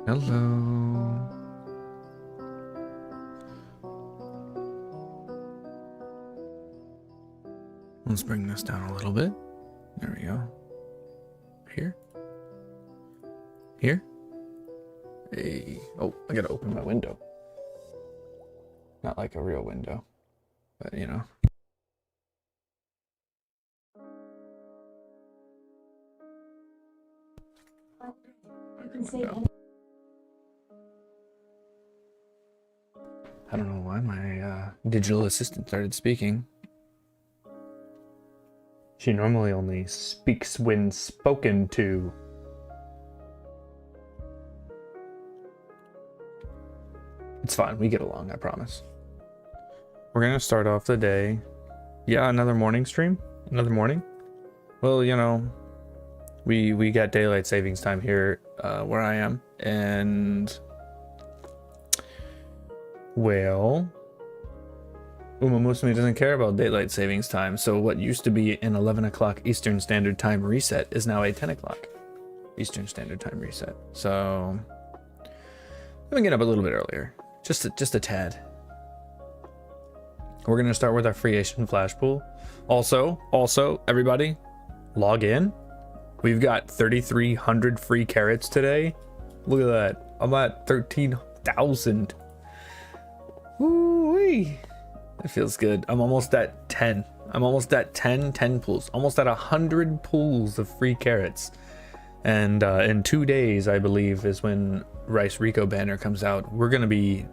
Hello. Let's bring this down a little bit. There we go. Here. Here. Hey. Oh, I gotta open my window. Not like a real window, but you know. I don't know why my digital assistant started speaking. She normally only speaks when spoken to. It's fine, we get along, I promise. We're gonna start off the day. Yeah, another morning stream? Another morning? Well, you know, we got daylight savings time here where I am, and well, Uma Musume doesn't care about daylight savings time, so what used to be an 11 o'clock Eastern Standard Time reset is now a 10 o'clock Eastern Standard Time reset. So let me get up a little bit earlier, just a tad. We're gonna start with our free Asian flash pool. Also, everybody, log in. We've got 3,300 free carrots today. Look at that. I'm at 13,000. Woo-wee. That feels good. I'm almost at 10. I'm almost at 10 pools. Almost at 100 pools of free carrots. And in 2 days, I believe, is when Rice Rico banner comes out. We're going to be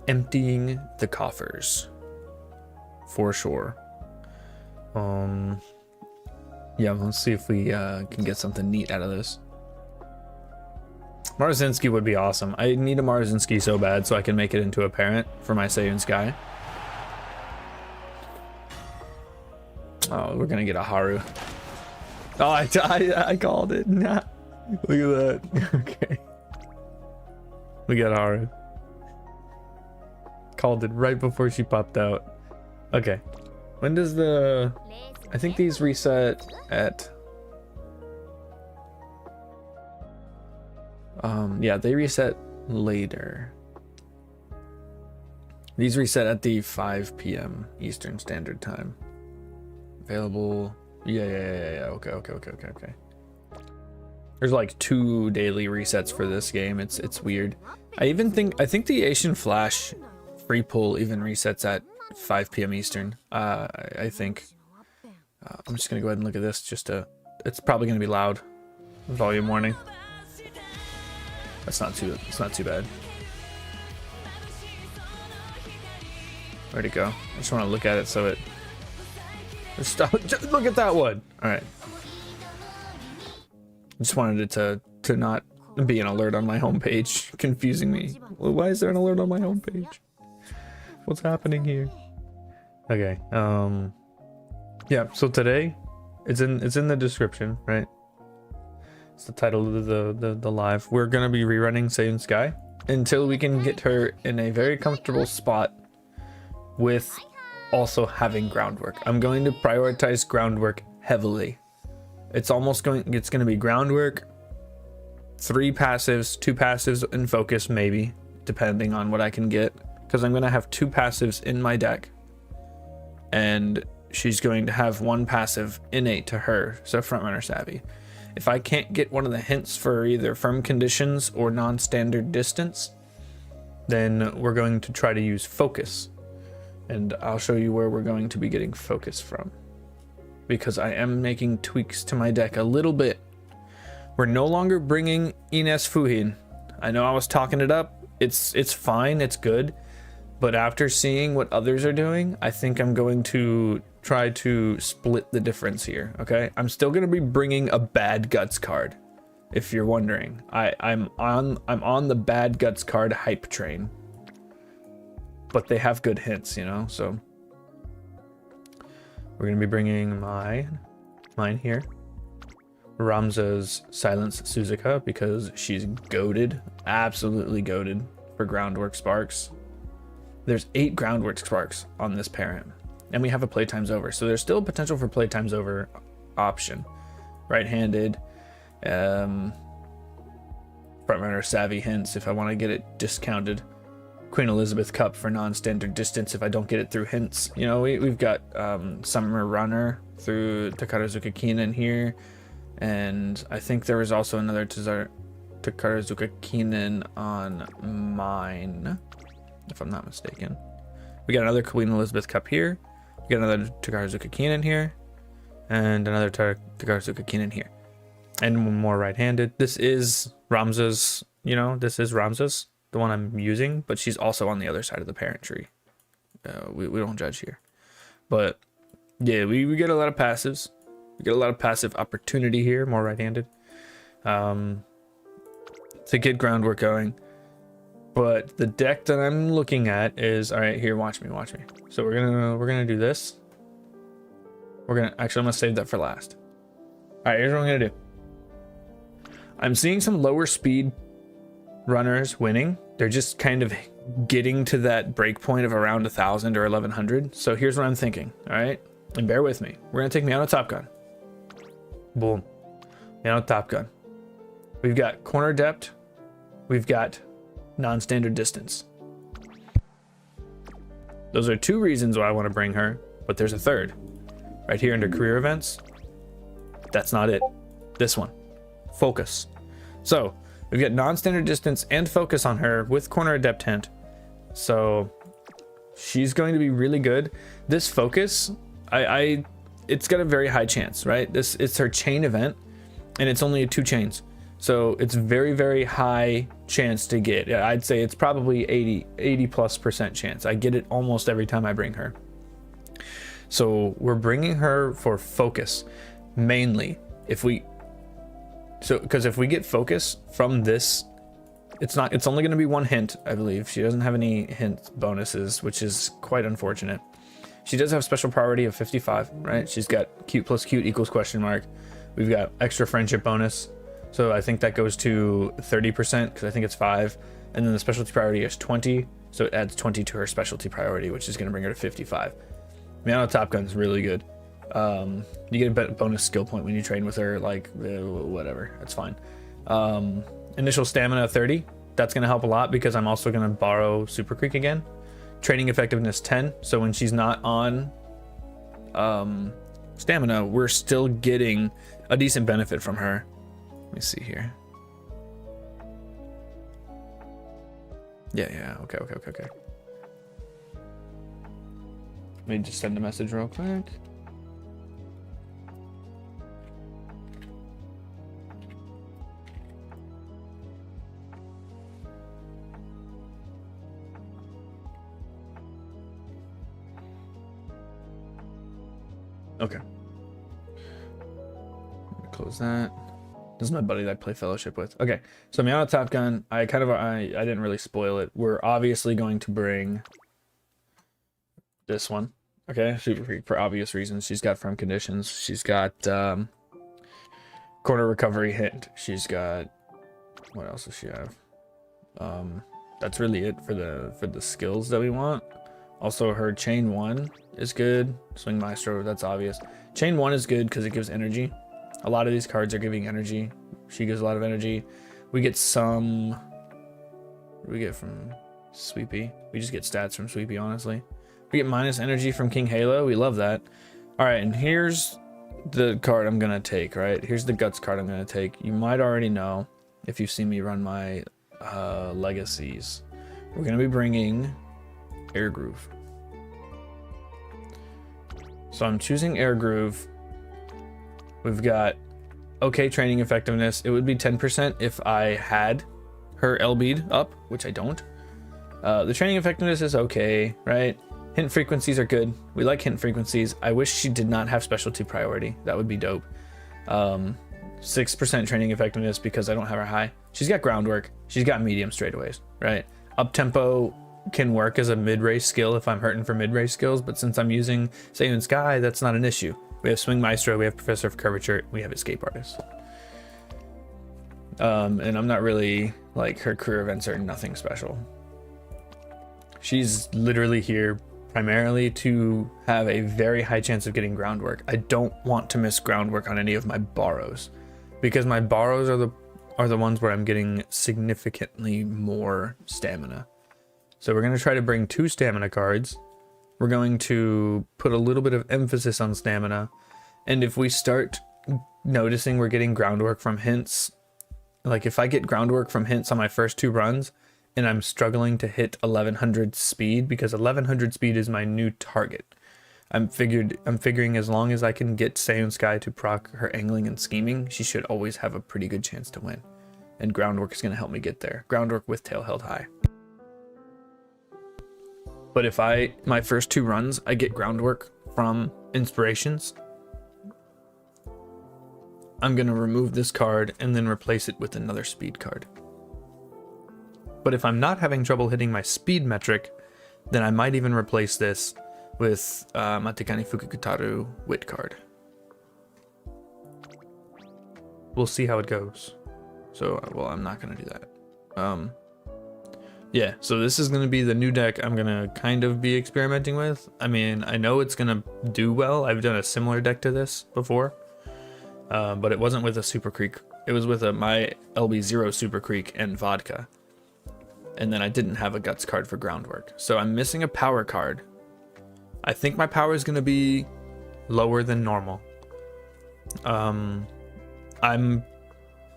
emptying the coffers. For sure. Yeah, let's see if we can get something neat out of this. Marzinski would be awesome. I need a Marzinski so bad so I can make it into a parent for my Saiyan Sky. Oh, we're gonna get a Haru. Oh, I called it. Nah. Look at that. Okay. We got Haru. Called it right before she popped out. Okay. When does the... I think these reset at... yeah, they reset later. These reset at the 5 p.m. Eastern Standard Time. Available... Yeah. Okay. There's like 2 daily resets for this game. It's weird. I think the Asian Flash free pull even resets at 5 p.m. Eastern. I think. I'm just gonna go ahead and look at this. It's probably gonna be loud. Volume warning. It's not too bad. Where'd it go? I just want to look at it so it. Stop. Just look at that one. All right. I just wanted it to not be an alert on my homepage, confusing me. Well, why is there an alert on my homepage? What's happening here? Okay. Yeah. So today, it's in the description, right? It's the title of the live. We're gonna be rerunning Saiyan Sky until we can get her in a very comfortable spot with also having groundwork. I'm going to prioritize groundwork heavily. It's gonna be groundwork, 3 passives, 2 passives and focus maybe, depending on what I can get. Because I'm gonna have 2 passives in my deck. And she's going to have 1 passive innate to her, so frontrunner savvy. If I can't get one of the hints for either firm conditions or non-standard distance, then we're going to try to use focus. And I'll show you where we're going to be getting focus from. Because I am making tweaks to my deck a little bit. We're no longer bringing Ines Fuhin. I know I was talking it up. It's fine, it's good. But after seeing what others are doing, I think I'm going to try to split the difference here, okay? I'm still going to be bringing a Bad Guts card, if you're wondering. I'm on the Bad Guts card hype train. But they have good hints, you know, so... We're going to be bringing mine here. Ramza's Silence Suzuka, because she's goated, absolutely goated for Groundwork Sparks. There's 8 Groundwork Sparks on this parent, and we have a Playtime's Over, so there's still potential for Playtime's Over option. Right-handed, front front runner savvy hints if I want to get it discounted. Queen Elizabeth Cup for non-standard distance if I don't get it through hints. You know, we've got Summer Runner through Takarazuka Kinen here, and I think there was also another Takarazuka Kinen on mine, if I'm not mistaken. We got another Queen Elizabeth Cup here, we got another Takarazuka Kinen here, and another Takarazuka Kinen here, and one more right-handed. This is Ramza's, you know, this is Ramza's, the one I'm using, but she's also on the other side of the parent tree. We don't judge here. But yeah, we get a lot of passives. We get a lot of passive opportunity here, more right-handed, to get groundwork going. But the deck that I'm looking at is, all right, here, watch me. So we're gonna do this. I'm gonna save that for last. All right, here's what I'm gonna do. I'm seeing some lower speed runners winning. They're just kind of getting to that break point of around 1,000 or 1,100. So here's what I'm thinking. All right, and bear with me. We're gonna take Miano Top Gun. Boom, Miano Top Gun. We've got corner depth. We've got non-standard distance. Those are two reasons why I want to bring her, but there's a third. Right here under career events. That's not it. This one. Focus. So we've got non-standard distance and focus on her with corner adept hint. So she's going to be really good. This focus, it's got a very high chance, right? It's her chain event, and it's only 2 chains. So it's very, very high chance to get. I'd say it's probably 80+% chance. I get it almost every time I bring her. So we're bringing her for focus mainly. Because if we get focus from this, it's only going to be 1 hint, I believe. She doesn't have any hint bonuses, which is quite unfortunate. She does have special priority of 55, right? She's got cute plus cute equals question mark. We've got extra friendship bonus. So I think that goes to 30% because I think it's 5. And then the specialty priority is 20. So it adds 20 to her specialty priority, which is going to bring her to 55. Miano Top Gun's really good. You get a bonus skill point when you train with her, like whatever, that's fine. Initial stamina 30, that's going to help a lot because I'm also going to borrow Super Creek again. Training effectiveness 10, so when she's not on stamina, we're still getting a decent benefit from her. Let me see here. Yeah, okay. Let me just send a message real quick. Okay. Close that. This is my buddy that I play Fellowship with. Okay, so Miano Top Gun, I didn't really spoil it. We're obviously going to bring this one. Okay, Super Freak for obvious reasons. She's got firm conditions. She's got corner recovery hint. She's got, what else does she have? That's really it for the skills that we want. Also, her chain 1 is good. Swing Maestro, that's obvious. Chain 1 is good because it gives energy. A lot of these cards are giving energy. She gives a lot of energy. We get some... What do we get from Sweepy? We just get stats from Sweepy, honestly. We get minus energy from King Halo. We love that. Alright, and here's the card I'm going to take, right? Here's the Guts card I'm going to take. You might already know if you've seen me run my Legacies. We're going to be bringing Air Groove. So I'm choosing Air Groove. We've got okay training effectiveness. It would be 10% if I had her LB'd up, which I don't. The training effectiveness is okay, right? Hint frequencies are good. We like hint frequencies. I wish she did not have specialty priority. That would be dope. 6% training effectiveness because I don't have her high. She's got groundwork. She's got medium straightaways, right? Up tempo can work as a mid-race skill if I'm hurting for mid-race skills, but since I'm using Saiyan Sky, that's not an issue. We have Swing Maestro, we have Professor of Curvature, we have Escape Artist. And I'm not really, like, her career events are nothing special. She's literally here primarily to have a very high chance of getting groundwork. I don't want to miss groundwork on any of my borrows because my borrows are are the ones where I'm getting significantly more stamina. So we're going to try to bring 2 stamina cards. We're going to put a little bit of emphasis on stamina. And if we start noticing we're getting groundwork from hints, like if I get groundwork from hints on my first 2 runs and I'm struggling to hit 1100 speed, because 1100 speed is my new target. I'm figuring as long as I can get Seiyun Sky to proc her angling and scheming, she should always have a pretty good chance to win. And groundwork is going to help me get there. Groundwork with tail held high. But if my first 2 runs, I get groundwork from inspirations, I'm going to remove this card and then replace it with another speed card. But if I'm not having trouble hitting my speed metric, then I might even replace this with Matekani Fukukutaru Wit card. We'll see how it goes. So, well, I'm not going to do that. Yeah, so this is going to be the new deck I'm going to kind of be experimenting with. I mean, I know it's going to do well. I've done a similar deck to this before. But it wasn't with a Super Creek. It was with my LB0 Super Creek and Vodka. And then I didn't have a Guts card for groundwork. So I'm missing a power card. I think my power is going to be lower than normal.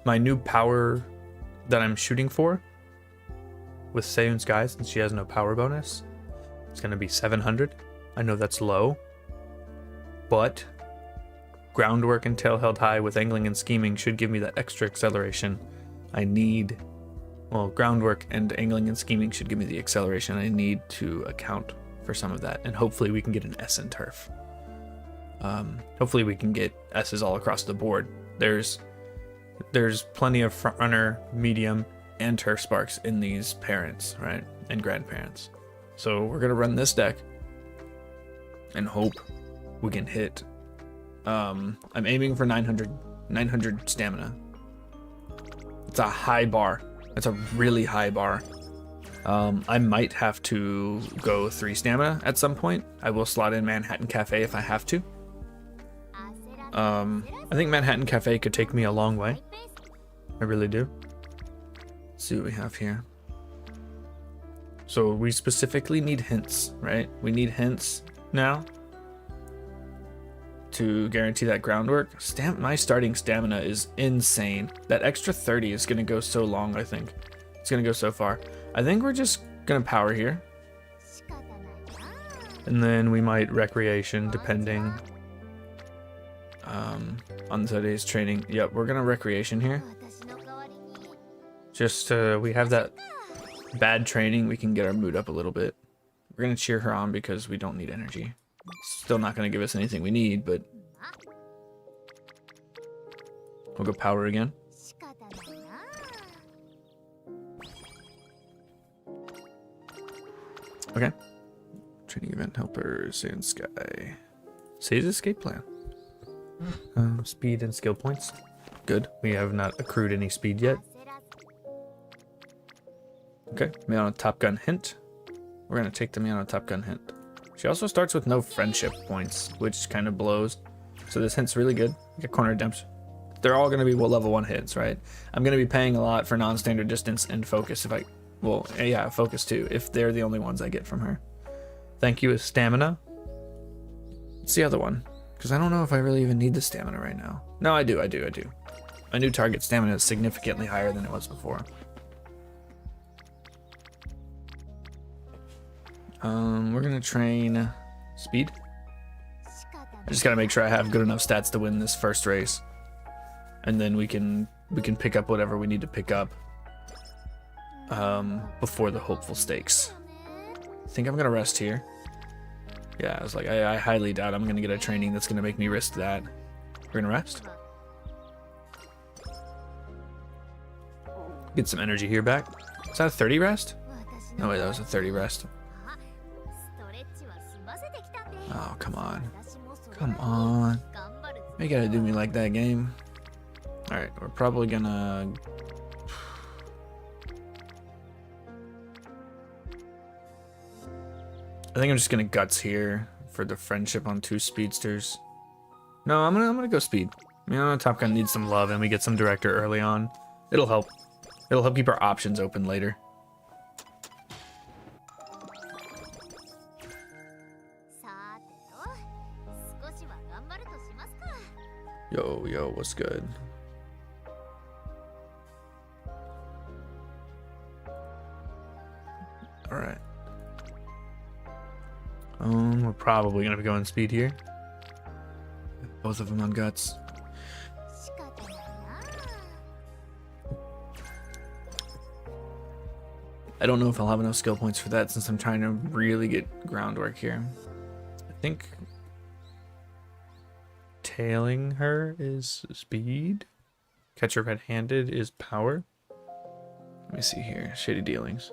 My new power that I'm shooting for with Seiyun Sky, since she has no power bonus, it's going to be 700. I know that's low, but groundwork and tail held high with angling and scheming should give me that extra acceleration I need. Well, groundwork and angling and scheming should give me the acceleration I need to account for some of that, and hopefully we can get an S in turf. Hopefully we can get S's all across the board. There's plenty of front runner, medium, and turf sparks in these parents, right, and grandparents. So we're gonna run this deck and hope we can hit. I'm aiming for 900 stamina. It's a high bar. It's a really high bar. I might have to go 3 stamina at some point. I will slot in Manhattan Cafe if I have to. I think Manhattan Cafe could take me a long way. I really do. Let's see what we have here. So we specifically need hints, right? We need hints now to guarantee that groundwork. My starting stamina is insane. That extra 30 is going to go so long, I think. It's going to go so far. I think we're just going to power here. And then we might recreation, depending on today's training. Yep, we're going to recreation here. Just we have that bad training, we can get our mood up a little bit. We're going to cheer her on because we don't need energy. Still not going to give us anything we need, but we'll go power again. Okay. Training event helper, Seiyun Sky. Sei's escape plan. Speed and skill points. Good. We have not accrued any speed yet. Okay. Miyano Top Gun hint. We're going to take the Miyano Top Gun hint. She also starts with no friendship points, which kind of blows. So this hint's really good. Get corner redemption. They're all going to be level 1 hits, right? I'm going to be paying a lot for non-standard distance and focus if I... Well, yeah, focus too, if they're the only ones I get from her. Thank you is stamina. What's the other one? Because I don't know if I really even need the stamina right now. No, I do. My new target stamina is significantly higher than it was before. We're gonna train speed. I just gotta make sure I have good enough stats to win this first race, and then we can pick up whatever we need to pick up before the hopeful stakes. I think I'm gonna rest here. Yeah, I was like, I highly doubt I'm gonna get a training that's gonna make me risk that. We're gonna rest. Get some energy here back. Is that a 30 rest? No, wait, that was a 30 rest. Oh, come on. Come on. You gotta do me like that, game. Alright, we're probably gonna... I think I'm just gonna guts here for the friendship on 2 speedsters. No, I'm gonna go speed. I mean, Top Gun needs some love and we get some director early on. It'll help. It'll help keep our options open later. Yo, what's good? All right. We're probably gonna be going speed here. Both of them on guts. I don't know if I'll have enough skill points for that since I'm trying to really get groundwork here. I think tailing her is speed. Catch her red-handed is power. Let me see here. Shady dealings.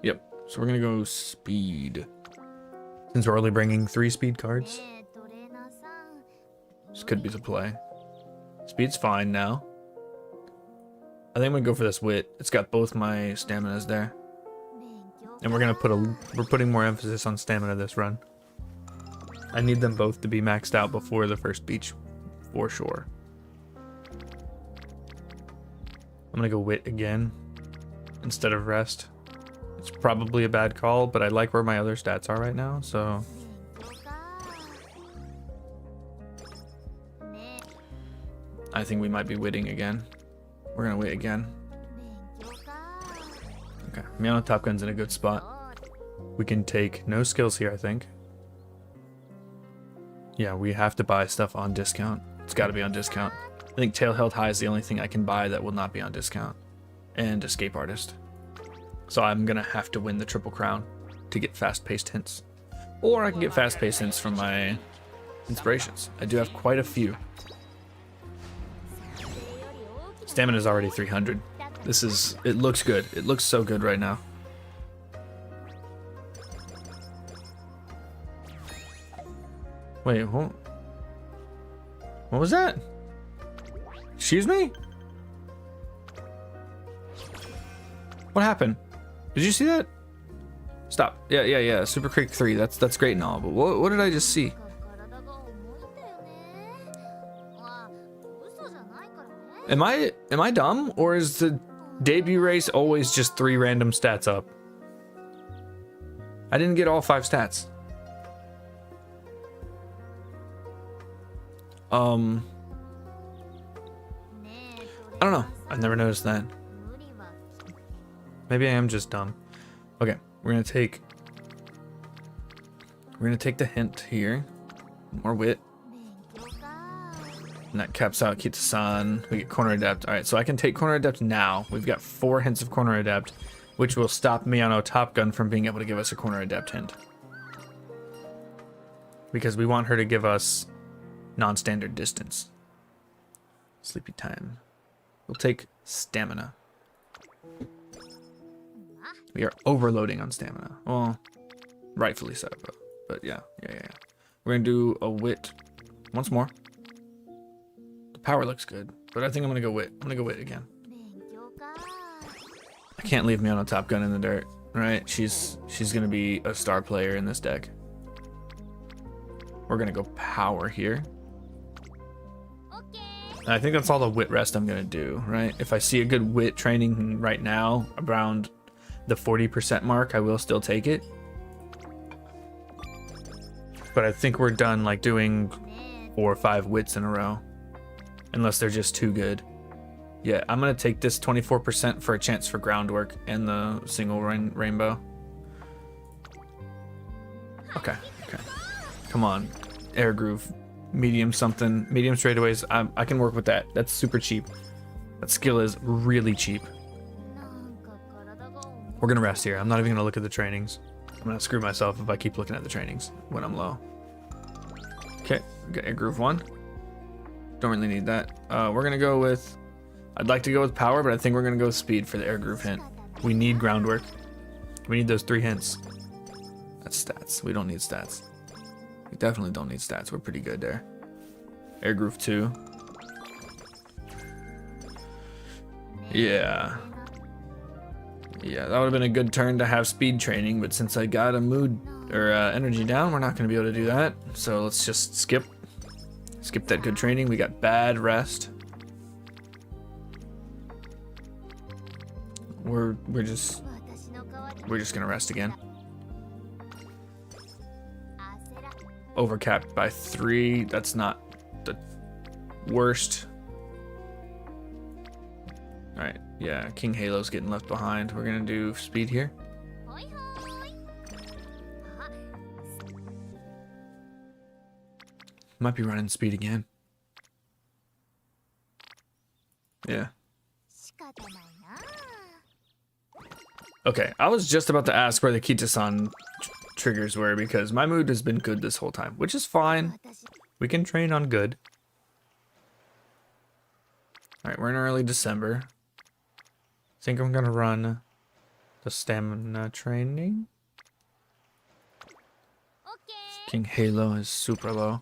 Yep. So we're gonna go speed. Since we're only bringing 3 speed cards. This could be the play. Speed's fine now. I think I'm gonna go for this wit. It's got both my staminas there. And we're putting more emphasis on stamina this run. I need them both to be maxed out before the first beach, for sure. I'm gonna go wit again instead of rest. It's probably a bad call, but I like where my other stats are right now, so. I think we might be witting again. We're gonna wait again. Okay, Miano Top Gun's in a good spot. We can take no skills here, I think. Yeah, we have to buy stuff on discount. It's gotta be on discount. I think Tail Held High is the only thing I can buy that will not be on discount. And Escape Artist. So I'm gonna have to win the Triple Crown to get fast-paced hints. Or I can get fast-paced hints from my inspirations. I do have quite a few. Stamina's already 300. It looks good. It looks so good right now. Wait, what was that? Excuse me? What happened? Did you see that? Stop. Yeah. Super Creek 3. That's great and all, but what did I just see? Am I dumb, or is the debut race always just 3 random stats up? I didn't get all 5 stats. I don't know. I've never noticed that. Maybe I am just dumb. Okay, we're gonna take the hint here. More wit. And that caps out Kita-san. We get Corner Adept. Alright, so I can take Corner Adept now. We've got 4 hints of Corner Adept, which will stop Miano Top Gun from being able to give us a Corner Adept hint. Because we want her to give us non-standard distance. Sleepy time. We'll take stamina. We are overloading on stamina. Well, rightfully so, but yeah. We're gonna do a wit once more. The power looks good, but I think I'm gonna go wit. I'm gonna go wit again. I can't leave Miano Top Gun in the dirt, right? She's gonna be a star player in this deck. We're gonna go power here. And I think that's all the wit rest I'm gonna do, right? If I see a good wit training right now around the 40% mark, I will still take it. But I think we're done like doing 4 or 5 wits in a row. Unless they're just too good. Yeah, I'm gonna take this 24% for a chance for groundwork and the single rainbow. Okay. Come on. Air groove. Medium something. Medium straightaways. I can work with that. That's super cheap. That skill is really cheap. We're gonna rest here. I'm not even gonna look at the trainings. I'm gonna screw myself if I keep looking at the trainings when I'm low. Okay, got Air Groove 1. Don't really need that. We're gonna go with, I'd like to go with power, but I think we're gonna go with speed for the Air Groove hint. We need groundwork. We need those 3 hints. That's stats. We don't need stats. We definitely don't need stats. We're pretty good there. Air Groove 2. Yeah, that would have been a good turn to have speed training, but since I got a mood or energy down, we're not going to be able to do that. So let's just skip that good training. We got bad rest. we're just gonna rest again. Overcapped by 3. That's not the worst. All right, yeah, King Halo's getting left behind. We're gonna do speed here. Might be running speed again. Yeah. Okay, I was just about to ask where the Kita-san triggers were because my mood has been good this whole time, which is fine. We can train on good. All right, we're in early December. I think I'm gonna run the stamina training. King Halo is super low.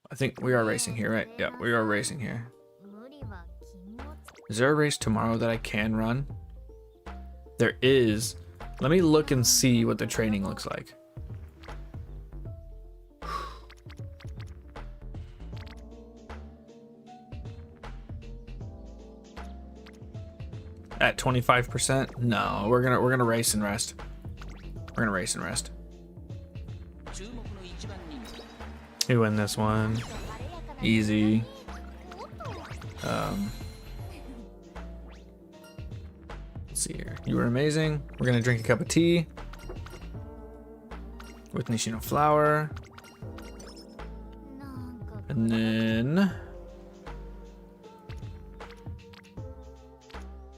I think we are racing here, right? Yeah, we are racing here. Is there a race tomorrow that I can run? There is. Let me look and see what the training looks like. At 25%? No, we're gonna race and rest. We're gonna race and rest. We win this one. Easy. Let's see here. You were amazing. We're gonna drink a cup of tea with Nishino flour. And then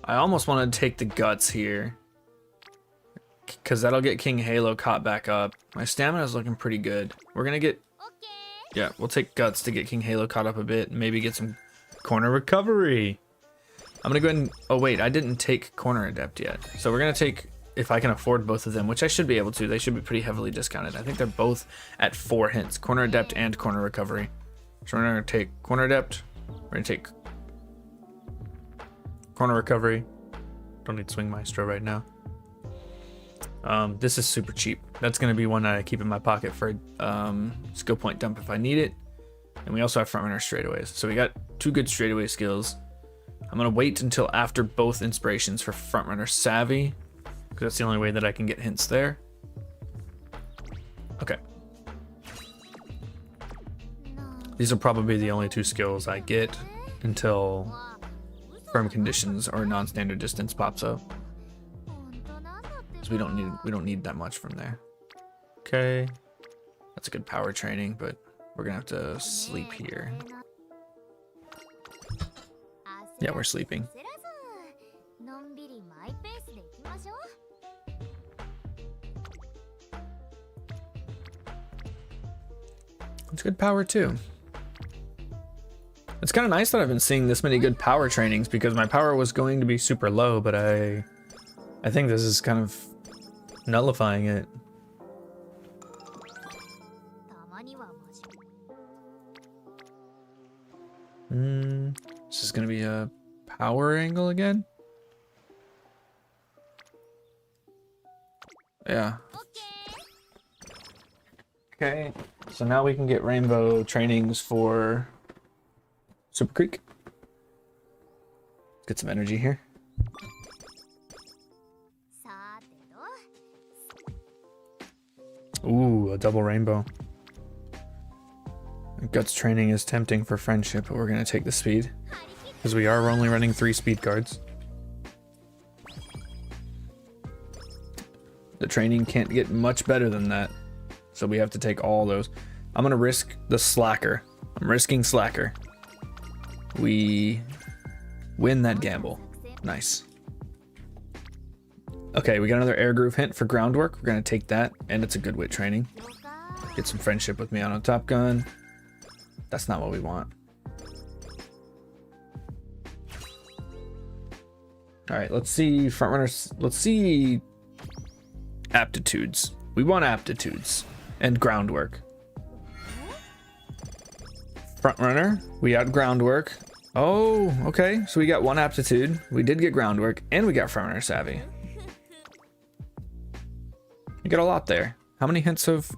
I almost want to take the guts here because that'll get King Halo caught back up. My stamina is looking pretty good. We're gonna get, yeah, we'll take guts to get King Halo caught up a bit and maybe get some corner recovery. I'm gonna go ahead and, oh wait, I didn't take corner adept yet. So we're gonna take, if I can afford both of them, which I should be able to. They should be pretty heavily discounted. I think they're both at 4 hints, corner adept and corner recovery. So we're gonna take corner adept. We're gonna take corner recovery. Don't need swing maestro right now. This is super cheap. That's gonna be one I keep in my pocket for skill point dump if I need it. And we also have front runner straightaways. So we got 2 good straightaway skills. I'm gonna wait until after both inspirations for front runner savvy, because that's the only way that I can get hints there. Okay. These are probably the only 2 skills I get until firm conditions or non-standard distance pops up. So we don't need that much from there. Okay. That's a good power training, but we're gonna have to sleep here. Yeah, we're sleeping. It's good power too. It's kind of nice that I've been seeing this many good power trainings because my power was going to be super low, but I think this is kind of nullifying it. This is gonna be a power angle again. Yeah. Okay, so now we can get rainbow trainings for Super Creek. Get some energy here. Ooh, a double rainbow. Guts training is tempting for friendship, but we're gonna take the speed because we are only running 3 speed cards. The training can't get much better than that, so we have to take all those. I'm gonna risk the slacker. I'm risking slacker. We win that gamble. Nice. Okay, we got another air groove hint for groundwork. We're gonna take that, and it's a good wit training. Get some friendship with me on a Top Gun. That's not what we want. All right, let's see front runners. Let's see aptitudes. We want aptitudes and groundwork. Front runner, we got groundwork. Oh, okay. So we got 1 aptitude. We did get groundwork, and we got front runner savvy. You got a lot there. How many hints of?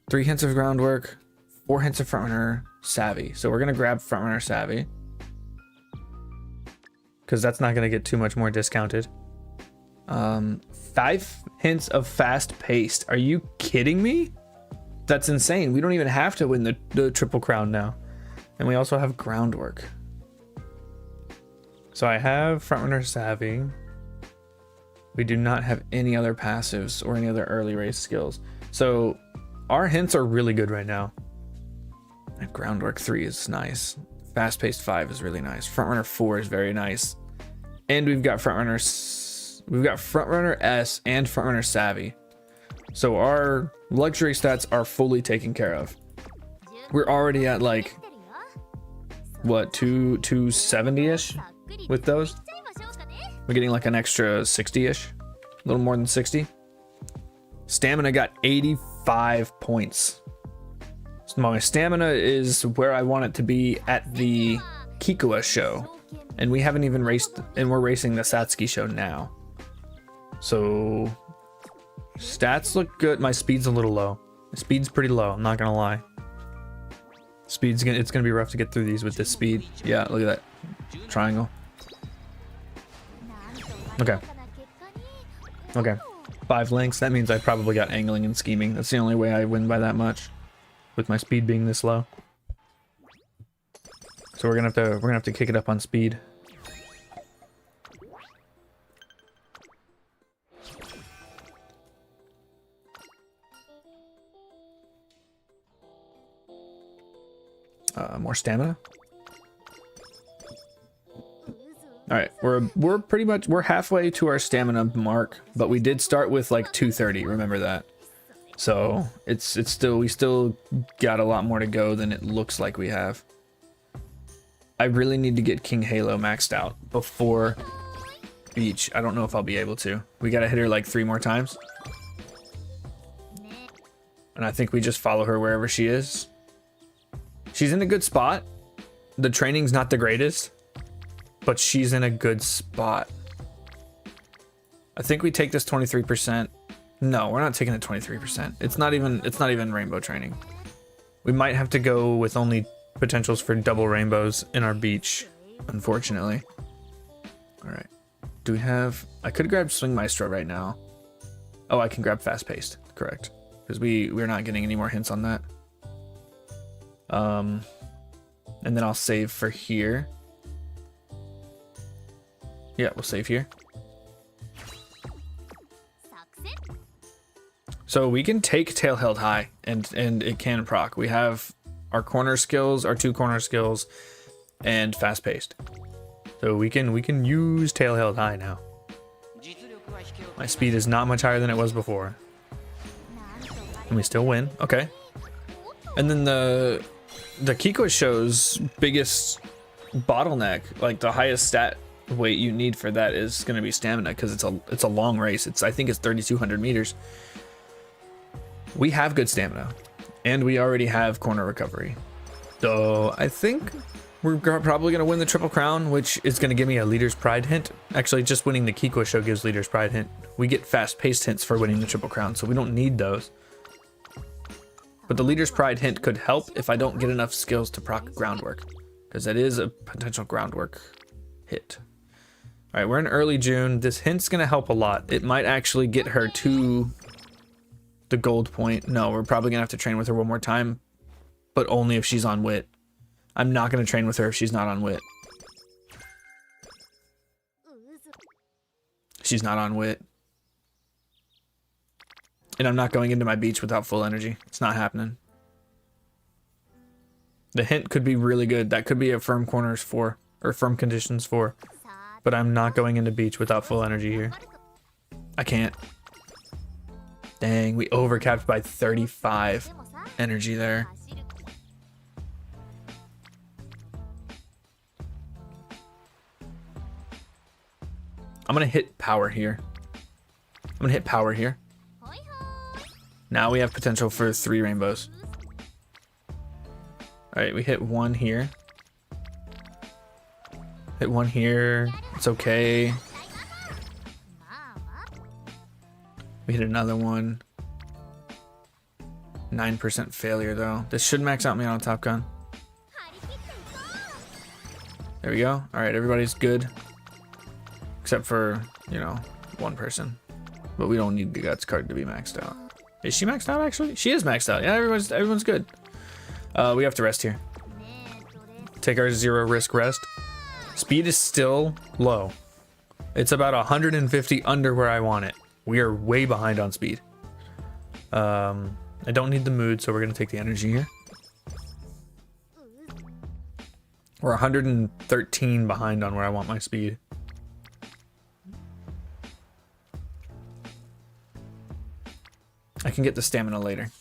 3 hints of groundwork, 4 hints of front runner savvy. So we're gonna grab front runner savvy. because that's not going to get too much more discounted. 5 hints of fast paced. Are you kidding me? That's insane. We don't even have to win the Triple Crown now. And we also have groundwork. So I have Frontrunner Savvy. We do not have any other passives or any other early race skills. So our hints are really good right now. And groundwork 3 is nice. Fast paced 5 is really nice. Frontrunner 4 is very nice. And we've got Frontrunner S and Frontrunner Savvy. So our luxury stats are fully taken care of. We're already at like what, 270-ish with those. We're getting like an extra 60-ish, a little more than 60. Stamina got 85 points. So my stamina is where I want it to be at the Kikoa show. And we haven't even raced, and we're racing the Satsuki show now. So stats look good. My speed's a little low. My speed's pretty low, I'm not gonna lie. It's gonna be rough to get through these with this speed. Yeah, look at that triangle. Okay, 5 links. That means I probably got angling and scheming. That's the only way I win by that much, with my speed being this low. So we're gonna have to kick it up on speed. More stamina. All right, we're pretty much, we're halfway to our stamina mark, but we did start with like 230. Remember that. So we still got a lot more to go than it looks like we have. I really need to get King Halo maxed out before beach. I don't know if I'll be able to. We gotta hit her like 3 more times. And I think we just follow her wherever she is. She's in a good spot. The training's not the greatest, but she's in a good spot. I think we take this 23%. No, we're not taking the 23%. It's not even rainbow training. We might have to go with only potentials for double rainbows in our beach, unfortunately. All right. Do we have... I could grab Swing Maestro right now. Oh, I can grab Fast Paced. Correct. Because we're not getting any more hints on that. And then I'll save for here. Yeah, we'll save here. So we can take Tail Held High and it can proc. We have our corner skills, our 2 corner skills, and Fast Paced. So we can use Tail Held High now. My speed is not much higher than it was before. And we still win. Okay. And then the Kiko show's biggest bottleneck, like the highest stat weight you need for that, is going to be stamina, because it's a long race. I think it's 3,200 meters. We have good stamina, and we already have corner recovery. So I think we're probably going to win the Triple Crown, which is going to give me a Leader's Pride hint. Actually, just winning the Kiko show gives Leader's Pride hint. We get fast-paced hints for winning the Triple Crown, so we don't need those. But the Leader's Pride hint could help if I don't get enough skills to proc groundwork, because that is a potential groundwork hit. All right, we're in early June. This hint's going to help a lot. It might actually get her to the gold point. No, we're probably going to have to train with her one more time, but only if she's on wit. I'm not going to train with her if she's not on wit. She's not on wit. And I'm not going into my beach without full energy. It's not happening. The hint could be really good. That could be a firm corners 4, or firm conditions 4. But I'm not going into beach without full energy here. I can't. Dang, we overcapped by 35 energy there. I'm gonna hit power here. Now we have potential for 3 rainbows. All right, we hit 1 here. Hit 1 here. It's okay. We hit another one. 9% failure though. This should max out me on a Top Gun. There we go. All right, everybody's good. Except for, you know, one person. But we don't need the guts card to be maxed out. Is she maxed out actually? She is maxed out. Yeah, everyone's good. We have to rest here. Take our 0 risk rest. Speed is still low. It's about 150 under where I want it. We are way behind on speed. I don't need the mood, so we're gonna take the energy here. We're 113 behind on where I want my speed. I can get the stamina later.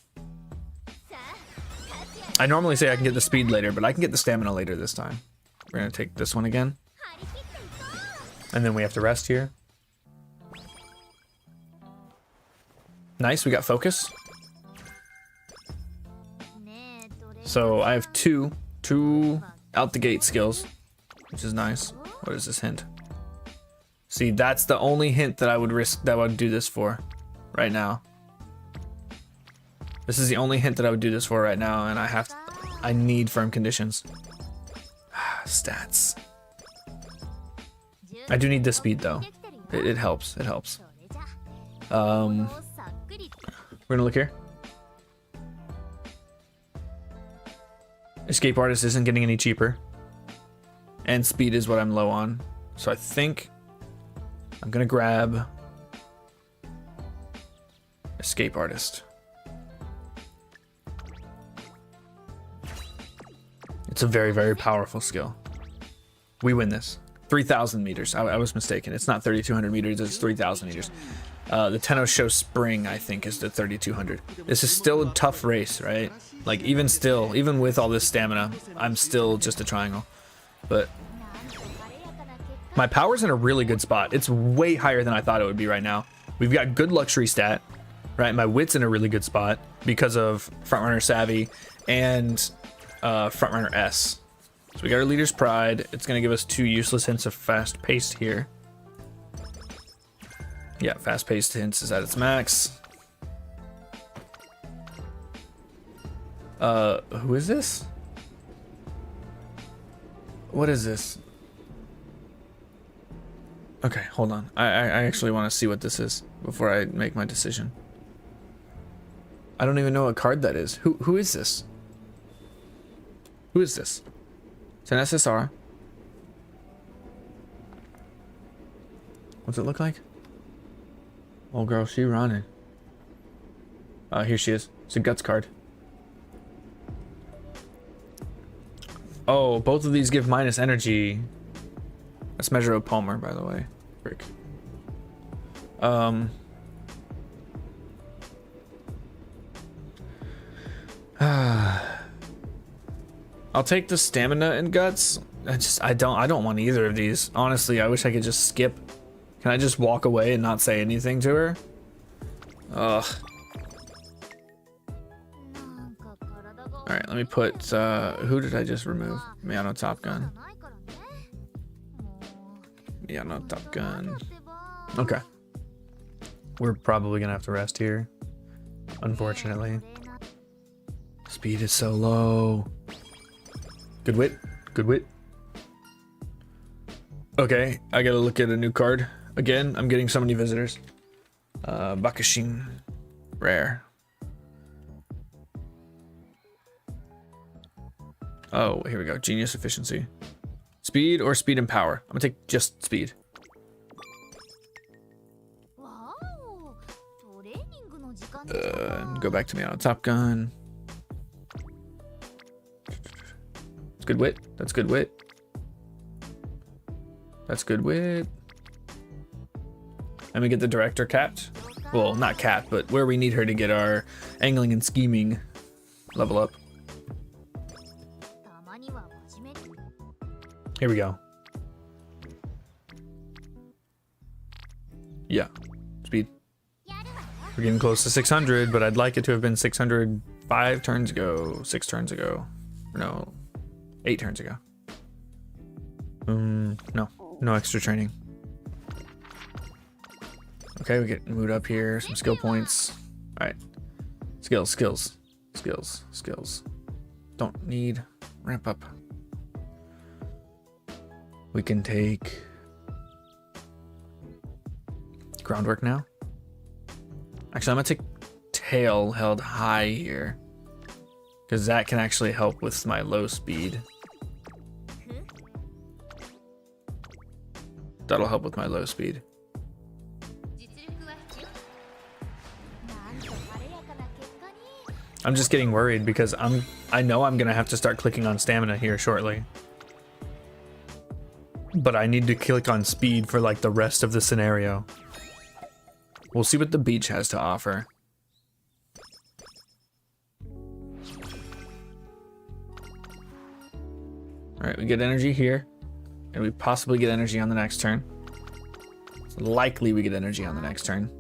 I normally say I can get the speed later, but I can get the stamina later this time. We're gonna take this one again. And then we have to rest here. Nice, we got focus. So I have two out the gate skills, which is nice. What is this hint? See, that's the only hint that I would risk, that I would do this for right now. This is the only hint that I would do this for right now, and I need firm conditions. Stats. I do need the speed though. It helps, it helps. We're gonna look here. Escape Artist isn't getting any cheaper. And speed is what I'm low on. So I think I'm gonna grab Escape Artist. It's a very, very powerful skill. We win this. 3,000 meters. I was mistaken. It's not 3,200 meters, it's 3,000 meters. The Tenno Show Spring, I think, is the 3,200. This is still a tough race, right? Like, even still, even with all this stamina, I'm still just a triangle. But my power's in a really good spot. It's way higher than I thought it would be right now. We've got good luxury stat, right? My wit's in a really good spot because of Frontrunner Savvy and Frontrunner S. So we got our Leader's Pride. It's going to give us 2 useless hints of fast paced here. Yeah, fast paced hints is at its max. Who is this? What is this? Okay, hold on. I actually want to see what this is before I make my decision. I don't even know what card that is. Who is this? Who is this? It's an SSR. What's it look like? Oh girl, she running. Here she is. It's a guts card. Oh, both of these give minus energy. That's Measure of Palmer, by the way. Frick. I'll take the stamina and guts. I don't want either of these. Honestly, I wish I could just skip. Can I just walk away and not say anything to her? Ugh. Alright, let me put, who did I just remove? Miyano Top Gun. Miyano Top Gun. Okay. We're probably gonna have to rest here, unfortunately. Speed is so low. Good wit, good wit. Okay, I gotta look at a new card. Again, I'm getting so many visitors. Bakushin. Rare. Oh, here we go. Genius Efficiency. Speed or speed and power? I'm gonna take just speed. And go back to me on Top Gun. It's good wit. That's good wit. That's good wit. Let me get the director capped. Well, not capped, but where we need her to get our angling and scheming level up. Here we go. Yeah, speed. We're getting close to 600, but I'd like it to have been 605 turns ago, 6 turns ago. No, 8 turns ago. No extra training. Okay, we get mood up here, some skill points. All right, skills. Don't need ramp up. We can take groundwork now. Actually, I'm gonna take tail held high here, because that can actually help with my low speed. That'll help with my low speed. I'm just getting worried because I know I'm gonna have to start clicking on stamina here shortly. But I need to click on speed for like the rest of the scenario. We'll see what the beach has to offer. Alright, we get energy here. And we possibly get energy on the next turn. It's likely we get energy on the next turn.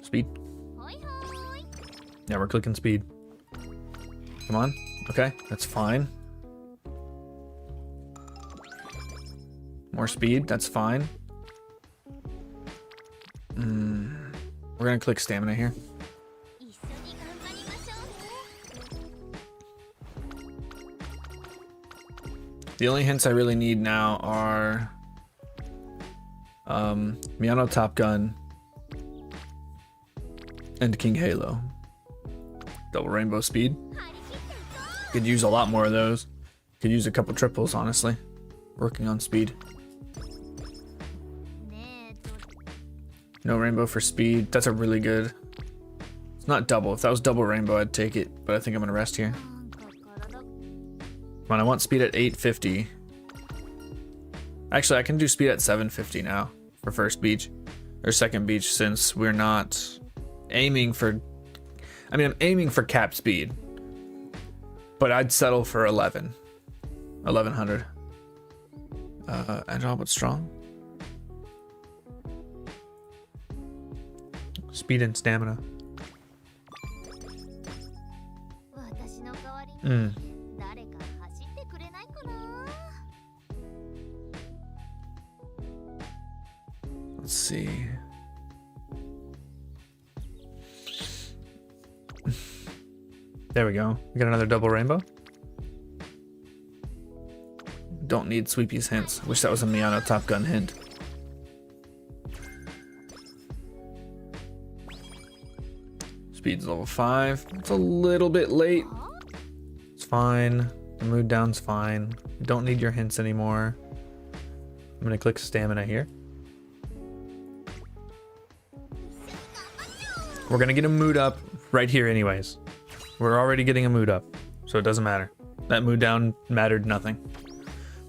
Speed. Yeah, we're clicking speed. Come on. Okay, that's fine. More speed, that's fine. We're gonna click stamina here. The only hints I really need now are Miyano Top Gun and King Halo. Double rainbow speed. Could use a lot more of those. Could use a couple triples, honestly. Working on speed. No rainbow for speed. That's a really good. It's not double. If that was double rainbow, I'd take it. But I think I'm gonna rest here. Come on, I want speed at 850. Actually, I can do speed at 750 now for first beach. Or second beach, since we're not aiming for... I mean, I'm aiming for cap speed. But I'd settle for 1100. Agile but strong. Speed and stamina. Let's see. There we go. We got another double rainbow. Don't need Sweepy's hints. Wish that was a Miyano Top Gun hint. Speed's level 5. It's a little bit late. It's fine. The mood down's fine. Don't need your hints anymore. I'm gonna click stamina here. We're gonna get a mood up right here anyways. We're already getting a mood up, so it doesn't matter. That mood down mattered nothing.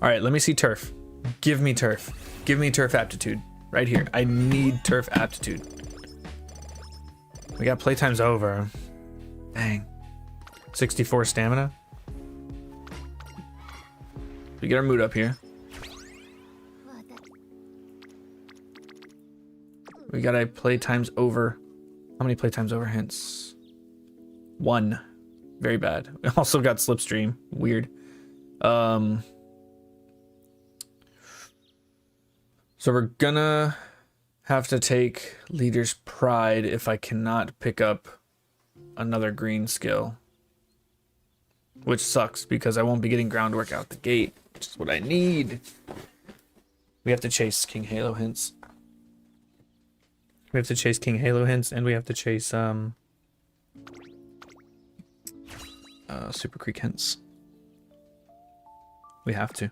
All right, let me see turf. Give me turf. Give me turf aptitude right here. I need turf aptitude. We got playtime's over. Dang. 64 stamina. We get our mood up here. We got a playtime's over. How many playtimes over hints? 1. Very bad. We also got slipstream. Weird. So we're gonna have to take Leader's Pride if I cannot pick up another green skill. Which sucks because I won't be getting groundwork out the gate, which is what I need. We have to chase King Halo hints. We have to chase King Halo hints, and we have to chase Super Creek hints. We have to.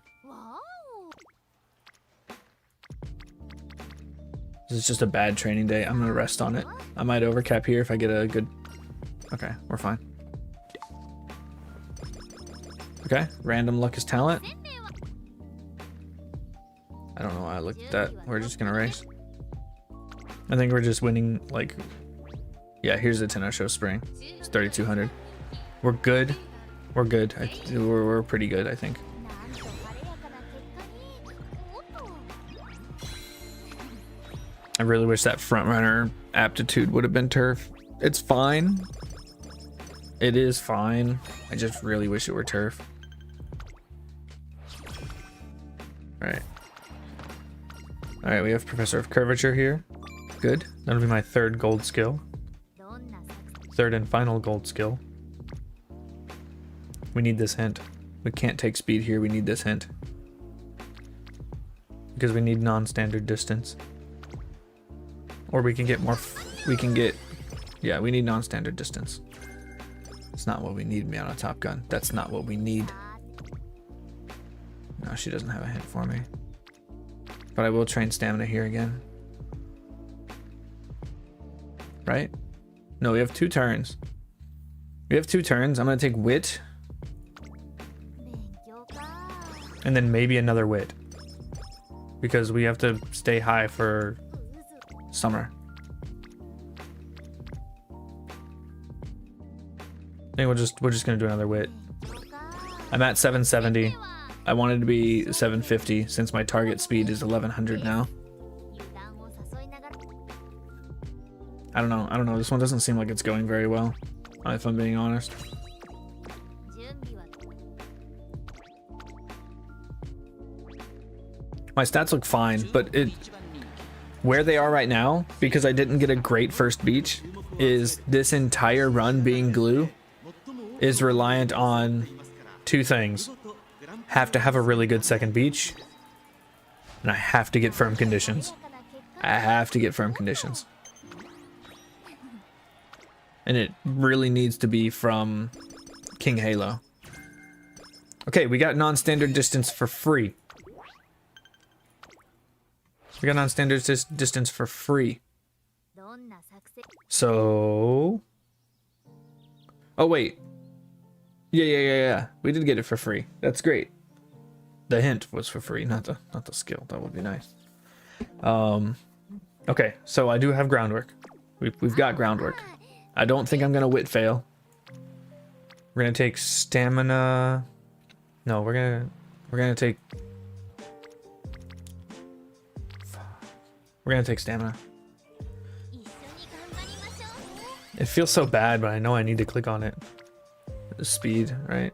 This is just a bad training day. I'm gonna rest on it. I might overcap here if I get a good... Okay, we're fine. Okay, random luck is talent. I don't know why I looked at that. We're just gonna race. I think we're just winning, like... Yeah, here's the Tenno Show Spring. It's 3,200. We're good. We're good. We're pretty good, I think. I really wish that front runner aptitude would have been turf. It's fine. It is fine. I just really wish it were turf. Alright. Alright, we have Professor of Curvature here. Good. That'll be my third gold skill. Third and final gold skill. We need this hint. We can't take speed here. We need this hint. because we need non-standard distance. Or we can get more, yeah, we need non-standard distance. It's not what we need, me on a Top Gun. That's not what we need. No, she doesn't have a hint for me. But I will train stamina here again. Right? No, we have 2 turns. We have 2 turns. I'm gonna take wit. And then maybe another wit. Because we have to stay high for summer. I think we're just gonna do another wit. I'm at 770. I wanted to be 750 since my target speed is 1100 now. I don't know. This one doesn't seem like it's going very well, if I'm being honest. My stats look fine, but where they are right now, because I didn't get a great first beach, is this entire run being glue is reliant on 2 things. Have to have a really good second beach, and I have to get firm conditions. I have to get firm conditions. And it really needs to be from King Halo. Okay, we got non-standard distance for free. We got non-standard distance for free. So... Oh, wait. Yeah. We did get it for free. That's great. The hint was for free, not the skill. That would be nice. Okay, so I do have groundwork. We've got groundwork. I don't think I'm gonna wit fail. We're gonna take stamina. No, we're gonna take stamina. It feels so bad, but I know I need to click on it. The speed, right?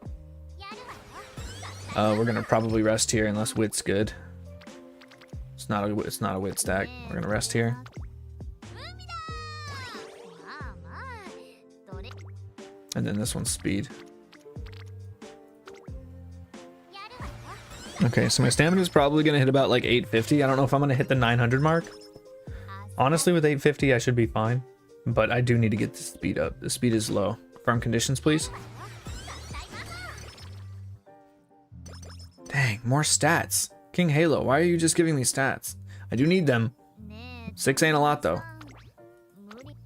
We're gonna probably rest here unless wit's good. It's not a wit stack. We're gonna rest here. And then this one's speed. Okay, so my stamina is probably gonna hit about like 850. I don't know if I'm gonna hit the 900 mark. Honestly, with 850, I should be fine. But I do need to get the speed up. The speed is low. Firm conditions, please. Dang, more stats. King Halo, why are you just giving me stats? I do need them. 6 ain't a lot, though.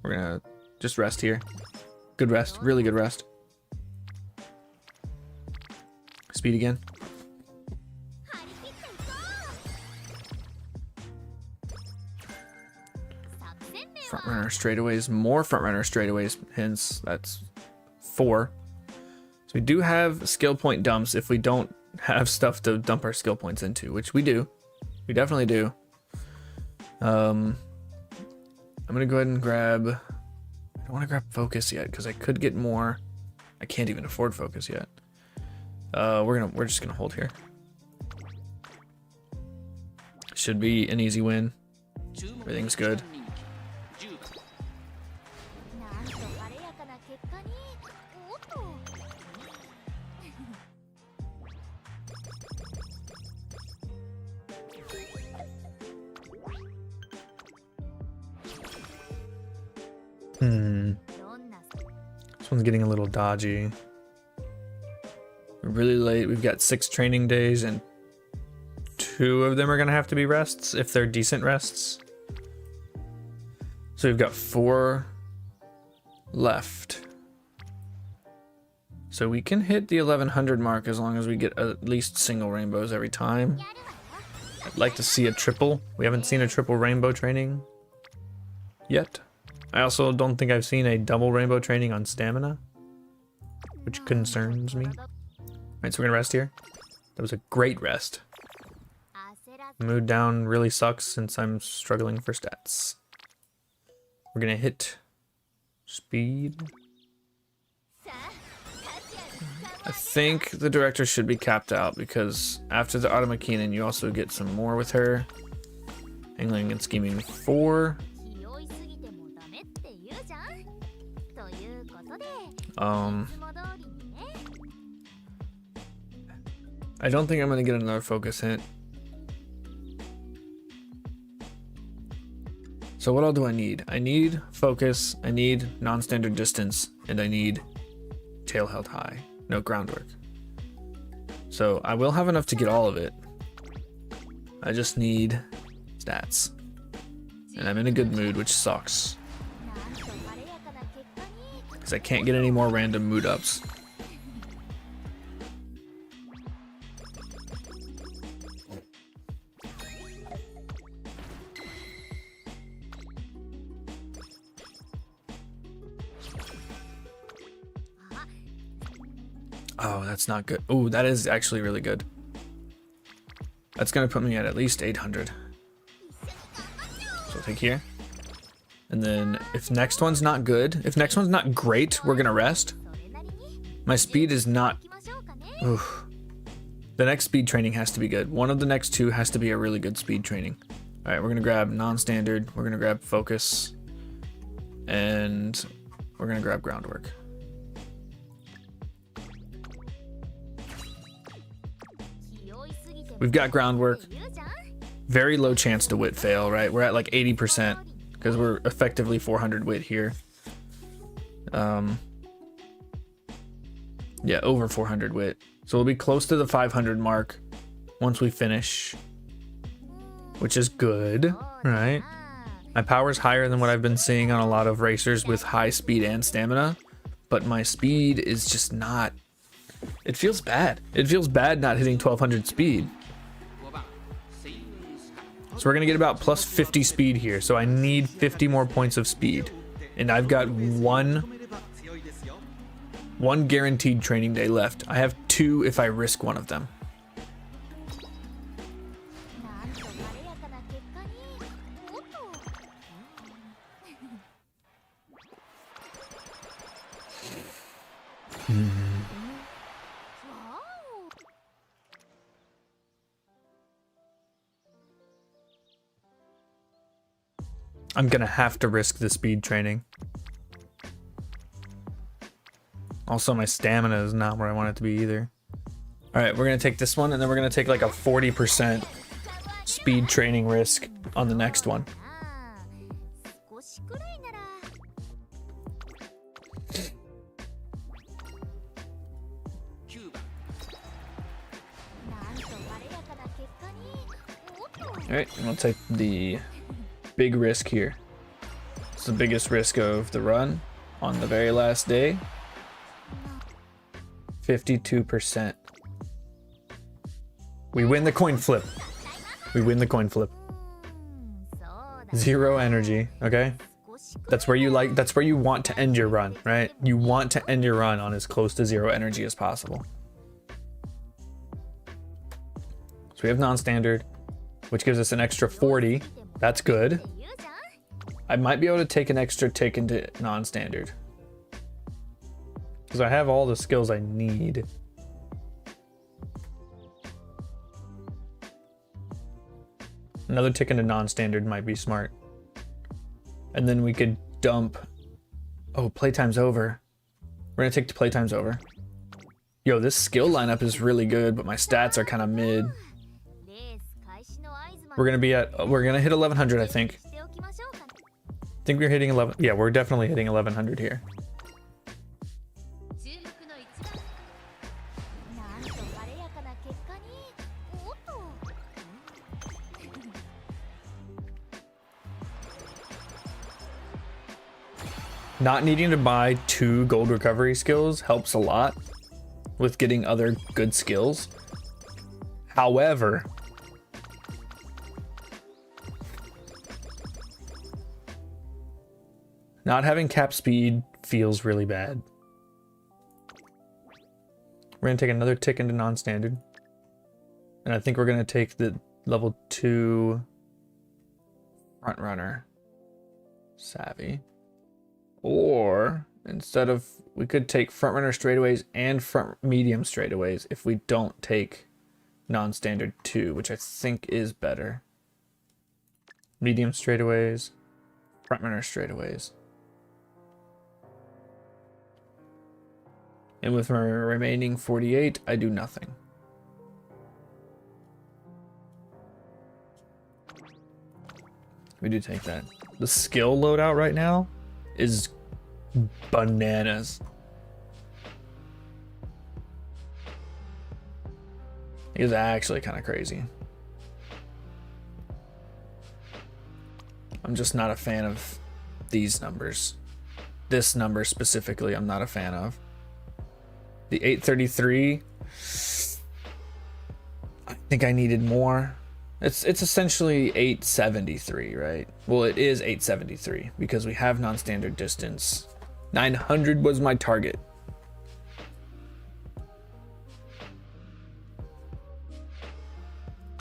We're gonna just rest here. Good rest. Really good rest. Speed again. Front runner straightaways. More front runner straightaways. Hence, that's 4. So we do have skill point dumps if we don't have stuff to dump our skill points into, which we do. We definitely do. I'm gonna go ahead and grab... I don't want to grab focus yet because I could get more. I can't even afford focus yet. We're just gonna hold here. Should be an easy win. Everything's good. This one's getting a little dodgy. We're really late. We've got 6 training days and 2 of them are gonna have to be rests if they're decent rests. So we've got 4 left. So we can hit the 1100 mark as long as we get at least single rainbows every time. I'd like to see a triple. We haven't seen a triple rainbow training yet. I also don't think I've seen a double rainbow training on stamina, which concerns me. Alright, so we're gonna rest here. That was a great rest. Mood down really sucks since I'm struggling for stats. We're gonna hit speed. I think the director should be capped out because after the Automakinen you also get some more with her. Angling and scheming 4. I don't think I'm gonna get another focus hint. So what all do I need? I need focus, I need non-standard distance, and I need tail held high. No groundwork. So I will have enough to get all of it. I just need stats. And I'm in a good mood, which sucks. Because I can't get any more random mood ups. Oh, that's not good. Oh, that is actually really good. That's gonna put me at least 800. So I'll take here. And then if next one's not good, if next one's not great, we're gonna rest. My speed is not... Oof. The next speed training has to be good. One of the next two has to be a really good speed training. All right, we're gonna grab non-standard. We're gonna grab focus. And we're gonna grab groundwork. We've got groundwork. Very low chance to wit fail, right? We're at like 80% because we're effectively 400 wit here. Yeah, over 400 wit. So we'll be close to the 500 mark once we finish, which is good, right? My power's higher than what I've been seeing on a lot of racers with high speed and stamina, but my speed is just not... It feels bad. It feels bad not hitting 1200 speed. So we're gonna get about plus 50 speed here. So I need 50 more points of speed. And I've got one guaranteed training day left. I have 2 if I risk one of them. I'm gonna have to risk the speed training. Also, my stamina is not where I want it to be either. All right, we're gonna take this one, and then we're gonna take like a 40% speed training risk on the next one. All right, and we'll take the big risk here. It's the biggest risk of the run on the very last day. 52%. We win the coin flip. We win the coin flip. 0 energy, okay? That's where you want to end your run, right? You want to end your run on as close to 0 energy as possible. So we have non-standard, which gives us an extra 40. That's good. I might be able to take an extra tick into non-standard, because I have all the skills I need. Another tick into non-standard might be smart. And then we could dump... Oh, playtime's over. We're gonna take playtime's over. Yo, this skill lineup is really good, but my stats are kind of mid. We're gonna hit 1100, I think. I think we're hitting 11. Yeah, we're definitely hitting 1100 here. Not needing to buy 2 gold recovery skills helps a lot with getting other good skills. However, not having cap speed feels really bad. We're gonna take another tick into non-standard. And I think we're gonna take the level 2 front runner savvy. Or instead of, we could take front runner straightaways and front medium straightaways if we don't take non-standard 2, which I think is better. Medium straightaways, front runner straightaways. And with my remaining 48, I do nothing. We do take that. the skill loadout right now is bananas. It's actually kind of crazy. I'm just not a fan of these numbers. This number specifically, I'm not a fan of. The 833, I think I needed more. It's essentially 873, right? Well, it is 873 because we have non-standard distance. 900 was my target.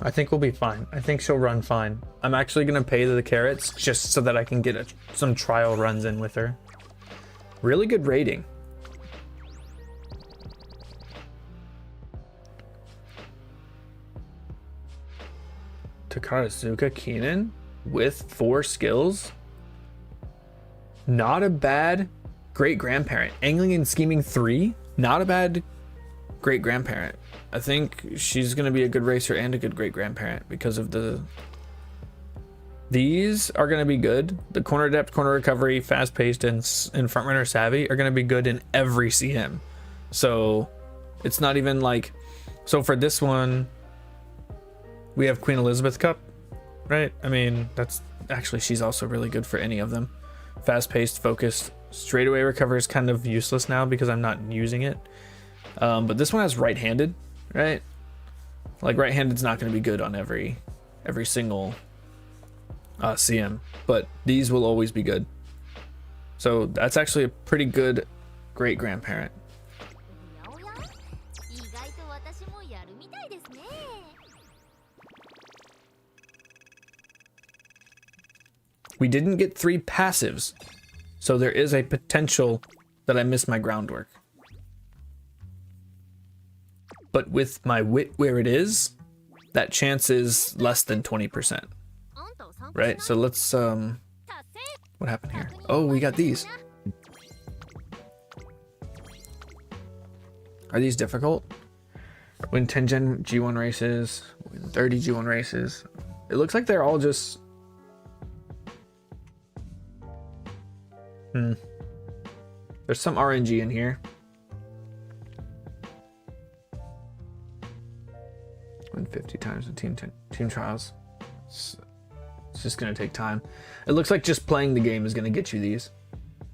I think we'll be fine. I think she'll run fine. I'm actually gonna pay the carrots just so that I can get some trial runs in with her. Really good rating. Takarazuka Keenan with 4 skills. Not a bad great grandparent. Angling and scheming 3. Not a bad great grandparent. I think she's gonna be a good racer and a good great grandparent because of these are gonna be good. The corner depth, corner recovery, fast paced, and front runner savvy are gonna be good in every CM. So it's not even like, so for this one, we have Queen Elizabeth Cup, right? I mean, that's actually, she's also really good for any of them. Fast paced, focused, straightaway recovery is kind of useless now because I'm not using it. But this one has right-handed, right? Like right-handed's not going to be good on every single CM, but these will always be good. So that's actually a pretty good great grandparent. We didn't get 3 passives, so there is a potential that I missed my groundwork. But with my wit where it is, that chance is less than 20%. Right? So let's what happened here? Oh, we got these. Are these difficult? Win 10 Gen G1 races, win 30 G1 races. It looks like they're all just there's some RNG in here. Win 50 times in team trials. It's just gonna take time. It looks like just playing the game is gonna get you these.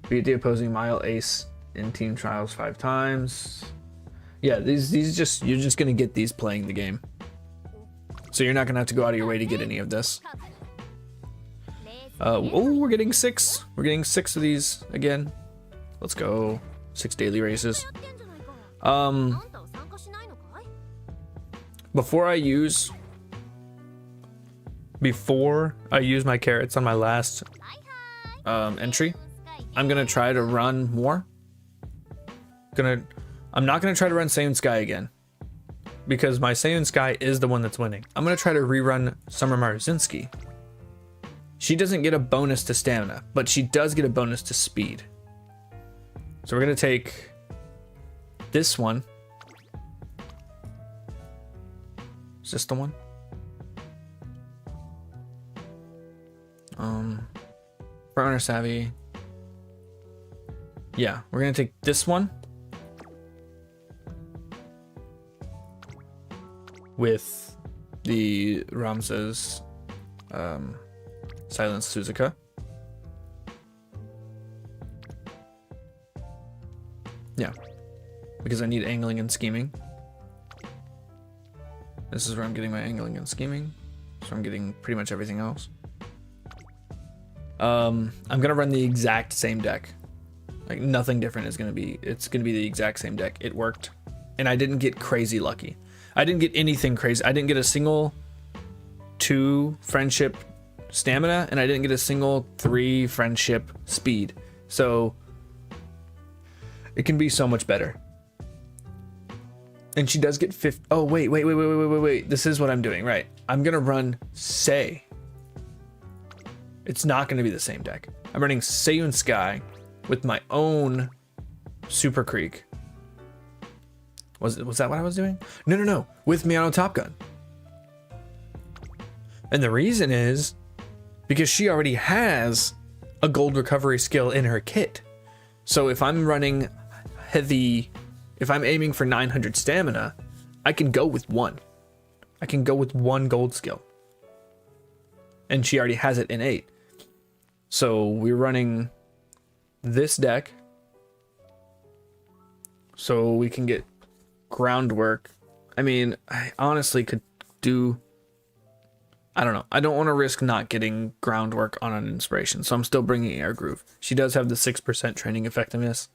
Beat the opposing mile ace in team trials 5 times. Yeah, these just, you're just gonna get these playing the game. So you're not gonna have to go out of your way to get any of this. Oh, we're getting 6. We're getting 6 of these again. Let's go. 6 daily races. Before I use my carrots on my last entry, I'm gonna try to run more. I'm not gonna try to run Sayun Sky again because my Sayun Sky is the one that's winning. I'm gonna try to rerun Summer Marzinski. She doesn't get a bonus to stamina, but she does get a bonus to speed. So we're gonna take this one. Is this the one? Front runner savvy. Yeah, we're gonna take this one with the Ramses Silence Suzuka. Yeah, because I need angling and scheming. This is where I'm getting my angling and scheming. So I'm getting pretty much everything else. I'm gonna run the exact same deck. Like nothing different is gonna be, it's gonna be the exact same deck. It worked. And I didn't get crazy lucky. I didn't get anything crazy. I didn't get a single 2 friendship stamina, and I didn't get a single 3 friendship speed. So it can be so much better. And she does get 50. Oh, wait. This is what I'm doing, right? I'm gonna run Say. It's not gonna be the same deck. I'm running Sayun Sky with my own Super Creek. Was that what I was doing? No. With Miyano Top Gun. And the reason is because she already has a gold recovery skill in her kit. So if I'm running heavy, if I'm aiming for 900 stamina, I can go with one. I can go with one gold skill. And she already has it in 8. So we're running this deck so we can get groundwork. I mean, I honestly could do, I don't know. I don't want to risk not getting groundwork on an inspiration, so I'm still bringing Air Groove. She does have the 6% training effectiveness.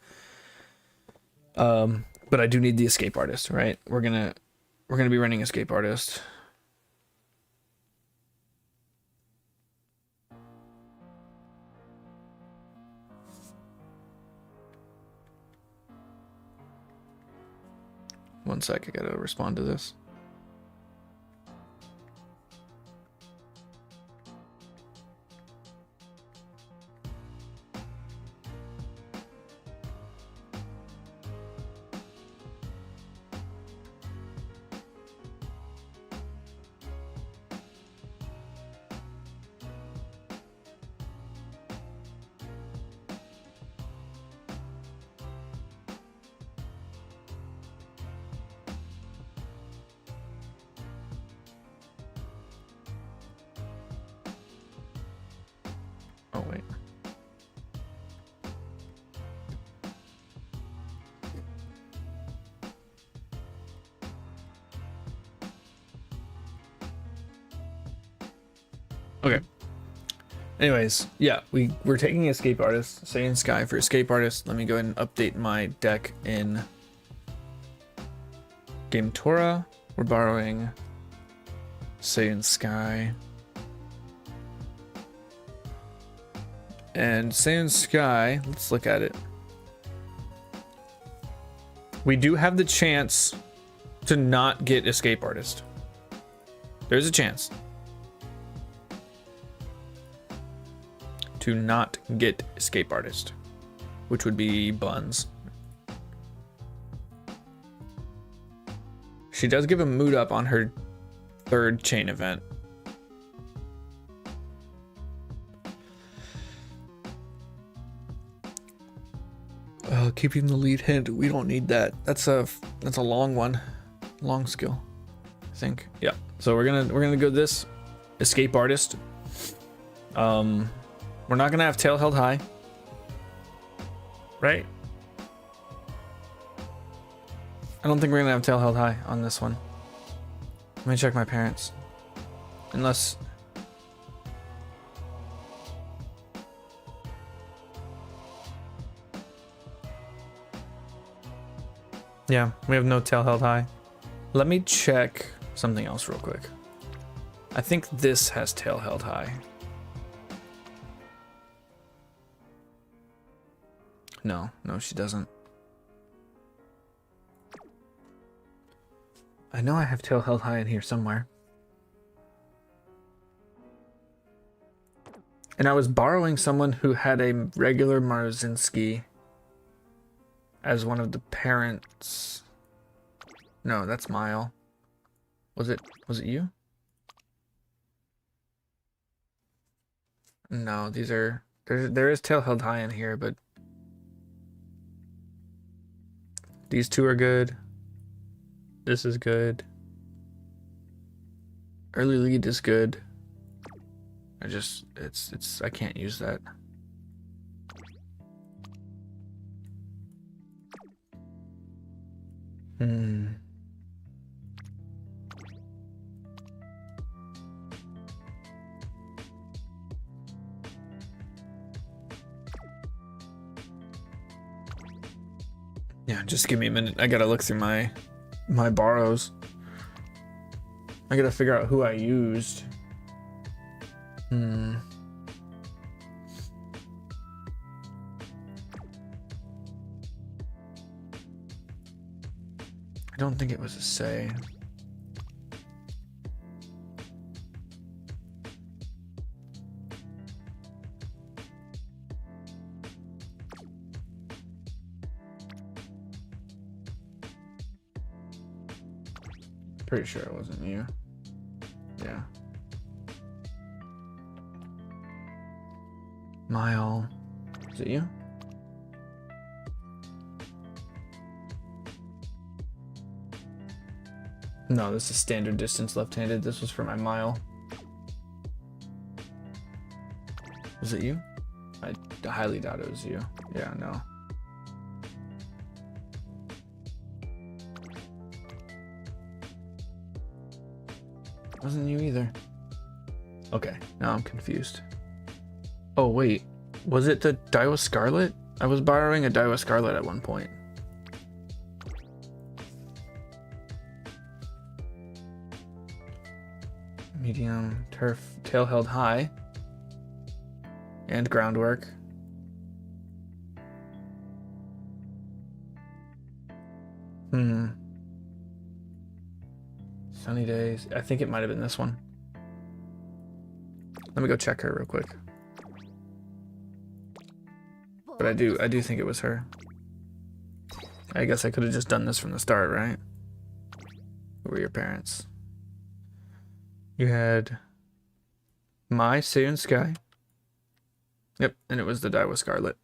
But I do need the Escape Artist, right? We're gonna be running Escape Artist. One sec, I gotta respond to this. Oh, wait. Okay. Anyways, yeah, we're taking Escape Artist, Saiyan Sky for Escape Artist. Let me go ahead and update my deck in Game Torah. We're borrowing Saiyan Sky. And Saiyan Sky, let's look at it. We do have the chance to not get Escape Artist. There's a chance to not get Escape Artist, which would be buns. She does give a mood up on her 3rd chain event. Keeping the lead hint, we don't need that. That's a long one, long skill, I think. Yeah. So we're gonna go this Escape Artist. We're not gonna have Tail Held High, right? I don't think we're gonna have Tail Held High on this one. Let me check my parents, unless. Yeah, we have no Tail Held High. Let me check something else real quick. I think this has Tail Held High. No, she doesn't. I know I have Tail Held High in here somewhere. And I was borrowing someone who had a regular Marzinski as one of the parents. No, that's Mile. Was it you? No, these are there is Tail Held High in here, but these two are good. This is good. Early lead is good. I can't use that. Yeah, just give me a minute. I gotta look through my borrows. I gotta figure out who I used. I don't think it was a say. Pretty sure it wasn't you. Yeah. Mile. Is it you? No, this is standard distance left-handed. This was for my mile. Was it you? I highly doubt it was you. Yeah, no. Wasn't you either. Okay, now I'm confused. Oh, wait. Was it the Daiwa Scarlet? I was borrowing a Daiwa Scarlet at one point. Medium, turf, tail held high. And groundwork. Sunny days. I think it might have been this one. Let me go check her real quick. But I do think it was her. I guess I could have just done this from the start, right? Who were your parents? You had my Seiun Sky. Yep, and it was the Daiwa Scarlet.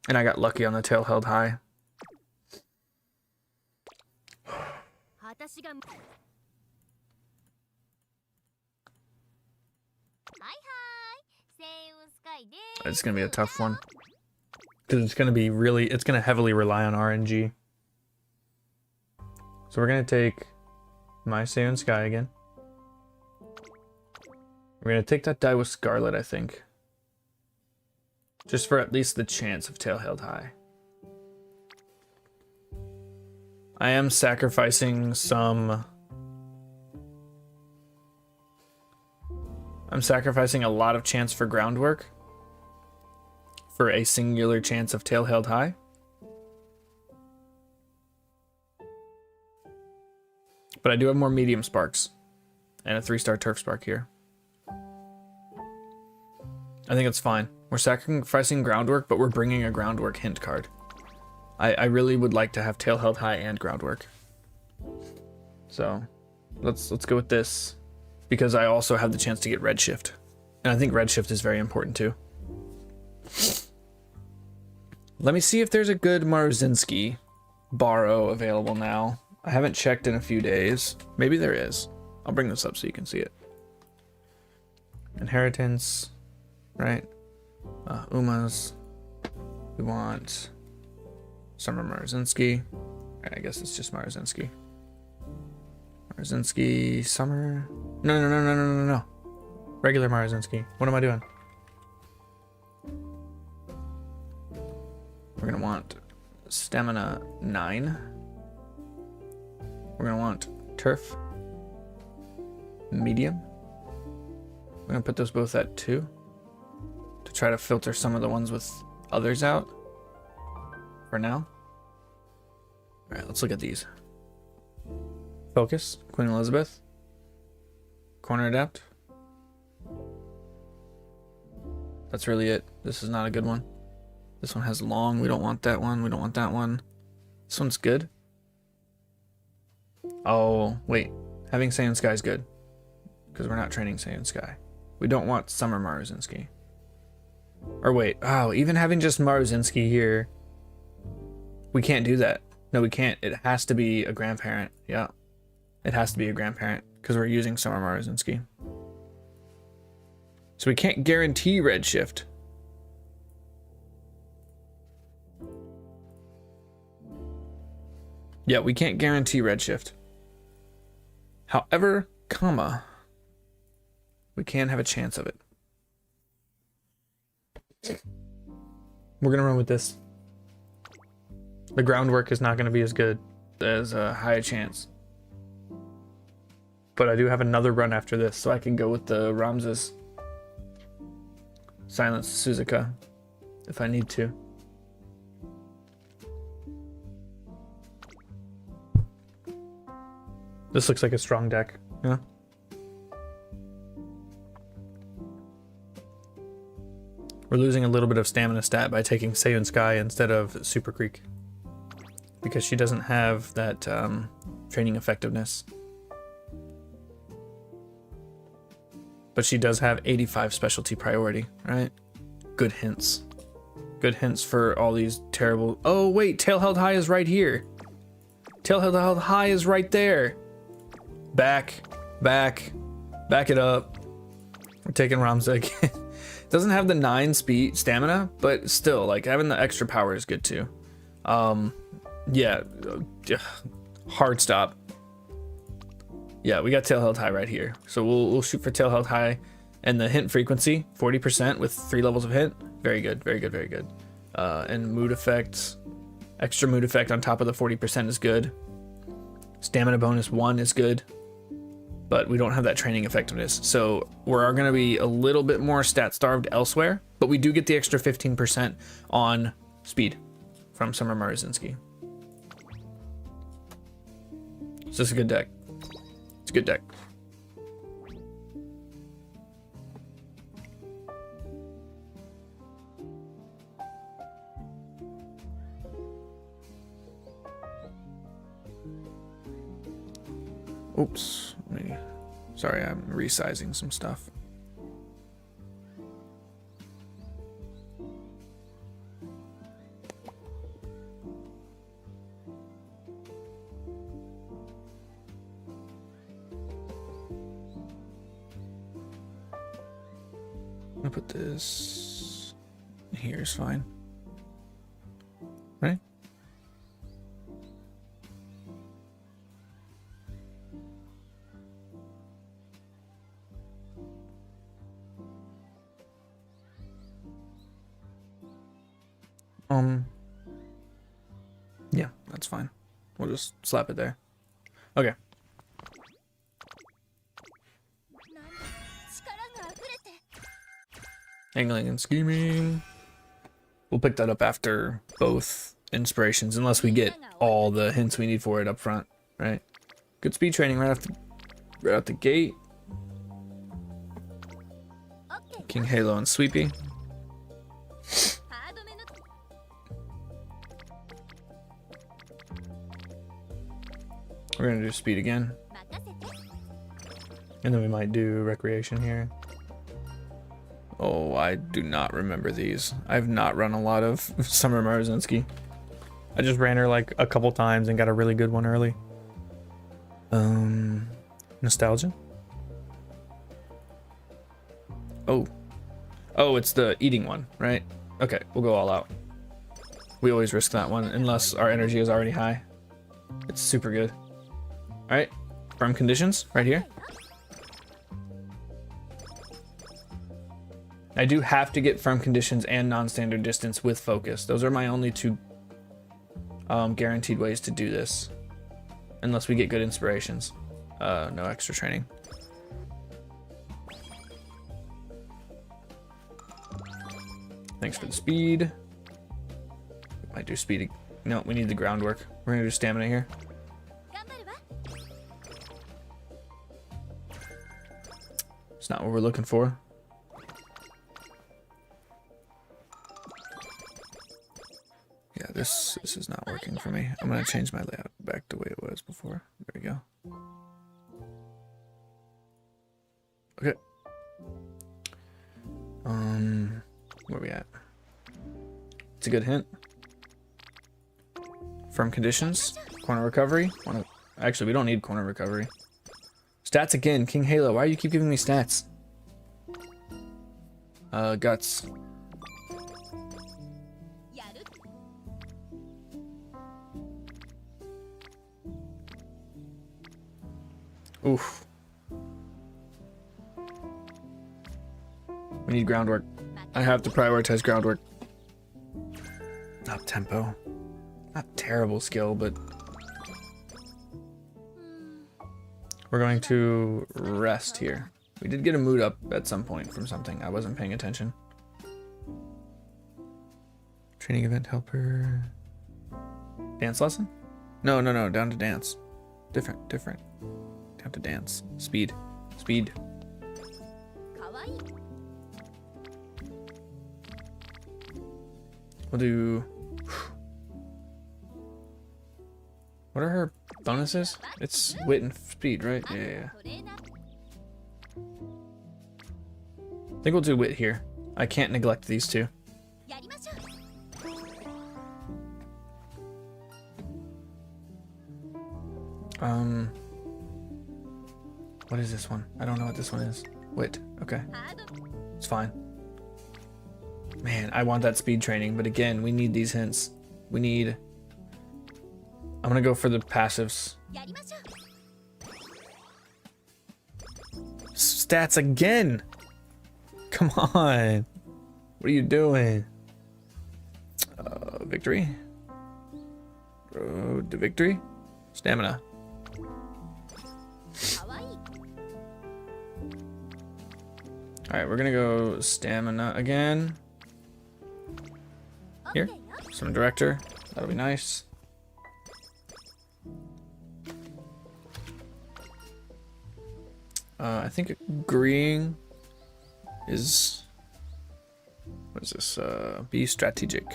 And I got lucky on the tail held high. It's gonna be a tough one. Because it's gonna be it's gonna heavily rely on RNG. So we're gonna take my Seiun Sky again. We're gonna take that Daiwa Scarlet, I think. Just for at least the chance of tail held high. I am sacrificing some... I'm sacrificing a lot of chance for groundwork for a singular chance of tail held high. But I do have more medium sparks and a 3-star turf spark here. I think it's fine. We're sacrificing groundwork, but we're bringing a groundwork hint card. I really would like to have tail held high and groundwork. So let's go with this, because I also have the chance to get redshift. And I think redshift is very important too. Let me see if there's a good Maruzinski borrow available now. I haven't checked in a few days. Maybe there is. I'll bring this up so you can see it. Inheritance, right? Umas. We want Summer Maruzinski. Right, I guess it's just Maruzinski. Maruzinski, Summer. No. Regular Maruzinski. What am I doing? We're gonna want stamina 9. We're gonna want turf, medium. We're gonna put those both at 2 to try to filter some of the ones with others out for now. All right, let's look at these. Focus, Queen Elizabeth. Corner adapt. That's really it. This is not a good one. This one has long. We don't want that one. We don't want that one. This one's good. Oh, wait. Having Seiun Sky is good, because we're not training Seiun Sky. We don't want Summer Maruzinski. Or wait. Oh, even having just Maruzinski here, we can't do that. No, we can't. It has to be a grandparent. Yeah. It has to be a grandparent, because we're using Summer Maruzinski. So we can't guarantee redshift. Yeah, we can't guarantee redshift. However, we can have a chance of it. We're gonna run with this. The groundwork is not gonna be as good as a high chance. But I do have another run after this, so I can go with the Ramses. Silence Suzuka if I need to. This looks like a strong deck, yeah. We're losing a little bit of stamina stat by taking Seiun Sky instead of Super Creek, because she doesn't have that training effectiveness. But she does have 85 specialty priority, right? Good hints. Good hints for all these terrible... Oh, wait, tail held high is right here. Tail held high is right there. Back it up. We're taking Ramsek. Doesn't have the 9 speed stamina, but still, like, having the extra power is good too. Yeah, hard stop. Yeah, we got tail held high right here. So we'll shoot for tail held high, and the hint frequency 40% with 3 levels of hint. Very good, very good, very good. And mood effect, extra mood effect on top of the 40% is good. Stamina bonus 1 is good, but we don't have that training effectiveness. So we're gonna be a little bit more stat starved elsewhere, but we do get the extra 15% on speed from Summer Marazinski. So this is a good deck. It's a good deck. Oops, sorry, I'm resizing some stuff. I'm gonna put this here is fine. Right? Yeah, that's fine. We'll just slap it there. Okay. Angling and scheming. We'll pick that up after both inspirations, unless we get all the hints we need for it up front, right? Good speed training right out the gate. King Halo and Sweepy. We're gonna do speed again. And then we might do recreation here. Oh, I do not remember these. I've not run a lot of Summer Marazinski. I just ran her like a couple times and got a really good one early. Nostalgia? Oh, it's the eating one, right? Okay, we'll go all out. We always risk that one unless our energy is already high. It's super good. All right, firm conditions right here. I do have to get firm conditions and non-standard distance with focus. Those are my only 2 guaranteed ways to do this. Unless we get good inspirations. No extra training. Thanks for the speed. We might do speed. No, we need the groundwork. We're gonna do stamina here. It's not what we're looking for. Yeah, this is not working for me. I'm gonna change my layout back the way it was before. There we go. Okay. Where we at? It's a good hint. Firm conditions. Corner recovery. Actually, we don't need corner recovery. Stats again. King Halo. Why do you keep giving me stats? Guts. Oof. We need groundwork. I have to prioritize groundwork. Not tempo. Not terrible skill, but we're going to rest here. We did get a mood up at some point from something. I wasn't paying attention. Training event helper. Dance lesson? No, down to dance. Different. Down to dance. Speed. We'll do... What are her bonuses? It's wit and speed, right? Yeah. I think we'll do wit here. I can't neglect these two. What is this one? I don't know what this one is. Wit. Okay. It's fine. Man, I want that speed training, but again, we need these hints. We need... I'm gonna go for the passives. Stats again! Come on! What are you doing? Victory? Road to victory? Stamina. Alright, we're gonna go stamina again. Here, some director. That'll be nice. I think agreeing is... What is this? Be strategic.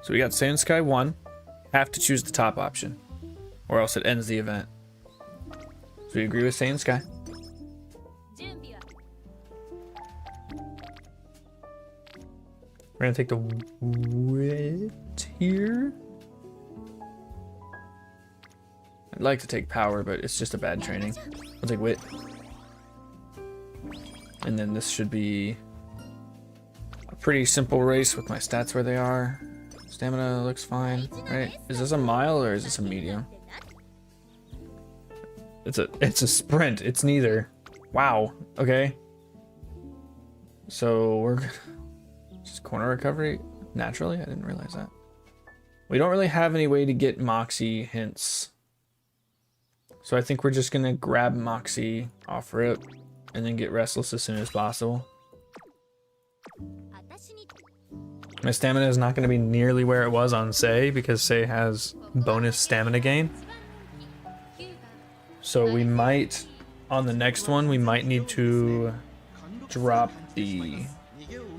So we got Sand Sky 1. Have to choose the top option, or else it ends the event. So we agree with Sand Sky. We're gonna take the wit here. I'd like to take power, but it's just a bad training. I'll take wit. And then this should be a pretty simple race with my stats where they are. Stamina looks fine, right? Is this a mile or is this a medium? It's a sprint. It's neither. Wow. Okay. So we're gonna... Just corner recovery naturally? I didn't realize that. We don't really have any way to get Moxie hints. So I think we're just gonna grab Moxie, offer it, and then get Restless as soon as possible. My stamina is not gonna be nearly where it was on Sei, because Sei has bonus stamina gain. So we might, on the next one, we might need to drop the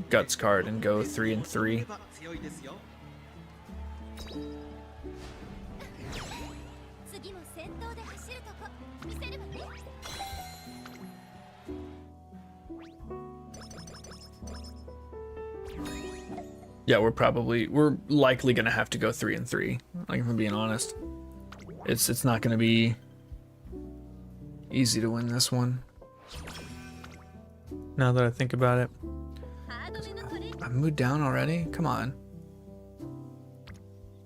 Guts card and go 3 and 3. Yeah, we're likely gonna have to go 3 and 3. Like, if I'm being honest, it's not gonna be easy to win this one. Now that I think about it. I moved down already? Come on.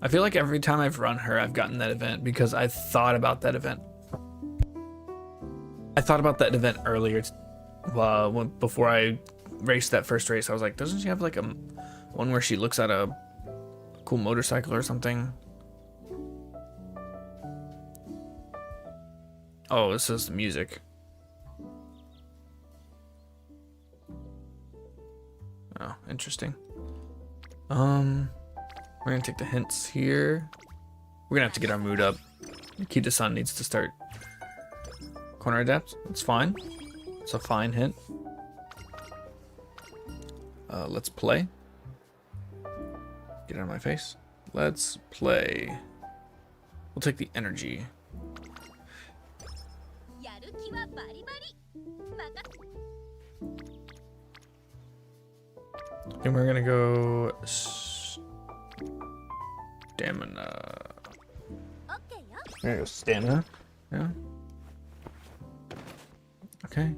I feel like every time I've run her, I've gotten that event because I thought about that event. I thought about that event earlier, before I raced that first race. I was like, doesn't she have like a one where she looks at a cool motorcycle or something? Oh, this is the music. Oh, interesting. We're gonna take the hints here. We're gonna have to get our mood up. Kita-san needs to start. Corner adept, that's fine. It's a fine hint. Let's play. Get out of my face. Let's play. We'll take the energy. And we're gonna go stamina. We're gonna go stamina. Yeah. Okay.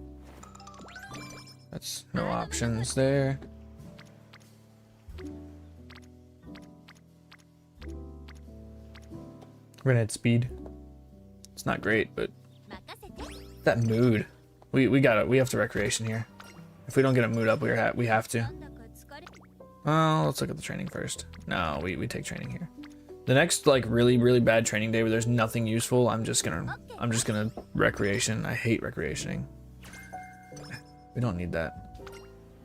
That's no options there. We're gonna hit speed. It's not great, but that mood. We have to recreation here. If we don't get a mood up, we have to. Well, let's look at the training first. No, we take training here. The next like really bad training day where there's nothing useful, I'm just gonna recreation. I hate recreationing. We don't need that.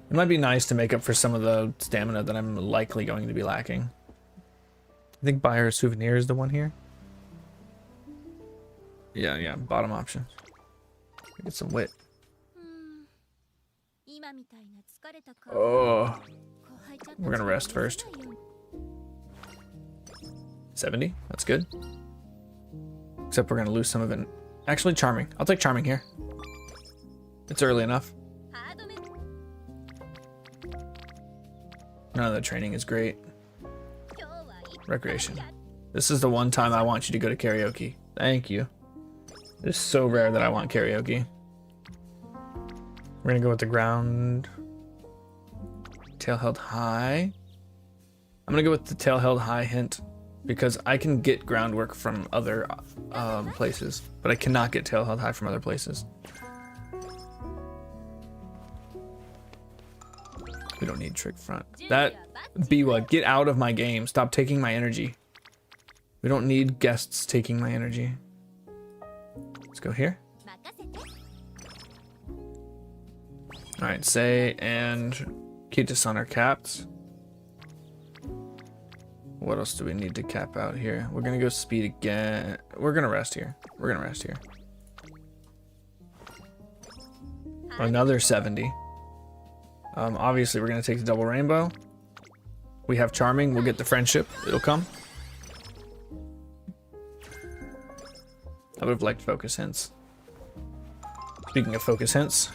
It might be nice to make up for some of the stamina that I'm likely going to be lacking. I think buy her a souvenir is the one here. Yeah, bottom option. Get some wit. Oh, we're gonna rest first. 70, that's good. Except we're gonna lose some of it. Actually, charming. I'll take charming here. It's early enough. None of the training is great. Recreation. This is the one time I want you to go to karaoke. Thank you. It's so rare that I want karaoke. We're gonna go with the ground. Tail held high. I'm gonna go with the tail held high hint because I can get groundwork from other places, but I cannot get tail held high from other places. We don't need trick front. That Biwa, get out of my game. Stop taking my energy. We don't need guests taking my energy. Let's go here. Alright, Sei and Kitasan are capped. What else do we need to cap out here? We're gonna go speed again. We're gonna rest here. We're gonna rest here. Another 70. Obviously, we're gonna take the double rainbow. We have charming. We'll get the friendship. It'll come. I would have liked focus hints. Speaking of focus hints,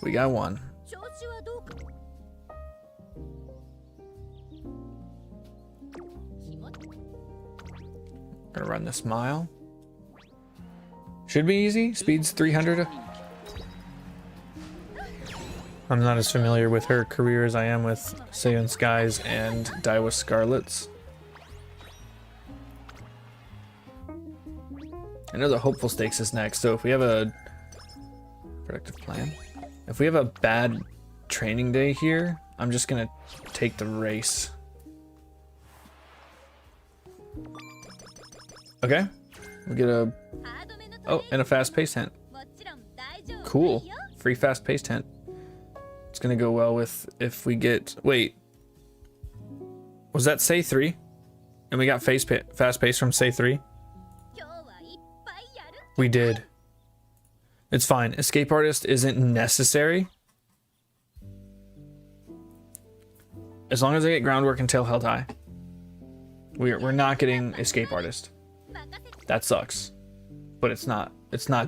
we got one. Gonna run this mile. Should be easy. Speed's 300. I'm not as familiar with her career as I am with Seiun Skies and Daiwa Scarlets. I know the hopeful stakes is next, so if we have a productive plan, if we have a bad training day here, I'm just gonna take the race. Okay, we get a, oh, and a fast-paced hint. Cool, free fast-paced hint. It's gonna go well with if we get, wait, was that Sei 3? And we got fast-paced from Sei 3? We did. It's fine. Escape artist isn't necessary. As long as I get groundwork and tail held high. We're not getting escape artist. That sucks. But it's not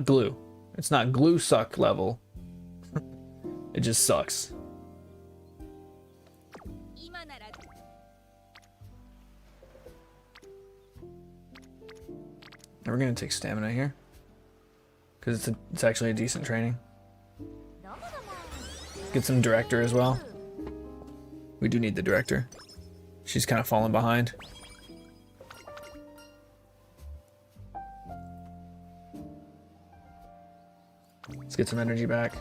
glue. It's not glue suck level. It just sucks. And we're gonna take stamina here. Because it's actually a decent training. Get some director as well. We do need the director. She's kind of fallen behind. Let's get some energy back.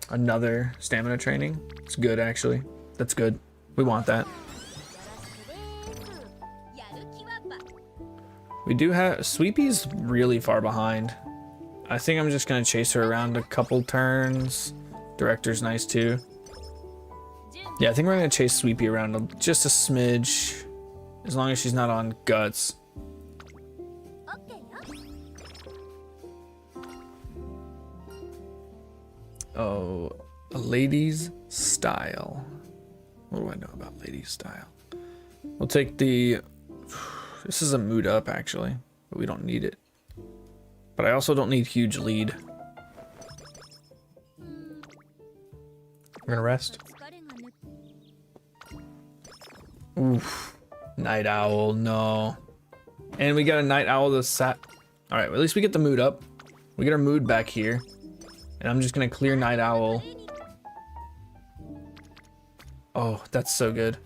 Another stamina training. It's good, actually. That's good. We want that. We do have... Sweepy's really far behind. I think I'm just going to chase her around a couple turns. Director's nice, too. Yeah, I think we're going to chase Sweepy around just a smidge. As long as she's not on guts. Oh, a lady's style. What do I know about lady's style? We'll take the... This is a mood up, actually, but we don't need it. But I also don't need huge lead. We're gonna rest. Oof. Night owl, no. And we got a night owl the sat. All right, well, at least we get the mood up. We get our mood back here. And I'm just gonna clear night owl. Oh, that's so good.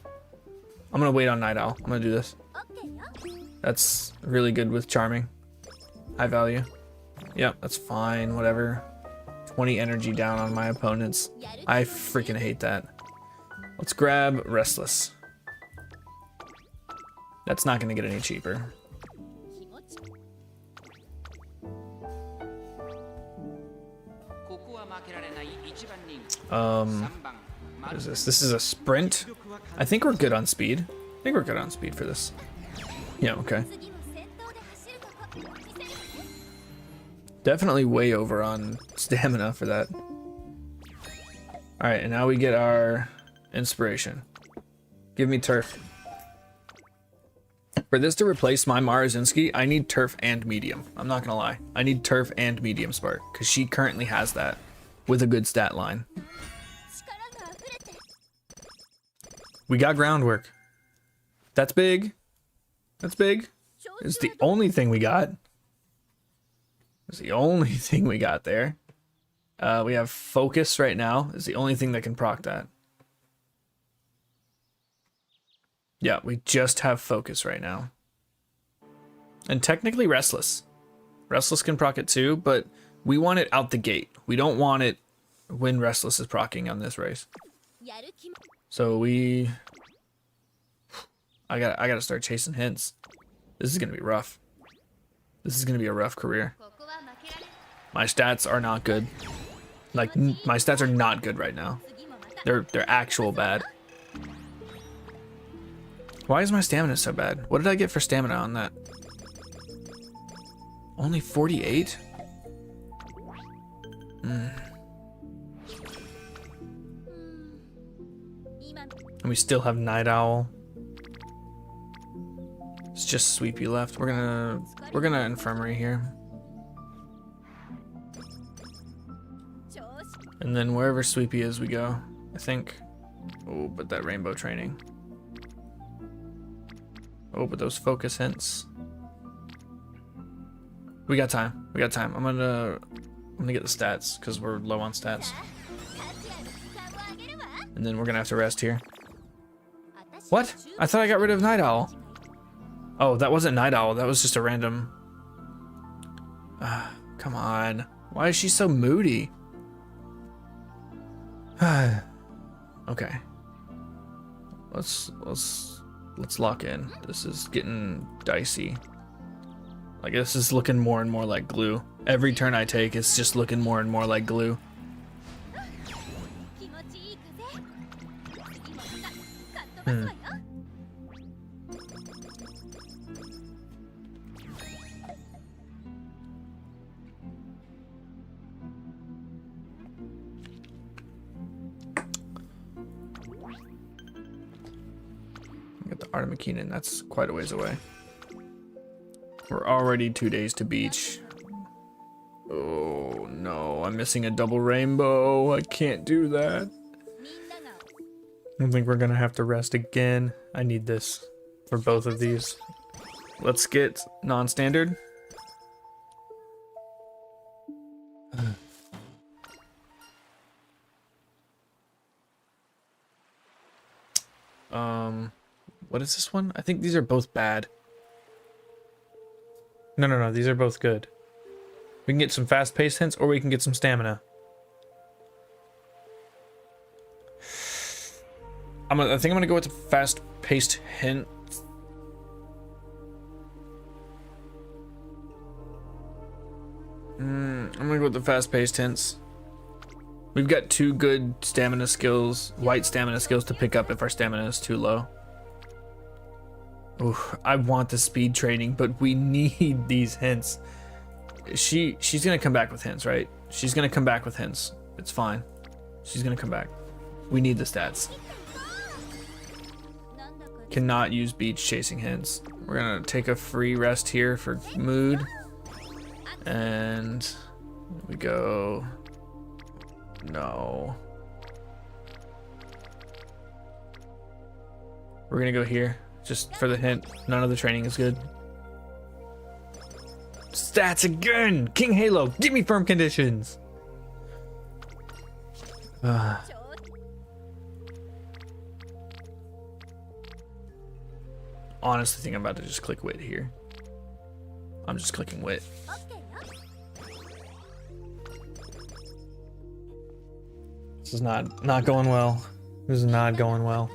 I'm gonna wait on night owl. I'm gonna do this. That's really good with charming. High value. Yep, that's fine, whatever. 20 energy down on my opponents. I freaking hate that. Let's grab restless. That's not gonna get any cheaper. What is this? This is a sprint. I think we're good on speed. I think we're good on speed for this. Yeah, okay. Definitely way over on stamina for that. Alright, and now we get our inspiration. Give me turf. For this to replace my Marazinski, I need turf and medium. I'm not gonna lie. I need turf and medium spark, because she currently has that with a good stat line. We got groundwork. That's big. That's big. It's the only thing we got. It's the only thing we got there. We have focus right now. It's the only thing that can proc that. Yeah, we just have focus right now. And technically restless. Restless can proc it too, but we want it out the gate. We don't want it when restless is procking on this race. So I gotta start chasing hints. This is gonna be rough. This is gonna be a rough career. My stats are not good. Like, my stats are not good right now. They're actual bad. Why is my stamina so bad? What did I get for stamina on that? Only 48? And we still have Night Owl. It's just Sweepy left. We're gonna Infirmary here. And then wherever Sweepy is, we go, I think. Oh, but that rainbow training. Oh, but those focus hints. We got time. We got time. I'm gonna get the stats because we're low on stats. And then we're gonna have to rest here. What? I thought I got rid of Night Owl. Oh, that wasn't Night Owl. That was just a random. Come on. Why is she so moody? Okay. Let's lock in. This is getting dicey. Like, this is looking more and more like glue. Every turn I take, it's just looking more and more like glue. Get the Artemakinen, that's quite a ways away. We're already 2 days to beach. Oh no, I'm missing a double rainbow. I can't do that. I think we're gonna have to rest again. I need this for both of these. Let's get non-standard. What is this one? I think these are both bad. No, these are both good. We can get some fast-paced hints, or we can get some stamina. I think I'm gonna go with the fast-paced hint. I'm gonna go with the fast-paced hints. We've got 2 good stamina skills, white stamina skills to pick up if our stamina is too low. Ooh, I want the speed training, but we need these hints. She's gonna come back with hints, right? She's gonna come back with hints. It's fine. She's gonna come back. We need the stats. Cannot use beach chasing hints. We're gonna take a free rest here for mood. And we go. No. We're gonna go here. Just for the hint, none of the training is good. Stats again! King Halo, give me firm conditions! Honestly, think I'm about to just click wit here. I'm just clicking wit. This is not going well. This is not going well.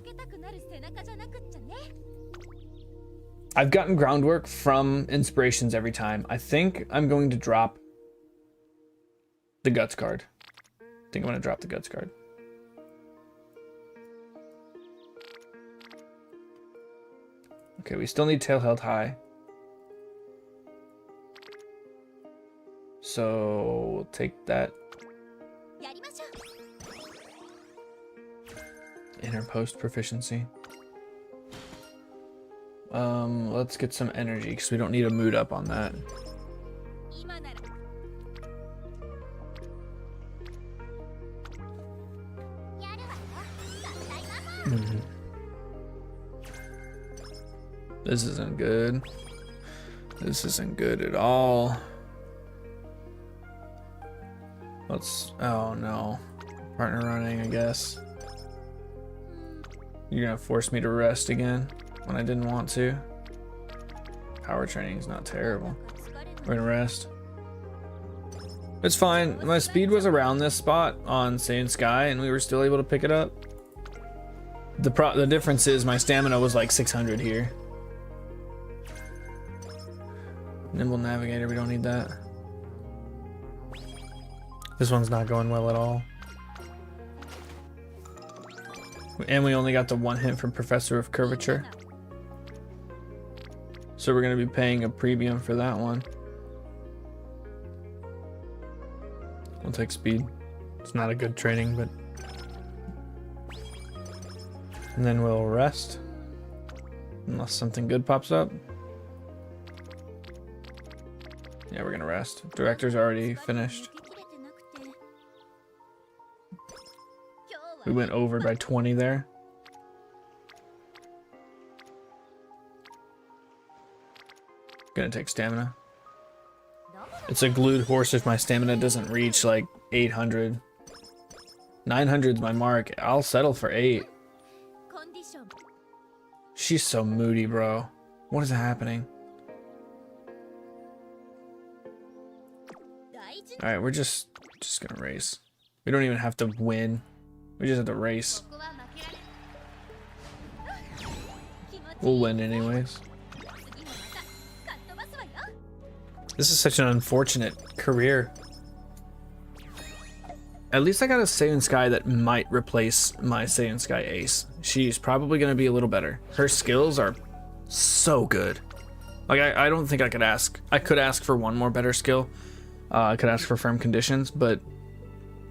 I've gotten groundwork from inspirations every time. I think I'm going to drop the guts card. I think I'm going to drop the guts card. Okay, we still need tail held high. So we'll take that. Inner post proficiency. Let's get some energy because we don't need a mood up on that. This isn't good. This isn't good at all. Let's, oh no. Partner running, I guess. You're gonna force me to rest again when I didn't want to. Power training is not terrible. We're gonna rest. It's fine. My speed was around this spot on Saiyan Sky and we were still able to pick it up. The difference is my stamina was like 600 here. Nimble Navigator, we don't need that. This one's not going well at all. And we only got the one hit from Professor of Curvature. So we're gonna be paying a premium for that one. We'll take speed. It's not a good training, but... And then we'll rest. Unless something good pops up. Yeah, we're gonna rest. Director's already finished. We went over by 20 there. Gonna take stamina. It's a glued horse if my stamina doesn't reach like 800. 900's my mark. I'll settle for 8. She's so moody, bro. What is happening? Alright, we're just gonna race. We don't even have to win. We just have to race. We'll win anyways. This is such an unfortunate career. At least I got a Saiyan Sky that might replace my Saiyan Sky Ace. She's probably gonna be a little better. Her skills are so good. Like I don't think I could ask. I could ask for one more better skill. I could ask for Firm Conditions, but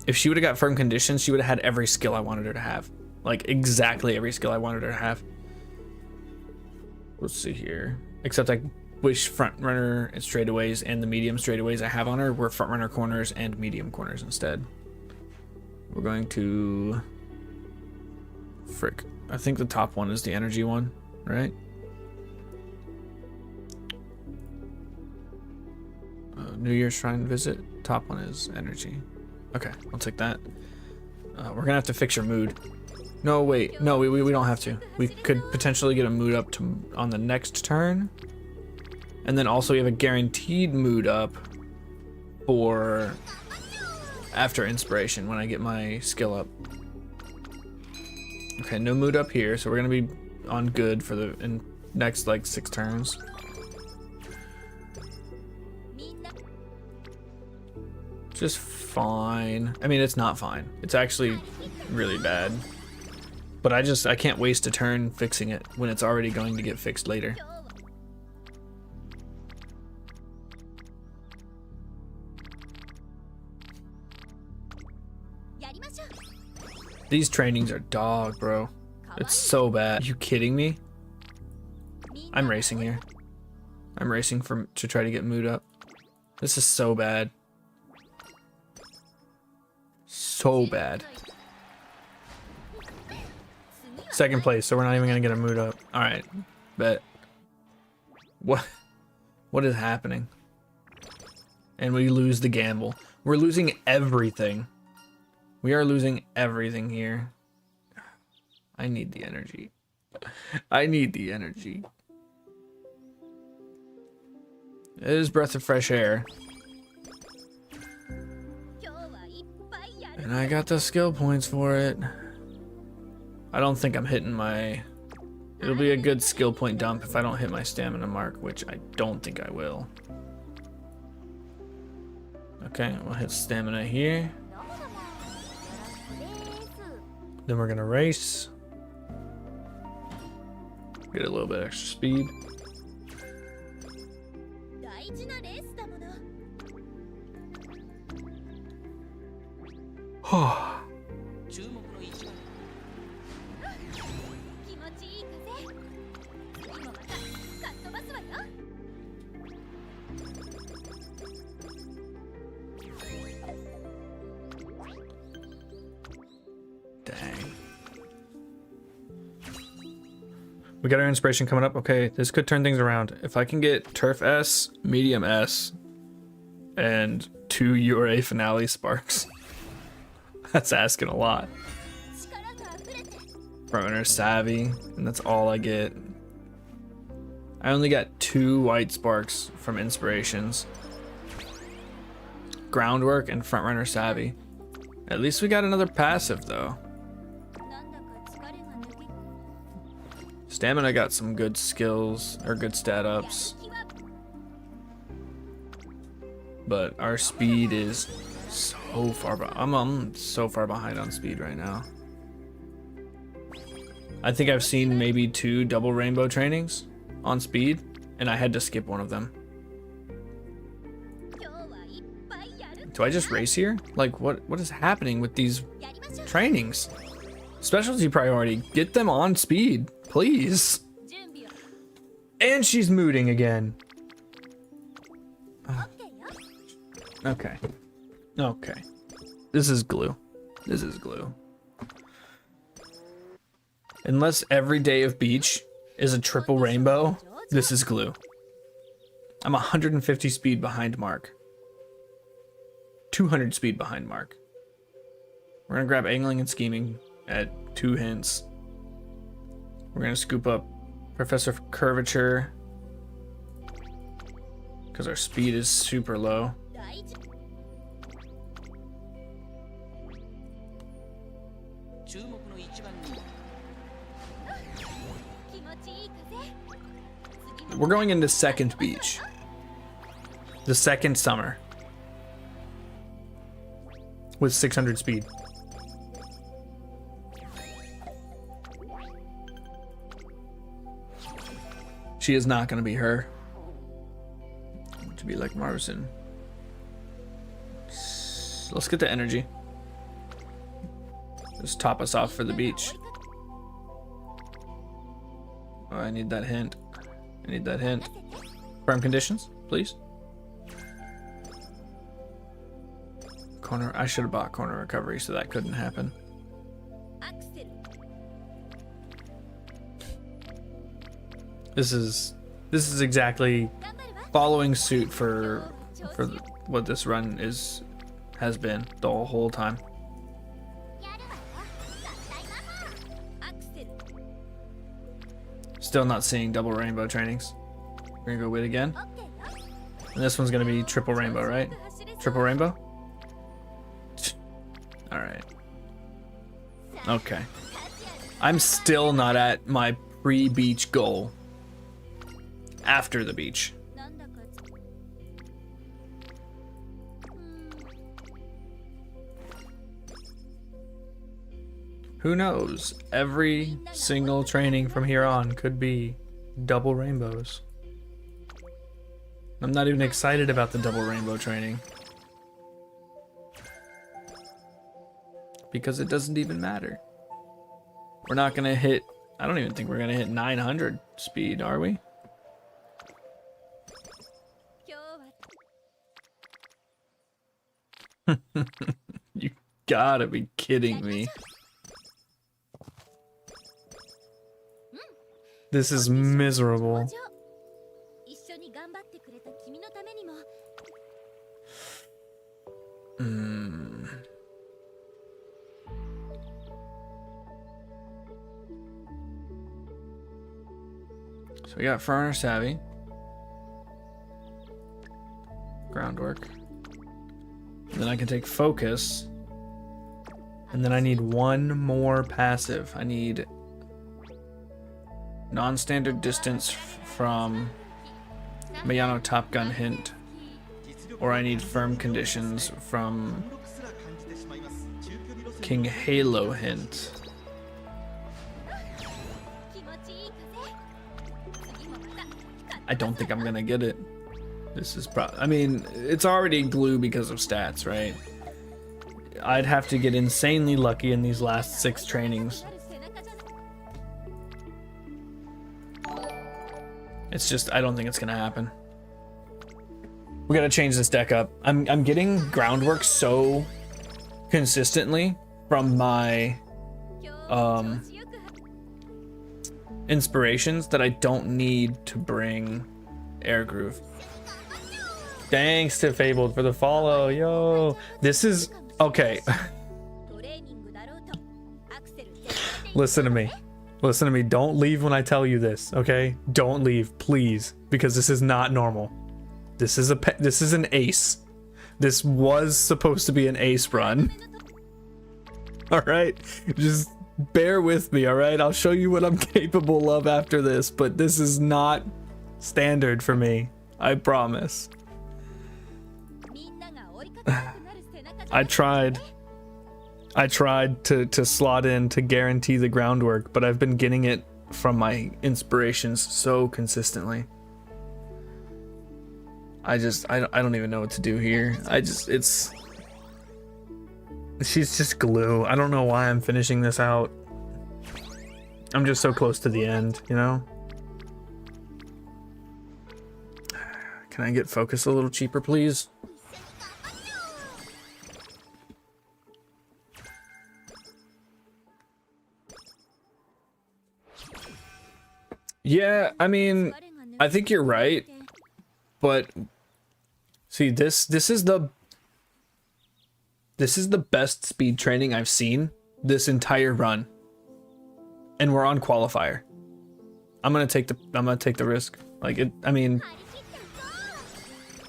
if she would have got Firm Conditions, she would have had every skill I wanted her to have. Like exactly every skill I wanted her to have. Let's see here. Except I wish front runner and straightaways and the medium straightaways I have on her were front runner corners and medium corners instead. We're going to... Frick. I think the top one is the energy one, right? New Year's Shrine visit. Top one is energy. Okay, I'll take that. We're gonna have to fix your mood. No, wait. No, we don't have to. We could potentially get a mood up to on the next turn. And then also we have a guaranteed mood up for after inspiration when I get my skill up. Okay, no mood up here, so we're gonna be on good for the next like 6 turns. Just fine. I mean, it's not fine. It's actually really bad. But I can't waste a turn fixing it when it's already going to get fixed later. These trainings are dog, bro. It's so bad. Are you kidding me? I'm racing here. I'm racing to try to get mood up. This is so bad. So bad. Second place, so we're not even gonna get a mood up. Alright, bet. What is happening? And we lose the gamble. We're losing everything. We are losing everything here. I need the energy. I need the energy. It is breath of fresh air. And I got the skill points for it. I don't think I'm hitting my... It'll be a good skill point dump if I don't hit my stamina mark, which I don't think I will. Okay, we'll hit stamina here. Then we're gonna race. Get a little bit extra speed. We got our inspiration coming up. Okay, this could turn things around. If I can get Turf S, Medium S, and 2 URA Finale Sparks. That's asking a lot. Frontrunner Savvy, and that's all I get. I only got 2 White Sparks from Inspirations. Groundwork and Frontrunner Savvy. At least we got another passive though. Stamina got some good skills, or good stat ups. But our speed is so far behind. I'm so far behind on speed right now. I think I've seen maybe 2 double rainbow trainings on speed, and I had to skip one of them. Do I just race here? Like, what is happening with these trainings? Specialty priority, get them on speed, please. And she's mooting again. Oh. Okay. Okay. This is glue. This is glue. Unless every day of beach is a triple rainbow, this is glue. I'm 150 speed behind Mark. 200 speed behind Mark. We're gonna grab angling and scheming at 2 hints. We're gonna scoop up Professor Curvature because our speed is super low. We're going into second beach. The second summer. With 600 speed. She is not going to be her. To be like Marvison. Let's get the energy. Just top us off for the beach. Oh, I need that hint. I need that hint. Firm conditions, please. Corner. I should have bought corner recovery, so that couldn't happen. This is exactly following suit for what this run has been the whole time. Still not seeing double rainbow trainings. We're gonna go wit again. And this one's gonna be triple rainbow, right? Triple rainbow? Alright. Okay. I'm still not at my pre-beach goal. After the beach. Who knows? Every single training from here on could be double rainbows. I'm not even excited about the double rainbow training. Because it doesn't even matter. We're not gonna hit, I don't even think we're gonna hit 900 speed, are we? You gotta be kidding me. This is miserable. So we got Frontrunner Savvy. Groundwork. And then I can take Focus. And then I need one more passive. I need non-standard distance from Mayano Top Gun hint, or I need firm conditions from King Halo hint. I don't think I'm gonna get it. This is I mean, it's already glue because of stats, right? I'd have to get insanely lucky in these last 6 trainings. It's just, I don't think it's gonna happen. We gotta change this deck up. I'm getting groundwork so consistently from my inspirations that I don't need to bring Air Groove. Thanks to Fabled for the follow. Yo, this is okay. Listen to me. Listen to me. Don't leave when I tell you this, okay? Don't leave, please, because this is not normal. This is an ace. This was supposed to be an ace run. All right, just bear with me, all right? I'll show you what I'm capable of after this, but this is not standard for me. I promise. I tried to slot in to guarantee the groundwork, but I've been getting it from my inspirations so consistently. I don't even know what to do here. She's just glue. I don't know why I'm finishing this out. I'm just so close to the end, you know? Can I get focus a little cheaper, please? Yeah, I mean, I think you're right, but see, this is the best speed training I've seen this entire run, and we're on qualifier. I'm gonna take the risk. Like it. I mean,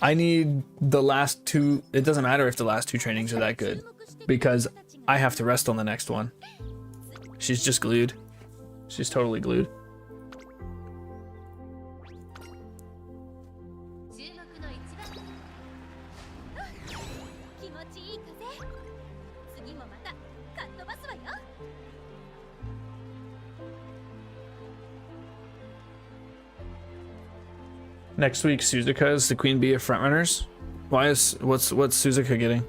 I need the last two. It doesn't matter if the last two trainings are that good, because I have to rest on the next one. She's just glued. She's totally glued. Next week, Suzuka is the queen bee of frontrunners. What's Suzuka getting?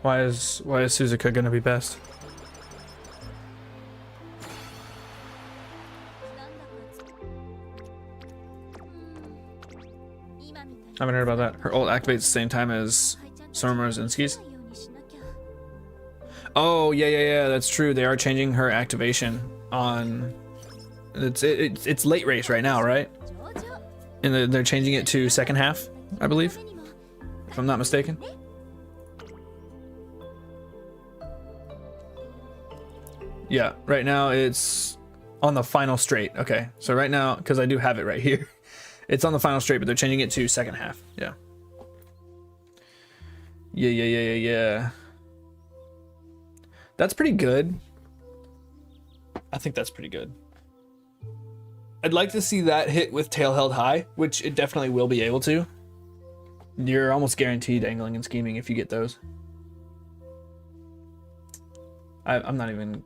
Why is Suzuka gonna be best? I haven't heard about that. Her ult activates the same time as Summer Marzinski's. Oh yeah, that's true. They are changing her activation on. It's late race right now, right? And they're changing it to second half, I believe, if I'm not mistaken. Yeah, right now it's on the final straight. Okay, so right now, because I do have it right here, it's on the final straight, but they're changing it to second half. Yeah. Yeah. That's pretty good. I think that's pretty good. I'd like to see that hit with tail held high, which it definitely will be able to. You're almost guaranteed angling and scheming if you get those. I'm not even...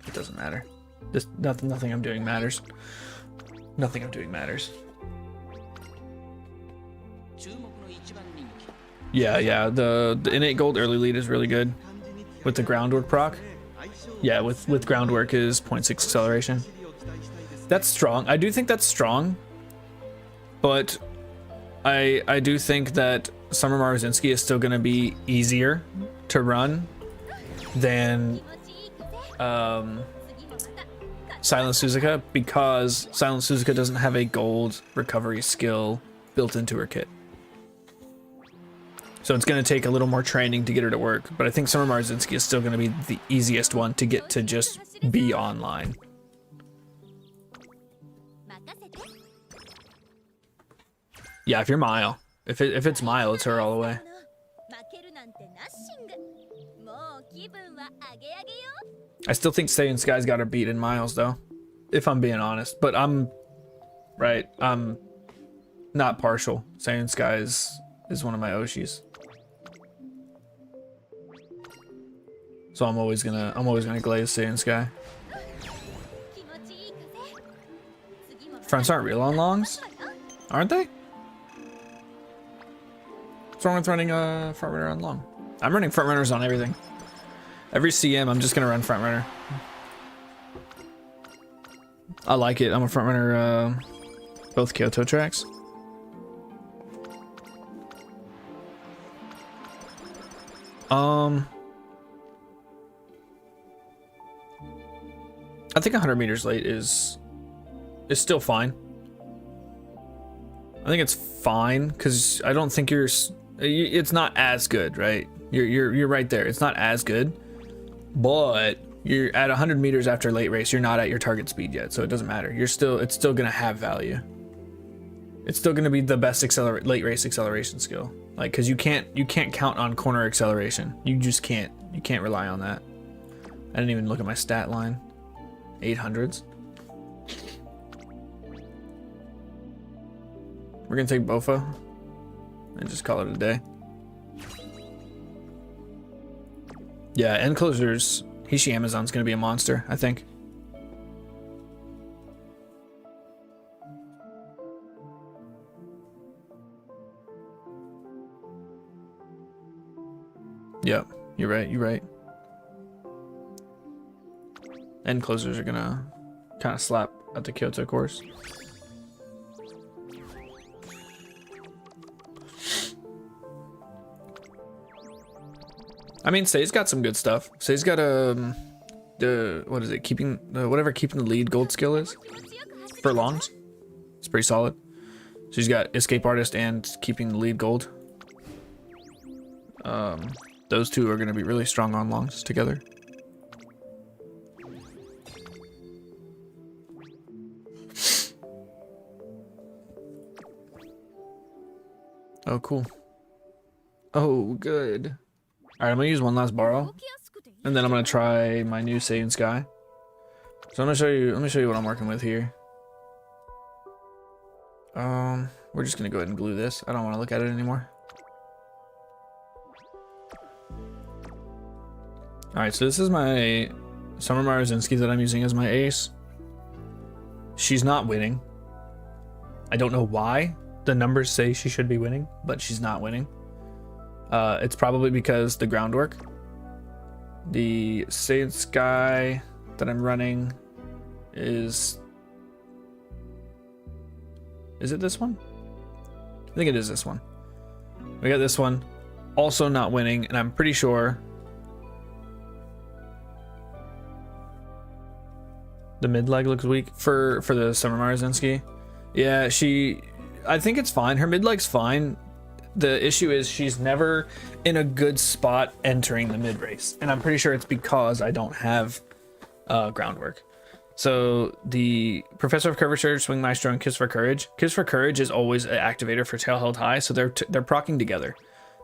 It doesn't matter. Just nothing I'm doing matters. Nothing I'm doing matters. Yeah, the innate gold early lead is really good. With the groundwork proc. Yeah, with groundwork is 0.6 acceleration. That's strong. I do think that's strong. But I do think that Summer Marzinski is still gonna be easier to run than Silent Suzuka, because Silent Suzuka doesn't have a gold recovery skill built into her kit. So it's going to take a little more training to get her to work, but I think Summer Marzinski is still going to be the easiest one to get to just be online. Yeah, if you're Mile. If it's Mile, it's her all the way. I still think Saiyan Sky's got her beat in Miles though, if I'm being honest, but I'm not partial. Saiyan Sky is one of my Oshis. So I'm always gonna glaze Saiyan Sky. Fronts aren't real on longs, aren't they? What's wrong with running a front runner on long? I'm running front runners on everything. Every CM, I'm just gonna run front runner. I like it. I'm a front runner. Both Kyoto tracks. I think 100 meters late is still fine. I think it's fine because I don't think it's not as good, right? You're right there. It's not as good, but you're at 100 meters after late race. You're not at your target speed yet, so it doesn't matter. It's still gonna have value. It's still gonna be the best late race acceleration skill, like because you can't count on corner acceleration. You just can't. You can't rely on that. I didn't even look at my stat line. 800s. We're gonna take Bofa and just call it a day. Yeah, end closers. Hishi Amazon's gonna be a monster, I think. Yep, you're right. You're right. End closers are gonna kind of slap at the Kyoto course. I mean, Say's got some good stuff. Say's got what is it? Keeping the lead gold skill is for longs. It's pretty solid. She's got escape artist and keeping the lead gold. Those two are going to be really strong on longs together. Oh, cool. Oh, good. All right, I'm gonna use one last borrow, and then I'm gonna try my new Saiyan Sky. So I'm gonna show you. Let me show you what I'm working with here. We're just gonna go ahead and glue this. I don't want to look at it anymore. All right, so this is my Summer Marazinski that I'm using as my ace. She's not winning. I don't know why. The numbers say she should be winning, but she's not winning. It's probably because the groundwork. The Saiyan Sky that I'm running is it this one? I think it is this one. We got this one, also not winning, and I'm pretty sure the mid leg looks weak for the Summer Marazinski. Yeah, I think it's fine. Her mid leg's fine. The issue is she's never in a good spot entering the mid race, and I'm pretty sure it's because I don't have groundwork. So the Professor of Curvature, Swing Maestro, and Kiss for Courage. Kiss for Courage is always an activator for Tail Held High, so they're proccing together.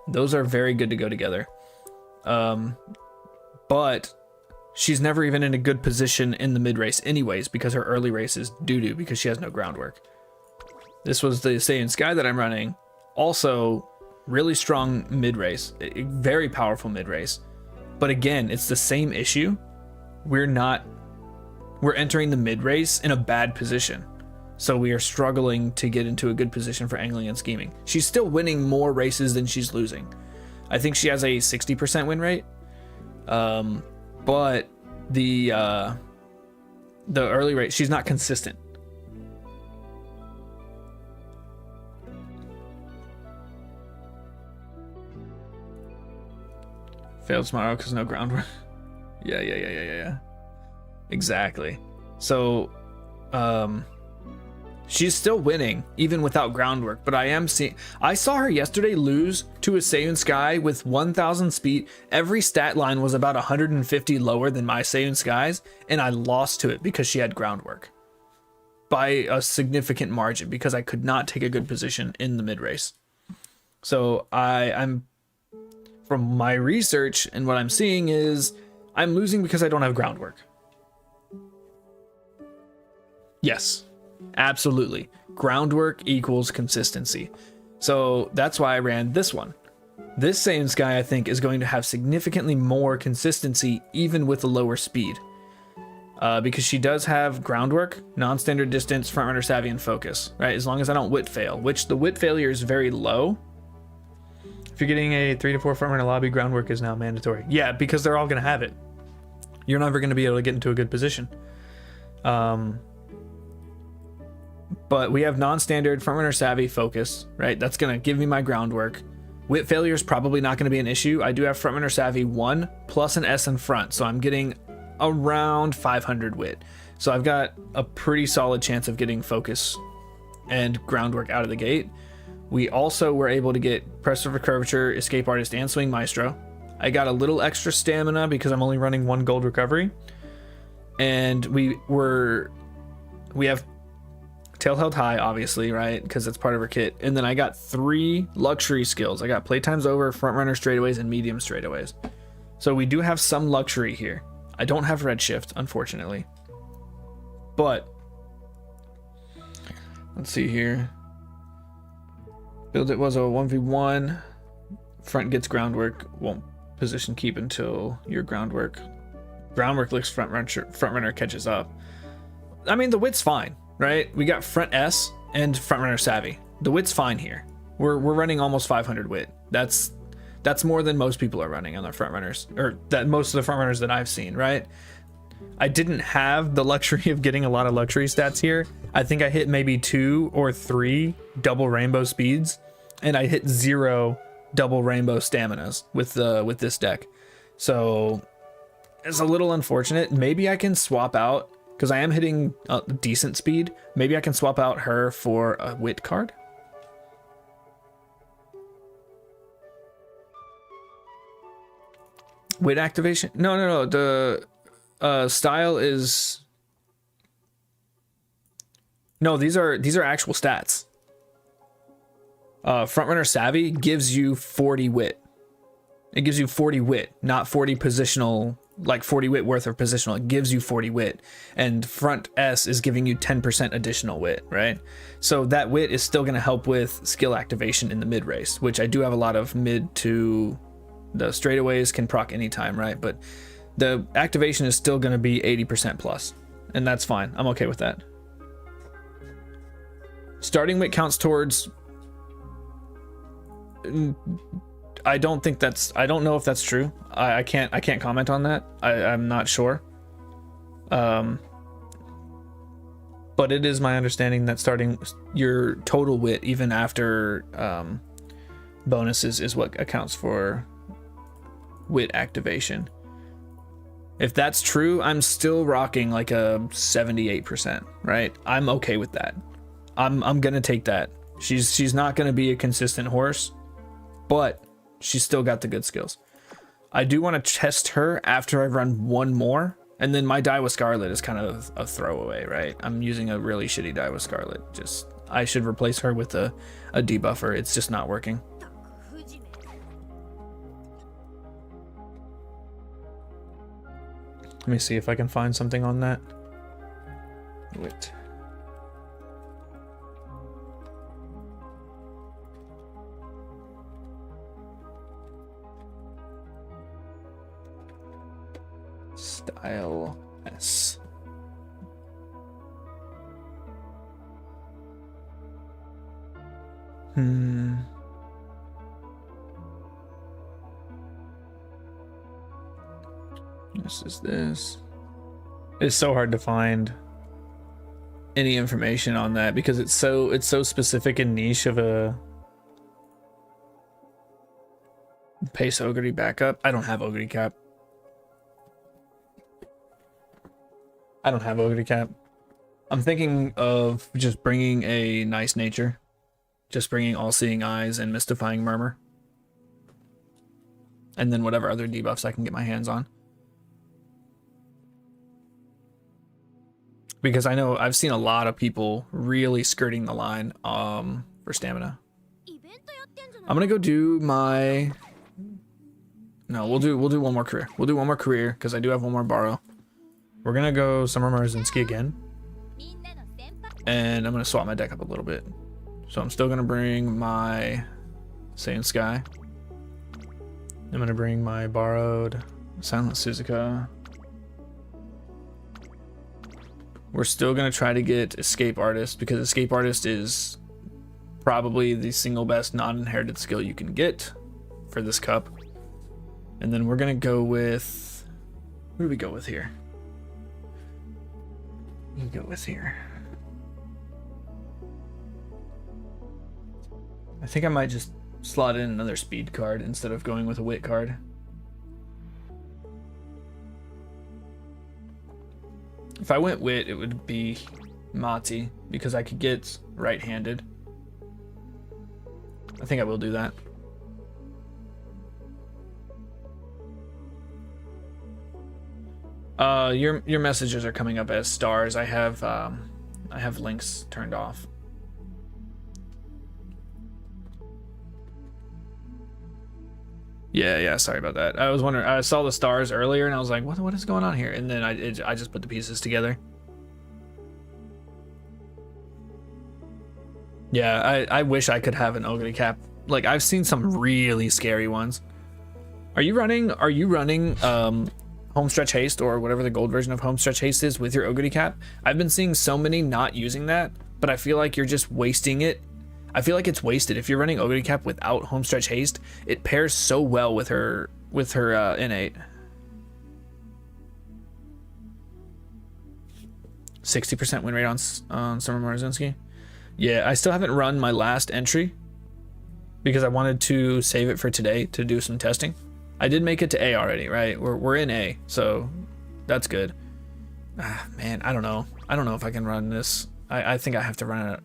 Those are very good to go together. But she's never even in a good position in the mid race anyways, because her early race is doo-doo because she has no groundwork. This was the Saiyan Sky that I'm running. Also, really strong mid race, very powerful mid race. But again, it's the same issue. We're entering the mid race in a bad position. So we are struggling to get into a good position for angling and scheming. She's still winning more races than she's losing. I think she has a 60% win rate. But the early race, she's not consistent. Failed tomorrow because no groundwork. Yeah. Exactly. So, she's still winning even without groundwork. But I saw her yesterday lose to a Saiyan Sky with 1,000 speed. Every stat line was about 150 lower than my Saiyan Skies, and I lost to it because she had groundwork by a significant margin because I could not take a good position in the mid race. So I'm. From my research and what I'm seeing is I'm losing because I don't have groundwork. Yes, absolutely. Groundwork equals consistency. So that's why I ran this one. This Saiyan Sky, I think, is going to have significantly more consistency even with a lower speed. Because she does have groundwork, non-standard distance, frontrunner savvy, and focus, right? As long as I don't wit fail, which the wit failure is very low. If you're getting a 3 to 4 frontrunner lobby, groundwork is now mandatory. Yeah, because they're all going to have it. You're never going to be able to get into a good position. But we have non-standard frontrunner savvy focus, right? That's going to give me my groundwork. Wit failure is probably not going to be an issue. I do have frontrunner savvy 1 plus an S in front, so I'm getting around 500 wit. So I've got a pretty solid chance of getting focus and groundwork out of the gate. We also were able to get Press of Curvature, Escape Artist, and Swing Maestro. I got a little extra stamina because I'm only running 1 gold recovery. And we have Tail Held High, obviously, right? Because that's part of our kit. And then I got 3 luxury skills. I got Playtime's Over, Front Runner straightaways, and Medium straightaways. So we do have some luxury here. I don't have Redshift, unfortunately. But let's see here. Build it was a 1v1. Front gets groundwork. Won't position keep until your groundwork looks front runner catches up. I mean, the wit's fine, right? We got front S and front runner savvy. The wit's fine here. We're running almost 500 wit. That's more than most people are running on their front runners, or that most of the front runners that I've seen, right? I didn't have the luxury of getting a lot of luxury stats here. I think I hit maybe 2 or 3 double rainbow speeds, and I hit 0 double rainbow staminas with this deck. So it's a little unfortunate. Maybe I can swap out, because I am hitting a decent speed. Maybe I can swap out her for a wit card. Wit activation? No. The style is... No, these are actual stats. Frontrunner Savvy gives you 40 wit. It gives you 40 wit, not 40 positional, like 40 wit worth of positional. It gives you 40 wit. And Front S is giving you 10% additional wit, right? So that wit is still going to help with skill activation in the mid race, which I do have a lot of mid to... The straightaways can proc anytime, right? But the activation is still going to be 80% plus, and that's fine. I'm okay with that. Starting wit counts towards... I don't know if that's true. I can't comment on that. I'm not sure. But it is my understanding that starting your total wit, even after bonuses, is what accounts for wit activation. If that's true, I'm still rocking like a 78%, right? I'm okay with that. I'm gonna take that. She's not gonna be a consistent horse, but she's still got the good skills. I do want to test her after I run 1 more, and then my die with Scarlet is kind of a throwaway, right? I'm using a really shitty die with Scarlet. I should replace her with a debuffer. It's just not working. Let me see if I can find something on that. Wait. Style S. This is this. It's so hard to find any information on that because it's so specific and niche of a Pace Ogre backup. I don't have Ogre Cap. I'm thinking of just bringing a Nice Nature. Just bringing All Seeing Eyes and Mystifying Murmur. And then whatever other debuffs I can get my hands on. Because I know I've seen a lot of people really skirting the line for stamina. I'm gonna go do my... No, we'll do one more career. We'll do one more career because I do have one more borrow. We're gonna go Summer Marzinski again. And I'm gonna swap my deck up a little bit. So I'm still gonna bring my Saiyan Sky. I'm gonna bring my borrowed Silent Suzuka. We're still gonna try to get Escape Artist because Escape Artist is probably the single best non-inherited skill you can get for this cup. And then we're gonna go with... What do we go with here? We go with here. I think I might just slot in another speed card instead of going with a wit card. If I went wit, it would be Mati because I could get right-handed. I think I will do that. Your messages are coming up as stars. I have links turned off. Yeah, sorry about that. I was wondering, I saw the stars earlier and I was like, what is going on here? And then I just put the pieces together. Yeah, I wish I could have an Ogre cap. Like, I've seen some really scary ones. Are you running Homestretch Haste or whatever the gold version of Homestretch Haste is with your Ogre cap? I've been seeing so many not using that, but I feel like you're just wasting it. I feel like it's wasted. If you're running Ogre cap without Homestretch Haste, it pairs so well with her innate. 60% win rate on Summer Marzinski. Yeah, I still haven't run my last entry because I wanted to save it for today to do some testing. I did make it to A already, right? We're in A, so that's good. Man, I don't know. I don't know if I can run this. I think I have to run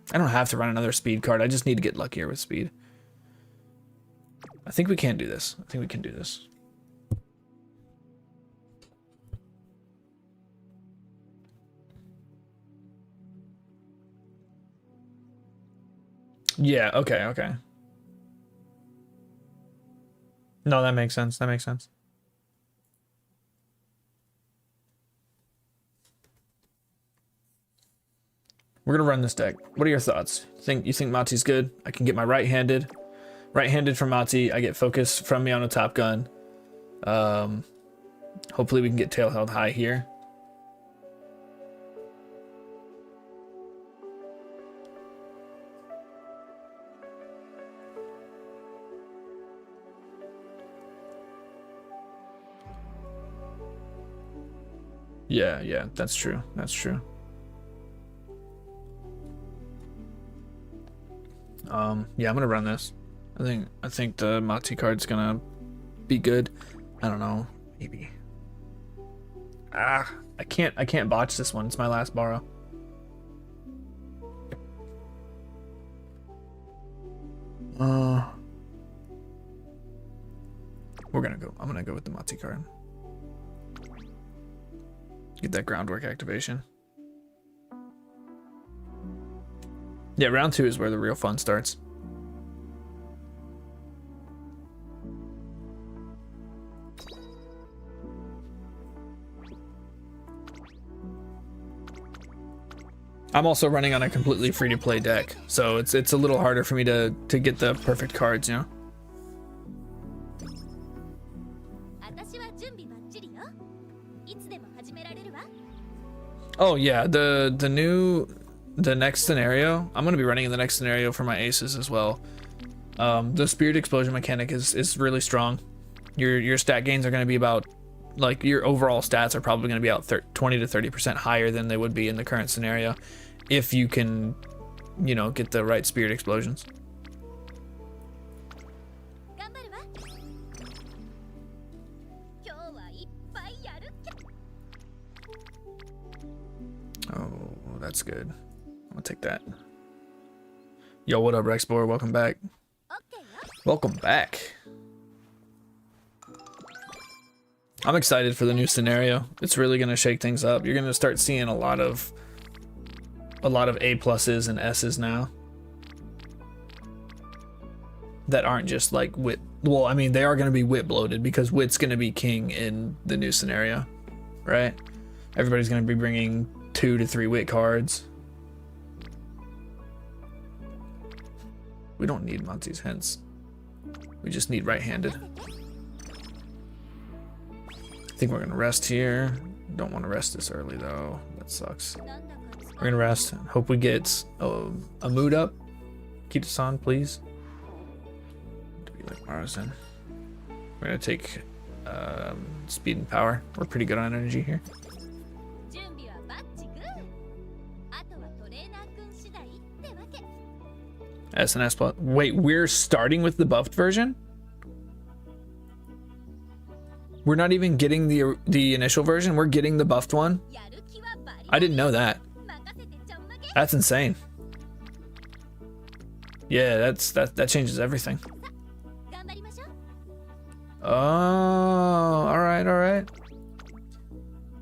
I don't have to run another speed card. I just need to get luckier with speed. I think we can do this. I think we can do this. Yeah, okay. No, that makes sense. That makes sense. We're gonna run this deck. What are your thoughts? You think Mati's good? I can get my right-handed from Mati. I get focus from me on a top gun. Hopefully we can get tail held high here. Yeah, that's true. That's true. Yeah, I'm gonna run this. I think the Mati card's gonna be good. I don't know, maybe. I can't botch this one. It's my last borrow. I'm gonna go with the Mati card. Get that groundwork activation. Yeah, round 2 is where the real fun starts. I'm also running on a completely free-to-play deck, so it's a little harder for me to get the perfect cards, you know? Oh yeah, the next scenario, I'm gonna be running in the next scenario for my aces as well. The Spirit Explosion mechanic is really strong. Your stat gains are gonna be about, like, your overall stats are probably gonna be about 20 to 30% higher than they would be in the current scenario, if you can, you know, get the right Spirit Explosions. Oh, that's good. I'm gonna take that. Yo, what up, Rexbor? Welcome back. Welcome back. I'm excited for the new scenario. It's really gonna shake things up. You're gonna start seeing a lot of A pluses and S's now. That aren't just like wit. Well, I mean, they are gonna be wit bloated because wit's gonna be king in the new scenario, right? Everybody's gonna be bringing 2 to 3 wit cards. We don't need Monty's hints. We just need right-handed. I think we're gonna rest here. Don't want to rest this early though. That sucks. We're gonna rest. Hope we get a mood up. Keep this on, please. To be like Morrison. We're gonna take speed and power. We're pretty good on energy here. SNS plus. Wait, we're starting with the buffed version? We're not even getting the initial version. We're getting the buffed one. I didn't know that. That's insane. Yeah, that changes everything. Oh, all right.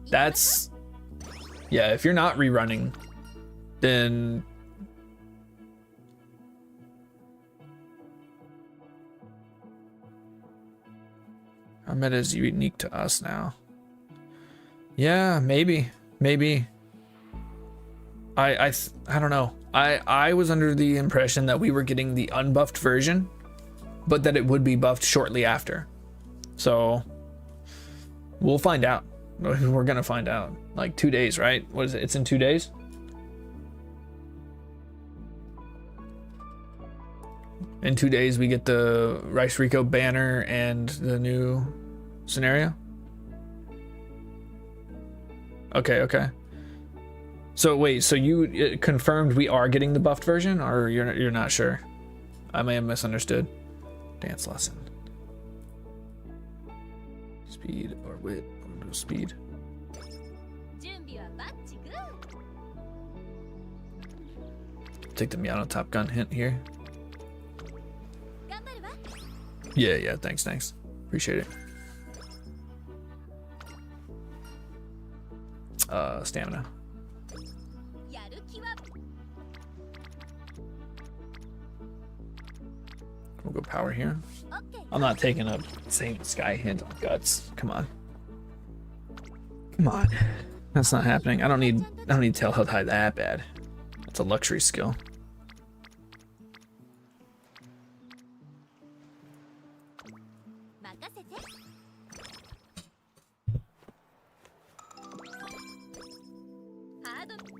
That's, yeah, if you're not rerunning, then our meta is unique to us now. Yeah, maybe. I don't know. I was under the impression that we were getting the unbuffed version, but that it would be buffed shortly after. So we'll find out. We're gonna find out. Like 2 days, right? What is it? It's in 2 days? In 2 days we get the Rice Rico banner and the new scenario. Okay. So wait, so you confirmed we are getting the buffed version, or you're not sure? I may have misunderstood. Dance lesson. Speed or wit? Or no speed. Take the Miata Top Gun hint here. Yeah, thanks. Appreciate it. Stamina. We'll go power here. I'm not taking a Saint Sky hint on guts. Come on. That's not happening. I don't need tail health high that bad. It's a luxury skill.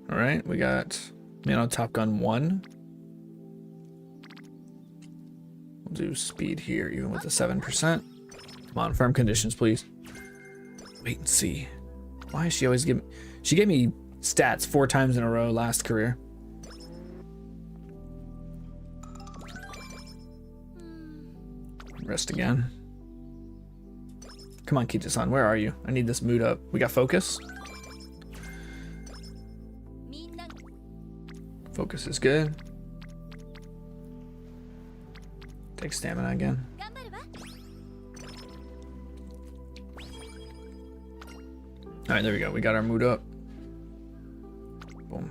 All right, we got Top Gun 1. We'll do speed here, even with the 7%. Come on, firm conditions, please. Wait and see. Why is she always giving? She gave me stats 4 times in a row last career. Rest again. Come on, Kita-san, where are you? I need this mood up. We got focus. Focus is good. Take stamina again. All right, there we go. We got our mood up. Boom.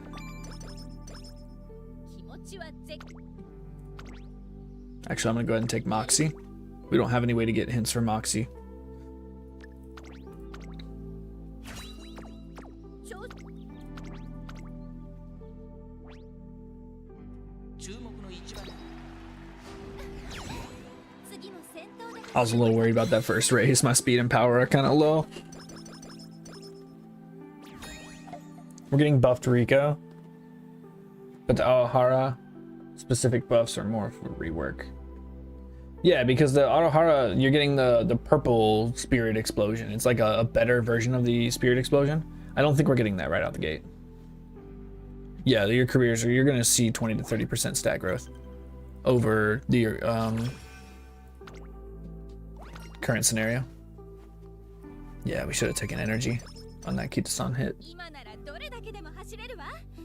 Actually, I'm gonna go ahead and take Moxie. We don't have any way to get hints for Moxie. I was a little worried about that first race. My speed and power are kind of low. We're getting buffed Rico, but the Aohara specific buffs are more for rework. Yeah, because the Aohara, you're getting the purple spirit explosion. It's like a better version of the spirit explosion. I don't think we're getting that right out the gate. Yeah, your careers, you're going to see 20 to 30% stat growth over the current scenario. Yeah, we should have taken energy on that Kita-san hit.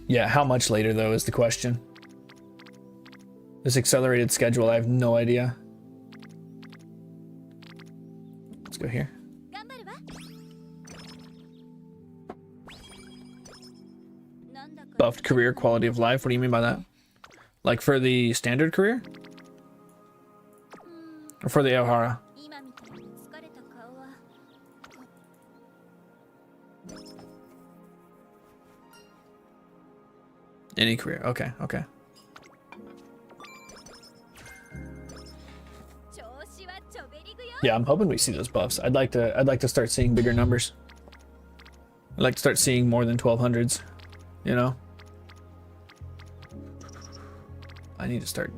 Yeah, how much later though is the question. This accelerated schedule, I have no idea. Let's go here. Buffed career quality of life, what do you mean by that? Like for the standard career? Or for the Aohara? Any career, okay. Yeah, I'm hoping we see those buffs. I'd like to start seeing bigger numbers. I'd like to start seeing more than 1200s, you know? I need to start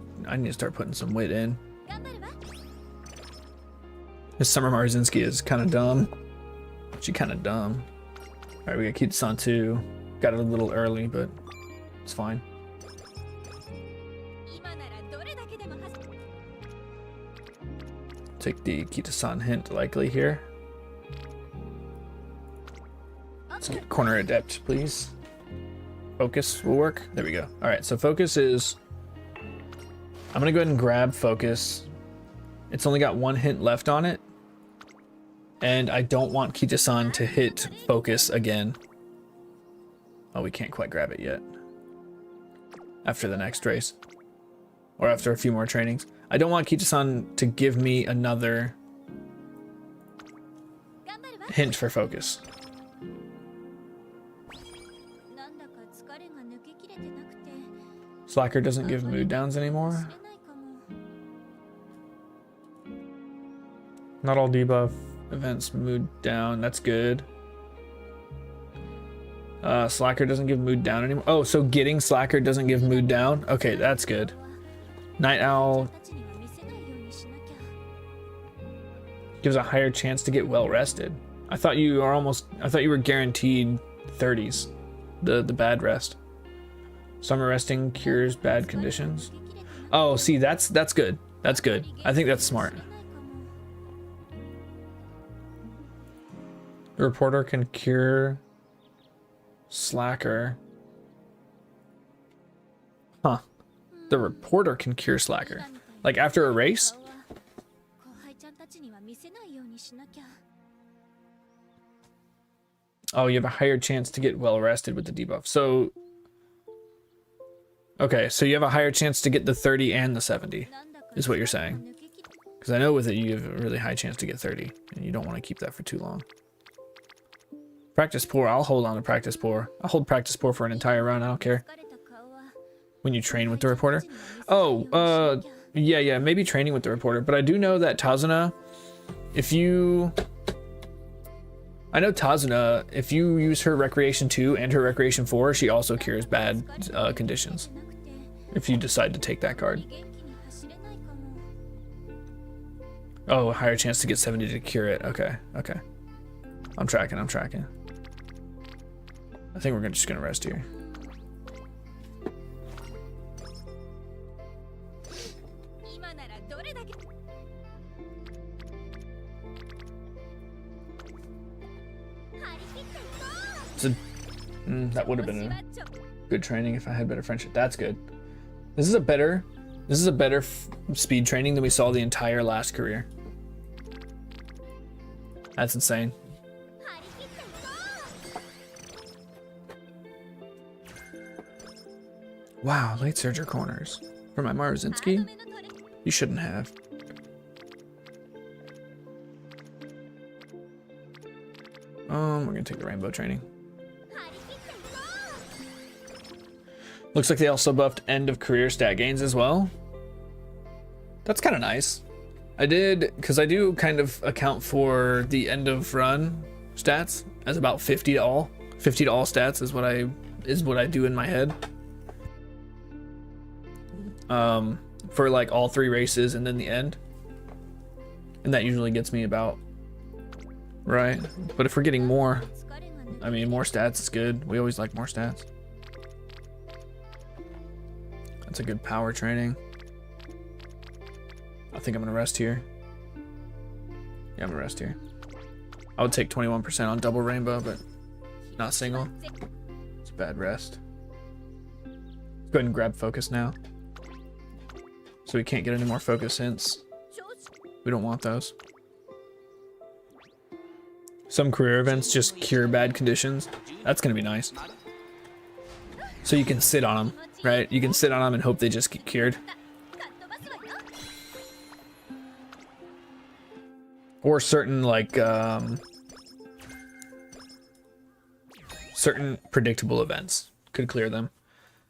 putting some wit in. This Summer Marzinski is kind of dumb. She kind of dumb. All right, we got Kita-san too. Got it a little early, but it's fine. Take the Kita-san hint likely here. Let's get corner adept, please. Focus will work. There we go. All right, so focus is... I'm gonna go ahead and grab focus. It's only got one hint left on it. And I don't want Kita-san to hit focus again. Oh, we can't quite grab it yet. After the next race. Or after a few more trainings. I don't want Kita-san to give me another hint for focus. Slacker doesn't give mood downs anymore. Not all debuff events mood down. That's good. Slacker doesn't give mood down anymore. Oh, so getting Slacker doesn't give mood down? Okay, that's good. Night Owl gives a higher chance to get well rested. I thought you were guaranteed 30s. The bad rest. Summer resting cures bad conditions. Oh, see, that's good. That's good. I think that's smart. The reporter can cure Slacker. Huh. The reporter can cure Slacker. Like after a race? Oh, you have a higher chance to get well rested with the debuff. So... Okay, so you have a higher chance to get the 30 and the 70, is what you're saying. Because I know with it you have a really high chance to get 30, and you don't want to keep that for too long. Practice pour, I'll hold on to practice pour. I'll hold practice pour for an entire run, I don't care. When you train with the reporter? Oh, yeah, maybe training with the reporter. But I do know that Tazuna, I know Tazuna, if you use her Recreation 2 and her Recreation 4, she also cures bad conditions. If you decide to take that card. Oh, a higher chance to get 70 to cure it. Okay. I'm tracking. I think we're just gonna rest here. That would have been a good training if I had better friendship. That's good. This is a better speed training than we saw the entire last career. That's insane. Wow, late surger corners. For my Maruzinski? You shouldn't have. We're gonna take the rainbow training. Looks like they also buffed end of career stat gains as well. That's kind of nice. I did, because I do kind of account for the end of run stats as about 50 to all. 50 to all stats is what I do in my head. For like all 3 races and then the end. And that usually gets me about right. But if we're getting more, I mean, more stats is good. We always like more stats. That's a good power training. I think I'm gonna rest here. Yeah, I'm gonna rest here. I would take 21% on double rainbow, but not single. It's a bad rest. Let's go ahead and grab focus now. So we can't get any more focus hints. We don't want those. Some career events just cure bad conditions. That's gonna be nice. So you can sit on them, right? You can sit on them and hope they just get cured. Or certain like certain predictable events could clear them.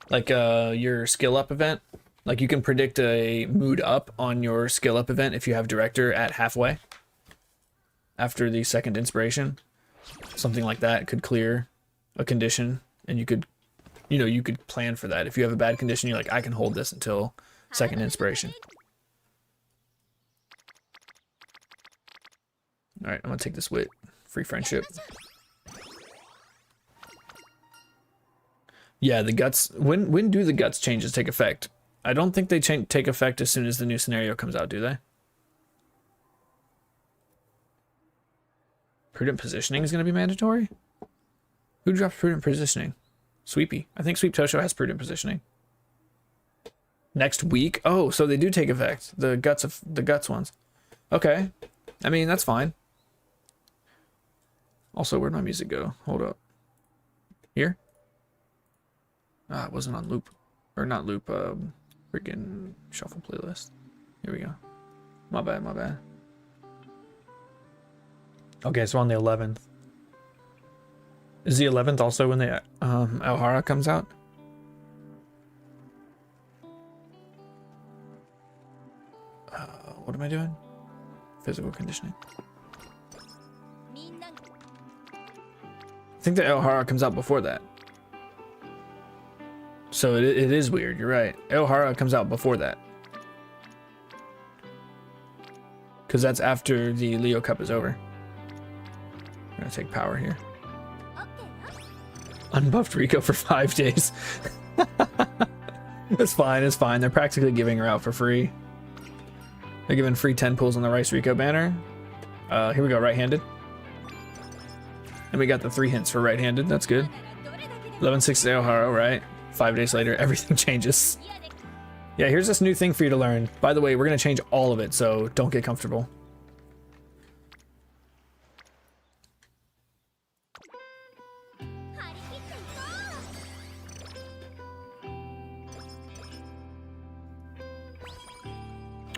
Like your skill up event. Like you can predict a mood up on your skill up event if you have director at halfway. After the second inspiration. Something like that could clear a condition, and you could plan for that. If you have a bad condition, you're like, I can hold this until second inspiration. Alright, I'm gonna take this wit. Free friendship. Yeah, the guts. When do the guts changes take effect? I don't think they take effect as soon as the new scenario comes out, do they? Prudent positioning is gonna be mandatory? Who drops prudent positioning? Sweepy. I think Sweep Tosho has prudent positioning. Next week? Oh, so they do take effect. The guts ones. Okay. I mean, that's fine. Also, where'd my music go? Hold up. Here? Ah, it wasn't on loop. Or not loop, freaking shuffle playlist. Here we go. My bad, my bad. Okay, so on the 11th. Is the 11th also when the Elhara comes out? What am I doing? Physical conditioning. I think the Elhara comes out before that. So it is weird, you're right. Elhara comes out before that. Because that's after the Leo Cup is over. I'm gonna take power here. Unbuffed Rico for 5 days. It's fine, it's fine. They're practically giving her out for free. They're giving free 10 pulls on the Rice Rico banner. Here we go, right-handed. And we got the 3 hints for right-handed, that's good. 11-6 Aohara, right? 5 days later, everything changes. Yeah, here's this new thing for you to learn. By the way, we're gonna change all of it, so don't get comfortable.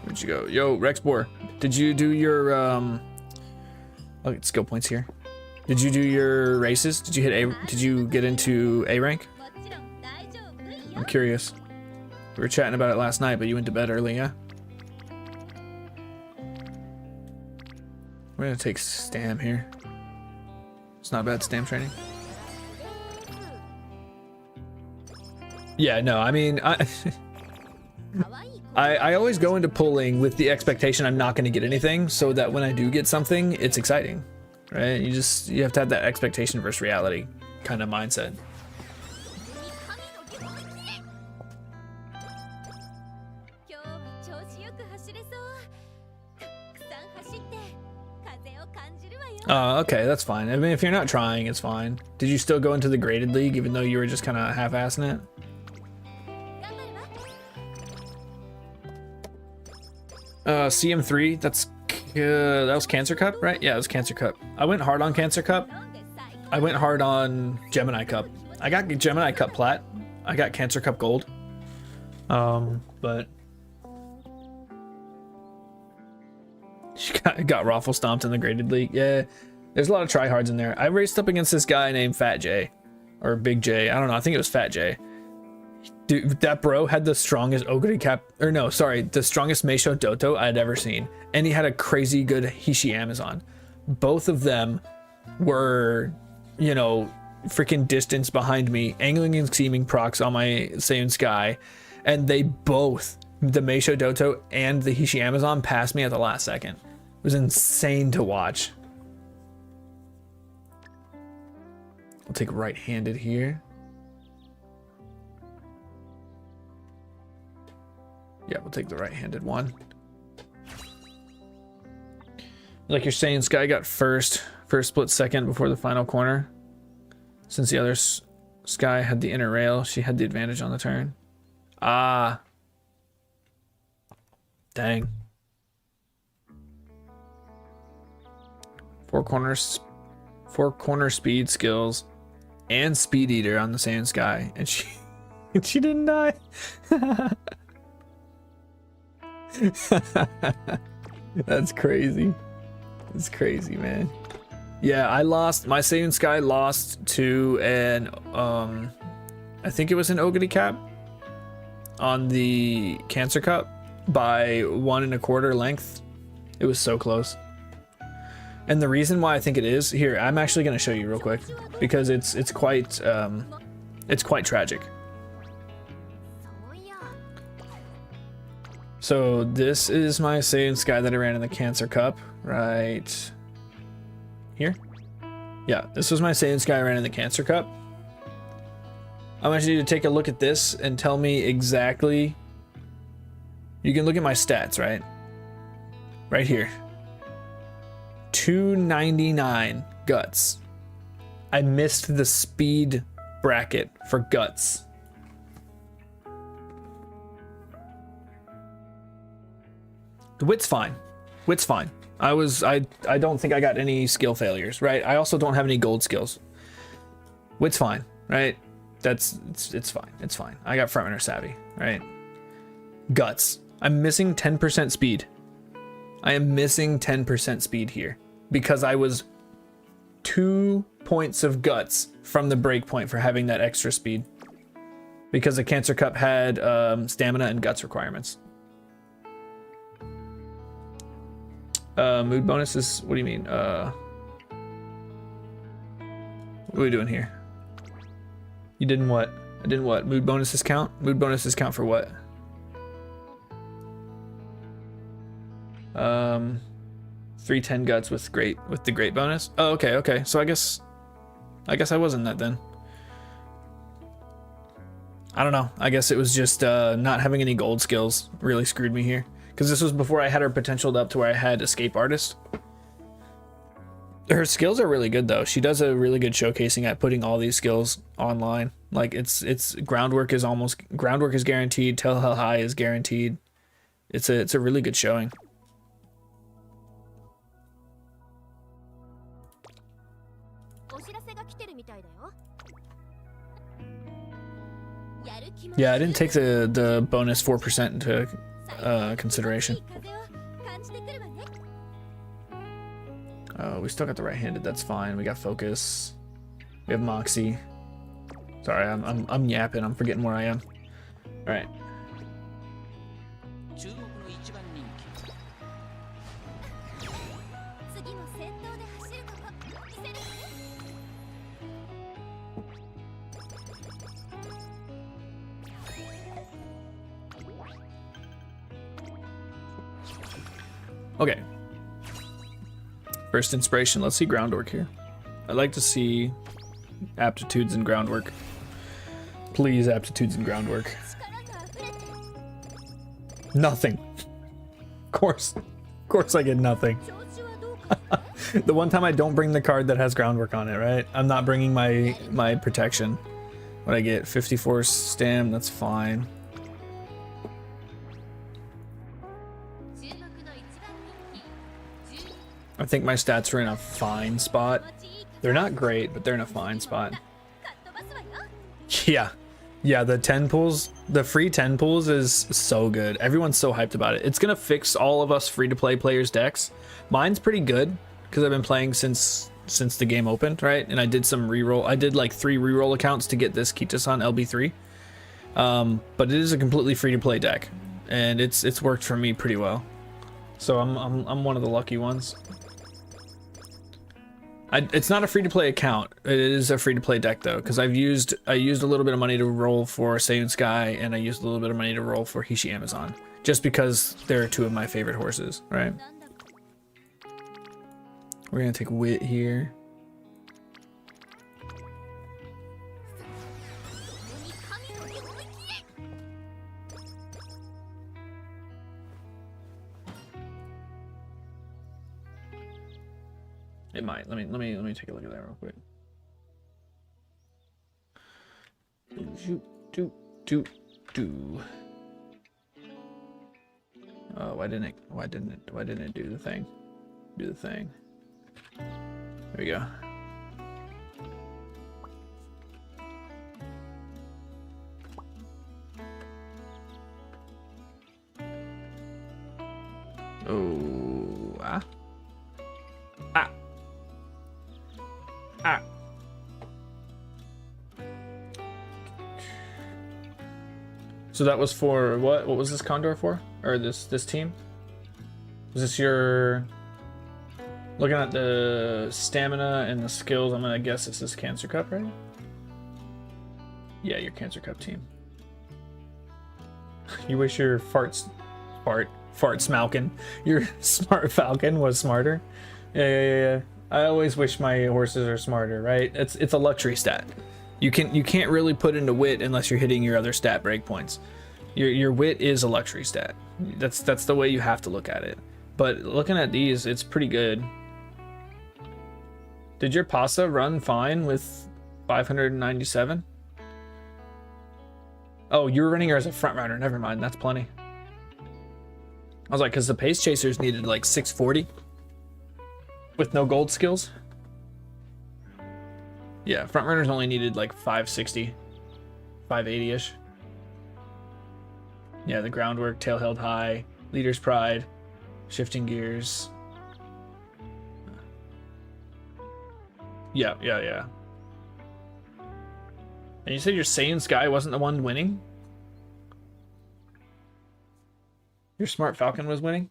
Where'd you go? Yo, Rexbor, did you do your oh, skill points here. Did you do your races? Did you hit A? Did you get into A rank? I'm curious. We were chatting about it last night, but you went to bed early, yeah? We're gonna take Stam here. It's not bad, Stam training. Yeah, no, I mean, I always go into pulling with the expectation I'm not gonna get anything, so that when I do get something, it's exciting, right? You have to have that expectation versus reality kind of mindset. Okay, that's fine. I mean, if you're not trying, it's fine. Did you still go into the graded league, even though you were just kind of half-assing it? CM3, that was Cancer Cup, right? Yeah, it was Cancer Cup. I went hard on Cancer Cup. I went hard on Gemini Cup. I got Gemini Cup Plat. I got Cancer Cup Gold. But she got Raffle stomped in the graded league. Yeah, there's a lot of tryhards in there. I raced up against this guy named Fat J, or Big J. I don't know. I think it was Fat J. Dude, that bro had the strongest Ogre cap, or no, sorry, the strongest Meisho Doto I'd ever seen, and he had a crazy good Hishi Amazon. Both of them were, you know, freaking distance behind me, angling and seeming procs on my Saiyan Sky, and they both, the Meisho Doto and the Hishi Amazon, passed me at the last second. It was insane to watch. I'll take right-handed here. Yeah, we'll take the right-handed one. Like you're saying, Sky got first split second before the final corner. Since the other Sky had the inner rail, she had the advantage on the turn. Ah. Dang. Four corner speed skills and speed eater on the Saiyan Sky, and she didn't die. That's crazy. It's crazy, man. Yeah, I lost, my Saiyan Sky lost to an I think it was an Ogre cap on the Cancer Cup by 1 1/4 length. It was so close. And the reason why I think it is, here, I'm actually going to show you real quick, because it's quite tragic. So this is my Saiyan Sky that I ran in the Cancer Cup, right here. Yeah, this was my Saiyan Sky I ran in the Cancer Cup. I want you to take a look at this and tell me exactly. You can look at my stats, right? Right here. 299 guts. I missed the speed bracket for guts. The wit's fine. Wit's fine. I don't think I got any skill failures, right? I also don't have any gold skills. Wit's fine, right? It's fine. It's fine. I got frontrunner savvy, right? Guts. I'm missing 10% speed. I am missing 10% speed here because I was 2 points of guts from the break point for having that extra speed. Because the Cancer Cup had stamina and guts requirements. Mood bonuses, what do you mean? What are we doing here? You didn't what? I didn't what? Mood bonuses count? Mood bonuses count for what? 310 guts with the great bonus. Oh, okay. So I guess I wasn't that then. I don't know. I guess it was just not having any gold skills really screwed me here. Because this was before I had her potentialed up to where I had Escape Artist. Her skills are really good though. She does a really good showcasing at putting all these skills online. Like it's groundwork is guaranteed. Telltale High is guaranteed. It's a really good showing. Yeah, I didn't take the bonus 4% into consideration. We still got the right-handed. That's fine. We got focus. We have Moxie. Sorry, I'm yapping. I'm forgetting where I am. All right. Okay. First inspiration. Let's see groundwork here. I'd like to see aptitudes and groundwork. Please, aptitudes and groundwork. Nothing. Of course I get nothing. The one time I don't bring the card that has groundwork on it, right? I'm not bringing my protection. What I get? 54 stam. That's fine. I think my stats are in a fine spot. They're not great, but they're in a fine spot. Yeah, the 10 pools, the free 10 pools is so good. Everyone's so hyped about it. It's gonna fix all of us free-to-play players' decks. Mine's pretty good because I've been playing since the game opened, right? And I did some reroll. I did like 3 reroll accounts to get this Kitasan LB3. But it is a completely free-to-play deck, and it's worked for me pretty well. So I'm one of the lucky ones. It's not a free-to-play account. It is a free-to-play deck though, because I used a little bit of money to roll for Seiyun Sky, and I used a little bit of money to roll for Hishi Amazon, just because they're 2 of my favorite horses, right? We're gonna take Wit here. It might. Let me take a look at that real quick. Do. Oh, why didn't it do the thing? Do the thing. There we go. Oh, ah. So that was for what? What was this Condor for? Or this team? Was this your... Looking at the stamina and the skills, I'm gonna guess this is Cancer Cup, right? Yeah, your Cancer Cup team. You wish your fart Smalkin, your smart Falcon was smarter. Yeah. I always wish my horses are smarter, right? It's a luxury stat. You can't really put into wit unless you're hitting your other stat breakpoints. Your wit is a luxury stat. That's the way you have to look at it. But looking at these, it's pretty good. Did your Pasa run fine with 597? Oh, you're running her as a front runner. Never mind. That's plenty. I was like, because the pace chasers needed like 640 with no gold skills. Yeah, front runners only needed like 560, 580-ish. Yeah, the groundwork, tail held high, leader's pride, shifting gears. Yeah. And you said your Saiyan Sky wasn't the one winning? Your Smart Falcon was winning?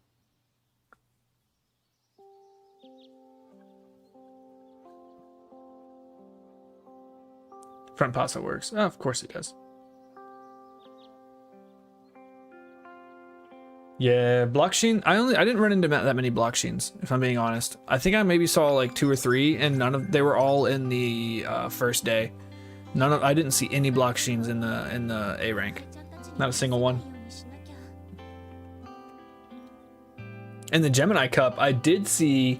Front pasta works. Oh, of course it does. Yeah, block sheen. I didn't run into that many block sheens, if I'm being honest. I think I maybe saw like 2 or 3, and they were all in the first day. I didn't see any block sheens in the A rank. Not a single one. In the Gemini Cup, I did see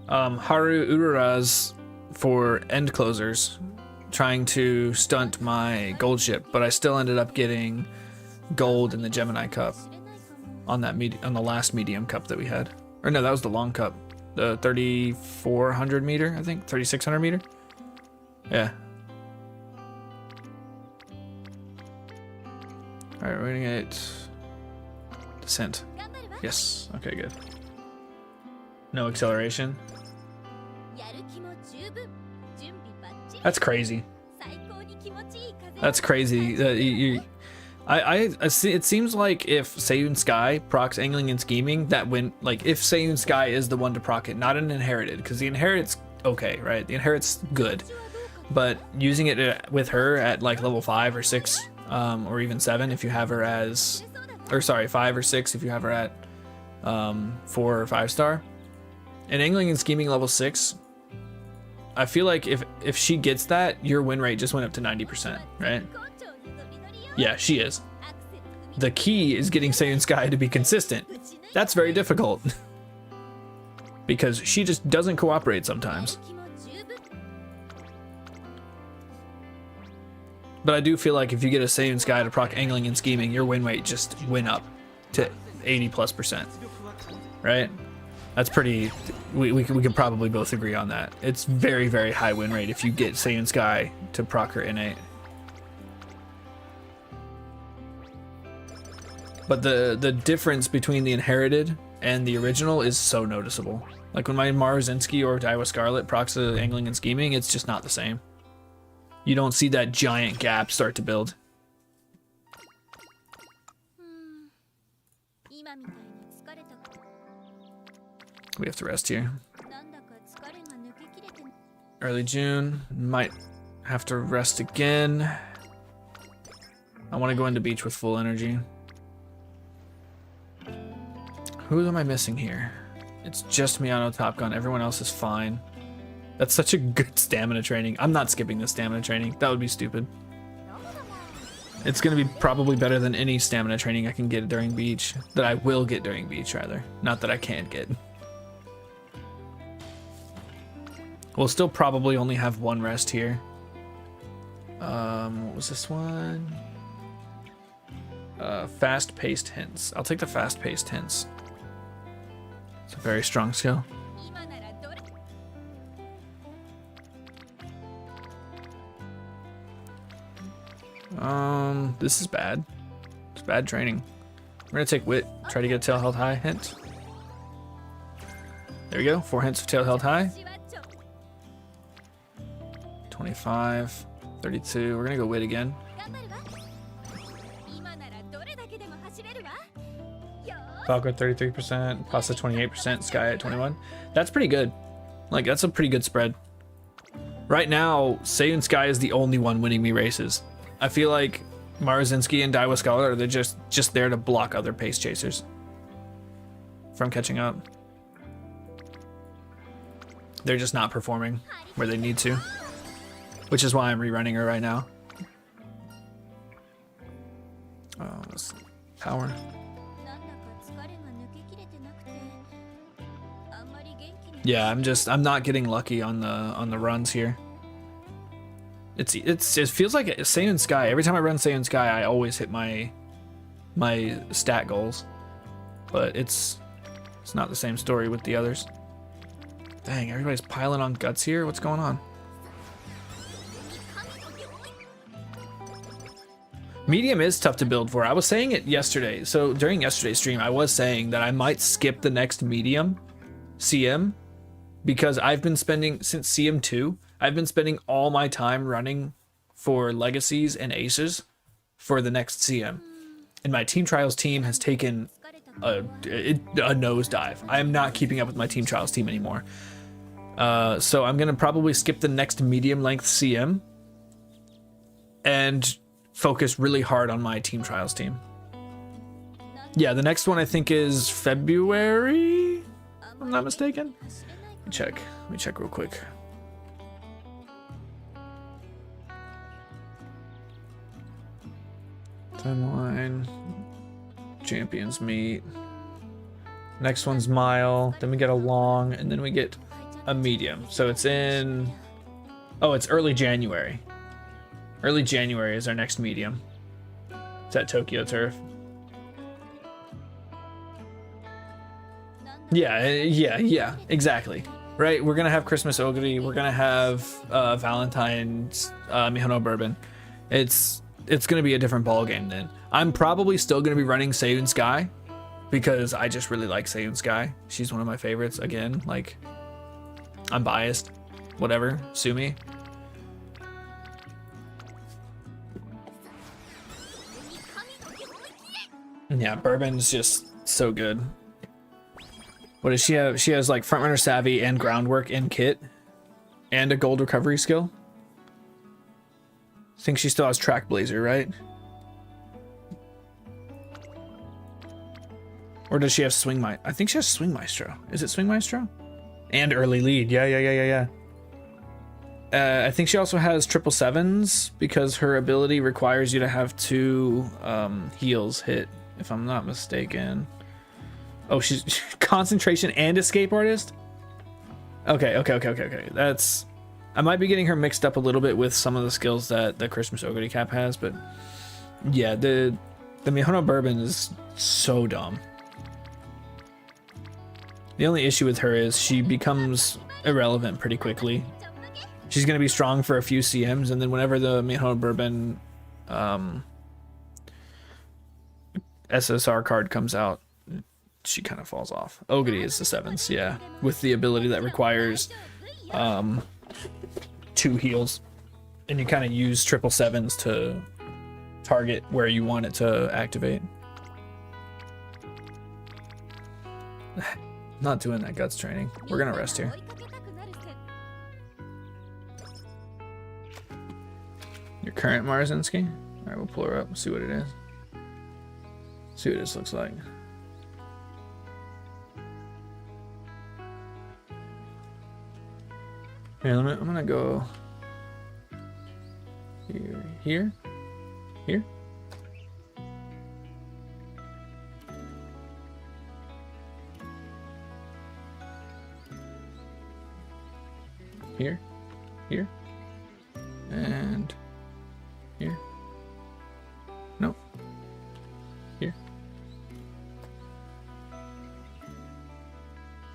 Haru Urara's for end closers trying to stunt my gold ship, but I still ended up getting gold in the Gemini Cup on the last medium cup that we had. Or no, that was the long cup. The 3,400 meter, I think, 3,600 meter. Yeah. All right, we're gonna get descent. Yes. Okay, good. No acceleration. That's crazy. That's crazy. I see. It seems like if Seiyun Sky procs angling and scheming, that when like if Seiyun Sky is the one to proc it, not an inherited, because the inherit's okay, right? The inherit's good, but using it with her at like level 5 or 6, or even 7 if you have her as, or sorry, 5 or 6 if you have her at 4 or 5 star, and angling and scheming level 6. I feel like if she gets that, your win rate just went up to 90%, right? Yeah, she is. The key is getting Seiyun Sky to be consistent. That's very difficult. Because she just doesn't cooperate sometimes. But I do feel like if you get a Seiyun Sky to proc angling and scheming, your win rate just went up to 80+%. Right? That's pretty... We could probably both agree on that. It's very, very high win rate if you get Seiyun Sky to proc her innate. But the difference between the inherited and the original is so noticeable. Like when my Maruzinski or Daiwa Scarlet procs the angling and scheming, it's just not the same. You don't see that giant gap start to build. We have to rest here. Early June, might have to rest again. I want to go into beach with full energy. Who am I missing here? It's just Miyano Top Gun. Everyone else is fine. That's such a good stamina training. I'm not skipping the stamina training. That would be stupid. It's going to be probably better than any stamina training I can get during beach. That I will get during beach, rather. Not that I can't get. We'll still probably only have one rest here. What was this one? Fast-paced hints. I'll take the fast-paced hints. It's a very strong skill. This is bad. It's bad training. We're gonna take wit, try to get a tail held high hint. There we go, 4 hints of tail held high. 25, 32, we're gonna go wit again. Falco 33%, Pasta 28%, Sky at 21. That's pretty good. Like, that's a pretty good spread. Right now, Seiyun Sky is the only one winning me races. I feel like Maruzinski and Daiwa Scholar are just there to block other pace chasers from catching up. They're just not performing where they need to, which is why I'm rerunning her right now. Oh, let's see. Power. Yeah, I'm not getting lucky on the runs here. It feels like Saiyan Sky. Every time I run Saiyan Sky, I always hit my stat goals. But it's not the same story with the others. Dang, everybody's piling on guts here. What's going on? Medium is tough to build for. I was saying it yesterday. So during yesterday's stream, I was saying that I might skip the next medium CM because I've been spending, since CM2, I've been spending all my time running for Legacies and Aces for the next CM. And my Team Trials team has taken a nosedive. I am not keeping up with my Team Trials team anymore. So I'm going to probably skip the next medium length CM and focus really hard on my Team Trials team. Yeah, the next one I think is February, if I'm not mistaken. Let me check real quick. Timeline, champions meet. Next one's mile, then we get a long, and then we get a medium. So it's in, oh, it's early January. Early January is our next medium. It's at Tokyo Turf. Yeah, exactly. Right, we're gonna have Christmas Ogre, we're gonna have Valentine's Mihono Bourbon. It's gonna be a different ball game then. I'm probably still gonna be running Seiun Sky because I just really like Seiun Sky. She's one of my favorites. Again, like, I'm biased. Whatever, sue me. Yeah, Bourbon's just so good. What does she have? She has like Frontrunner Savvy and Groundwork in kit and a gold recovery skill. I think she still has Track Blazer, right? Or does she have Swing Maestro? I think she has Swing Maestro. Is it Swing Maestro? And Early Lead. Yeah. I think she also has 777s because her ability requires you to have 2 heals hit, if I'm not mistaken. Oh, she's Concentration and Escape Artist? Okay. That's... I might be getting her mixed up a little bit with some of the skills that the Christmas Ogre Cap has, but yeah, the Mihono Bourbon is so dumb. The only issue with her is she becomes irrelevant pretty quickly. She's going to be strong for a few CMs, and then whenever the Mihono Bourbon SSR card comes out, she kind of falls off. Ogre is the 7th, yeah, with the ability that requires 2 heals, and you kind of use 777s to target where you want it to activate. Not doing that guts training. We're gonna rest here. Your current Marzinski? Alright, we'll pull her up and see what it is. See what this looks like. Here, I'm gonna go here. Here. Here, and here. Nope. Here.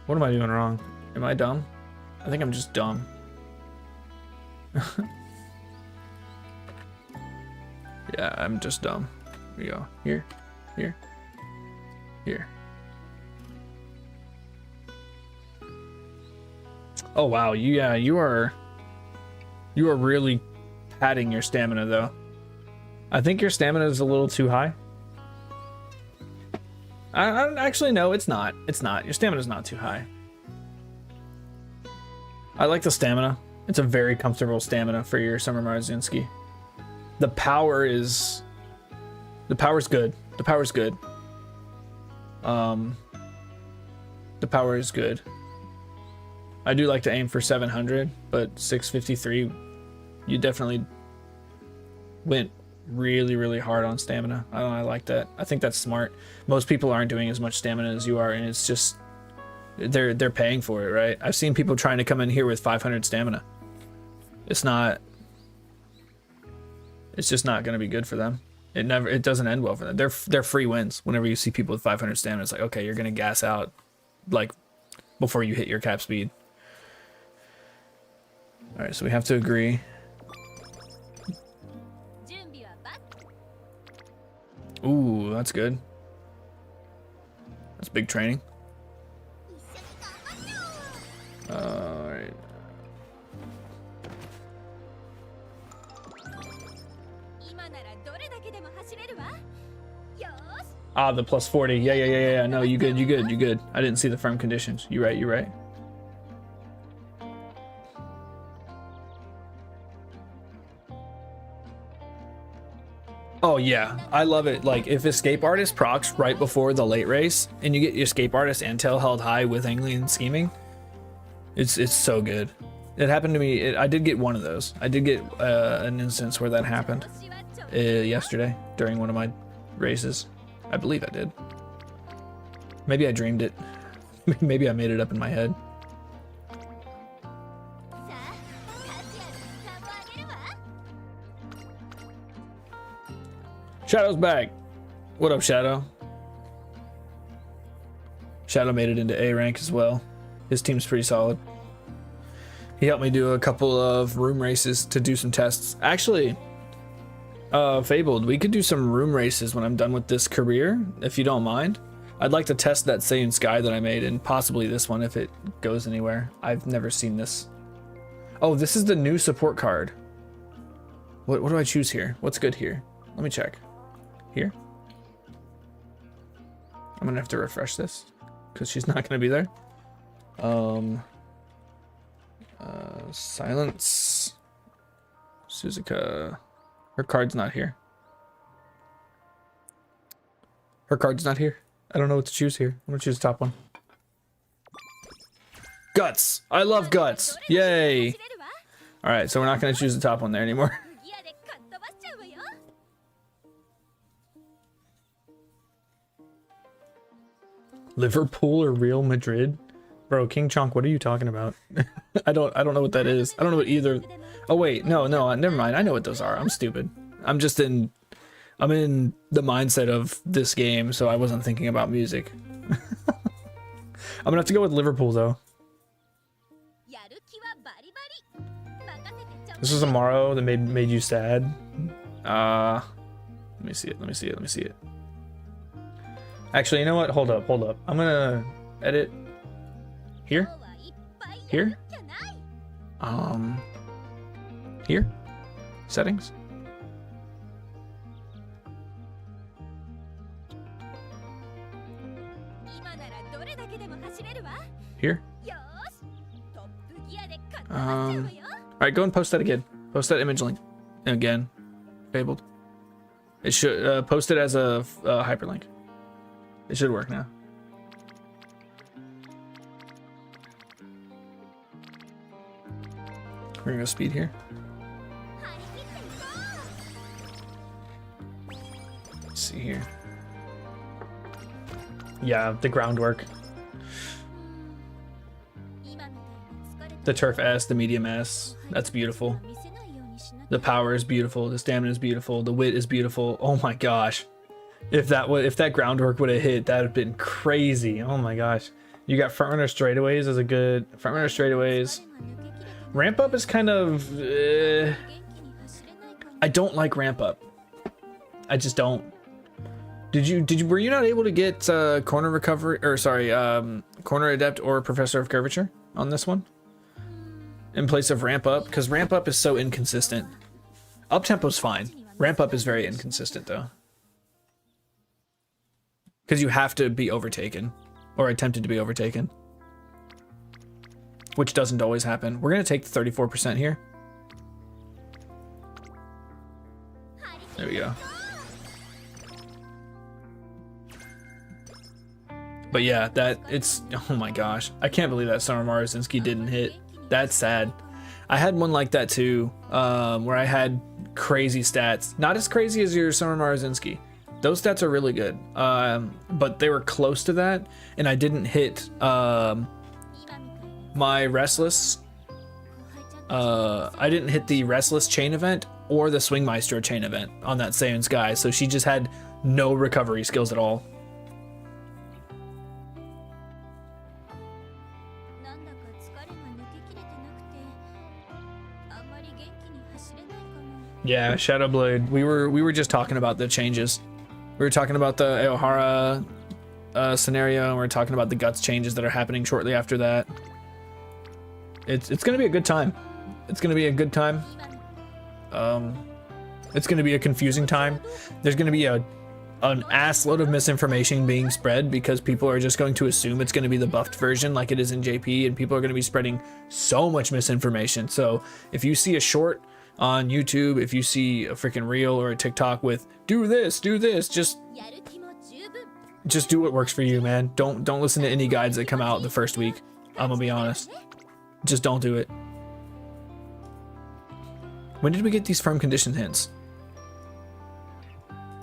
What am I doing wrong? Am I dumb? I think I'm just dumb. Yeah, I'm just dumb. Here we go. Here. Oh wow, you are really padding your stamina though. I think your stamina is a little too high. I actually no, it's not. It's not. Your stamina is not too high. I like the stamina. It's a very comfortable stamina for your Summer Marzinski. The power is good. The power is good. The power is good. I do like to aim for 700, but 653, you definitely went really hard on stamina. I like that. I think that's smart. Most people aren't doing as much stamina as you are, and it's just they're paying for it, right? I've seen people trying to come in here with 500 stamina. It's not It's just not going to be good for them. It doesn't end well for them. They're free wins. Whenever you see people with 500 stamina, it's like, okay, you're going to gas out like before you hit your cap speed. All right, so we have to agree. Ooh, that's good. That's big training. All right. Ah, the plus 40. Yeah. No, you good. I didn't see the firm conditions. You're right. Oh yeah, I love it. Like if Escape Artist procs right before the late race and you get your Escape Artist and Tail held high with Angling and Scheming, it's so good. It happened to me. I did get one of those. I did get an instance where that happened yesterday during one of my races. I believe I did. Maybe I dreamed it. Maybe I made it up in my head. Shadow's back. What up, Shadow? Shadow made it into A rank as well. His team's pretty solid. He helped me do a couple of room races to do some tests. Actually, Fabled, we could do some room races when I'm done with this career, if you don't mind. I'd like to test that Saiyan Sky that I made, and possibly this one if it goes anywhere. I've never seen this. Oh, this is the new support card. What do I choose here? What's good here? Let me check. Here? I'm gonna have to refresh this because she's not gonna be there. Silence. Suzuka. Her card's not here. Her card's not here. I don't know what to choose here. I'm gonna choose the top one. Guts! I love Guts! Yay! Alright, so we're not gonna choose the top one there anymore. Liverpool or Real Madrid? Bro, King Chonk, what are you talking about? I don't know what that is. I don't know what either. Oh wait, no, never mind. I know what those are. I'm stupid. I'm in the mindset of this game, so I wasn't thinking about music. I'm gonna have to go with Liverpool though. This was Amaro that made you sad. Let me see it. Actually, you know what? Hold up. I'm gonna edit here. Here. Settings. Here. All right, go and post that again. Post that image link again. Fabled. It should post it as a hyperlink. It should work now. We're gonna go speed here. Let's see here. Yeah, the groundwork. The turf S, the medium S. That's beautiful. The power is beautiful. The stamina is beautiful. The wit is beautiful. Oh my gosh. If that groundwork would have hit, that would have been crazy. Oh my gosh. You got front runner straightaways as a good front runner straightaways. Ramp up is kind of I don't like ramp up. I just don't. Were you not able to get corner recovery or sorry, corner adept or professor of curvature on this one in place of ramp up? Because ramp up is so inconsistent. Up tempo's fine. Ramp up is very inconsistent though. Because you have to be overtaken or attempted to be overtaken, which doesn't always happen. We're gonna take the 34% here. There we go. But yeah, oh my gosh. I can't believe that Summer Marazinski didn't hit. That's sad. I had one like that too, where I had crazy stats. Not as crazy as your Summer Marazinski. Those stats are really good, but they were close to that, and I didn't hit my Restless. I didn't hit the Restless chain event or the Swing Maestro chain event on that Saiyan Sky, so she just had no recovery skills at all. Yeah, Shadowblade. We were just talking about the changes. We were talking about the Aohara scenario, and we were talking about the Guts changes that are happening shortly after that. It's gonna be a good time. It's gonna be a good time. It's gonna be a confusing time. There's gonna be an ass load of misinformation being spread because people are just going to assume it's gonna be the buffed version like it is in JP, and people are gonna be spreading so much misinformation. So if you see a short on YouTube, if you see a freaking reel or a TikTok with do this, just do what works for you, man. Don't listen to any guides that come out the first week. I'm gonna be honest. Just don't do it. When did we get these firm condition hints?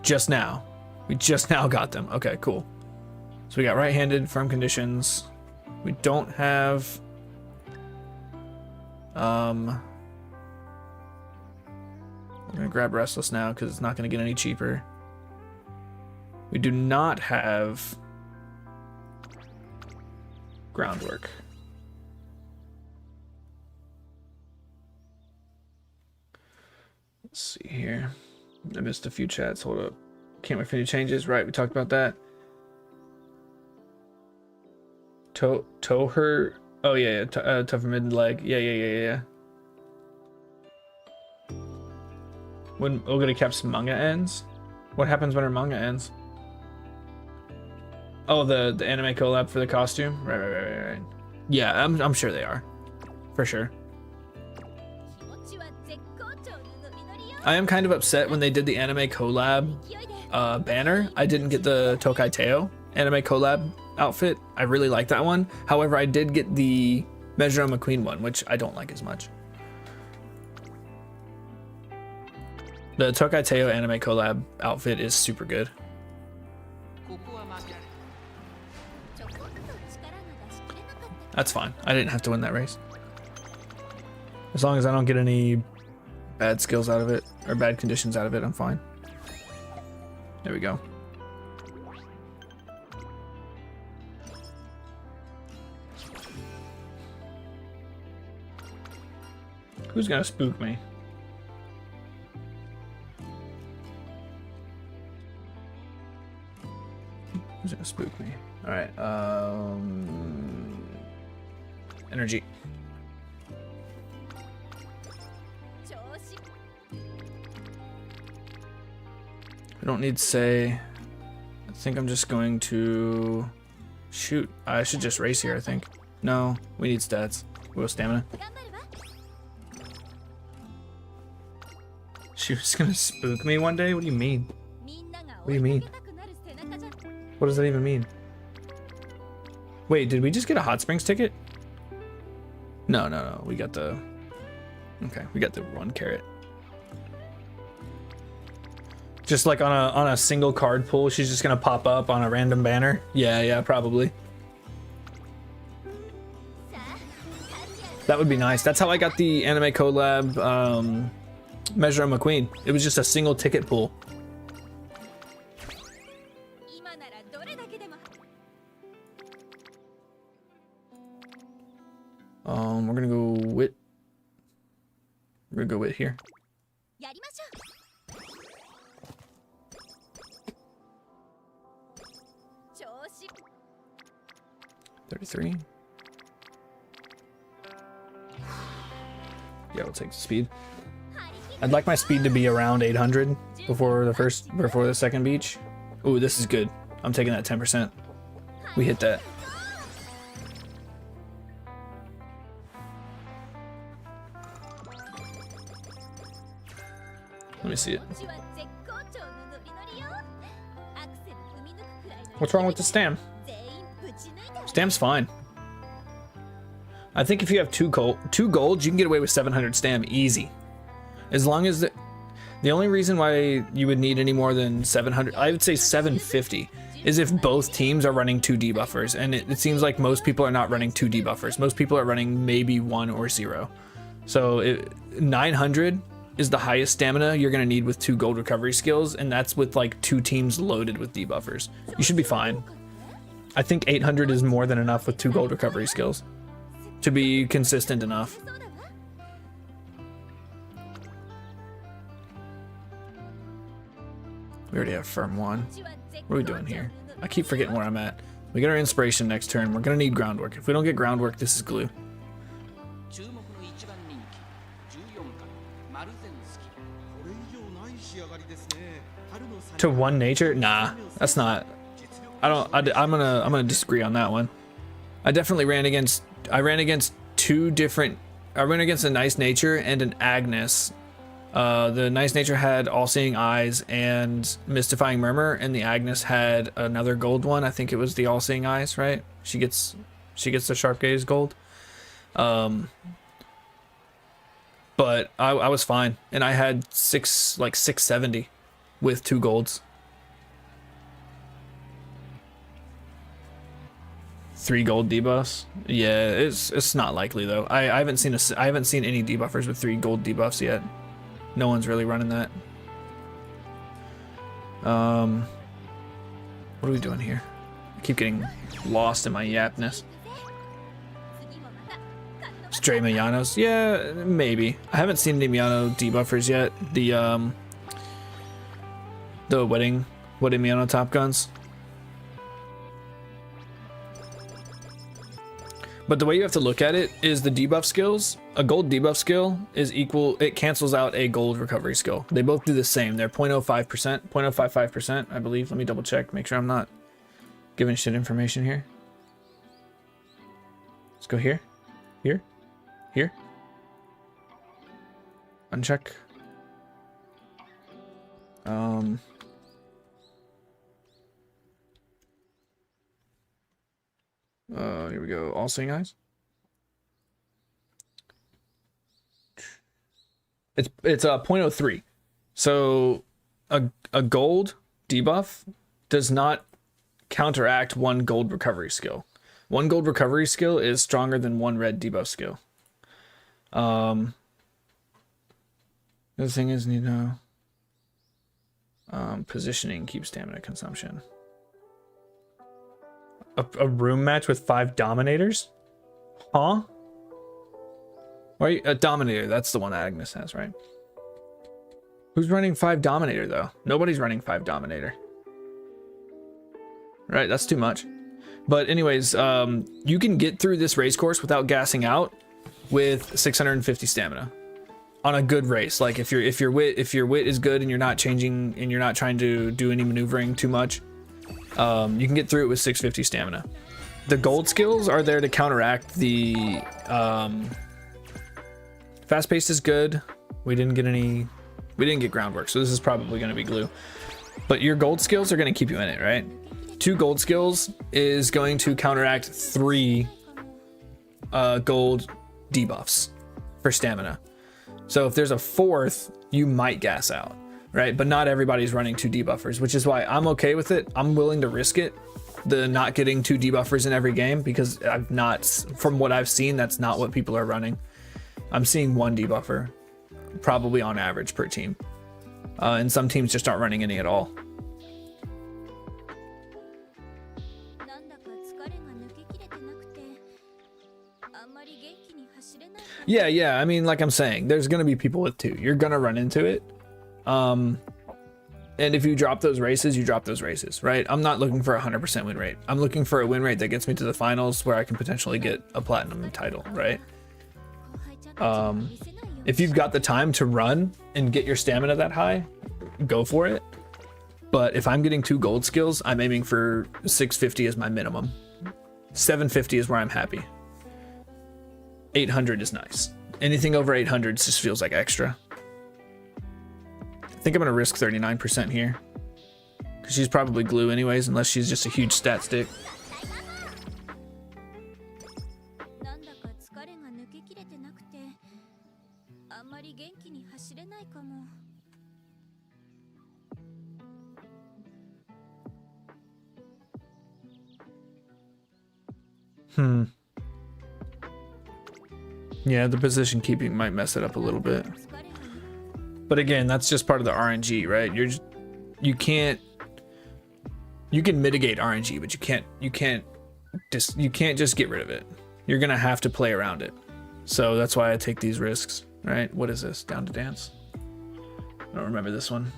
Just now. We just now got them. Okay, cool. So we got right-handed firm conditions. We don't have I'm gonna grab Restless now because it's not gonna get any cheaper. We do not have Groundwork. Let's see here. I missed a few chats. Hold up. Can't wait for any changes. Right, we talked about that. Toher. Oh yeah, tougher mid leg. Yeah. When Ogre Cap's manga ends? What happens when her manga ends? Oh, the anime collab for the costume? Right. Yeah, I'm sure they are. For sure. I am kind of upset when they did the anime collab banner. I didn't get the Tokai Teo anime collab outfit. I really like that one. However, I did get the Measure McQueen one, which I don't like as much. The Tokai Teo anime collab outfit is super good. That's fine. I didn't have to win that race. As long as I don't get any bad skills out of it, or bad conditions out of it, I'm fine. There we go. Who's gonna spook me? Who's gonna spook me? Alright, energy. I don't need say. I think I'm just going to shoot. I should just race here, I think. No, we need stats. Will stamina. She was gonna spook me one day? What do you mean? What do you mean? What does that even mean? Wait, did we just get a Hot Springs ticket? No. We got the... Okay, we got the 1 carat. Just like on a single card pull, she's just gonna pop up on a random banner? Yeah, probably. That would be nice. That's how I got the anime collab Measure McQueen. It was just a single ticket pull. We're gonna go wit. We're gonna go wit here. 33. Yeah, we'll take the speed. I'd like my speed to be around 800 before the second beach. Ooh, this is good. I'm taking that 10%. We hit that. Let me see it. What's wrong with the stam? Stam's fine. I think if you have two golds, you can get away with 700 stam easy. As long as the only reason why you would need any more than 700, I would say 750, is if both teams are running 2 debuffers, and it seems like most people are not running 2 debuffers. Most people are running maybe 1 or 0. So 900 is the highest stamina you're gonna need with 2 gold recovery skills, and that's with like 2 teams loaded with debuffers. You should be fine. I think 800 is more than enough with 2 gold recovery skills to be consistent enough. We already have firm 1. What are we doing here? I keep forgetting where I'm at. We get our inspiration next turn. We're gonna need groundwork. If we don't get groundwork, this is glue. To 1 nature? Nah, that's not. I'm gonna disagree on that one. I definitely ran against. I ran against 2 different. I ran against a nice nature and an Agnes. The nice nature had all-seeing eyes and mystifying murmur, and the Agnes had another gold one. I think it was the all-seeing eyes, right? She gets the sharp gaze gold. But I was fine, and I had 670 with 2 golds. 3 gold debuffs. Yeah, it's not likely though. I haven't seen any debuffers with 3 gold debuffs yet. No one's really running that. What are we doing here? I keep getting lost in my yapness. Stray Mianos? Yeah, maybe. I haven't seen any Miano debuffers yet. The wedding Miano top guns. But the way you have to look at it is the debuff skills. A gold debuff skill is equal, it cancels out a gold recovery skill. They both do the same. They're 0.05%, 0.055%, I believe. Let me double check, make sure I'm not giving shit information here. Let's go here, here, here. Uncheck. Here we go. All seeing eyes. It's 0.03. So a gold debuff does not counteract 1 gold recovery skill. 1 gold recovery skill is stronger than 1 red debuff skill. The other thing is, you know, positioning keeps stamina consumption. A room match with 5 dominators? Huh? Why a dominator? That's the one that Agnes has, right? Who's running 5 dominator though? Nobody's running 5 dominator. Right, that's too much. But anyways, you can get through this race course without gassing out with 650 stamina on a good race. Like if your wit is good and you're not changing and you're not trying to do any maneuvering too much, you can get through it with 650 stamina. The gold skills are there to counteract the fast pace is good. We didn't get groundwork, so this is probably going to be glue. But your gold skills are going to keep you in it, right? 2 gold skills is going to counteract 3 gold debuffs for stamina. So if there's a 4th, you might gas out, right? But not everybody's running 2 debuffers, which is why I'm okay with it. I'm willing to risk it, the not getting 2 debuffers in every game, because from what I've seen, that's not what people are running. I'm seeing 1 debuffer, probably on average per team. And some teams just aren't running any at all. Yeah, I mean, like I'm saying, there's gonna be people with 2. You're gonna run into it. And if you drop those races, you drop those races, right? I'm not looking for a 100% win rate. I'm looking for a win rate that gets me to the finals where I can potentially get a platinum title, right? If you've got the time to run and get your stamina that high, go for it. But if I'm getting 2 gold skills, I'm aiming for 650 as my minimum. 750 is where I'm happy. 800 is nice. Anything over 800 just feels like extra. I think I'm gonna risk 39% here, because she's probably glue anyways, unless she's just a huge stat stick. Yeah, the position keeping might mess it up a little bit. But again, that's just part of the RNG, right? You can mitigate RNG, but you can't just get rid of it. You're gonna have to play around it. So that's why I take these risks, right? What is this? Down to dance? I don't remember this one.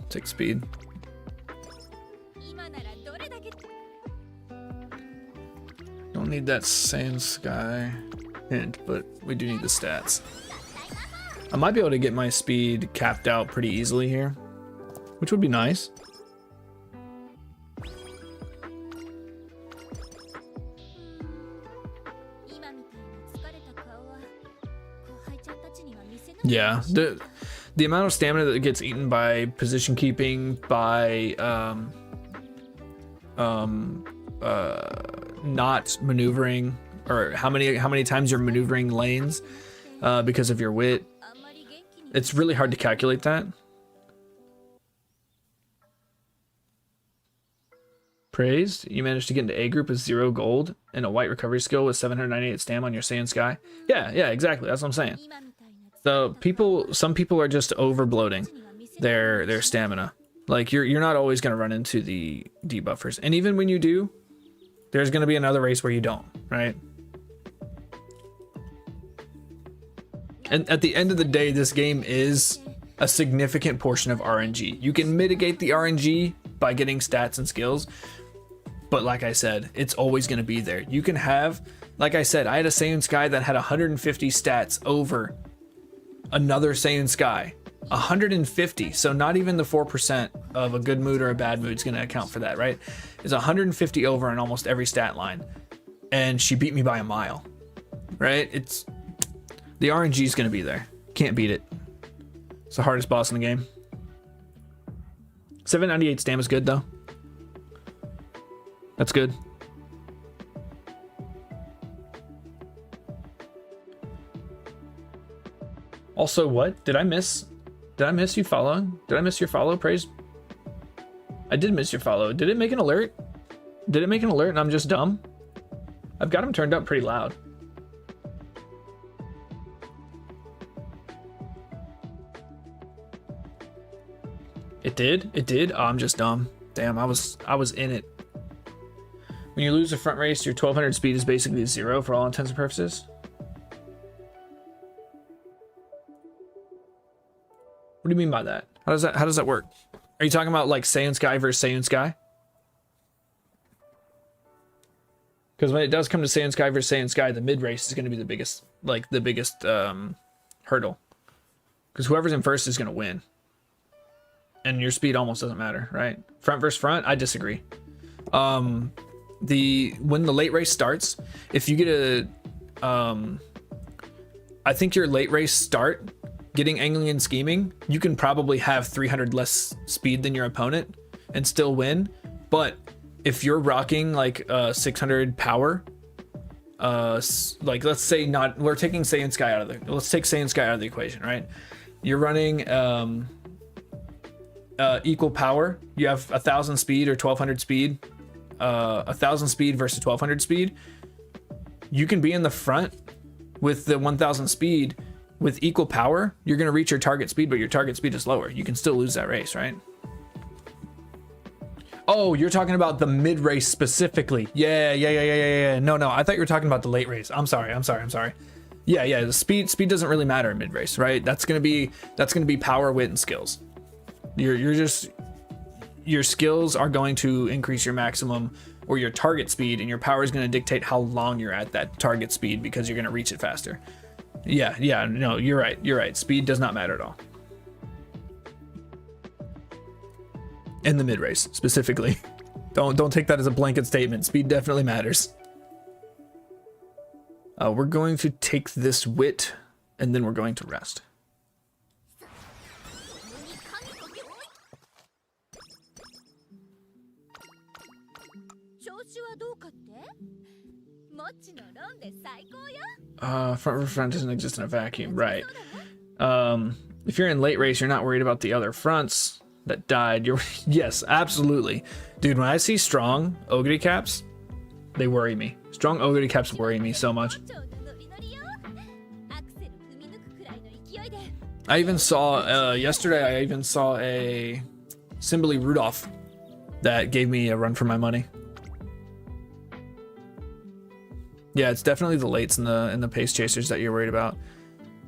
Take speed. Don't need that sand sky hint, but we do need the stats. I might be able to get my speed capped out pretty easily here, which would be nice. Yeah, the amount of stamina that gets eaten by position keeping, by not maneuvering, or how many times you're maneuvering lanes because of your wit. It's really hard to calculate that. Praised, you managed to get into A group with 0 gold and a white recovery skill with 798 stam on your Saiyan Sky. Yeah, exactly. That's what I'm saying. So some people are just over bloating their stamina. Like you're not always gonna run into the debuffers, and even when you do, there's gonna be another race where you don't, right? And at the end of the day, this game is a significant portion of RNG. You can mitigate the RNG by getting stats and skills, but like I said, it's always gonna be there. You can have, like I said, I had a Saiyan Sky that had 150 stats over another Saiyan Sky. 150, so not even the 4% of a good mood or a bad mood is going to account for that, right? It's 150 over on almost every stat line, and she beat me by a mile, right? It's the RNG is going to be there. Can't beat it. It's the hardest boss in the game. 798 stam is good though. That's good. Also, what did I miss? Did I miss you following? Did I miss your follow, Praise? I did miss your follow. Did it make an alert? Did it make an alert and I'm just dumb? I've got him turned up pretty loud. It did? It did? Oh, I'm just dumb. Damn, I was in it. When you lose a front race, your 1200 speed is basically 0 for all intents and purposes. What do you mean by that? How does that work? Are you talking about like Saiyan Sky versus Saiyan Sky? Because when it does come to Saiyan Sky versus Saiyan Sky, the mid race is going to be the biggest hurdle. Because whoever's in first is going to win, and your speed almost doesn't matter, right? Front versus front, I disagree. When the late race starts, if you get I think your late race start getting angling and scheming, you can probably have 300 less speed than your opponent and still win. But if you're rocking like 600 power, like let's say we're taking Saiyan Sky out of let's take Saiyan Sky out of the equation, right? You're running equal power. You have 1,000 speed or 1,200 speed, 1,000 speed versus 1,200 speed. You can be in the front with the 1,000 speed. With equal power, you're going to reach your target speed, but your target speed is lower. You can still lose that race, right? Oh, you're talking about the mid race specifically. Yeah. No, I thought you were talking about the late race. I'm sorry. Yeah. The speed doesn't really matter in mid race, right? That's going to be power, wit, and skills. Your skills are going to increase your maximum or your target speed, and your power is going to dictate how long you're at that target speed because you're going to reach it faster. Yeah, no, you're right. Speed does not matter at all. In the mid race, specifically. Don't take that as a blanket statement. Speed definitely matters. We're going to take this wit, and then we're going to rest. Front doesn't exist in a vacuum, right? If you're in late race, you're not worried about the other fronts that died. Yes, absolutely, dude. When I see strong Ogre caps, they worry me. Strong Ogre caps worry me so much. I even saw yesterday. I even saw a Simbali Rudolph that gave me a run for my money. Yeah, it's definitely the lates and the pace chasers that you're worried about.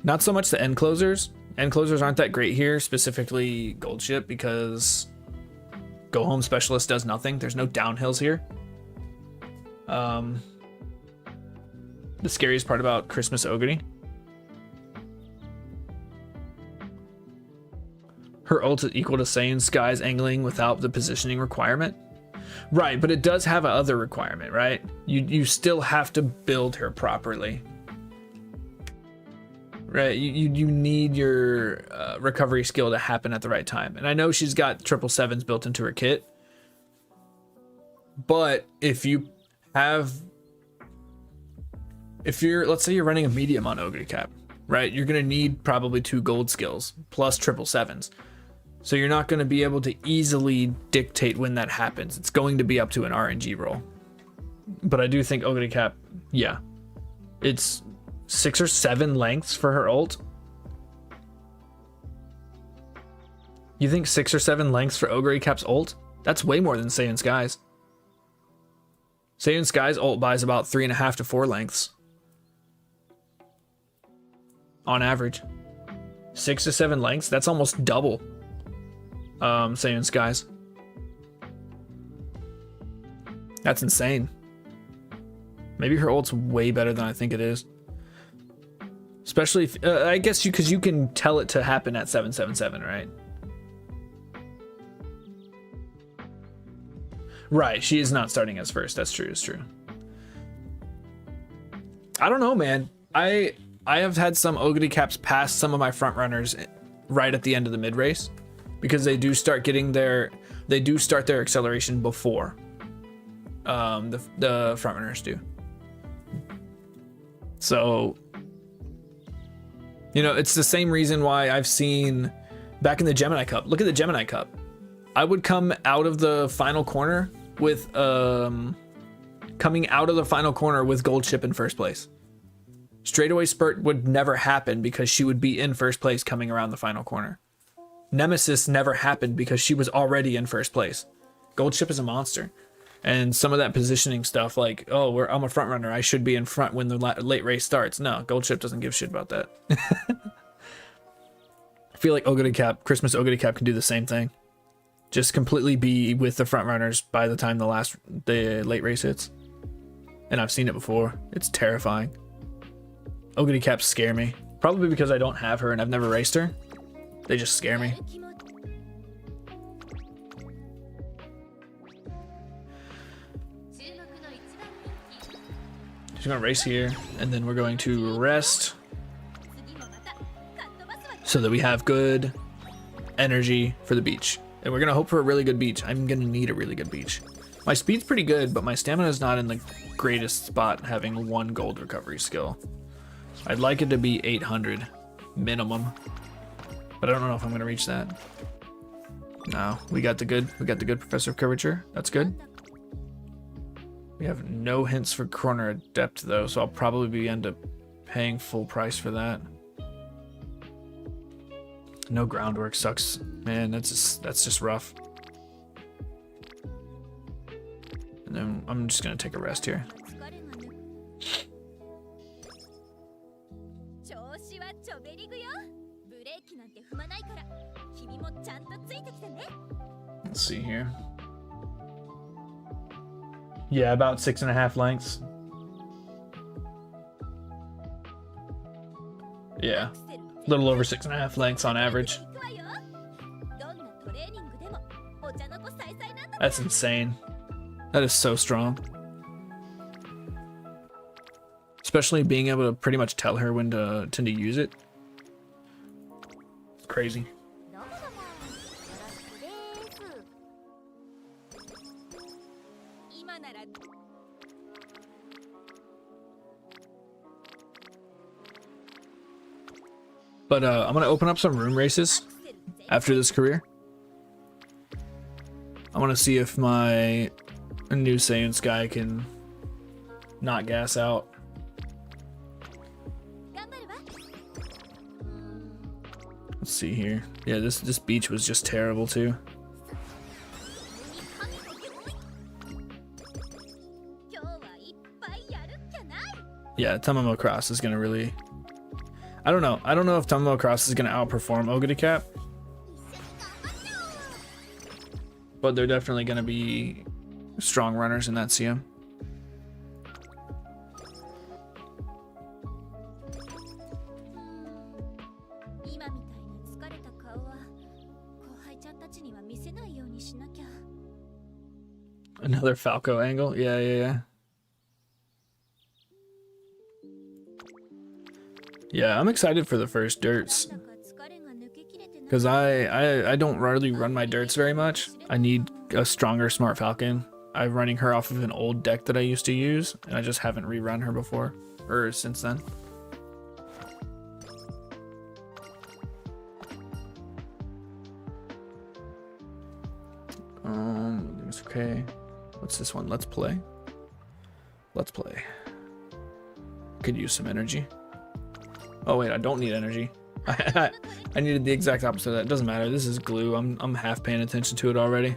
Not so much the end closers. End closers aren't that great here, specifically Gold Ship, because Go Home Specialist does nothing. There's no downhills here. The scariest part about Christmas Ogre. Her ult is equal to Saiyan Sky's angling without the positioning requirement. Right, but it does have a other requirement, right? You still have to build her properly. Right, you need your recovery skill to happen at the right time. And I know she's got 777s built into her kit. But if you're, let's say you're running a medium on Ogre Cap, right? You're gonna need probably 2 gold skills plus 777s. So you're not gonna be able to easily dictate when that happens. It's going to be up to an RNG roll. But I do think Ogre Cap, yeah. It's 6 or 7 lengths for her ult. You think 6 or 7 lengths for Ogre Cap's ult? That's way more than Saiyan Sky's. Saiyan Sky's ult buys about 3.5 to 4 lengths. On average. 6 to 7 lengths, that's almost double Saiyan Sky's. That's insane. Maybe her ult's way better than I think it is. Especially if, I guess because you can tell it to happen at 777, right? Right, she is not starting as first. That's true, it's true. I don't know, man. I have had some Ogre Caps pass some of my front runners right at the end of the mid race because they do start getting their acceleration before the front runners do. So, you know, it's the same reason why I've seen back in the Gemini Cup. Look at the Gemini Cup. I would come out of the final corner with Gold Ship in first place. Straightaway spurt would never happen because she would be in first place coming around the final corner. Nemesis never happened because she was already in first place. Gold Ship is a monster. And some of that positioning stuff, like, oh, I'm a front runner, I should be in front when the late race starts. No, Gold Ship doesn't give a shit about that. I feel like Christmas Ogre Cap can do the same thing. Just completely be with the front runners by the time the late race hits. And I've seen it before. It's terrifying. Ogre Caps scare me. Probably because I don't have her and I've never raced her. They just scare me. She's gonna race here, and then we're going to rest so that we have good energy for the beach. And we're gonna hope for a really good beach. I'm gonna need a really good beach. My speed's pretty good, but my stamina is not in the greatest spot having 1 gold recovery skill. I'd like it to be 800 minimum, but I don't know if I'm gonna reach that. No, we got the good Professor of Curvature. That's good. We have no hints for corner adept though, so I'll probably end up paying full price for that. No groundwork sucks, man. That's just rough. And then I'm just gonna take a rest here. Let's see here. Yeah, about 6.5 lengths. Yeah, a little over 6.5 lengths on average. That's insane. That is so strong. Especially being able to pretty much tell her when to use it. It's crazy. But I'm gonna open up some room races after this career. I want to see if my new Saiyan Sky can not gas out. see here. Yeah, this beach was just terrible too. Yeah, Tamamo Cross is gonna really... I don't know if Tamamo Cross is gonna outperform Ogre Cap. But they're definitely gonna be strong runners in that CM. Another Falco angle? Yeah. Yeah, I'm excited for the first dirts. Because I don't really run my dirts very much. I need a stronger Smart Falcon. I'm running her off of an old deck that I used to use, and I just haven't rerun her before, or since then. It's okay. What's this one? Let's play. Let's play. Could use some energy. Oh wait, I don't need energy. I needed the exact opposite of that. It doesn't matter. This is glue. I'm half paying attention to it already.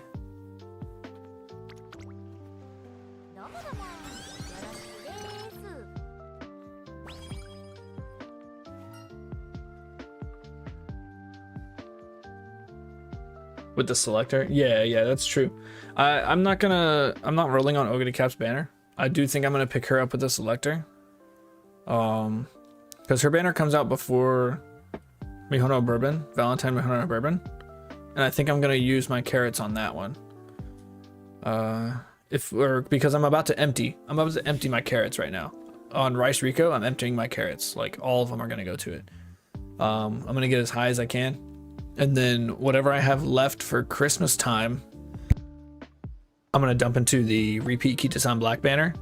With the selector? Yeah, that's true. I'm not rolling on Ogre Cap's banner. I do think I'm gonna pick her up with the selector. Because her banner comes out before Mihono Bourbon, Valentine Mihono Bourbon. And I think I'm gonna use my carrots on that one. Because I'm about to empty my carrots right now. On Rice Rico, I'm emptying my carrots. Like all of them are gonna go to it. I'm gonna get as high as I can. And then whatever I have left for Christmas time, I'm gonna dump into the repeat Kita-san Black banner.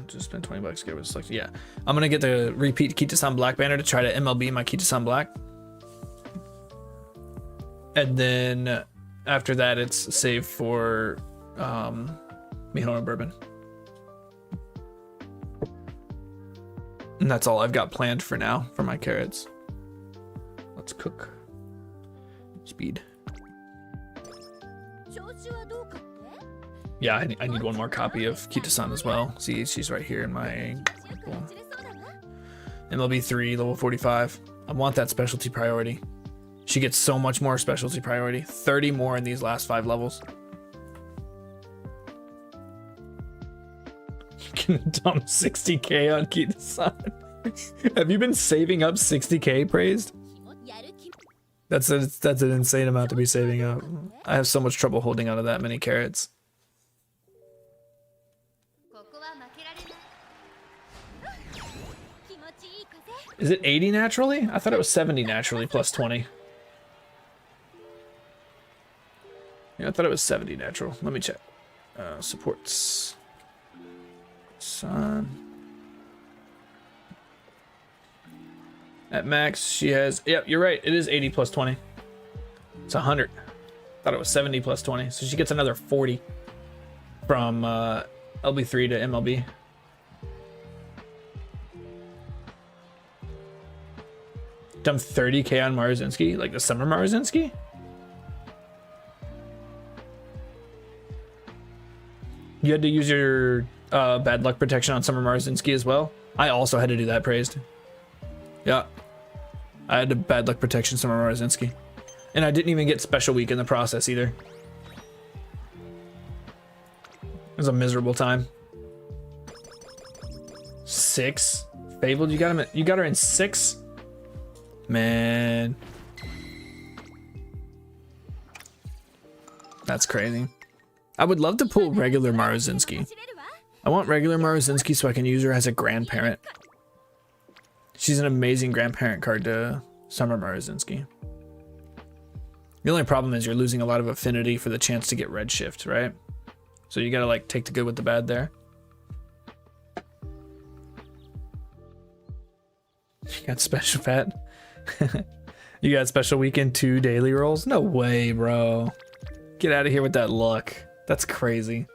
Just spend 20 bucks to get with select. Yeah, I'm gonna get the repeat Kita-san Black banner to try to MLB my Kita-san Black. And then after that, it's saved for Mihono Bourbon. And that's all I've got planned for now for my carrots. Let's cook. Speed. Yeah, I need one more copy of Kita-san as well. See, she's right here in my MLB 3, level 45. I want that specialty priority. She gets so much more specialty priority. 30 more in these last 5 levels. You can dump 60k on Kita-san. Have you been saving up 60k, Praised? That's an insane amount to be saving up. I have so much trouble holding onto that many carrots. Is it 80 naturally? I thought it was 70 naturally plus 20. Yeah, I thought it was 70 natural. Let me check. Supports. Sun. At max, she has... Yep, you're right. It is 80 plus 20. It's 100. Thought it was 70 plus 20. So she gets another 40 from LB3 to MLB. Dump 30k on Maruzinski, like the summer Maruzinski. You had to use your bad luck protection on summer Maruzinski as well. I also had to do that, Praised. Yeah, I had a bad luck protection summer Maruzinski, and I didn't even get special week in the process either. It was a miserable time. 6 fabled. You got her in 6. Man, that's crazy. I would love to pull regular Maruzinski. I want regular Maruzinski so I can use her as a grandparent. She's an amazing grandparent card to Summer Maruzinski. The only problem is you're losing a lot of affinity for the chance to get Redshift, right? So you gotta like take the good with the bad there. You got special fat. You got special weekend 2 daily rolls? No way, bro. Get out of here with that luck. That's crazy.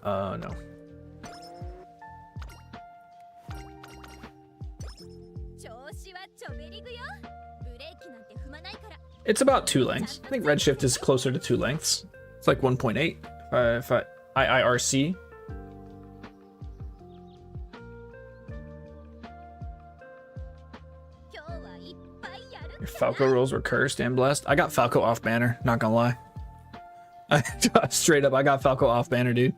No. It's about 2 lengths. I think redshift is closer to 2 lengths. It's like 1.8 if I IIRC. Your Falco rolls were cursed and blessed. I got Falco off banner, not gonna lie. Straight up, I got Falco off banner, dude.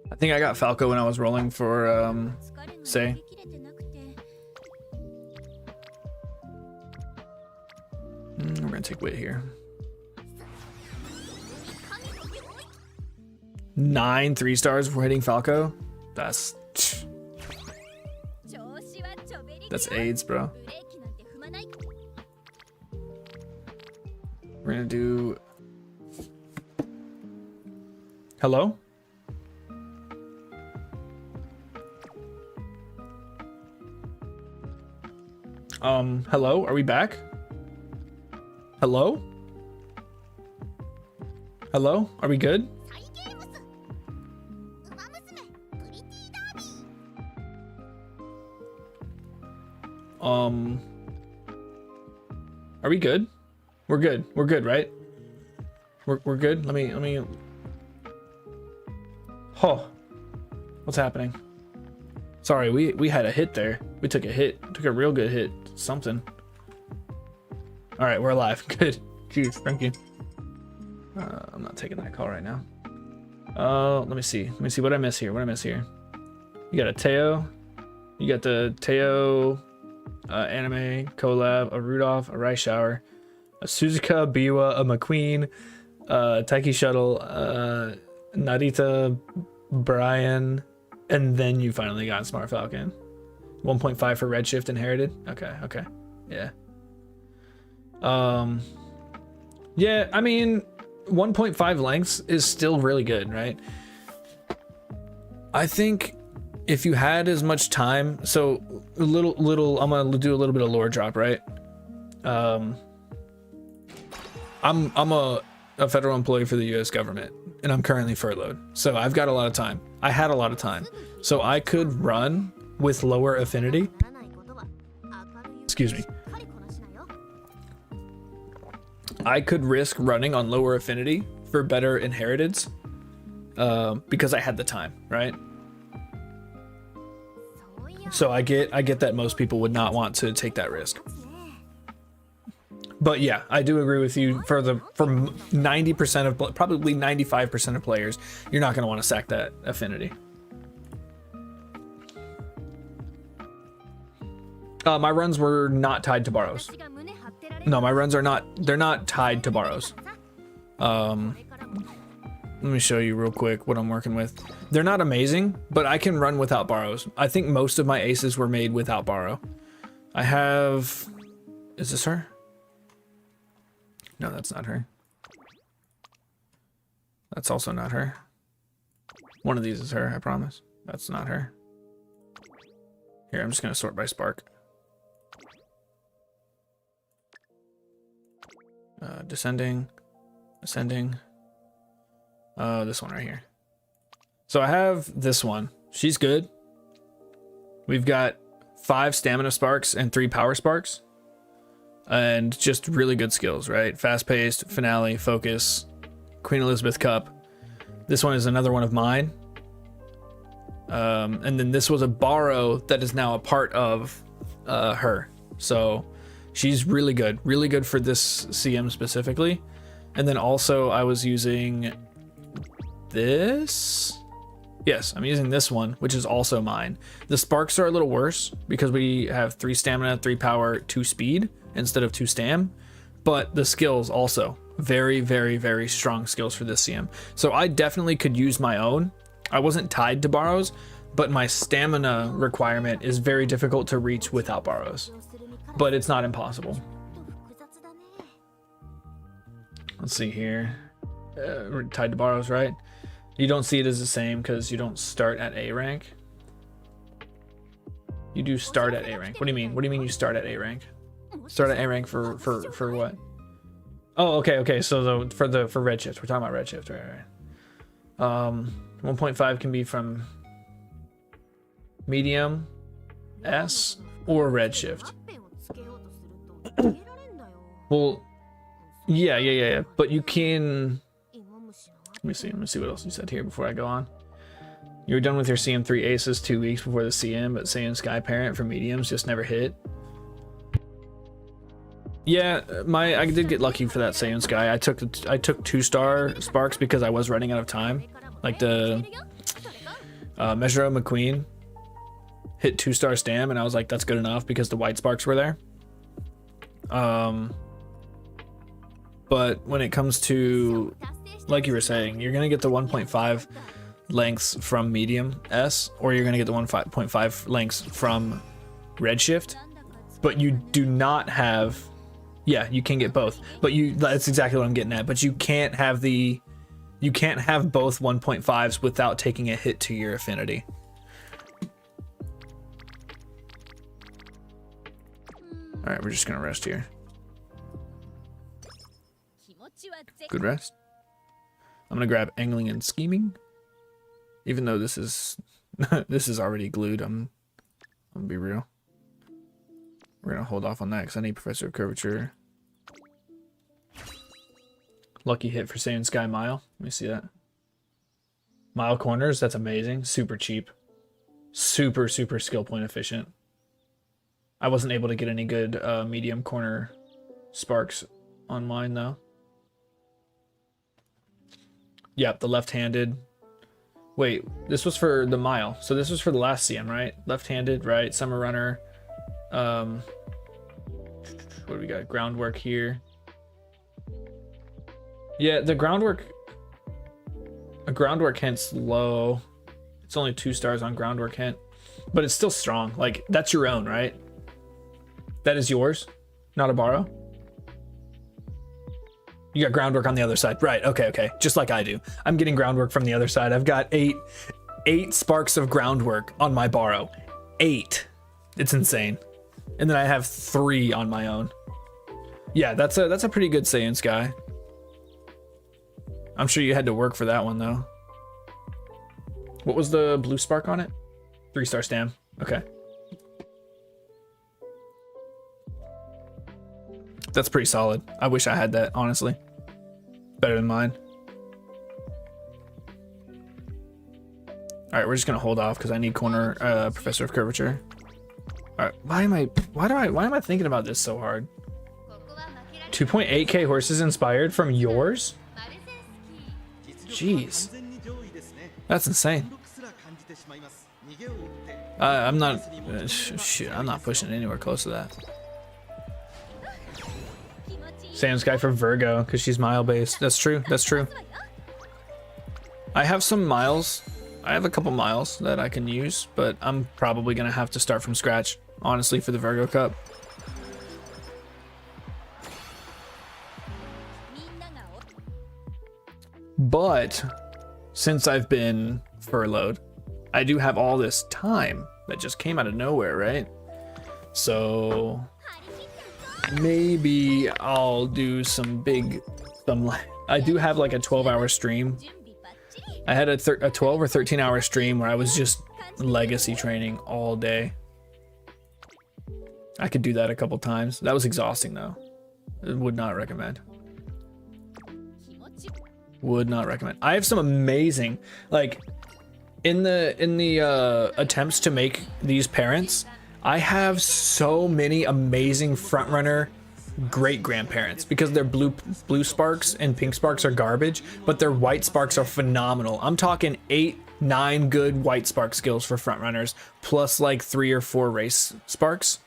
I think I got Falco when I was rolling for say. We're gonna take wit here. 9 3-stars for hitting Falco. That's AIDS, bro. We're gonna do. Hello? Hello? Are we back? Hello? Hello? Are we good? Are we good? We're good. We're good, right? We're good. Let me. Oh, what's happening? Sorry, we had a hit there. We took a hit. Took a real good hit. Something. All right, we're alive. Good. Cheers. Thank you. I'm not taking that call right now. Let me see. Let me see what I miss here. What I miss here. You got a Teo. You got the Teo anime collab, a Rudolph, a Rice Shower, a Suzuka, Biwa, a McQueen, Taiki Shuttle, Narita, Brian, and then you finally got Smart Falcon. 1.5 for Redshift inherited. Okay. Yeah. Yeah, I mean 1.5 lengths is still really good, right? I think if you had as much time, so little I'm gonna do a little bit of lore drop, right? I'm a federal employee for the US government and I'm currently furloughed, so I've got a lot of time. I had a lot of time, so I could run with lower affinity. Excuse me. I could risk running on lower affinity for better inheriteds because I had the time, right? So I get that most people would not want to take that risk. But yeah, I do agree with you. For 90% of, probably 95% of players, you're not going to want to sack that affinity. My runs were not tied to borrows. No, my runs are not. They're not tied to borrows. Let me show you real quick what I'm working with. They're not amazing, but I can run without borrows. I think most of my aces were made without borrow. I have. Is this her? No, that's not her. That's also not her. One of these is her, I promise. That's not her. Here, I'm just gonna sort by spark. Descending, ascending. This one right here. So I have this one. She's good. We've got 5 stamina sparks and 3 power sparks. And just really good skills, right? Fast-paced, finale, focus, Queen Elizabeth Cup. This one is another one of mine. And then this was a borrow that is now a part of her. So she's really good for this CM specifically. And then also I was using this. Yes, I'm using this one, which is also mine. The sparks are a little worse because we have 3 stamina, 3 power, 2 speed instead of 2 stam. But the skills also very strong skills for this CM. So I definitely could use my own. I wasn't tied to borrows, but my stamina requirement is very difficult to reach without borrows. But it's not impossible. Let's see here. We're tied to borrows, right? You don't see it as the same because you don't start at A rank. You do start at A rank. What do you mean? What do you mean you start at A rank? Start at A rank for what? Oh, okay. So for redshift, we're talking about redshift, right? 1.5 can be from medium, S, or redshift. Well, yeah. But you can. Let me see what else you said here before I go on. You were done with your CM3 aces 2 weeks before the CM, but Saiyan Sky Parent for mediums just never hit. Yeah, I did get lucky for that Saiyan Sky. I took 2-star sparks because I was running out of time. Like the Measure McQueen hit 2-star stam, and I was like, that's good enough because the white sparks were there. But when it comes to, like you were saying, you're gonna get the 1.5 lengths from medium S, or you're gonna get the 1.5 lengths from redshift, but you do not have. Yeah, you can get both, but that's exactly what I'm getting at. But you can't have both 1.5s without taking a hit to your affinity. All right, we're just gonna rest here. Good rest. I'm gonna grab angling and scheming, even though this is this is already glued. I'm gonna be real. We're gonna hold off on that because I need Professor of Curvature. Lucky hit for Saiyan Sky Mile. Let me see that. Mile corners, that's amazing. Super cheap. Super skill point efficient. I wasn't able to get any good medium corner sparks on mine though. Yep, the left-handed. Wait, this was for the mile. So this was for the last CM, right? Left-handed, right? Summer Runner. What do we got? Groundwork here. Yeah, the groundwork. A groundwork hint's low. It's only 2 stars on groundwork hint, but it's still strong. Like, that's your own, right? That is yours, not a borrow. You got groundwork on the other side, right? Okay. Just like I do. I'm getting groundwork from the other side. I've got eight sparks of groundwork on my borrow. 8. It's insane. And then I have 3 on my own. Yeah, that's a pretty good Saiyan Sky. I'm sure you had to work for that one though. What was the blue spark on it? 3-star stam. Okay. That's pretty solid. I wish I had that, honestly. Better than mine. All right, we're just gonna hold off because I need corner Professor of Curvature. All right, why am I thinking about this so hard? 2.8k horses inspired from yours? Jeez, that's insane. I'm not. Shit, I'm not pushing anywhere close to that. Saiyan Sky for Virgo because she's mile based. That's true. That's true. I have some miles. I have a couple miles that I can use, but I'm probably gonna have to start from scratch, honestly, for the Virgo Cup. But since I've been furloughed, I do have all this time that just came out of nowhere, right? So maybe I'll do I do have like a 12-hour stream. I had a 12 or 13-hour stream where I was just legacy training all day. I could do that a couple times. That was exhausting though. Would not recommend. Would not recommend. I have some amazing, like in the attempts to make these parents, I have so many amazing frontrunner great grandparents because their blue sparks and pink sparks are garbage, but their white sparks are phenomenal. I'm talking 8-9 good white spark skills for frontrunners, plus like 3 or 4 race sparks.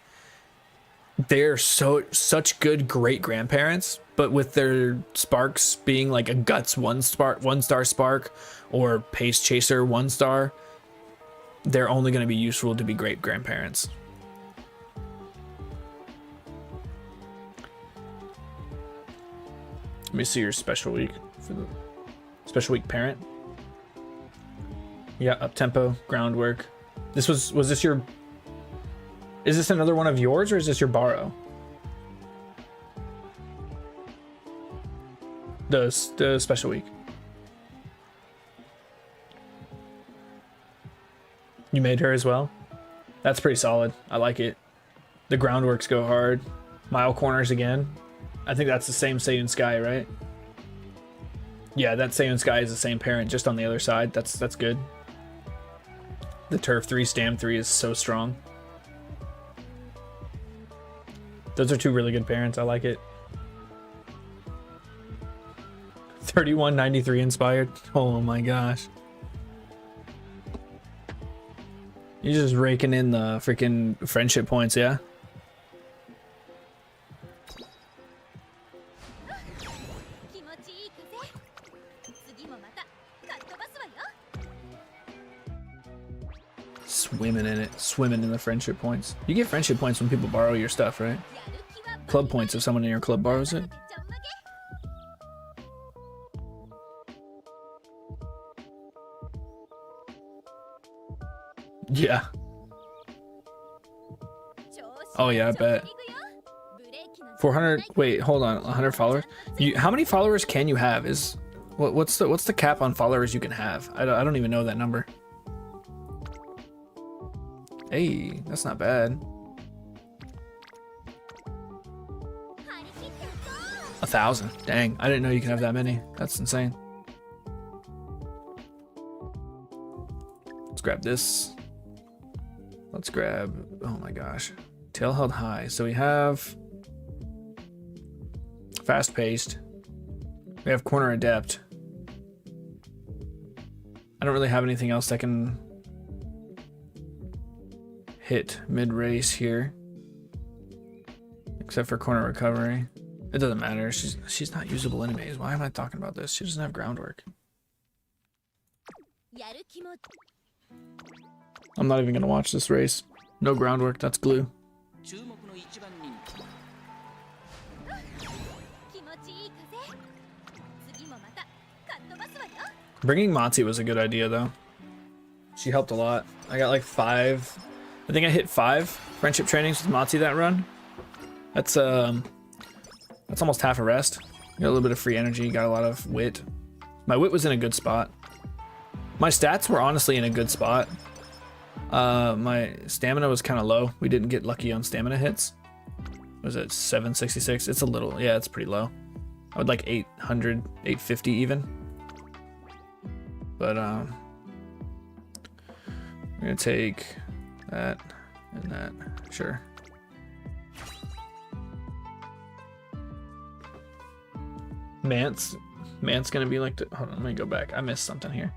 They're such good great grandparents, but with their sparks being like a guts 1-star spark or pace chaser 1-star, they're only going to be useful to be great grandparents. Let me see your special week for the special week parent. Yeah, up tempo, groundwork. This was this your Is this another one of yours or is this your borrow? The special week. You made her as well? That's pretty solid. I like it. The groundworks go hard. Mile corners again. I think that's the same Seiun Sky, right? Yeah, that Seiun Sky is the same parent, just on the other side. That's good. The Turf 3, Stam 3 is so strong. Those are two really good parents. I like it. 3193 inspired. Oh my gosh. You're just raking in the freaking friendship points, yeah? Swimming in it. Swimming in the friendship points. You get friendship points when people borrow your stuff, right? Club points if someone in your club borrows it. Yeah. Oh yeah, I bet. 400. Wait, hold on. 100 followers. How many followers can you have? What's the cap on followers you can have? I don't even know that number. Hey, that's not bad. 1,000. Dang, I didn't know you can have that many. That's insane. Let's grab this. Let's grab, oh my gosh, tail held high. So we have fast paced. We have corner adept. I don't really have anything else that can hit mid race here, except for corner recovery. It doesn't matter. She's not usable anyways. Why am I talking about this? She doesn't have groundwork. I'm not even gonna watch this race. No groundwork, that's glue. Bringing Monty was a good idea though. She helped a lot. I got like 5. I think I hit 5 friendship trainings with Monty that run. That's almost half a rest. Got a little bit of free energy, got a lot of wit. My wit was in a good spot. My stats were honestly in a good spot. My stamina was kind of low. We didn't get lucky on stamina hits. Was it 766? It's a little, yeah, it's pretty low. I would like 800, 850 even. But we're gonna take that and that, sure. Mance gonna be like, hold on, let me go back. I missed something here.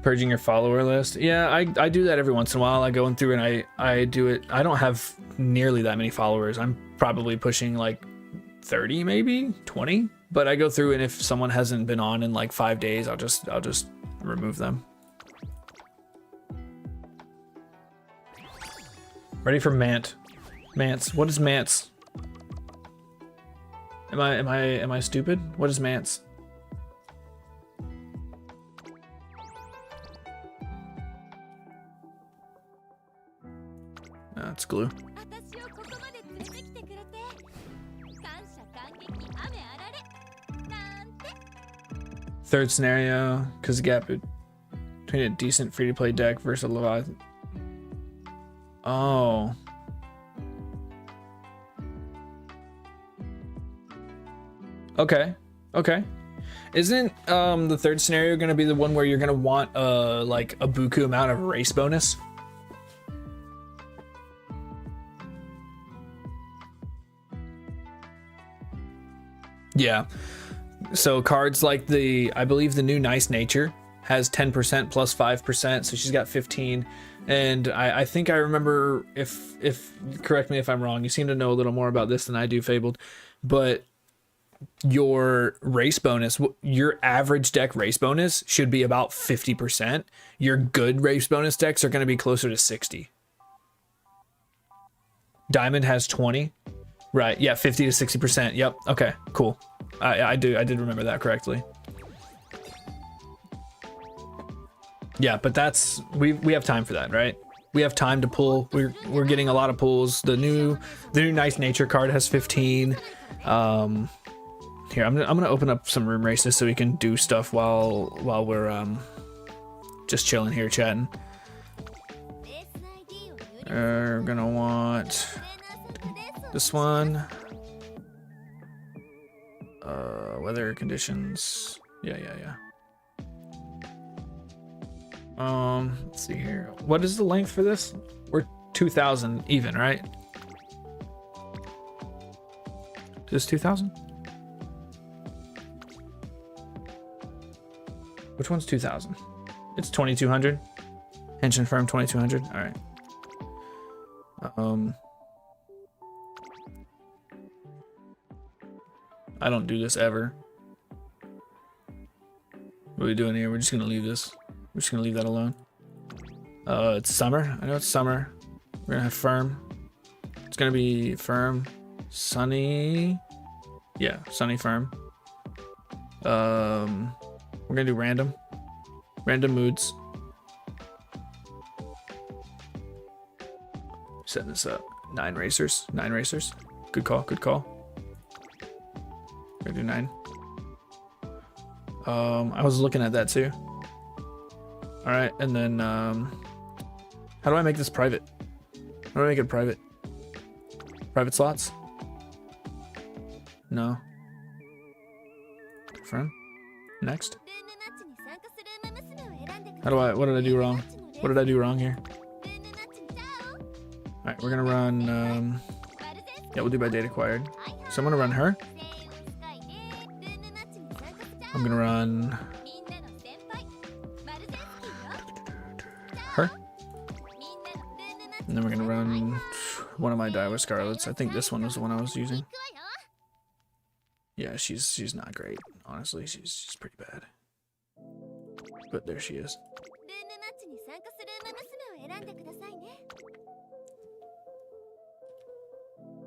Purging your follower list. Yeah, I do that every once in a while. I go in through and I do it. I don't have nearly that many followers. I'm probably pushing like 30, maybe 20. But I go through and if someone hasn't been on in like 5 days, I'll just remove them. Ready for Mance. What is Mance? Am I stupid? What is Mance? It's glue. Third scenario, because the gap between a decent free-to-play deck versus a Leviathan. Oh. Okay. Isn't the third scenario going to be the one where you're going to want like a buku amount of race bonus? Yeah. So cards like I believe the new Nice Nature has 10% plus 5%, so she's got 15. And I think I remember, if correct me if I'm wrong, you seem to know a little more about this than I do, Fabled, but your race bonus, your average deck race bonus should be about 50%. Your good race bonus decks are going to be closer to 60. Diamond has 20. Right, yeah, 50 to 60%. Yep, okay, cool. I did remember that correctly. Yeah, but that's, we have time for that, right? We have time to pull. We're getting a lot of pulls. The new nice nature card has 15. Here, I'm gonna open up some room races so we can do stuff while we're just chilling here chatting. We're gonna want this one. Weather conditions. Yeah. Let's see here. What is the length for this? We're 2,000 even, right? Just 2,000? Which one's 2,000? It's 2,200. Henshin firm 2,200. All right. I don't do this ever. What are we doing here? We're just gonna leave this. We're just gonna leave that alone. It's summer. I know it's summer. We're gonna have firm. It's gonna be firm, sunny. Yeah, sunny firm. We're gonna do random moods. Setting this up. 9 racers. Good call. We're gonna do 9. I was looking at that too. All right, and then how do I make this private? How do I make it private? Private slots? No. Confirm. Next. What did I do wrong? What did I do wrong here? All right, we're gonna run, yeah, we'll do by date acquired. So I'm gonna run her. I'm gonna run her. And then we're gonna run one of my Daiwa Scarlets. I think this one was the one I was using. Yeah, she's not great. Honestly, she's pretty bad. But there she is.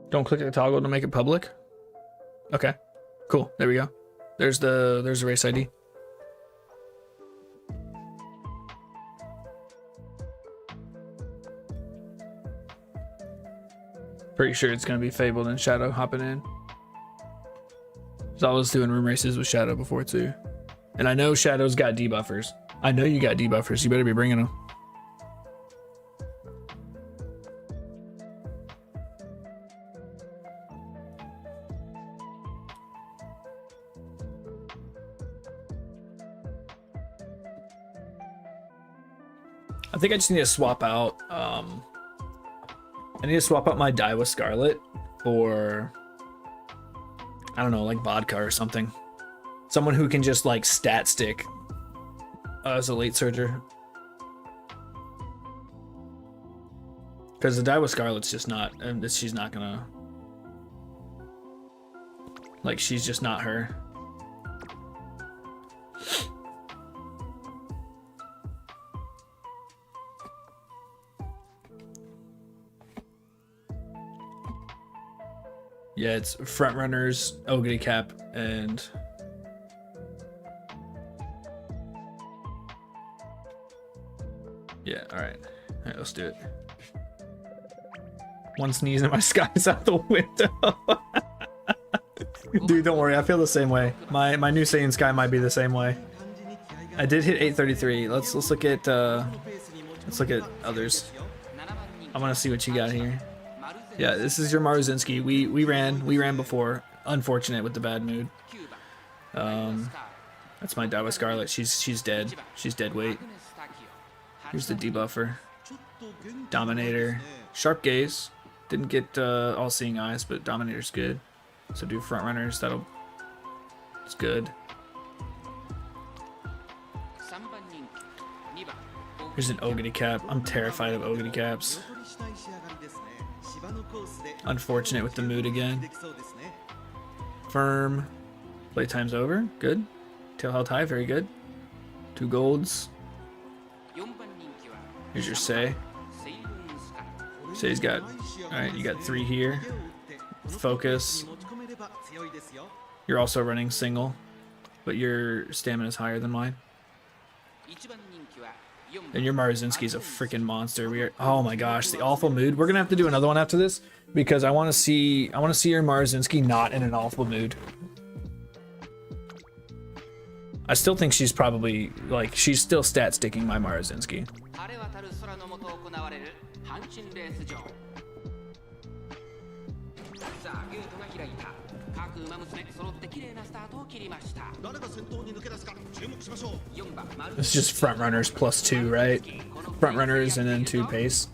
Don't click the toggle to make it public. Okay, cool. There we go. There's the race ID. Pretty sure it's gonna be Fabled and Shadow hopping in. I was doing room races with Shadow before too, and I know Shadow's got debuffers. I know you got debuffers. You better be bringing them. I think I just need to swap out. I need to swap out my Daiwa Scarlet for, I don't know, like vodka or something. Someone who can just like stat stick as a late surger. Because the Daiwa Scarlet's just not, she's not gonna, like, she's just not her. Yeah, it's front runners, Ogre Cap, and yeah, all right, let's do it. One sneeze and my sky's out the window. Dude, don't worry, I feel the same way. My new Saiyan Sky might be the same way. I did hit 833. Let's look at others. I want to see what you got here. Yeah, this is your Maruzinski. We ran before. Unfortunate with the bad mood. That's my Daiwa Scarlet. She's dead. She's dead weight. Here's the debuffer. Dominator. Sharp Gaze. Didn't get All Seeing Eyes, but Dominator's good. So do front runners. It's good. Here's an Ogre Cap. I'm terrified of Ogre Caps. Unfortunate with the mood again. Firm. Playtime's over. Good. Tail held high. Very good. 2 golds. Here's your Sei. Sei's got... Alright, you got 3 here. Focus. You're also running single, but your stamina is higher than mine. And your Marzinski's a freaking monster. We are, oh my gosh, the awful mood. We're gonna have to do another one after this because I want to see your Marzinski not in an awful mood. I still think she's probably like she's still stat sticking my Marzinski. It's just front runners +2, right? Front runners and then 2 pace,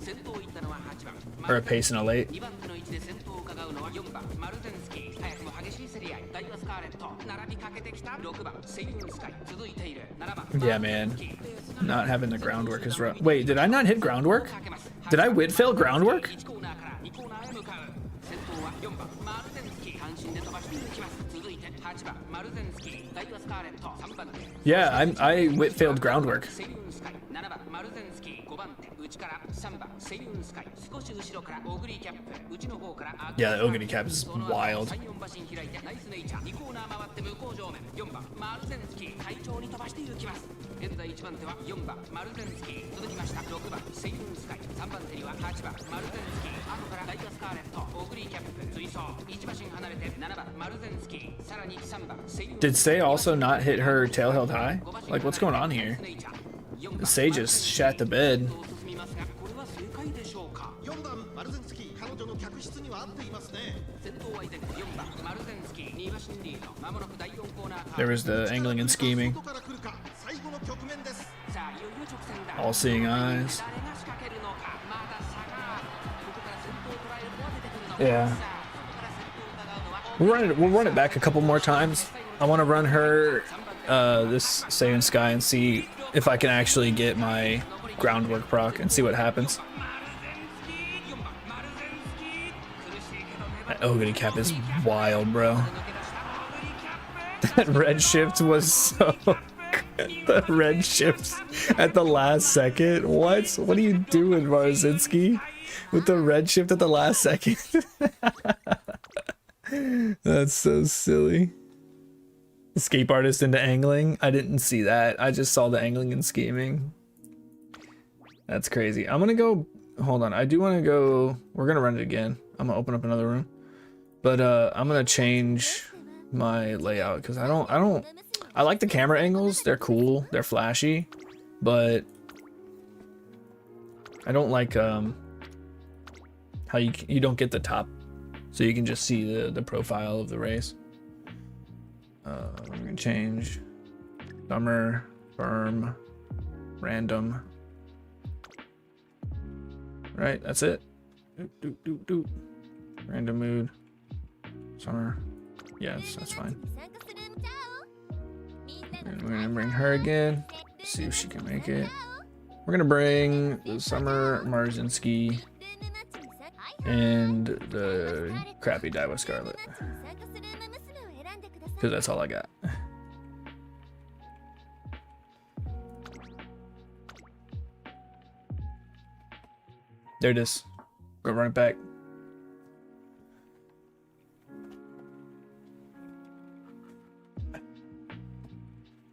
or a pace and a late. Yeah, man. Not having the groundwork is rough. Wait, did I not hit groundwork? Did I wit fail groundwork? Yeah, I wit failed groundwork. Yeah, the Ogre cap is wild. Did Sei also not hit her tail held high? Like, what's going on here? Sei just shat the bed. There was the angling and scheming. All-seeing eyes. Yeah. We'll run it back a couple more times. I want to run her this Saiyan Sky and see if I can actually get my groundwork proc and see what happens. That Ogre cap is wild, bro. That red shift was so good. The red shifts at the last second. What are you doing, Marzinski? With the red shift at the last second. That's so silly. Escape artist into angling. I didn't see that. I just saw the angling and scheming. That's crazy. I'm gonna go. Hold on. I do want to go. We're gonna run it again. I'm gonna open up another room. But I'm gonna change my layout because I like the camera angles. They're cool. They're flashy, but I don't like how you don't get the top, so you can just see the profile of the race. I'm gonna change summer, firm, random. Right, that's it. Random mood. Summer. Yeah, that's fine. And we're gonna bring her again. See if she can make it. We're gonna bring the Summer Marzinski and the crappy Daiwa Scarlet. Because that's all I got. There it is. Go run it back.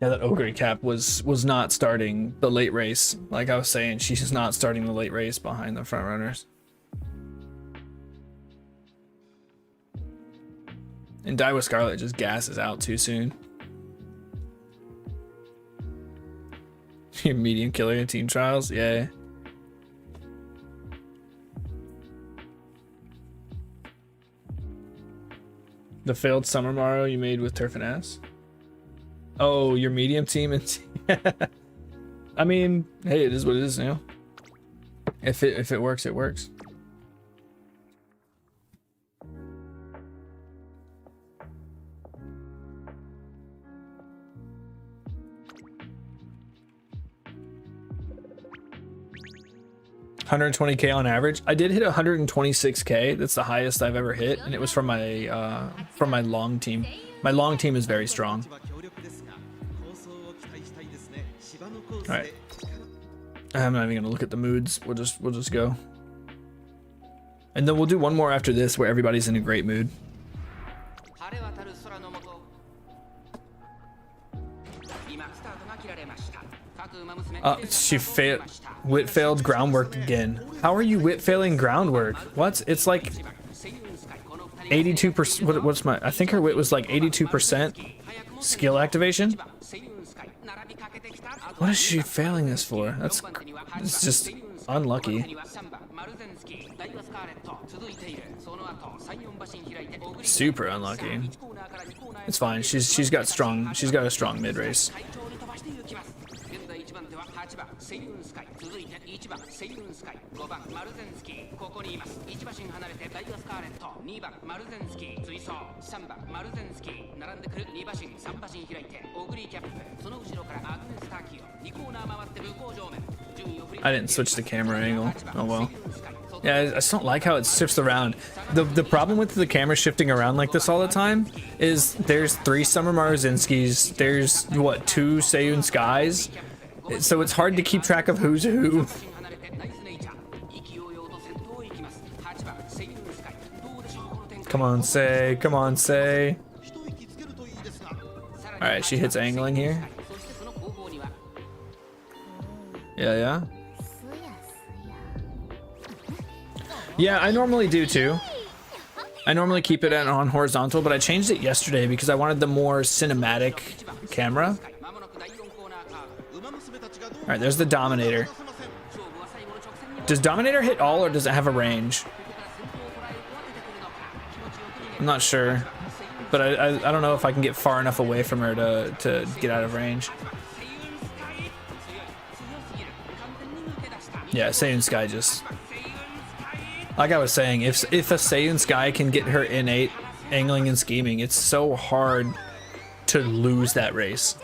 Yeah, that Ogre cap was not starting the late race. Like I was saying, she's not starting the late race behind the front runners. And Daiwa Scarlet just gasses out too soon. Your medium killer in team trials, yeah. The failed Summer Mario you made with Turf and Ass? Oh, your medium team and I mean, hey, it is what it is now. If it works, it works. $120K on average. I did hit 126K. That's the highest I've ever hit, and it was from my long team. My long team is very strong. All right. I'm not even gonna look at the moods. We'll just go, and then we'll do one more after this where everybody's in a great mood. She failed. Wit failed groundwork again. How are you wit failing groundwork? What? It's like 82%. What's my? I think her wit was like 82% skill activation. What is she failing this for? It's just unlucky. Super unlucky. It's fine. She's got a strong mid race. I didn't switch the camera angle. Oh well. Yeah, I just don't like how it shifts around. The problem with the camera shifting around like this all the time is there's 3 Summer Maruzinskis, there's what, 2 Seiyun Skies, so it's hard to keep track of who's who. Come on, Sei. Come on, Sei. Alright, she hits angling here. Yeah. Yeah, I normally do too. I normally keep it on horizontal, but I changed it yesterday because I wanted the more cinematic camera. Alright, there's the Dominator. Does Dominator hit all or does it have a range? I'm not sure. But I don't know if I can get far enough away from her to get out of range. Yeah, Seiyun Sky just... Like I was saying, if a Seiyun Sky can get her innate angling and scheming, it's so hard to lose that race.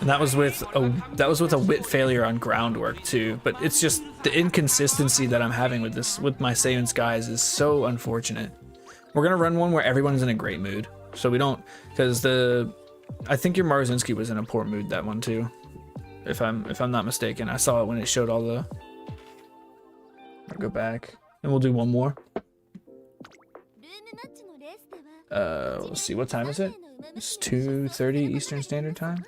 And that was with a wit failure on groundwork too. But it's just the inconsistency that I'm having with my Seiyun Skies is so unfortunate. We're gonna run one where everyone's in a great mood, so we don't, because I think your Maruzinski was in a poor mood that one too, if I'm not mistaken. I saw it when it showed all the. I'll go back and we'll do one more. Let's see, what time is it? It's 2:30 Eastern Standard Time.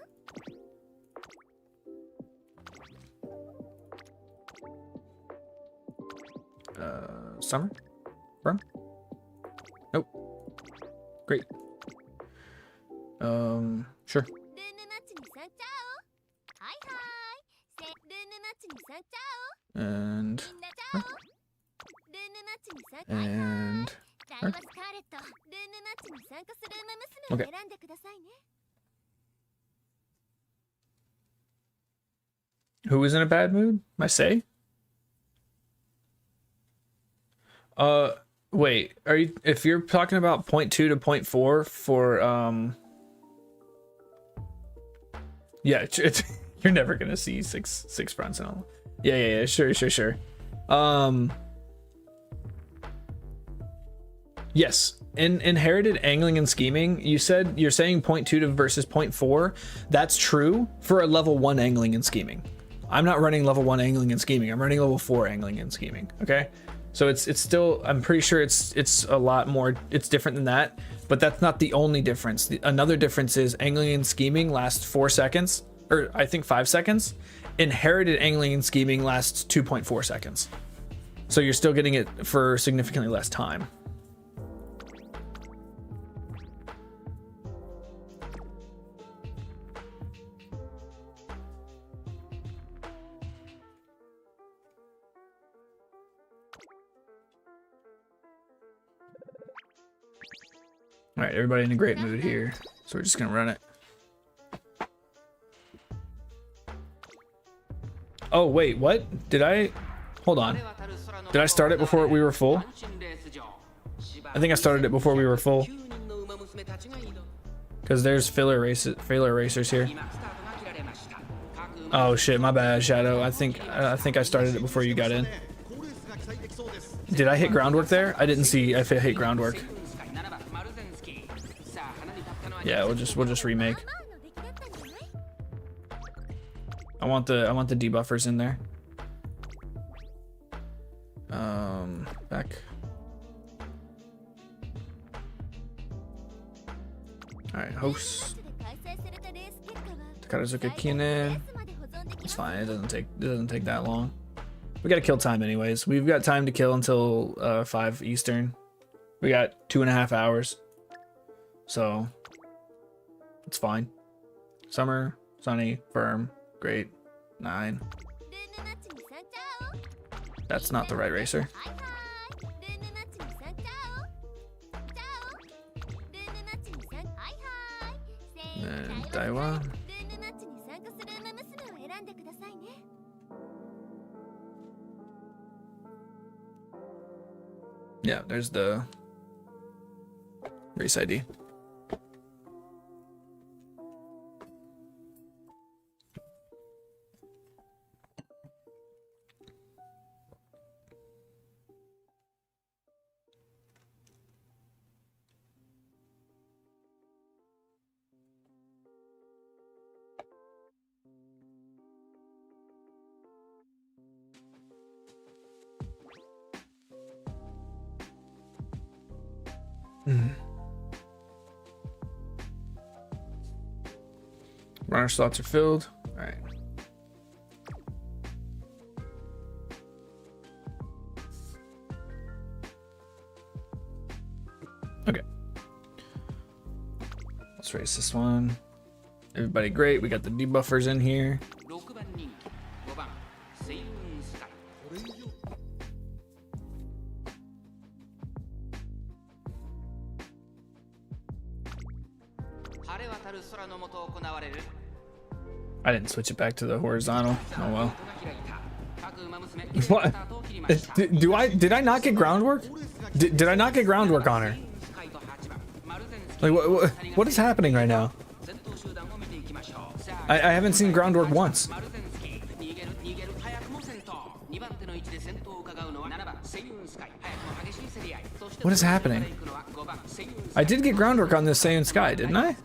Summer? Burn? Nope. Great. Sure. And her. Okay. Who was in a bad mood? My Sei? Wait, if you're talking about 0.2 to 0.4 for, yeah, you're never gonna see six fronts and all. Yeah, sure. Yes, in inherited angling and scheming, you're saying 0.2 to versus 0.4. That's true for a level 1 angling and scheming. I'm not running level 1 angling and scheming. I'm running level 4 angling and scheming. Okay. So it's still, I'm pretty sure it's a lot more, it's different than that, but that's not the only difference. Another difference is angling and scheming lasts 4 seconds, or I think 5 seconds. Inherited angling and scheming lasts 2.4 seconds. So you're still getting it for significantly less time. All right, everybody in a great mood here, so we're just gonna run it. Oh wait, what? Hold on. Did I start it before we were full? I think I started it before we were full. Because there's filler racers here. Oh shit, my bad, Shadow. I think I started it before you got in. Did I hit groundwork there? I didn't see if it hit groundwork. Yeah, we'll just remake. I want the debuffers in there. Back. host. Takarazuka Kinen. It's fine. It doesn't take that long. We gotta kill time anyways. We've got time to kill until 5 Eastern. We got 2.5 hours. So it's fine. Summer, sunny, firm, great. 9. That's not the right racer. And Daiwa. Yeah, there's the race ID. Runner slots are filled. All right. Okay. Let's race this one. Everybody great. We got the debuffers in here. I didn't switch it back to the horizontal. Oh well. What? Did I not get groundwork? Did I not get groundwork on her? Like what is happening right now? I haven't seen groundwork once. What is happening? I did get groundwork on this Saiyan Sky, didn't I?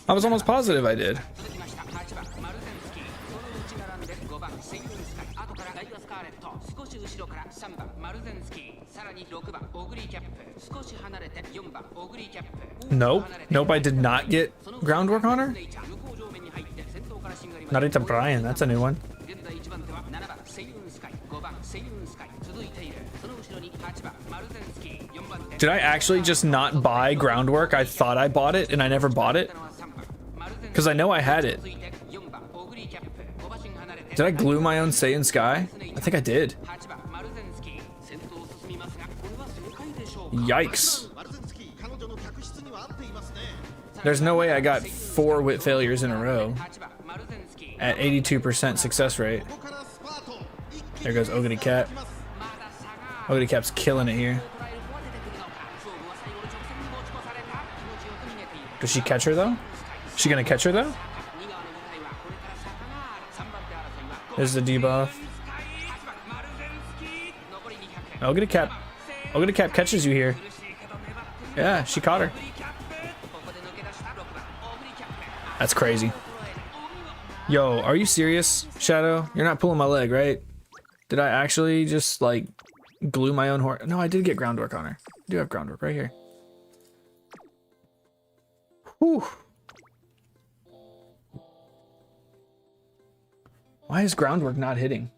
I was almost positive I did. Nope. Nope, I did not get groundwork on her. Narita Brian, that's a new one. Did I actually just not buy groundwork? I thought I bought it and I never bought it. Because I know I had it. Did I glue my own Saiyan Sky? I think I did. Yikes. There's no way I got 4 wit failures in a row at 82% success rate. There goes Ogity Cat. Ogity Cat's killing it here. Does she catch her though? Is she gonna catch her though? There's the debuff. Ogity Cat. Ogity Cat catches you here. Yeah, she caught her. That's crazy. Yo, are you serious, Shadow? You're not pulling my leg, right? Did I actually just like glue my own horse? No, I did get groundwork on her. I do have groundwork right here. Whew. Why is groundwork not hitting?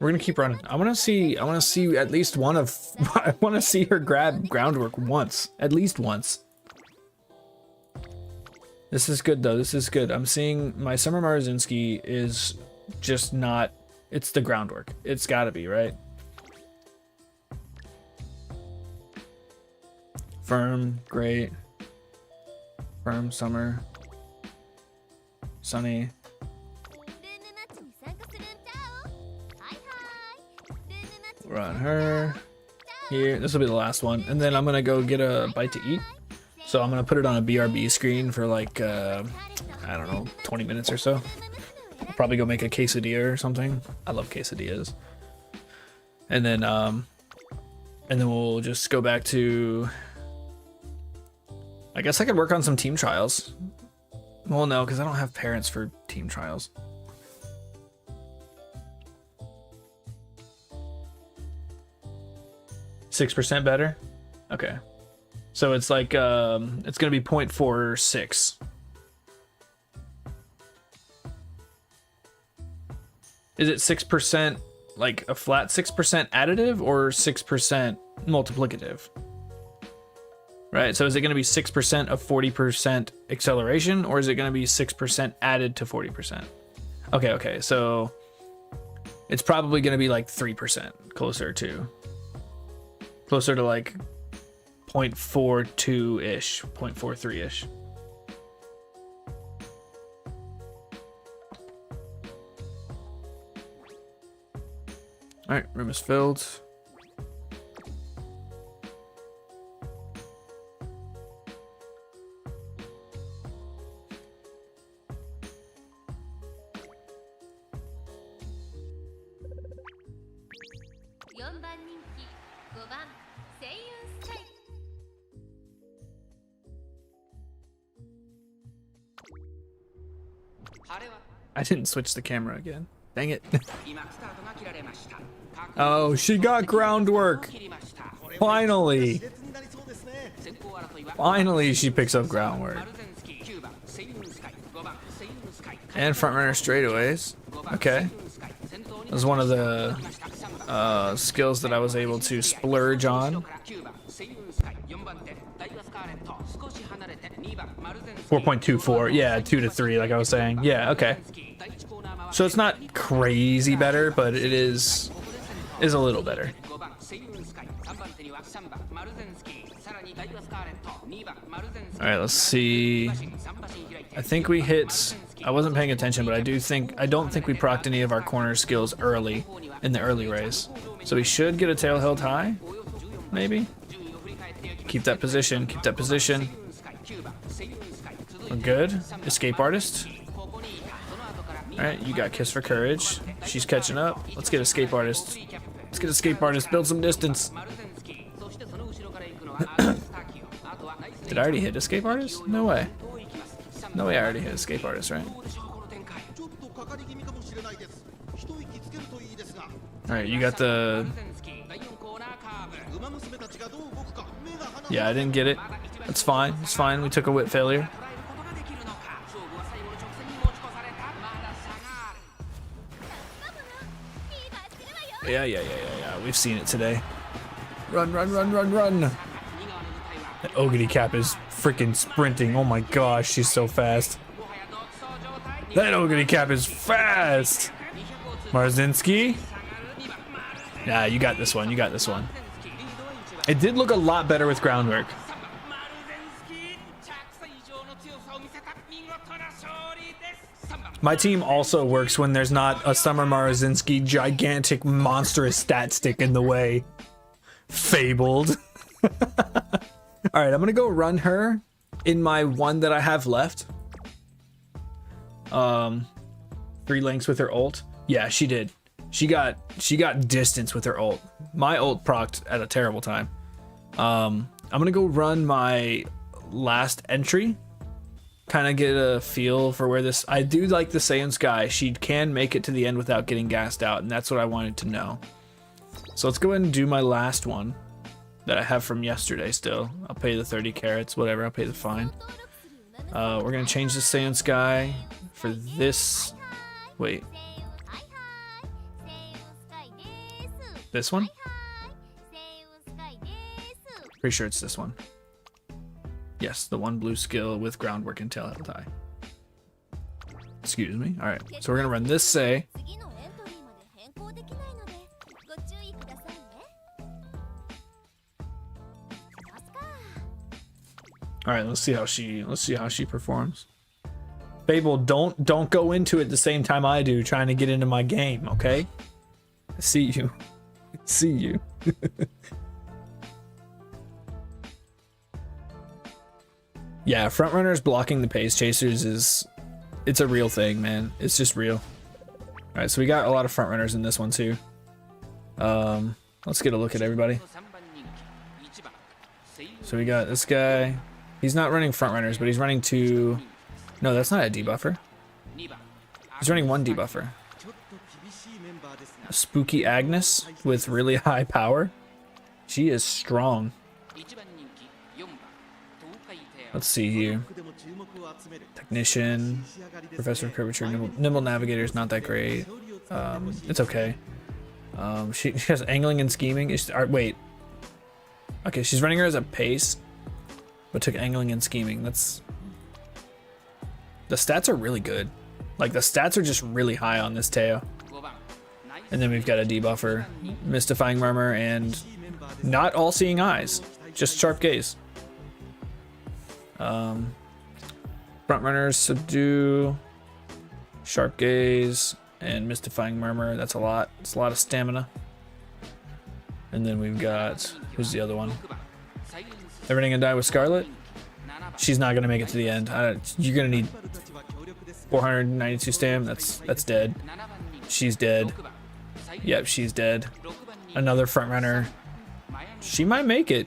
We're gonna keep running. I wanna see at least one of I wanna see her grab groundwork once. At least once. This is good though, this is good. I'm seeing my Summer Marzinski is just not, it's the groundwork. It's gotta be, right? Firm, great. Firm, summer. Sunny. Run her. Here, this will be the last one. And then I'm gonna go get a bite to eat. So I'm gonna put it on a BRB screen for like, I don't know, 20 minutes or so. I'll probably go make a quesadilla or something. I love quesadillas. And then we'll just go back to, I guess I could work on some team trials. Well, no, because I don't have parents for team trials. 6% better? Okay. So it's like, it's gonna be 0.46. Is it 6%, like a flat 6% additive or 6% multiplicative? Right, so is it gonna be 6% of 40% acceleration, or is it gonna be 6% added to 40%? Okay, so it's probably gonna be like 3%, closer to like 0.42-ish, 0.43-ish. All right, room is filled. I didn't switch the camera again. Dang it. Oh, she got groundwork. Finally. Finally, she picks up groundwork. And front runner straightaways. Okay. That was one of the skills that I was able to splurge on. 4.24, yeah, 2 to 3, like I was saying. Yeah, okay. So it's not crazy better, but it is a little better. All right, let's see. I think we hit. I wasn't paying attention, but I don't think we procced any of our corner skills early in the early race. So we should get a tail held high, maybe. Keep that position. Keep that position. We're good. Escape artist. All right, you got kiss for courage. She's catching up. Let's get escape artist. Let's get escape artist. Build some distance. Did I already hit escape artist? No way. No way I already hit escape artist, right? All right, you got the... Yeah, I didn't get it. That's fine. It's fine. We took a whip failure. Yeah. We've seen it today. Run. That Ogity Cap is freaking sprinting. Oh my gosh, she's so fast. That Ogity Cap is fast. Marzinski. Nah, you got this one. It did look a lot better with groundwork. My team also works when there's not a Summer Marzinski gigantic monstrous stat stick in the way. Fabled. All right, I'm gonna go run her in my one that I have left. 3 lengths with her ult. Yeah, she did. She got distance with her ult. My ult procced at a terrible time. I'm gonna go run my last entry. Kind of get a feel for where this... I do like the Saiyan Sky. She can make it to the end without getting gassed out, and that's what I wanted to know. So let's go ahead and do my last one that I have from yesterday still. I'll pay the 30 carats, whatever. I'll pay the fine. We're going to change the Saiyan Sky for this... Wait. This one? Pretty sure it's this one. Yes, the one blue skill with groundwork and tail held high. Excuse me. All right, so we're gonna run this say. All right, let's see how she performs. Fable, don't go into it the same time I do, trying to get into my game. Okay. I see you. I see you. Yeah, front runners blocking the pace chasers it's a real thing, man. It's just real. All right, so we got a lot of front runners in this one too. Let's get a look at everybody. So we got this guy. He's not running front runners, but he's running 2. No, that's not a debuffer. He's running 1 debuffer. A spooky Agnes with really high power. She is strong. Let's see here. Technician, Professor of Curvature, Nimble Navigator is not that great. It's okay. She has angling and scheming. Wait. Okay, she's running her as a pace, but took angling and scheming. The stats are really good. Like, the stats are just really high on this Teo. And then we've got a debuffer, Mystifying Murmur, and not All-Seeing Eyes, just Sharp Gaze. Frontrunners, Subdue, Sharp Gaze, and Mystifying Murmur. That's a lot. It's a lot of stamina. And then we've got, who's the other one? Everything Gonna Die with Scarlet. She's not gonna make it to the end. You're gonna need 492 stam. That's dead. She's dead. Yep, she's dead. Another frontrunner. She might make it.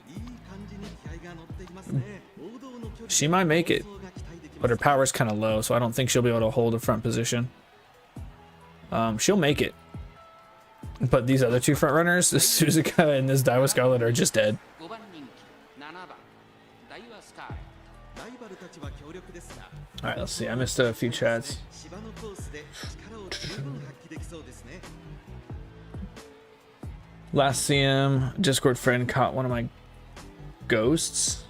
She might make it, but her power's kind of low, so I don't think she'll be able to hold a front position. She'll make it, but these other two front runners, this Suzuka and this Daiwa Scarlet, are just dead. All right, let's see. I missed a few chats. Last CM, Discord friend caught one of my ghosts.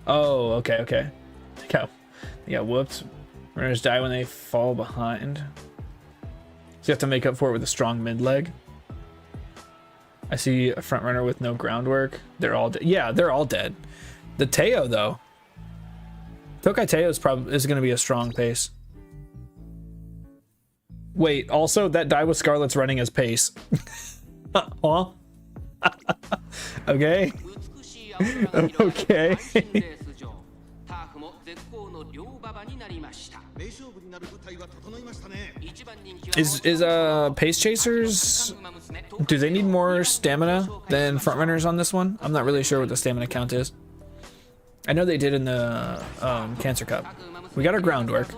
Oh, okay. They got whooped. Runners die when they fall behind. So you have to make up for it with a strong mid leg. I see a front runner with no groundwork. They're all dead. Yeah, they're all dead. The Teo though. Tokai Teo is going to be a strong pace. Wait, also that Daiwa Scarlet's running as pace. Huh? Okay. Okay. Is pace chasers, do they need more stamina than front runners on this one? I'm not really sure what the stamina count is. I know they did in the Cancer Cup. We got our groundwork.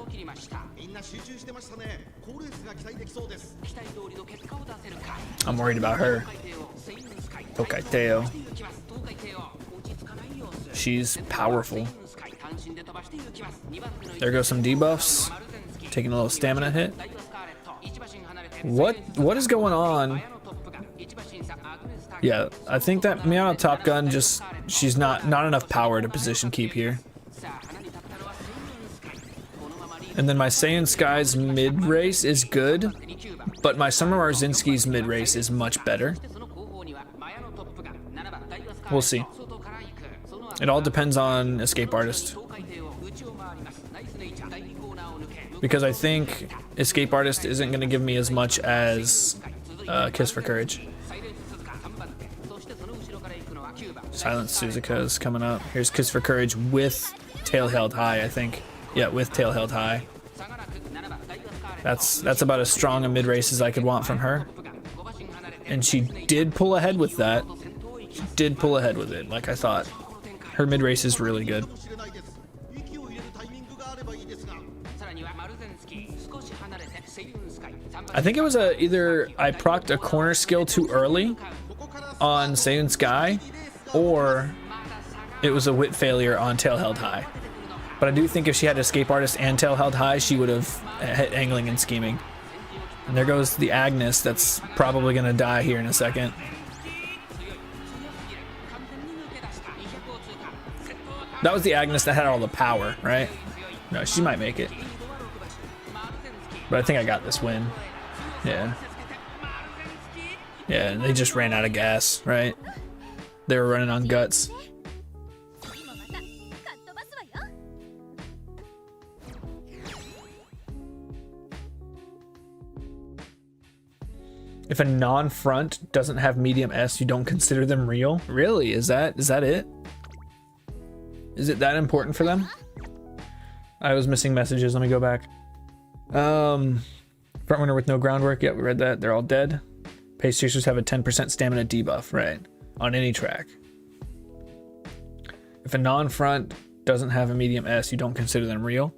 I'm worried about her. Tokai Teo. She's powerful. There goes some debuffs. Taking a little stamina hit. What is going on? Yeah, I think that Miano Top Gun she's not enough power to position keep here. And then my Saiyan Sky's mid race is good, but my Summer Marzinski's mid race is much better. We'll see. It all depends on Escape Artist. Because I think Escape Artist isn't going to give me as much as Kiss for Courage. Silent Suzuka is coming up. Here's Kiss for Courage with Tail Held High, I think. Yeah, with Tail Held High. That's about as strong a mid-race as I could want from her. And she did pull ahead with that. She did pull ahead with it, like I thought. Her mid-race is really good. I think it was either I procced a corner skill too early on Saiyan Sky, or it was a wit failure on Tail Held High. But I do think if she had Escape Artist and Tail Held High, she would have hit Angling and Scheming. And there goes the Agnes that's probably going to die here in a second. That was the Agnes that had all the power, right? No, she might make it. But I think I got this win. Yeah. Yeah, and they just ran out of gas, right? They were running on guts. If a non-front doesn't have medium S, you don't consider them real? Really? Is that it? Is it that important for them? I was missing messages. Let me go back. Front runner with no groundwork. Yep, we read that. They're all dead. Pace chasers have a 10% stamina debuff, right? On any track. If a non-front doesn't have a medium S, you don't consider them real?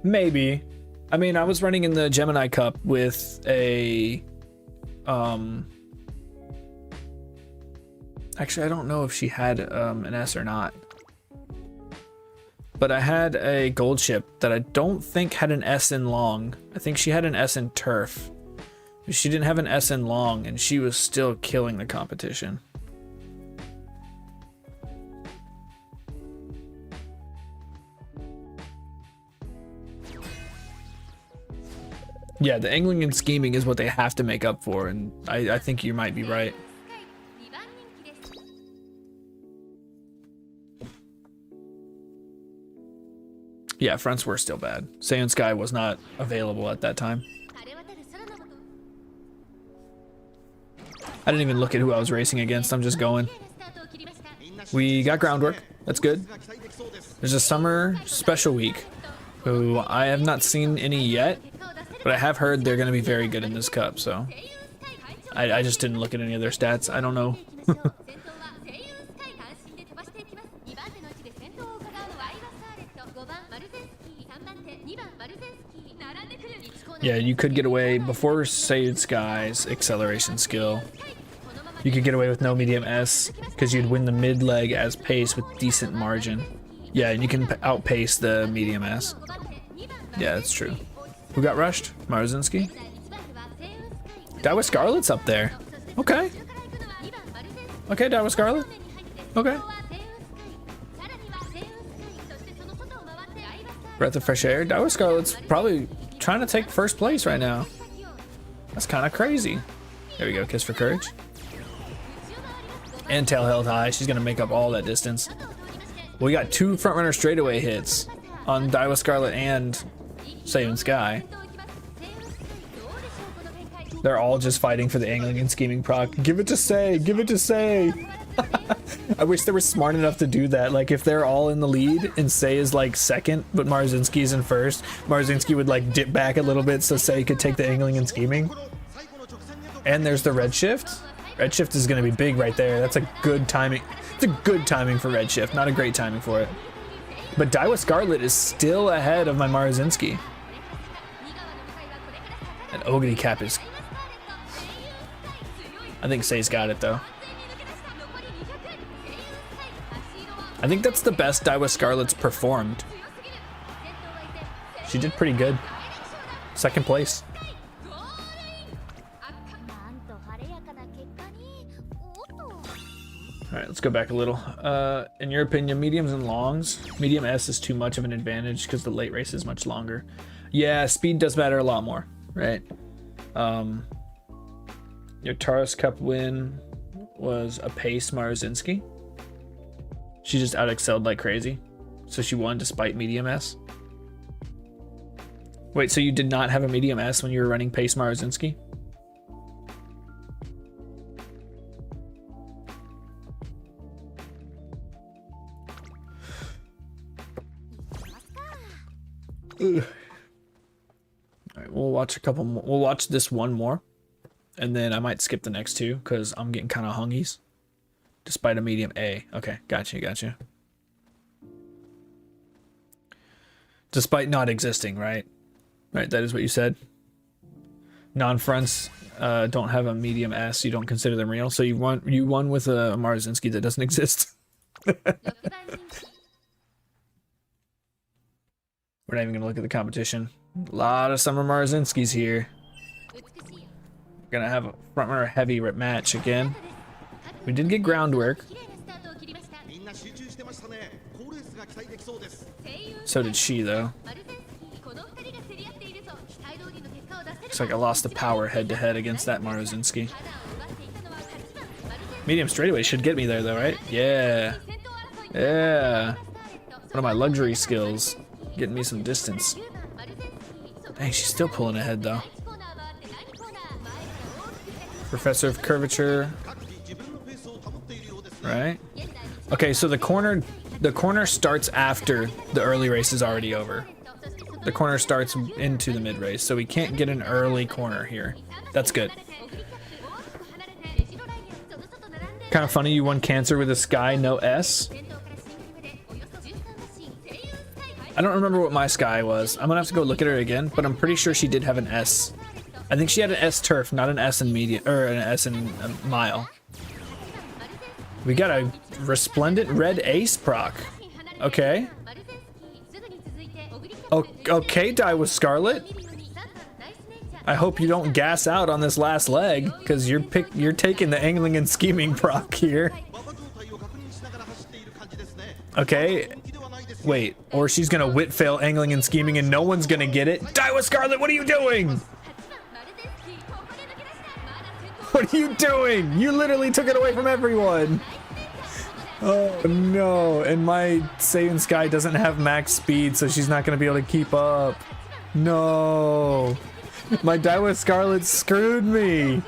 Maybe. I mean, I was running in the Gemini Cup with a actually I don't know if she had an S or not, but I had a gold ship that I don't think had an S in long. I think she had an S in turf. She didn't have an S in long, and she was still killing the competition. Yeah, the angling and scheming is what they have to make up for, and I think you might be right. Yeah, fronts were still bad. Saiyan Sky was not available at that time. I didn't even look at who I was racing against, I'm just going. We got groundwork, that's good. There's a summer special week, who I have not seen any yet, but I have heard they're gonna be very good in this cup, so. I just didn't look at any of their stats, I don't know. Yeah, you could get away before Saiyan Sky's acceleration skill. You could get away with no medium S because you'd win the mid leg as pace with decent margin. Yeah, and you can outpace the medium S. Yeah, that's true. Who got rushed? Marzinski? Daiwa Scarlet's up there. Okay. Okay, Daiwa Scarlet. Okay. Breath of fresh air. Daiwa Scarlet's probably trying to take first place right now. That's kind of crazy. There we go, kiss for courage. And tail held high, she's gonna make up all that distance. We got 2 frontrunner straightaway hits on Daiwa Scarlet and Saiyan Sky. They're all just fighting for the angling and scheming proc. Give it to Say, give it to Say. I wish they were smart enough to do that. Like if they're all in the lead and Say is like second, but Marzinski's in first, Marzinski would like dip back a little bit so Say could take the angling and scheming. And there's the redshift. Redshift is going to be big right there. That's a good timing. It's a good timing for redshift, not a great timing for it. But Daiwa Scarlet is still ahead of my Marzinski. And Ogre Cap is... I think Say's got it though. I think that's the best Daiwa Scarlet's performed. She did pretty good. Second place. Alright, let's go back a little. In your opinion, mediums and longs, medium S is too much of an advantage because the late race is much longer. Yeah, speed does matter a lot more, right? Your Taurus Cup win was a pace Marzinski. She just out-excelled like crazy. So she won despite medium S. Wait, so you did not have a medium S when you were running pace Marzinski? All right, we'll watch a couple more. We'll watch this one more, and then I might skip the next 2 because I'm getting kind of hungies. Despite a medium A. Okay, gotcha. Despite not existing, right? Right, that is what you said. Non-fronts don't have a medium S. You don't consider them real. So you won with a Marzinski that doesn't exist. We're not even gonna look at the competition. A lot of summer Marzinskis here. We're gonna have a front runner heavy match again. We did get groundwork. So did she though. Looks like I lost the power head to head against that Marzinski. Medium straightaway should get me there though, right? Yeah. Yeah. One of my luxury skills. Getting me some distance. Dang, she's still pulling ahead though. Professor of Curvature. Right? Okay, so the corner starts after the early race is already over. The corner starts into the mid race, so we can't get an early corner here. That's good. Kind of funny you won Cancer with a Sky, no S. I don't remember what my Sky was. I'm gonna have to go look at her again, but I'm pretty sure she did have an S. I think she had an S turf, not an S in medium, or an S in mile. We got a resplendent red ace proc. Okay. Okay, die with Scarlet. I hope you don't gas out on this last leg, because you're taking the angling and scheming proc here. Okay. Wait, or she's gonna wit fail angling and scheming and no one's gonna get it. Die with Scarlet, what are you doing? What are you doing? You literally took it away from everyone. Oh no, and my Saiyan Sky doesn't have max speed, so she's not gonna be able to keep up. No. My Die with Scarlet screwed me.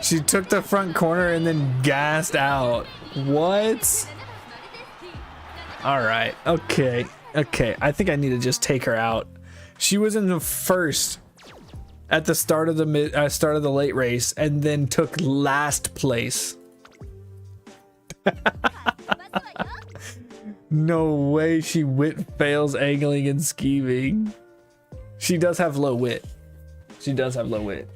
She took the front corner and then gassed out. What? Alright, okay. Okay, I think I need to just take her out. She was in the first at the start of the start of the late race and then took last place. No way she wit fails angling and scheming. She does have low wit. She does have low wit.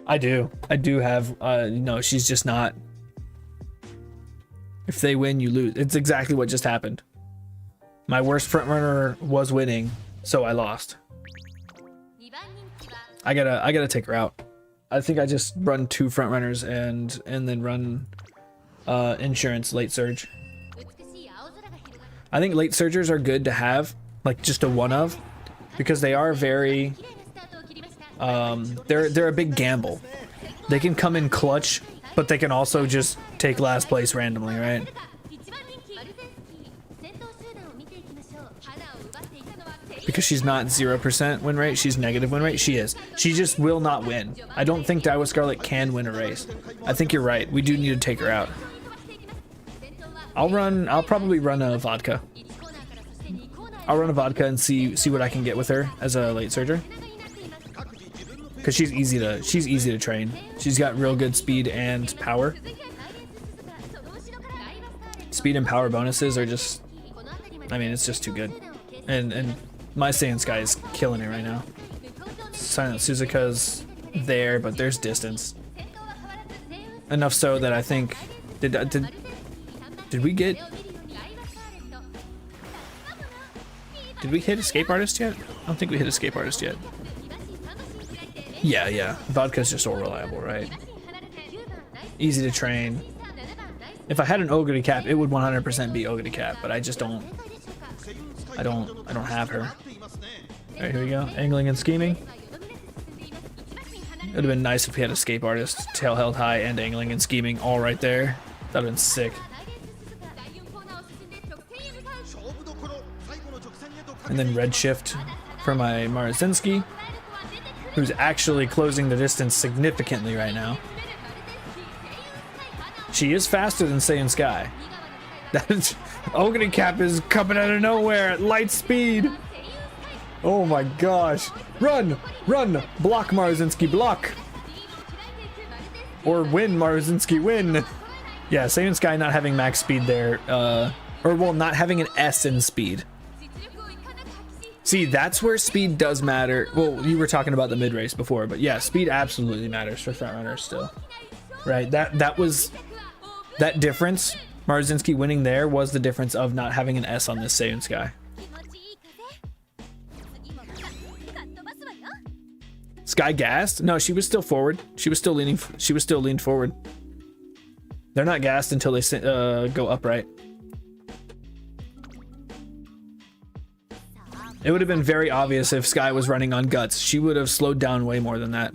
I do have no, she's just not. If they win, you lose. It's exactly what just happened. My worst frontrunner was winning, so I lost. I gotta take her out. I think I just run 2 frontrunners and then run insurance late surge. I think late surgers are good to have, like just a one of, because they are very they're a big gamble. They can come in clutch, but they can also just take last place randomly, right? Because she's not 0% win rate, she's negative win rate. She is. She just will not win. I don't think Die with Scarlet can win a race. I think you're right. We do need to take her out. I'll probably run a vodka. I'll run a vodka and see what I can get with her as a late surger. Because she's easy to train. She's got real good speed and power. Speed and power bonuses are just, I mean, it's just too good. And my Saiyan Sky is killing it right now. Silent Suzuka's there, but there's distance. Enough so that I think, did we get, did we hit Escape Artist yet? I don't think we hit Escape Artist yet. Yeah. Vodka's just so reliable, right? Easy to train. If I had an Ogre Cap, it would 100% be Ogre Cap, but I just don't. I don't have her. Alright, here we go. Angling and scheming. It would have been nice if we had Escape Artist, tail held high, and angling and scheming all right there. That would have been sick. And then Redshift for my Marazinski, who's actually closing the distance significantly right now. She is faster than Saiyan Sky. That is, Ogre Cap is coming out of nowhere at light speed. Oh my gosh. Run! Run! Block, Marazinski, block! Or win, Marazinski, win! Yeah, Saiyan Sky not having max speed there, or well, not having an S in speed. See, that's where speed does matter. Well, you were talking about the mid-race before, but yeah, speed absolutely matters for frontrunners still. Right, that was, that difference, Marazinski winning there was the difference of not having an S on this Saiyan Sky. Sky gassed? No, she was still forward. She was still leaning. She was still leaned forward. They're not gassed until they go upright. It would have been very obvious if Sky was running on guts. She would have slowed down way more than that.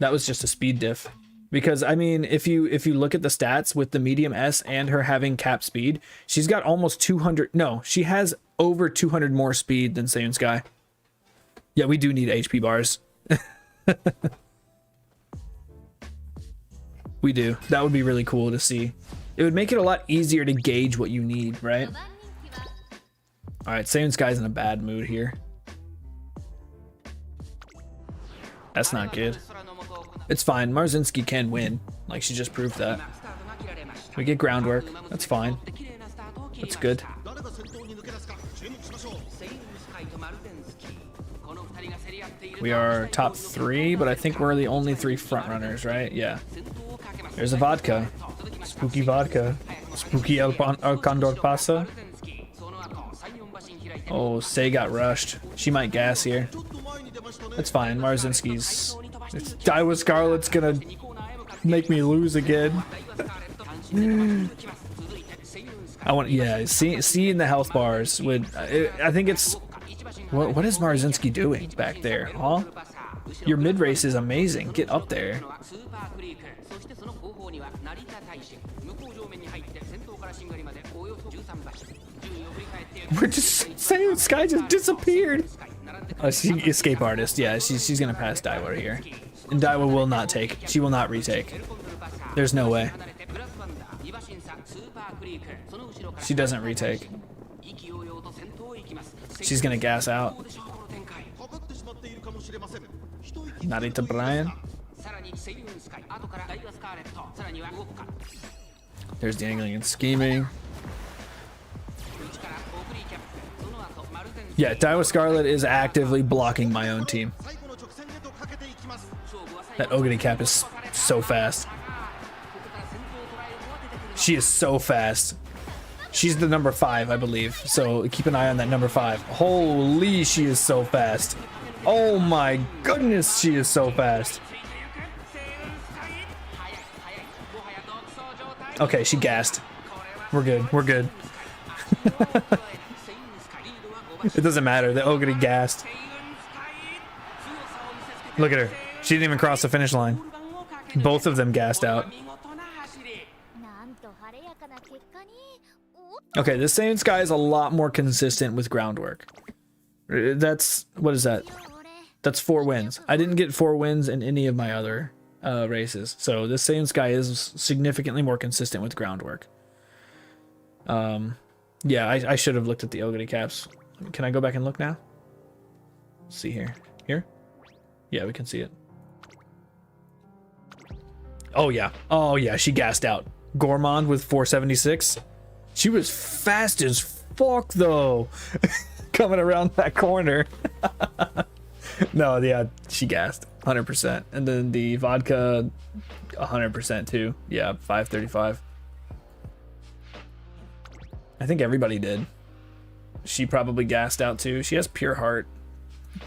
That was just a speed diff. Because I mean, if you look at the stats with the medium S and her having cap speed, she's got almost 200. No, she has over 200 more speed than Saiyan Sky. Yeah, we do need HP bars. We do. That would be really cool to see. It would make it a lot easier to gauge what you need, right? All right, Saiyan Sky's in a bad mood here. That's not good. It's fine. Marazinski can win. Like, she just proved that. We get groundwork. That's fine. That's good. We are top 3, but I think we're the only 3 front runners, right? Yeah. There's a vodka. Spooky vodka. Spooky El Condor Pasa. Oh, Say got rushed. She might gas here. That's fine. Marzinski's. Daiwa Scarlet's gonna make me lose again. I want, yeah, seeing the health bars would, I think it's, what is Marzinski doing back there, huh? Your mid race is amazing. Get up there. We're just saying this guy just disappeared. She escape artist. Yeah, she's gonna pass Daiwa here, and Daiwa will not take. She will not retake. There's no way. She doesn't retake. She's gonna gas out. Narita Brian. There's the angling and scheming. Yeah, Daiwa Scarlet is actively blocking my own team. That Ogre cap is so fast. She is so fast. She's the number 5, I believe. So keep an eye on that number 5. Holy, she is so fast. Oh my goodness, she is so fast. Okay, she gassed. We're good. We're good. It doesn't matter. The Ogre gassed. Look at her. She didn't even cross the finish line. Both of them gassed out. Okay, this Saiyan Sky is a lot more consistent with groundwork. That's, what is that? That's 4 wins. I didn't get 4 wins in any of my other races. So this Saiyan Sky is significantly more consistent with groundwork. Yeah, I should have looked at the Ogre caps. Can I go back and look now? Let's see here. Here? Yeah, we can see it. Oh yeah. Oh yeah, she gassed out. Gourmand with 476. She was fast as fuck though. Coming around that corner. No, yeah, she gassed 100%. And then the vodka 100% too. Yeah, 535. I think everybody did. She probably gassed out too. She has pure heart,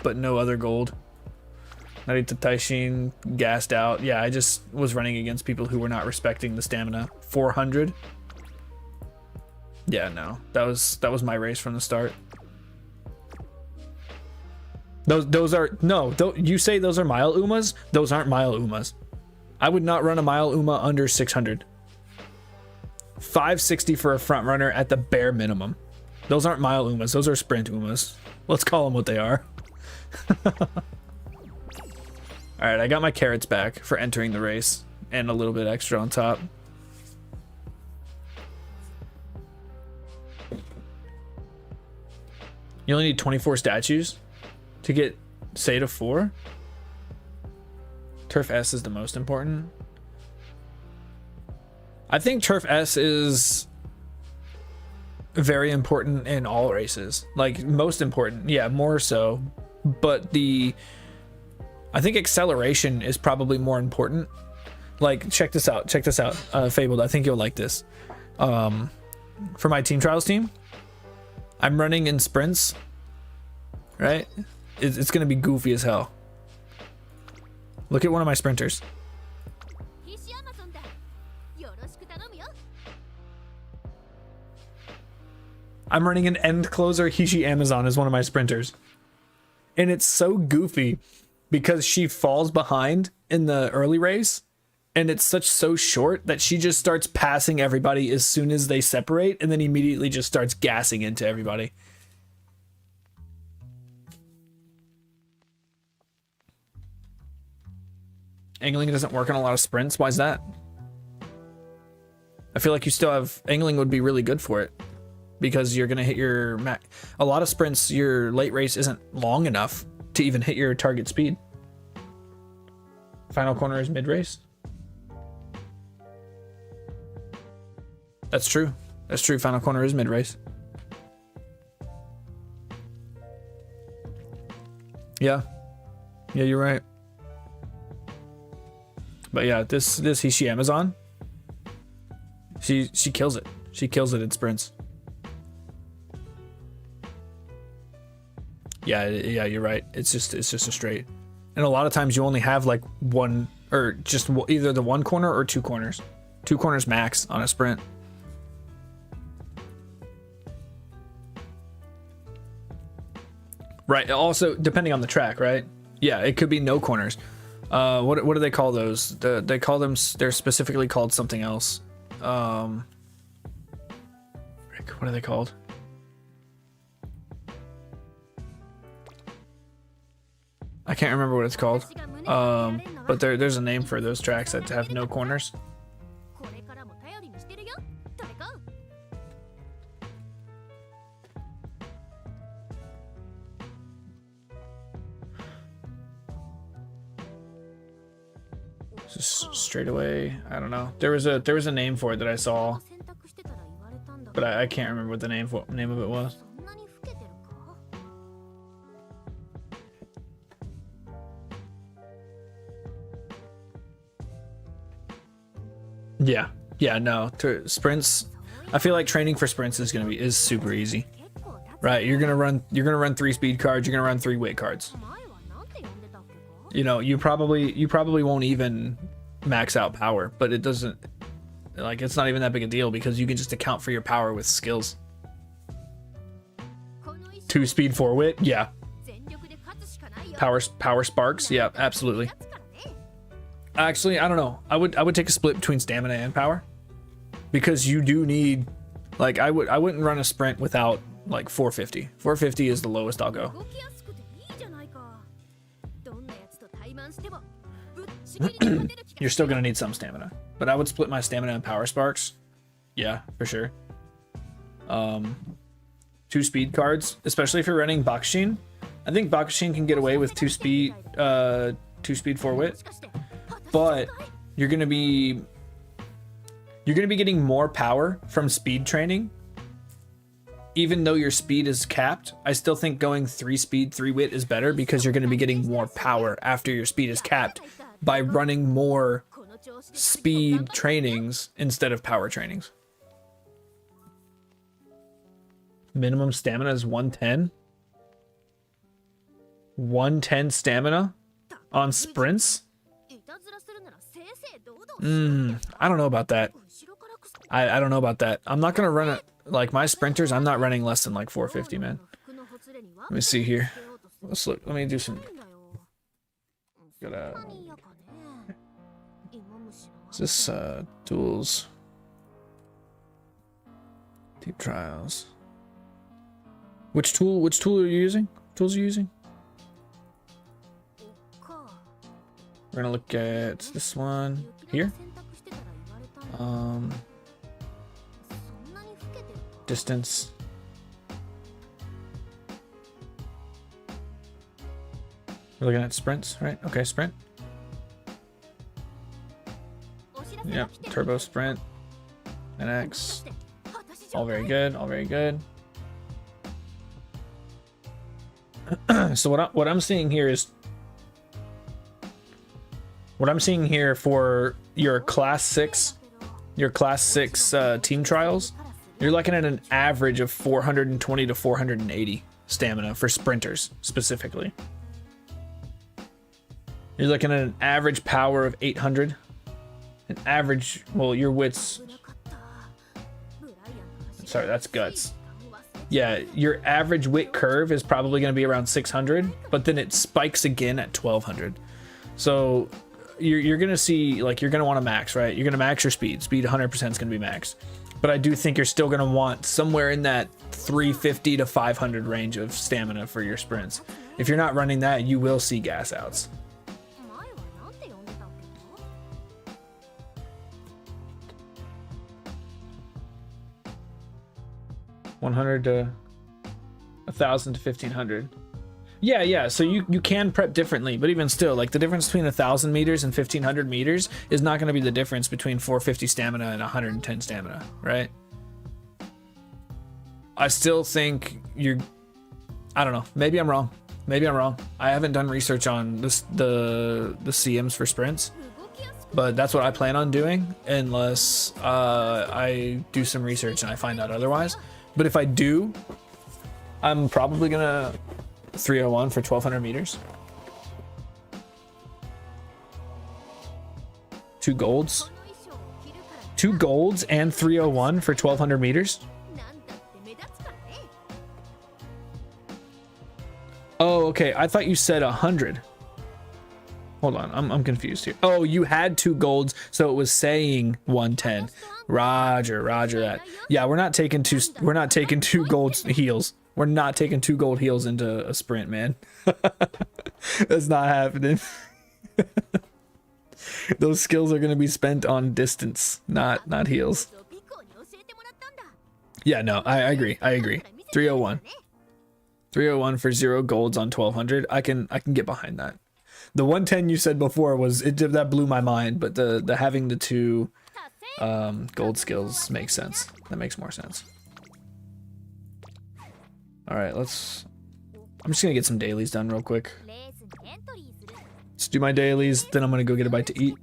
but no other gold. Narita Taishin gassed out. Yeah, I just was running against people who were not respecting the stamina. 400. Yeah, no. That was my race from the start. Those are no, you say those are mile Umas? Those aren't mile Umas. I would not run a mile Uma under 600. 560 for a front runner at the bare minimum. Those aren't mile Umas, those are sprint Umas. Let's call them what they are. Alright, I got my carrots back for entering the race, and a little bit extra on top. You only need 24 statues to get Say to 4? Turf S is the most important. I think Turf S is very important in all races. Like, most important. Yeah, more so. But I think acceleration is probably more important. Like, check this out. Check this out. Fabled, I think you'll like this. For my Team Trials team, I'm running in sprints, right? It's going to be goofy as hell. Look at one of my sprinters. I'm running an end closer. Hishi Amazon is one of my sprinters. And it's so goofy because she falls behind in the early race. And it's so short that she just starts passing everybody as soon as they separate. And then immediately just starts gassing into everybody. Angling doesn't work on a lot of sprints. Why is that? I feel like you still have... Angling would be really good for it. Because you're going to hit your... A lot of sprints, your late race isn't long enough to even hit your target speed. Final corner is mid-race. That's true. That's true. Final corner is mid-race. Yeah. Yeah, you're right. But yeah, this Hishi Amazon, she kills it. She kills it in sprints. Yeah, you're right. It's just a straight. And a lot of times you only have like one, or just either the one corner or two corners. Two corners max on a sprint. Right. Also, depending on the track, right? Yeah, it could be no corners. What do they call those? They call them. They're specifically called something else. What are they called? I can't remember what it's called. But there's a name for those tracks that have no corners. Just straight away, I don't know. There was a name for it that I saw, but I can't remember what the name of it was. Yeah, no. Sprints, I feel like training for sprints is super easy. Right, you're gonna run 3 speed cards, you're gonna run 3 wit cards. You know, you probably won't even max out power, but it doesn't, like, it's not even that big a deal because you can just account for your power with skills. 2 speed, 4 wit, yeah. Power sparks, yeah, absolutely. Actually, I don't know. I would take a split between stamina and power, because you do need, like, I wouldn't run a sprint without like 450. 450 is the lowest I'll go. You're still gonna need some stamina, but I would split my stamina and power sparks. Yeah, for sure. 2 speed cards, especially if you're running Bakushin. I think Bakushin can get away with 2 speed 4 wit, but you're gonna be getting more power from speed training. Even though your speed is capped, I still think going 3 speed, 3 wit is better, because you're going to be getting more power after your speed is capped by running more speed trainings instead of power trainings. Minimum stamina is 110. 110 stamina on sprints? I don't know about that. I don't know about that. I'm not going to run it. Like, my sprinters, I'm not running less than like 450, man. Let me see here. Let's look. Let me do some. Is this duels? Deep trials. Which tool are you using? Tools are you using? We're gonna look at this one here. Distance. We're looking at sprints, right? Okay, sprint. Yep, turbo sprint. NX. All very good, all very good. So what I'm seeing here is, what I'm seeing here for your class 6 team trials, you're looking at an average of 420 to 480 stamina for sprinters specifically. You're looking at an average power of 800. An average, well, your wits. Sorry, that's guts. Yeah, your average wit curve is probably going to be around 600, but then it spikes again at 1200. So you're going to see, like, you're going to want to max, right? You're going to max your speed. Speed 100% is going to be max. But I do think you're still going to want somewhere in that 350 to 500 range of stamina for your sprints. If you're not running that, you will see gas outs. $100 to $1,000 to $1,500. Yeah. So you can prep differently, but even still, like, the difference between 1,000 meters and 1,500 meters is not going to be the difference between 450 stamina and 110 stamina, right? I still think I don't know. Maybe I'm wrong. Maybe I'm wrong. I haven't done research on this, the CMs for sprints, but that's what I plan on doing unless I do some research and I find out otherwise. But if I do, I'm probably gonna 301 for 1200 meters. 2 golds. 2 golds and 301 for 1200 meters. Oh, okay. I thought you said 100. Hold on, I'm confused here. Oh, you had 2 golds, so it was saying 110. Roger that. Yeah, we're not taking 2 gold heals. We're not taking 2 gold heals into a sprint, man. That's not happening. Those skills are gonna be spent on distance, not heals. Yeah, no, I agree. 301. 301 for 0 golds on 1200. I can get behind that. The 110 you said before that blew my mind, but the having the 2 gold skills makes sense. That makes more sense. All right, I'm just gonna get some dailies done real quick. Let's do my dailies, then I'm gonna go get a bite to eat.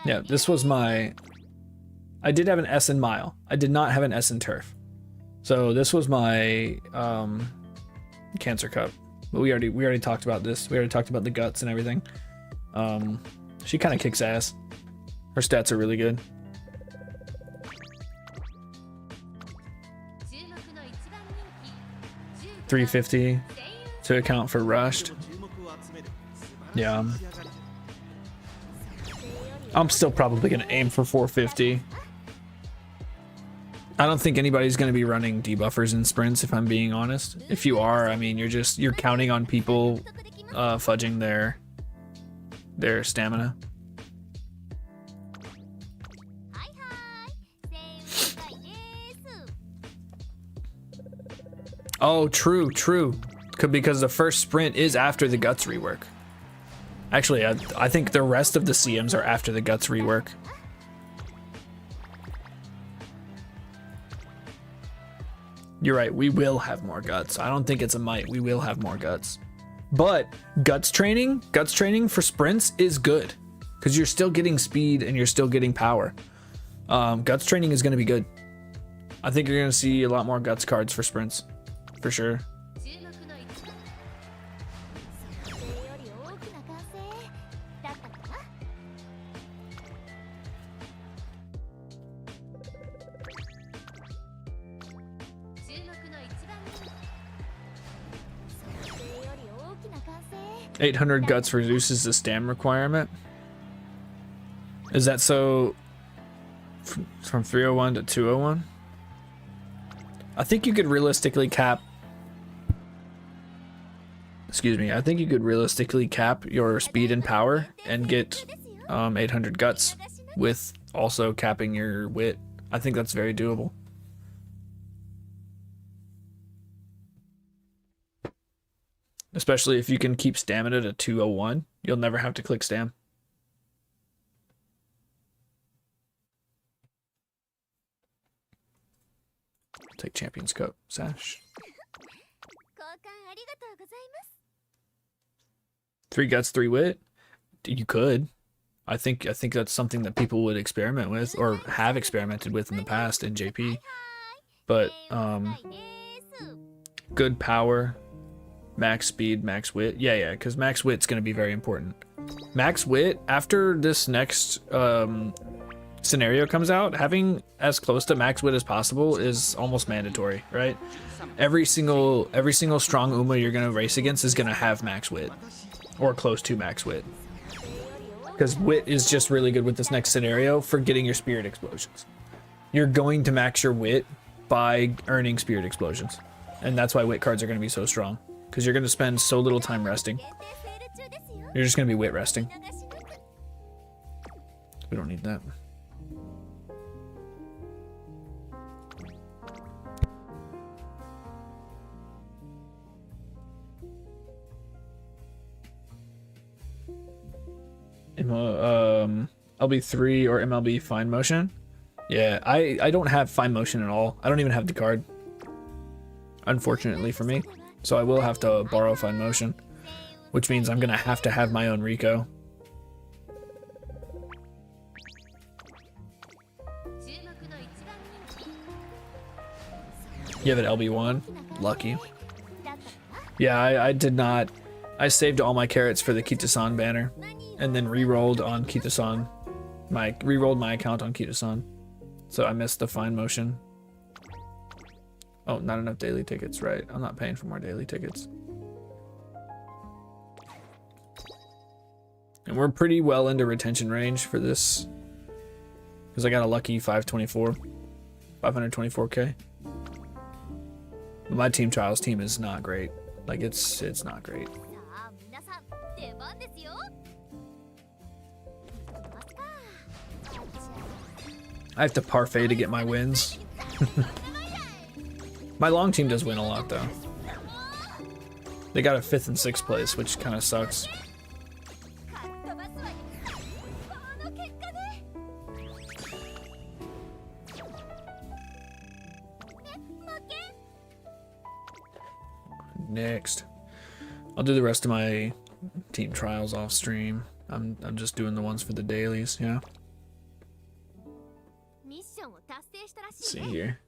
Yeah, this was I did have an S in mile. I did not have an S in turf. So this was my Cancer Cup. But we already talked about this. We already talked about the guts and everything. She kind of kicks ass. Her stats are really good. $350 to account for rushed. Yeah. I'm still probably gonna aim for 450. I don't think anybody's going to be running debuffers in sprints, if I'm being honest. If you are, I mean, you're counting on people fudging their stamina. Oh, true. Because the first sprint is after the guts rework. Actually, I think the rest of the CMs are after the guts rework. You're right, we will have more guts. I don't think it's a might. We will have more guts. But guts training for sprints is good because you're still getting speed and you're still getting power. Guts training is going to be good. I think you're going to see a lot more guts cards for sprints, for sure. $800 guts reduces the stam requirement. Is that so from 301 to 201? I think you could realistically cap. Excuse me. I think you could realistically cap your speed and power and get 800 guts with also capping your wit. I think that's very doable. Especially if you can keep stamina to 201, you'll never have to click stam. Take Champions Cup, Sash. 3 guts, 3 wit. You could. I think that's something that people would experiment with or have experimented with in the past in JP. But good power. Max speed, max wit. Yeah, because max wit's going to be very important. Max wit, after this next scenario comes out, having as close to max wit as possible is almost mandatory, right? Every single strong Uma you're going to race against is going to have max wit or close to max wit. Because wit is just really good with this next scenario for getting your spirit explosions. You're going to max your wit by earning spirit explosions. And that's why wit cards are going to be so strong. Because you're going to spend so little time resting. You're just going to be wit resting. We don't need that. LB3 or MLB fine motion. Yeah, I don't have fine motion at all. I don't even have the card, unfortunately for me. So I will have to borrow fine motion, which means I'm gonna have to have my own Rico. You have an LB1? Lucky. Yeah, I did not. I saved all my carrots for the Kitasan banner, and then re-rolled on Kitasan. Re-rolled my account on Kitasan. So I missed the fine motion. Oh, not enough daily tickets, right. I'm not paying for more daily tickets. And we're pretty well into retention range for this, because I got a lucky 524k. But my team trials team is not great. Like it's not great. I have to parfait to get my wins. My long team does win a lot though. They got a 5th and 6th place, which kind of sucks. Next, I'll do the rest of my team trials off stream. I'm just doing the ones for the dailies, yeah. Let's see here.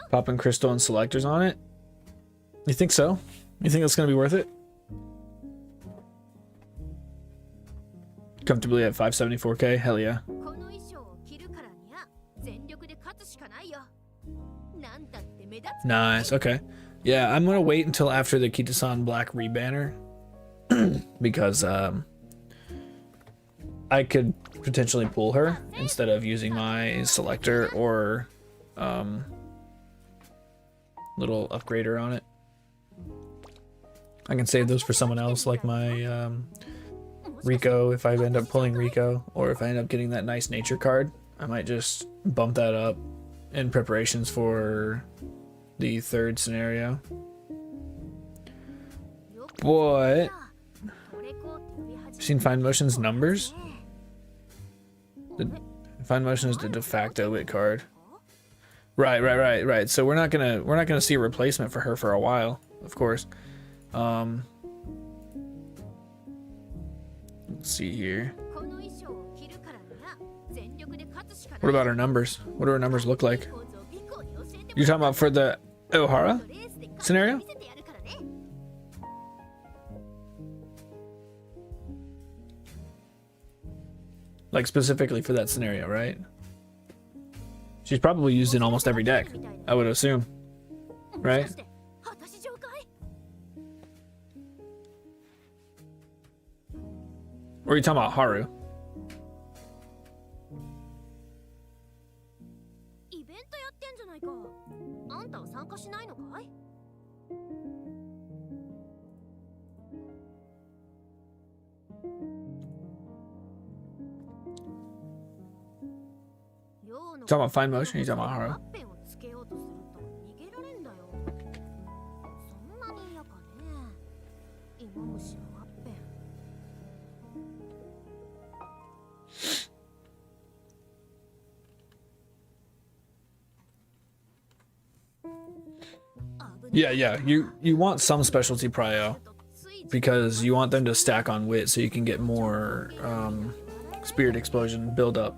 Popping crystal and selectors on it. You think so? You think that's gonna be worth it? Comfortably at 574k? Hell yeah. Nice, okay. Yeah, I'm gonna wait until after the Kitasan Black rebanner because I could potentially pull her instead of using my selector or little upgrader on it. I can save those for someone else, like my Rico, if I end up pulling Rico, or if I end up getting that nice nature card. I might just bump that up in preparations for the 3rd scenario. But seen Fine Motion's numbers? The Fine Motion is the de facto wit card. Right. So we're not gonna see a replacement for her for a while, of course. Let's see here. What about our numbers? What do our numbers look like? You're talking about for the Ohara scenario? Like specifically for that scenario, right? She's probably used in almost every deck, I would assume. Right? Or are you talking about Haru? Talking about Fine Motion, you talking about Haru? Yeah. You want some specialty prio because you want them to stack on wit so you can get more spirit explosion build up.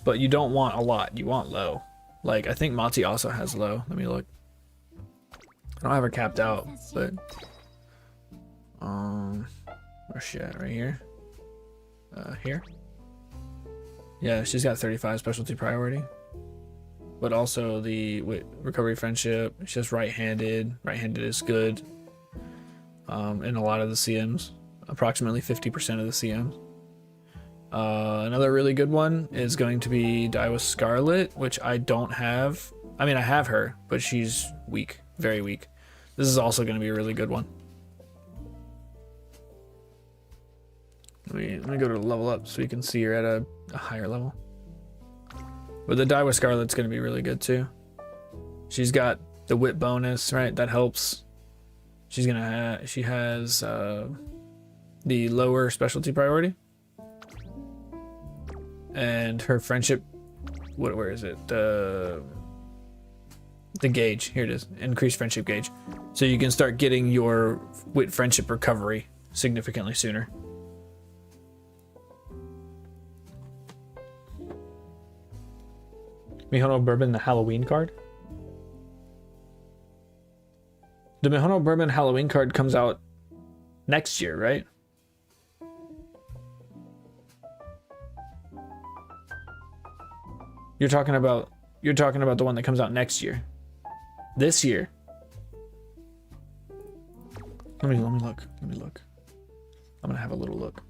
But you don't want a lot. You want low. Like I think Mati also has low. Let me look. I don't have her capped out, but where's she at? Right here. Here. Yeah, she's got 35 specialty priority. But also the recovery friendship. She's just right-handed. Right-handed is good. In a lot of the CMs, approximately 50% of the CMs. Another really good one is going to be Daiwa Scarlet, which I don't have. I mean, I have her, but she's weak, very weak. This is also going to be a really good one. Let me go to level up so you can see her at a higher level. But the Daiwa Scarlet's going to be really good too. She's got the wit bonus, right? That helps. She has the lower specialty priority. and her friendship. Where is it? The gauge. Here it is. Increased friendship gauge. So you can start getting your wit friendship recovery significantly sooner. Mihono Bourbon, the Halloween card. The Mihono Bourbon Halloween card comes out next year, right? You're talking about the one that comes out next year. This year. Let me look. I'm gonna have a little look.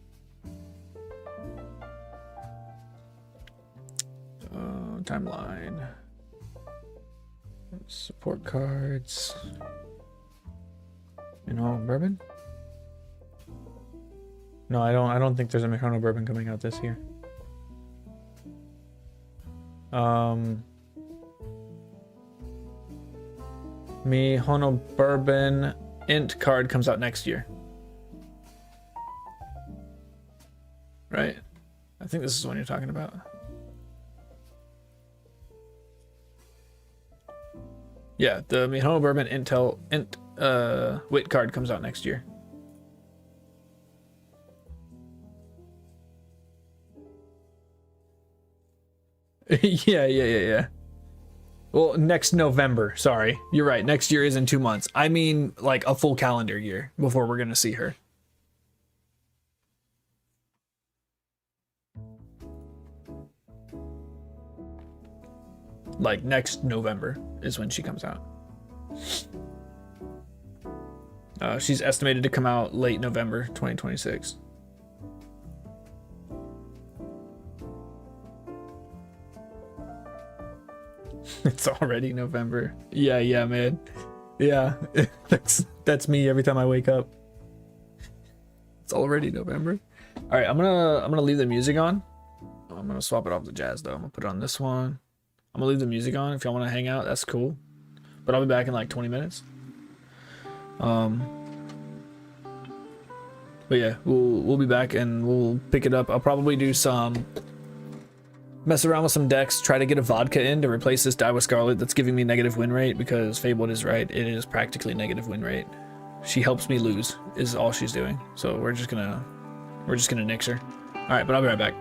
Timeline. Support cards. Bourbon? No, I don't think there's a Mihono Bourbon coming out this year. Mihono Bourbon Int card comes out next year. Right? I think this is the one you're talking about. Yeah, the Mihono Bourbon Int Wit card comes out next year. Yeah. Well, next November. Sorry, you're right. Next year is in 2 months. I mean, like a full calendar year before we're gonna see her. Like next November is when she comes out. She's estimated to come out late November 2026. It's already November. Yeah, man. Yeah, that's me every time I wake up. It's already November. All right, I'm gonna leave the music on. I'm gonna swap it off the jazz though. I'm gonna put it on this one. I'm gonna leave the music on. If y'all want to hang out, that's cool. But I'll be back in like 20 minutes. But yeah, we'll be back and we'll pick it up. I'll probably do some mess around with some decks, try to get a vodka in to replace this die with Scarlet that's giving me negative win rate, because Fabled is right. It is practically negative win rate. She helps me lose is all she's doing. So we're just gonna nix her. All right, but I'll be right back.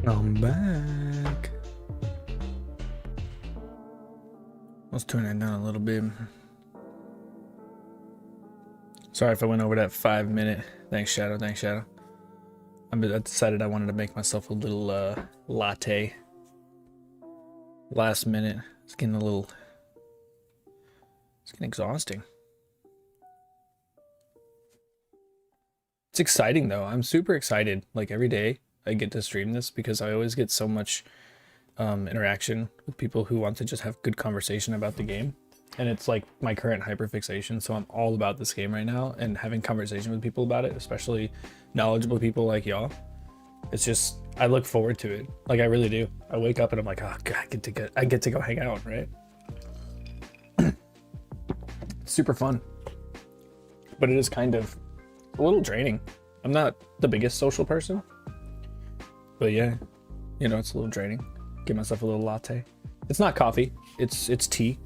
I'm back. Let's turn that down a little bit. Sorry if I went over that 5-minute. Thanks, Shadow. Thanks, Shadow. I decided I wanted to make myself a little latte. Last minute. It's getting exhausting. It's exciting though. I'm super excited. Like every day I get to stream this because I always get so much interaction with people who want to just have good conversation about the game. And it's like my current hyperfixation, so I'm all about this game right now and having conversation with people about it, especially knowledgeable people like y'all. It's just, I look forward to it. Like I really do. I wake up and I'm like, oh god, I get to go hang out, right? It's super fun. But it is kind of a little draining. I'm not the biggest social person, but yeah, you know, it's a little draining. Give myself a little latte. It's not coffee, it's tea.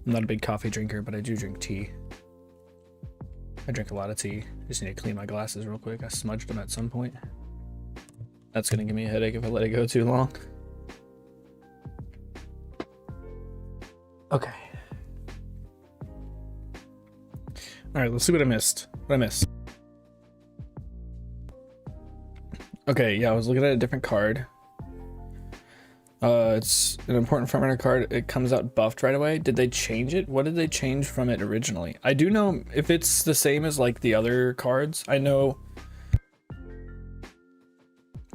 I'm not a big coffee drinker, but I do drink tea. I drink a lot of tea. Just need to clean my glasses real quick. I smudged them at some point. That's gonna give me a headache if I let it go too long. Okay. All right, let's see what I missed. What I missed. Okay, yeah, I was looking at a different card. It's an important front-runner card. It comes out buffed right away. Did they change it? What did they change from it originally? I do know if it's the same as like the other cards. I know.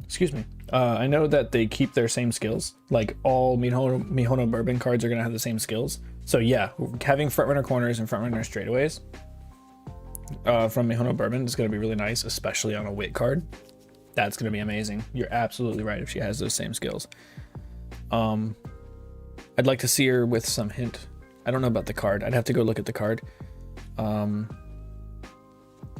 Excuse me. I know that they keep their same skills. Like all Mihono Bourbon cards are gonna have the same skills. So yeah, having front-runner corners and front-runner straightaways from Mihono Bourbon is gonna be really nice, especially on a wit card. That's gonna be amazing. You're absolutely right if she has those same skills. I'd like to see her with some hint. I don't know about the card. I'd have to go look at the card.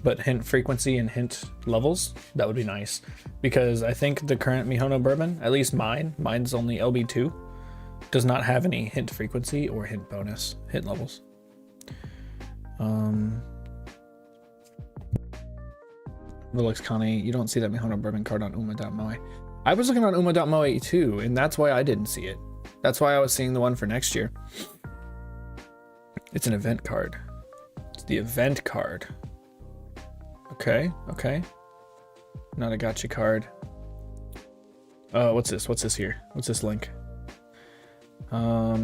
But hint frequency and hint levels, that would be nice. Because I think the current Mihono Bourbon, at least mine's only LB2, does not have any hint frequency or hint bonus, hint levels. Relax Connie, you don't see that Mihono Bourbon card on Uma.moe. I was looking on Uma.moe too, and that's why I didn't see it. That's why I was seeing the one for next year. It's an event card. It's the event card. Okay, okay. Not a gotcha card. What's this? What's this here? What's this link? I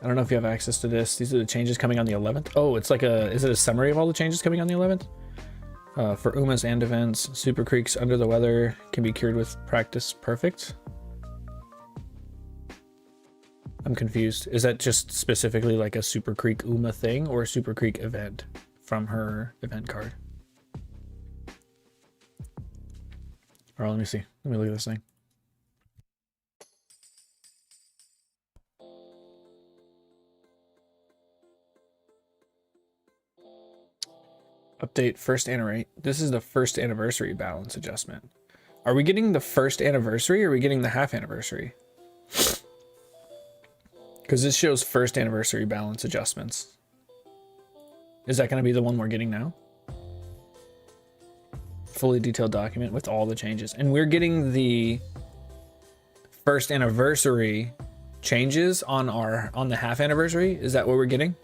don't know if you have access to this. These are the changes coming on the 11th. Oh, it's like is it a summary of all the changes coming on the 11th? For Umas and events, Super Creeks under the weather can be cured with practice. Perfect. I'm confused. Is that just specifically like a Super Creek Uma thing or a Super Creek event from her event card? All right, let me see. Let me look at this thing. Update first anniversary. This is the first anniversary balance adjustment. Are we getting the first anniversary or are we getting the half anniversary? Because this shows first anniversary balance adjustments. Is that going to be the one we're getting now? Fully detailed document with all the changes. And we're getting the first anniversary changes on the half anniversary. Is that what we're getting?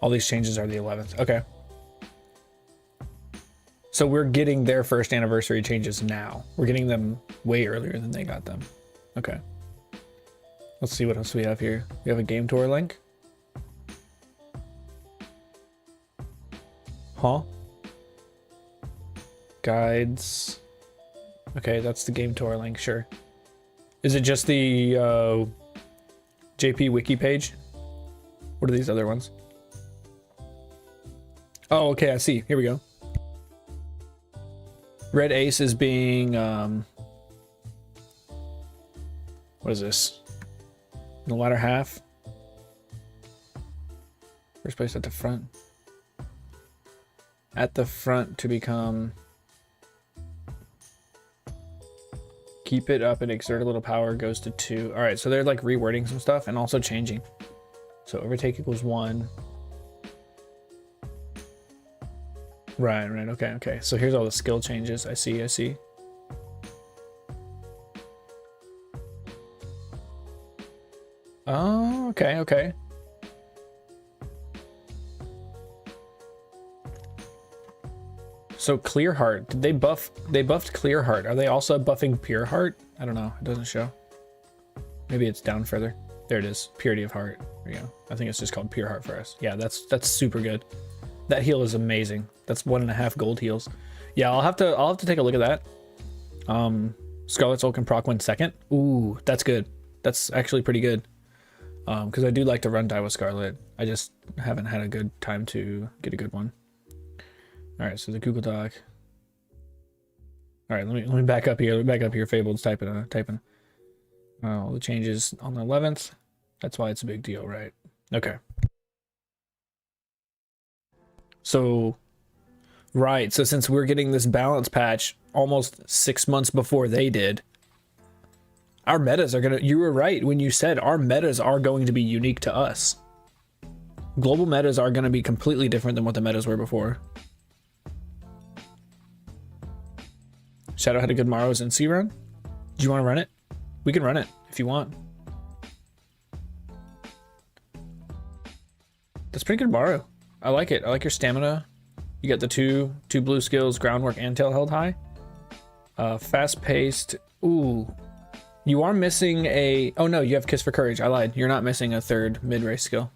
All these changes are the 11th. Okay. So we're getting their first anniversary changes now. We're getting them way earlier than they got them. Okay. Let's see what else we have here. We have a game tour link. Huh? Guides. Okay, that's the game tour link, sure. Is it just the JP wiki page? What are these other ones? Oh, okay, I see. Here we go. Red Ace is being, what is this? In the latter half. First place at the front. At the front to become. Keep it up and exert a little power goes to 2. All right, so they're like rewording some stuff and also changing. So overtake equals 1. Right, okay. So here's all the skill changes. I see. Oh, okay, okay. So Clear Heart, did they buffed Clear Heart. Are they also buffing Pure Heart? I don't know, it doesn't show. Maybe it's down further. There it is, Purity of Heart. There you go. I think it's just called Pure Heart for us. Yeah, that's super good. That heal is amazing. That's 1.5 gold heals. Yeah, I'll have to take a look at that. Scarlet Soul can proc 1 second. Ooh, that's good. That's actually pretty good. Because I do like to run die with Scarlet. I just haven't had a good time to get a good one. All right, so the Google Doc. All right, let me back up here. Let me back up here. Fabled's typing. All the changes on the 11th. That's why it's a big deal, right? Okay. So, right. So since we're getting this balance patch almost 6 months before they did, our metas are gonna. You were right when you said our metas are going to be unique to us. Global metas are going to be completely different than what the metas were before. Shadow had a good Morrow's NC run. Do you want to run it? We can run it if you want. That's pretty good Morrow. I like it. I like your stamina. You got the two blue skills, groundwork and tail held high. Fast paced. Ooh. You are missing a... Oh no, you have Kiss for Courage. I lied. You're not missing a third mid-race skill.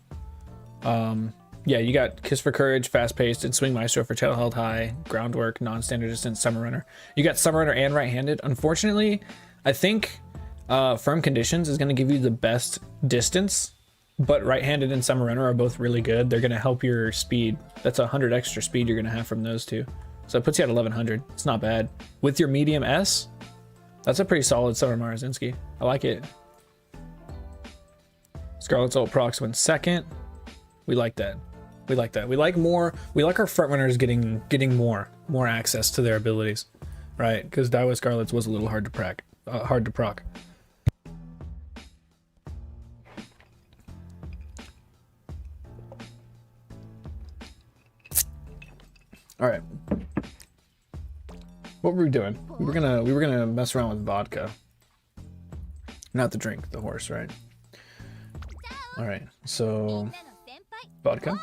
Yeah, you got Kiss for Courage, Fast Paced, and Swing Maestro for tail held high, groundwork, non-standard distance, Summer Runner. You got Summer Runner and right-handed. Unfortunately, I think Firm Conditions is going to give you the best distance, but right-handed and Summer Runner are both really good. They're going to help your speed. That's 100 extra speed you're going to have from those two. So it puts you at 1100. It's not bad. With your medium S, that's a pretty solid Summer Marazinski. I like it. Scarlet's Ult procs 1 second. We like that. We like that. We like more. We like our front runners getting more access to their abilities, right? Because Die with Scarlet's was a little hard to proc. All right. What were we doing? We were gonna mess around with vodka. Not the drink, the horse, right? All right. So vodka.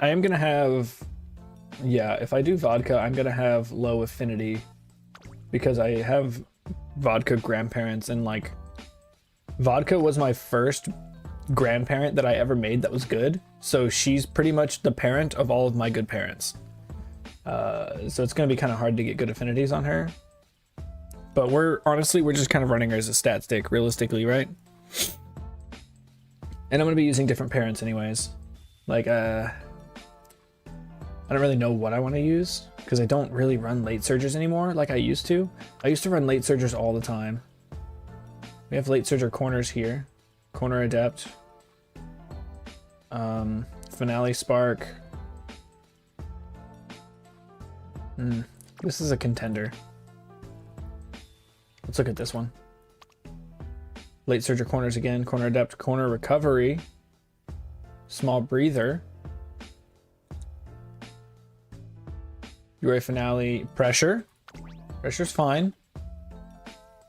I am gonna have, yeah, if I do vodka, I'm gonna have low affinity because I have vodka grandparents, and like vodka was my first grandparent that I ever made that was good. So she's pretty much the parent of all of my good parents. So it's gonna be kind of hard to get good affinities on her. But we're just kind of running her as a stat stick, realistically, right? And I'm gonna be using different parents anyways. Like, I don't really know what I want to use because I don't really run late surgers anymore like I used to. I used to run late surgers all the time. We have late surger corners here. Corner adept. Finale spark. This is a contender. Let's look at this one. Late surger corners again. Corner adept, corner recovery. Small breather. Yuri finale pressure. Pressure's fine.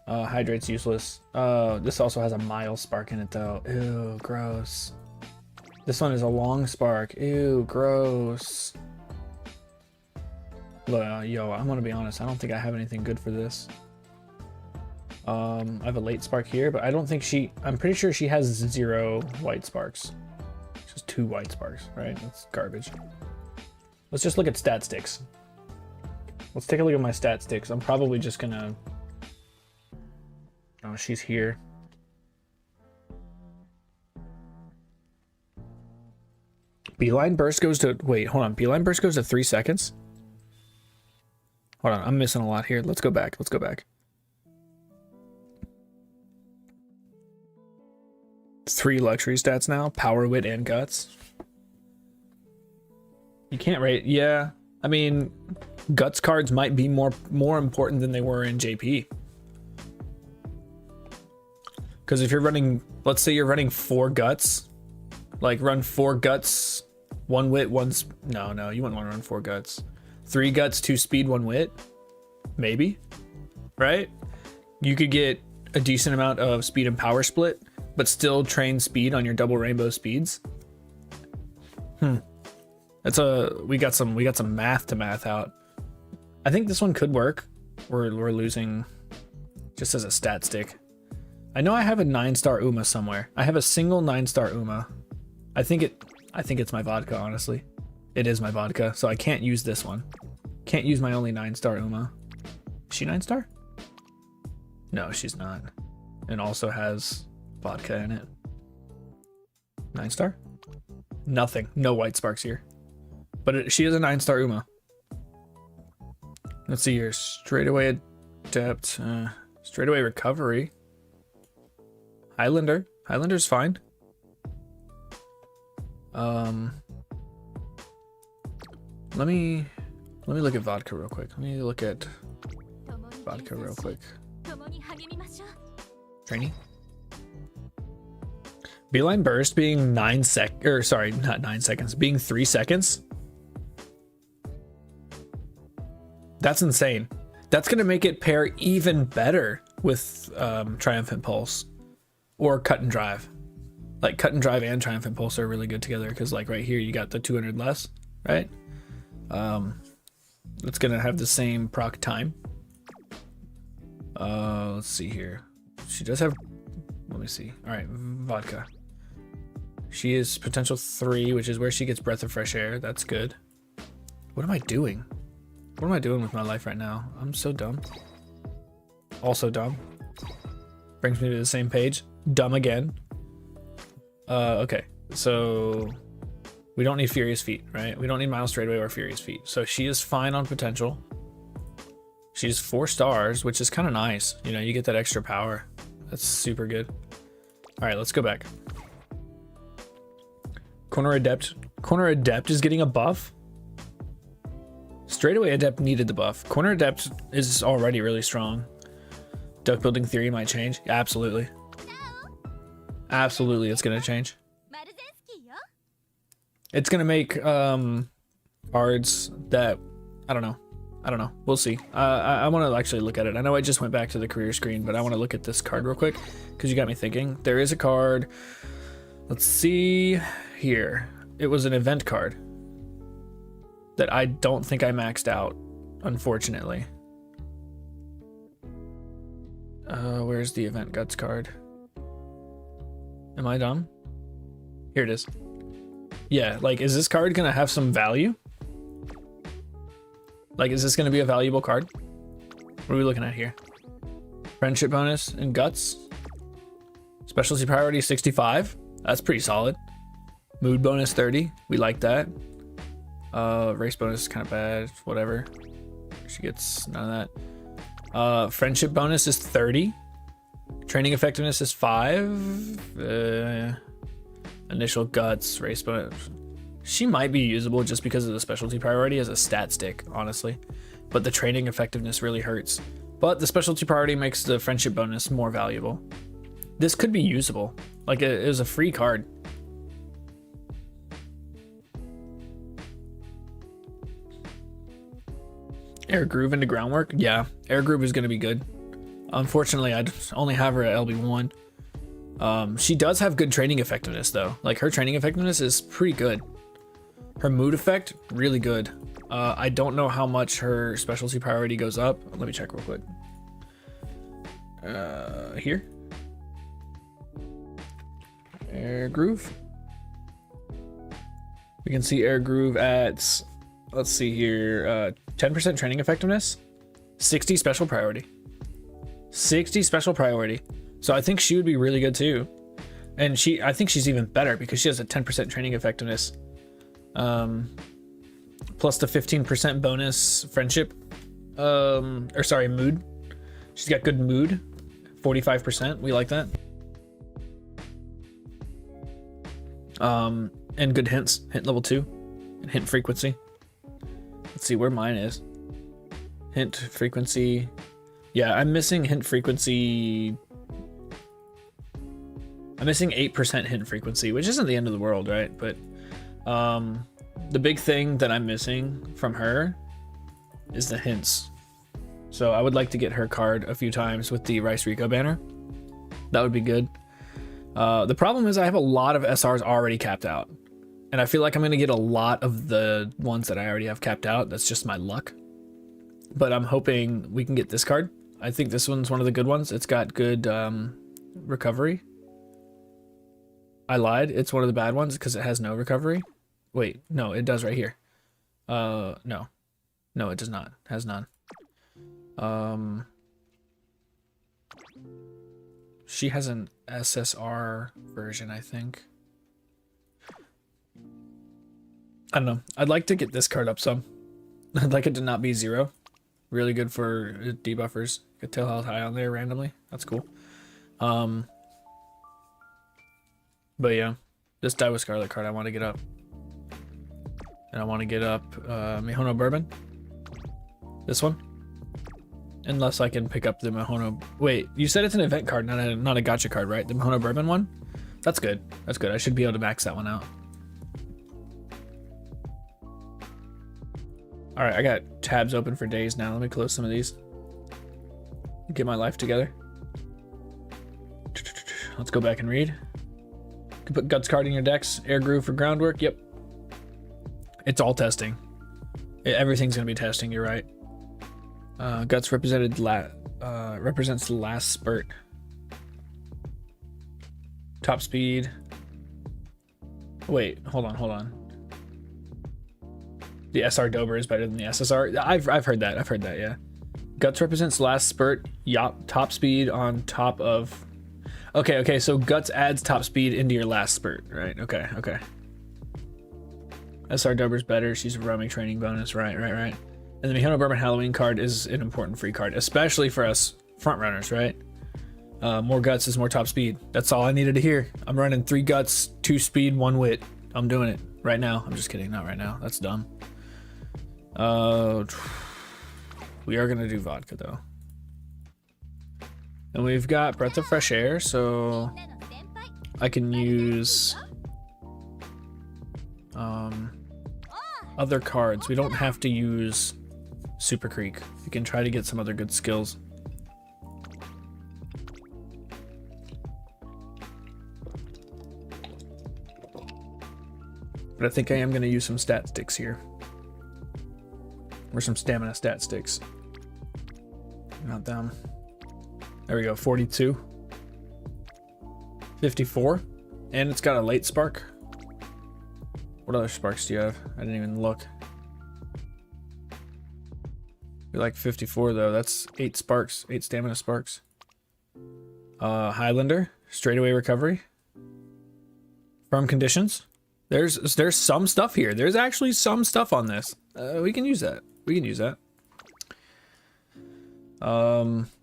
Hydrate's useless. This also has a mild spark in it though. Ew, gross. This one is a long spark. Ew, gross. Look, yo, I'm gonna be honest. I don't think I have anything good for this. I have a late spark here, but I don't think I'm pretty sure she has 0 white sparks. She has 2 white sparks, right? That's garbage. Let's just look at stat sticks. Let's take a look at my stat sticks. I'm probably just gonna... Oh, she's here. Beeline burst goes to... Wait, hold on. Beeline burst goes to 3 seconds? Hold on, I'm missing a lot here. Let's go back. Let's go back. 3 luxury stats now. Power, wit, and guts. You can't rate... Yeah. I mean... Guts cards might be more important than they were in JP. Because if you're running, let's say you're running 4 guts, like run 4 guts, 1 wit, 1 no, you wouldn't want to run 4 guts. 3 guts, 2 speed, 1 wit, maybe, right? You could get a decent amount of speed and power split, but still train speed on your double rainbow speeds. That's we got some math to math out. I think this one could work. We're losing just as a stat stick. I know I have a 9-star Uma somewhere. I have a single 9-star Uma. I think it's my vodka, honestly. It is my vodka, so I can't use this one. Can't use my only 9-star Uma. Is she 9-star? No, she's not. And also has vodka in it. 9-star? Nothing. No white sparks here. But she is a 9-star Uma. Let's see here. Straightaway adept. Straightaway recovery. Highlander. Highlander's fine. Let me look at vodka real quick. Let me look at vodka real quick. Training. Beeline burst being 9 not 9 seconds, being 3 seconds. That's insane. That's gonna make it pair even better with Triumphant Pulse or Cut and Drive. Like Cut and Drive and Triumphant Pulse are really good together because like right here you got the 200 less, right? It's gonna have the same proc time. Let's see here. She does have, let me see. All right, vodka. She is potential 3, which is where she gets breath of fresh air. That's good. What am I doing? What am I doing with my life right now? I'm so dumb. Also dumb. Brings me to the same page. Dumb again. Okay, so we don't need Furious Feet, right? We don't need Miles Straightaway or Furious Feet. So she is fine on potential. She's 4 stars, which is kind of nice. You know, you get that extra power. That's super good. All right, let's go back. Corner Adept. Corner Adept is getting a buff. Straightaway Adept needed the buff. Corner Adept is already really strong. Duck building theory might change. Absolutely. Absolutely, it's gonna change. It's gonna make cards that I don't know. We'll see. I want to actually look at it. I know I just went back to the career screen, but I want to look at this card real quick because you got me thinking. There is a card. Let's see here. It was an event card that I don't think I maxed out, unfortunately. Where's the event guts card? Am I dumb? Here it is. Yeah, like, is this card gonna have some value? Like, is this gonna be a valuable card? What are we looking at here? Friendship bonus and guts. Specialty priority 65. That's pretty solid. Mood bonus 30. We like that. Race bonus is kind of bad. Whatever. She gets none of that. Friendship bonus is 30. Training effectiveness is 5. Initial guts, race bonus. She might be usable just because of the specialty priority as a stat stick, honestly. But the training effectiveness really hurts. But the specialty priority makes the friendship bonus more valuable. This could be usable. Like, it was a free card. Air Groove into Groundwork? Yeah, Air Groove is going to be good. Unfortunately, I only have her at LB1. She does have good training effectiveness, though. Like, her training effectiveness is pretty good. Her mood effect, really good. I don't know how much her specialty priority goes up. Let me check real quick. Here. Air Groove. We can see Air Groove at, let's see here, 10% training effectiveness, 60 special priority. 60 special priority. So I think she would be really good too. And I think she's even better because she has a 10% training effectiveness. Plus the 15% bonus friendship. Mood. She's got good mood. 45%. We like that. And good hints. Hint level 2. And hint frequency. Let's see where mine is. Hint frequency. Yeah, I'm missing hint frequency. I'm missing 8% hint frequency, which isn't the end of the world, right? But the big thing that I'm missing from her is the hints. So I would like to get her card a few times with the Rice Rico banner. That would be good. The problem is I have a lot of SRs already capped out. And I feel like I'm going to get a lot of the ones that I already have capped out. That's just my luck. But I'm hoping we can get this card. I think this one's one of the good ones. It's got good recovery. I lied. It's one of the bad ones because it has no recovery. Wait, no, it does right here. No. No, it does not. It has none. She has an SSR version, I think. I don't know. I'd like to get this card up some. I'd like it to not be 0. Really good for debuffers. Could tell how high on there randomly. That's cool. But yeah, this Die with Scarlet card I want to get up. And I want to get up Mihono Bourbon. This one. Unless I can pick up the Mihono... Wait, you said it's an event card, not a gacha card, right? The Mihono Bourbon one? That's good. That's good. I should be able to max that one out. Alright, I got tabs open for days now. Let me close some of these. Get my life together. Let's go back and read. You can put Guts card in your decks. Air Groove for groundwork. Yep. It's all testing. Everything's going to be testing, you're right. Guts represents the last spurt. Top speed. Wait, hold on. The SR Dober is better than the SSR. I've heard that. Yeah. Guts represents last spurt. Yup. Top speed on top of. Okay. So Guts adds top speed into your last spurt, right? Okay. SR Dober's better. She's a roaming training bonus. Right. And the Mihono Bourbon Halloween card is an important free card, especially for us front runners, right? More Guts is more top speed. That's all I needed to hear. I'm running 3 Guts, 2 speed, 1 wit. I'm doing it right now. I'm just kidding. Not right now. That's dumb. We are gonna do vodka though, and we've got Breath of Fresh Air, so I can use other cards. We don't have to use Super Creek. We can try to get some other good skills. But I think I am gonna use some stat sticks here. Or some stamina stat sticks. Not them. There we go, 42. 54. And it's got a late spark. What other sparks do you have? I didn't even look. You're like 54 though. That's 8 sparks, 8 stamina sparks. Highlander, straightaway recovery. Firm conditions. There's some stuff here. There's actually some stuff on this. We can use that. What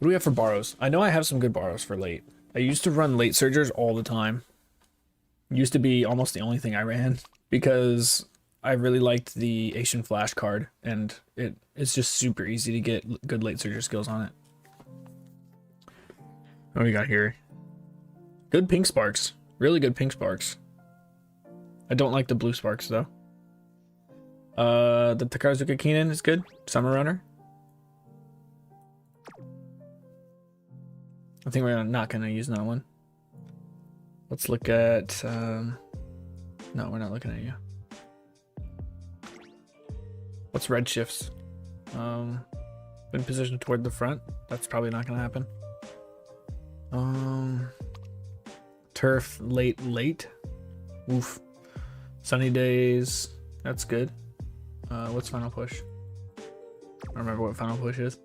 do we have for borrows? I know I have some good borrows for late. I used to run late surgers all the time. Used to be almost the only thing I ran because I really liked the Asian Flash card, and it's just super easy to get good late surger skills on it. What do we got here? Good pink sparks. Really good pink sparks. I don't like the blue sparks though. The Takarazuka Keenan is good. Summer Runner. I think we're not going to use that one. Let's look at... no, we're not looking at you. What's red shifts? Been positioned toward the front. That's probably not going to happen. Turf late. Oof. Sunny days. That's good. What's final push? I don't remember what final push is.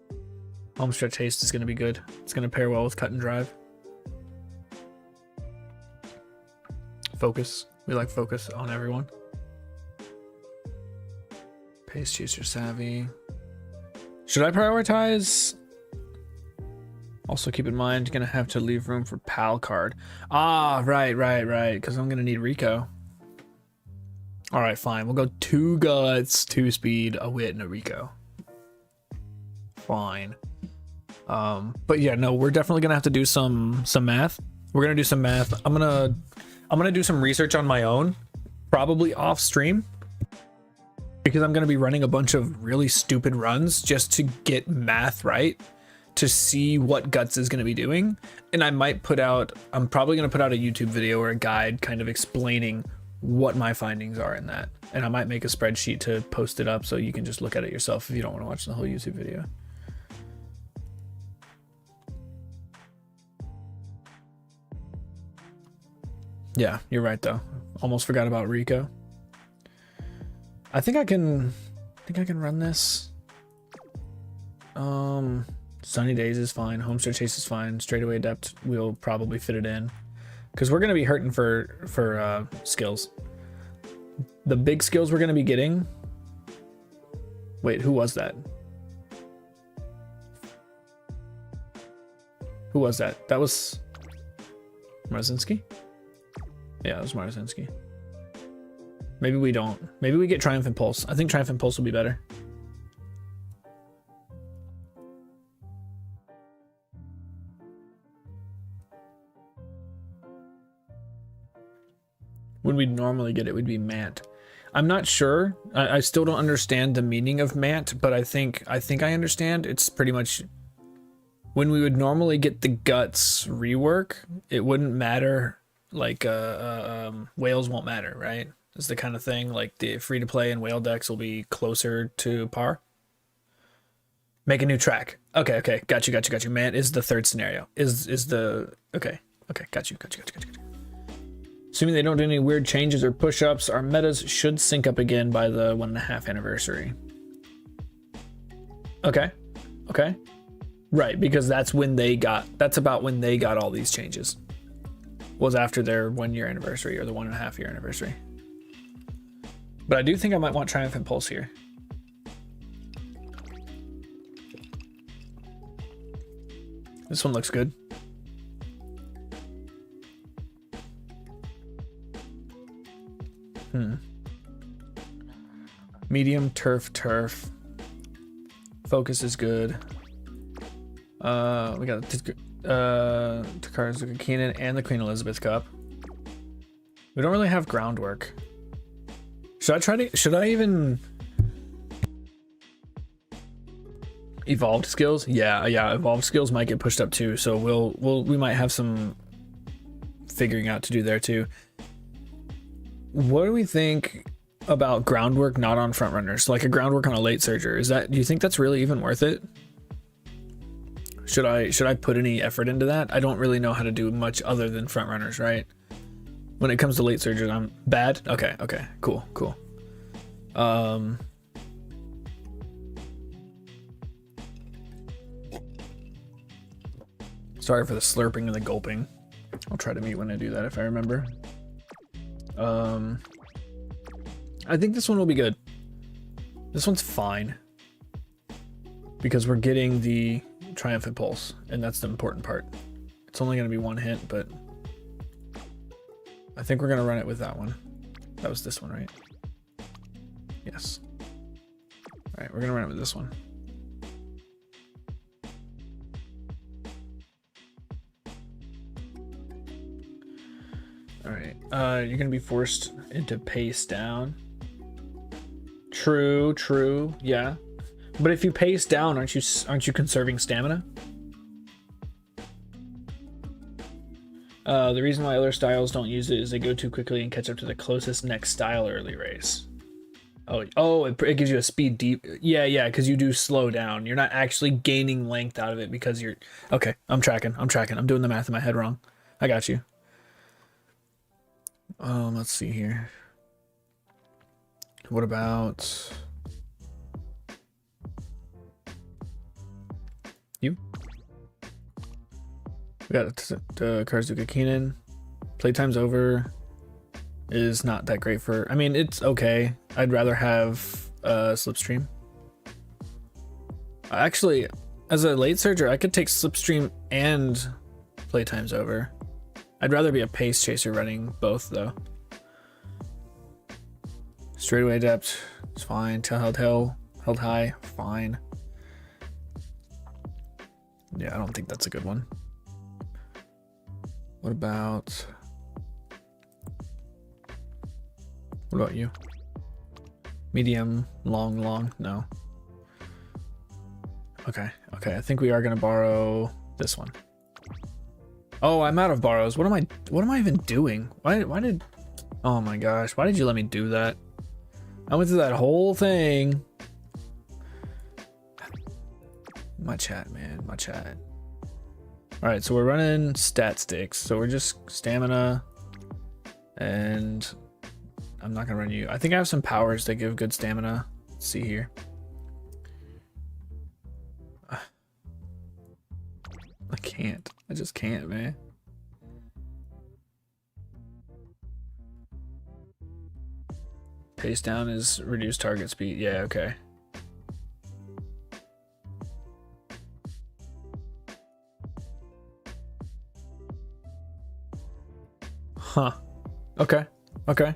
Homestretch haste is going to be good. It's going to pair well with cut and drive. Focus. We like focus on everyone. Pace chaser savvy. Should I prioritize? Also keep in mind, you're going to have to leave room for PAL card. Ah, right. Because I'm going to need Rico. All right, fine. We'll go 2 Guts, 2 speed, a wit, and a Rico. Fine. But yeah, no, we're definitely gonna have to do some math. We're gonna do some math. I'm gonna do some research on my own, probably off stream, because I'm gonna be running a bunch of really stupid runs just to get math right, to see what Guts is going to be doing. And I'm probably going to put out a YouTube video or a guide kind of explaining what my findings are in that. And I might make a spreadsheet to post it up so you can just look at it yourself if you don't want to watch the whole YouTube video. Yeah, you're right though. Almost forgot about Rico. I think I can run this. Sunny Days is fine. Homestead Chase is fine. Straightaway Adept, we'll probably fit it in. Because we're going to be hurting for skills. The big skills we're going to be getting... Wait, who was that? Who was that? That was... Marzinski? Yeah, it was Marzinski. Maybe we don't. Maybe we get Triumphant Pulse. I think Triumphant Pulse will be better. When we'd normally get it would be Mant. I'm not sure. I still don't understand the meaning of Mant, but I think I understand. It's pretty much when we would normally get the Guts rework, it wouldn't matter. Like whales won't matter, right? It's the kind of thing like the free to play and whale decks will be closer to par. Make a new track. Okay, got you. Mant is the third scenario. Is the okay, got you. Assuming they don't do any weird changes or push-ups, our metas should sync up again by the 1.5 anniversary. Okay. Right, because that's about when they got all these changes. Was after their 1 year anniversary or the 1.5 year anniversary. But I do think I might want Triumphant Pulse here. This one looks good. Medium turf. Focus is good. We got Takara's Keenan and the Queen Elizabeth Cup. We don't really have groundwork. Should I even evolved skills? Yeah, evolved skills might get pushed up too, so we might have some figuring out to do there too. What do we think about groundwork not on front runners? Like a groundwork on a late surger. Do you think that's really even worth it? Should I put any effort into that? I don't really know how to do much other than front runners, right? When it comes to late surgers, I'm bad. Okay, cool. Sorry for the slurping and the gulping. I'll try to mute when I do that if I remember. I think this one will be good. This one's fine because we're getting the Triumphant Pulse, and that's the important part. It's only going to be one hint, but I think we're going to run it with that one. That was this one, right? Yes. All right, we're going to run it with this one. All right, you're going to be forced into pace down. True, yeah. But if you pace down, aren't you conserving stamina? The reason why other styles don't use it is they go too quickly and catch up to the closest next style early race. Oh, it gives you a speed deep. Yeah, because you do slow down. You're not actually gaining length out of it because you're... Okay, I'm tracking. I'm doing the math in my head wrong. I got you. Let's see here. What about... you? We got Karzuka Keenan. Playtime's over. Is not that great for... I mean, it's okay. I'd rather have Slipstream. Actually, as a late surger, I could take Slipstream and Playtime's over. I'd rather be a pace chaser running both, though. Straightaway Adept, it's fine. Tail held high, fine. Yeah, I don't think that's a good one. What about you? Medium, long, no. Okay, okay. I think we are gonna borrow this one. Oh, I'm out of borrows. What am I even doing? Why did, oh my gosh, why did you let me do that? I went through that whole thing. My chat, man, my chat. All right, so we're running stat sticks. So we're just stamina, and I'm not gonna run you. I think I have some powers that give good stamina. Let's see here. I can't. I just can't, man. Pace down is reduced target speed. Yeah, okay. Huh. Okay. Okay.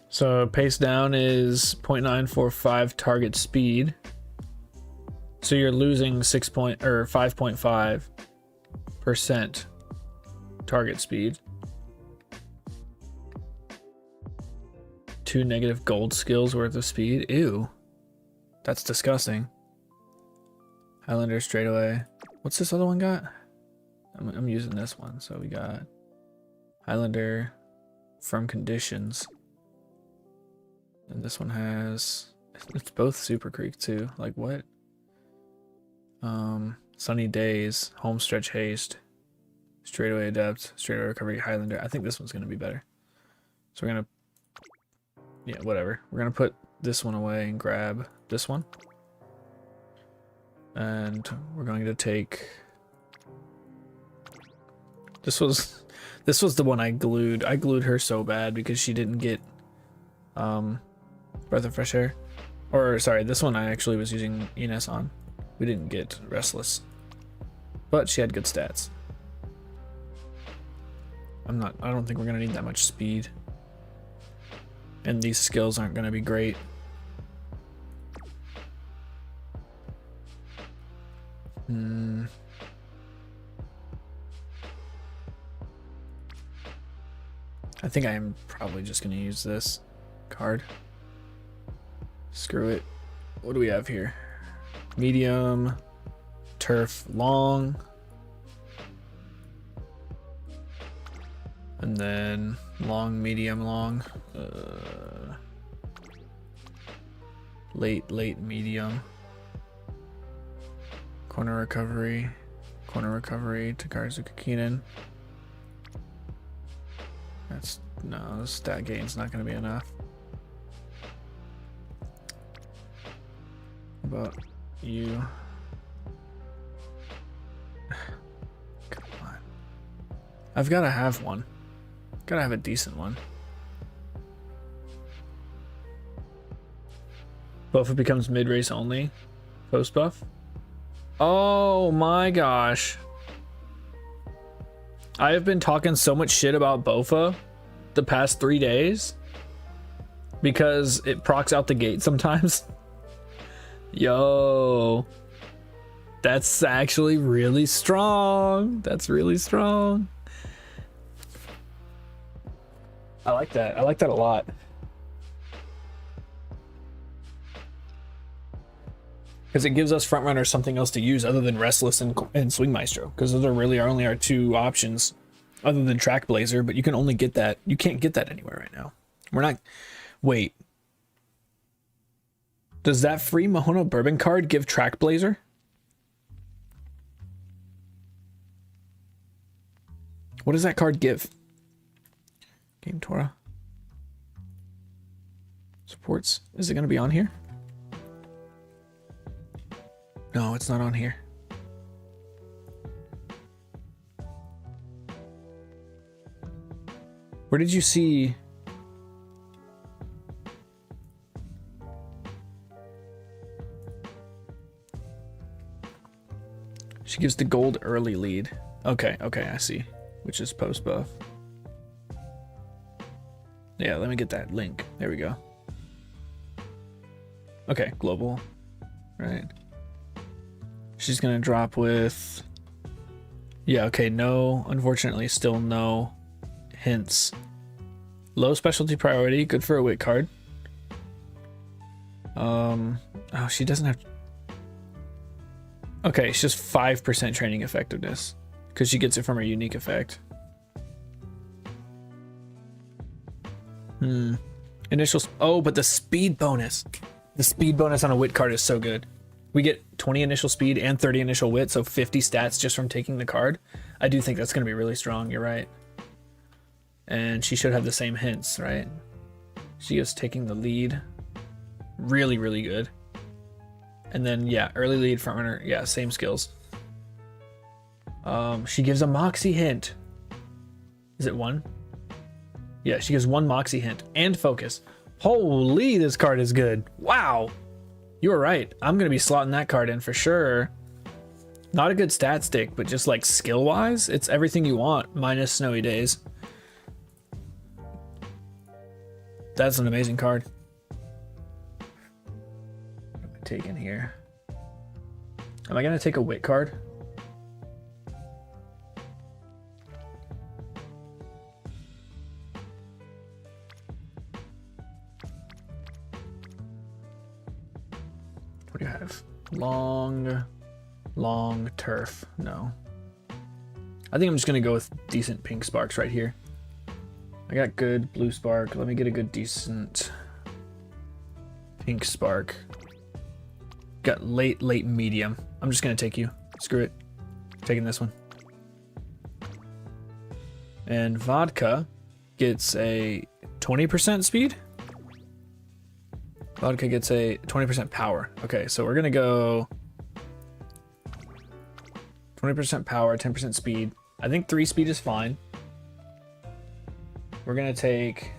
So pace down is 0.945 target speed. So you're losing 5.5% target speed. 2 negative gold skills worth of speed. Ew. That's disgusting. Highlander straightaway. What's this other one got? I'm using this one. So we got Highlander firm conditions. And this one has, it's both Super Creek too. Like what? Sunny days, homestretch haste, straightaway adept, straightaway recovery, Highlander. I think this one's gonna be better. So we're gonna, yeah, whatever. We're gonna put this one away and grab this one. And we're going to take, this was the one I glued. I glued her so bad because she didn't get Breath of Fresh Air. Or sorry, this one I actually was using Ines on. We didn't get Restless, but she had good stats. I don't think we're gonna need that much speed, and these skills aren't gonna be great. I think I am probably just gonna use this card. Screw it. What do we have here? Medium, turf, long, and then long, medium, long, late, medium, corner recovery to Karzuka Keenan. That's, no, stat gain's not going to be enough. But you, come on, I've got to have one. Gotta have a decent one. Buff, it becomes mid-race only. Post buff. Oh my gosh. I have been talking so much shit about Bofa the past 3 days because it procs out the gate sometimes. Yo, that's actually really strong. That's really strong. I like that. I like that a lot. Because it gives us frontrunners something else to use other than Restless and Swing Maestro. Because those are really only our two options other than Track Blazer. But you can only get that. You can't get that anywhere right now. We're not... Wait. Does that free Mahono Bourbon card give Track Blazer? What does that card give? Game Torah. Supports. Is it going to be on here? No, it's not on here. Where did you see... She gives the gold early lead. Okay, I see. Which is post buff. Yeah, let me get that link. There we go. Okay, global. Right. She's gonna drop with... Yeah, okay, no. Unfortunately, still no hints. Low specialty priority. Good for a wit card. Oh, she doesn't have... Okay, she's 5% training effectiveness because she gets it from her unique effect. Initial. Oh, but the speed bonus. The speed bonus on a wit card is so good. We get 20 initial speed and 30 initial wit, so 50 stats just from taking the card. I do think that's going to be really strong. You're right. And she should have the same hints, right? She is taking the lead. Really, really good. And then, yeah, early lead, front runner. Yeah, same skills. She gives a Moxie hint. Is it one? Yeah, she gives one Moxie hint and focus. Holy, this card is good. Wow. You were right. I'm going to be slotting that card in for sure. Not a good stat stick, but just like skill-wise, it's everything you want, minus Snowy Days. That's an amazing card. What am I taking here? Am I going to take a wit card? What do you have? Long turf. No. I think I'm just going to go with decent pink sparks right here. I got good blue spark. Let me get a good decent pink spark. Got late medium. I'm just going to take you. Screw it. Taking this one. And vodka gets a 20% speed. Vodka gets a 20% power. Okay, so we're going to go 20% power, 10% speed. I think 3 speed is fine. We're going to take...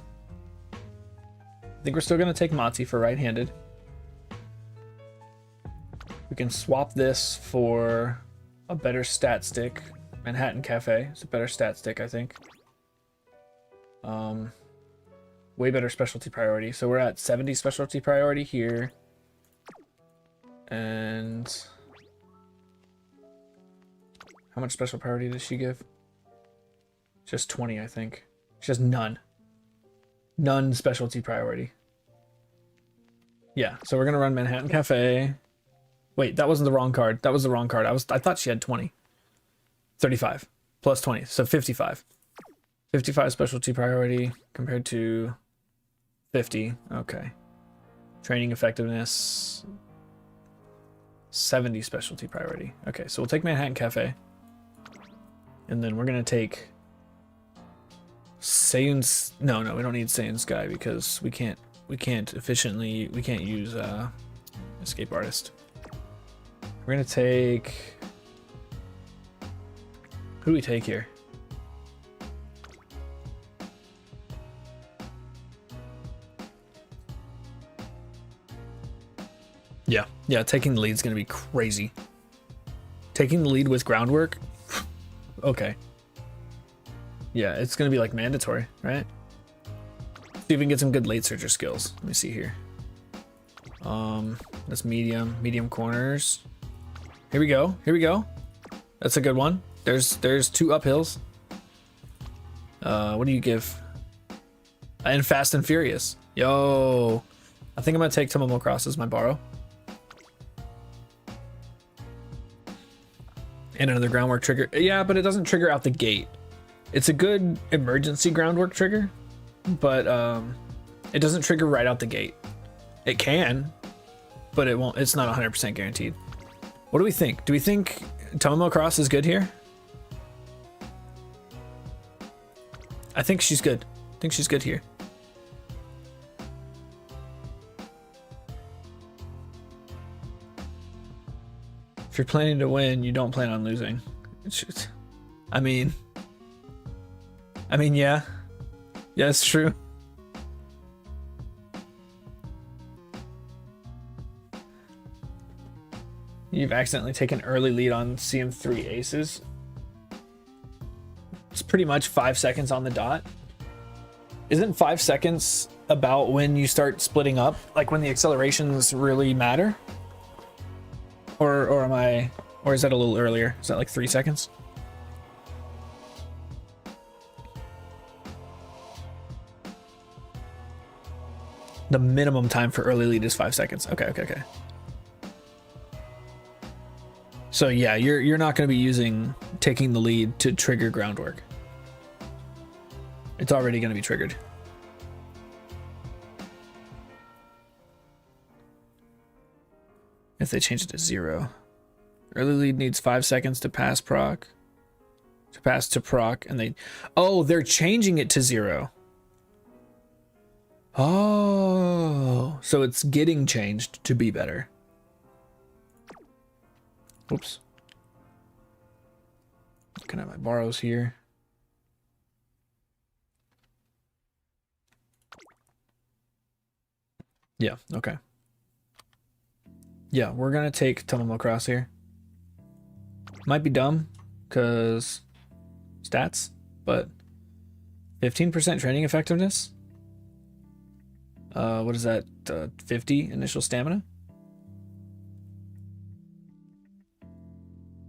I think we're still going to take Matzi for right-handed. We can swap this for a better stat stick. Manhattan Cafe is a better stat stick, I think. Way better specialty priority. So we're at 70 specialty priority here. And... how much special priority does she give? Just 20, I think. She has none. None specialty priority. Yeah, so we're gonna run Manhattan Cafe. Wait, that wasn't the wrong card. That was the wrong card. I thought she had 20. 35 plus 20, so 55. 55 specialty priority compared to 50. Okay. Training effectiveness. 70 specialty priority. Okay, so we'll take Manhattan Cafe. And then we're gonna take Saiyans. No, we don't need Saiyan Sky because we can't use Escape Artist. We're gonna take, who do we take here? Yeah, taking the lead is gonna be crazy. Taking the lead with groundwork. Okay. Yeah, it's gonna be like mandatory, right? See if we can get some good late searcher skills. Let me see here. That's medium corners. Here we go. That's a good one. There's 2 uphills. What do you give? And Fast and Furious. Yo, I think I'm gonna take Tomomo Cross as my borrow. And another groundwork trigger. Yeah, but it doesn't trigger out the gate. It's a good emergency groundwork trigger, but it doesn't trigger right out the gate. It can, but it won't. It's not 100% guaranteed. What do we think? Do we think Tomomo Cross is good here? I think she's good. I think she's good here. If you're planning to win, you don't plan on losing. I mean, yeah. Yeah, it's true. You've accidentally taken early lead on CM3 aces. It's pretty much 5 seconds on the dot. Isn't 5 seconds about when you start splitting up? Like when the accelerations really matter? Or is that a little earlier? Is that like 3 seconds? The minimum time for early lead is 5 seconds. Okay. So yeah, you're not going to be taking the lead to trigger groundwork. It's already going to be triggered. If they change it to 0. Early lead needs 5 seconds to pass proc. To pass to proc, and they... Oh, they're changing it to 0. Oh, so it's getting changed to be better. Whoops. Looking at my borrows here. Yeah, okay. Yeah, we're gonna take Tumble Cross here. Might be dumb, because stats, but 15% training effectiveness. What is that? 50 initial stamina?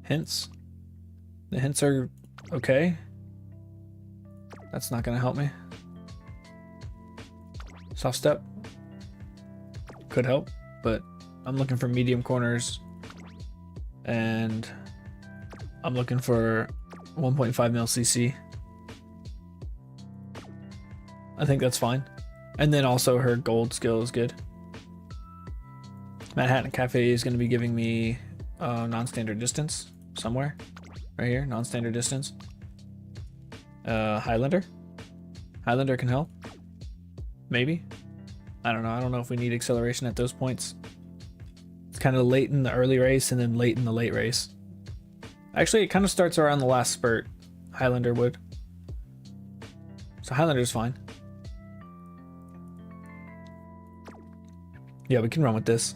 Hints? The hints are okay. That's not gonna help me. Soft step could help, but I'm looking for medium corners, and I'm looking for 1.5 mil CC. I think that's fine. And then also her gold skill is good. Manhattan Cafe is going to be giving me non-standard distance somewhere. Right here, non-standard distance. Highlander. Highlander can help. Maybe. I don't know. I don't know if we need acceleration at those points. It's kind of late in the early race and then late in the late race. Actually, it kind of starts around the last spurt. Highlander would. So Highlander's fine. Yeah, we can run with this.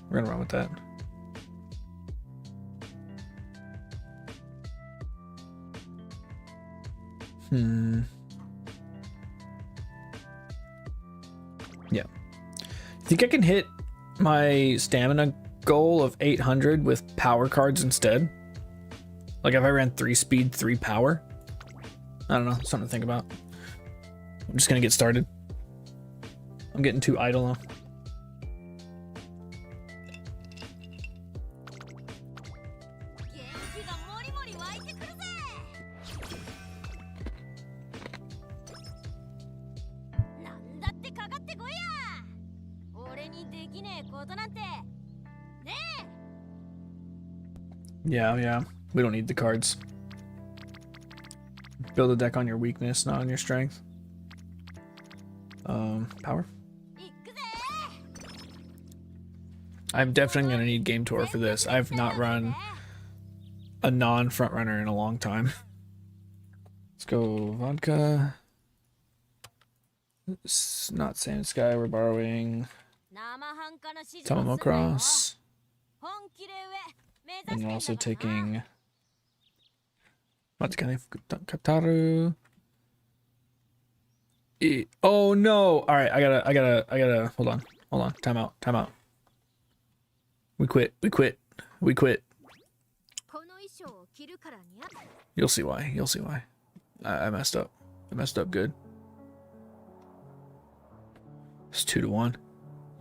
We're gonna run with that. Yeah. Think I can hit my stamina goal of 800 with power cards instead? Like if I ran 3 speed, 3 power? I don't know, something to think about. I'm just gonna get started. I'm getting too idle now. Yeah, we don't need the cards. Build a deck on your weakness, not on your strength. Power. I'm definitely gonna need Game Tour for this. I've not run a non-front runner in a long time. Let's go vodka. It's not Sand Sky, we're borrowing Tamamo Cross. And we're also taking Kataru. Oh no! Alright, I gotta hold on. Time out. We quit. You'll see why. I messed up. I messed up good. It's 2 to 1.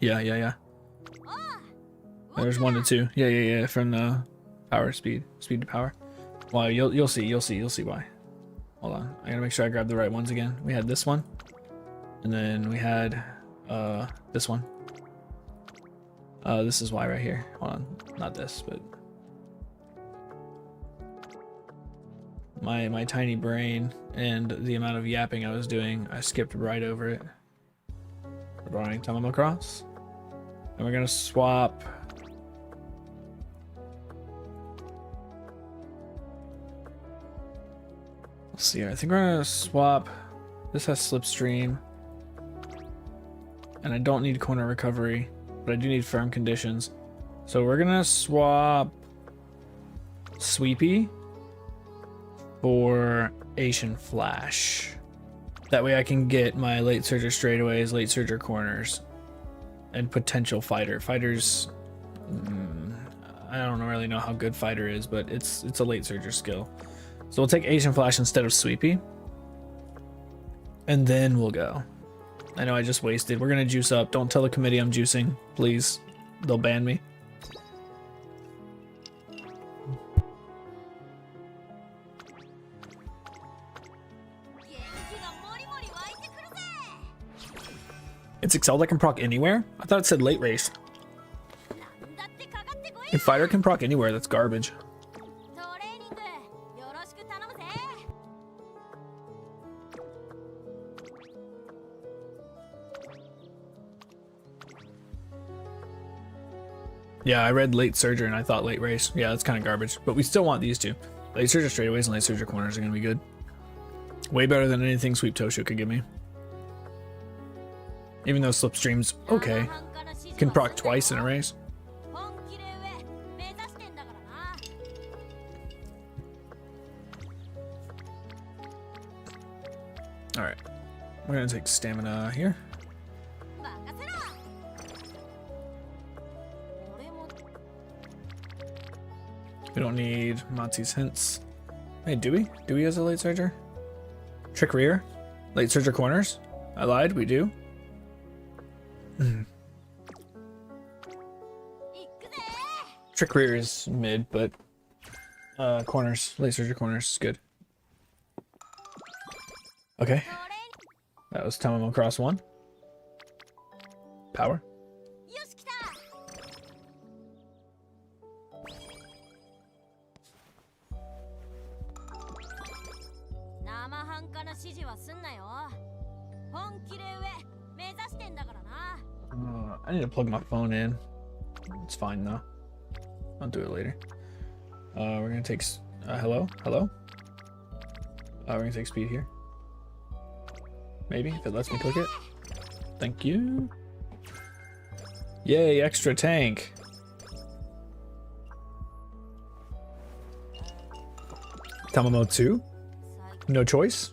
Yeah. There's 1 to 2. Yeah. From the power speed to power. Well, you'll see why. Hold on. I gotta make sure I grab the right ones again. We had this one, and then we had this one. This is why right here. Hold on. Not this, but my tiny brain and the amount of yapping I was doing, I skipped right over it. We're drawing Tamamo Cross, and we're gonna swap. Let's see. I think we're gonna swap. This has Slipstream, and I don't need corner recovery, but I do need firm conditions. So we're gonna swap Sweepy for Asian Flash. That way I can get my late surger straightaways, late surger corners, and potential fighter. Fighters, I don't really know how good fighter is, but it's a late surger skill. So we'll take Asian Flash instead of Sweepy, and then we'll go. I know I just wasted. We're gonna juice up. Don't tell the committee I'm juicing, please. They'll ban me. It's Excel that can proc anywhere? I thought it said late race. If fighter can proc anywhere, that's garbage. Yeah, I read late surger and I thought late race. Yeah, that's kind of garbage. But we still want these two. Late surger straightaways and late surger corners are going to be good. Way better than anything Sweep Toshu could give me. Even though Slipstream's okay. Can proc twice in a race. Alright. We're going to take stamina here. We don't need Matsu's hints. Hey, do we? Do we as a late surger? Trick rear? Late surger corners? I lied, we do. Trick rear is mid, but corners, late surger corners is good. Okay. That was Tamamo Cross 1. Power. I need to plug my phone in. It's fine though. I'll do it later. We're gonna take hello. We're gonna take speed here. Maybe if it lets me click it. Thank you. Yay, extra tank. Tamamo 2. No choice.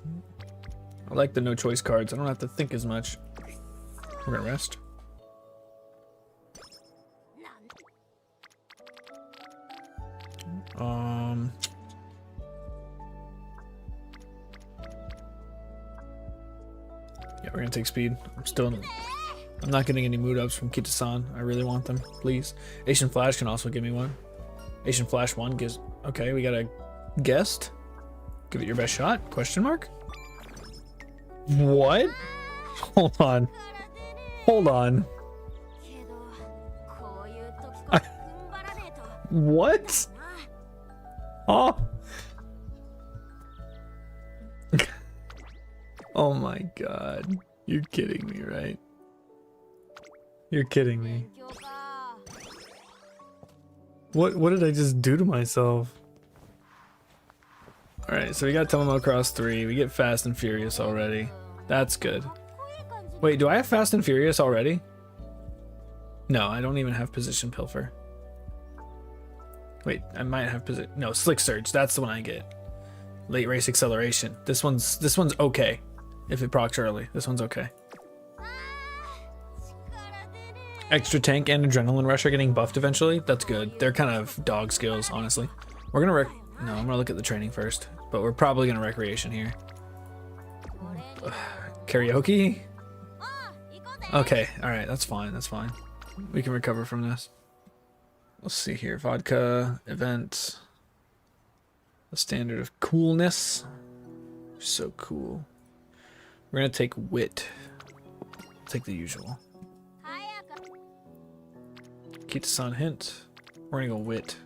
I like the no choice cards. I don't have to think as much. We're gonna rest. Yeah, we're gonna take speed. I'm not getting any mood ups from Kita-san. I really want them, please. Asian Flash can also give me one. Asian Flash 1 gives. Okay, we got a guest. Give it your best shot? Question mark? What? Hold on. Hold on. What? Oh. Oh my god. You're kidding me, right? You're kidding me. What did I just do to myself? Alright, so we got Tamamo Cross 3. We get Fast and Furious already. That's good. Wait, do I have Fast and Furious already? No, I don't even have Position Pilfer. Wait, I might have position. No, Slick Surge. That's the one I get. Late Race Acceleration. This one's okay. If it procs early, this one's okay. Extra Tank and Adrenaline Rush are getting buffed eventually. That's good. They're kind of dog skills, honestly. We're gonna no, I'm gonna look at the training first, but we're probably gonna Recreation here. Karaoke? Okay, alright, that's fine, that's fine. We can recover from this. Let's see here. Vodka, event, the standard of coolness. So cool. We're gonna take wit. Take the usual. Kita-san hint. We're gonna go wit.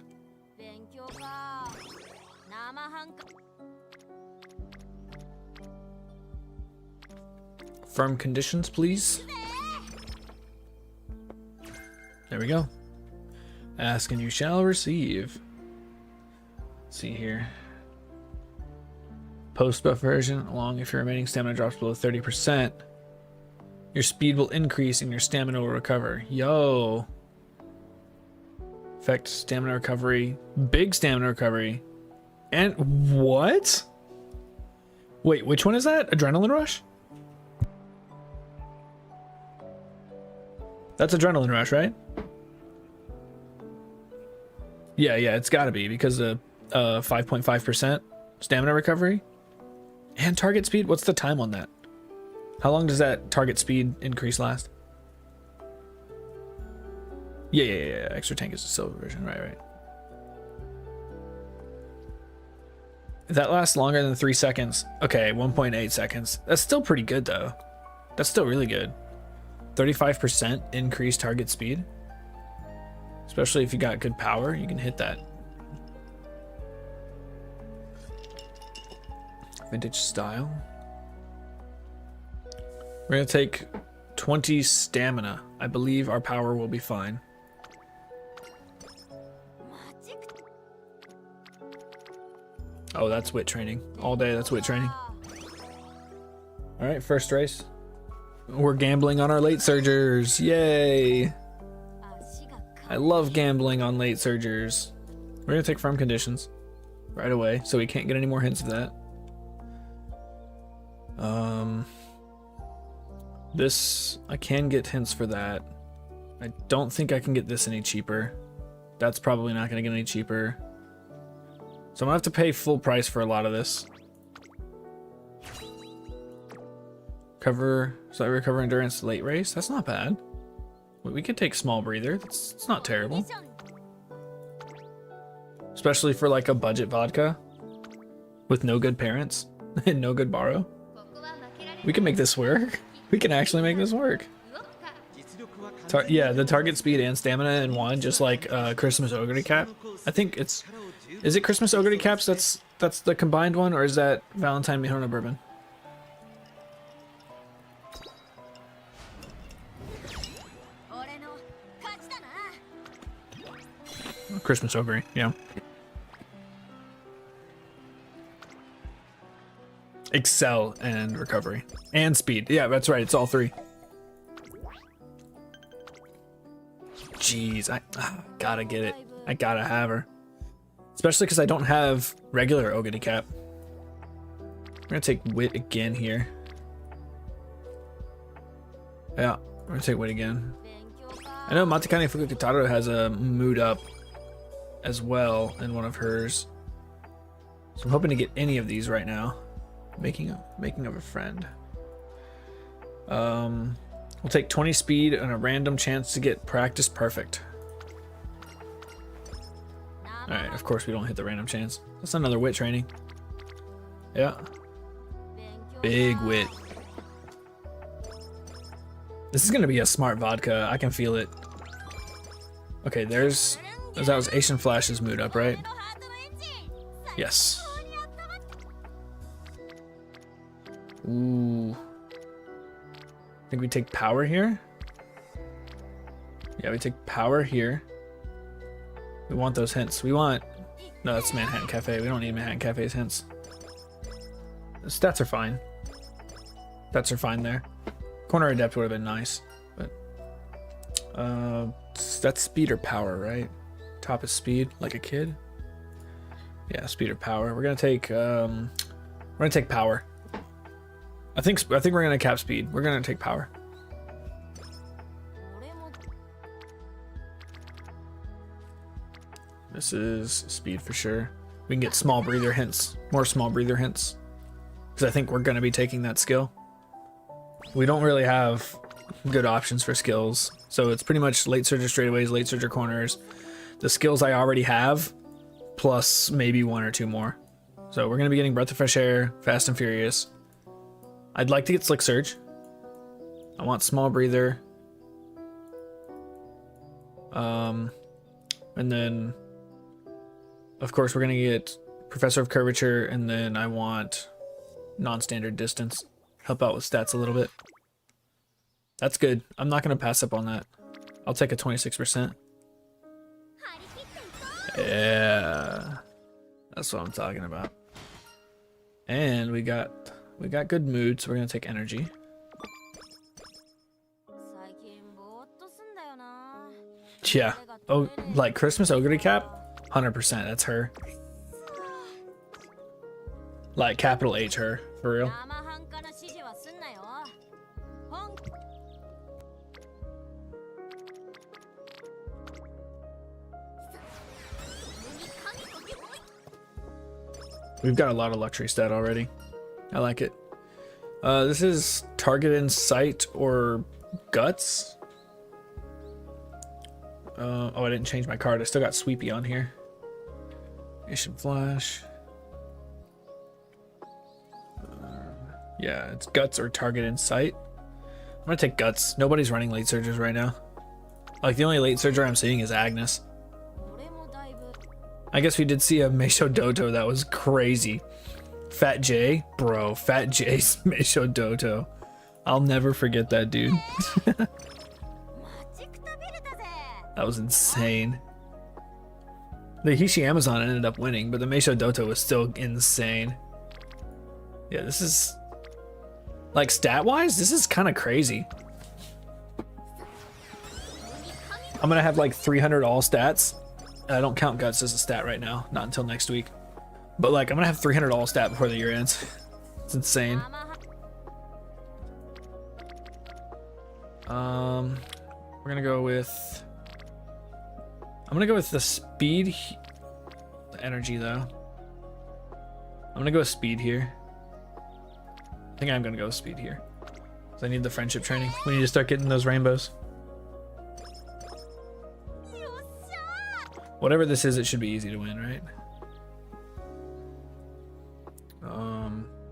Firm conditions, please. There we go. Ask and you shall receive. Let's see here. Post buff version, along if your remaining stamina drops below 30%, your speed will increase and your stamina will recover. Yo. Effect stamina recovery, big stamina recovery. And what? Wait, which one is that? Adrenaline Rush? That's Adrenaline Rush, right? Yeah, it's gotta be because of 5.5% stamina recovery. And target speed, what's the time on that? How long does that target speed increase last? Yeah. Extra Tank is the silver version, right. If that lasts longer than 3 seconds, okay, 1.8 seconds. That's still pretty good though. That's still really good. 35% increased target speed. Especially if you got good power, you can hit that. Vintage style. We're gonna take 20 stamina. I believe our power will be fine. Oh, that's wit training. All day, that's wit training. Alright, first race. We're gambling on our late surgers. Yay! I love gambling on late surgers. We're gonna take firm conditions right away, so we can't get any more hints of that. This, I can get hints for that. I don't think I can get this any cheaper. That's probably not gonna get any cheaper. So I'm gonna have to pay full price for a lot of this. Recover endurance late race. That's not bad. We could take small breather. It's not terrible. Especially for like a budget vodka with no good parents and no good borrow. We can make this work. We can actually make this work. Yeah, the target speed and stamina in one, just like Christmas Ogre Cap. I think it's... Is it Christmas Ogre Caps that's the combined one, or is that Valentine Mihona Bourbon? Christmas Ogre, yeah. Excel and recovery. And speed. Yeah, that's right, it's all three. Jeez, I gotta get it. I gotta have her. Especially because I don't have regular Ogre Cap. We're gonna take wit again here. Yeah, we're gonna take wit again. I know Matakane Fukukitaro has a mood up as well in one of hers. So I'm hoping to get any of these right now. Making of a friend. We'll take 20 speed and a random chance to get practice perfect. Alright, of course we don't hit the random chance. That's another wit training. Yeah. Big wit. This is gonna be a smart vodka. I can feel it. Okay, that was Asian Flash's mood up, right? Yes. Ooh. I think we take power here. Yeah, we take power here. We want those hints. We want... No, that's Manhattan Cafe. We don't need Manhattan Cafe's hints. The stats are fine. Stats are fine there. Corner Adept would have been nice, but... that's speed or power, right? Top is speed, like a kid. Yeah, speed or power. We're gonna take power. I think we're gonna cap speed. We're gonna take power. This is speed for sure. We can get small breather hints, more small breather hints, because I think we're gonna be taking that skill. We don't really have good options for skills, so it's pretty much late surger straightaways, late surger corners, the skills I already have, plus maybe one or two more. So we're gonna be getting Breath of Fresh Air, Fast and Furious. I'd like to get Slick Surge. I want small breather. And then, of course, we're gonna get Professor of Curvature, and then I want non-standard distance. Help out with stats a little bit. That's good. I'm not gonna pass up on that. I'll take a 26%. Yeah, that's what I'm talking about. And we got good mood, so we're gonna take energy. Yeah. Oh, like Christmas Ogre Cap? 100%, that's her. Like capital H her, for real. We've got a lot of luxury stat already. I like it. This is target in sight or guts. Oh, I didn't change my card. I still got Sweepy on here. Asian Flash. Yeah, it's guts or target in sight. I'm gonna take Guts. Nobody's running late surgers right now. Like, the only late surger I'm seeing is Agnes. I guess we did see a Meisho Doto that was crazy. Fat J? Bro, Fat J's Meisho Doto. I'll never forget that, dude. That was insane. The Hishi Amazon ended up winning, but the Meisho Doto was still insane. Yeah, this is... like, stat-wise, this is kind of crazy. I'm gonna have like 300 all stats. I don't count Guts as a stat right now, not until next week. But like, I'm gonna have 300 all stat before the year ends. It's insane. We're gonna go with... I'm gonna go with the speed, the energy though. I'm gonna go with speed here. I think I'm gonna go with speed here. So I need the friendship training. We need to start getting those rainbows. Whatever this is, it should be easy to win, right?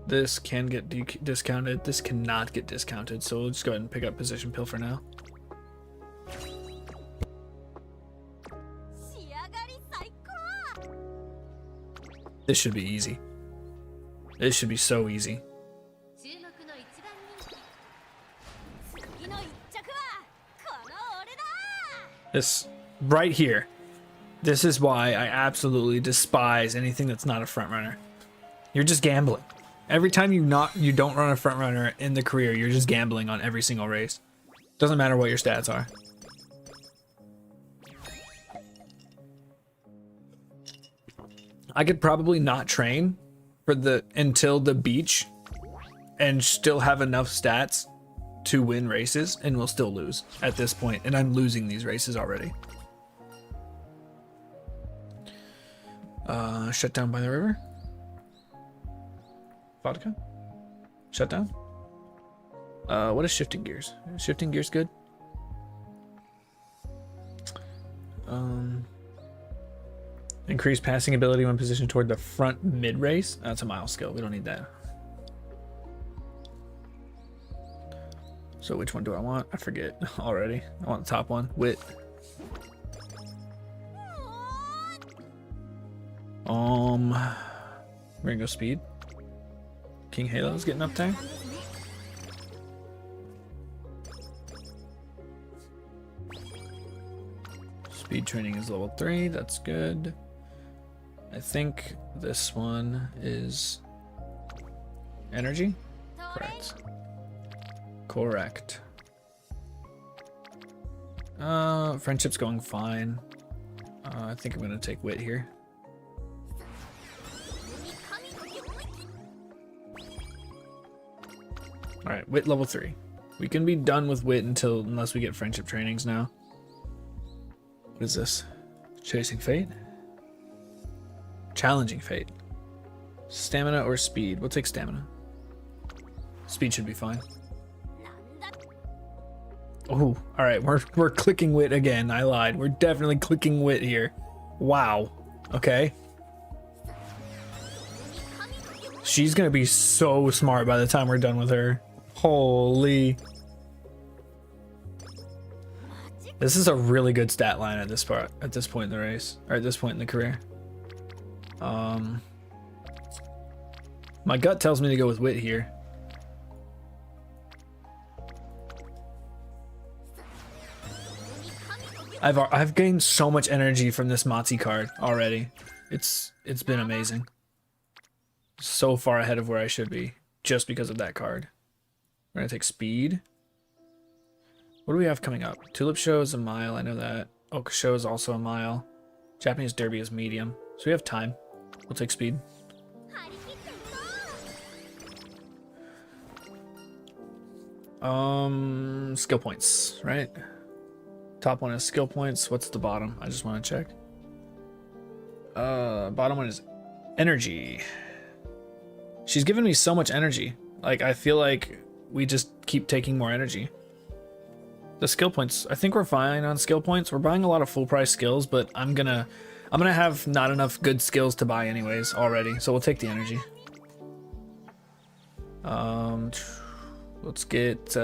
This can get discounted. This cannot get discounted, so we'll just go ahead and pick up position pill for now. This should be easy. This should be so easy. This right here. This is why I absolutely despise anything that's not a front runner. You're just gambling. Every time you don't run a front runner in the career, you're just gambling on every single race. Doesn't matter what your stats are. I could probably not train for until the beach and still have enough stats to win races, and we'll still lose at this point, and I'm losing these races already. Shut down by the river. Vodka. Shut down. What is shifting gears? Shifting gears good? Increase passing ability when positioned toward the front mid race. That's a mile skill. We don't need that. So which one do I want? I forget already. I want the top one. Wit. We're gonna go speed. King Halo's getting up there. Speed training is level 3. That's good. I think this one is energy. Correct. Correct. Friendship's going fine. I think I'm gonna take wit here. All right, wit level 3. We can be done with wit unless we get friendship trainings now. What is this? Chasing fate? Challenging fate. Stamina or speed? We'll take stamina. Speed should be fine. Oh, all right, we're clicking wit again. I lied. We're definitely clicking wit here. Wow. Okay. She's gonna be so smart by the time we're done with her. Holy. This is a really good stat line at this point in the race, or at this point in the career. My gut tells me to go with wit here. I've gained so much energy from this Matzi card already. It's been amazing. So far ahead of where I should be just because of that card. We're gonna take speed. What do we have coming up? Tulip Show is a mile, I know that. Oak Show is also a mile. Japanese Derby is medium. So we have time. We'll take speed. Skill points, right? Top one is skill points. What's the bottom? I just want to check. Bottom one is energy. She's given me so much energy. Like, I feel like we just keep taking more energy. The skill points, I think we're fine on skill points. We're buying a lot of full price skills, but I'm gonna have not enough good skills to buy anyways already. So we'll take the energy. Let's get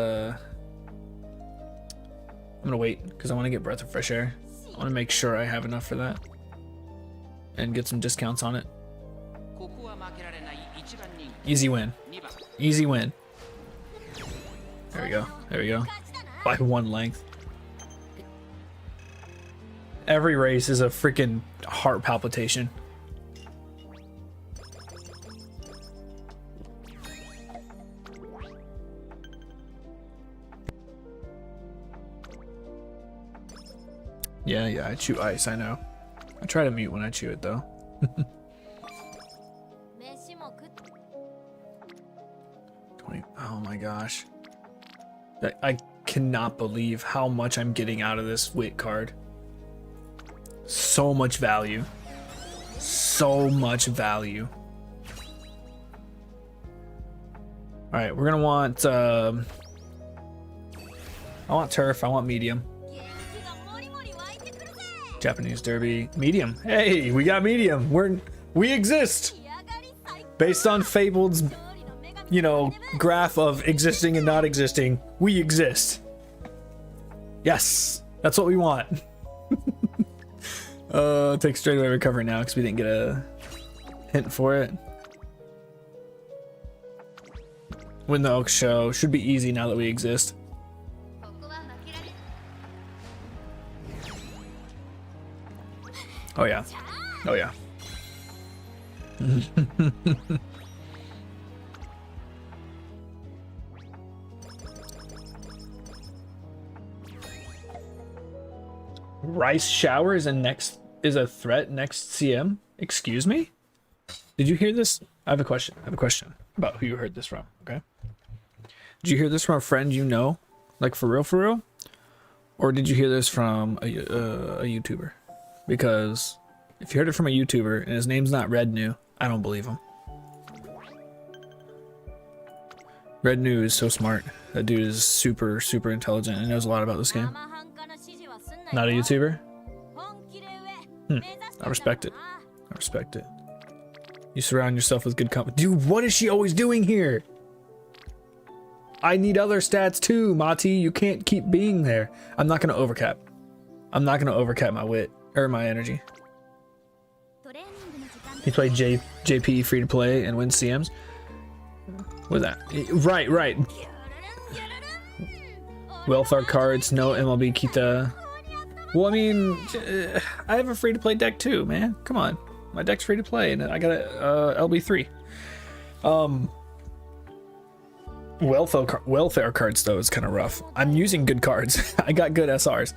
gonna wait because I want to get Breath of Fresh Air. I want to make sure I have enough for that and get some discounts on it. Easy win. Easy win. There we go. There we go. By 1 length. Every race is a freaking heart palpitation. Yeah, I chew ice, I know. I try to mute when I chew it though. Oh my gosh. I cannot believe how much I'm getting out of this wit card. So much value. So much value. Alright, we're gonna want I want turf, I want medium. Japanese derby, medium. Hey, we got medium. We exist. Based on Fabled's, you know, graph of existing and not existing, we exist. Yes, that's what we want. Take straight away recovery now because we didn't get a hint for it. Win the Oak Show should be easy now that we exist. Oh yeah. Oh yeah. Rice shower is a threat next CM? Excuse me? Did you hear this? I have a question. About who you heard this from, okay? Did you hear this from a friend you know? Like for real? Or did you hear this from a YouTuber? Because if you heard it from a YouTuber and his name's not Red New, I don't believe him. Red New is so smart. That dude is super intelligent and knows a lot about this game. Not a YouTuber? I respect it. You surround yourself with good company. Dude, what is she always doing here? I need other stats too, Mati. You can't keep being there. I'm not gonna overcap. I'm not gonna overcap my wit or my energy. He played JP free to play and win CMs. What is that? Right. Welfare cards, no MLB Kita. Well, I mean, I have a free to play deck too, man. Come on, my deck's free to play, and I got a LB3. Welfare cards though is kind of rough. I'm using good cards. I got good SRs.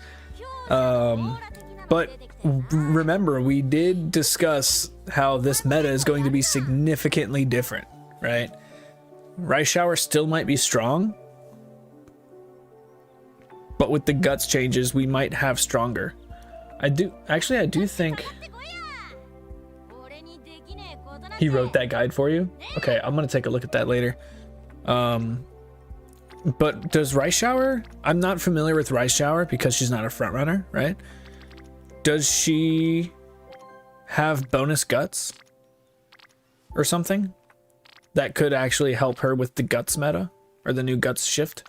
But remember, we did discuss how this meta is going to be significantly different, right? Rice Shower still might be strong, but with the guts changes, we might have stronger. I do think he wrote that guide for you. Okay, I'm gonna take a look at that later. But does Rice Shower? I'm not familiar with Rice Shower because she's not a front runner, right? Does she have bonus guts or something that could actually help her with the guts meta or the new guts shift?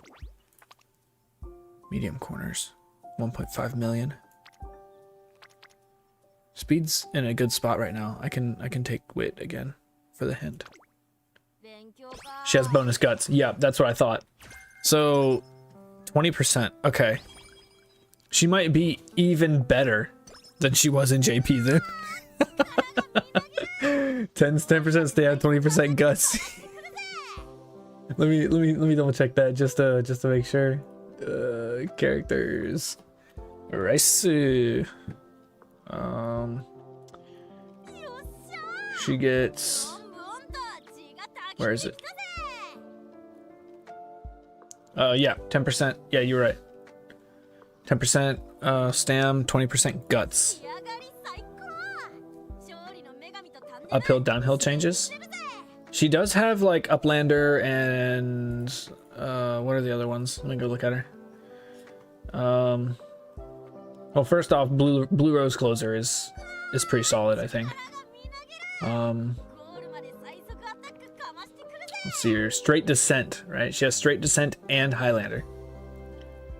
Medium corners, 1.5 million. Speed's in a good spot right now. I can take wit again for the hint. She has bonus guts. Yeah, that's what I thought. So 20%. Okay. She might be even better than she was in JP then. 10% stay out, 20% guts. let me double check that just to make sure. Characters. Rice. She gets. Where is it? Yeah, 10%. Yeah, you're right. 10% stam, 20% guts. Uphill, downhill changes. She does have like Uplander and what are the other ones? Let me go look at her. Well, first off, Blue Rose Closer is pretty solid, I think. Let's see here. Straight Descent, right? She has Straight Descent and Highlander.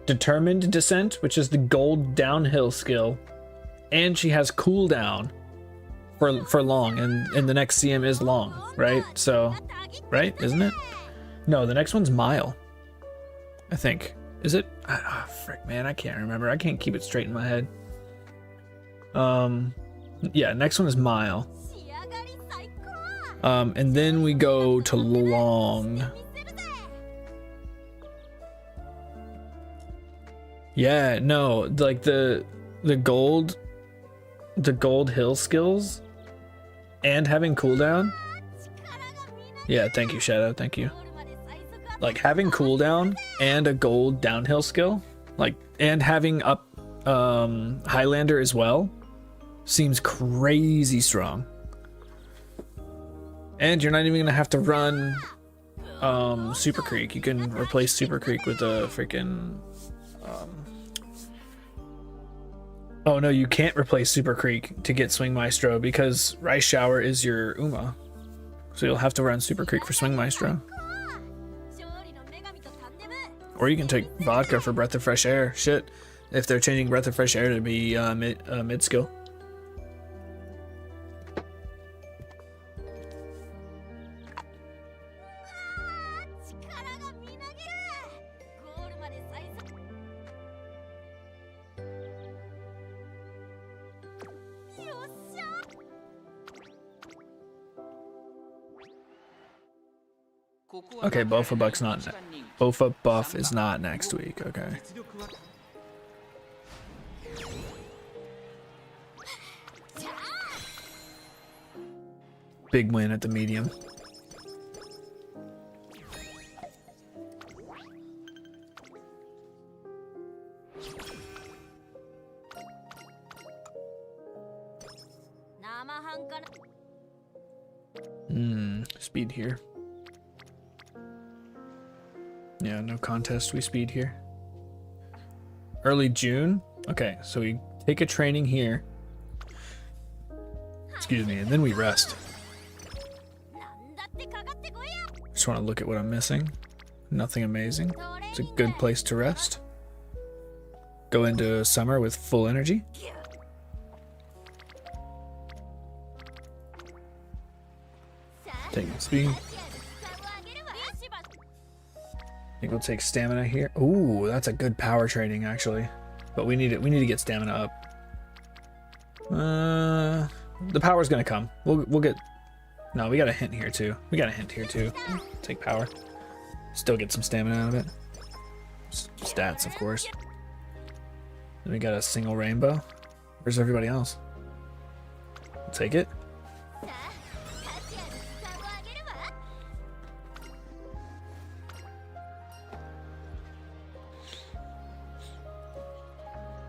Determined Descent, which is the gold downhill skill, and she has cooldown for long, and the next CM is long, right? So, right, isn't it? No, the next one's Mile, I think. Is it? Oh, frick, man, I can't remember. I can't keep it straight in my head. Yeah, next one is Mile. And then we go to Long. Yeah, no, like the gold hill skills and having cooldown. Yeah, thank you, Shadow, thank you. Like having cooldown and a gold downhill skill, like, and having up Highlander as well, seems crazy strong. And you're not even gonna have to run Super Creek. You can replace Super Creek with a freaking oh no, you can't replace Super Creek to get Swing Maestro because Rice Shower is your Uma. So you'll have to run Super Creek for Swing Maestro. Or you can take Vodka for Breath of Fresh Air. Shit, if they're changing Breath of Fresh Air to be mid skill. Okay, Bofa Buff is not next week. Okay. Big win at the medium. Speed here. Yeah, no contest, we speed here. Early June? Okay, so we take a training here. Excuse me, and then we rest. Just want to look at what I'm missing. Nothing amazing. It's a good place to rest. Go into summer with full energy. Taking speed. I think we'll take stamina here. Ooh, that's a good power training actually. But we need it. We need to get stamina up. The power's gonna come. We'll get. No, we got a hint here too. We got a hint here too. Take power. Still get some stamina out of it. Stats, of course. Then we got a single rainbow. Where's everybody else? We'll take it.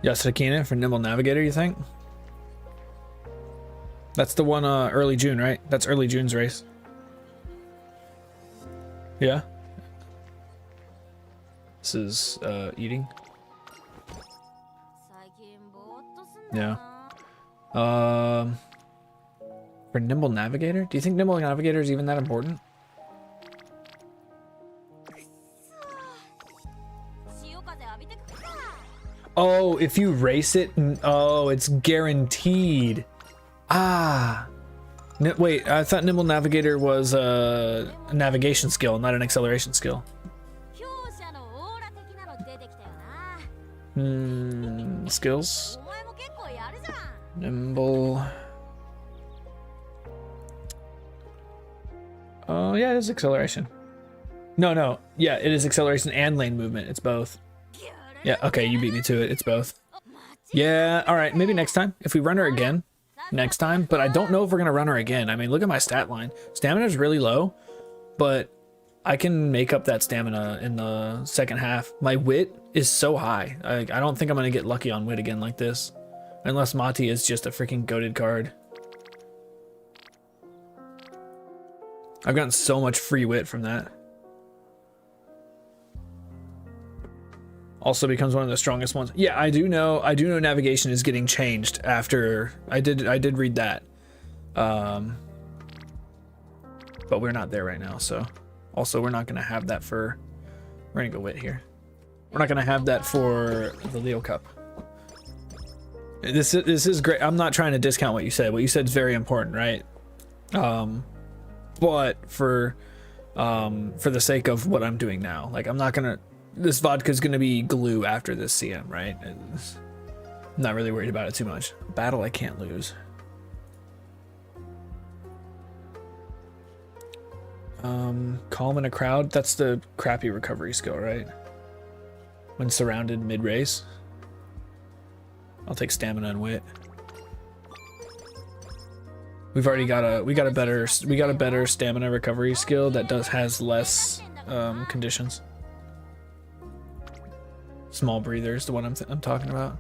Yasukina for Nimble Navigator, you think? That's the one early June, right? That's early June's race. Yeah. This is eating. Yeah. For Nimble Navigator? Do you think Nimble Navigator is even that important? Oh, if you race it, oh, it's guaranteed. Ah. Wait, I thought Nimble Navigator was a navigation skill, not an acceleration skill. Skills. Nimble. Oh, yeah, it is acceleration. No. Yeah, it is acceleration and lane movement. It's both. Yeah, okay, you beat me to it. It's both. Yeah, all right, maybe next time. If we run her again, next time. But I don't know if we're going to run her again. I mean, look at my stat line. Stamina's really low, but I can make up that stamina in the second half. My wit is so high. I don't think I'm going to get lucky on wit again like this. Unless Mati is just a freaking goated card. I've gotten so much free wit from that. Also becomes one of the strongest ones. Yeah, I do know navigation is getting changed after I did read that. But we're not there right now, so also we're not gonna have that for. We're gonna go wit here. We're not gonna have that for the Leo Cup. This is great. I'm not trying to discount what you said. What you said is very important, right? But for the sake of what I'm doing now, like I'm not gonna. This vodka is gonna be glue after this CM, right? I'm not really worried about it too much. Battle I can't lose. Calm in a crowd. That's the crappy recovery skill, right? When surrounded mid-race. I'll take stamina and wit. We've already got a better stamina recovery skill that has less conditions. Small breather is the one I'm talking about.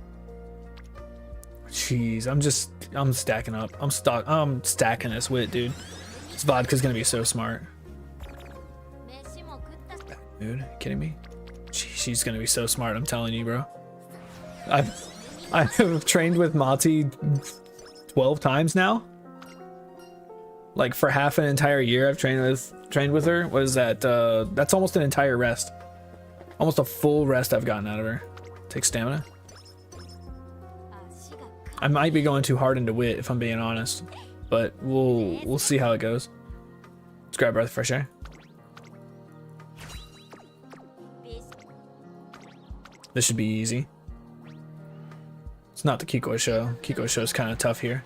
Jeez, I'm stacking up. I'm stacking this wit, dude. This vodka's gonna be so smart. Dude, you kidding me? She's gonna be so smart, I'm telling you, bro. I've trained with Mati 12 times now. Like for half an entire year I've trained with her. What is that? That's almost an entire rest. Almost a full rest I've gotten out of her. Take stamina. I might be going too hard into wit if I'm being honest, but we'll see how it goes. Let's grab breath of fresh air. This should be easy. It's not the Kiko show. Kiko show is kind of tough here.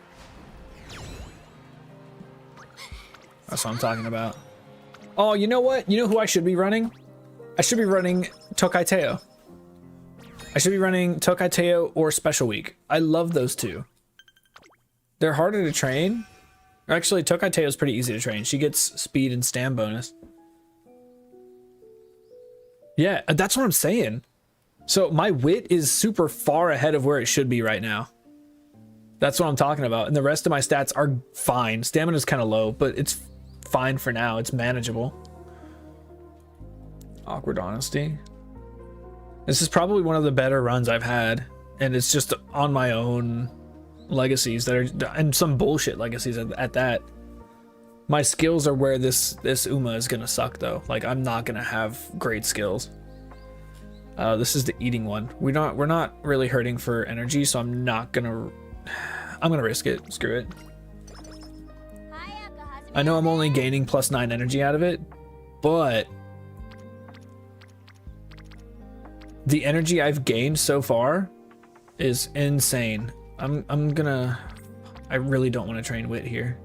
That's what I'm talking about. Oh, you know what? You know who I should be running? I should be running Tokai Teo. I should be running Tokai Teo or Special Week. I love those two. They're harder to train. Or actually, Tokai Teo is pretty easy to train. She gets speed and stam bonus. Yeah, that's what I'm saying. So my wit is super far ahead of where it should be right now. That's what I'm talking about. And the rest of my stats are fine. Stamina's kind of low, but it's fine for now. It's manageable. Awkward honesty. This is probably one of the better runs I've had. And it's just on my own legacies that are, and some bullshit legacies at that. My skills are where this Uma is gonna suck though. Like I'm not gonna have great skills. This is the eating one. We're not really hurting for energy, so I'm gonna risk it. Screw it. I know I'm only gaining +9 energy out of it, but the energy I've gained so far is insane. I really don't want to train wit here.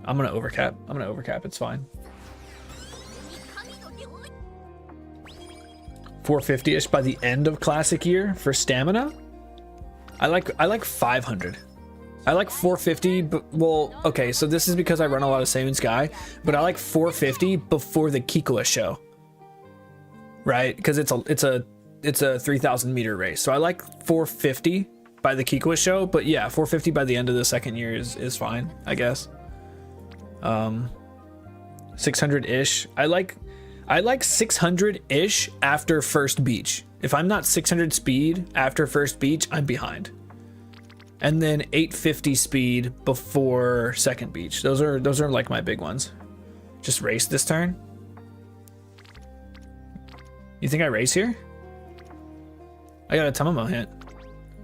I'm gonna overcap. It's fine. 450-ish by the end of classic year for stamina. I like 500. I like 450, but well, okay, so this is because I run a lot of Saiyan Sky, but I like 450 before the Kikoa show. Right? Because it's a 3,000 meter race. So I like 450 by the Kikoa show, but yeah, 450 by the end of the second year is fine, I guess. 600-ish. I like 600-ish after first beach. If I'm not 600 speed after first beach, I'm behind. And then 850 speed before second beach. Those are like my big ones. Just race this turn. You think I race here? I got a Tamamo hit.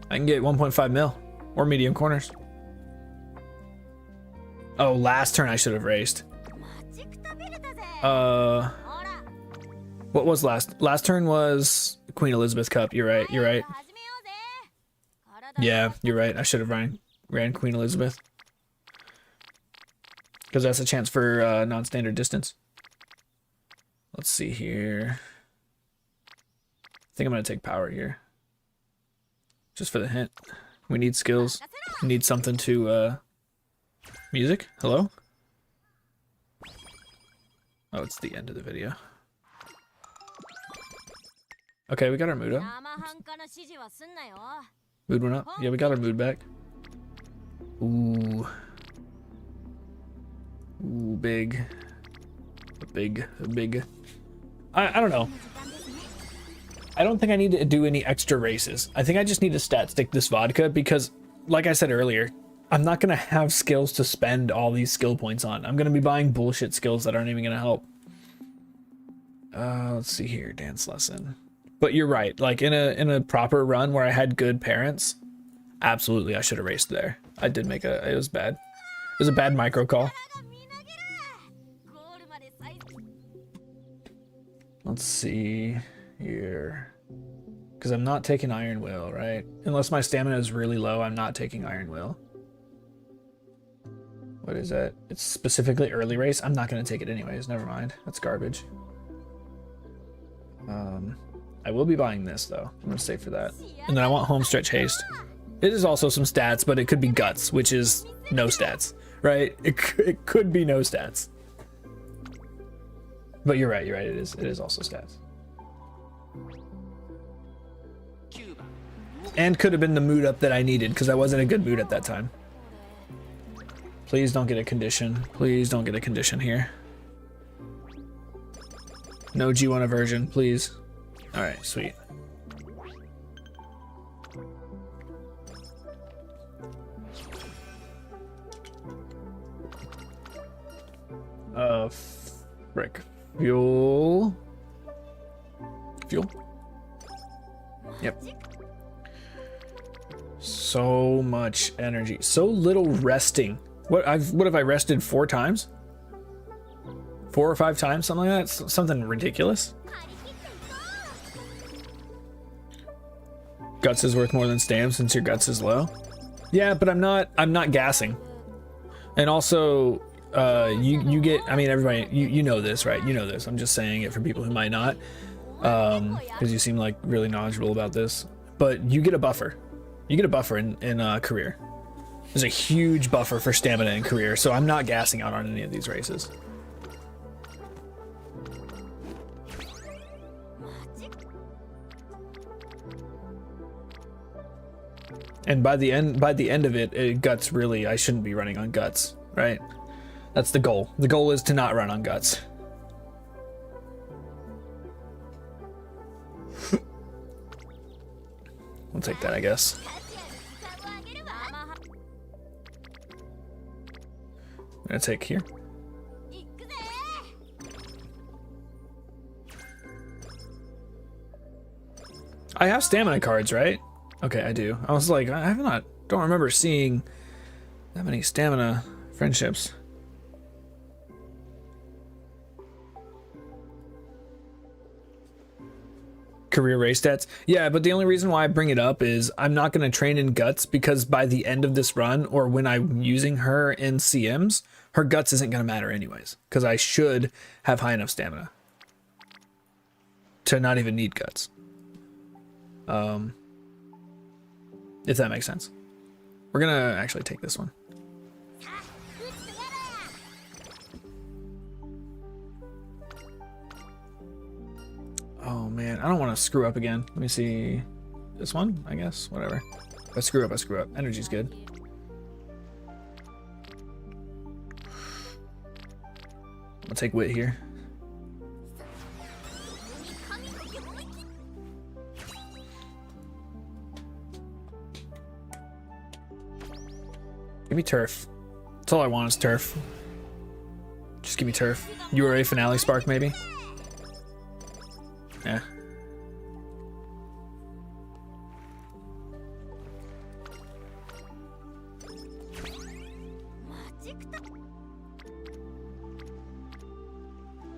I can get 1.5 mil or medium corners. Oh, last turn I should have raced. What was last turn was Queen Elizabeth Cup. You're right. Yeah, you're right. I should have ran Queen Elizabeth. Because that's a chance for non-standard distance. Let's see here. I think I'm going to take power here. Just for the hint. We need skills. We need something to... Music? Hello? Oh, it's the end of the video. Okay, we got our mood up. Mood went up. Yeah, we got our mood back. Ooh. Ooh, big. Big. I don't know. I don't think I need to do any extra races. I think I just need to stat stick this vodka because, like I said earlier, I'm not going to have skills to spend all these skill points on. I'm going to be buying bullshit skills that aren't even going to help. Let's see here. Dance lesson. But you're right. Like in a proper run where I had good parents, absolutely I should have raced there. I did make it was bad. It was a bad micro call. Let's see here. Because I'm not taking Iron Will, right? Unless my stamina is really low, I'm not taking Iron Will. What is that? It's specifically early race. I'm not going to take it anyways. Never mind. That's garbage. I will be buying this though. I'm going to save for that. And then I want Homestretch Haste. It is also some stats, but it could be Guts, which is no stats, right? It could be no stats. But you're right. It is also stats. And could have been the mood up that I needed because I wasn't in a good mood at that time. Please don't get a condition. Please don't get a condition here. No G1 aversion, please. Alright, sweet. Frick. Fuel. Fuel? Yep. So much energy. So little resting. What have I rested 4 times? 4 or 5 times, something like that. Something ridiculous. Guts is worth more than Stam since your guts is low. Yeah, but I'm not gassing. And also, you get. I mean, everybody, you know this, right? You know this. I'm just saying it for people who might not, because you seem like really knowledgeable about this. But you get a buffer. You get a buffer in career. There's a huge buffer for stamina in career, so I'm not gassing out on any of these races. And by the end of it, guts really, I shouldn't be running on guts, right? That's the goal. The goal is to not run on guts. We'll take that, I guess. I'm gonna take here. I have stamina cards, right? Okay, I do. I was like, don't remember seeing that many stamina friendships. Career race stats. Yeah, but the only reason why I bring it up is I'm not going to train in guts because by the end of this run or when I'm using her in CMs, her guts isn't going to matter anyways because I should have high enough stamina to not even need guts. If that makes sense. We're going to actually take this one. Oh man, I don't want to screw up again. Let me see. This one, I guess. Whatever. If I screw up, I screw up. Energy's good. I'm gonna take wit here. Give me turf. That's all I want is turf. Just give me turf. URA finale spark maybe? Yeah.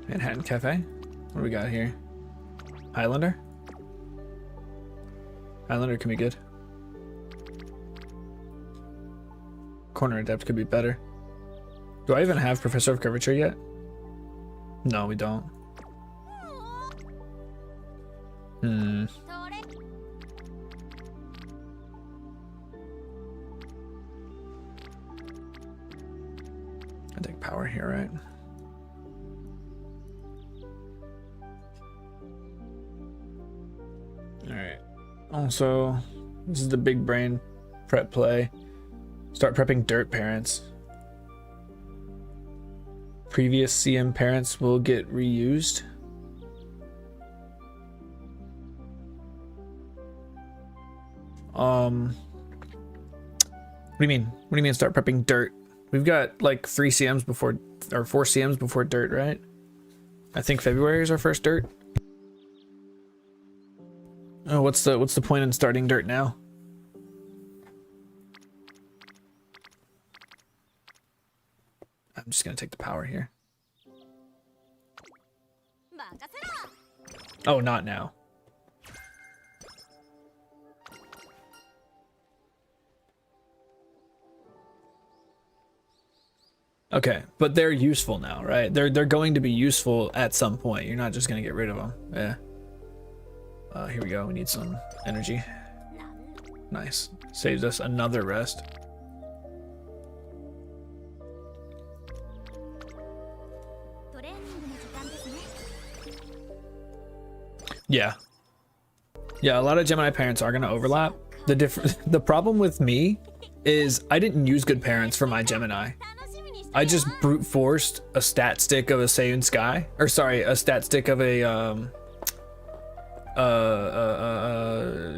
Manhattan Cafe. What do we got here? Highlander? Highlander can be good. Corner Adept could be better. Do I even have Professor of Curvature yet? No, we don't. I take power here, right? Alright. Also, this is the big brain prep play. Start prepping dirt parents. Previous CM parents will get reused. What do you mean? What do you mean start prepping dirt? We've got like 3 CMs before, or 4 CMs before dirt, right? I think February is our first dirt. Oh, what's the point in starting dirt now? I'm just gonna take the power here. Oh, not now. Okay, but they're useful now, right? They're going to be useful at some point. You're not just gonna get rid of them. Yeah. Here we go. We need some energy. Nice. Saves us another rest. Yeah. Yeah, a lot of Gemini parents are gonna overlap. The problem with me is I didn't use good parents for my Gemini. I just brute forced a stat stick of a Saiyan Sky, or sorry, a stat stick of a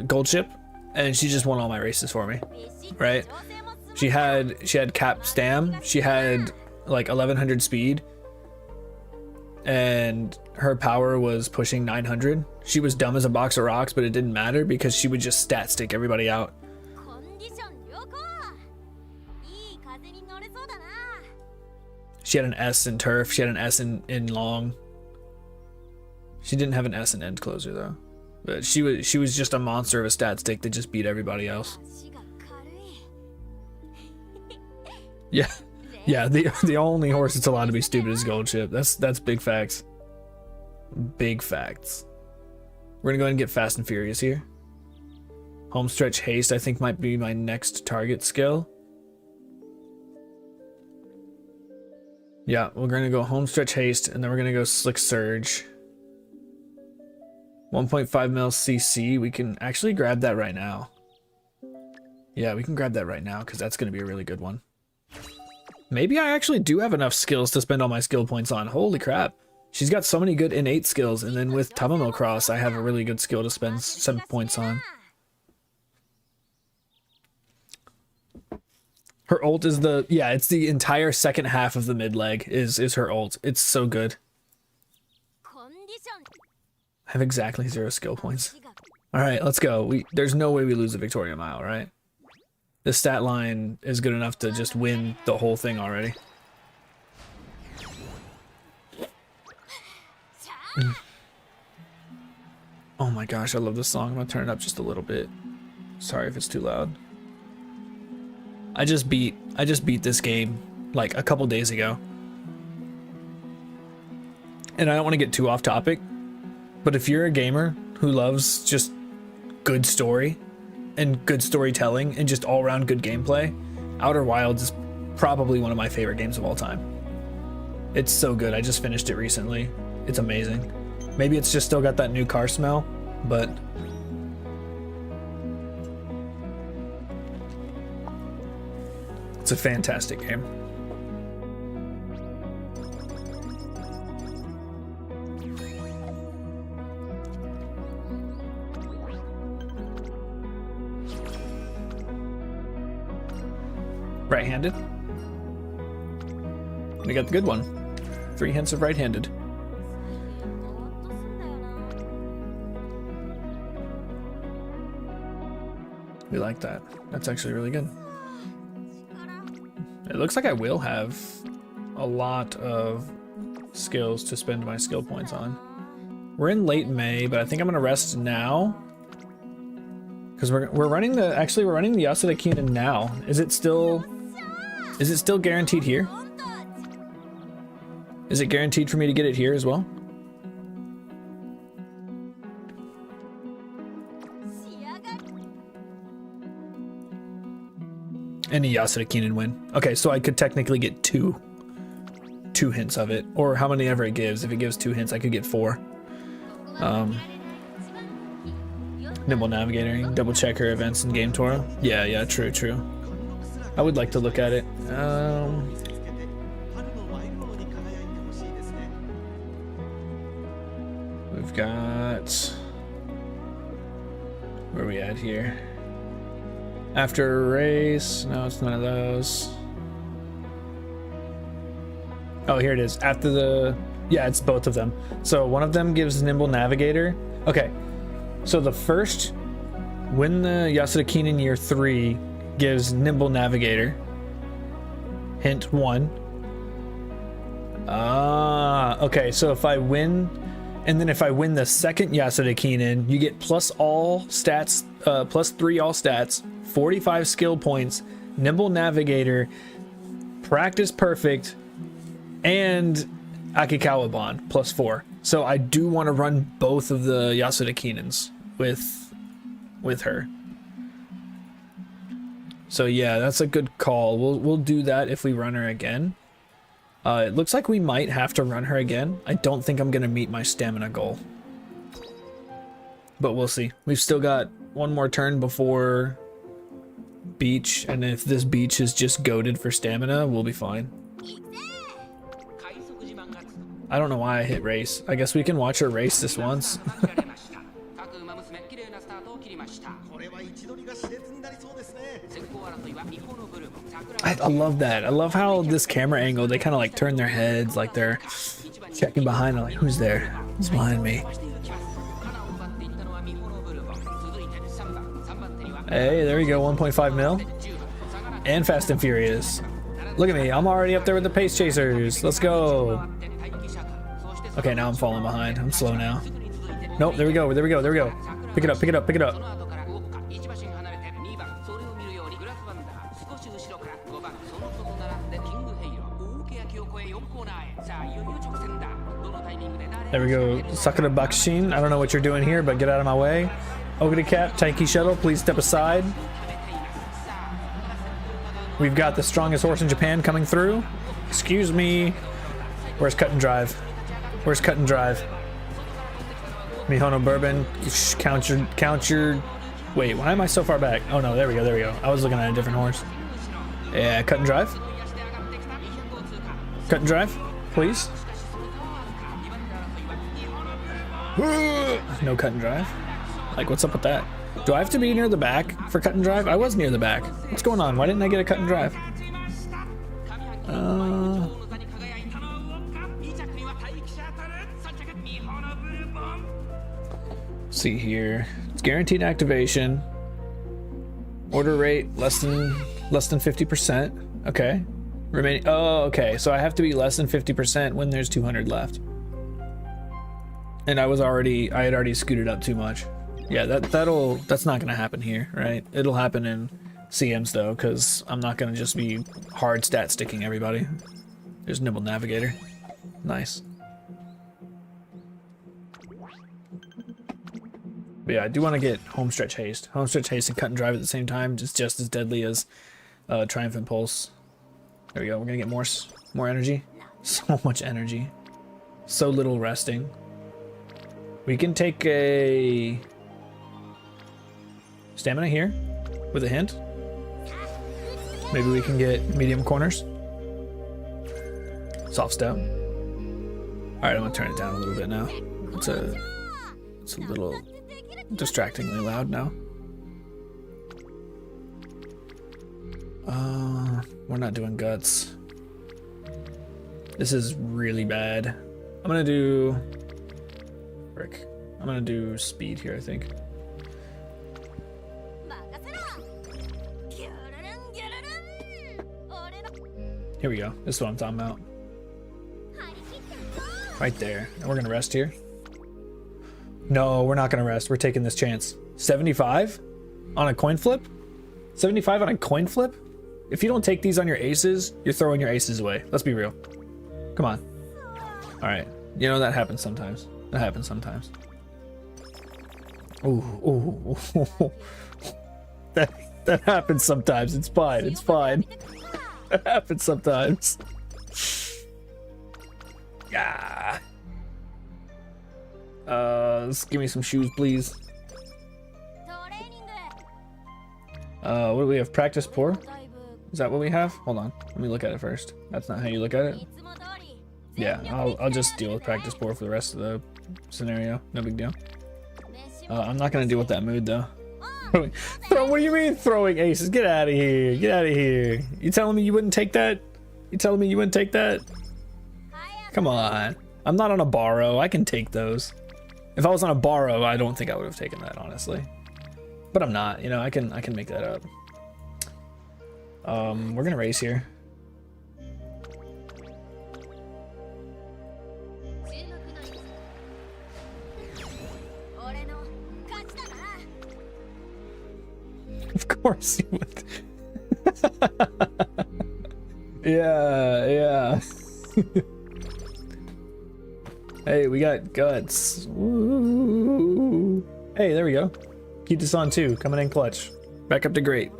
gold ship, and she just won all my races for me, right? She had cap stam, she had like 1100 speed, and her power was pushing 900. She was dumb as a box of rocks, but it didn't matter because she would just stat stick everybody out. She had an S in turf. She had an S in long. She didn't have an S in end closer though. But she was just a monster of a stat stick that just beat everybody else. Yeah, yeah. The only horse that's allowed to be stupid is Gold Ship. That's big facts. Big facts. We're gonna go ahead and get Fast and Furious here. Homestretch Haste I think might be my next target skill. Yeah, we're gonna go Homestretch Haste, and then we're gonna go Slick Surge. 1.5 mil CC, we can actually grab that right now. Yeah, we can grab that right now, because that's gonna be a really good one. Maybe I actually do have enough skills to spend all my skill points on. Holy crap. She's got so many good innate skills, and then with Tamamo Cross, I have a really good skill to spend some points on. Her ult is it's the entire second half of the mid leg is her ult. It's so good. I have exactly 0 skill points. All right, let's go. There's no way we lose the Victoria Mile, right? This stat line is good enough to just win the whole thing already. Oh my gosh, I love this song. I'm gonna turn it up just a little bit. Sorry if it's too loud. I just beat this game like a couple days ago. And I don't want to get too off topic, but if you're a gamer who loves just good story and good storytelling and just all-around good gameplay, Outer Wilds is probably one of my favorite games of all time. It's so good. I just finished it recently. It's amazing. Maybe it's just still got that new car smell, but it's a fantastic game. Right-handed. We got the good one. 3 hints of right-handed. We like that. That's actually really good. It looks like I will have a lot of skills to spend my skill points on. We're in late May, but I think I'm gonna rest now because we're running the Yasuda Keenan now. Is it still guaranteed here? Is it guaranteed for me to get it here as well? Any Yasuda Keenan win. Okay, so I could technically get two hints of it, or how many ever it gives. If it gives 2 hints, I could get 4. Nimble Navigator, double check her events in Game Toro. Yeah, true. I would like to look at it. We've got, where are we at here? After a race, no, it's none of those. Oh, here it is. After the, yeah, it's both of them. So one of them gives Nimble Navigator. Okay, So the first, win the Yasuda Kinen year 3 gives Nimble Navigator. Hint 1. Okay, so if I win, and then if I win the second Yasuda Kinen, you get plus all stats, plus 3 all stats, 45 skill points, Nimble Navigator, Practice Perfect, and Akikawa Bond, plus 4. So I do want to run both of the Yasuda Kinens with her. So yeah, that's a good call. We'll do that if we run her again. It looks like we might have to run her again. I don't think I'm gonna meet my stamina goal, but we'll see. We've still got one more turn before beach, and if this beach is just goated for stamina, we'll be fine. I don't know why I hit race. I guess we can watch her race this once. I love that. I love how this camera angle, they kind of like turn their heads like they're checking behind. They're like, who's there? Who's behind me? Hey, there we go. 1.5 mil. And Fast and Furious. Look at me. I'm already up there with the Pace Chasers. Let's go. Okay, now I'm falling behind. I'm slow now. Nope, there we go. There we go. There we go. Pick it up. Pick it up. Pick it up. There we go. Sakura Bakushin. I don't know what you're doing here, but get out of my way. Ogre Cap, Taiki Shuttle, please step aside. We've got the strongest horse in Japan coming through. Excuse me. Where's Cut and Drive? Where's Cut and Drive? Mihono Bourbon, count your... Wait, why am I so far back? Oh no, there we go, there we go. I was looking at a different horse. Yeah, Cut and Drive. Cut and Drive, please. No Cut and Drive. Like, what's up with that? Do I have to be near the back for Cut and Drive? I was near the back. What's going on? Why didn't I get a Cut and Drive? See here. It's guaranteed activation. Order rate less than 50%. Okay. Remaining. Oh, okay. So I have to be less than 50% when there's 200 left. And I had already scooted up too much. Yeah, that's not gonna happen here, right? It'll happen in CMs though, because I'm not gonna just be hard stat sticking everybody. There's Nimble Navigator. Nice. But yeah, I do want to get Homestretch Haste. Homestretch Haste and Cut and Drive at the same time, just as deadly as Triumphant Pulse. There we go. We're gonna get more energy. So much energy. So little resting. We can take a stamina here with a hint. Maybe we can get medium corners. Soft step. Alright, I'm gonna turn it down a little bit now. It's a little distractingly loud now. We're not doing guts. This is really bad. I'm gonna do... Frick. I'm gonna do speed here, I think. Here we go. This is what I'm talking about. Right there. And we're gonna rest here. No, we're not gonna rest. We're taking this chance. 75 on a coin flip? 75 on a coin flip? If you don't take these on your aces, you're throwing your aces away. Let's be real. Come on. Alright. You know, that happens sometimes. That happens sometimes. Ooh. That happens sometimes. It's fine. It's fine. That happens sometimes. Yeah. Just give me some shoes, please. What do we have? Practice poor? Is that what we have? Hold on. Let me look at it first. That's not how you look at it. Yeah, I'll just deal with practice poor for the rest of the scenario. No big deal. I'm not gonna deal with that mood though. What do you mean throwing aces? Get out of here. Get out of here. You telling me you wouldn't take that? You telling me you wouldn't take that? Come on. I'm not on a borrow. I can take those. If I was on a borrow, I don't think I would have taken that, honestly. But I'm not, you know, I can make that up. We're gonna race here. Of course you would. Yeah. Hey, we got guts. Woo. Hey, there we go. Keep this on too. Coming in clutch. Back up to great.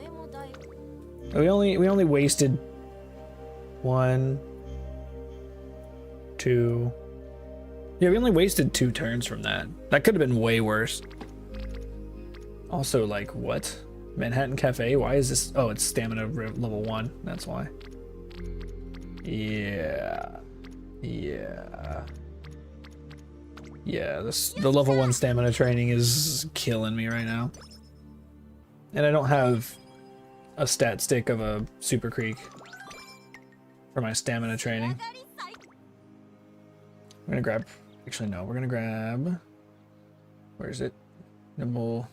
We only wasted 1, 2. Yeah, we only wasted 2 turns from that. That could have been way worse. Also, like, what? Manhattan Cafe? Why is this? Oh, it's stamina level 1. That's why. Yeah. The level 1 stamina training is killing me right now. And I don't have a stat stick of a Super Creek for my stamina training. We're gonna grab, actually no, we're gonna grab, where is it? Nimble.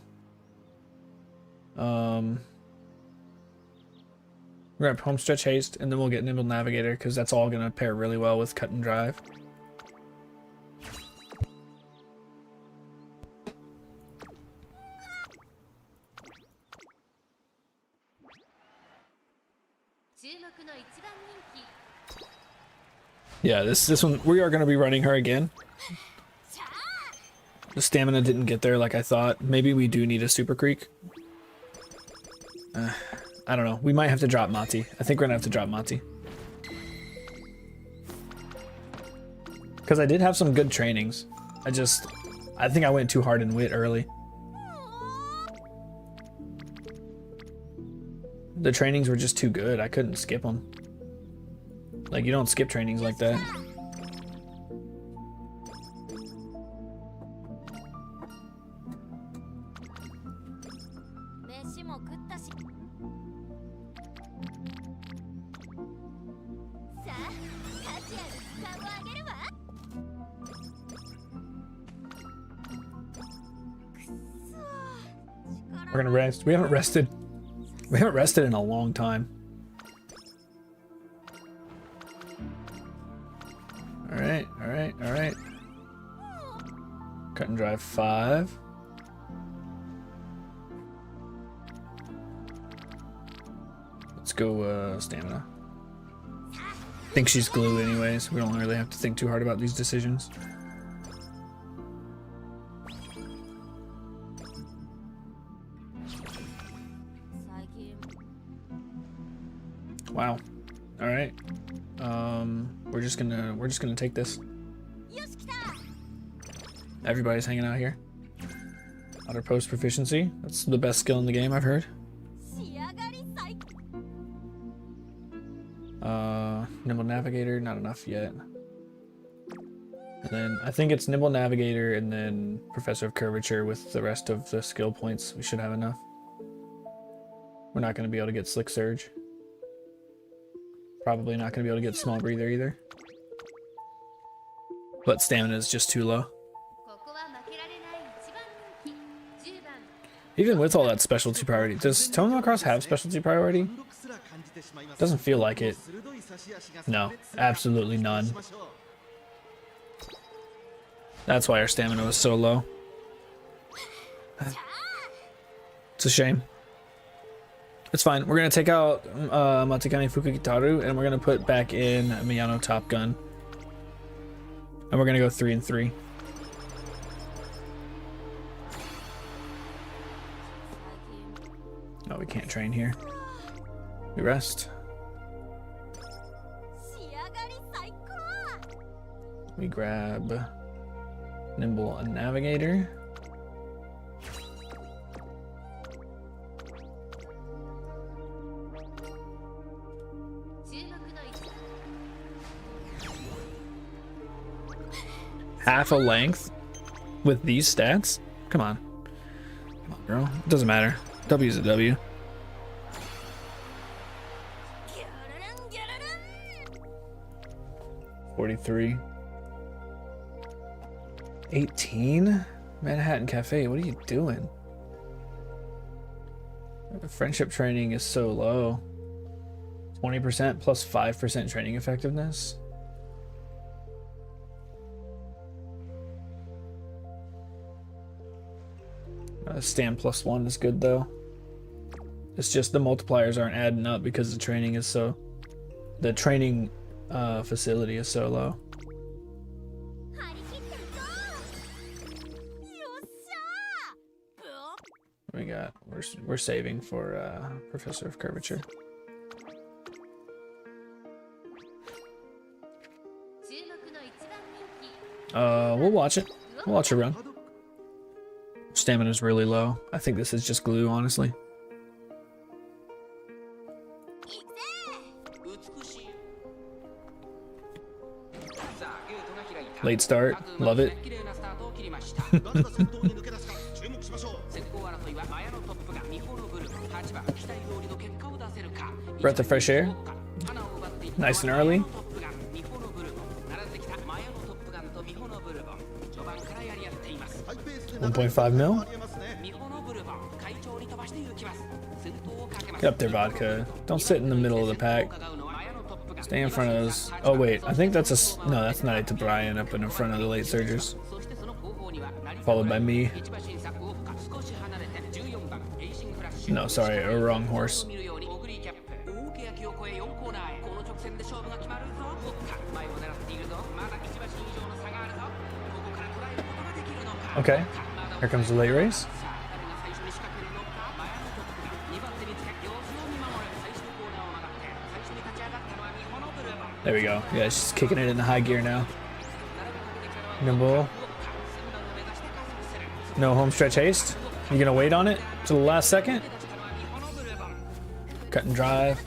Grab Homestretch Haste, and then we'll get Nimble Navigator, because that's all gonna pair really well with Cut and Drive. Yeah, this one, we are going to be running her again. The stamina didn't get there like I thought. Maybe we do need a Super Creek. I don't know. We might have to drop Mati. I think we're going to have to drop Mati. Because I did have some good trainings. I think I went too hard in Wit early. The trainings were just too good. I couldn't skip them. Like, you don't skip trainings like that. We're gonna rest. We haven't rested. We haven't rested in a long time. Alright. Cut and Drive 5. Let's go stamina. I think she's glue anyways. We don't really have to think too hard about these decisions. Wow. Alright. We're just gonna take this. Everybody's hanging out here. Outer post proficiency. That's the best skill in the game, I've heard. Nimble Navigator, not enough yet. And then I think it's Nimble Navigator and then Professor of Curvature with the rest of the skill points. We should have enough. We're not going to be able to get Slick Surge. Probably not going to be able to get Small Breather either. But stamina is just too low. Even with all that specialty priority, does Tomo Cross have specialty priority? Doesn't feel like it. No, absolutely none. That's why our stamina was so low. It's a shame. It's fine. We're gonna take out Matsukane Fukukitaru and we're gonna put back in Miyano Top Gun. And we're gonna go 3 and 3. Oh, we can't train here. We rest. We grab Nimble and Navigator. Half a length with these stats? Come on. Come on, girl. It doesn't matter. W's a W. $43. 18? Manhattan Cafe, what are you doing? Friendship training is so low. 20% plus 5% training effectiveness. Stand +1 is good though. It's just the multipliers aren't adding up because the training is so... The training facility is so low. We got... We're saving for Professor of Curvature. We'll watch it. We'll watch it run. Stamina's really low. I think this is just glue, honestly. Late start. Love it. Breath of fresh air. Nice and early. 1.5 mil. Get up there, vodka. Don't sit in the middle of the pack. Stay in front of those. Oh wait, I think that's a... No, that's not it to Brian up in front of the late surgers. Followed by me. No, sorry, a wrong horse. Okay, here comes the late race. There we go. Yeah, she's kicking it into high gear now. Nimble. No home stretch haste. You gonna wait on it to the last second? Cut and drive.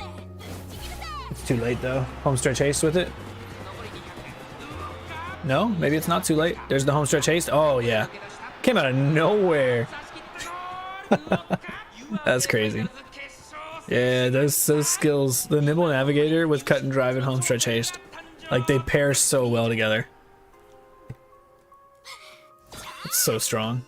It's too late though. Home stretch haste with it. No, maybe it's not too late. There's the home stretch haste. Oh yeah, came out of nowhere. That's crazy. Yeah, those skills, the nimble navigator with cut and drive and home stretch haste, like they pair so well together. It's so strong.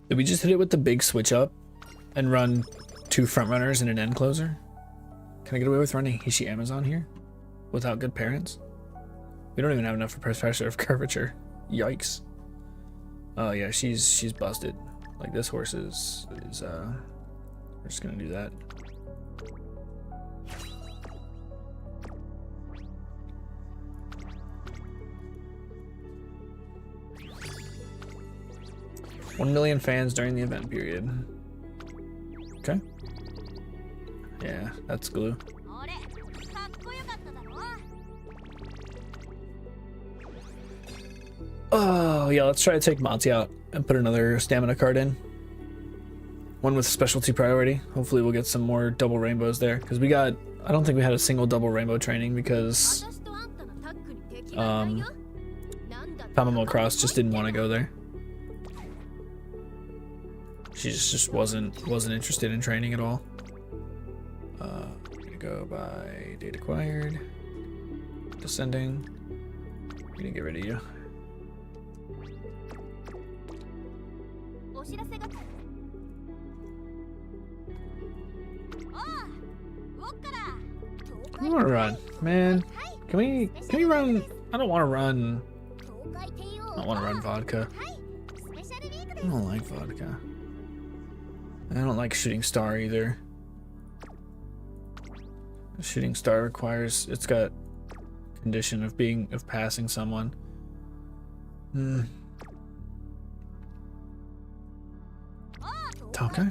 Did we just hit it with the big switch up and run 2 front runners and an end closer? Can I get away with running Hishi Amazon here without good parents? We don't even have enough for Professor of Curvature. Yikes. Oh yeah, she's busted. Like this horse is we're just gonna do that. $1 million fans during the event period. Okay. Yeah, that's glue. Oh, yeah, let's try to take Monty out and put another stamina card in. One with specialty priority. Hopefully we'll get some more double rainbows there. Because we got... I don't think we had a single double rainbow training because... Tamamo Cross just didn't want to go there. She just wasn't interested in training at all. I'm gonna go by date acquired, descending. I'm gonna get rid of you. I want to run, man. Can we run? I don't want to run. I don't want to run vodka. I don't like vodka. I don't like Shooting Star either. Shooting Star requires, it's got condition of passing someone. Okay.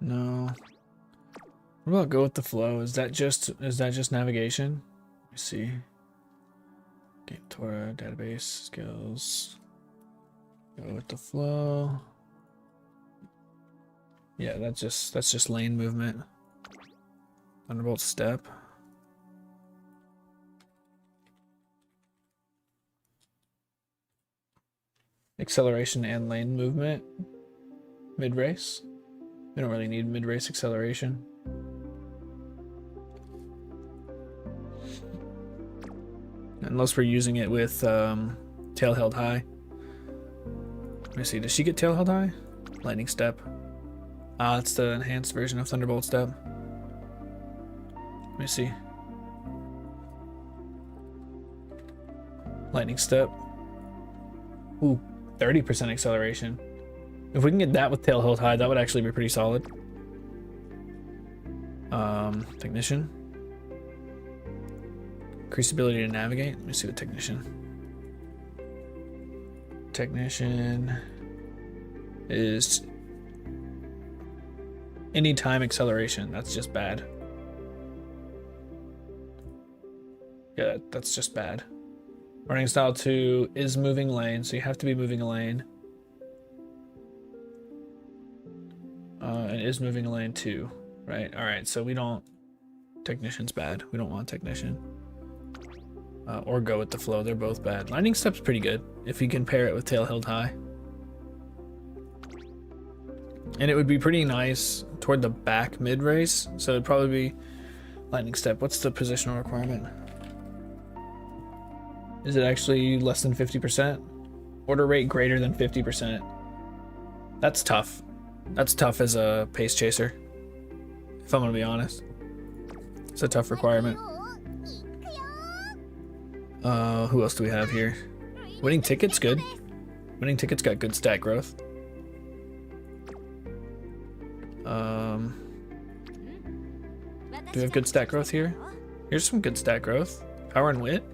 No. What about go with the flow? Is that just navigation? Let me see. Game Torah, database, skills. Go with the flow. Yeah, that's just lane movement. Thunderbolt step. Acceleration and lane movement. Mid-race. We don't really need mid-race acceleration. Unless we're using it with tail held high. Let me see, does she get tail held high? Lightning step. Ah, that's the enhanced version of Thunderbolt step. Let me see. Lightning step. Ooh, 30% acceleration. If we can get that with tail held high, that would actually be pretty solid. Technician. Increased ability to navigate. Let me see what technician. Technician is anytime acceleration. That's just bad. Yeah, that's just bad. Running style 2 is moving lane, so you have to be moving a lane. And is moving a lane 2, right? All right, so we don't. Technician's bad. We don't want technician. Or go with the flow. They're both bad. Lightning step's pretty good if you can pair it with tail held high. And it would be pretty nice toward the back mid race. So it'd probably be lightning step. What's the positional requirement? Is it actually less than 50%? Order rate greater than 50%. That's tough. That's tough as a pace chaser, if I'm gonna be honest. It's a tough requirement. Who else do we have here? Winning ticket's good. Winning ticket's got good stat growth. Do we have good stat growth here? Here's some good stat growth. Power and wit.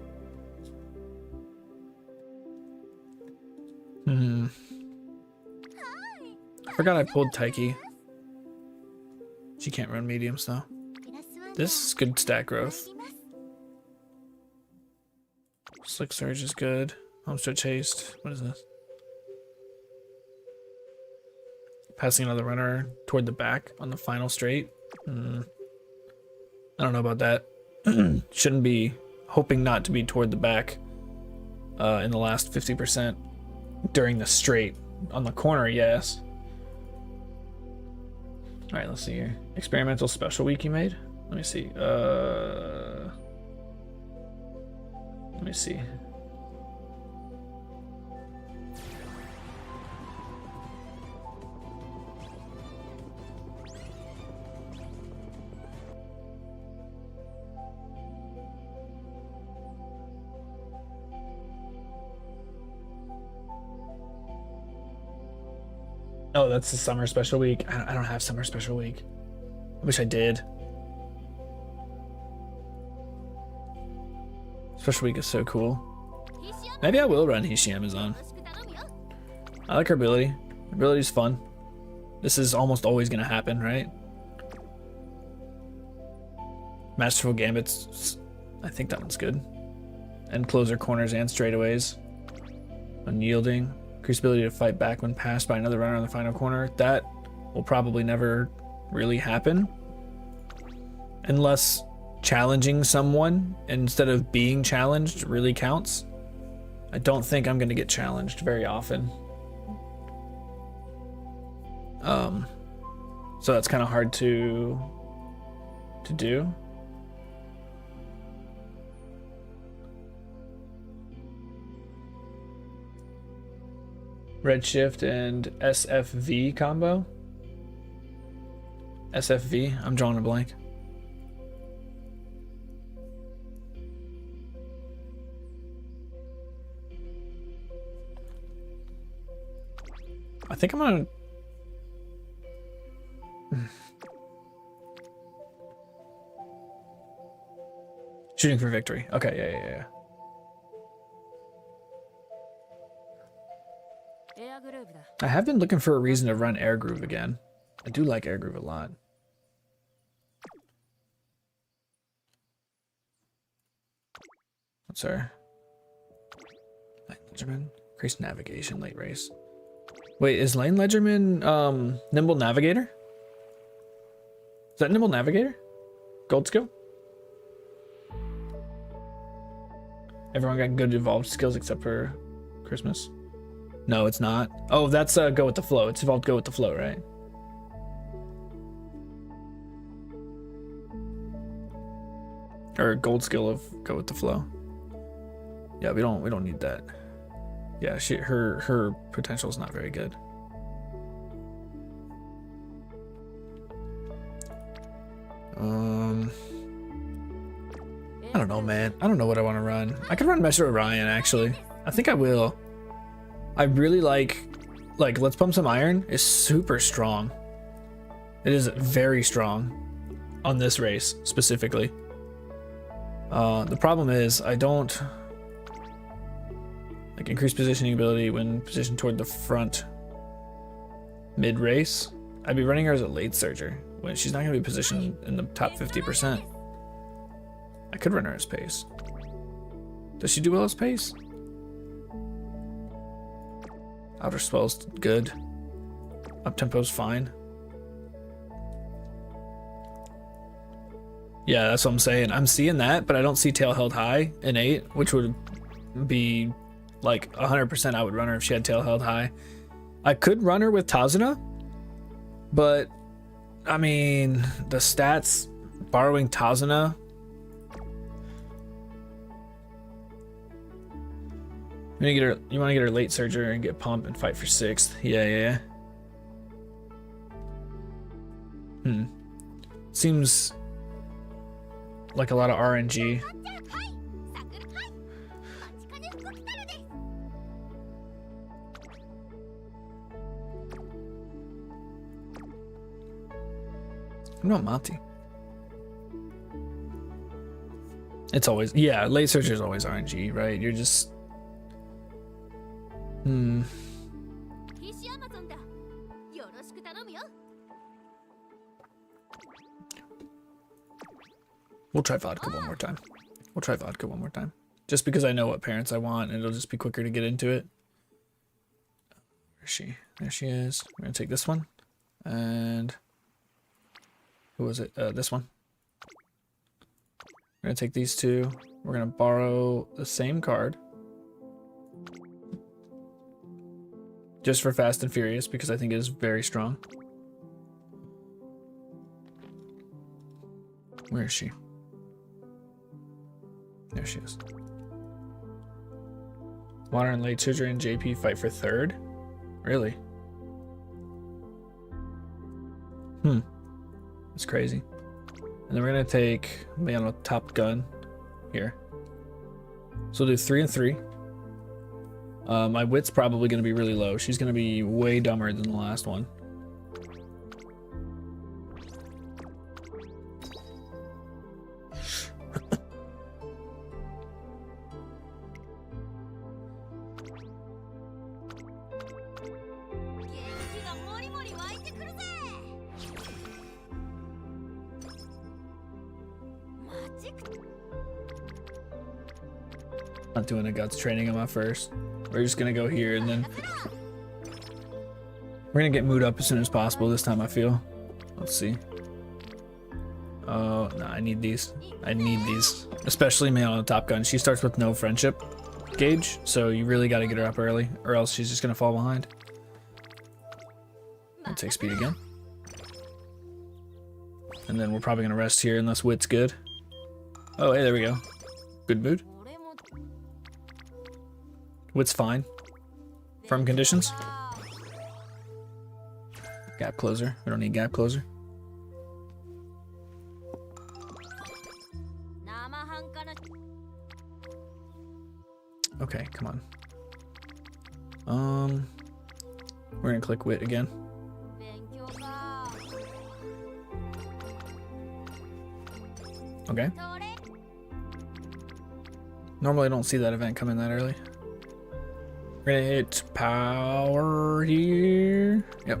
I forgot I pulled Taiki. She can't run mediums though. This is good stat growth. Slick Surge is good. Homestretch Haste. What is this? Passing another runner toward the back on the final straight. I don't know about that. Shouldn't be hoping not to be toward the back in the last 50% during the straight. On the corner, yes. All right, let's see here. Experimental special week you made? Let me see. Let me see. Oh, that's the summer special week. I don't have summer special week. I wish I did. Special week is so cool. Maybe I will run Hishi Amazon. I like her ability. Her ability's fun. This is almost always gonna happen, right? Masterful Gambits, I think that one's good. And closer corners and straightaways. Unyielding. Increased ability to fight back when passed by another runner on the final corner. That will probably never really happen. Unless challenging someone instead of being challenged really counts. I don't think I'm going to get challenged very often. So that's kind of hard to do. Redshift and SFV combo. SFV, I'm drawing a blank. I think I'm gonna shooting for victory. Okay, yeah. I have been looking for a reason to run Air Groove again. I do like Air Groove a lot. What's our Lane Ledgerman? Increased navigation late race. Wait, is Lane Ledgerman Nimble Navigator? Is that Nimble Navigator? Gold skill? Everyone got good evolved skills except for Christmas. No, it's not. Oh, that's Go with the Flow. It's evolved Go with the Flow, right? Or gold skill of Go with the Flow. Yeah, we don't need that. Yeah, her potential is not very good. I don't know, man. I don't know what I want to run. I could run Messer Orion, actually. I think I will. I really like Let's Pump Some Iron is super strong. It is very strong on this race, specifically. The problem is, I don't... Like, increase positioning ability when positioned toward the front mid-race. I'd be running her as a late surger, when she's not going to be positioned in the top 50%. I could run her as pace. Does she do well as pace? Outer spell's good. Up tempo's fine. Yeah, that's what I'm saying. I'm seeing that, but I don't see tail held high in 8, which would be like 100% I would run her if she had tail held high. I could run her with Tazuna, but I mean, the stats borrowing Tazuna. You want to get her late surger and get pump and fight for 6th. Yeah. Seems like a lot of RNG. I'm not Mati. It's always, yeah, late surger is always RNG, right? You're just... We'll try vodka one more time. Just because I know what parents I want, and it'll just be quicker to get into it. Where is she? There she is. We're gonna take this one. And... who was it? This one. We're gonna take these two. We're gonna borrow the same card. Just for Fast and Furious, because I think it is very strong. Where is she? There she is. Water and Late Surger and JP fight for 3rd? Really? That's crazy. And then we're gonna take man with Top Gun here. So we'll do 3 and 3. My wit's probably gonna be really low. She's gonna be way dumber than the last one. Not doing a guts training on my first. We're just gonna go here and then we're gonna get mood up as soon as possible this time, I feel. Let's see. Oh, no, I need these. Especially me on a Top Gun. She starts with no friendship gauge, so you really gotta get her up early or else she's just gonna fall behind. I'll take speed again. And then we're probably gonna rest here unless wit's good. Oh, hey, there we go. Good mood. Wit's fine. Firm conditions. Gap closer. We don't need gap closer. Okay, come on. We're gonna click wit again. Okay. Normally I don't see that event coming that early. We're gonna hit power here. Yep.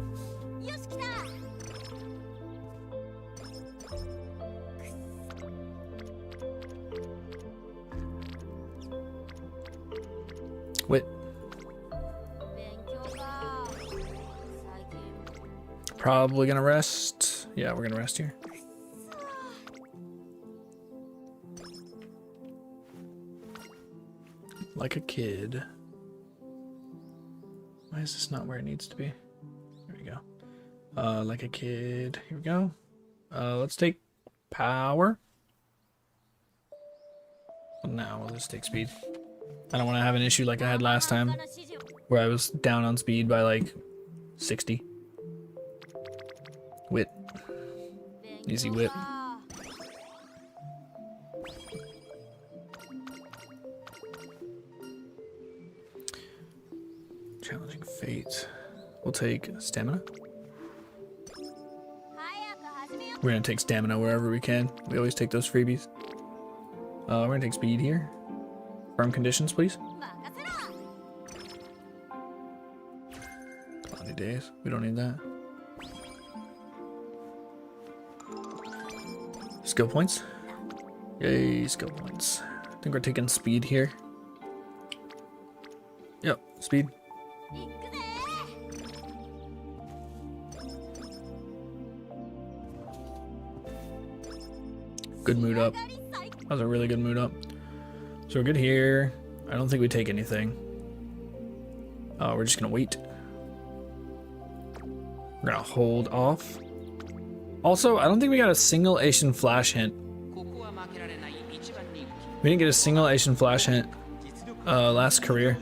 Wit. Probably gonna rest. Yeah, we're gonna rest here. like a kid. Why is this not where it needs to be? There we go. Like a kid. Here we go. Let's take power. Now we'll just take speed. I don't want to have an issue like I had last time, where I was down on speed by like 60. Wit. Easy wit. Challenging fate. We'll take stamina. We're gonna take stamina wherever we can. We always take those freebies. We're gonna take speed here. Firm conditions, please. 20 days. We don't need that. Skill points. Yay, skill points. I think we're taking speed here. Yep, speed. Good mood up. That was a really good mood up. So we're good here. I don't think we take anything. We're just gonna wait. We're gonna hold off. Also, I don't think we got a single Asian flash hint. We didn't get a single Asian flash hint last career.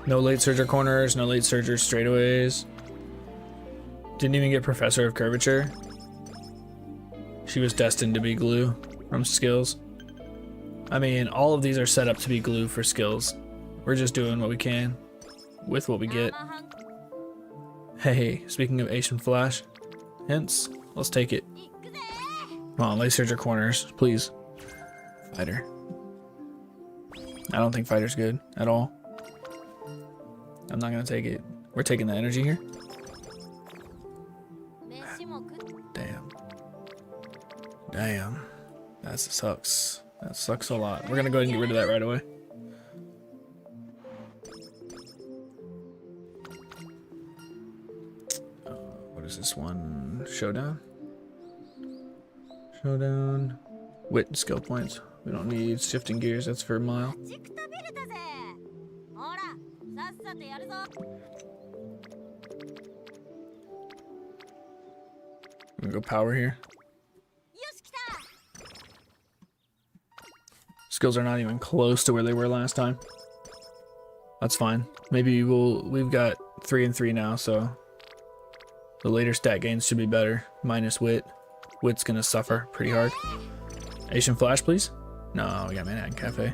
No late surger corners, no late surger straightaways. Didn't even get Professor of Curvature. She was destined to be glue from skills. I mean, all of these are set up to be glue for skills. We're just doing what we can with what we get. Hey, speaking of Asian Flash hints, let's take it. Come on, late surger corners, please. Fighter. I don't think fighter's good at all. I'm not gonna take it. We're taking the energy here. Damn. Damn. That sucks. That sucks a lot. We're gonna go ahead and get rid of that right away. What is this one? Showdown? Showdown. Wit skill points. We don't need shifting gears, that's for a mile. I'm gonna go power here. Skills are not even close to where they were last time. That's fine. Maybe we've got 3 and 3 now, so the later stat gains should be better. Minus wit. Wit's gonna suffer pretty hard. Asian Flash, please. No, we got Manhattan Cafe.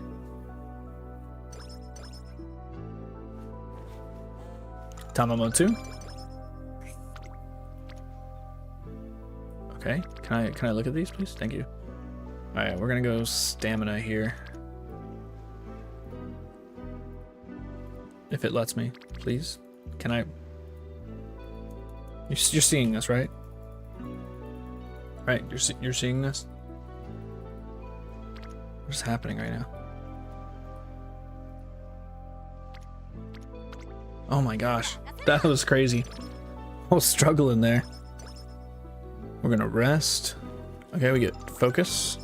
Tama mode 2. Okay, can I look at these, please? Thank you. All right, we're gonna go stamina here. If it lets me, please. Can I? You're seeing this, right? Right, you're seeing this. What's happening right now? Oh my gosh, that was crazy. I was struggling there. We're gonna rest. Okay, we get focus.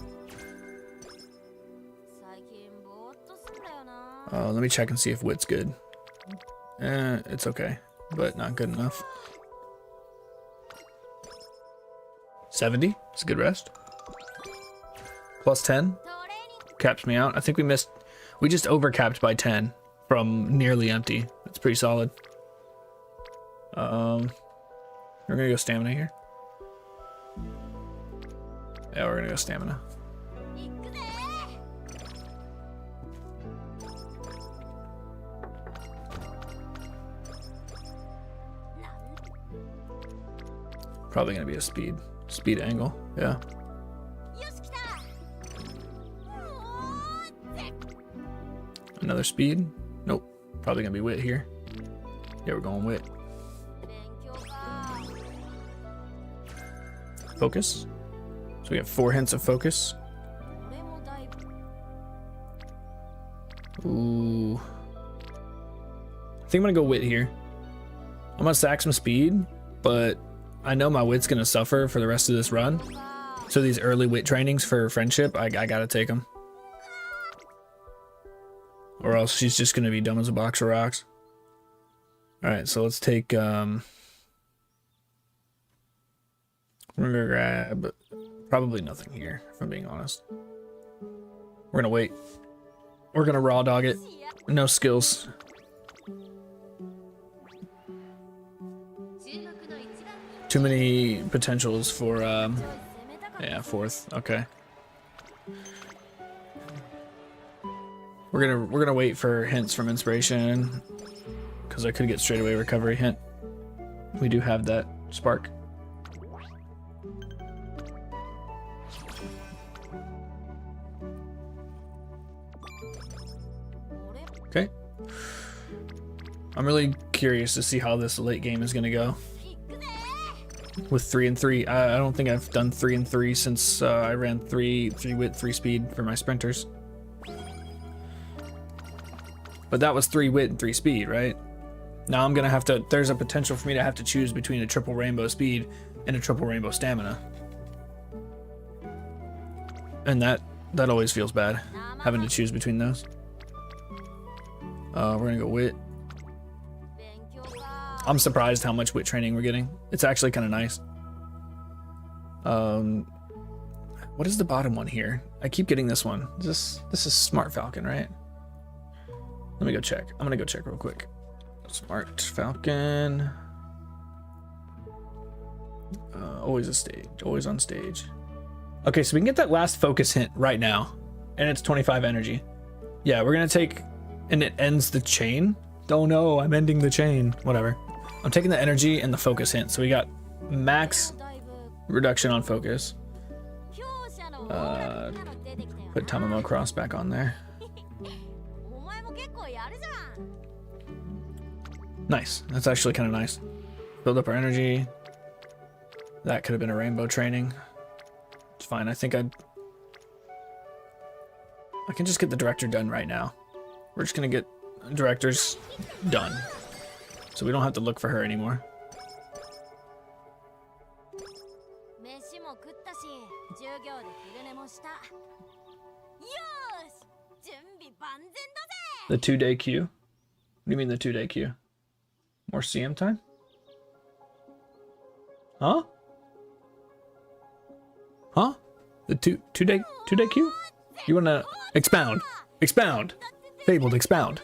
Let me check and see if wit's good. It's okay, but not good enough. 70, it's a good rest. Plus 10, caps me out. I think we just overcapped by 10 from nearly empty. That's pretty solid. We're gonna go stamina here. Yeah, we're gonna go stamina. Probably gonna be a speed angle, yeah. Another speed? Nope. Probably gonna be wit here. Yeah, we're going wit. Focus. So we have 4 hints of focus. Ooh. I think I'm gonna go wit here. I'm gonna sack some speed, but I know my wit's gonna suffer for the rest of this run. So these early wit trainings for friendship, I gotta take them. Or else she's just gonna be dumb as a box of rocks. Alright, so let's take, we're gonna grab probably nothing here, if I'm being honest. We're gonna wait. We're gonna raw dog it. No skills. Too many potentials for, yeah, fourth. Okay. We're gonna wait for hints from inspiration, because I could get straight away recovery hint. We do have that spark. Okay. I'm really curious to see how this late game is gonna go. With 3 and 3, I don't think I've done 3 and 3 since I ran 3 wit, 3 speed for my sprinters. But that was 3 wit and 3 speed, right? Now I'm gonna have to, there's a potential for me to have to choose between a triple rainbow speed and a triple rainbow stamina. And that always feels bad, having to choose between those. We're gonna go wit. I'm surprised how much wit training we're getting. It's actually kind of nice. What is the bottom one here? I keep getting this one. This is Smart Falcon, right? Let me go check. I'm gonna go check real quick. Smart Falcon. Always a stage. Always on stage. Okay, so we can get that last focus hint right now, and it's 25 energy. Yeah, we're gonna take, and it ends the chain. Oh no, I'm ending the chain. Whatever. I'm taking the energy and the focus hint. So we got max reduction on focus. Put Tamamo Cross back on there. Nice. That's actually kind of nice. Build up our energy. That could have been a rainbow training. It's fine. I think I can just get the director done right now. We're just gonna get directors done, so we don't have to look for her anymore. The 2-day queue? What do you mean the 2-day queue? More CM time? Huh? Huh? The two-day queue? You wanna expound? Expound! Fabled, expound.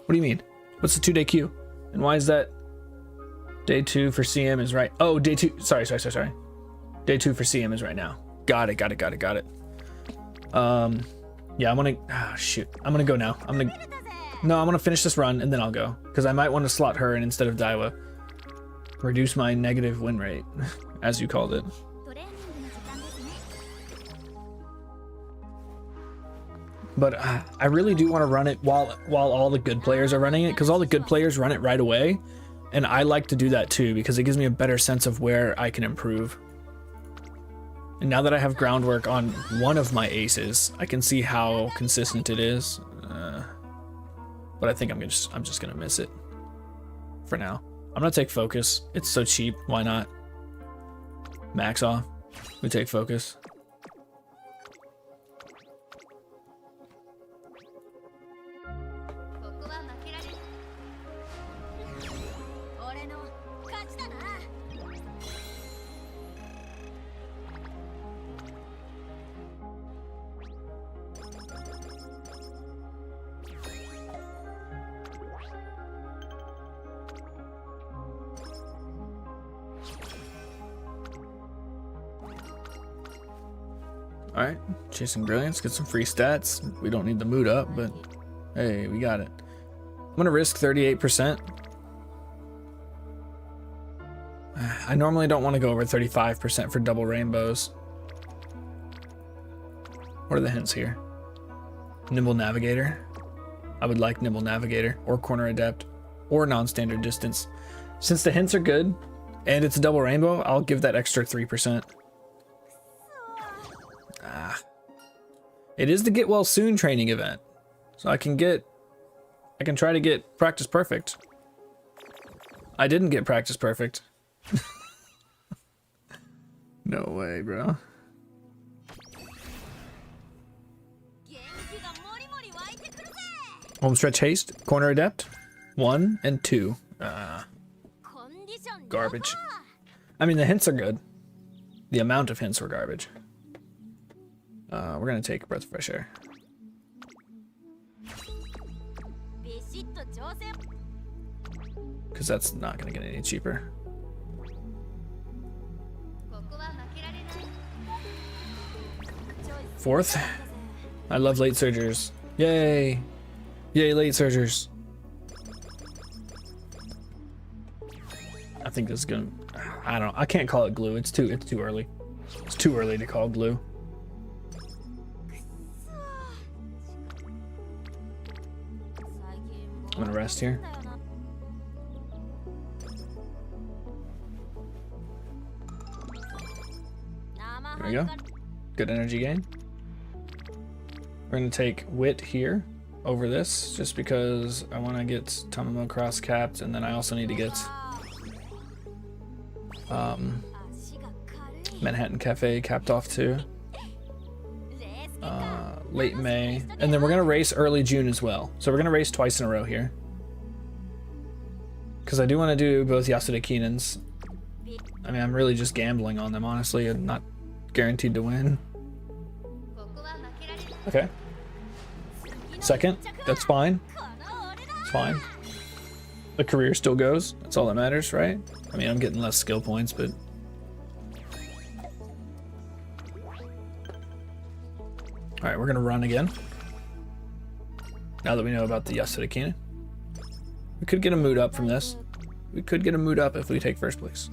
What do you mean? What's the 2-day queue? And why is that day 2 for CM is right? Oh, day 2. Sorry. Day 2 for CM is right now. Got it. Yeah, I'm gonna, shoot. I'm gonna go now. I'm gonna finish this run and then I'll go. Because I might want to slot her in instead of Daiwa. Reduce my negative win rate, as you called it. But I really do want to run it while all the good players are running it, because all the good players run it right away, and I like to do that too because it gives me a better sense of where I can improve. And now that I have groundwork on one of my aces, I can see how consistent it is. But I think I'm just gonna miss it for now. I'm gonna take focus. It's so cheap. Why not? Max off. We take focus. Alright, Chasing Brilliance, get some free stats. We don't need the mood up, but hey, we got it. I'm gonna risk 38%. I normally don't want to go over 35% for double rainbows. What are the hints here? Nimble Navigator. I would like Nimble Navigator, or Corner Adept, or Non-Standard Distance. Since the hints are good, and it's a double rainbow, I'll give that extra 3%. It is the Get Well Soon training event, so I can try to get practice perfect. I didn't get practice perfect. No way, bro. Homestretch haste, corner adept, 1 and 2. Garbage. I mean, the hints are good. The amount of hints were garbage. We're gonna take a breath of fresh air. Because that's not gonna get any cheaper. Fourth. I love late surgers. Yay! Yay, late surgers. I think this is gonna. I don't. I can't call it glue. It's too early. It's too early to call glue. I'm gonna rest here. There we go. Good energy gain. We're gonna take wit here over this, just because I want to get Tamamo cross capped, and then I also need to get Manhattan Cafe capped off too. Late May, and then we're gonna race early June as well. So we're gonna race twice in a row here, because I do want to do both Yasuda Keenans. I mean, I'm really just gambling on them, honestly. I'm not guaranteed to win. Okay. Second, that's fine. It's fine. The career still goes. That's all that matters, right? I mean, I'm getting less skill points, but... Alright, we're gonna run again. Now that we know about the Yasuda Keenan. We could get a mood up from this. We could get a mood up if we take first place.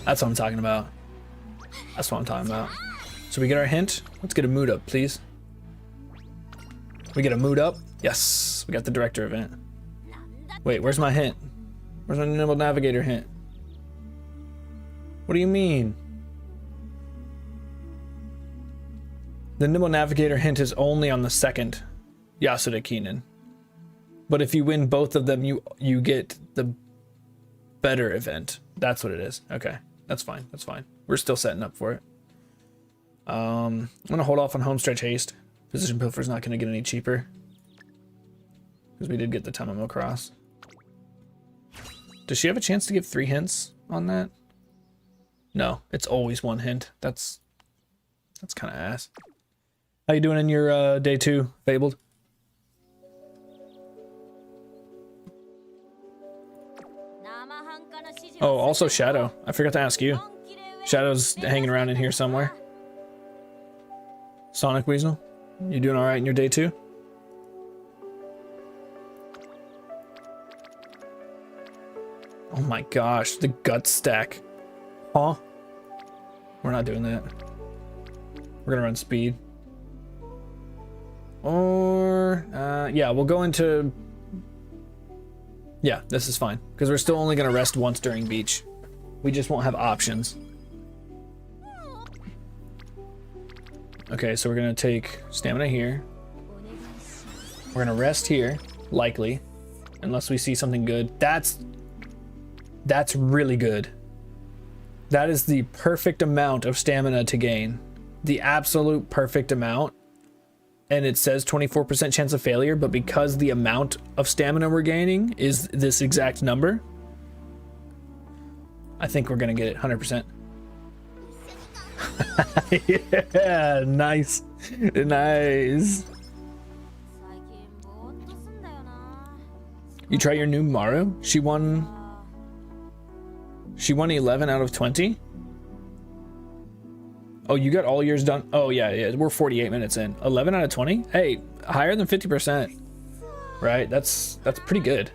That's what I'm talking about. That's what I'm talking about. So we get our hint. Let's get a mood up, please. We get a mood up. Yes, we got the director event. Wait, where's my hint? Where's my nimble navigator hint? What do you mean? The nimble navigator hint is only on the second Yasuda Keenan. But if you win both of them, you get the better event. That's what it is. Okay, that's fine. That's fine. We're still setting up for it. I'm gonna hold off on Homestretch Haste. Physician Pilfer's not gonna get any cheaper, because we did get the Tamamo Cross. Does she have a chance to give 3 hints on that? No, it's always 1 hint. That's kind of ass. How you doing in your day 2, Fabled? Oh, also Shadow. I forgot to ask you. Shadow's hanging around in here somewhere. Sonic Weasel, you doing all right in your day 2? Oh my gosh, the gut stack. Huh? We're not doing that. We're gonna run speed. Or, yeah, we'll go into... Yeah, this is fine, because we're still only gonna rest once during beach. We just won't have options. Okay, so we're gonna take stamina here. We're gonna rest here, likely, unless we see something good. That's really good. That is the perfect amount of stamina to gain. The absolute perfect amount. And it says 24% chance of failure, but because the amount of stamina we're gaining is this exact number, I think we're gonna get it 100%. Yeah, nice. Nice. You try your new Maru? She won 11 out of 20. Oh, you got all yours done. Oh yeah, we're 48 minutes in. 11 out of 20. Hey, higher than 50%. Right? That's pretty good.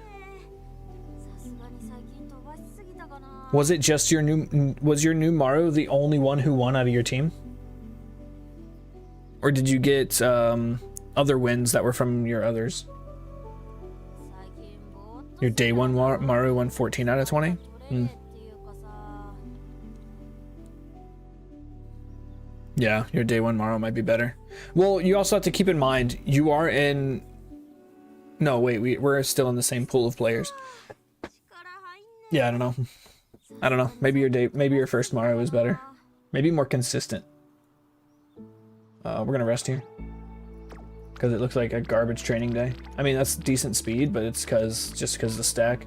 Was it just your new? Was your new Maru the only one who won out of your team? Or did you get other wins that were from your others? Your day 1 Maru won 14 out of 20? Yeah, your day 1 Maru might be better. Well, you also have to keep in mind, you are in... No, wait, we're still in the same pool of players. Yeah, I don't know. I don't know. Maybe your first Maru is better. Maybe more consistent. We're gonna rest here because it looks like a garbage training day. I mean, that's decent speed, but it's just because of the stack.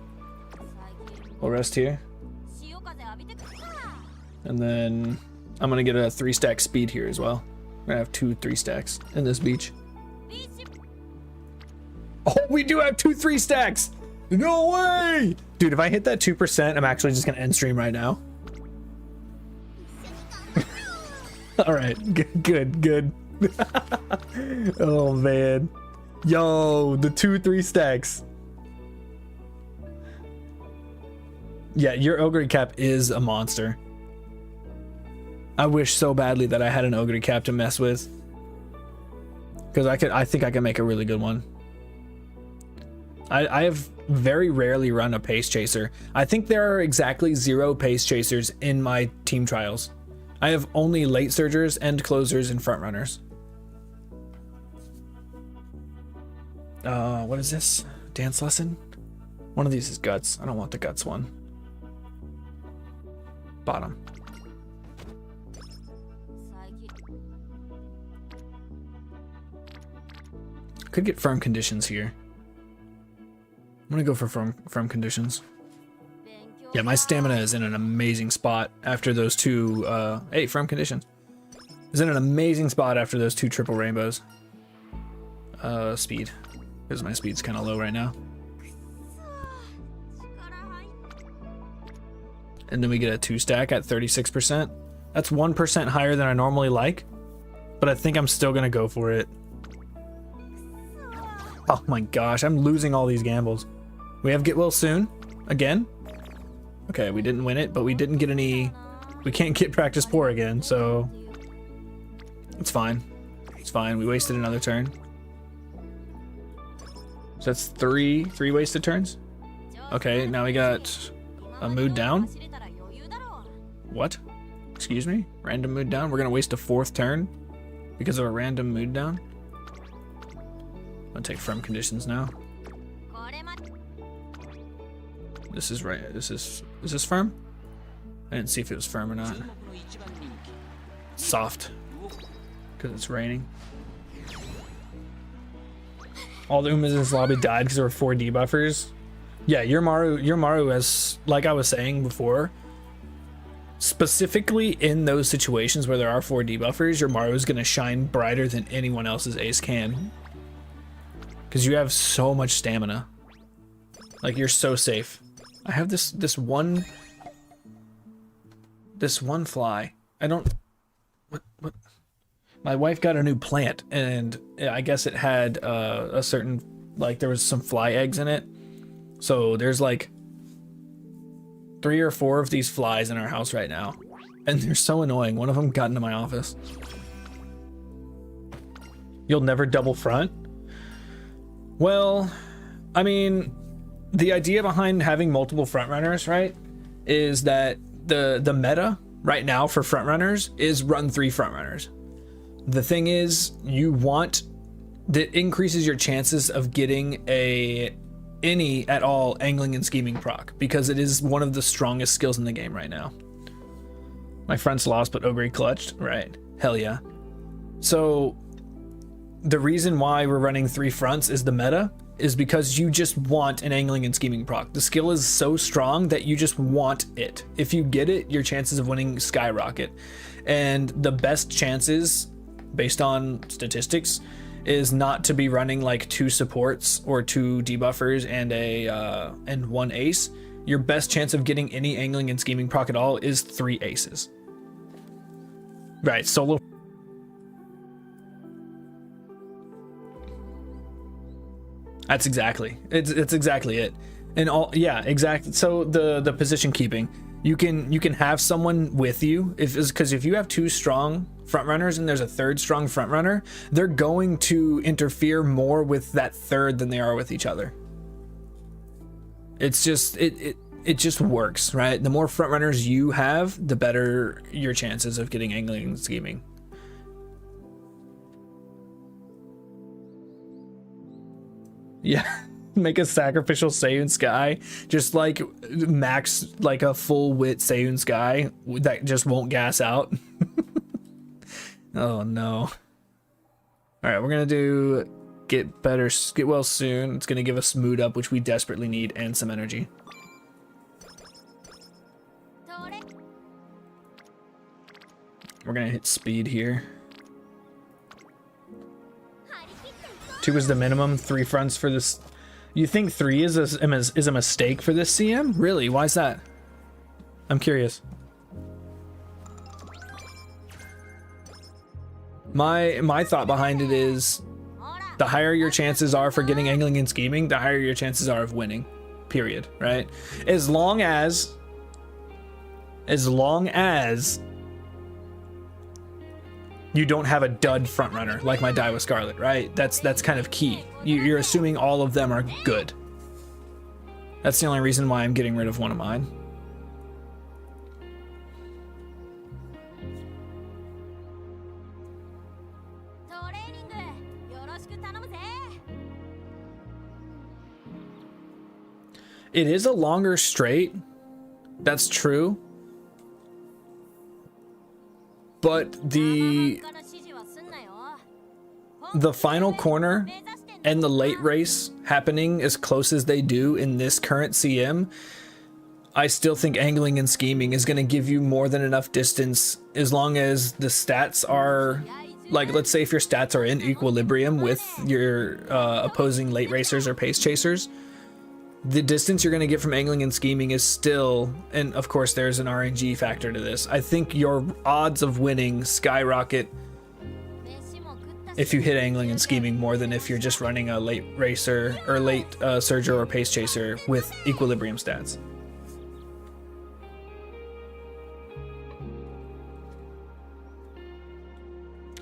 We'll rest here. And then I'm gonna get a 3-stack speed here as well. We're gonna have 2 3-stacks in this beach. Oh, we do have 2 3-stacks! No way! Dude, if I hit that 2%, I'm actually just gonna end stream right now. Alright, good. Oh man. Yo, the 2 3-stacks. Yeah, your ogre cap is a monster. I wish so badly that I had an ogre cap to mess with. Because I think I can make a really good one. I have very rarely run a pace chaser. I think there are exactly 0 pace chasers in my team trials. I have only late surgers, end closers, and front runners. What is this? Dance lesson? One of these is guts. I don't want the guts one. Bottom. Could get firm conditions here. I'm gonna go for firm conditions. Yeah, my stamina is in an amazing spot after those 2, hey, firm conditions. Is in an amazing spot after those 2 triple rainbows. Speed. Because my speed's kind of low right now. And then we get a 2-stack at 36%. That's 1% higher than I normally like, but I think I'm still gonna go for it. Oh my gosh, I'm losing all these gambles. We have get well soon, again. Okay, we didn't win it, but we didn't get any, we can't get practice poor again, so it's fine. It's fine, we wasted another turn. So that's three wasted turns. Okay, now we got a mood down. What? Excuse me? Random mood down? We're gonna waste a 4th turn because of a random mood down? I'm gonna take firm conditions now. This is right. Is this firm? I didn't see if it was firm or not. Soft. Because it's raining. All the Umas in this lobby died because there were 4 debuffers. Yeah, your Maru has, like I was saying before, specifically in those situations where there are 4 debuffers, your Maru is gonna shine brighter than anyone else's ace can. Because you have so much stamina. Like, you're so safe. I have this one fly. I don't, what? My wife got a new plant, and I guess it had a certain, like, there was some fly eggs in it. So there's like 3 or 4 of these flies in our house right now, and they're so annoying. One of them got into my office. You'll never double front? Well, I mean, the idea behind having multiple front runners, right, is that the meta right now for front runners is run 3 front runners. The thing is, you want that increases your chances of getting any at all angling and scheming proc, because it is one of the strongest skills in the game right now. My friend's lost, but Ogre clutched, right? Hell yeah. So the reason why we're running 3 fronts is the meta is because you just want an angling and scheming proc. The skill is so strong that you just want it. If you get it, your chances of winning skyrocket. And the best chances, based on statistics, is not to be running like 2 supports or 2 debuffers and 1 ace. Your best chance of getting any angling and scheming proc at all is 3 aces. Right, solo. That's exactly. It's exactly it. And all, yeah, exactly. So the position keeping, you can have someone with you because if you have 2 strong front runners and there's a 3rd strong front runner, they're going to interfere more with that 3rd than they are with each other. It's just it just works, right? The more front runners you have, the better your chances of getting angling and scheming. Yeah, make a sacrificial Seiyun Sky, just like max like a full wit Seiyun Sky that just won't gas out. Oh no. All right, we're gonna do get well soon. It's gonna give us mood up, which we desperately need, and some energy. We're gonna hit speed here. 2 is the minimum. 3 fronts for this. You think 3 is a mistake for this CM? Really? Why is that? I'm curious. My thought behind it is, the higher your chances are for getting angling and scheming, the higher your chances are of winning. Period. Right? As long as you don't have a dud frontrunner like my die with Scarlet, right? That's kind of key. You're assuming all of them are good. That's the only reason why I'm getting rid of one of mine. It is a longer straight. That's true. But the final corner and the late race happening as close as they do in this current CM, I still think angling and scheming is going to give you more than enough distance, as long as the stats are, like, let's say if your stats are in equilibrium with your opposing late racers or pace chasers, the distance you're going to get from angling and scheming is still, and of course there's an RNG factor to this, I think your odds of winning skyrocket if you hit angling and scheming more than if you're just running a late racer or late surger or pace chaser with equilibrium stats.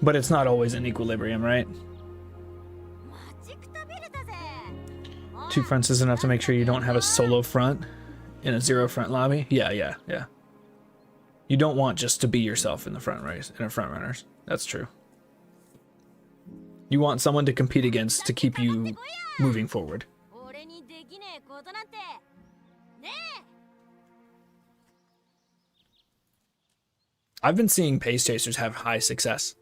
But it's not always in equilibrium, right? 2 fronts is enough to make sure you don't have a solo front in a 0 front lobby. Yeah. You don't want just to be yourself in the front race, in a front runners. That's true. You want someone to compete against to keep you moving forward. I've been seeing pace chasers have high success,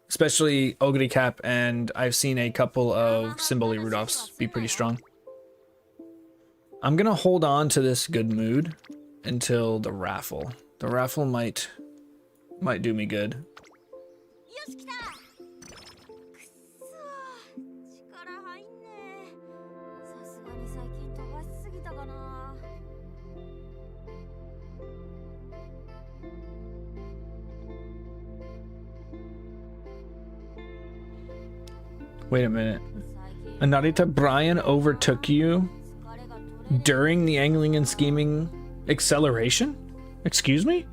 especially Ogre Cap, and I've seen a couple of Symboli Rudolphs be pretty strong. I'm gonna hold on to this good mood until the raffle. The raffle might do me good. Wait a minute. Anarita Brian overtook you during the angling and scheming acceleration? Excuse me?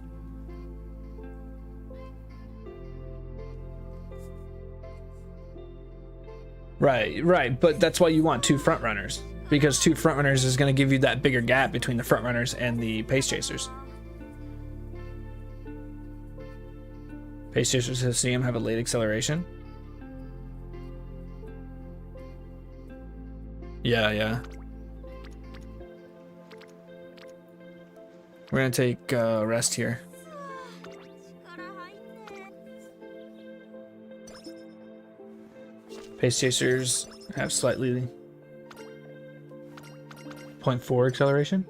Right, but that's why you want 2 front runners, because 2 front runners is going to give you that bigger gap between the front runners and the pace chasers. Pace chasers have seen him have a late acceleration. Yeah. We're gonna take rest here. Pace chasers have slightly 0.4 acceleration.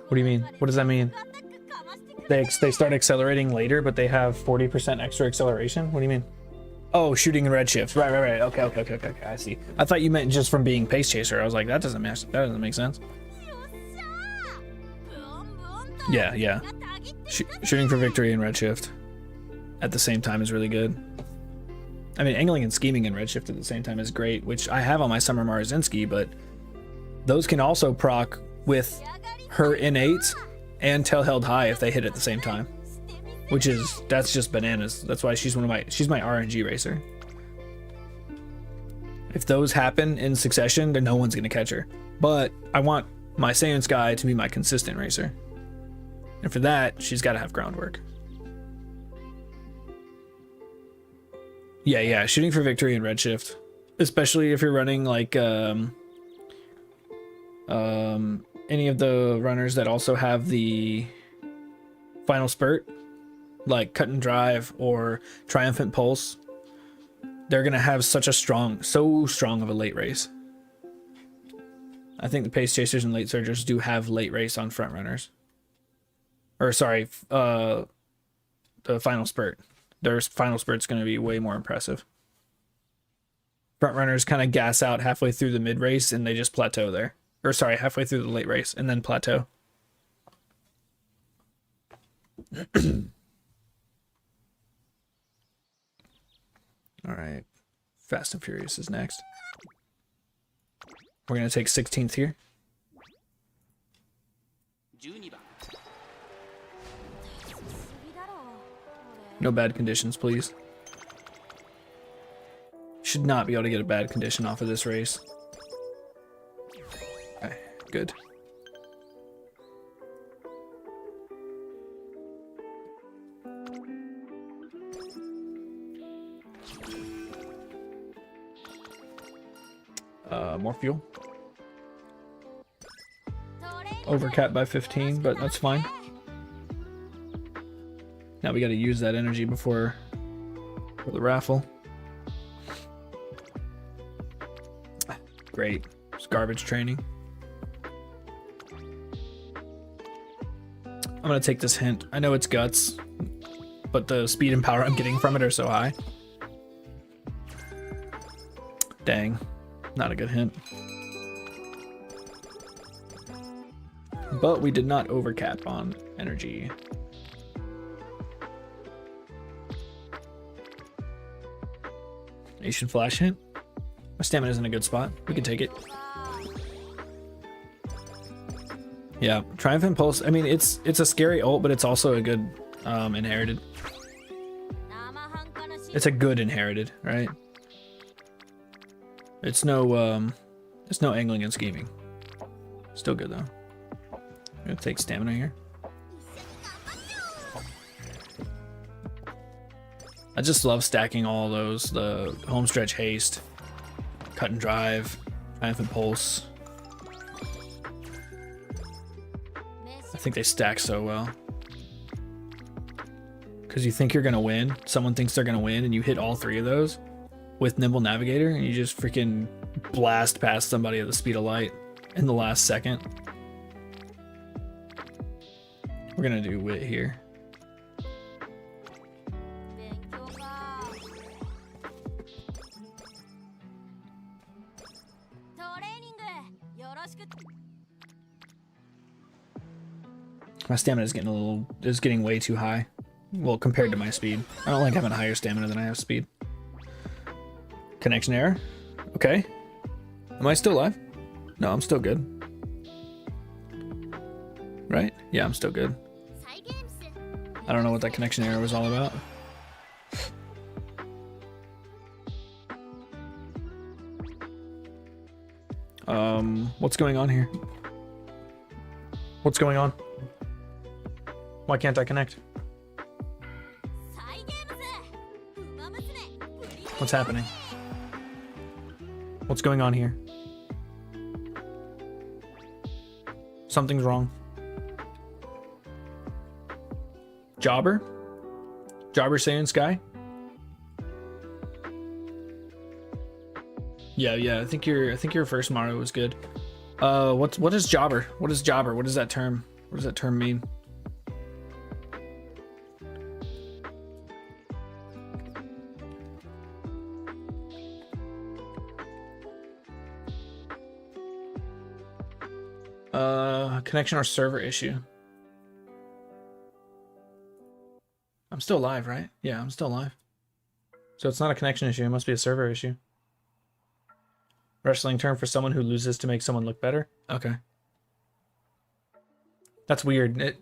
What do you mean? What does that mean? They start accelerating later, but they have 40% extra acceleration? What do you mean? Oh, shooting in redshift. Right. Okay. I see. I thought you meant just from being pace chaser. I was like, that doesn't make sense. Yeah. Shooting for victory in redshift at the same time is really good. I mean, angling and scheming in redshift at the same time is great, which I have on my Summer Marazinski, but those can also proc with her innate and tail held high if they hit at the same time. That's just bananas. That's why she's my RNG racer. If those happen in succession, then no one's gonna catch her. But I want my Saiyan Sky to be my consistent racer. And for that, she's gotta have groundwork. Yeah, shooting for victory in redshift. Especially if you're running like any of the runners that also have the final spurt. like Cut and Drive or Triumphant Pulse, they're gonna have such a so strong of a late race. I think the Pace Chasers and Late Surgers do have late race on front runners. Or sorry, the Final Spurt. Their Final Spurt's gonna be way more impressive. Front runners kind of gas out halfway through the mid race and they just plateau there. Or sorry, halfway through the late race and then plateau. All right, Fast and Furious is next. We're gonna take 16th here. No bad conditions, please. Should not be able to get a bad condition off of this race. Okay, good. More fuel. Overcap by 15, but that's fine. Now we got to use that energy for the raffle. Great. It's garbage training. I'm gonna take this hint. I know it's guts, but the speed and power I'm getting from it are so high. Dang. Not a good hint. But we did not overcap on energy. Asian Flash hint. My stamina's in a good spot. We can take it. Yeah, Triumphant Pulse. I mean, it's a scary ult, but it's also a good inherited. It's a good inherited, right? It's no angling and scheming. Still good though. I'm gonna take stamina here. I just love stacking all those, the homestretch haste, Cut and Drive, Triumphant Pulse. I think they stack so well. Because you think you're gonna win, someone thinks they're gonna win, and you hit all three of those with Nimble Navigator, and you just freaking blast past somebody at the speed of light in the last second. We're gonna do Wit here. My stamina is getting way too high. Well, compared to my speed. I don't like having higher stamina than I have speed. Connection error. Okay. Am I still alive? No, I'm still good. Right? Yeah, I'm still good. I don't know what that connection error was all about. What's going on here? What's going on? Why can't I connect? What's happening? What's going on here? Something's wrong. Jobber? Jobber saying Sky? Yeah, I think your first Mario was good. What is Jobber? What is Jobber? What is that term? What does that term mean? Connection or server issue. I'm still live, right? Yeah, I'm still live. So it's not a connection issue, it must be a server issue. Wrestling term for someone who loses to make someone look better? Okay. That's weird.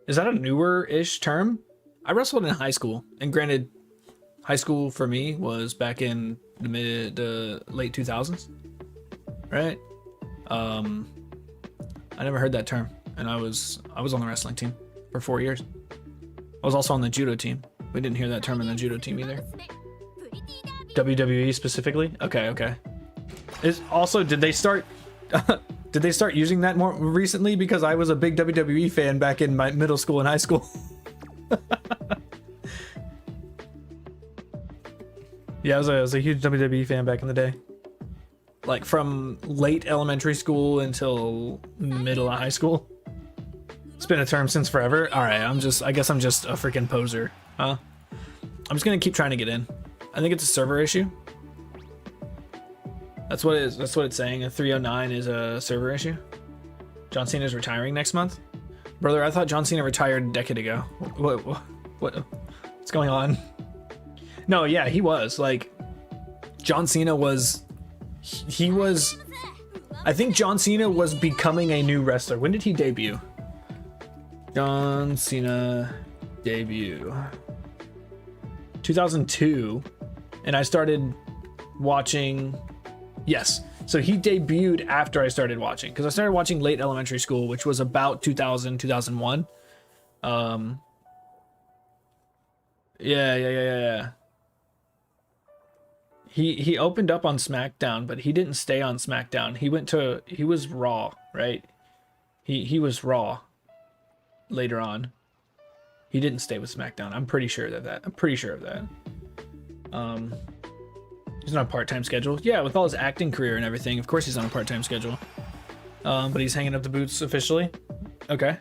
Is that a newer-ish term? I wrestled in high school, and granted, high school for me was back in the late 2000s, right? I never heard that term, and I was on the wrestling team for 4 years. I was also on the judo team. We didn't hear that term in the judo team either. WWE specifically? Okay. Is also, did they start using that more recently? Because I was a big WWE fan back in my middle school and high school. Yeah, I was a huge WWE fan back in the day. Like from late elementary school until middle of high school. It's been a term since forever. All right, I guess I'm just a freaking poser, huh? I'm just gonna keep trying to get in. I think it's a server issue. That's what it is. That's what it's saying. A 309 is a server issue. John Cena's retiring next month. Brother, I thought John Cena retired a decade ago. What's going on? No, yeah, he was. Like, John Cena was... He was... I think John Cena was becoming a new wrestler. When did he debut? John Cena debut. 2002. And I started watching... Yes. So he debuted after I started watching. Because I started watching late elementary school, which was about 2000, 2001. Yeah. He opened up on SmackDown, but he didn't stay on SmackDown. He was Raw, right? He was Raw later on. He didn't stay with SmackDown. I'm pretty sure of that. He's on a part-time schedule. Yeah, with all his acting career and everything, of course he's on a part-time schedule. But he's hanging up the boots officially. Okay.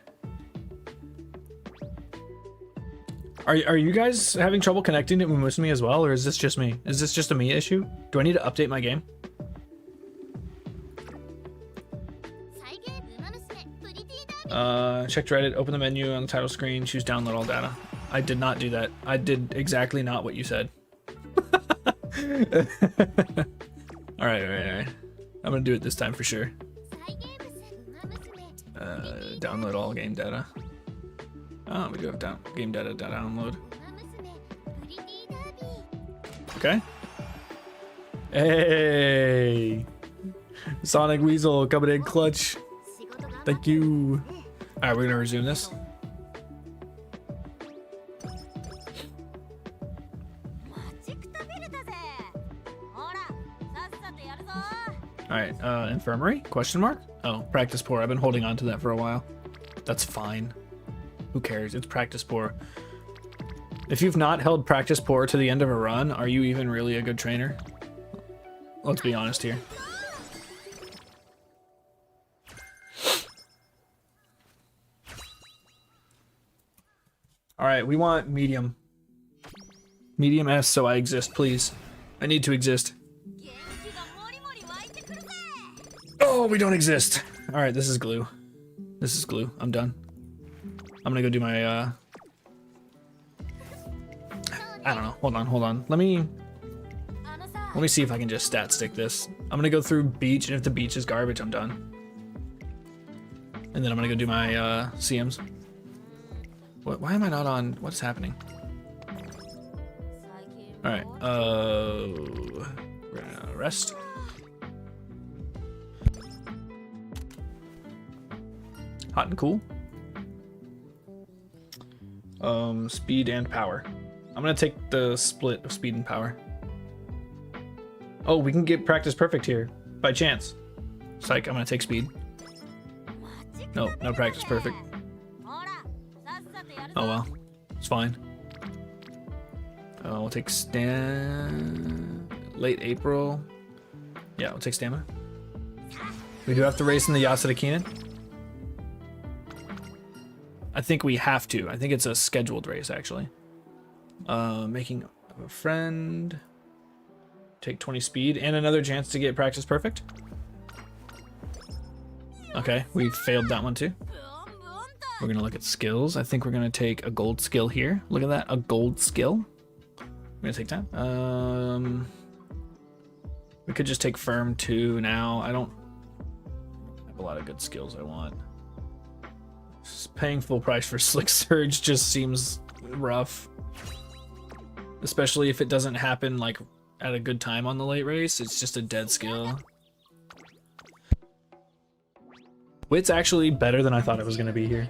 Are you guys having trouble connecting to me as well, or is this just me? Is this just a me issue? Do I need to update my game? Check Reddit, open the menu on the title screen, choose download all data. I did not do that. I did exactly not what you said. All right. I'm gonna do it this time for sure. Download all game data. Oh, we do have game data to download. Okay. Hey, Sonic Weasel coming in clutch. Thank you. All right, we're gonna resume this. All right, infirmary? Question mark? Oh, practice poor. I've been holding on to that for a while. That's fine. Who cares? It's practice poor. If you've not held practice poor to the end of a run, are you even really a good trainer? Let's be honest here. All right, we want medium. Medium S so I exist, please. I need to exist. Oh, we don't exist. All right, this is glue. This is glue. I'm done. I'm gonna go do my, I don't know. Hold on. Let me see if I can just stat stick this. I'm gonna go through beach, and if the beach is garbage, I'm done. And then I'm gonna go do my, CMs. Why am I not on? What's happening? All right, we're gonna rest. Hot and cool. Speed and power. I'm gonna take the split of speed and power. Oh, we can get practice perfect here by chance. Psych, I'm gonna take speed. No practice perfect. Oh well, it's fine. We'll take late April. Yeah, we'll take stamina. We do have to race in the Yasuda Keenan. I think we have to. I think it's a scheduled race, actually. Making a friend. Take 20 speed and another chance to get practice perfect. Okay, we failed that one too. We're gonna look at skills. I think we're gonna take a gold skill here. Look at that, a gold skill. We're gonna take time. We could just take firm 2 now. I don't have a lot of good skills I want. Just paying full price for Slick Surge just seems rough. Especially if it doesn't happen like at a good time on the late race. It's just a dead skill. Wit's actually better than I thought it was gonna be here.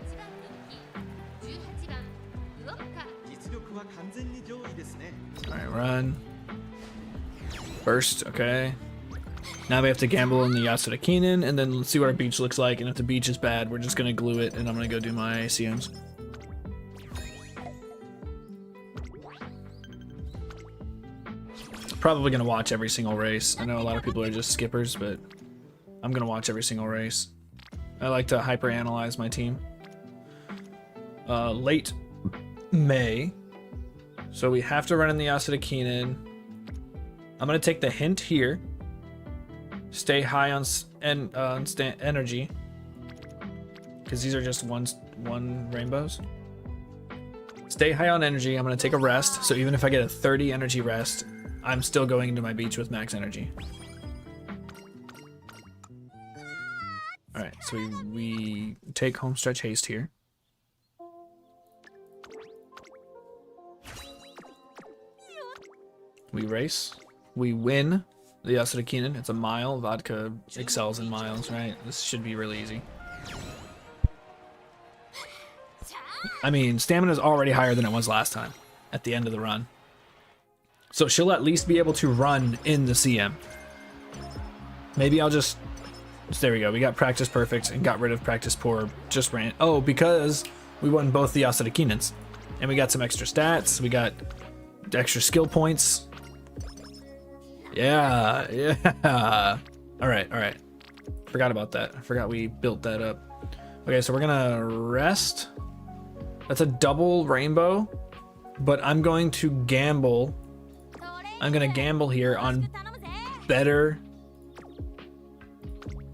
Alright, run. Burst, okay. Now we have to gamble in the Yasuda Keenan, and then let's see what our beach looks like, and if the beach is bad, we're just gonna glue it, and I'm gonna go do my CMs. Probably gonna watch every single race. I know a lot of people are just skippers, but I'm gonna watch every single race. I like to hyper analyze my team. Late May, so we have to run in the Asadakinen. I'm gonna take the hint here. Stay high on energy, because these are just one rainbows. Stay high on energy. I'm gonna take a rest, so even if I get a 30 energy rest, I'm still going into my beach with max energy. All right, so we take homestretch haste here. We race. We win the Asadakinen. It's a mile. Vodka excels in miles, right? This should be really easy. I mean, stamina's already higher than it was last time at the end of the run. So she'll at least be able to run in the CM. Maybe I'll just... There we go. We got practice perfect and got rid of practice poor. Just ran. Oh, because we won both the Asadakinens. And we got some extra stats. We got extra skill points. Yeah. All right. Forgot about that. I forgot we built that up. Okay, so we're gonna rest. That's a double rainbow, but I'm going to gamble. I'm gonna gamble here on better.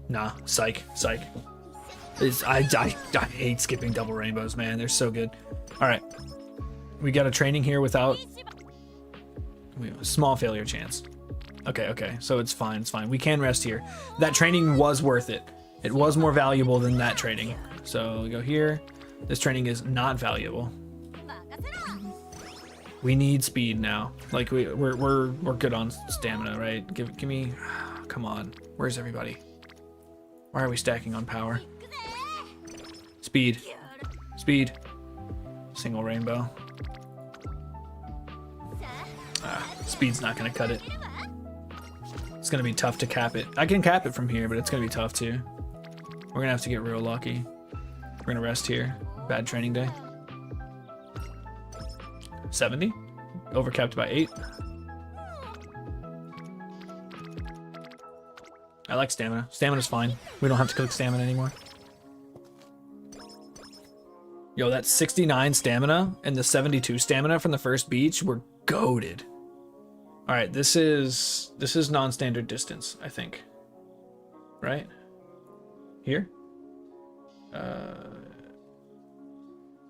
Nah, psych. I hate skipping double rainbows, man. They're so good. All right, we got a training here without a small failure chance. Okay, so it's fine. We can rest here. That training was worth it. It was more valuable than that training. So we go here. This training is not valuable. We need speed now. Like we're good on stamina, right? Give me. Come on. Where's everybody? Why are we stacking on power? Speed. Single rainbow. Speed's not gonna cut it. It's gonna be tough to cap it. I can cap it from here, but it's gonna be tough too. We're gonna have to get real lucky. We're gonna rest here. Bad training day. 70. Overcapped by 8. I like stamina. Stamina's fine. We don't have to cook stamina anymore. Yo, that 69 stamina and the 72 stamina from the first beach were goated. All right, this is non-standard distance, I think. Right? Here?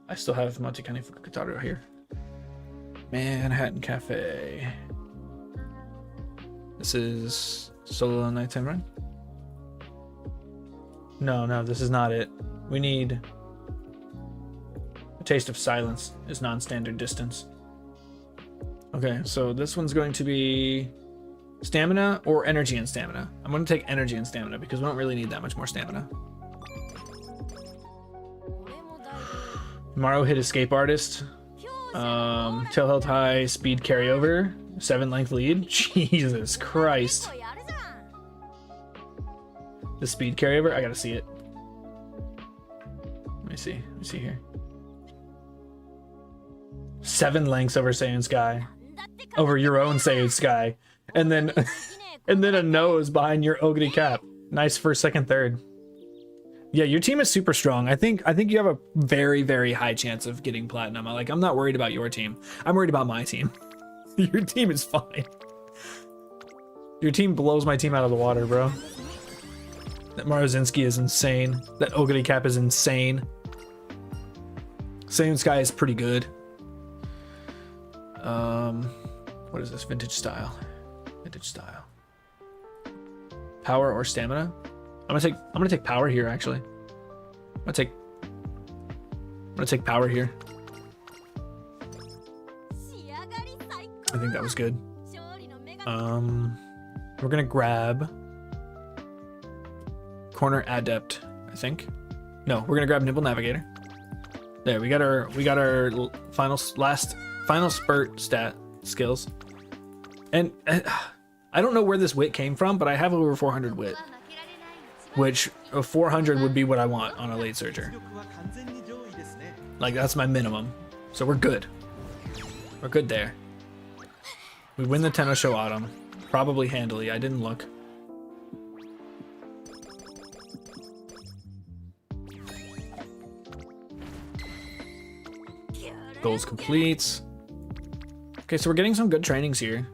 I still have Matikani Fukutaro here. Manhattan Cafe. This is solo nighttime run? No, this is not it. We need a taste of silence is non-standard distance. Okay, so this one's going to be stamina or energy and stamina. I'm going to take energy and stamina because we don't really need that much more stamina. Morrow hit escape artist. Tail held high, speed carryover, 7 length lead. Jesus Christ. The speed carryover, I gotta see it. Let me see here. 7 lengths over Saiyan Sky. Over your own Saiyan Sky. And then and then a nose behind your Ogre cap. Nice first, second, third. Yeah, your team is super strong. I think you have a very, very high chance of getting platinum. I'm not worried about your team. I'm worried about my team. Your team is fine. Your team blows my team out of the water, bro. That Marozinski is insane. That Ogre cap is insane. Saiyan Sky is pretty good. What is this? Vintage style. Power or stamina? I'm gonna take power here, actually. I'm gonna take power here. I think that was good. We're gonna grab Corner Adept, I think. No, we're gonna grab Nimble Navigator. There, we got our final spurt stat skills. And I don't know where this wit came from, but I have over 400 wit. Which a 400 would be what I want on a late surger. Like, that's my minimum. So we're good. We're good there. We win the Tenno Show Autumn. Probably handily. I didn't look. Goals complete. Okay, so we're getting some good trainings here.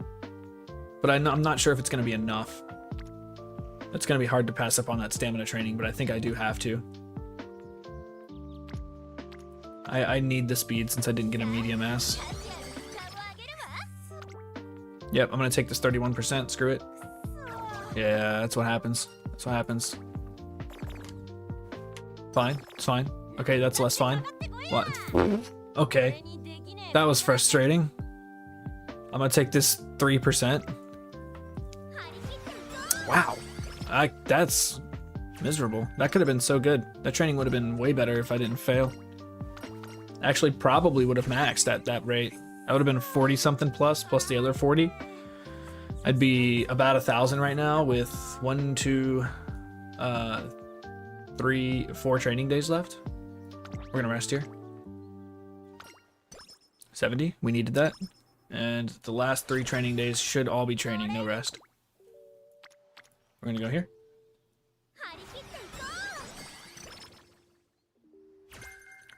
But I'm not sure if it's going to be enough. It's going to be hard to pass up on that stamina training, but I think I do have to. I need the speed since I didn't get a medium S. Yep, I'm going to take this 31%. Screw it. Yeah, that's what happens. That's what happens. Fine. It's fine. Okay, that's less fine. What? Okay. That was frustrating. I'm going to take this 3%. Wow. That's miserable. That could have been so good. That training would have been way better if I didn't fail. Actually, probably would have maxed at that rate. I would have been 40 something plus the other 40. I'd be about 1,000 right now with 1, 2, 3, 4 training days left. We're gonna rest here. 70, we needed that. And the last 3 training days should all be training, no rest. We're gonna go here.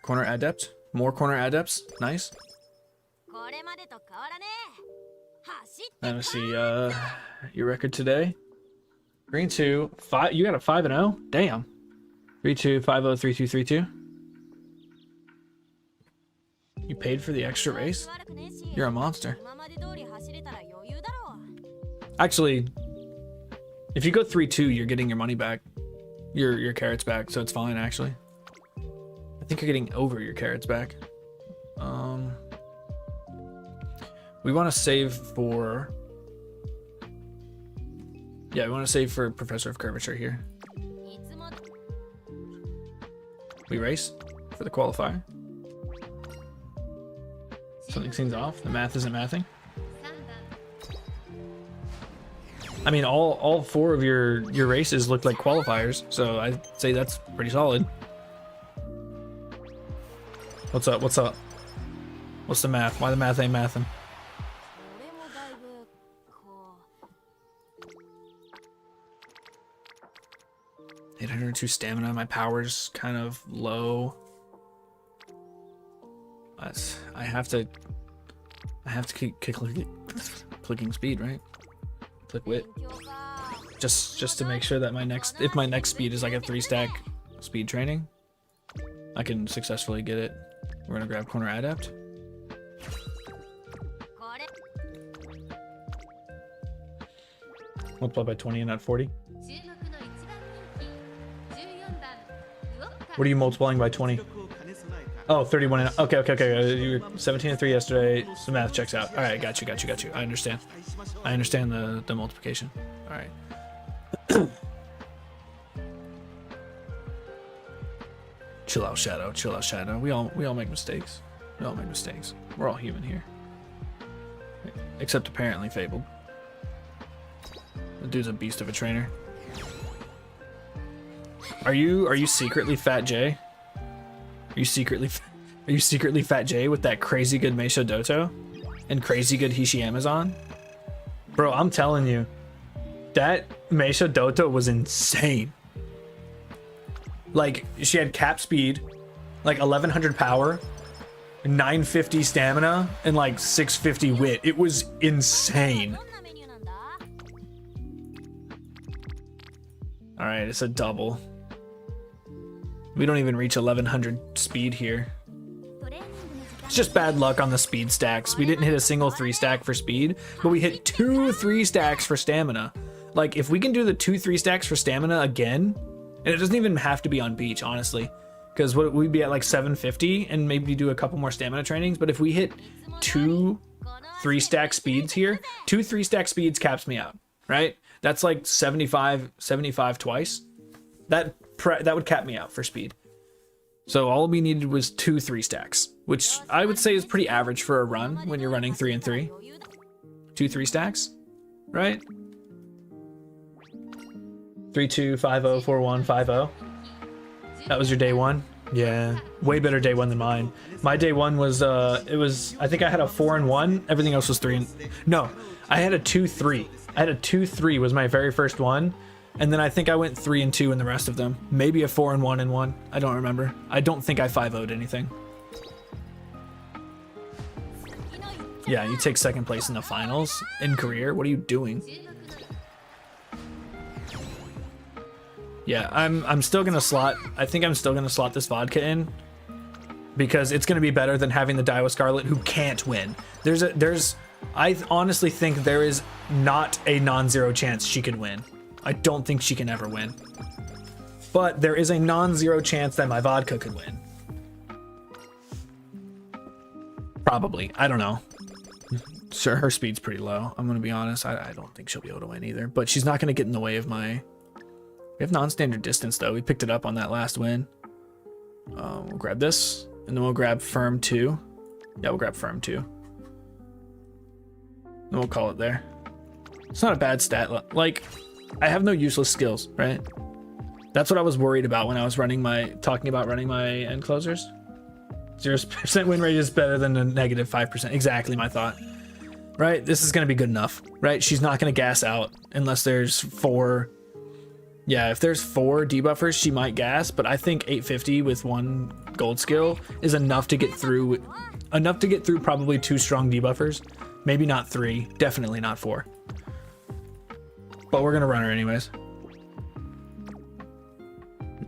Corner adept. More corner adepts. Nice. Let me see your record today. Green 2, 5. You got a 5-0? Damn. 3-2, 5-0, 3-2, 3-2. You paid for the extra race? You're a monster. Actually, if you go 3-2, you're getting your money back. Your carrots back, so it's fine actually. I think you're getting over your carrots back. We want to save for... Yeah, we want to save for Professor of Curvature here. We race for the qualifier. Something seems off. The math isn't mathing. I mean, all 4 of your races look like qualifiers, so I'd say that's pretty solid. What's up? What's up? What's the math? Why the math ain't mathing? $802 stamina. My power's kind of low. I have to keep clicking speed, right? Click wit. Just to make sure that if my next speed is like a 3-stack speed training, I can successfully get it. We're gonna grab corner adept. Multiply by 20 and not 40. What are you multiplying by 20? Oh, 31 and okay. You were 17 and 3 yesterday. So math checks out. All right, got you. I understand the multiplication. All right. Chill out, Shadow. We all make mistakes. We're all human here. Except apparently Fabled. The dude's a beast of a trainer. Are you secretly Fat J? Are you secretly Fat J with that crazy good Meisho Doto and crazy good Hishi Amazon? Bro, I'm telling you, that Meisho Doto was insane. Like, she had cap speed, like 1100 power, 950 stamina, and like 650 wit. It was insane. All right, it's a double. We don't even reach 1100 speed here. It's just bad luck on the speed stacks. We didn't hit a single 3-stack for speed, but we hit 2 3-stacks for stamina. Like, if we can do the 2 3-stacks for stamina again, and it doesn't even have to be on beach, honestly, because we'd be at like 750 and maybe do a couple more stamina trainings. But if we hit 2 3-stack speeds here, 2 3-stack speeds caps me out, right? That's like 75 twice. That would cap me out for speed. So all we needed was 2 3-stacks, which I would say is pretty average for a run when you're running 3 and 3. 2 3-stacks, right? 3-2, 5-0, 4-1, 5-0. That was your day 1. Yeah, way better day one than mine. My day one was I think I had a 4-1. Everything else was 3 and no, I had a 2-3. I had a 2-3 was my very first one, and then I think I went 3 and 2 in the rest of them. Maybe a 4-1 and 1. I don't remember. I don't think I 5-0'd anything. Yeah, you take second place in the finals in career. What are you doing? Yeah, I'm still gonna slot. I think I'm still gonna slot this vodka in because it's gonna be better than having the Daiwa Scarlet who can't win. I honestly think there is not a non-zero chance she could win. I don't think she can ever win. But there is a non-zero chance that my vodka could win. Probably. I don't know. Sure, her speed's pretty low. I'm gonna be honest. I don't think she'll be able to win either. But she's not gonna get in the way of my... We have non-standard distance though. We picked it up on that last win. We'll grab this, and then we'll grab firm 2. Yeah, we'll grab firm 2. Then we'll call it there. It's not a bad stat. Like, I have no useless skills, right? That's what I was worried about when I was talking about running my end closers. 0% win rate is better than a negative 5%. Exactly my thought. Right? This is gonna be good enough, right? She's not gonna gas out unless there's 4. Yeah, if there's 4 debuffers, she might gas, but I think 850 with 1 gold skill is enough to get through probably 2 strong debuffers. Maybe not 3, definitely not 4. But we're gonna run her anyways.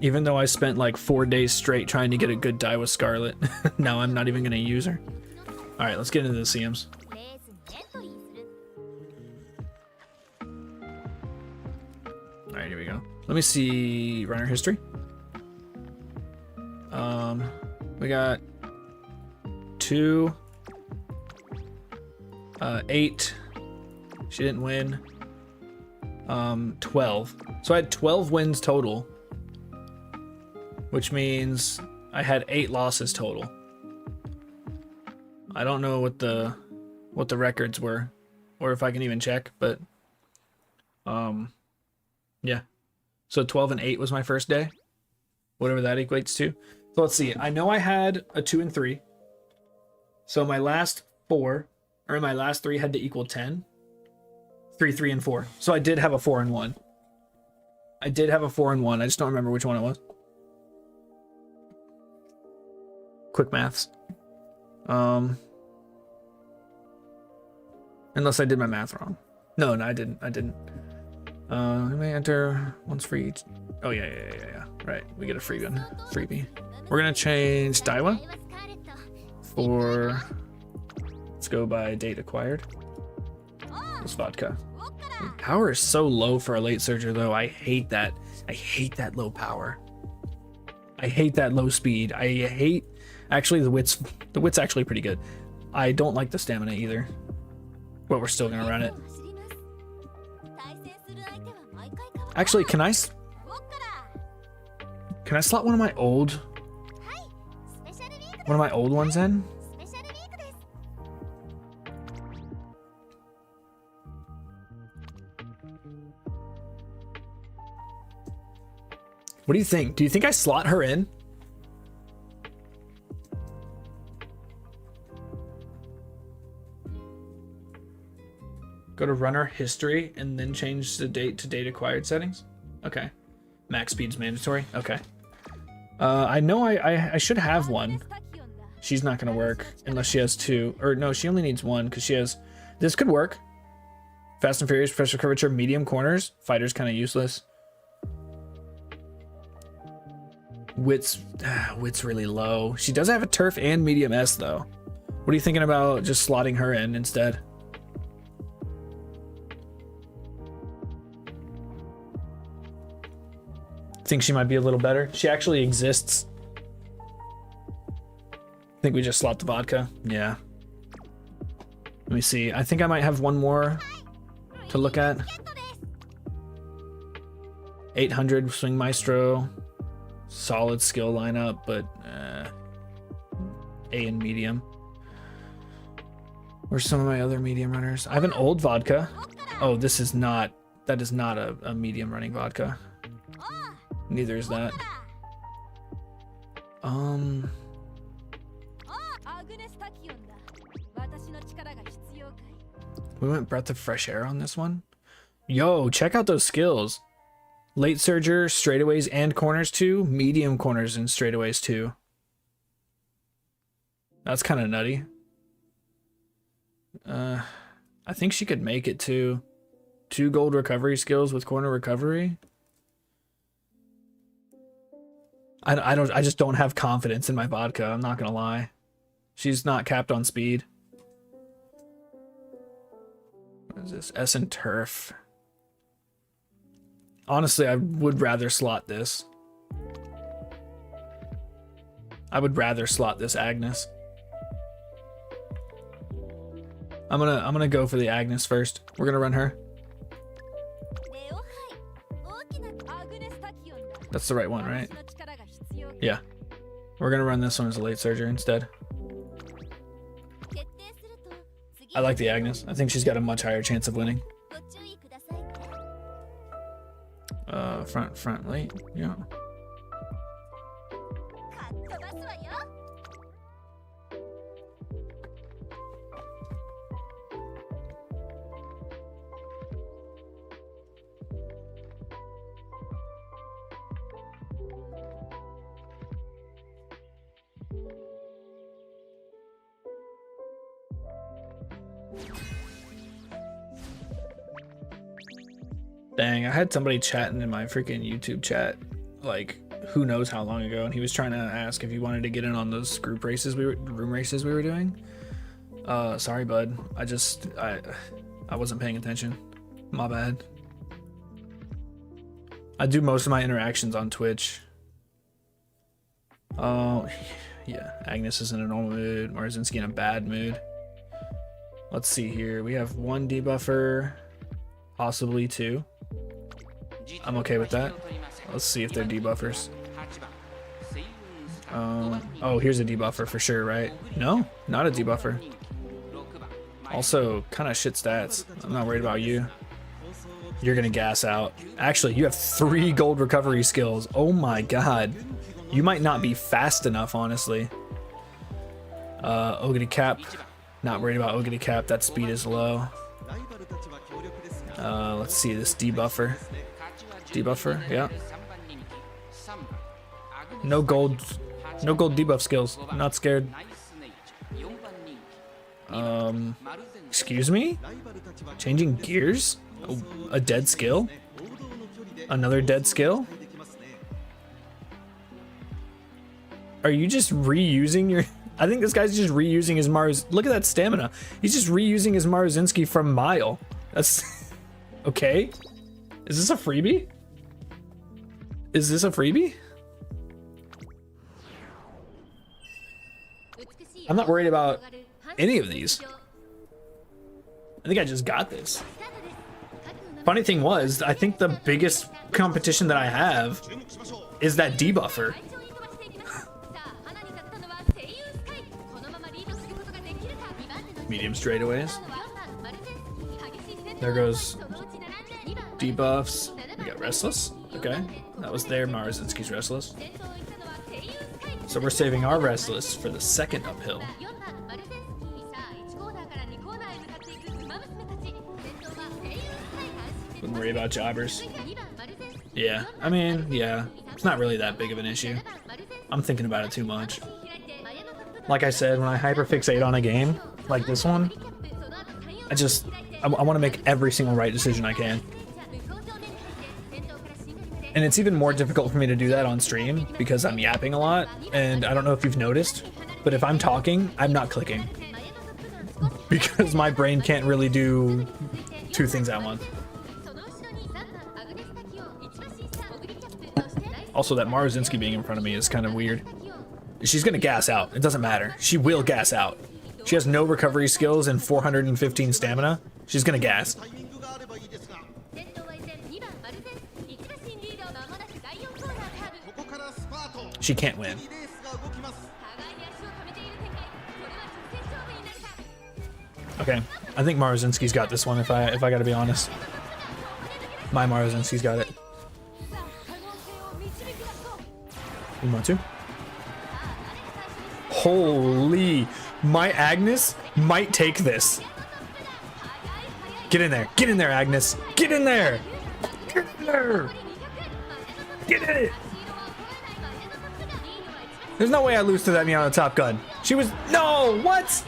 Even though I spent like 4 days straight trying to get a good Daiwa Scarlet, now I'm not even gonna use her. All right, let's get into the CMs. All right, here we go. Let me see runner history. We got 2, 8. She didn't win. 12. So I had 12 wins total, which means I had 8 losses total. I don't know what the records were, or if I can even check, but yeah. So 12 and 8 was my first day, whatever that equates to. So let's see. I know I had a 2 and 3. So my last 3 had to equal 10. 3, 3, and 4. So I did have a 4 and 1. I did have a 4 and 1. I just don't remember which one it was. Quick maths. Unless I did my math wrong. No, I didn't. Let me enter once for each. Oh yeah. Right, we get a freebie. We're gonna change Daiwa for. Let's go by date acquired. This vodka. Power is so low for a late surger though. I hate that. I hate that low power. I hate that low speed. I hate. Actually, the wit's actually pretty good. I don't like the stamina either. But we're still gonna run it. Actually, can I slot one of my old ones in? What do you think? Do you think I slot her in? Go to runner history and then change the date to date acquired settings. Okay. Max speed's mandatory. Okay. I know I should have one. She's not gonna work unless she has 2. Or no, she only needs 1 because she has. This could work. Fast and Furious, pressure curvature, medium corners. Fighter's kind of useless. Wit's really low. She does have a turf and medium S though. What are you thinking about just slotting her in instead? Think she might be a little better. She actually exists. I think we just slot the vodka. Yeah. Let me see. I think I might have one more to look at. 800 Swing Maestro. Solid skill lineup, but A and medium. Where's some of my other medium runners? I have an old vodka. Oh, that is not a medium running vodka. Neither is that. Um, we went breath of fresh air on this one. Yo, check out those skills. Late surger, straightaways and corners too. Medium corners and straightaways too. That's kind of nutty. I think she could make it too. 2 gold recovery skills with corner recovery. I just don't have confidence in my vodka. I'm not gonna lie. She's not capped on speed. What is this? S and turf. Honestly, I would rather slot this. I would rather slot this Agnes. I'm gonna go for the Agnes first. We're gonna run her. That's the right one, right? Yeah. We're gonna run this one as a late surger instead. I like the Agnes. I think she's got a much higher chance of winning. Front, late. Yeah. Dang, I had somebody chatting in my freaking YouTube chat, like, who knows how long ago, and he was trying to ask if you wanted to get in on those room races we were doing. Sorry, bud. I wasn't paying attention. My bad. I do most of my interactions on Twitch. Oh, yeah. Agnes is in a normal mood. Marzinski in a bad mood. Let's see here. We have 1 debuffer, possibly 2. I'm okay with that. Let's see if they're debuffers. Oh, here's a debuffer for sure, right? No, not a debuffer. Also, kind of shit stats. I'm not worried about you. You're gonna gas out. Actually, you have 3 gold recovery skills. Oh my god. You might not be fast enough, honestly. Ogity Cap. Not worried about Ogity Cap. That speed is low. Let's see this debuffer. Debuffer, yeah. No gold debuff skills. I'm not scared. Excuse me? Changing gears? A dead skill? Another dead skill? Are you just reusing your... I think this guy's just reusing his Maruz... Look at that stamina. He's just reusing his Maruzinski from Mile. That's... Okay. Is this a freebie? Is this a freebie? I'm not worried about any of these. I think I just got this. Funny thing was, I think the biggest competition that I have is that debuffer. Medium straightaways. There goes debuffs. We got Restless. Okay. That was their Maruzinski's Restless. So we're saving our Restless for the second uphill. Wouldn't worry about jobbers. Yeah, I mean, yeah. It's not really that big of an issue. I'm thinking about it too much. Like I said, when I hyperfixate on a game, like this one, I want to make every single right decision I can. And it's even more difficult for me to do that on stream because I'm yapping a lot, and I don't know if you've noticed, but if I'm talking, I'm not clicking. Because my brain can't really do 2 things at once. Also, that Maruzinski being in front of me is kind of weird. She's gonna gas out. It doesn't matter. She will gas out. She has no recovery skills and 415 stamina. She's gonna gas. She can't win. Okay, I think Maruzinski's got this one. If I gotta be honest, my Maruzinski's got it. You want to? Holy, my Agnes might take this. Get in there. Get in there, Agnes. Get in there. Get in there. Get in it. There's no way I lose to that Miana Top Gun. She was, no, what?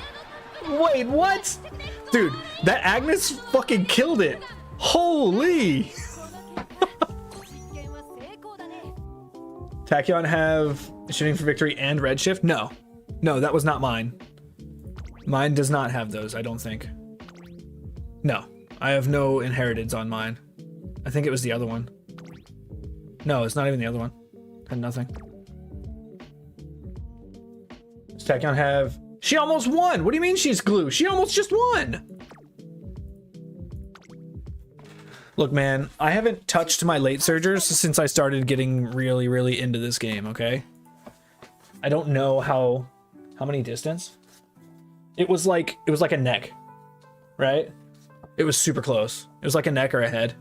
Wait, what? Dude, that Agnes fucking killed it. Holy. Tachyon have shooting for victory and redshift? No. No, that was not mine. Mine does not have those, I don't think. No, I have no inheriteds on mine. I think it was the other one. No, it's not even the other one. Had nothing. Does Tachyon have... She almost won! What do you mean she's glue? She almost just won! Look, man, I haven't touched my late surgers since I started getting really, really into this game, okay? I don't know how many distance? It was like a neck, right? It was super close. It was like a neck or a head.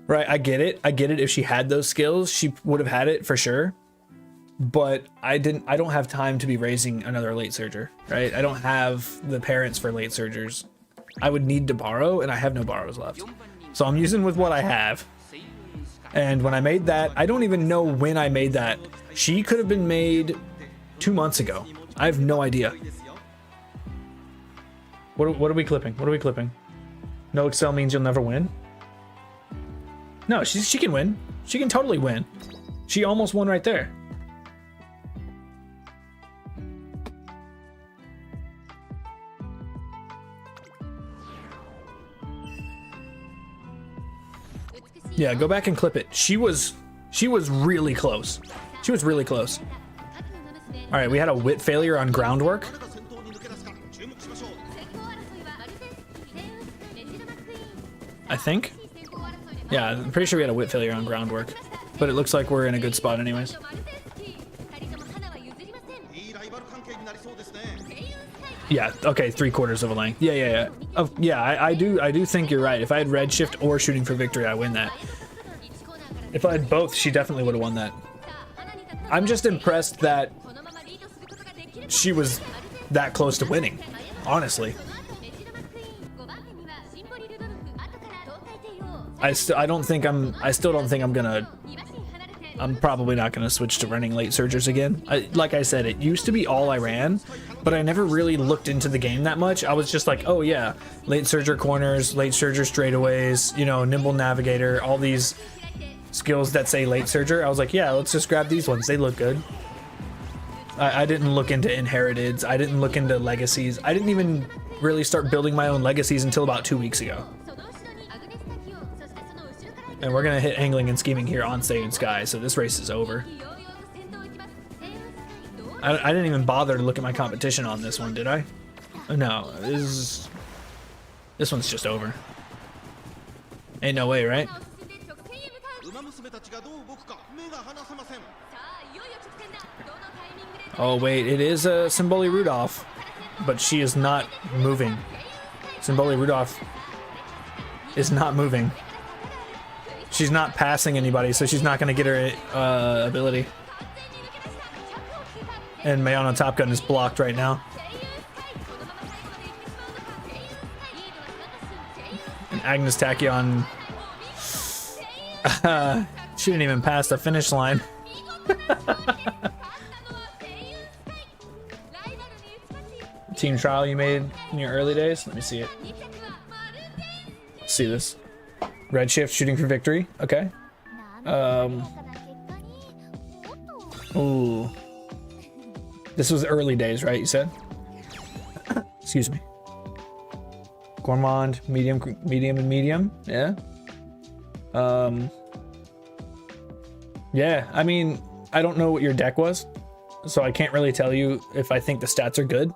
Right, I get it. I get it. If she had those skills, she would have had it for sure. But I don't have time to be raising another late surger, right? I don't have the parents for late surgers. I would need to borrow, and I have no borrows left. So I'm using with what I have. And when I made that, I don't even know when I made that. She could have been made 2 months ago. I have no idea. What are we clipping? What are we clipping? No Excel means you'll never win? No, she can win. She can totally win. She almost won right there. Yeah, go back and clip it. She was really close. She was really close. All right, we had a wit failure on groundwork. I think. Yeah, I'm pretty sure we had a wit failure on groundwork, but it looks like we're in a good spot anyways. Yeah, okay, 3/4 of a length. Yeah. Yeah, I do think you're right. If I had redshift or shooting for victory, I win that. If I had both, she definitely would have won that. I'm just impressed that she was that close to winning, honestly. I still don't think I'm gonna. I'm probably not gonna switch to running late surgers again. Like I said, it used to be all I ran, but I never really looked into the game that much. I was just like, oh yeah, late surger corners, late surger straightaways, you know, nimble navigator, all these skills that say late surger. I was like, yeah, let's just grab these ones. They look good. I didn't look into inheriteds. I didn't look into legacies. I didn't even really start building my own legacies until about 2 weeks ago. And we're gonna hit angling and scheming here on Saved Sky, so this race is over. I didn't even bother to look at my competition on this one, did I? No, this one's just over. Ain't no way, right? Oh wait, it is Symboli Rudolph, but she is not moving. Symboli Rudolph is not moving. She's not passing anybody, so she's not going to get her ability. And Mayana Top Gun is blocked right now. And Agnes Tachyon... she didn't even pass the finish line. Team trial you made in your early days? Let me see it. Let's see this. Redshift shooting for victory. Okay. Ooh. This was early days, right? You said? Excuse me. Gourmand, medium, and medium. Yeah. Yeah, I mean, I don't know what your deck was, so I can't really tell you if I think the stats are good.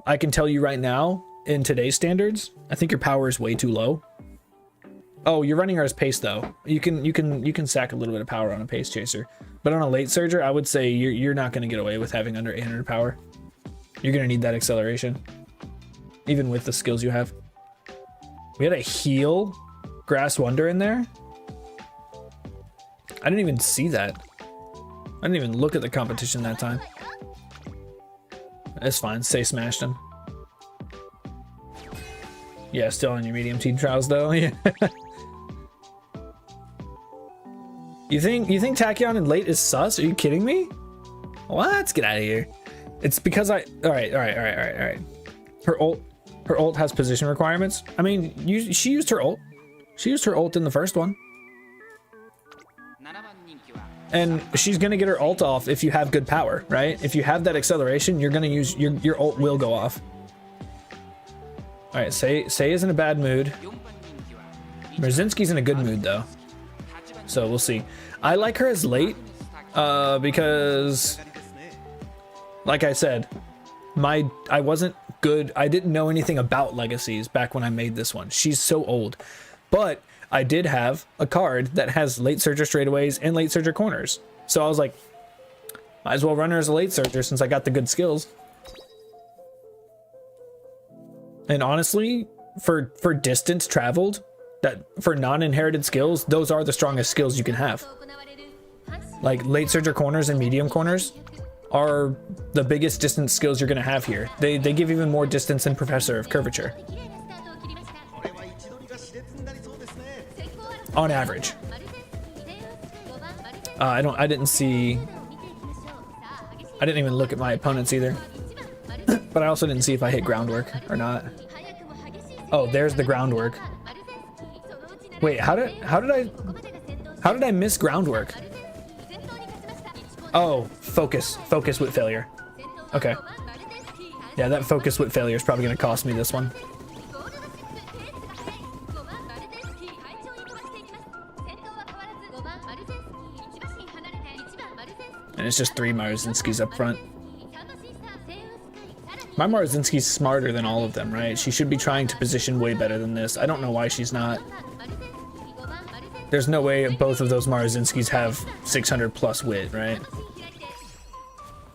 I can tell you right now, in today's standards, I think your power is way too low. Oh, you're running her as pace though. You can sack a little bit of power on a pace chaser, but on a late surger, I would say you're not going to get away with having under 800 power. You're going to need that acceleration, even with the skills you have. We had a heal Grass Wonder in there. I didn't even see that. I didn't even look at the competition that time. It's fine. Say smashed him. Yeah, still on your medium team trials though. Yeah. You think Tachyon in late is sus? Are you kidding me? What? Get out of here. It's because all right. Her ult has position requirements. I mean, she used her ult. She used her ult in the first one. And she's gonna get her ult off if you have good power, right? If you have that acceleration, you're gonna use your ult will go off. All right, Say is in a bad mood. Merzinski's in a good mood though, so we'll see. I like her as late because, like I said, I wasn't good. I didn't know anything about Legacies back when I made this one. She's so old, but I did have a card that has late surger straightaways and late surger corners. So I was like, might as well run her as a late surger since I got the good skills. And honestly, for distance traveled, that for non-inherited skills, those are the strongest skills you can have. Like late surger corners and medium corners are the biggest distance skills you're gonna have here. They give even more distance than Professor of Curvature. On average. I didn't even look at my opponents either. But I also didn't see if I hit groundwork or not. Oh, there's the groundwork. Wait, how did I miss groundwork? Oh, focus with failure. Okay. Yeah, that focus with failure is probably gonna cost me this one. And it's just 3 Marzinskis up front. My Marzinski's smarter than all of them, right? She should be trying to position way better than this. I don't know why she's not. There's no way both of those Marzinskis have 600 plus wit, right?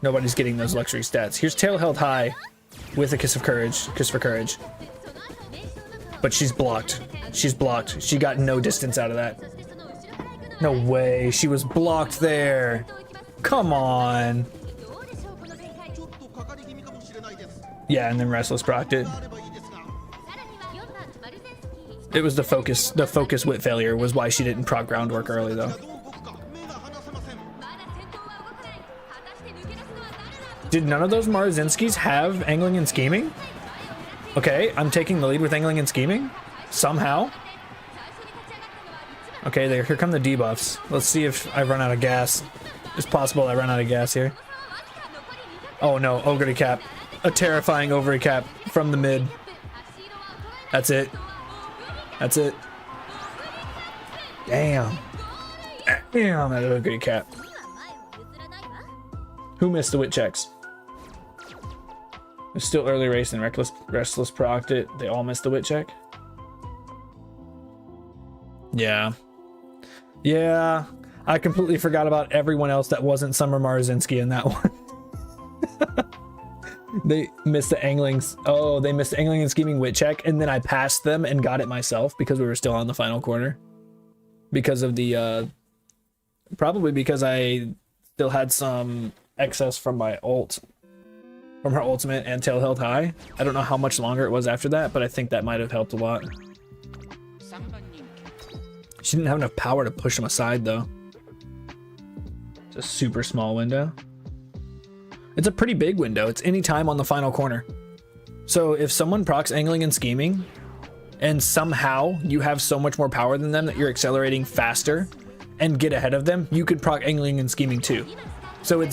Nobody's getting those luxury stats. Here's Tail held high with a kiss for courage. But she's blocked. She's blocked. She got no distance out of that. No way. She was blocked there. Come on. Yeah, and then Restless procced it. It was the focus wit failure was why she didn't proc groundwork early though. Did none of those Marzinskis have angling and scheming? Okay, I'm taking the lead with angling and scheming. Somehow. Okay, here come the debuffs. Let's see if I run out of gas. It's possible I run out of gas here. Oh no, Ogre cap. A terrifying Ogre cap from the mid. That's it. That's it. Damn. Damn, that Ogre cap. Who missed the wit checks? It's still early race and Restless procced it. They all missed the wit check. Yeah. Yeah. I completely forgot about everyone else that wasn't Summer Marzinski in that one. They missed the anglings. Oh, they missed the angling and scheming wit check, and then I passed them and got it myself because we were still on the final corner. Because of the probably because I still had some excess from my ult, from her ultimate and tail held high. I don't know how much longer it was after that, but I think that might have helped a lot. She didn't have enough power to push him aside though. It's a super small window. It's a pretty big window. It's any time on the final corner. So if someone procs angling and scheming, and somehow you have so much more power than them that you're accelerating faster and get ahead of them, you could proc angling and scheming too. So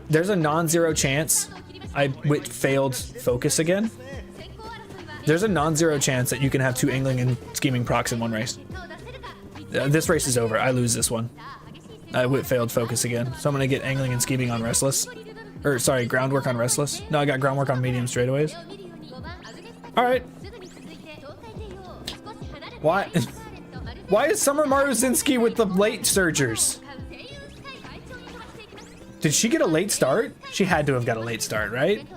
there's a non-zero chance I failed focus again. There's a non-zero chance that you can have 2 angling and scheming procs in one race. This race is over. I lose this one. I failed focus again. So I'm gonna get angling and scheming on Restless. Or sorry, groundwork on Restless. No, I got groundwork on medium straightaways. Alright. Why is Summer Marzinski with the late surgers? Did she get a late start? She had to have got a late start, right?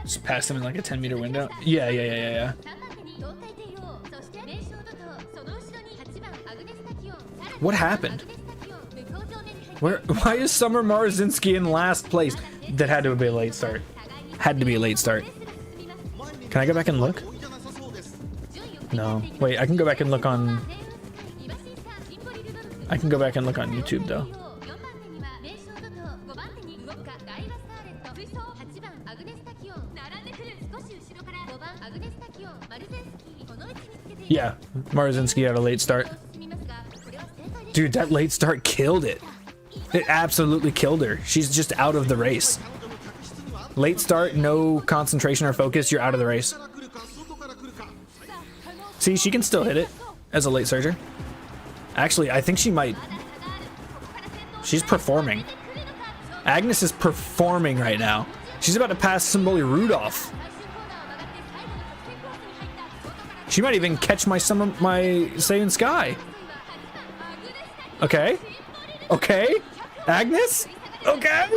Just passed him in like a 10-meter window. Yeah. What happened? Why is Summer Marzinski in last place? That had to be a late start. Had to be a late start. Can I go back and look? No. Wait, I can go back and look on... I can go back and look on YouTube though. Yeah, Marzinski had a late start. Dude, that late start killed it. It absolutely killed her. She's just out of the race. Late start, no concentration or focus, you're out of the race. See, she can still hit it as a late surger. Actually, I think she might. She's performing. Agnes is performing right now. She's about to pass Symboli Rudolph. She might even catch my Saiyan Sky. Okay. Okay. Agnes? Okay.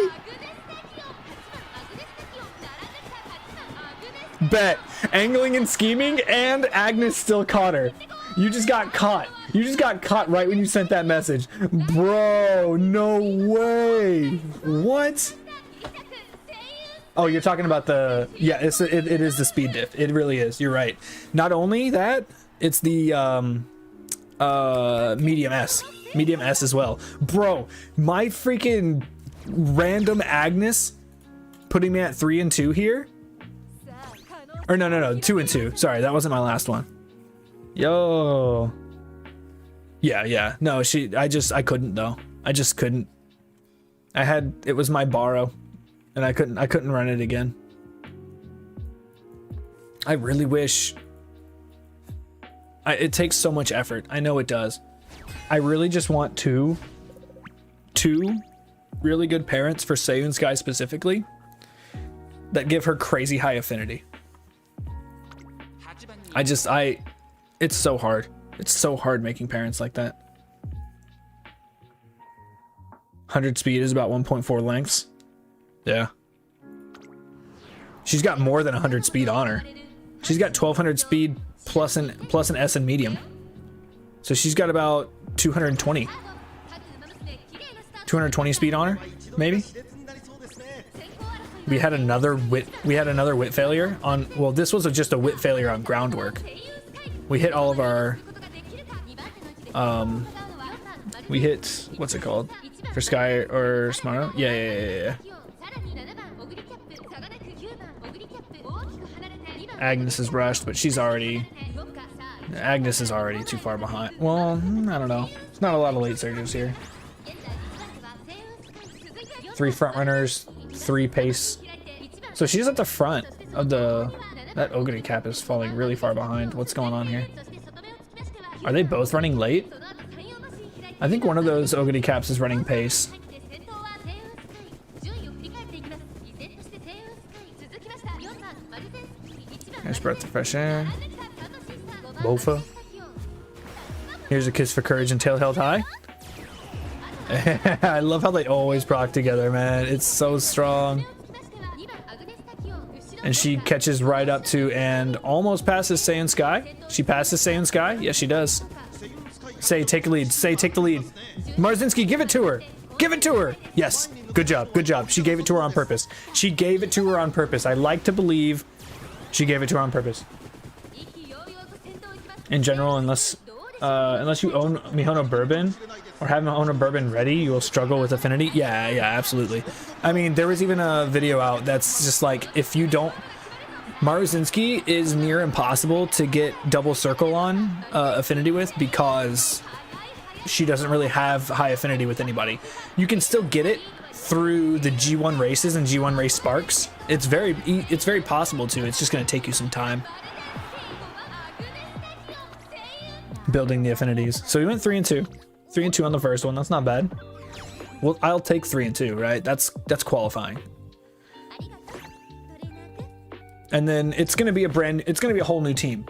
Bet. Angling and scheming, and Agnes still caught her. You just got caught. You just got caught right when you sent that message. Bro, no way. What? Oh, you're talking about the... Yeah, it is the speed diff. It really is. You're right. Not only that, it's the medium S. Medium S as well. Bro, my freaking random Agnes putting me at 3 and 2 here. Or no, 2 and 2. Sorry, that wasn't my last one. Yo. Yeah. No, I couldn't though. I just couldn't. It was my borrow. And I couldn't run it again. I really wish. It takes so much effort. I know it does. I really just want two really good parents for Seiun Sky specifically that give her crazy high affinity. It's so hard. It's so hard making parents like that. 100 speed is about 1.4 lengths. Yeah. She's got more than 100 speed on her. She's got 1200 speed plus an S in medium. So she's got about 220. 220 speed on her, maybe? We had another wit failure on, well, this was just a wit failure on groundwork. We hit all of our we hit, what's it called? For Sky or Smaro? Yeah. Agnes is rushed, but Agnes is already too far behind. Well, I don't know. There's not a lot of late surges here. 3 front runners, 3 pace. So she's at the front of that Ogre cap is falling really far behind. What's going on here? Are they both running late? I think one of those Ogre caps is running pace. Nice breath of fresh air. Bofa. Here's a kiss for courage and tail held high. I love how they always proc together, man. It's so strong. And she catches right up to and almost passes Saiyan Sky. She passes Saiyan Sky. Yes, she does. Say, take a lead. Say, take the lead. Marzinski, give it to her. Give it to her. Yes. Good job. Good job. She gave it to her on purpose. She gave it to her on purpose. I like to believe she gave it to her on purpose. In general, unless you own Mihono Bourbon or have Mihono Bourbon ready, you will struggle with affinity. Yeah, absolutely. I mean, there was even a video out that's just like, if you don't... Marzinski is near impossible to get double circle on affinity with because she doesn't really have high affinity with anybody. You can still get it through the G1 races and G1 race sparks. It's very possible to. It's just going to take you some time building the affinities. So we went 3 and 2. 3 and 2 on the first one. That's not bad. Well, I'll take 3 and 2, right? That's qualifying. And then it's going to be a whole new team.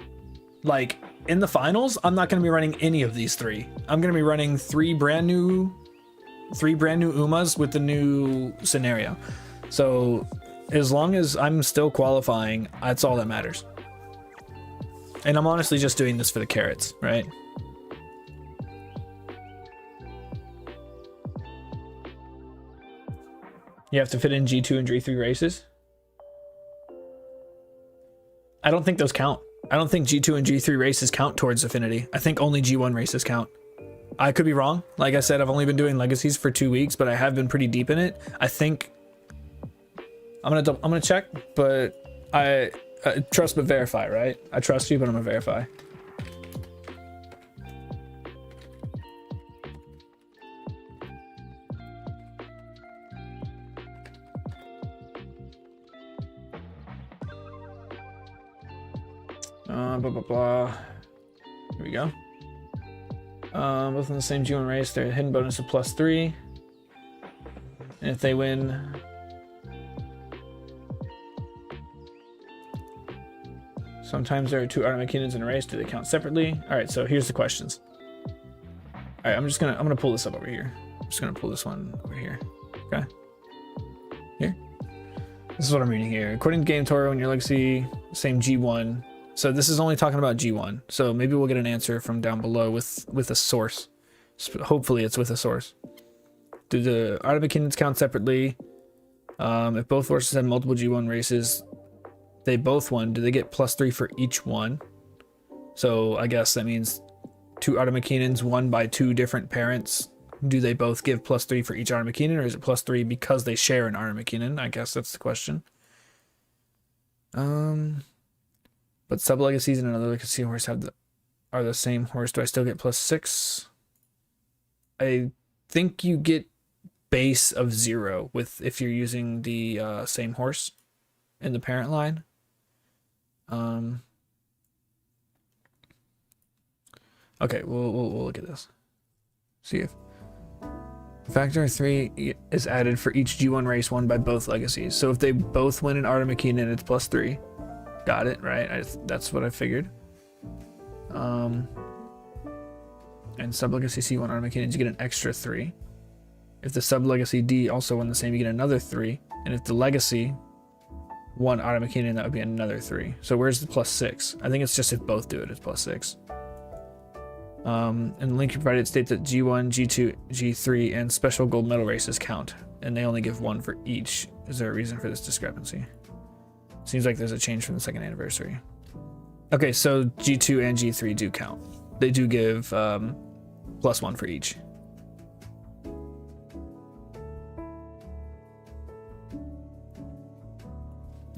Like in the finals, I'm not going to be running any of these 3. I'm going to be running 3 brand new Umas with the new scenario. So as long as I'm still qualifying, that's all that matters. And I'm honestly just doing this for the carrots, right? You have to fit in G2 and G3 races. I don't think those count. I don't think G2 and G3 races count towards affinity. I think only G1 races count. I could be wrong. Like I said, I've only been doing Legacies for 2 weeks, but I have been pretty deep in it. I think I'm gonna check, but I trust but verify, right? I trust you, but I'm gonna verify. Blah blah blah. Here we go. Both in the same G1 race, their hidden bonus of +3. And if they win, sometimes there are 2 Artemis in a race. Do they count separately? All right, so here's the questions. All right, I'm gonna pull this up over here. I'm just gonna pull this one over here. Okay. Here. This is what I'm reading here. According to Game Toro, in your Legacy, same G1. So this is only talking about G1. So maybe we'll get an answer from down below with a source. Hopefully it's with a source. Do the Artemis count separately? If both horses have multiple G1 races, they both won. Do they get +3 for each one? So I guess that means 2 Artemis won by 2 different parents. Do they both give +3 for each Artemis, or is it +3 because they share an Artemis? I guess that's the question. But sub legacies and another legacy horse are the same horse. Do I still get +6? I think you get base of 0 if you're using the same horse in the parent line. Okay, we'll look at this. See if factor 3 is added for each G1 race won by both legacies. So if they both win an Artemis, it's +3. Got it, right? That's what I figured. And sub-legacy C1 Artemis, you get an extra 3. If the sub-legacy D also won the same, you get another 3. And if the legacy won Artemis, that would be another 3. So where's the +6? I think it's just if both do it, it's +6. And the link you provided states that G1, G2, G3, and special gold medal races count, and they only give 1 for each. Is there a reason for this discrepancy? Seems like there's a change from the 2nd anniversary. Okay, so G2 and G3 do count. They do give +1 for each.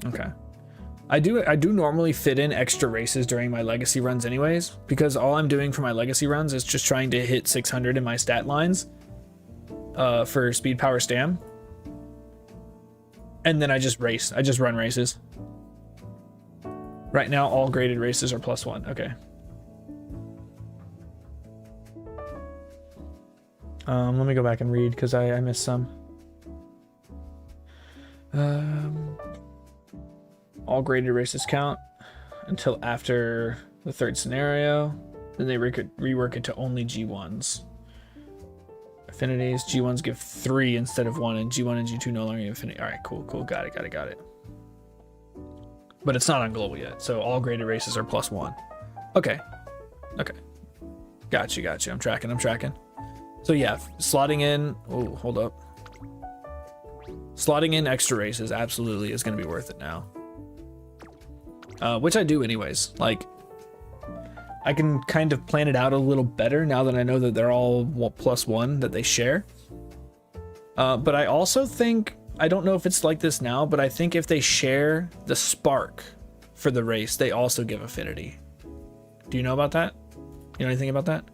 Okay. I do normally fit in extra races during my legacy runs anyways, because all I'm doing for my legacy runs is just trying to hit 600 in my stat lines for speed, power, stam. And then I just race. I just run races. Right now, all graded races are +1. Okay. Let me go back and read because I missed some. All graded races count until after the 3rd scenario. Then they rework it to only G1s. Affinities, G1s give 3 instead of 1, and G1 and G2 no longer give affinity. All right, cool. Got it. But it's not on global yet, so all graded races are +1. Okay. Got you. I'm tracking. So yeah, slotting in. Oh, hold up. Slotting in extra races absolutely is going to be worth it now. Which I do anyways. Like, I can kind of plan it out a little better now that I know that they're all +1 that they share. But I also think, I don't know if it's like this now, but I think if they share the spark for the race, they also give affinity. Do you know about that? You know anything about that?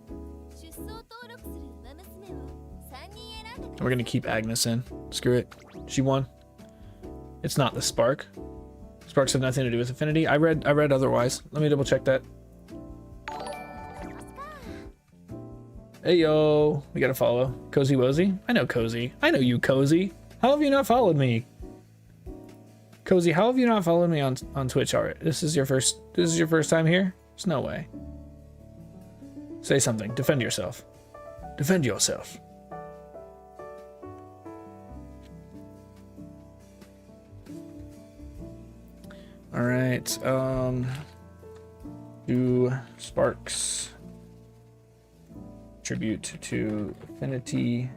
We're gonna keep Agnes in. Screw it. She won. It's not the spark. Sparks have nothing to do with affinity. I read otherwise. Let me double check that. Hey yo, we gotta follow. Cozy Wozy? I know Cozy. I know you, Cozy. How have you not followed me? Cozy, how have you not followed me on Twitch already? This is your first time here? There's no way. Say something. Defend yourself. Defend yourself. All right. Do sparks tribute to affinity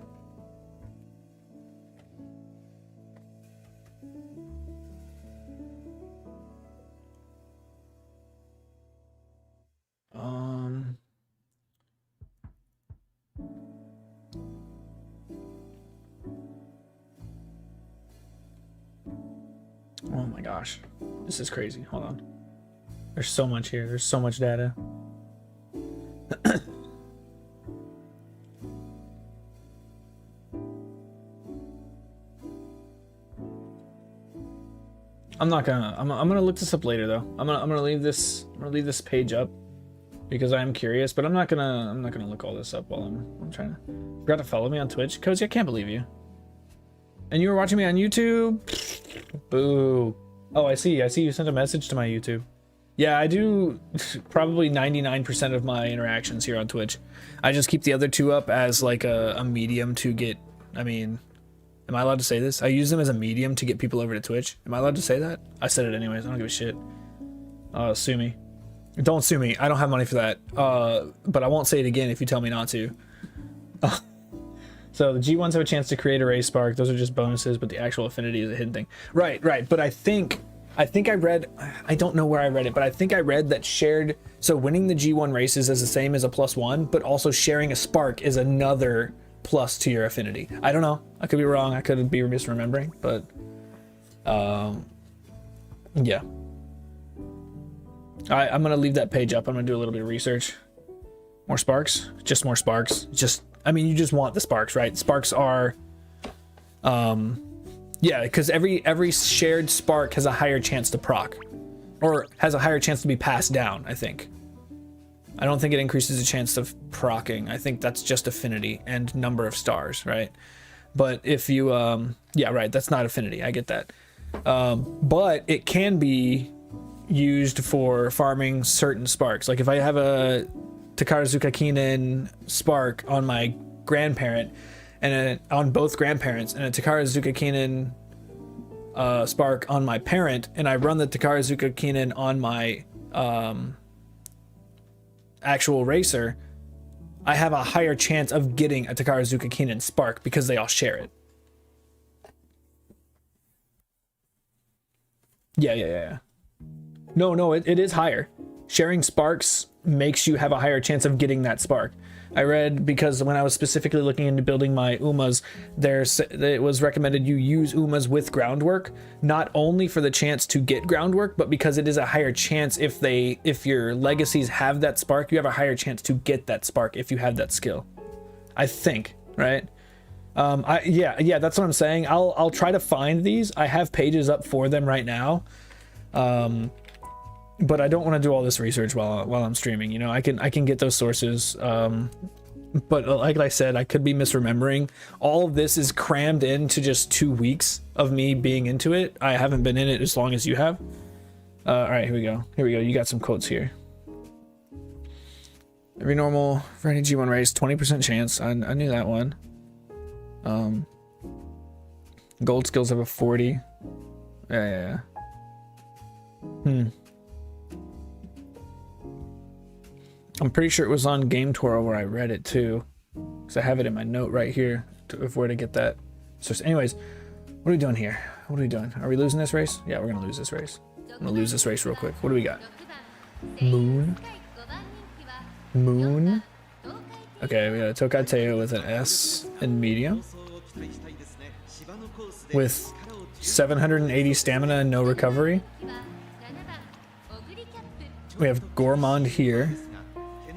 Oh my gosh. This is crazy. Hold on. There's so much here. There's so much data. I'm gonna look this up later though. I'm gonna leave this page up because I am curious, but I'm not gonna look all this up while I'm trying to. Forgot to follow me on Twitch. Cozy, I can't believe you. And you were watching me on YouTube? Boo. Oh, I see you sent a message to my YouTube. Yeah, I do probably 99% of my interactions here on Twitch. I just keep the other two up as like a medium to get, I mean, am I allowed to say this? I use them as a medium to get people over to Twitch. Am I allowed to say that? I said it anyways. I don't give a shit. Sue me. Don't sue me. I don't have money for that. But I won't say it again if you tell me not to. So the G1s have a chance to create a race spark. Those are just bonuses, but the actual affinity is a hidden thing. Right. But I think I read, I don't know where I read it, but I think I read that shared, so winning the G1 races is the same as a +1, but also sharing a spark is another plus to your affinity. I don't know. I could be wrong. I could be misremembering, but yeah. I'm gonna leave that page up. I'm gonna do a little bit of research. More sparks, just more sparks. Just, I mean, you just want the sparks, right? Sparks are, yeah, because every shared spark has a higher chance to proc, or has a higher chance to be passed down. I think. I don't think it increases the chance of proccing. I think that's just affinity and number of stars, right? But if you, yeah, right, that's not affinity. I get that. But it can be used for farming certain sparks. Like if I have a Takarazuka Kinen spark on my grandparent, and on both grandparents, and a Takarazuka Kinen spark on my parent, and I run the Takarazuka Kinen on my actual racer, I have a higher chance of getting a Takarazuka Kinen spark because they all share it. Yeah. No, it is higher. Sharing sparks makes you have a higher chance of getting that spark. I read, because when I was specifically looking into building my Umas, it was recommended you use Umas with groundwork, not only for the chance to get groundwork, but because it is a higher chance if your legacies have that spark, you have a higher chance to get that spark if you have that skill. I think, right? Yeah, that's what I'm saying. I'll try to find these. I have pages up for them right now. But I don't want to do all this research while I'm streaming. You know, I can get those sources. But like I said, I could be misremembering. All of this is crammed into just 2 weeks of me being into it. I haven't been in it as long as you have. All right, here we go. You got some quotes here. Every normal for any G1 race, 20% chance. I knew that one. Gold skills have a 40. Yeah. I'm pretty sure it was on Game Toro where I read it too, because I have it in my note right here of where to get that. So anyways, what are we doing here? What are we doing? Are we losing this race? Yeah, we're gonna lose this race. I'm gonna lose this race real quick. What do we got? Moon. Okay, we got a Tokateo with an S in medium, with 780 stamina and no recovery. We have Gourmand here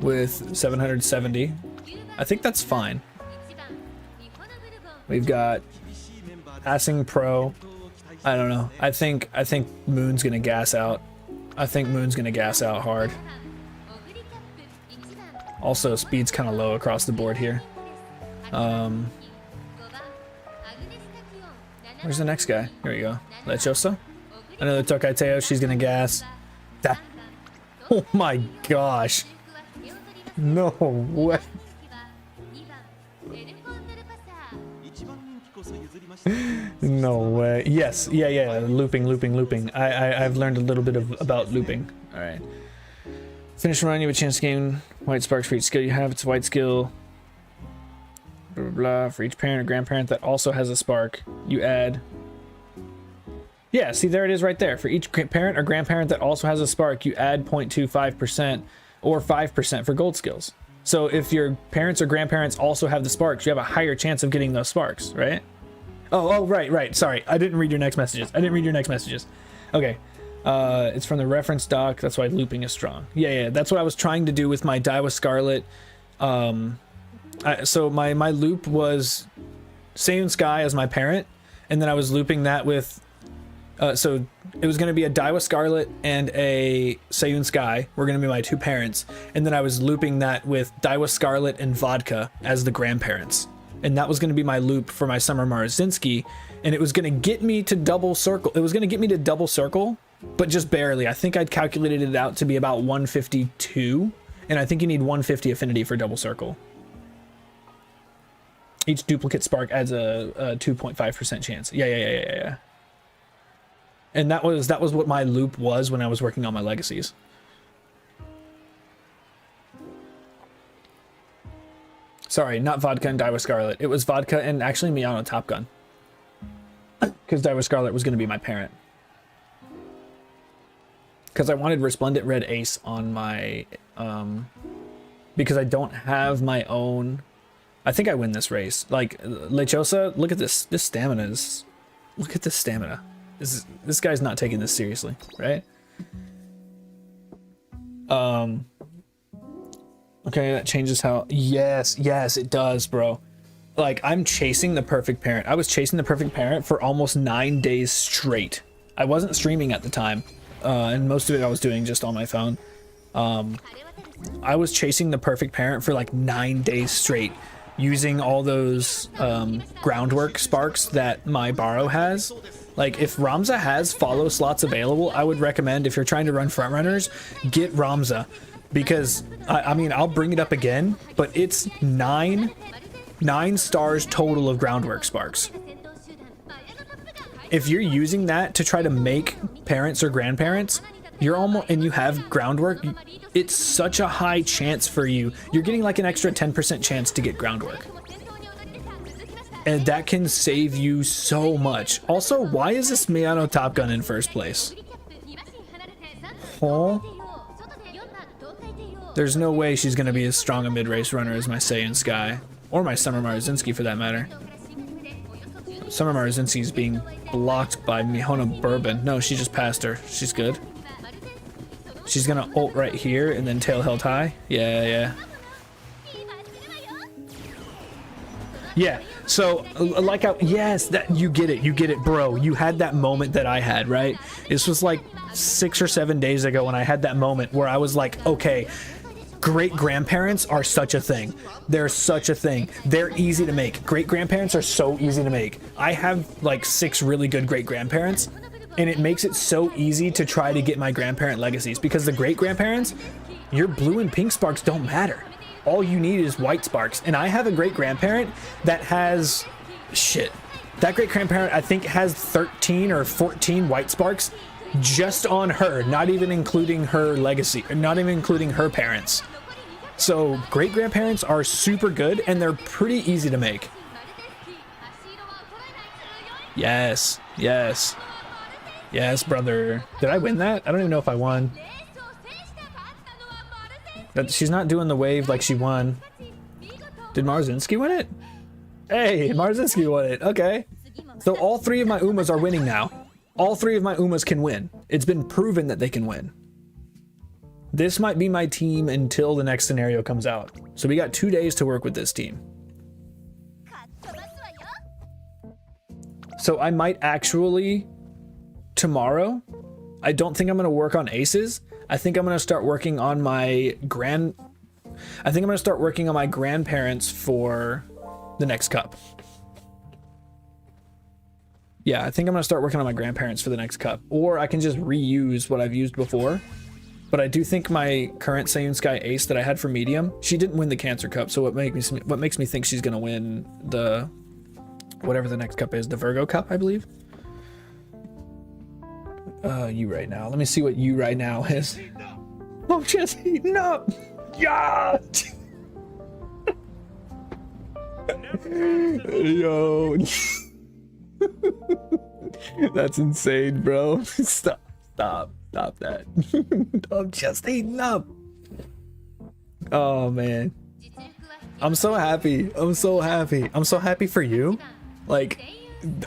with 770. I think that's fine. We've got Passing Pro. I don't know. I think Moon's gonna gas out. I think Moon's gonna gas out hard. Also, speed's kind of low across the board here. Where's the next guy? Here we go. Lechosa. Another Tokateo. She's gonna gas. That. Oh my gosh. No way. No way. Yes. Yeah. Looping. I've learned a little bit about looping. All right. Finish run. You have a chance to gain white sparks for each skill you have. It's a white skill. Blah, blah, blah. For each parent or grandparent that also has a spark, you add. Yeah, see, there it is right there. For each parent or grandparent that also has a spark, you add 0.25% or 5% for gold skills. So if your parents or grandparents also have the sparks, you have a higher chance of getting those sparks, right? Oh, right. Sorry, I didn't read your next messages. Okay. It's from the reference doc. That's why looping is strong. Yeah. That's what I was trying to do with my Daiwa Scarlet. So my loop was Seiyun Sky as my parent, and then I was looping that with. So it was going to be a Daiwa Scarlet and a Seiyun Sky were going to be my two parents, and then I was looping that with Daiwa Scarlet and Vodka as the grandparents, and that was going to be my loop for my Summer Marazinski, and it was going to get me to double circle. It was going to get me to double circle, but just barely. I think I'd calculated it out to be about 152, and I think you need 150 affinity for double circle. Each duplicate spark adds a 2.5% chance. Yeah. And that was what my loop was when I was working on my legacies. Sorry, not Vodka and Daiwa Scarlet. It was Vodka and actually Miyano Top Gun. Because Daiwa Scarlet was going to be my parent. Because I wanted Resplendent Red Ace on my... because I don't have my own... I think I win this race. Like, Lechosa, look at this. This stamina is... Look at this stamina. This guy's not taking this seriously, right? Okay, that changes how... Yes, it does, bro. Like, I'm chasing the perfect parent. I was chasing the perfect parent for almost 9 days straight. I wasn't streaming at the time, and most of it I was doing just on my phone. I was chasing the perfect parent for like 9 days straight, using all those groundwork sparks that my Borrow has. Like, if Ramza has follow slots available, I would recommend, if you're trying to run frontrunners, get Ramza. Because, I mean, I'll bring it up again, but it's nine stars total of groundwork sparks. If you're using that to try to make parents or grandparents, you're almost, and you have groundwork, it's such a high chance for you. You're getting like an extra 10% chance to get groundwork. And that can save you so much. Also, why is this Miyano Top Gun in first place? Huh? There's no way she's going to be as strong a mid-race runner as my Saiyan Sky. Or my Summer Marazinski for that matter. Summer Marazinski's being blocked by Mihona Bourbon. No, she just passed her. She's good. She's going to ult right here and then tail held high. Yeah. Yeah, so like yes, that you get it, bro. You had that moment that I had, right? This was like 6 or 7 days ago when I had that moment where I was like, okay, great grandparents are such a thing. They're such a thing. They're easy to make. Great grandparents are so easy to make. I have like 6 really good great grandparents, and it makes it so easy to try to get my grandparent legacies, because the great grandparents, your blue and pink sparks don't matter. All you need is white sparks. And I have a great grandparent that has that great grandparent I think has 13 or 14 white sparks just on her, not even including her legacy, not even including her parents. So great grandparents are super good, and they're pretty easy to make. Yes, brother. Did I win that? I don't even know if I won. She's not doing the wave like she won. Did Marzinski win it? Hey, Marzinski won it. Okay. So all 3 of my Umas are winning now. All 3 of my Umas can win. It's been proven that they can win. This might be my team until the next scenario comes out. So we got 2 days to work with this team. So I might actually, tomorrow, I don't think I'm going to work on aces. I think I'm going to start working on my grandparents for the next cup. Yeah, I think I'm going to start working on my grandparents for the next cup. Or I can just reuse what I've used before. But I do think my current Seiyun Sky ace that I had for medium, she didn't win the Cancer Cup, so what makes me think she's going to win the, whatever the next cup is, the Virgo Cup, I believe. You right now. Let me see what you right now is. I'm just heating up. Yeah. Yo. That's insane, bro. Stop that. I'm just heating up. Oh man. I'm so happy. I'm so happy for you. Like,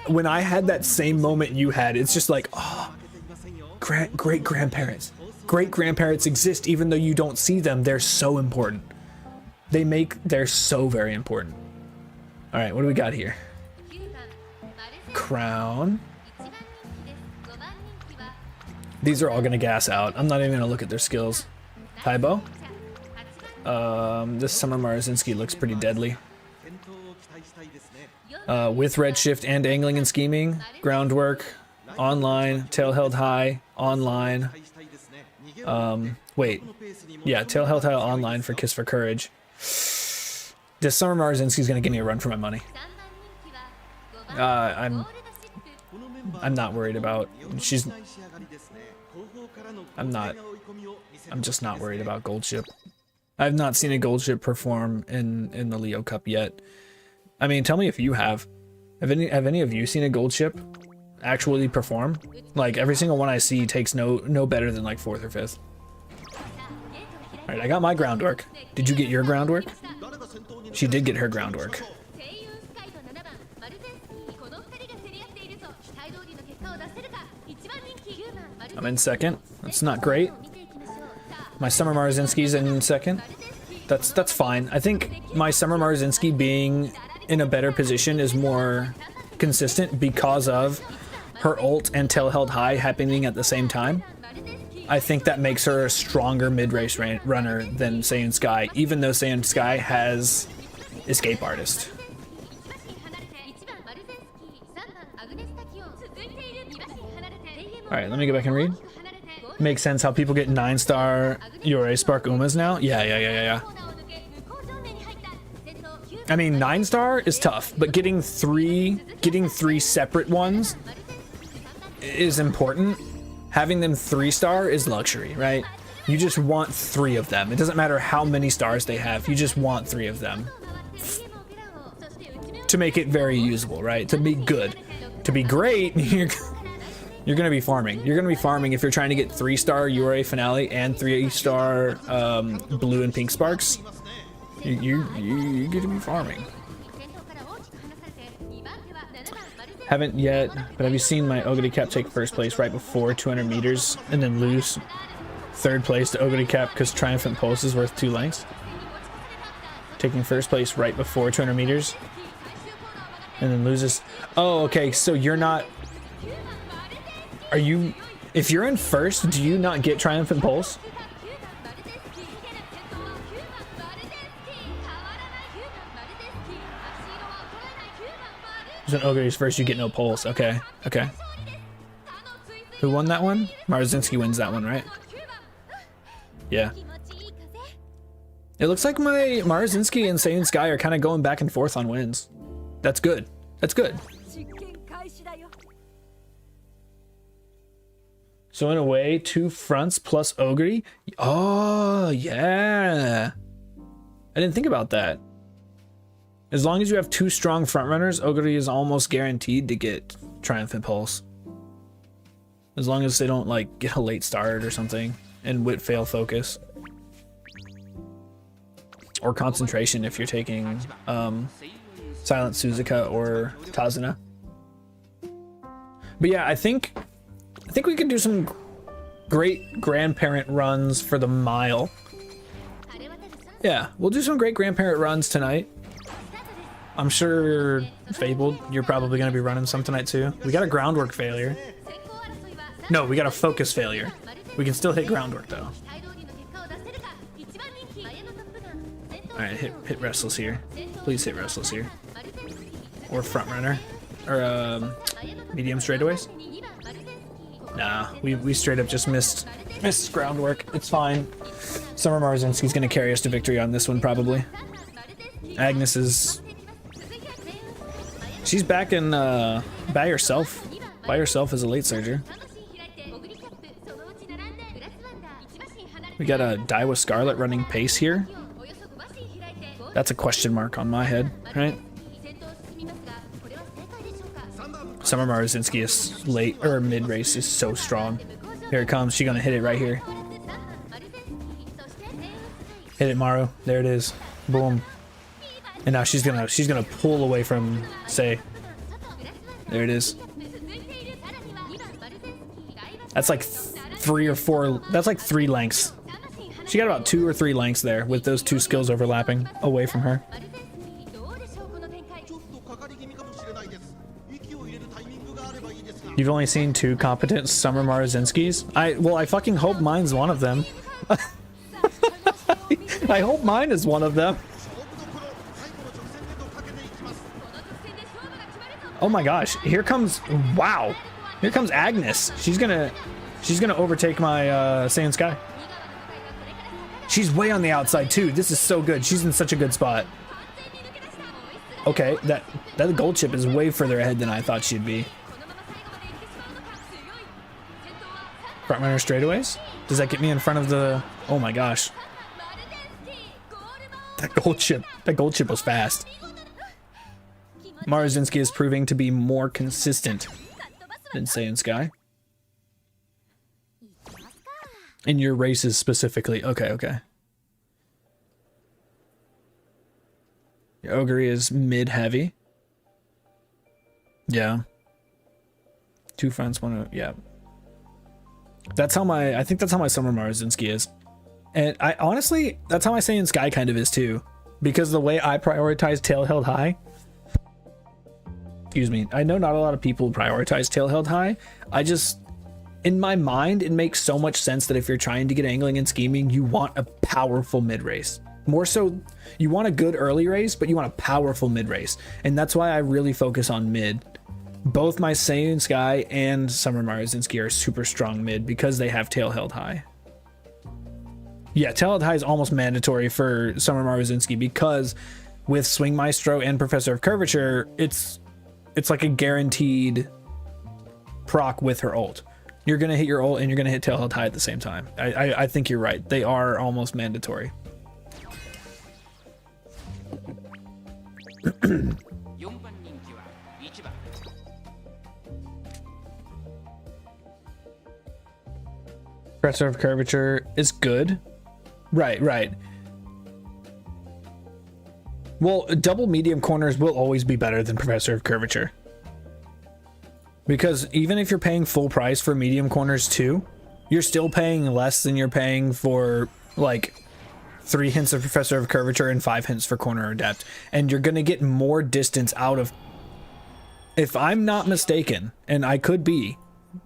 when I had that same moment you had, it's just like, oh, great grandparents. Great grandparents exist even though you don't see them. They're so important. They're so very important. All right, what do we got here? Crown. These are all gonna gas out. I'm not even gonna look at their skills. Taibo. This Summer Marzinski looks pretty deadly. With Redshift and Angling and Scheming, Groundwork, online, Tail Held High, online. Wait. Yeah, Tail Held High online for Kiss for Courage. This Summer Marzinski's gonna give me a run for my money. I'm not worried about, I'm just not worried about Gold Ship. I've not seen a Gold Ship perform in the Leo Cup yet. I mean, tell me if you have. Have any of you seen a Gold Ship actually perform? Like, every single one I see takes no better than like 4th or 5th. All right, I got my groundwork. Did you get your groundwork? She did get her groundwork. I'm in second. That's not great. My Summer Marzinski's in second. That's fine. I think my Summer Marzinski being in a better position is more consistent because of her ult and Tail Held High happening at the same time. I think that makes her a stronger mid-race runner than Saiyan Sky, even though Saiyan Sky has Escape Artist. Alright, let me go back and read. Makes sense how people get 9-star Yurei Spark Umas now. Yeah. I mean, 9-star is tough, but getting three separate ones is important. Having them 3-star is luxury, right? You just want 3 of them. It doesn't matter how many stars they have. You just want 3 of them to make it very usable, right? To be good. To be great, you're gonna be farming. You're gonna be farming if you're trying to get 3-star Yurei Finale and 3-star blue and pink sparks. You're gonna be farming. Haven't yet, but have you seen my Ogre Cap take first place right before 200 meters and then lose 3rd place to Ogre Cap because Triumphant Pulse is worth 2 lengths? Taking first place right before 200 meters and then loses. Oh, okay, so you're not... Are you... If you're in first, do you not get Triumphant Pulse? When Ogre is first, you get no pulse. Okay. Who won that one? Marzinski wins that one, right? Yeah. It looks like my Marzinski and Saiyan Sky are kind of going back and forth on wins. That's good. So in a way, 2 fronts plus Ogre. Oh, yeah. I didn't think about that. As long as you have 2 strong frontrunners, Ogre is almost guaranteed to get Triumphant Pulse. As long as they don't like get a late start or something and Wit fail focus. Or concentration if you're taking Silent Suzuka or Tazuna. But yeah, I think we can do some great grandparent runs for the mile. Yeah, we'll do some great grandparent runs tonight. I'm sure Fabled, you're probably going to be running some tonight too. We got a groundwork failure. No, we got a focus failure. We can still hit groundwork though. Alright, hit Restless here. Please hit Restless here. Or front runner. Or medium straightaways. Nah, we straight up just missed groundwork. It's fine. Summer Marzinski's gonna carry us to victory on this one probably. Agnes is... She's back in by herself as a late surger. We got a Daiwa Scarlet running pace here. That's a question mark on my head, right? Summer Marzinski is late or mid race is so strong. Here it comes. She's gonna hit it right here. Hit it, Maru. There it is. Boom. And now she's gonna pull away from Say. There it is. That's like 3 or 4. That's like 3 lengths. She got about 2 or 3 lengths there with those 2 skills overlapping away from her. You've only seen 2 competent Summer Marzinskis? I fucking hope mine's one of them. I hope mine is one of them. Oh my gosh, here comes, wow. Here comes Agnes. She's gonna overtake my Saiyan Sky. She's way on the outside too. This is so good. She's in such a good spot. Okay, that gold chip is way further ahead than I thought she'd be. Front runner straightaways? Does that get me in front of the... Oh my gosh. That gold chip was fast. Marzinski is proving to be more consistent than Saiyan Sky. In your races specifically. Okay. Your Ogre is mid-heavy. Yeah. 2 fronts, 1... Yeah. That's how I think that's how my Summer Marzinski is. And I honestly, that's how my Saiyan Sky kind of is too. Because the way I prioritize tail held high... Excuse me. I know not a lot of people prioritize tail held high. I just... In my mind, it makes so much sense that if you're trying to get angling and scheming, you want a powerful mid-race. More so, you want a good early race, but you want a powerful mid-race. And that's why I really focus on mid. Both my Saiyan Sky and Summer Marzinski are super strong mid because they have tail held high. Yeah, tail held high is almost mandatory for Summer Marzinski because with Swing Maestro and Professor of Curvature, it's like a guaranteed proc with her ult. You're gonna hit your ult and you're gonna hit tail held high at the same time. I think you're right. They are almost mandatory. Professor of Curvature is good. Right. Well, double medium corners will always be better than Professor of Curvature. Because even if you're paying full price for medium corners too, you're still paying less than you're paying for like 3 hints of Professor of Curvature and 5 hints for Corner Adept. And you're gonna get more distance out of... If I'm not mistaken, and I could be,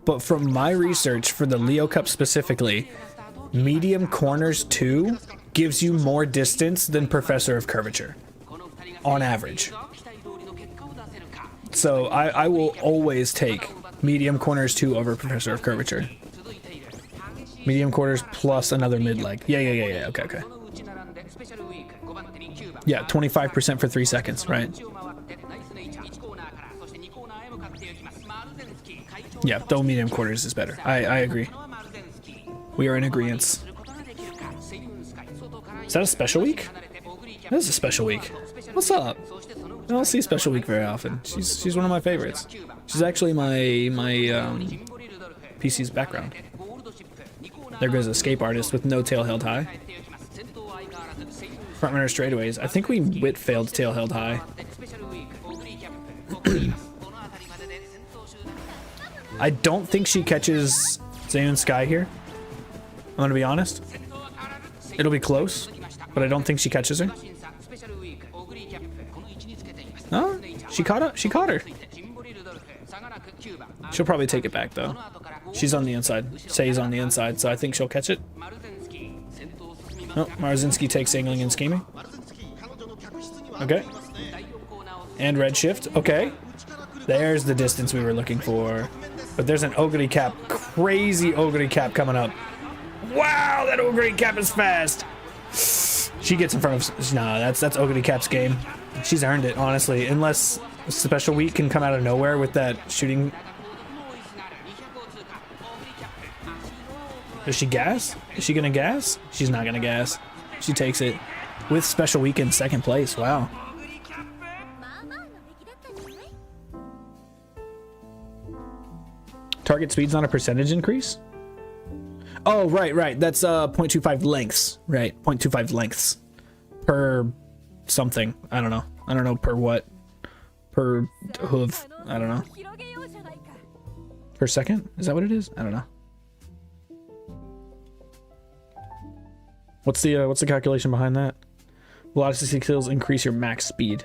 but from my research for the Leo Cup specifically, medium corners 2 gives you more distance than Professor of Curvature on average. So I will always take medium corners 2 over Professor of Curvature. Medium corners plus another mid leg. Yeah. Okay. Yeah, 25% for 3 seconds, right? Yeah, double medium quarters is better. I agree. We are in agreement. Is that a special week? That is a special week. What's up? I don't see special week very often. She's one of my favorites. She's actually my PC's background. There goes Escape Artist with no tail held high. Front runner straightaways. I think we wit failed tail held high. I don't think she catches Saiyan Sky here. I'm gonna be honest. It'll be close, but I don't think she catches her. Oh, she caught her. She'll probably take it back though. She's on the inside. Say's on the inside, so I think she'll catch it. Oh, Marzinski takes angling and scheming. Okay. And red shift. Okay. There's the distance we were looking for. But there's an Ogre cap. Crazy Ogre cap coming up. Wow, that Ogre cap is fast. She gets in front of... Nah, that's Ogre cap's game. She's earned it, honestly. Unless Special Week can come out of nowhere with that shooting... Does she gas? Is she gonna gas? She's not gonna gas. She takes it with Special Week in second place. Wow. Target speed's not a percentage increase? Oh, right. That's 0.25 lengths. Right, 0.25 lengths per something. I don't know per what. per hoof. I don't know. Per second? Is that what it is? I don't know. What's the calculation behind that? Velocity skills increase your max speed.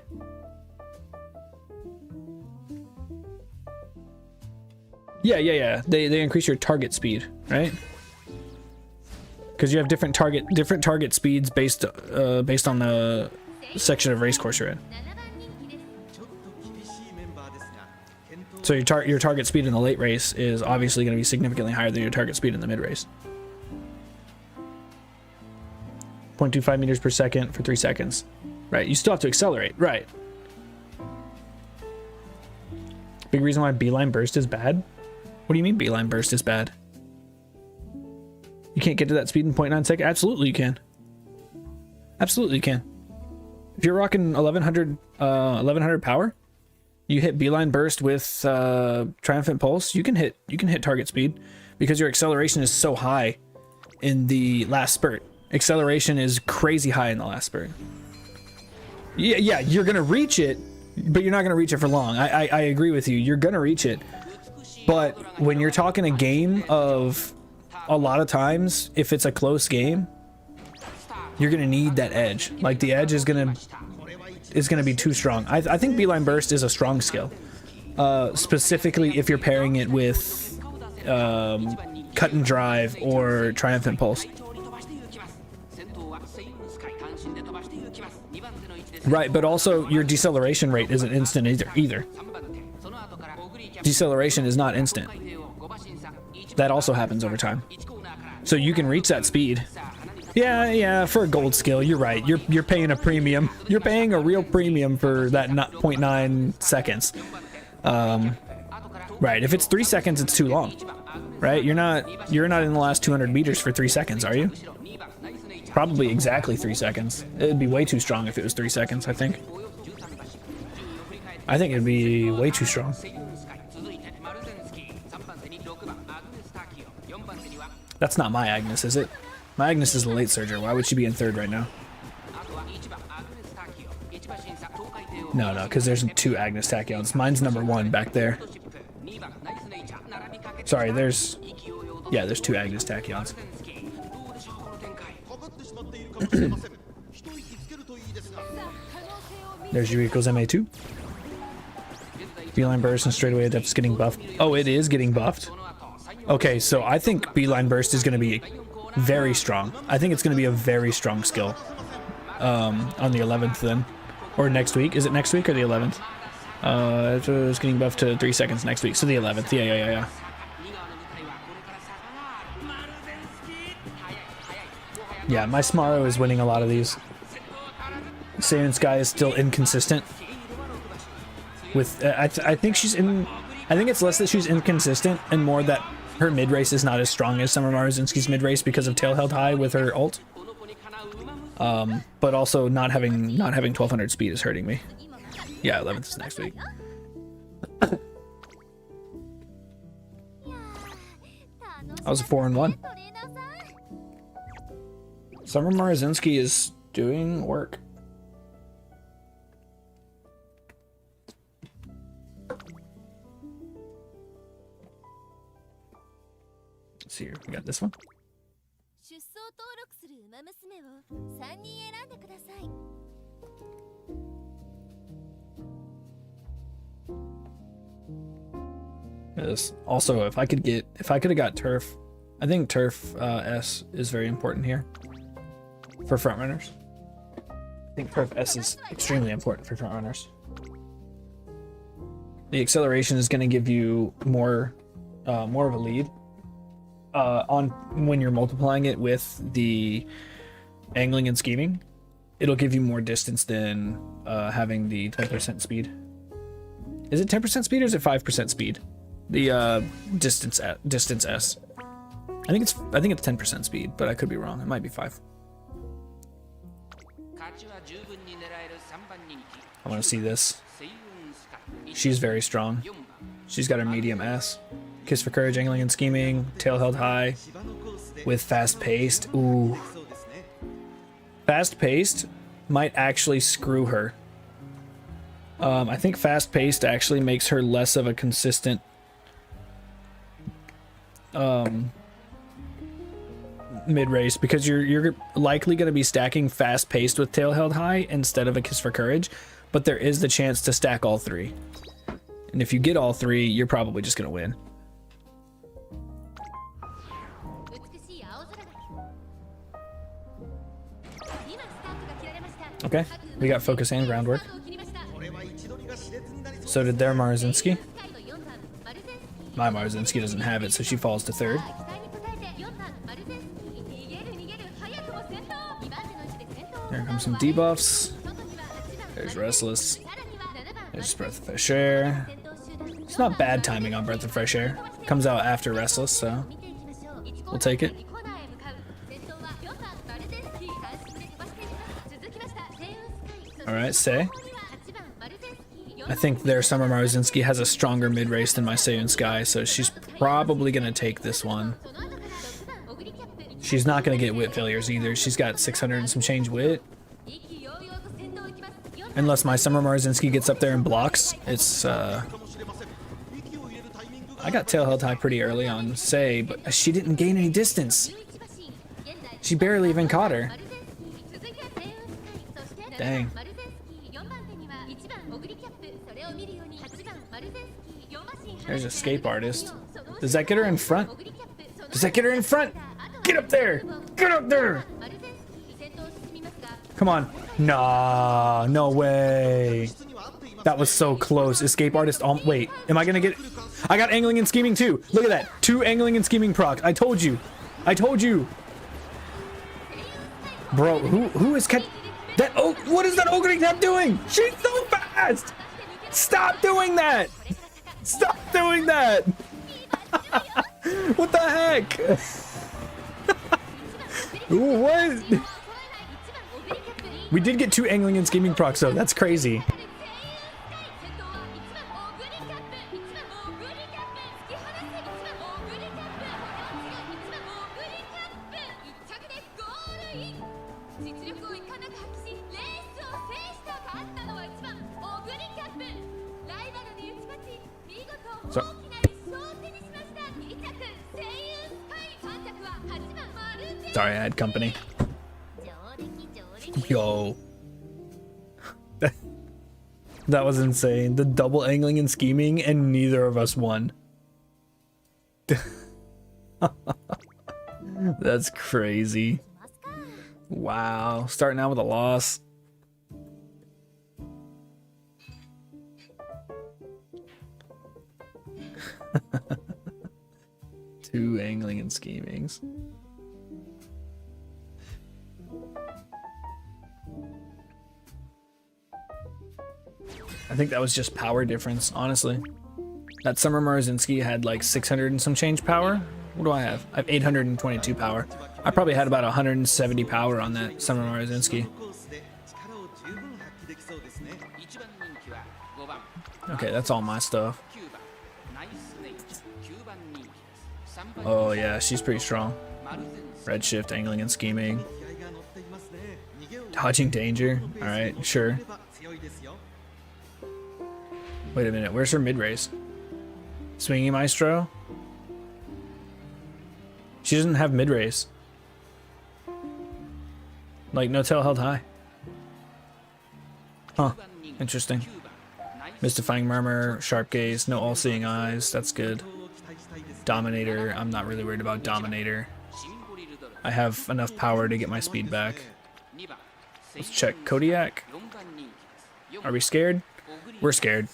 Yeah. They increase your target speed, right? Because you have different target speeds based on the section of race course you're in. So your target speed in the late race is obviously going to be significantly higher than your target speed in the mid race. 0.25 meters per second for 3 seconds. Right, you still have to accelerate, right. Big reason why beeline burst is bad? What do you mean beeline burst is bad? You can't get to that speed in 0.9 seconds? Absolutely you can. Absolutely you can. If you're rocking 1100 power, you hit beeline burst with triumphant pulse, you can hit target speed because your acceleration is so high in the last spurt. Acceleration is crazy high in the last spurt. Yeah, you're gonna reach it, but you're not gonna reach it for long. I agree with you. You're gonna reach it, but when you're talking a game of a lot of times, if it's a close game, you're gonna need that edge. Like the edge is gonna be too strong. I think beeline burst is a strong skill, specifically if you're pairing it with cut and drive or triumphant pulse. Right, but also your deceleration rate isn't instant either. Deceleration is not instant. That also happens over time. So you can reach that speed. Yeah, for a gold skill, you're right. You're paying a premium. You're paying a real premium for that 0.9 seconds. Right, if it's 3 seconds, it's too long. Right? You're not in the last 200 meters for 3 seconds, are you? Probably exactly 3 seconds. It'd be way too strong if it was 3 seconds, I think. I think it'd be way too strong. That's not my Agnes, is it? My Agnes is the late surger. Why would she be in third right now? No, because there's 2 Agnes tachyons. Mine's number 1 back there. Sorry, there's 2 Agnes tachyons. There's Yuriko's MA2. Beeline burst and straightaway adept's getting buffed. Oh, it is getting buffed. Okay, so I think beeline burst is going to be very strong. I think it's going to be a very strong skill on the 11th then, or next week. Is it next week or the 11th? It's getting buffed to 3 seconds next week, so the 11th. Yeah. Yeah, my Smarrow is winning a lot of these. Saiyan Sky is still inconsistent. With I think she's in. I think it's less that she's inconsistent and more that her mid race is not as strong as Summer Marazinski's mid race because of tail held high with her ult. But also not having 1200 speed is hurting me. Yeah, 11th is next week. I was a 4-1. Summer Marazinski is doing work. Let's see here. We got this one. This also, if I could have got Turf, I think Turf S is very important here for frontrunners. I think Turf S is extremely important for frontrunners. The acceleration is going to give you more of a lead on when you're multiplying it with the angling and scheming. It'll give you more distance than having the 10% speed. Is it 10% speed or is it 5% speed? The distance S. I think it's 10% speed, but I could be wrong. It might be 5. I want to see this. She's very strong. She's got her medium S. Kiss for Courage, Angling and Scheming, tail held high, with fast paced. Ooh. Fast paced might actually screw her. I think fast-paced actually makes her less of a consistent mid-race, because you're likely going to be stacking fast-paced with Tail Held High instead of a Kiss for Courage, but there is the chance to stack all three. And if you get all three, you're probably just going to win. Okay, we got focus and groundwork. So did their Marzinski. My Marzinski doesn't have it, so she falls to third. There comes some debuffs. There's Restless. There's Breath of Fresh Air. It's not bad timing on Breath of Fresh Air. Comes out after Restless, so we'll take it. Alright, Sei. I think their Summer Marzinski has a stronger mid-race than my Seiyun Sky, so she's probably going to take this one. She's not going to get wit failures either. She's got 600 and some change wit. Unless my Summer Marzinski gets up there and blocks. It's, I got Tail Held High pretty early on Sei, but she didn't gain any distance. She barely even caught her. Dang. There's Escape Artist. Does that get her in front? Does that get her in front? Get up there! Get up there! Come on. Nah, no way. That was so close. Escape Artist. Wait, am I gonna get... I got Angling and Scheming too. Look at that. 2 Angling and Scheming procs. I told you. I told you. Bro, who is catch... That... Oh, what is that Ogre Tap doing? She's so fast! Stop doing that! Stop doing that! What the heck? What? We did get 2 Angling and Scheming procs though. That's crazy. So, sorry, I had company. Yo. That was insane. The double Angling and Scheming, and neither of us won. That's crazy. Wow. Starting out with a loss. Two Angling and Schemings. I think that was just power difference, honestly. That Summer Marzinski had like 600 and some change power. What do I have? I have 822 power. I probably had about 170 power on that Summer Marzinski. Okay, that's all my stuff. Oh yeah, she's pretty strong. Redshift, Angling and Scheming. Dodging danger. Alright, sure. Wait a minute, where's her mid-race? Swinging Maestro? She doesn't have mid-race. Like, no Tail Held High. Huh, interesting. Mystifying Murmur, Sharp Gaze, no All-Seeing Eyes, that's good. Dominator, I'm not really worried about Dominator. I have enough power to get my speed back. Let's check Kodiak. Are we scared? We're scared.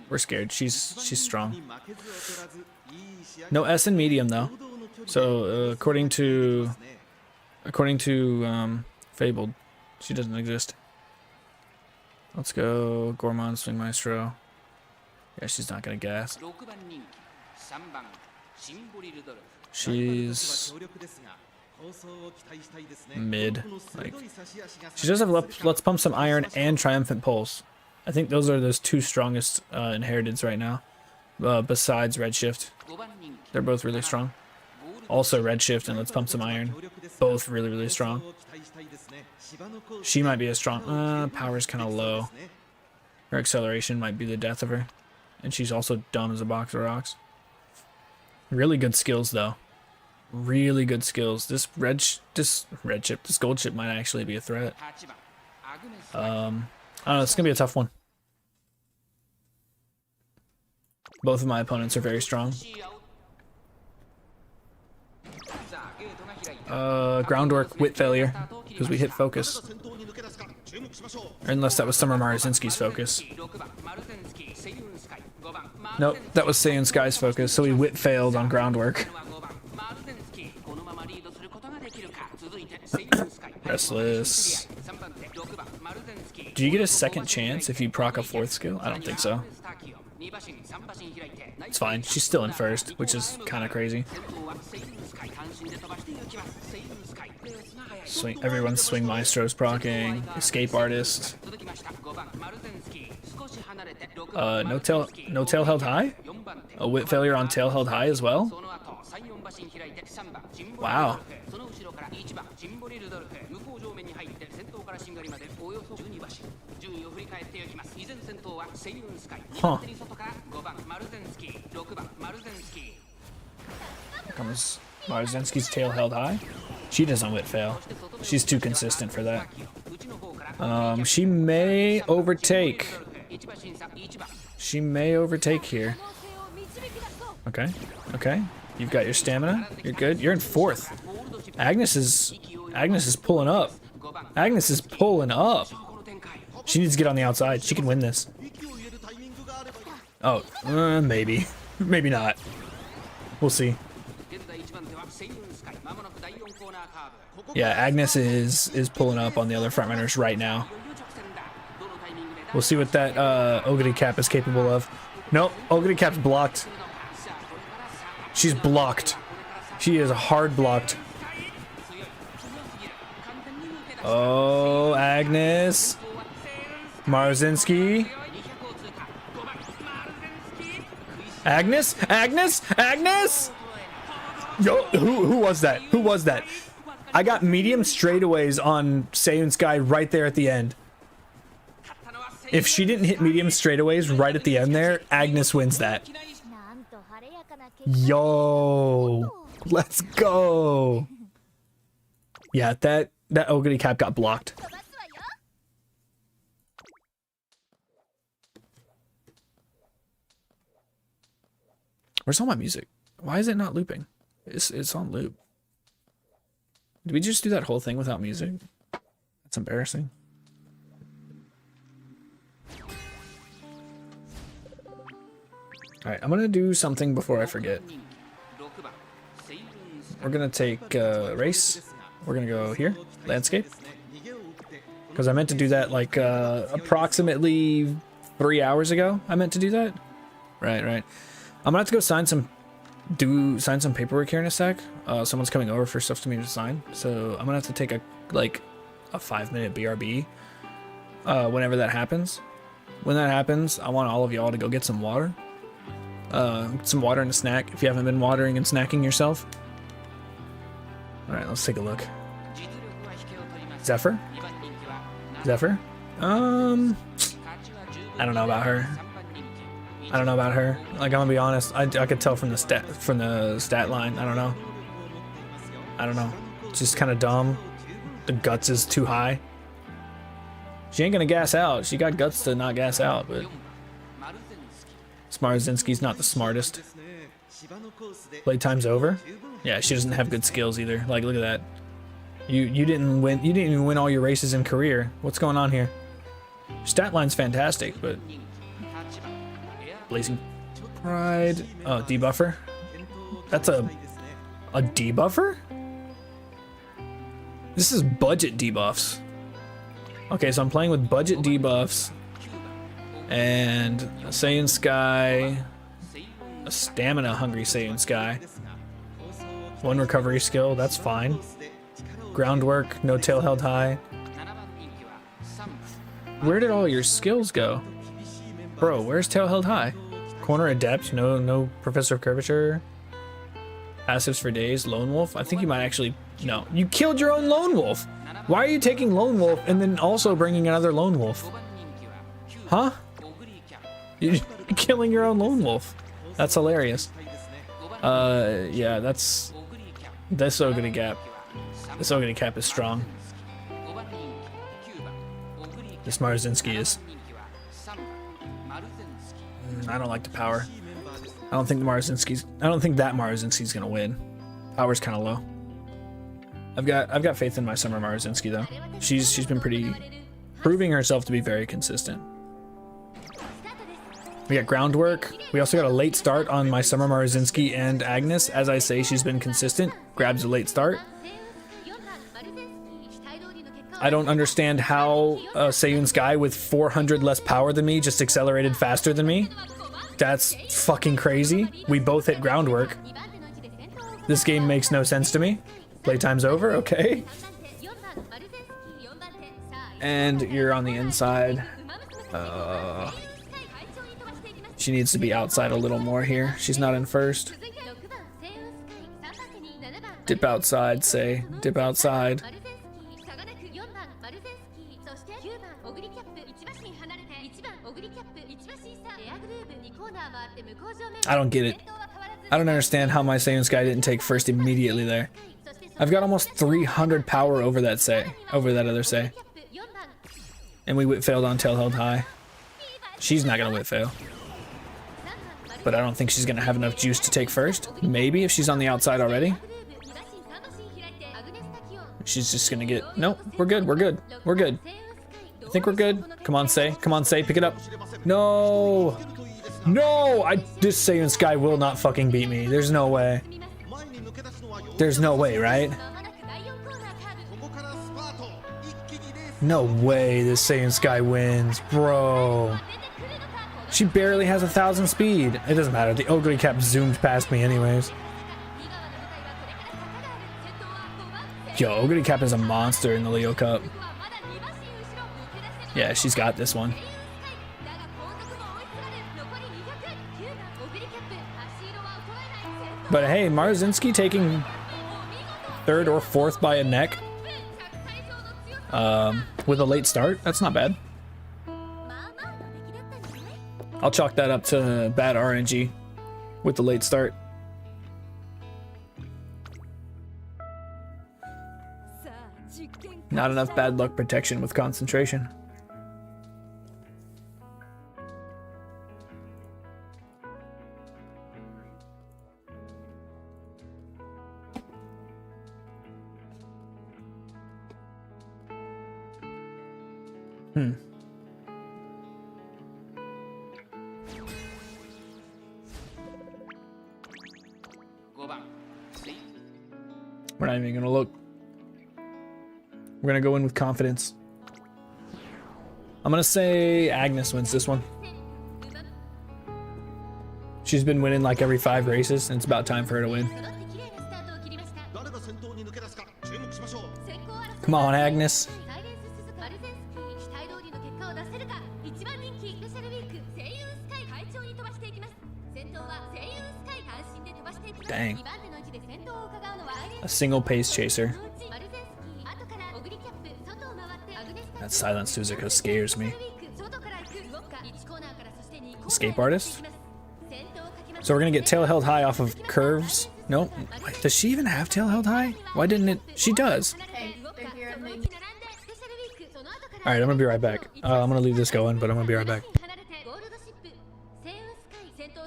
We're scared. She's strong. No S in medium though. So according to Fabled, she doesn't exist. Let's go Gormon, Swing Maestro. Yeah, she's not gonna gas. She's mid. Like, she does have Let's Pump Some Iron and Triumphant Pulse. I think those are those 2 strongest inheriteds right now. Besides Redshift. They're both really strong. Also Redshift and Let's Pump Some Iron. Both really, really strong. She might be as strong. Power's kind of low. Her acceleration might be the death of her. And she's also dumb as a box of rocks. Really good skills, though. Really good skills. This gold chip might actually be a threat. I don't know, it's gonna be a tough one. Both of my opponents are very strong. Groundwork, wit failure, because we hit focus. Unless that was Summer Marzinski's focus. Nope, that was Saiyan Sky's focus, so we wit failed on groundwork. Restless. Do you get a second chance if you proc a fourth skill? I don't think so. It's fine. She's still in first, which is kind of crazy. Everyone's Swing Maestro's proccing. Escape Artist. No tail held high? A wit failure on tail held high as well? Wow. Huh. Here comes Marzinski's tail held high. She doesn't wit fail. She's too consistent for that. She may overtake. She may overtake here. Okay, okay. You've got your stamina. You're good. You're in fourth. Agnes is pulling up. Agnes is pulling up. She needs to get on the outside. She can win this. Oh, maybe. Maybe not. We'll see. Yeah, Agnes is pulling up on the other frontrunners right now. We'll see what that Ogre Cap is capable of. Nope, Ogre Cap's blocked. She's blocked. She is hard blocked. Oh, Agnes. Marzinski. Agnes? Agnes? Agnes? Yo, who was that? Who was that? I got medium straightaways on Saiyan Sky right there at the end. If she didn't hit medium straightaways right at the end there, Agnes wins that. Yo, let's go. Yeah, that Ogre Cap got blocked. Where's all my music? Why is it not looping? It's on loop. Did we just do that whole thing without music? That's embarrassing. Alright, I'm gonna do something before I forget. We're gonna take race. We're gonna go here, landscape. Because I meant to do that like approximately 3 hours ago. I meant to do that. Right. I'm gonna have to go sign some paperwork here in a sec. Someone's coming over for stuff to me to sign, so I'm gonna have to take a 5-minute BRB whenever that happens. When that happens, I want all of y'all to go get some water. Some water and a snack if you haven't been watering and snacking yourself. Alright, let's take a look. Zephyr? Zephyr? I don't know about her. I don't know about her. Like, I'm gonna be honest. I could tell from the stat line. I don't know. I don't know. Just kind of dumb. The guts is too high. She ain't gonna gas out. She got guts to not gas out, but Marzinski's not the smartest. Playtime's over. Yeah, she doesn't have good skills either. Like, look at that. You didn't win. You didn't even win all your races in career. What's going on here? Stat line's fantastic, but Blazing Pride. Oh, debuffer. That's a debuffer? This is budget debuffs. Okay, so I'm playing with budget debuffs and a Saiyan Sky, a stamina hungry Saiyan Sky, 1 recovery skill, that's fine. Groundwork, no tail held high. Where did all your skills go? Bro, where's tail held high? Corner adept, no professor of curvature. Passives for days, lone wolf. I think you might actually, no. You killed your own lone wolf. Why are you taking lone wolf and then also bringing another lone wolf? Huh? You're killing your own lone wolf. That's hilarious. Yeah, that's... This Ogre Cap. This Ogre Cap is strong. This Marzinski is. I don't like the power. I don't think that Marzinski's gonna win. Power's kind of low. I've got faith in my Summer Marzinski though. She's been proving herself to be very consistent. We got groundwork. We also got a late start on my Summer Marzinski and Agnes. As I say, she's been consistent. Grabs a late start. I don't understand how Seiyun Sky with 400 less power than me just accelerated faster than me. That's fucking crazy. We both hit groundwork. This game makes no sense to me. Playtime's over, okay. And you're on the inside. She needs to be outside a little more here. She's not in first. Dip outside, say. Dip outside. I don't get it. I don't understand how my Seiyun Sky didn't take first immediately there. I've got almost 300 power over that other say. And we whip failed on tail held high. She's not gonna whip fail. But I don't think she's gonna have enough juice to take first. Maybe if she's on the outside already. She's just gonna get, nope, we're good, we're good, we're good. I think we're good. Come on, Say, pick it up. No! No! This Seiyun Sky will not fucking beat me. There's no way. There's no way, right? No way this Saiyan Sky wins, bro. She barely has 1,000 speed. It doesn't matter. The Ogre Cap zoomed past me anyways. Yo, Ogre Cap is a monster in the Leo Cup. Yeah, she's got this one. But hey, Marzinski taking third or fourth by a neck with a late start. That's not bad. I'll chalk that up to bad RNG with the late start. Not enough bad luck protection with concentration. We're not even gonna look. We're gonna go in with confidence. I'm gonna say Agnes wins this one. She's been winning like every 5 races, and it's about time for her to win. Come on, Agnes. Dang. A single pace chaser. That silent Suzuka scares me. Escape artist? So we're gonna get tail held high off of curves. Nope. Wait, does she even have tail held high? Why didn't it? She does. Alright, I'm gonna be right back. I'm gonna leave this going, but I'm gonna be right back.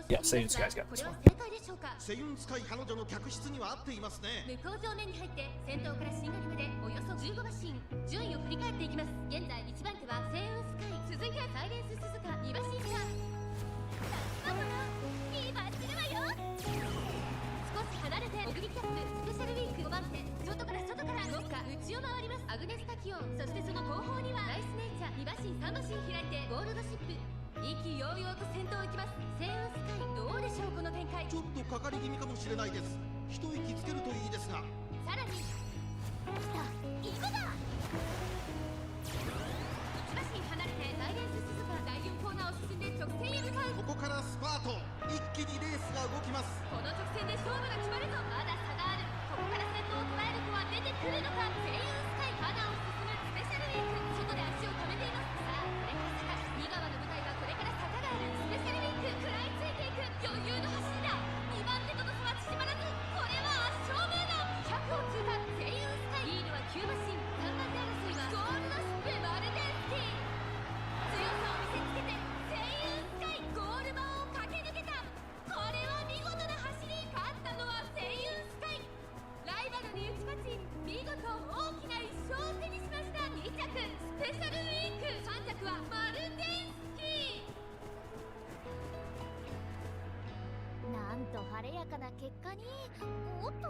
Yeah, Seiyun Sky's got this one. セユンスカイ彼女の客室には合っていますね。向こう上面に入って先頭からしんがりまでおよそ15馬身順位を振り返っていきます。現在1番手はセユンスカイ、続いてはサイレンス鈴鹿2馬身差。いいバッチリわよ。少し離れてオグリキャップスペシャルウィーク5番手、外からどっか内を回ります。アグネスタキオン、そしてその後方にはライスネイチャー2馬身3馬身開いてゴールドシップ。意気揚々と先頭行きます。セイウンスカイ、どうでしょうこの展開。ちょっとかかり気味かもしれないです。一息つけるといいですが。さらに来た、行くぞ。1馬身離れてサイレンス鈴鹿第4コーナーを進んで直線へ向かう。ここからスパート、一気にレースが動きます。この直線で勝負が決まるぞ。まだ差がある。ここから先頭を捉える子は出てくるのか。セイウンスカイ、花を進むスペシャルウィーク、外で足を止めています。さあこれから坂、2側の舞台はこれから坂がある。スペシャルペシャルウィーク3着はマルテンスキー。なんと晴れやかな結果におっと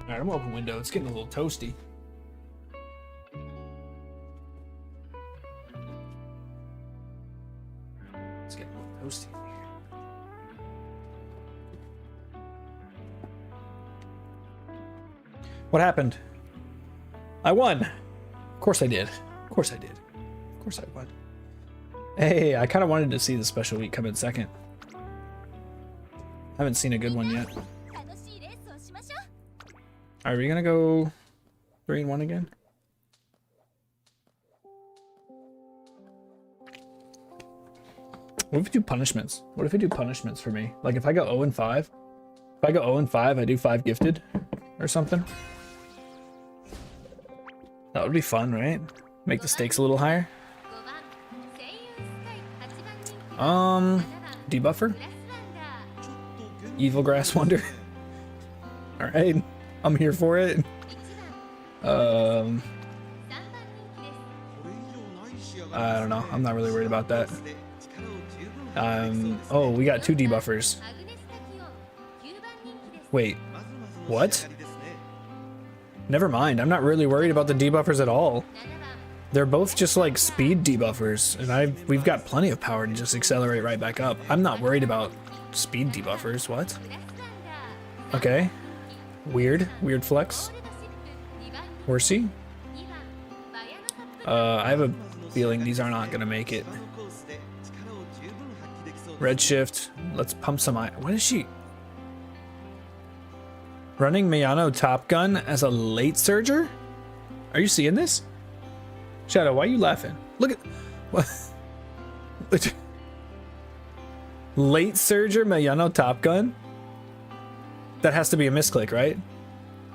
Alright, I'm gonna open window. It's getting a little toasty. It's getting a little toasty in here. What happened? I won! Of course I did. Of course I did. Of course I won. Hey, I kind of wanted to see the special week come in second. Haven't seen a good one yet. Are we gonna go 3 and 1 again? What if we do punishments? What if we do punishments for me? Like if I go 0 and 5, if I go 0 and 5, I do 5 gifted or something. That would be fun, right? Make the stakes a little higher. Debuffer? Evil Grass Wonder. Alright. I'm here for it. I don't know. I'm not really worried about that. Oh, we got 2 debuffers. Wait, what? Never mind. I'm not really worried about the debuffers at all. They're both just like speed debuffers, and we've got plenty of power to just accelerate right back up. I'm not worried about speed debuffers. What? Okay. Weird flex. Horsey? I have a feeling these are not gonna make it. Redshift. Let's pump some iron. What is she? Running Miyano Top Gun as a late surger? Are you seeing this? Shadow, why are you laughing? Look at what? Late surger Miyano Top Gun? That has to be a misclick, right?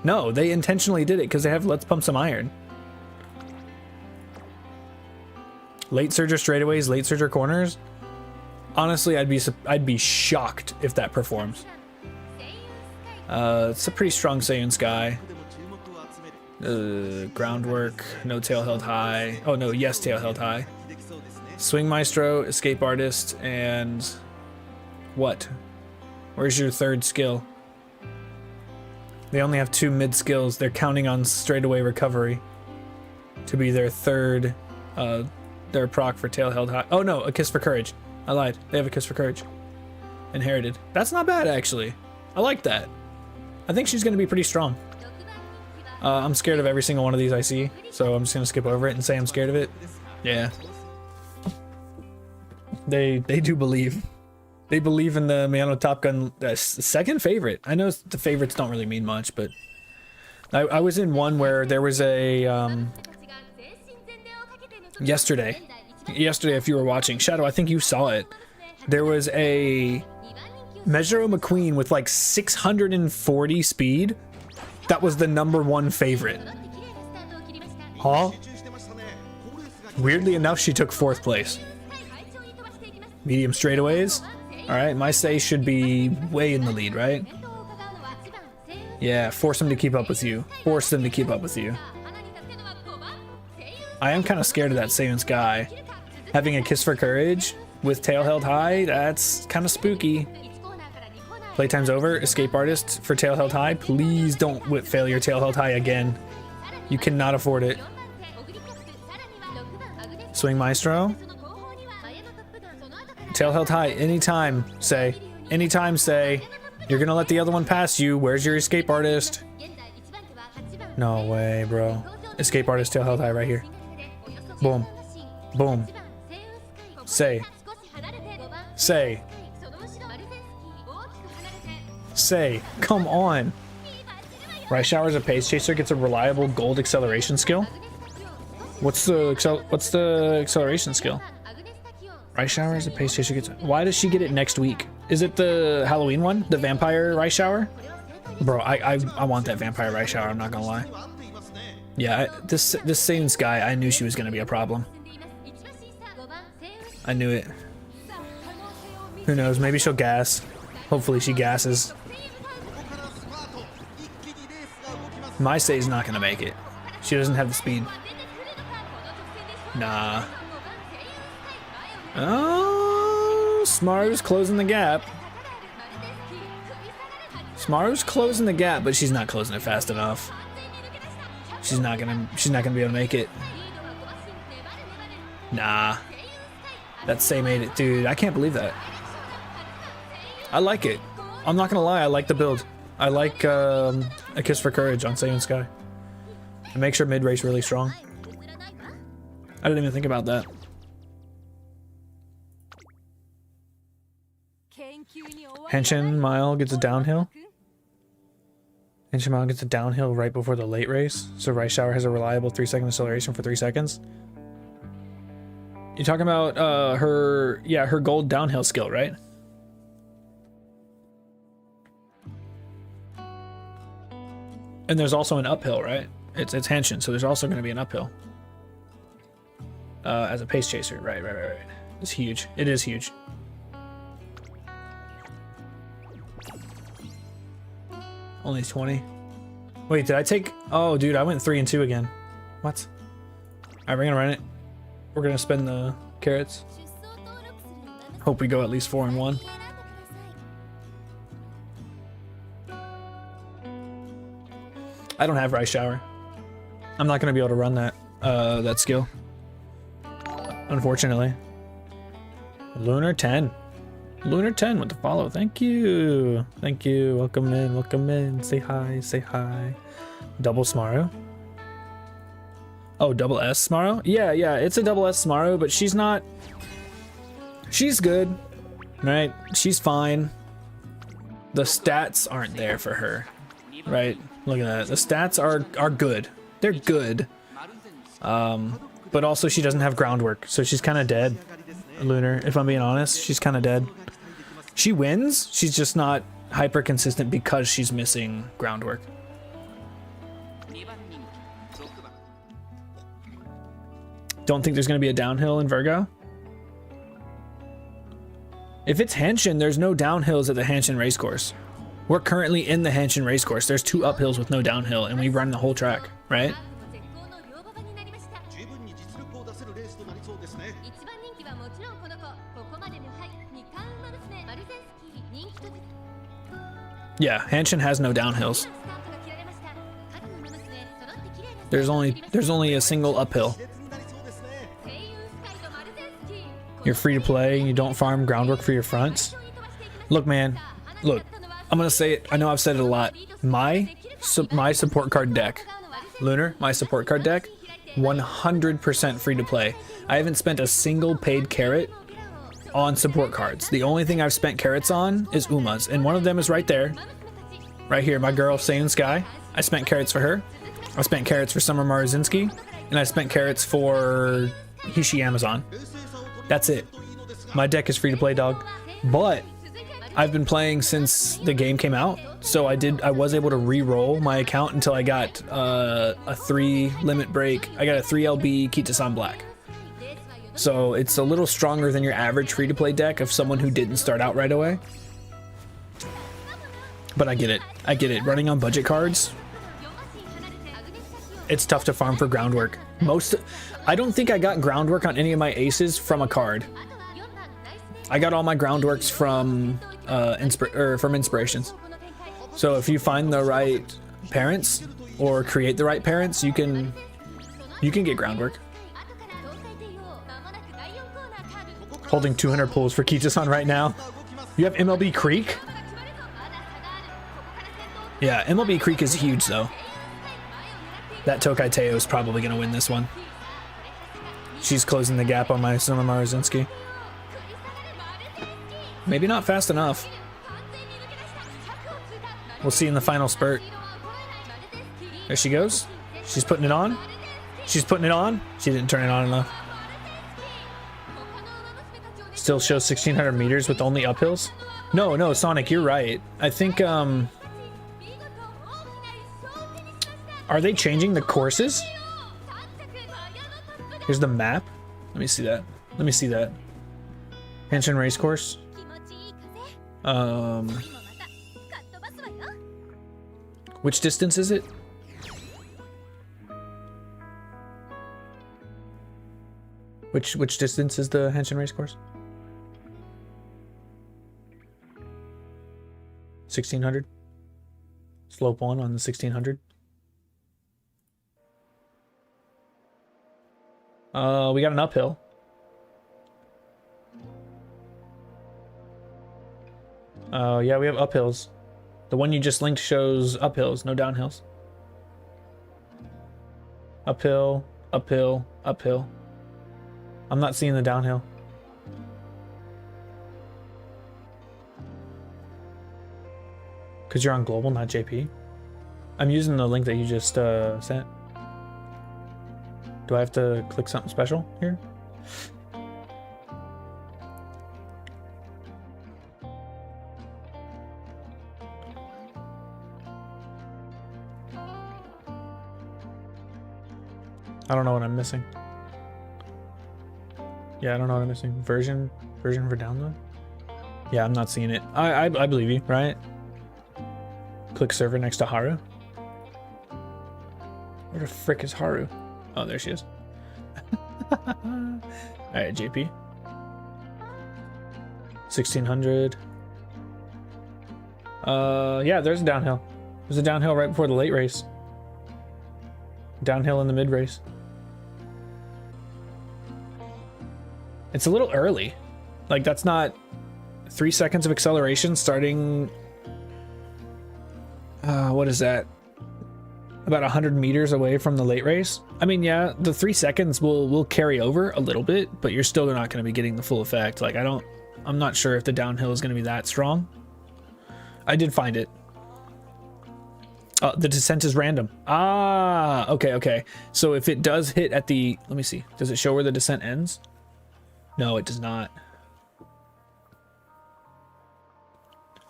No, they intentionally did it because they have Let's Pump Some Iron. Late surger straightaways, late surger corners. Honestly, I'd be shocked if that performs. It's a pretty strong Seiyun Sky. Groundwork, no tail held high. Oh no, yes, tail held high. Swing Maestro, Escape Artist, and what? Where's your third skill? They only have 2 mid skills. They're counting on straightaway recovery to be their third, their proc for tail held high. Oh no, a Kiss for Courage. I lied. They have a Kiss for Courage. Inherited. That's not bad, actually. I like that. I think she's going to be pretty strong. I'm scared of every single one of these I see, so I'm just going to skip over it and say I'm scared of it. Yeah. They do believe. They believe in the Miyano Top Gun second favorite. I know the favorites don't really mean much, but I was in one where there was a yesterday if you were watching Shadow, I think you saw it. There was a Mejiro McQueen with like 640 speed. That was the ¡1 favorite. Huh? Weirdly enough, she took 4th place. Medium straightaways. Alright, my say should be way in the lead, right? Yeah, force them to keep up with you. Force them to keep up with you. I am kind of scared of that Seiyun's guy. Having a kiss for courage with tail held high, that's kind of spooky. Playtime's over. Escape artist for tail held high. Please don't fail your tail held high again. You cannot afford it. Swing maestro. Tail held high. Anytime, say. Anytime, say. You're gonna let the other one pass you. Where's your escape artist? No way, bro. Escape artist, tail held high right here. Boom. Boom. Say. Say. Say. Come on. Rice Shower as a pace chaser gets a reliable gold acceleration skill. What's the acceleration skill? Rice Shower as a pace chaser gets. Why does she get it next week? Is it the Halloween one? The vampire rice shower? Bro, I want that vampire rice shower. I'm not gonna lie. Yeah, this Seiyun's guy, I knew she was gonna be a problem. I knew it. Who knows? Maybe she'll gas. Hopefully she gasses. My say's not gonna make it. She doesn't have the speed. Nah. Oh, Smaru's closing the gap. Smaru's closing the gap, but she's not closing it fast enough. She's not gonna be able to make it. Nah. That Sei made it, dude. I can't believe that. I like it. I'm not gonna lie, I like the build. I like a kiss for courage on Seiyun Sky. It makes her mid-race really strong. I didn't even think about that. Henshin Mile gets a downhill. Henshin Mile gets a downhill right before the late race. So Rice Shower has a reliable 3-second acceleration for 3 seconds. You're talking about her gold downhill skill, right? And there's also an uphill, right? It's Henshin, so there's also going to be an uphill. As a pace chaser, right. It's huge. It is huge. Only 20. Wait, did I take? Oh, dude, I went 3 and 2 again. What? All right, we're gonna run it. We're gonna spend the carrots. Hope we go at least 4 and 1. I don't have Rice Shower. I'm not gonna be able to run that skill. Unfortunately. Lunar 10. Lunar 10 with the follow. Thank you. Thank you. Welcome in. Welcome in. Say hi. Say hi. Double Smaru. Oh, double S Smaru? Yeah, it's a double S Smaru, but she's not. She's good. Right? She's fine. The stats aren't there for her. Right? Look at that. The stats are good. They're good. But also she doesn't have groundwork, so she's kind of dead. Lunar, if I'm being honest, she's kind of dead. She wins, she's just not hyper consistent because she's missing groundwork. Don't think there's going to be a downhill in Virgo. If it's Henshin, there's no downhills at the Henshin racecourse. We're currently in the Henshin racecourse. There's 2 uphills with no downhill, and we run the whole track, right? Yeah, Henshin has no downhills. There's only a single uphill. You're free to play and you don't farm groundwork for your fronts. Look, man. Look. I'm gonna say it. I know I've said it a lot. My support card deck, Lunar, my support card deck, 100% free to play. I haven't spent a single paid carrot on support cards. The only thing I've spent carrots on is Uma's, and one of them is right there, right here. My girl Saiyan Sky. I spent carrots for her. I spent carrots for Summer Marazinski, and I spent carrots for Hishi Amazon. That's it. My deck is free to play, dog. But I've been playing since the game came out, so I was able to re-roll my account until I got a 3 limit break. I got a 3 LB Kitasan Black. So it's a little stronger than your average free to play deck of someone who didn't start out right away. But I get it. I get it. Running on budget cards, it's tough to farm for groundwork. I don't think I got groundwork on any of my aces from a card. I got all my groundworks from inspirations. So if you find the right parents or create the right parents, you can get groundwork. Holding 200 pulls for Kicha-san right now. You have MLB Creek? Yeah, MLB Creek is huge though. That Tokai Teo is probably going to win this one. She's closing the gap on my Summer Marazinski. Maybe not fast enough. We'll see in the final spurt. There she goes. She's putting it on. She's putting it on. She didn't turn it on enough. Still shows 1600 meters with only uphills. No, Sonic, you're right. I think, are they changing the courses? Here's the map. Let me see that. Let me see that. Henshin race course. Which distance is it? Which distance is the Henshin race course? 1600. Slope 1 on the 1600. We got an uphill. Yeah, we have uphills. The one you just linked shows uphills, no downhills. Uphill, uphill, uphill. I'm not seeing the downhill. Because you're on global, not JP. I'm using the link that you just sent. Do I have to click something special here? I don't know what I'm missing. Yeah, I don't know what I'm missing. Version for download? Yeah, I'm not seeing it. I believe you, right? Click server next to Haru. Where the frick is Haru? Oh, there she is. Alright, JP. 1600. Yeah, there's a downhill. There's a downhill right before the late race. Downhill in the mid race. It's a little early. Like, that's not 3 seconds of acceleration starting. What is that? About 100 meters away from the late race. I mean, yeah, the 3 seconds will carry over a little bit, but you're still not going to be getting the full effect. Like, I'm not sure if the downhill is going to be that strong. I did find it. The descent is random. Ah, okay. So if it does hit at the, let me see. Does it show where the descent ends? No, it does not.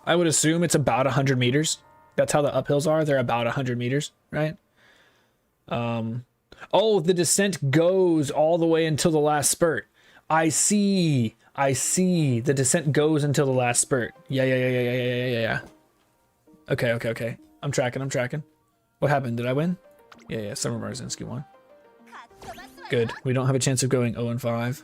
I would assume it's about 100 meters. That's how the uphills are. They're about 100 meters, right? Oh, the descent goes all the way until the last spurt. I see. The descent goes until the last spurt. Yeah. Okay. I'm tracking. What happened? Did I win? Yeah. Summer Marzinski won. Good. We don't have a chance of going 0-5.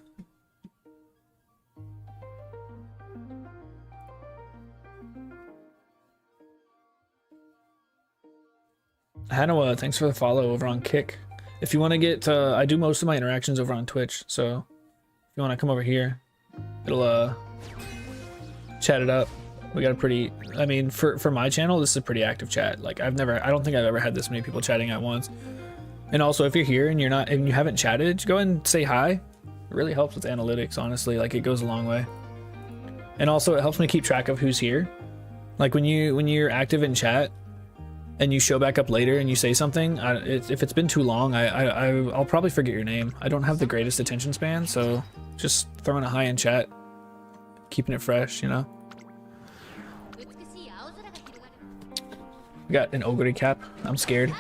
Hanawa, thanks for the follow over on Kick. If you want to get, I do most of my interactions over on Twitch, so if you want to come over here, it'll chat it up. We got a pretty, I mean, for my channel, this is a pretty active chat. Like I don't think I've ever had this many people chatting at once. And also, if you're here and you haven't chatted, go ahead and say hi. It really helps with analytics, honestly. Like it goes a long way. And also, it helps me keep track of who's here. Like when you're active in chat and you show back up later and you say something, if it's been too long, I'll probably forget your name. I don't have the greatest attention span, so just throwing a hi in chat, keeping it fresh, you know. We got an Ogre cap. I'm scared.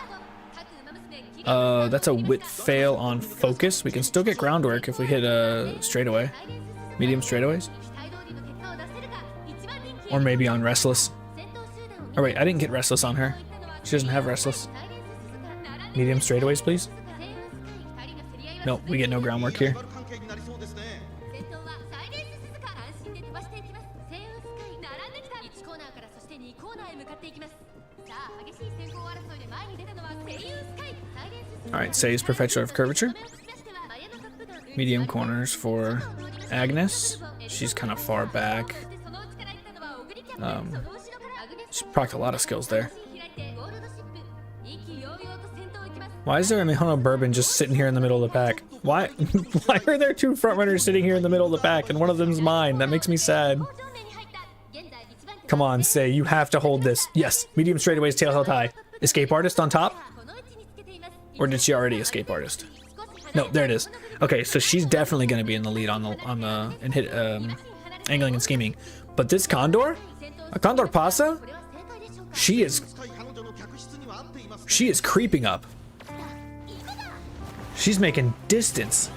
That's a wit fail on focus. We can still get groundwork if we hit a straightaway. Medium straightaways. Or maybe on restless. Oh wait, I didn't get restless on her. She doesn't have restless. Medium straightaways, please. No, we get no groundwork here. Alright, saves Perpetual of Curvature. Medium corners for Agnes. She's kind of far back. She procced a lot of skills there. Why is there a Mihono Bourbon just sitting here in the middle of the pack? Why why are there two frontrunners sitting here in the middle of the pack and one of them's mine? That makes me sad. Come on, Say, you have to hold this. Yes, medium straightaways, tail held high. Escape artist on top? Or did she already escape artist? No, there it is. Okay, so she's definitely going to be in the lead on the and hit angling and scheming. But this Condor, a Condor Pasa, she is creeping up. She's making distance.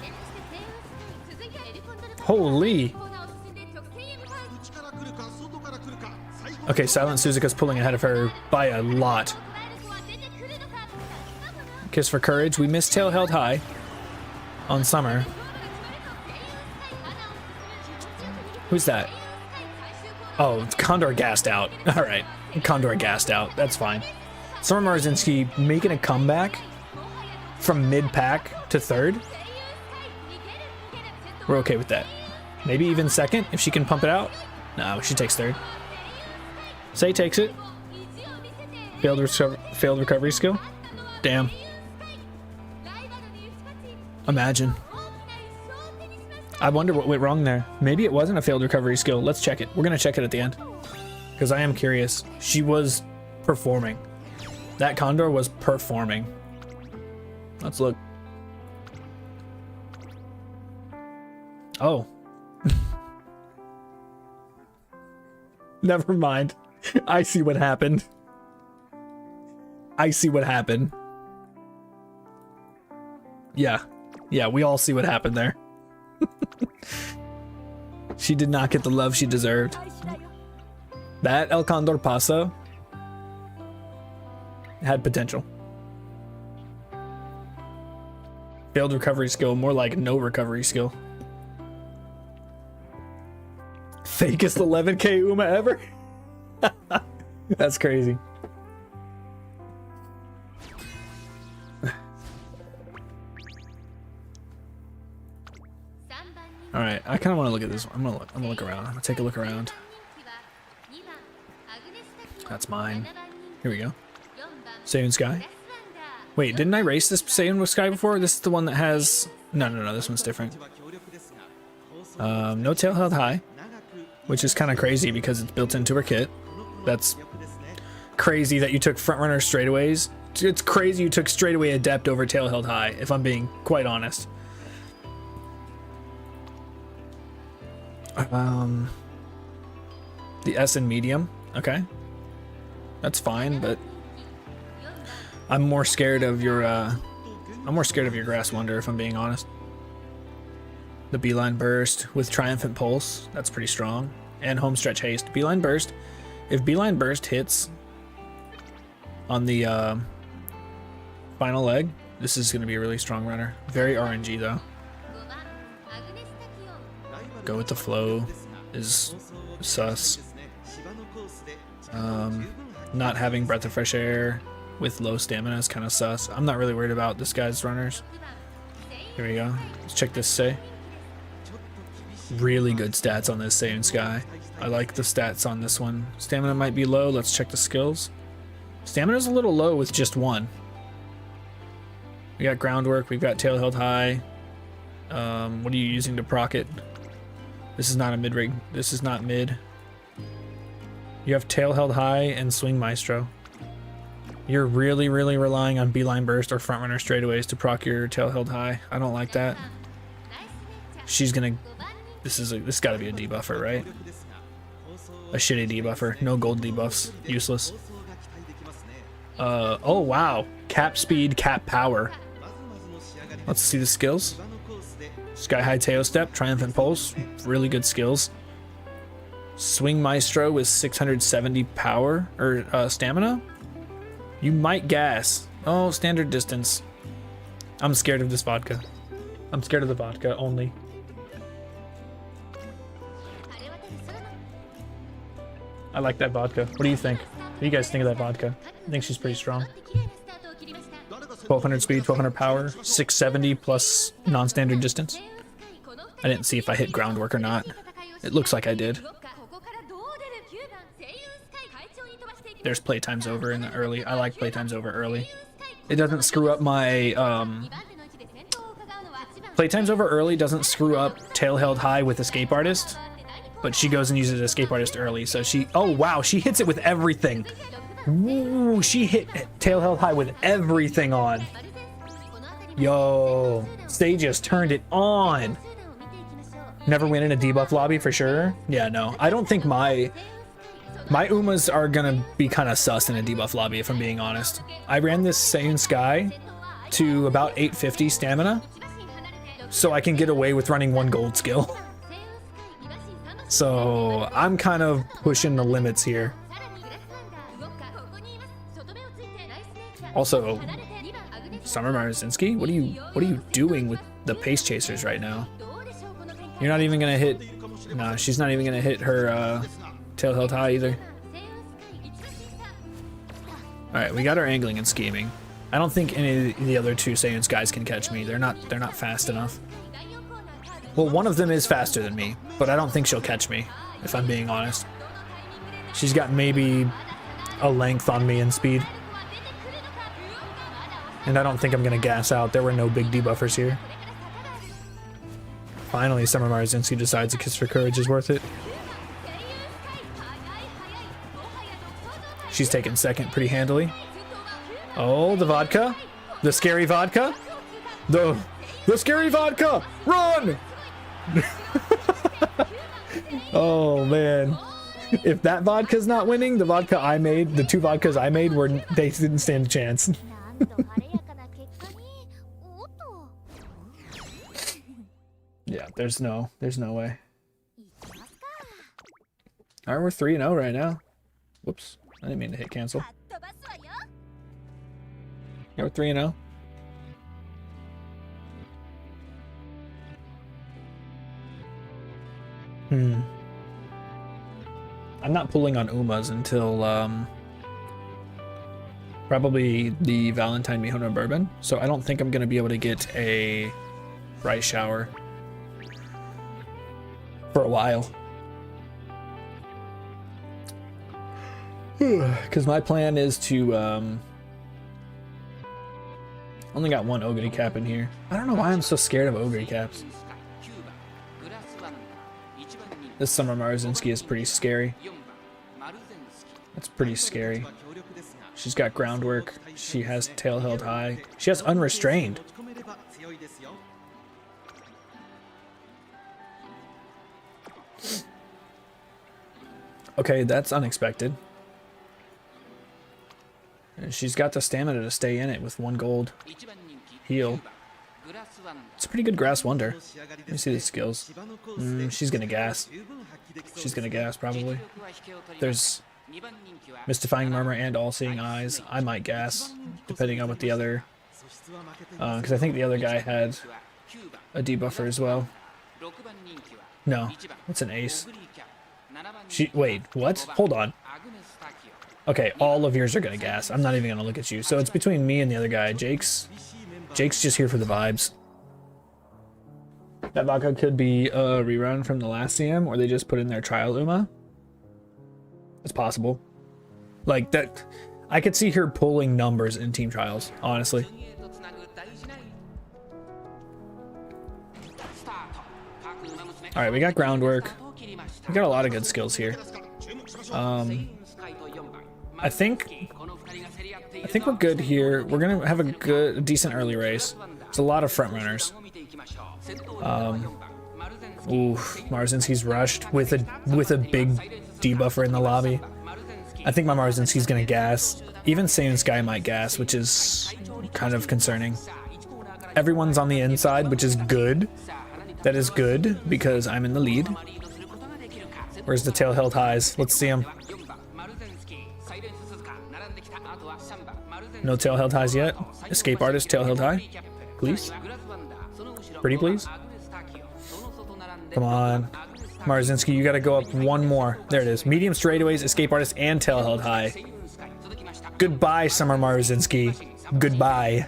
Holy. Okay, Silent Suzuka's pulling ahead of her by a lot. Kiss for Courage. We missed Tail Held High on Summer. Who's that? Oh, Condor gassed out. All right, Condor gassed out. That's fine. Summer Marzinski making a comeback from mid-pack to third. We're okay with that. Maybe even second if she can pump it out. No, she takes third. Say takes it. Failed recovery skill. Damn. Imagine. I wonder what went wrong there. Maybe it wasn't a failed recovery skill. Let's check it. We're gonna check it at the end. Because I am curious. She was performing. That Condor was performing. Let's look. Oh. Never mind. I see what happened. I see what happened. Yeah. Yeah, we all see what happened there. She did not get the love she deserved. That El Condor Paso had potential. Failed recovery skill, more like no recovery skill. Fakest 11k Uma ever? That's crazy. All right, I kind of want to look at this one. I'm gonna look around. I'm gonna take a look around. That's mine. Here we go. Seiun Sky. Wait, didn't I race this Seiun Sky before? This is the one that has... No, this one's different. No tail held high, which is kind of crazy because it's built into her kit. That's crazy that you took frontrunner straightaways. It's crazy you took straightaway adept over tail held high, if I'm being quite honest. The S in medium, okay, that's fine, but I'm more scared of your Grass Wonder, if I'm being honest. The Beeline Burst with Triumphant Pulse, that's pretty strong, and Homestretch Haste. Beeline Burst, if Beeline Burst hits on the final leg, this is going to be a really strong runner. Very RNG though. Go with the flow is sus. Not having Breath of Fresh Air with low stamina is kind of sus. I'm not really worried about this guy's runners. Here we go. Let's check this Say. Really good stats on this Saiyan Sky. I like the stats on this one. Stamina might be low. Let's check the skills. Stamina's a little low with just one. We got groundwork. We've got tail held high. What are you using to proc it? This is not a mid rig. This is not mid. You have tail held high and swing maestro. You're really relying on beeline burst or front runner straightaways to proc your tail held high. I don't like that. She's gonna. This got to be a debuffer, right? A shitty debuffer. No gold debuffs. Useless. Oh wow. Cap speed, cap power. Let's see the skills. Sky high tail step, triumphant pulse. Really good skills. Swing maestro with 670 power or stamina. You might gas. Oh, standard distance. I'm scared of this vodka. I'm scared of the vodka only. I like that vodka. What do you think? What do you guys think of that vodka? I think she's pretty strong. 1200 speed, 1200 power, 670 plus non-standard distance. I didn't see if I hit groundwork or not. It looks like I did. There's playtimes over in the early. I like playtimes over early. It doesn't screw up my playtimes over early doesn't screw up tail held high with escape artist, but she goes and uses escape artist early, so she, oh wow, she hits it with everything. Ooh, she hit tail held high with everything on. Yo, they just turned it on. Never win in a debuff lobby for sure. Yeah, no, I don't think my Umas are gonna be kind of sus in a debuff lobby, if I'm being honest. I ran this Saiyan Sky to about 850 stamina, so I can get away with running one gold skill. So I'm kind of pushing the limits here. Also, Summer Marzinski, what are you doing with the pace chasers right now? You're not even gonna hit. No, she's not even gonna hit her tail held high either. All right, we got our angling and scheming. I don't think any of the other two Saiyan Skies can catch me. They're not fast enough. Well, one of them is faster than me, but I don't think she'll catch me, if I'm being honest. She's got maybe a length on me in speed. And I don't think I'm gonna gas out. There were no big debuffers here. Finally, Summer Marzinski decides a kiss for courage is worth it. She's taking second pretty handily. Oh, the vodka. The scary vodka. The scary vodka. Run! Oh, man. If that vodka's not winning, the vodka I made, the two vodkas I made, they didn't stand a chance. Yeah, there's no way. Alright, we're 3-0 right now. Whoops, I didn't mean to hit cancel. Yeah, we're 3-0. I'm not pulling on Umas until probably the Valentine Mihono Bourbon, so I don't think I'm gonna be able to get a rice shower for a while. Because my plan is to only got one Ogre cap in here. I don't know why I'm so scared of Ogre caps. This Summer Marzinski is pretty scary. That's pretty scary. She's got groundwork. She has tail held high. She has unrestrained. Okay, that's unexpected. And she's got the stamina to stay in it with one gold heal. It's a pretty good Grass Wonder. Let me see the skills. She's gonna gas. She's gonna gas probably. There's Mystifying Murmur and All-Seeing Eyes. I might gas, depending on what the other... because I think the other guy had a debuffer as well. No, it's an ace. Wait, what? Hold on. Okay, all of yours are gonna gas. I'm not even gonna look at you. So it's between me and the other guy. Jake's just here for the vibes. That vodka could be a rerun from the last CM, or they just put in their trial Uma. It's possible. Like that, I could see her pulling numbers in team trials, honestly. All right, we got groundwork. We got a lot of good skills here. I think we're good here. We're gonna have a decent early race. There's a lot of front runners. Ooh, Marzinski's rushed with a big debuffer in the lobby. I think my Marzinski's gonna gas. Even Saiyan Sky might gas, which is kind of concerning. Everyone's on the inside, which is good. That is good because I'm in the lead. Where's the tail held highs? Let's see him. No tail held highs yet. Escape artist, tail held high. Please. Pretty please. Come on. Marzinski, you gotta go up one more. There it is. Medium straightaways, escape artist, and tail held high. Goodbye, Summer Marzinski. Goodbye.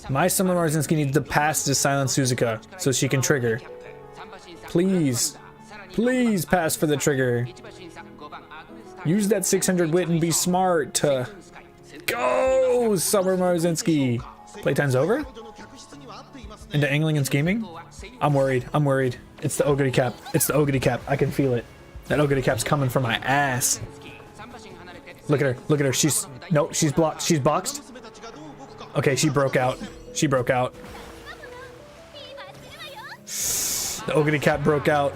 My Summer Marzinski needs to pass to Silent Suzuka so she can trigger. Please. Please pass for the trigger. Use that 600 wit and be smart. Go, Summer Marzinski. Playtime's over? Into angling and scheming? I'm worried. I'm worried. It's the Ogre cap. It's the Ogre cap. I can feel it. That Ogre cap's coming for my ass. Look at her. Look at her. She's... Nope, she's blocked. She's boxed. Okay, she broke out. She broke out. The Ogre cap broke out.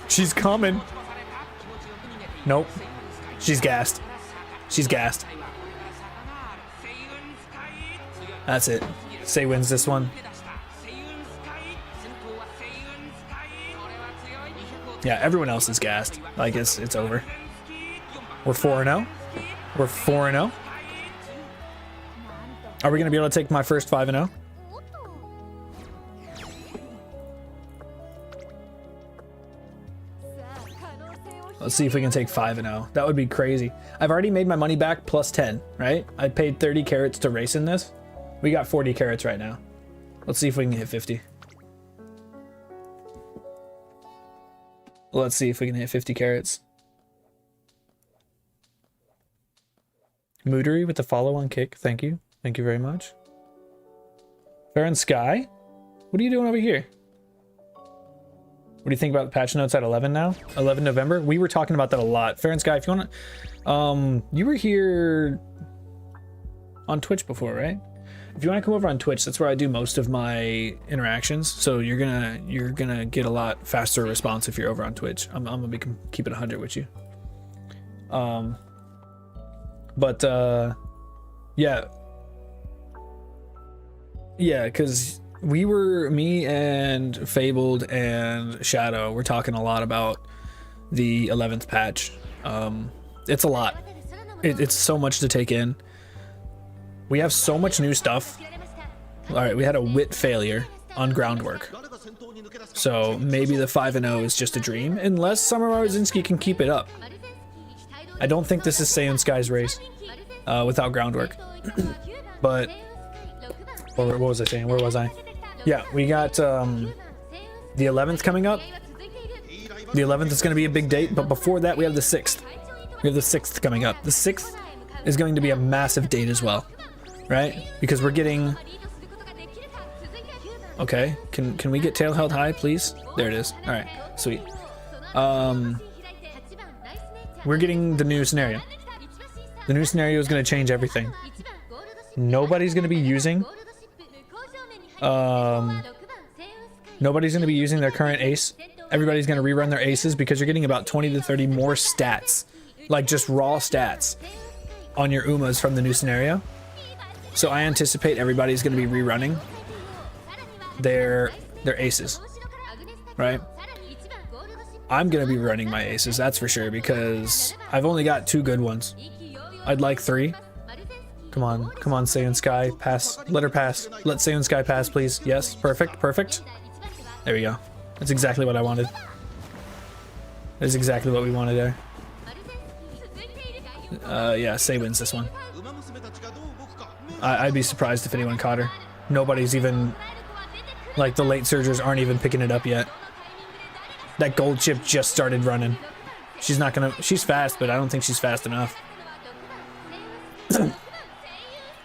She's coming. Nope. She's gassed. She's gassed. That's it. Say wins this one. Yeah, everyone else is gassed. I guess it's over. We're 4-0. We're 4-0. Are we going to be able to take my first 5-0? Let's see if we can take 5-0. That would be crazy. I've already made my money back plus 10, right? I paid 30 carats to race in this. We got 40 carats right now. Let's see if we can hit 50. Let's see if we can hit 50 carats. Moodery with the follow-on kick. Thank you. Thank you very much. Fair and Sky? What are you doing over here? What do you think about the patch notes at 11 now? 11 November? We were talking about that a lot. Fair and Sky, if you want to... you were here on Twitch before, right? If you want to come over on Twitch, that's where I do most of my interactions. So you're gonna get a lot faster response if you're over on Twitch. I'm gonna keep it 100 with you. Yeah, because me and Fabled and Shadow were talking a lot about the 11th patch. It's a lot. It's so much to take in. We have so much new stuff. All right, we had a wit failure on groundwork. So maybe the 5-0 is just a dream, unless Summer Marzinski can keep it up. I don't think this is Saiyan Sky's race without groundwork. But, what was I saying? Where was I? Yeah, we got the 11th coming up. The 11th is going to be a big date, but before that we have the 6th. We have the 6th coming up. The 6th is going to be a massive date as well. Right? Because we're getting... Okay, can we get tail held high, please? There it is. Alright, sweet. We're getting the new scenario. The new scenario is going to change everything. Nobody's going to be using... nobody's going to be using their current ace. Everybody's going to rerun their aces because you're getting about 20 to 30 more stats. Like, just raw stats on your Umas from the new scenario. So I anticipate everybody's going to be rerunning their aces, right? I'm going to be running my aces, that's for sure, because I've only got 2 good ones. I'd like 3. Come on, Saiyan Sky, pass. Let her pass. Let Saiyan Sky pass, please. Yes, perfect, perfect. There we go. That's exactly what I wanted. That's exactly what we wanted there. Yeah, Say wins this one. I'd be surprised if anyone caught her. Nobody's even Like the late surgers aren't even picking it up yet. That gold chip just started running. She's not gonna, she's fast, but I don't think she's fast enough.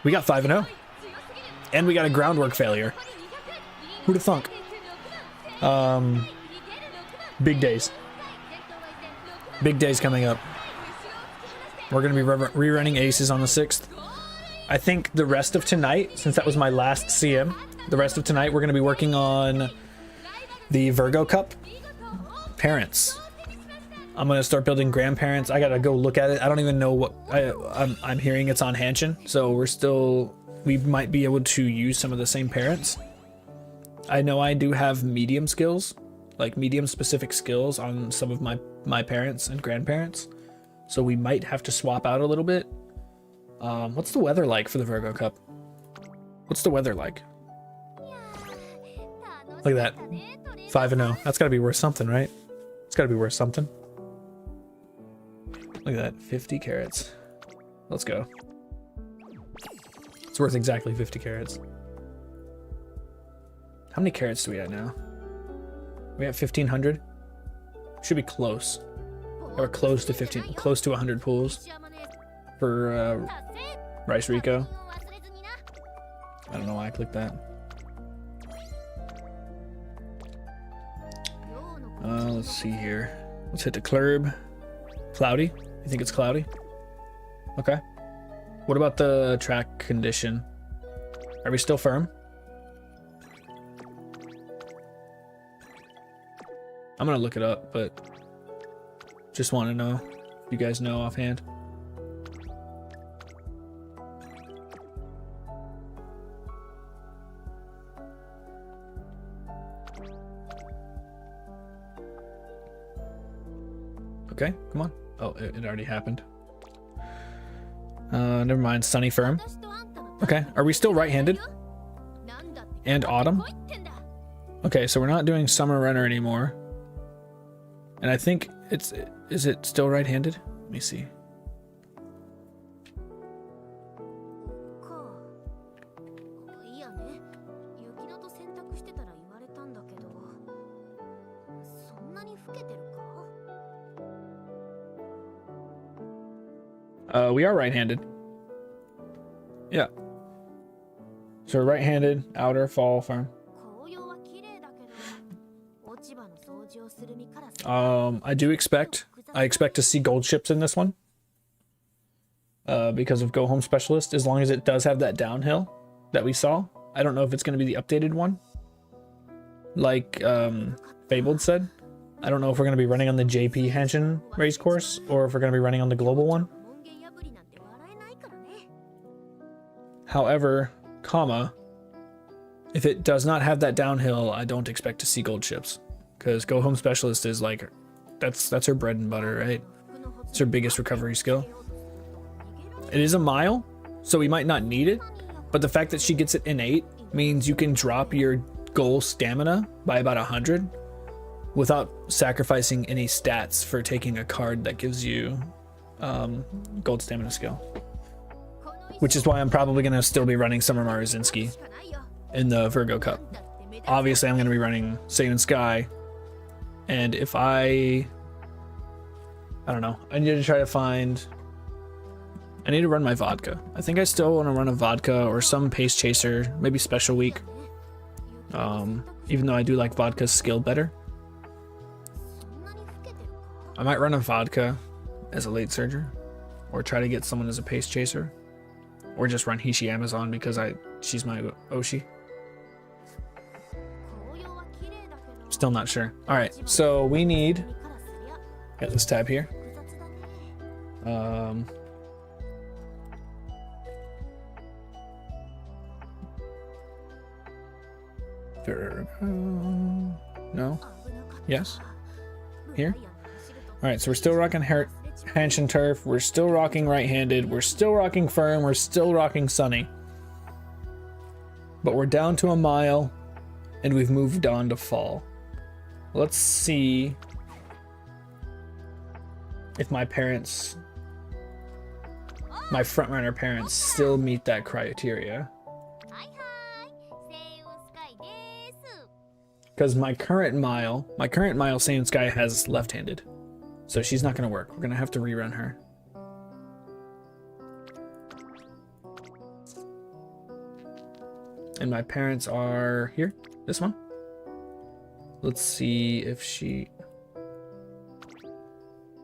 We got 5-0. And we got a groundwork failure. Who'da thunk? Big days. Big days coming up. We're gonna be rerunning aces on the 6th. I think the rest of tonight, since that was my last CM, the rest of tonight we're gonna be working on the Virgo Cup parents. I'm gonna start building grandparents. I gotta go look at it. I don't even know what I'm hearing. It's on Hanshin, so we might be able to use some of the same parents. I know I do have medium skills, like medium specific skills on some of my parents and grandparents, so we might have to swap out a little bit. What's the weather like for the Virgo Cup? What's the weather like? Look at that, 5-0. That's gotta be worth something, right? It's gotta be worth something. Look at that, 50 carats. Let's go. It's worth exactly 50 carats. How many carats do we have now? We have 1,500. Should be close. Or close to 15, close to 100 pools for Rice Rico. I don't know why I clicked that. Let's see here. Let's hit the club. Cloudy? You think it's cloudy? Okay. What about the track condition? Are we still firm? I'm gonna look it up, but just want to know if you guys know offhand. Okay, come on. Oh, it already happened. Never mind. Sunny firm. Okay, are we still right-handed? And autumn? Okay, so we're not doing summer runner anymore. And I think is it still right-handed? Let me see. We are right-handed. Yeah. So right-handed, outer, fall, firm. I expect to see gold ships in this one. Because of Go Home Specialist, as long as it does have that downhill that we saw. I don't know if it's going to be the updated one. Like Fabled said. I don't know if we're going to be running on the JP Hanshin race course or if we're going to be running on the global one. However, if it does not have that downhill, I don't expect to see gold ships. Because Go Home Specialist is like, that's her bread and butter, right? It's her biggest recovery skill. It is a mile, so we might not need it. But the fact that she gets it innate means you can drop your goal stamina by about 100 without sacrificing any stats for taking a card that gives you gold stamina skill. Which is why I'm probably going to still be running Summer Maruzinski in the Virgo Cup. Obviously, I'm going to be running Seiun Sky. And if I don't know. I need to try to find... I need to run my vodka. I think I still want to run a vodka or some pace chaser. Maybe special week. Even though I do like vodka's skill better. I might run a vodka as a late surger. Or try to get someone as a pace chaser. Or just run Hishi Amazon because she's my Oshi. Still not sure. Alright, so we need... Got this tab here. No? Yes? Here? Alright, so we're still rocking Hanshin Turf. We're still rocking right-handed. We're still rocking firm. We're still rocking sunny. But we're down to a mile, and we've moved on to fall. Let's see if my parents, my frontrunner parents, still meet that criteria. Because my current Mile Saiyan Sky has left-handed. So she's not going to work. We're going to have to rerun her. And my parents are here. This one. Let's see if she...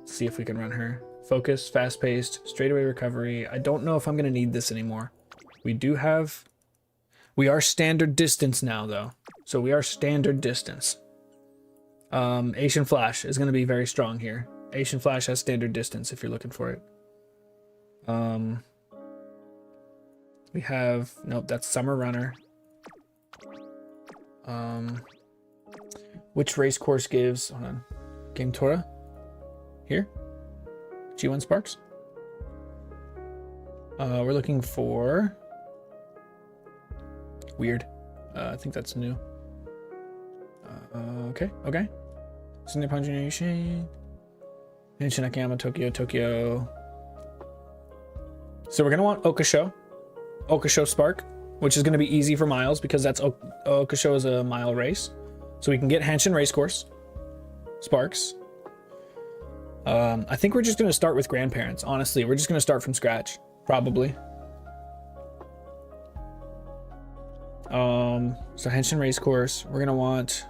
see if we can run her. Focus, fast-paced, straightaway recovery. I don't know if I'm going to need this anymore. We do have... we are standard distance now, though. So we are standard distance. Asian Flash is going to be very strong here. Asian Flash has standard distance if you're looking for it. We have... nope, that's Summer Runner. Which race course gives... hold on. Game Tora? Here? G1 Sparks? We're looking for... weird. I think that's new. Okay. Sunday Punjination. Henshin Akiyama, Tokyo. So we're gonna want Okasho Spark, which is gonna be easy for Miles because that's Okasho is a mile race. So we can get Henshin Racecourse Sparks. I think we're just gonna start with grandparents. Honestly, we're just gonna start from scratch, probably. So Henshin Racecourse, we're gonna want...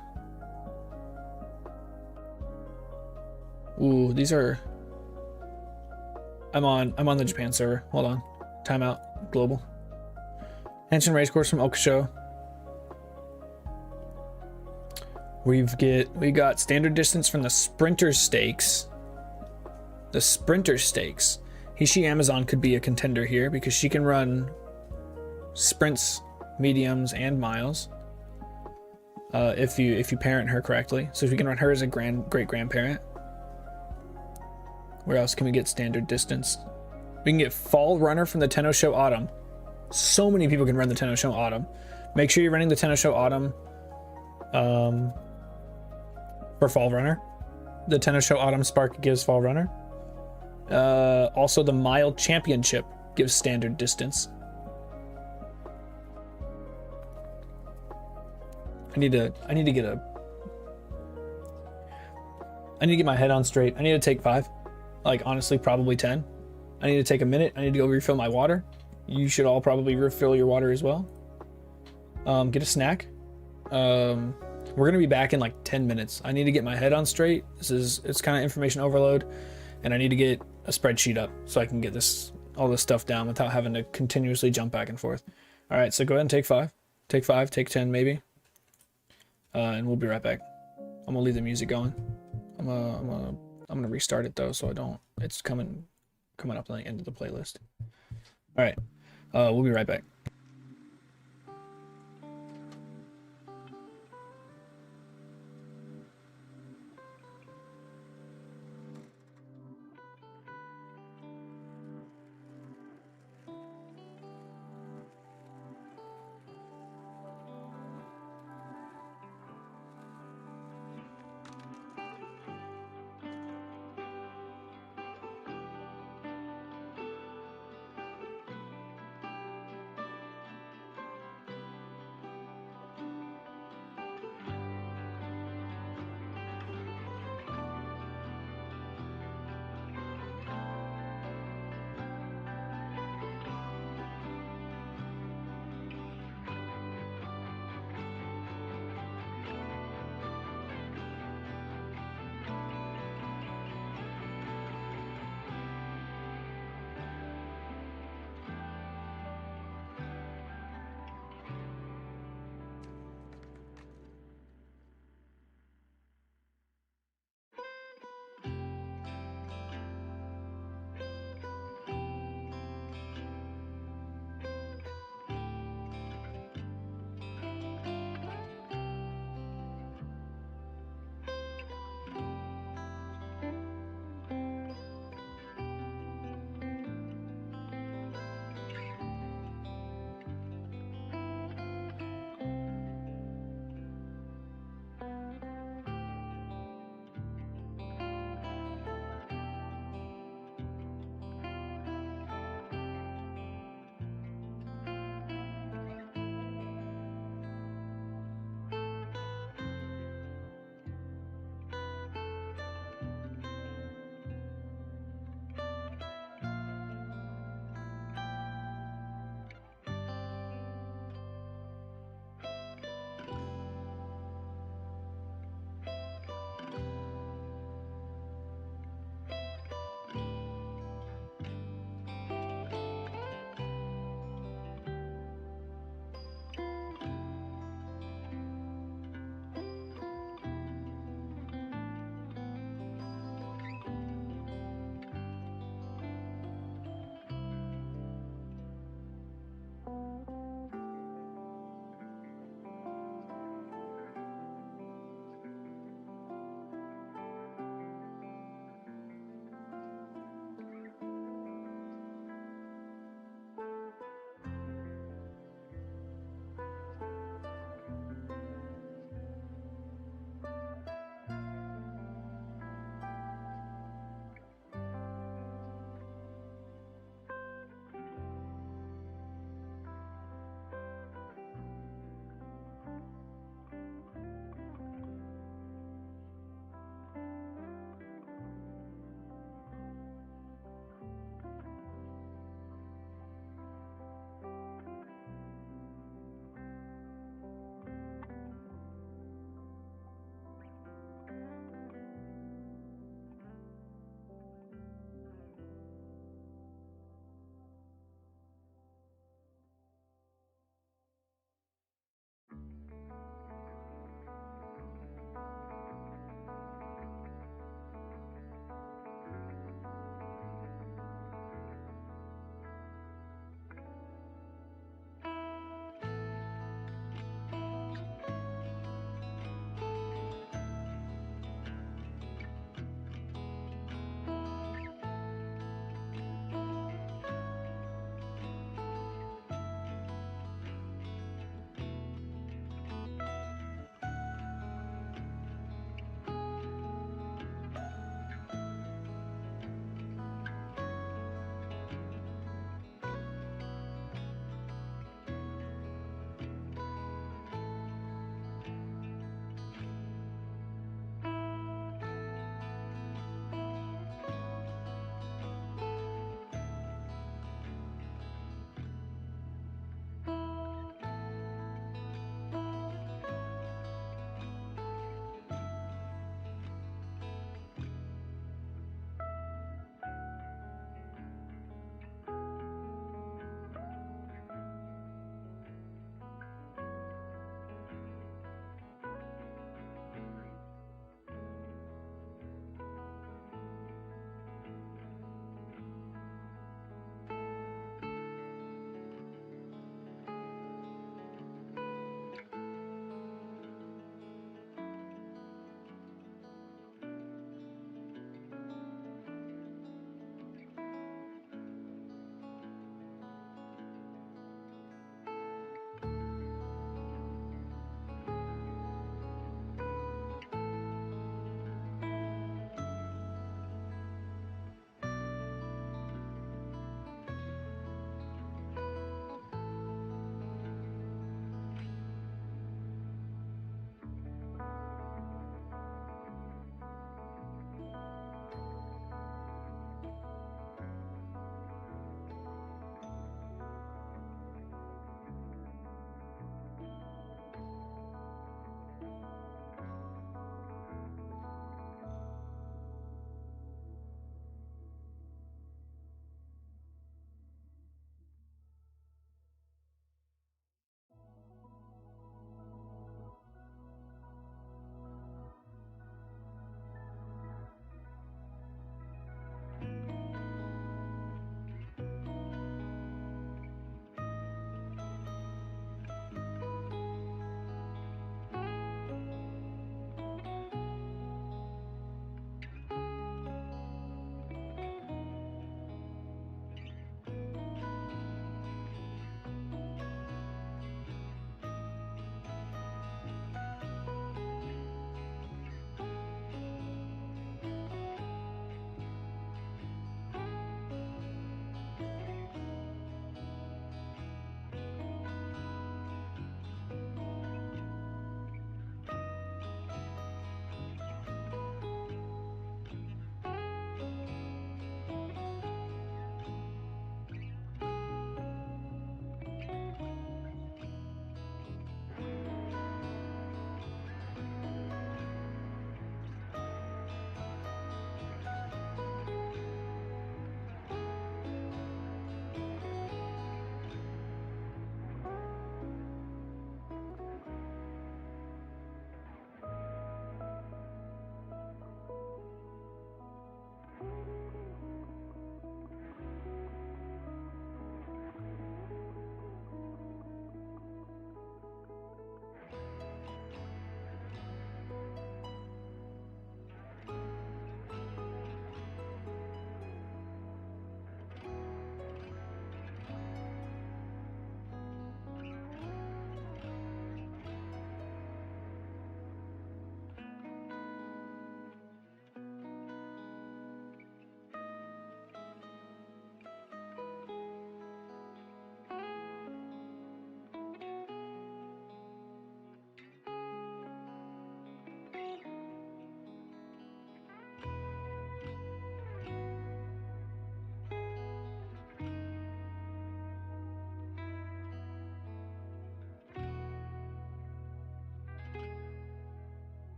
ooh, these are... I'm on the Japan server. Hold on. Timeout. Global. Henshin Racecourse from Okasho. We got standard distance from the Sprinter Stakes. The Sprinter Stakes. Hishi Amazon could be a contender here because she can run sprints, mediums, and miles. If you parent her correctly. So if you can run her as a great grandparent. Where else can we get standard distance? We can get Fall Runner from the Tenno Show Autumn. So many people can run the Tenno Show Autumn. Make sure you're running the Tenno Show Autumn for Fall Runner. The Tenno Show Autumn Spark gives Fall Runner. Also the Mile Championship gives standard distance. I need to get my head on straight. I need to take 5. Like, honestly, probably 10. I need to take a minute. I need to go refill my water. You should all probably refill your water as well. Get a snack. We're gonna be back in like 10 minutes. I need to get my head on straight. It's kind of information overload, and I need to get a spreadsheet up so I can get all this stuff down without having to continuously jump back and forth. All right, so go ahead and take 5. Take 5, take 10 maybe. And we'll be right back. I'm gonna leave the music going. I'm gonna restart it though, so I don't. It's coming up on the end of the playlist. All right, we'll be right back.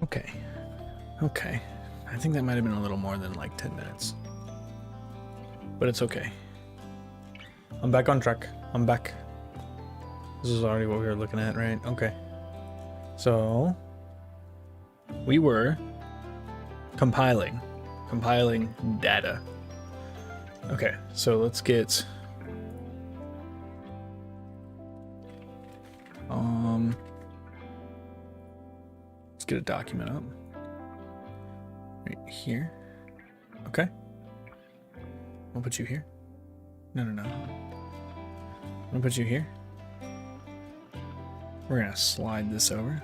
Okay. Okay. I think that might have been a little more than like 10 minutes. But it's okay. I'm back on track. I'm back. This is already what we were looking at, right? Okay. So we were compiling data. Okay, so let's get let's get a document up right here. Okay, I'll put you here. No, I'm gonna put you here. We're gonna slide this over.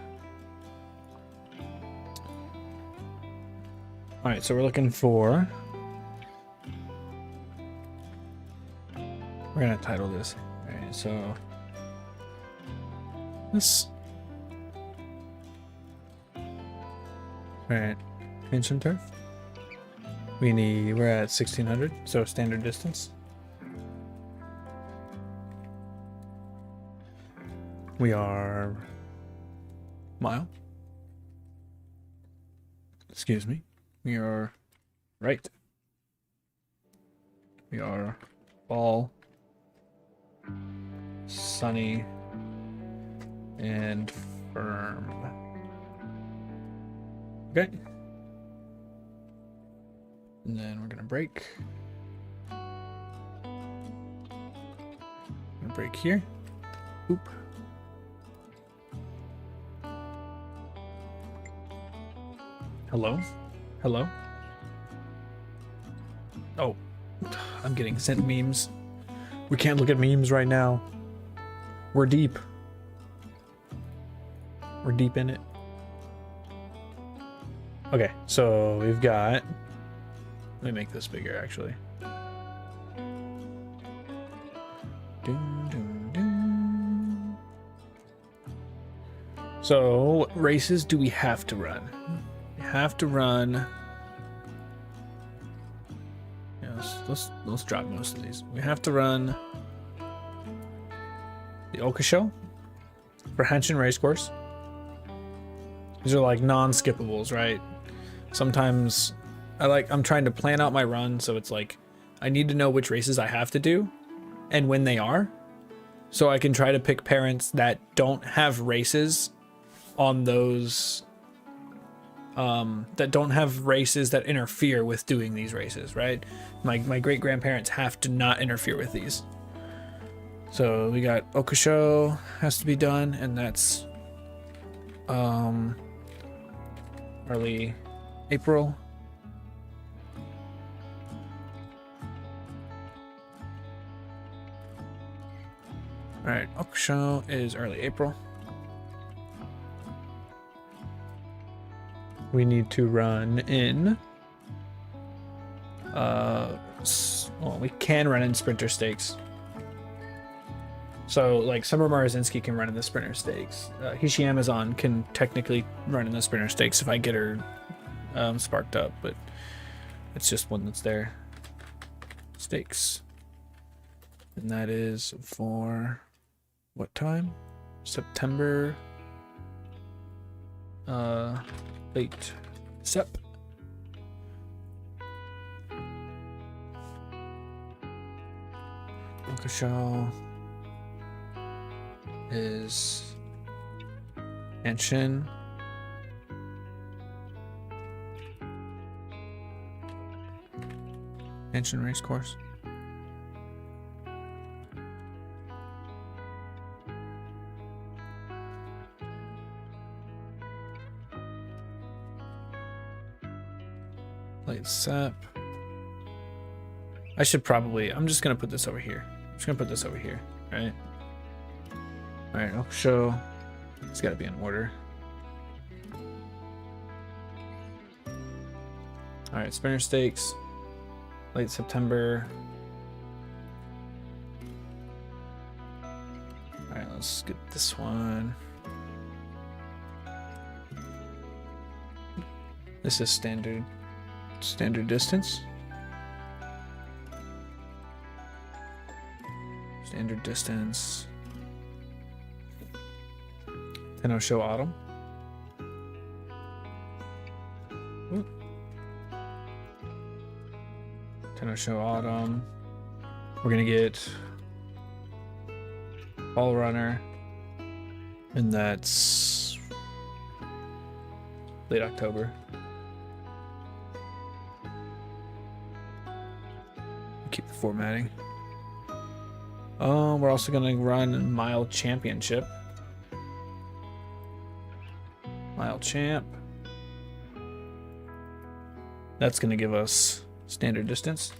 All right, so we're looking for, we're gonna title this. All right, so this, all right, ancient turf. We're at 1600, so standard distance. We are mile. Excuse me. We are right. We are ball, sunny, and firm. Okay. And then we're gonna break. Gonna break here. Oop. Hello? Hello? Oh, I'm getting sent memes. We can't look at memes right now. We're deep. We're deep in it. Okay, so we've got, let me make this bigger actually. Dun, dun, dun. So what races do we have to run? We have to run. Let's drop most of these. We have to run the Oka Show for Henshin Racecourse. These are like non-skippables, right? Sometimes I'm trying to plan out my run, so it's like I need to know which races I have to do and when they are, so I can try to pick parents that don't have races on those that don't have races that interfere with doing these races, right? My great grandparents have to not interfere with these. So we got Okusho has to be done, and that's early April. All right, Okusho is early April. We need to run in, well, we can run in Sprinter Stakes. So like Summer Marazinski can run in the Sprinter Stakes. Hishi Amazon can technically run in the Sprinter Stakes if I get her sparked up, but it's just one that's there. Stakes. And that is for what time? September, late Sep. Okusho is Anshin. Anshin Racecourse. Late Sep. I should probably, I'm just gonna put this over here. I'm just gonna put this over here, right? Alright, Okusho. It's gotta be in order. Alright, Sprinter Stakes. Late September. Alright, let's get this one. This is standard distance. Standard distance. Tenno Autumn. Tenno Autumn. We're gonna get Ball Runner, and that's late October. Keep the formatting. We're also gonna run Mile Championship. Mile Champ. That's gonna give us standard distance.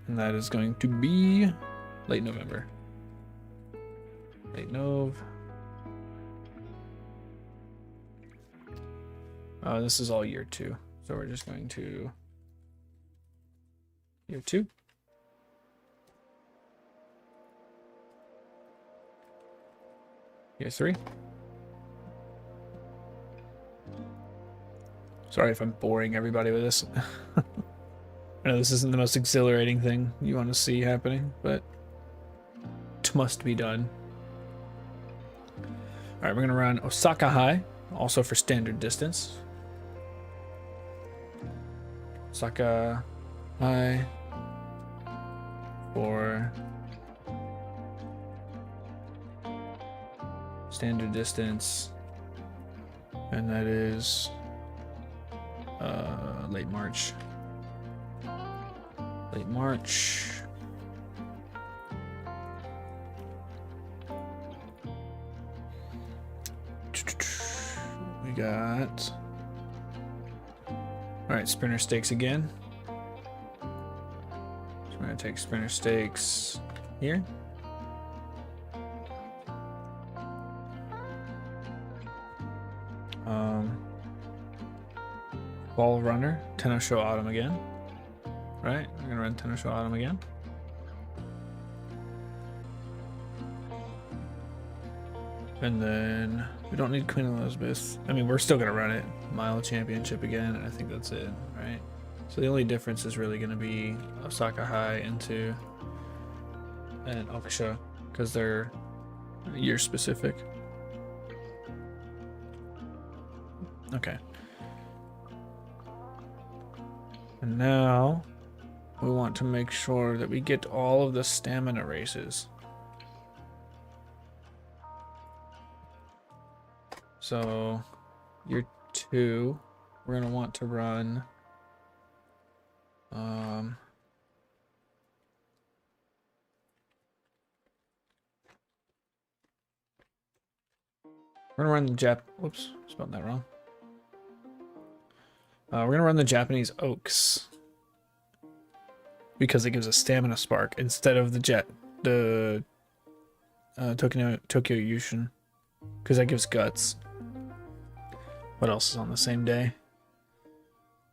And that is going to be late November. Late Nov. This is all year 2. So we're just going to year 2. Year 3. Sorry if I'm boring everybody with this. I know this isn't the most exhilarating thing you want to see happening, but it must be done. Alright, we're going to run Osaka High, also for standard distance. Osaka High for standard distance, and that is late March. Late March. We got... Alright, Sprinter Stakes again. So we're going to take Sprinter Stakes here. Ball Runner, Tenno Show Autumn again. Right, we're going to run Tenno Show Autumn again. And then we don't need Queen Elizabeth. I mean, we're still going to run it. Mile Championship again, and I think that's it, right? So the only difference is really going to be Osaka High into and Okusha, because they're year specific. Okay. And now we want to make sure that we get all of the stamina races. So, year 2, we're going to want to run we're going to run the whoops, spelled that wrong. We're going to run the Japanese Oaks because it gives a stamina spark instead of the Tokyo Yushin, because that gives guts. What else is on the same day?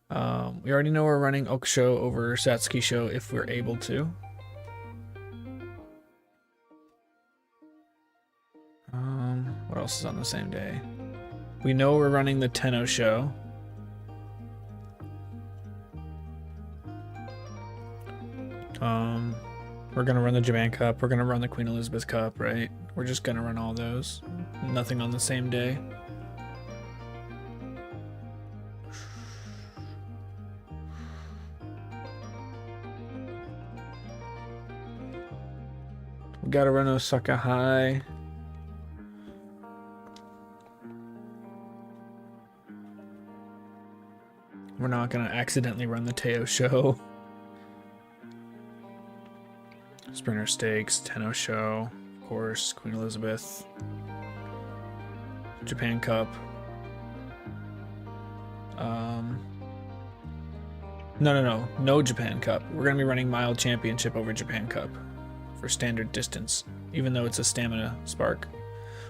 We already know we're running Okusho over Satsuki Show if we're able to. What else is on the same day? We know we're running the Tenno Show. We're gonna run the Japan Cup. We're gonna run the Queen Elizabeth Cup, right? We're just gonna run all those. Nothing on the same day. We gotta run Osaka High. We're not gonna accidentally run the Teo Show. Sprinter Stakes, Tenno Show, of course, Queen Elizabeth, Japan Cup. No Japan Cup. We're gonna be running Mile Championship over Japan Cup for standard distance, even though it's a stamina spark.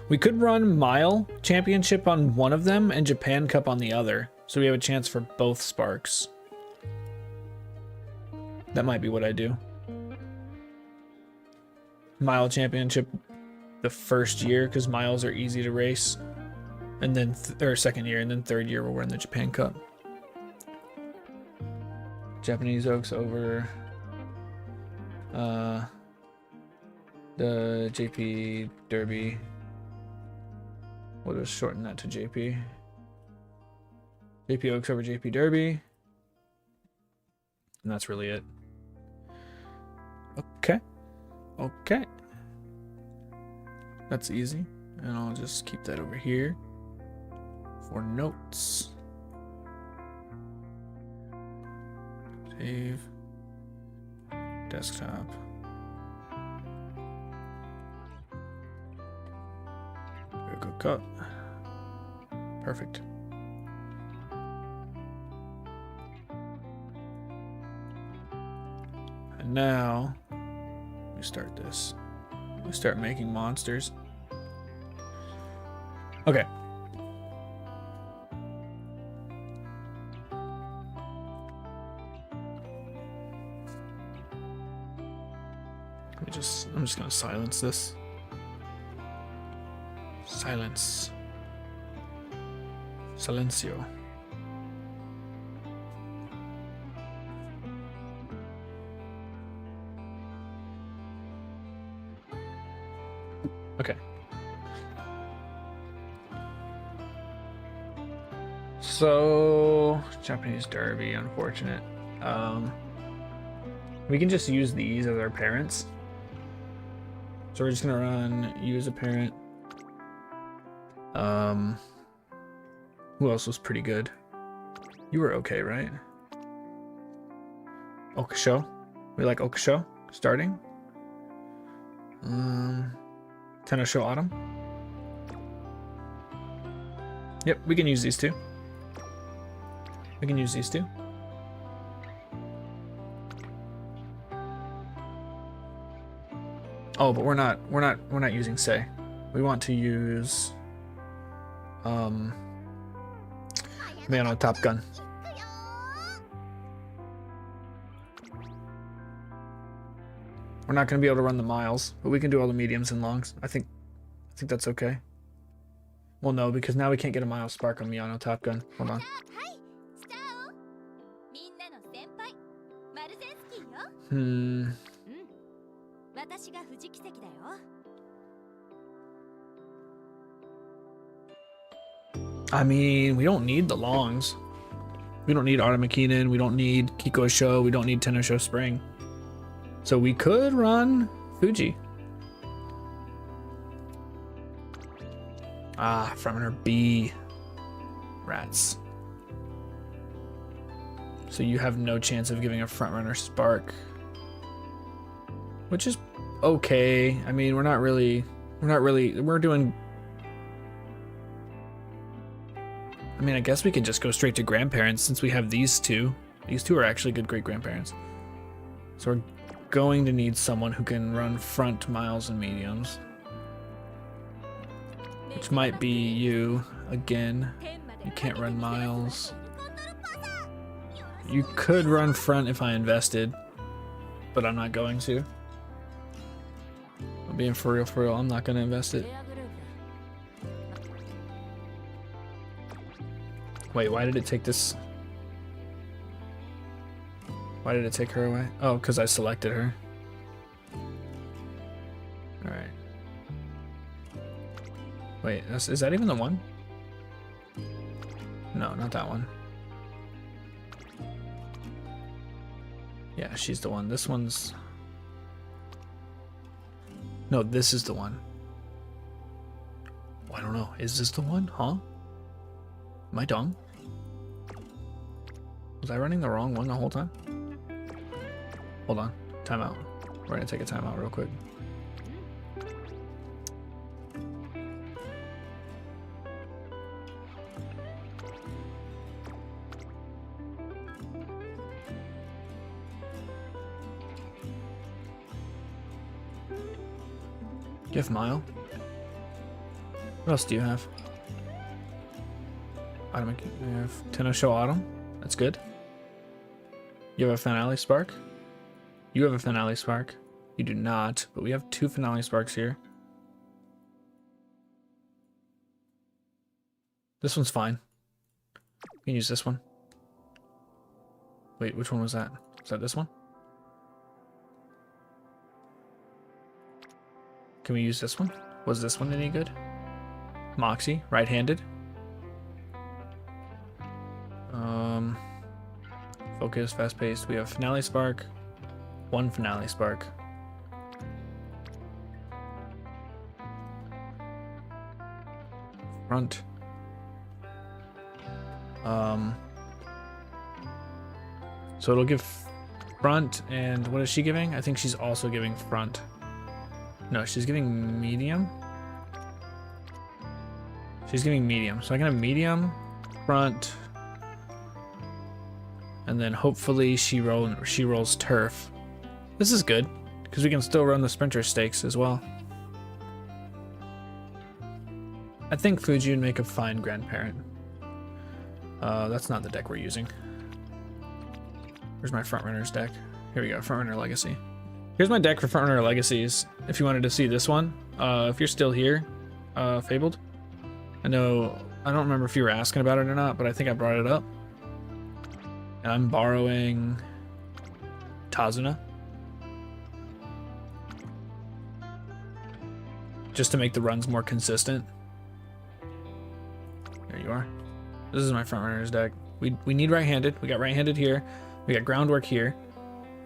We could run Mile Championship on one of them and Japan Cup on the other, so we have a chance for both sparks. That might be what I do. Mile Championship the first year, because miles are easy to race, and then or second year, and then third year we'll run the Japan Cup. Japanese Oaks over the JP Derby. We'll just shorten that to JP. JP Oaks over JP Derby, and that's really it. Okay. Okay. That's easy. And I'll just keep that over here for notes. Save. Desktop. Virgo cut. Perfect. And now we start this. We start making monsters. Okay. I'm just gonna silence this. Silence. Silencio. Okay. So Japanese Derby, unfortunate. We can just use these as our parents. So we're just gonna run you as a parent. Who else was pretty good? You were okay, right? Okusho. We like Okusho starting. Tenosho Autumn. Yep, we can use these two. We can use these two. Oh, but we're not using Sei. We want to use Man on Top Gun. We're not going to be able to run the miles, but we can do all the mediums and longs. I think that's okay. Well, no, because now we can't get a mile spark on Miyano Top Gun. Hold on. I mean, we don't need the longs. We don't need Autumn-Akinen. We don't need Kiko Show. We don't need Tenosho Spring. So we could run Fuji. Ah, frontrunner B. Rats. So you have no chance of giving a frontrunner spark. Which is okay. I mean, we're doing... I mean, I guess we could just go straight to grandparents since we have these two. These two are actually good great-grandparents. So we're going to need someone who can run front miles and mediums. Which might be you, again. You can't run miles. You could run front if I invested, but I'm not going to. I'm being for real, I'm not going to invest it. Wait, why did it take this? Why did it take her away? Oh, because I selected her. Alright. Wait, is that even the one? No, not that one. Yeah, she's the one. This one's... No, this is the one. Oh, I don't know. Is this the one? Huh? Am I dumb? Was I running the wrong one the whole time? Hold on. Timeout. We're gonna take a timeout real quick. Do you have Mile? What else do you have? Autumn, you have Tenosho Autumn. That's good. You have a Finale Spark? You have a Finale Spark. You do not, but we have two Finale Sparks here. This one's fine. You can use this one. Wait, which one was that? Is that this one? Can we use this one? Was this one any good? Moxie, right-handed. Focus, fast-paced. We have Finale Spark. One Finale Spark. front. So it'll give front, and what is she giving? I think she's also giving front. No, she's giving medium. She's giving medium. So I can have medium, front, and then hopefully she rolls turf. This is good, because we can still run the sprinter stakes as well. I think Fuji would make a fine grandparent. That's not the deck we're using. Where's my frontrunner's deck? Here we go, frontrunner legacy. Here's my deck for frontrunner legacies. If you wanted to see this one, if you're still here, Fabled. I don't remember if you were asking about it or not, but I think I brought it up. And I'm borrowing Tazuna. Just to make the runs more consistent. There you are. This is my frontrunner's deck. We need right-handed. We got right-handed here. We got groundwork here.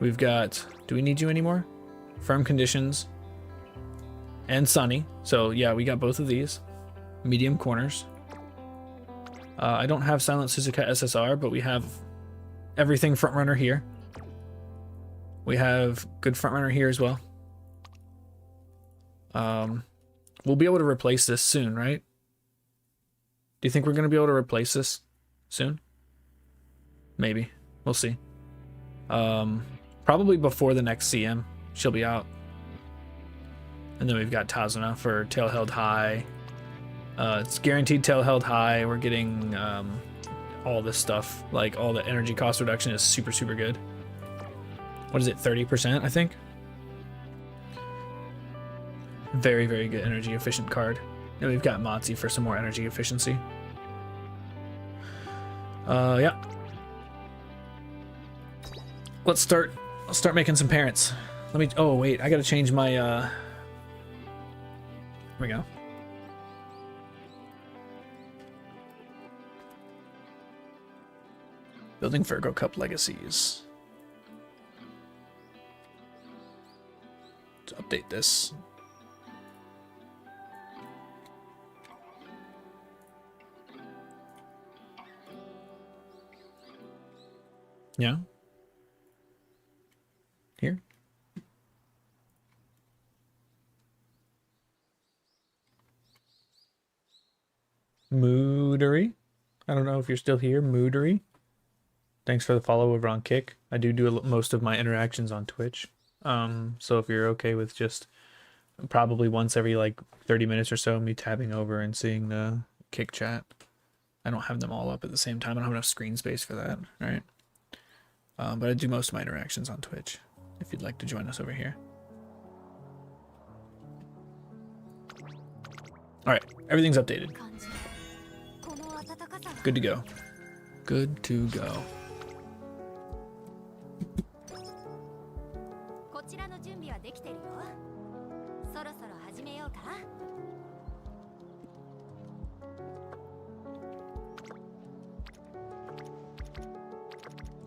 We've got, do we need you anymore? Firm conditions. And sunny. So yeah, we got both of these. Medium corners. I don't have Silent Suzuka SSR, but we have everything frontrunner here. We have good frontrunner here as well. We'll be able to replace this soon, right? Do you think we're going to be able to replace this soon? Maybe. We'll see. Probably before the next CM. She'll be out. And then we've got Tazuna for Tail Held High. It's guaranteed Tail Held High. We're getting all this stuff. Like, all the energy cost reduction is super, super good. What is it? 30%, I think? Very, very good energy efficient card. And we've got Motzi for some more energy efficiency. Yeah. Let's start making some parents. Let me, oh wait, I gotta change my, here we go. Building Virgo Cup Legacies. Let's update this. Yeah. Here. Moodery. I don't know if you're still here, Moodery. Thanks for the follow over on Kick. I do most of my interactions on Twitch. So if you're okay with just probably once every like 30 minutes or so me tabbing over and seeing the Kick chat. I don't have them all up at the same time. I don't have enough screen space for that, right? But I do most of my interactions on Twitch, if you'd like to join us over here. Alright, everything's updated. Good to go. Good to go.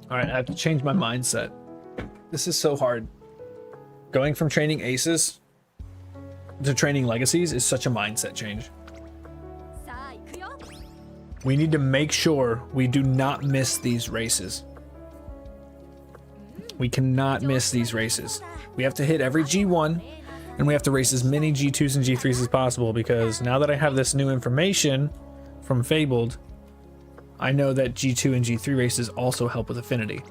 Alright, I have to change my mindset. This is so hard. Going from training aces to training legacies is such a mindset change. We need to make sure we do not miss these races. We cannot miss these races. We have to hit every G1, and we have to race as many G2s and G3s as possible, because now that I have this new information from Fabled, I know that G2 and G3 races also help with affinity.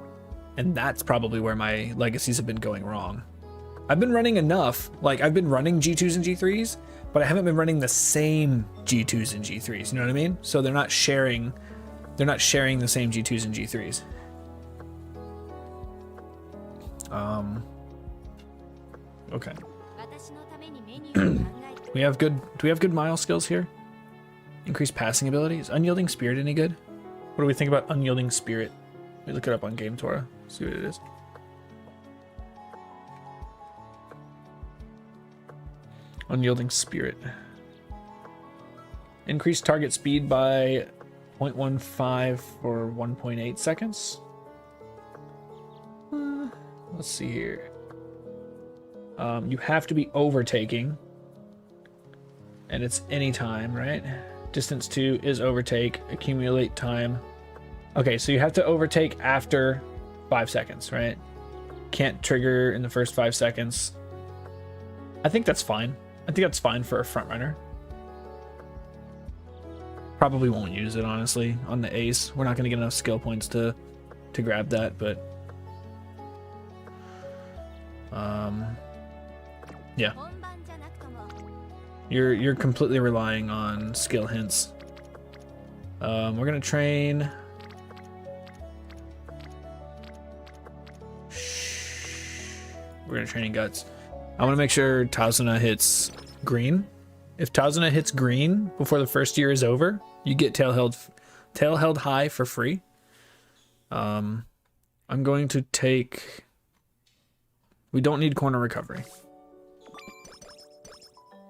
And that's probably where my legacies have been going wrong. I've been running enough, like I've been running G2s and G3s, but I haven't been running the same G2s and G3s, you know what I mean? So they're not sharing the same G2s and G3s. Okay. Do we have good mile skills here? Increased passing abilities. Unyielding Spirit any good? What do we think about Unyielding Spirit? Let me look it up on Game Tora, see what it is. Unyielding Spirit. Increased target speed by 0.15 for 1.8 seconds. Let's see here. You have to be overtaking. And it's anytime, right? Distance 2 is overtake. Accumulate time. Okay, so you have to overtake after 5 seconds, right? Can't trigger in the first 5 seconds. I think that's fine. I think that's fine for a front runner. Probably won't use it, honestly, on the ace. We're not going to get enough skill points to grab that, but yeah. You're completely relying on skill hints. We're gonna train. We're gonna train in guts. I want to make sure Tazuna hits green. If Tazuna hits green before the first year is over, you get tail held high for free. I'm going to take. We don't need corner recovery.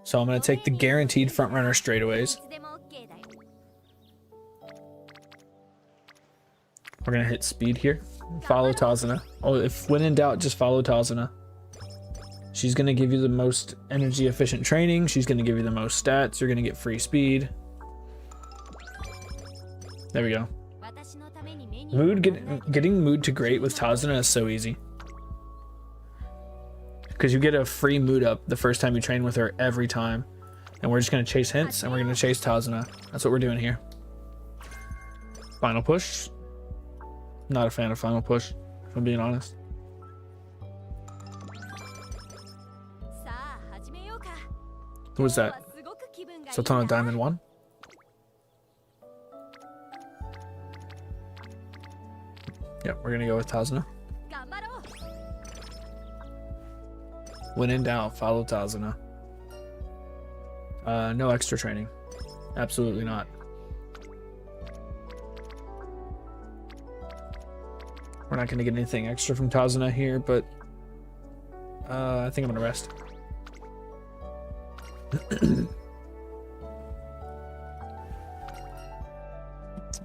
So I'm going to take the guaranteed front runner straightaways. We're going to hit speed here. Follow Tazuna. Oh, if when in doubt, just follow Tazuna. She's going to give you the most energy efficient training. She's going to give you the most stats. You're going to get free speed. There we go. Getting mood to great with Tazuna is so easy. Because you get a free mood up the first time you train with her every time. And we're just going to chase hints and we're going to chase Tazuna. That's what we're doing here. Final push. Not a fan of final push, if I'm being honest. What was that? Sultana Diamond 1? Yep, we're going to go with Tazuna. When in doubt, follow Tazuna. No extra training. Absolutely not. We're not going to get anything extra from Tazuna here, but I think I'm going to rest.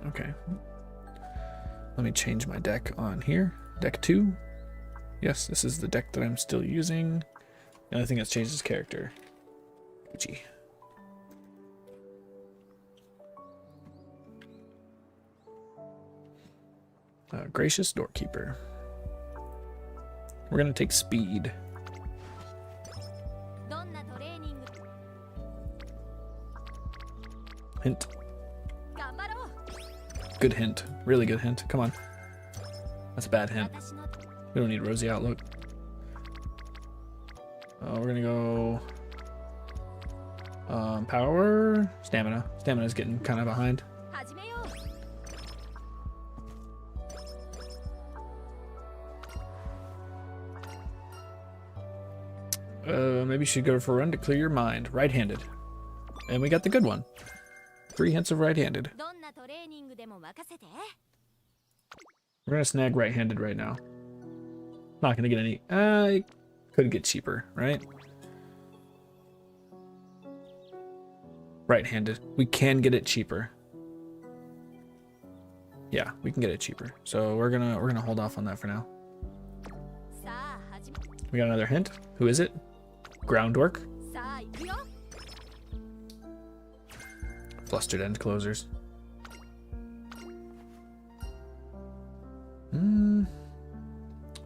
Okay. Let me change my deck on here. Deck 2. Yes, this is the deck that I'm still using. The only thing that's changed is character. Gucci. Gracious Doorkeeper. We're gonna take speed. Hint. Good hint. Really good hint. Come on. That's a bad hint. We don't need rosy outlook. We're gonna go power, stamina. Stamina's getting kind of behind. Maybe you should go for a run to clear your mind. Right-handed. And we got the good one. 3 hints of right-handed. We're gonna snag right-handed right now. Not gonna get any. Could get cheaper, right? Right-handed. We can get it cheaper. Yeah, we can get it cheaper. So we're gonna hold off on that for now. We got another hint. Who is it? Groundwork. Flustered end closers.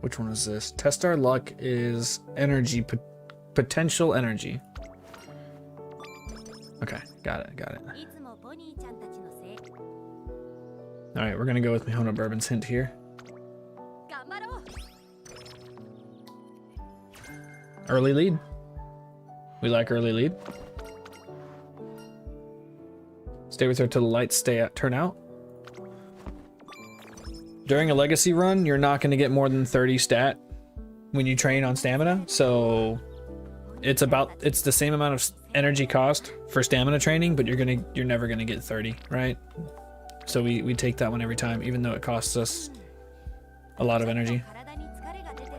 Which one is this? Test our luck is energy, potential energy. Okay, got it. All right, we're gonna go with Mihono Bourbon's hint here. Early lead. We like early lead. Stay with her till the lights turn out. During a legacy run, you're not going to get more than 30 stat when you train on stamina. So it's the same amount of energy cost for stamina training, but you're never going to get 30, right? So we take that one every time, even though it costs us a lot of energy.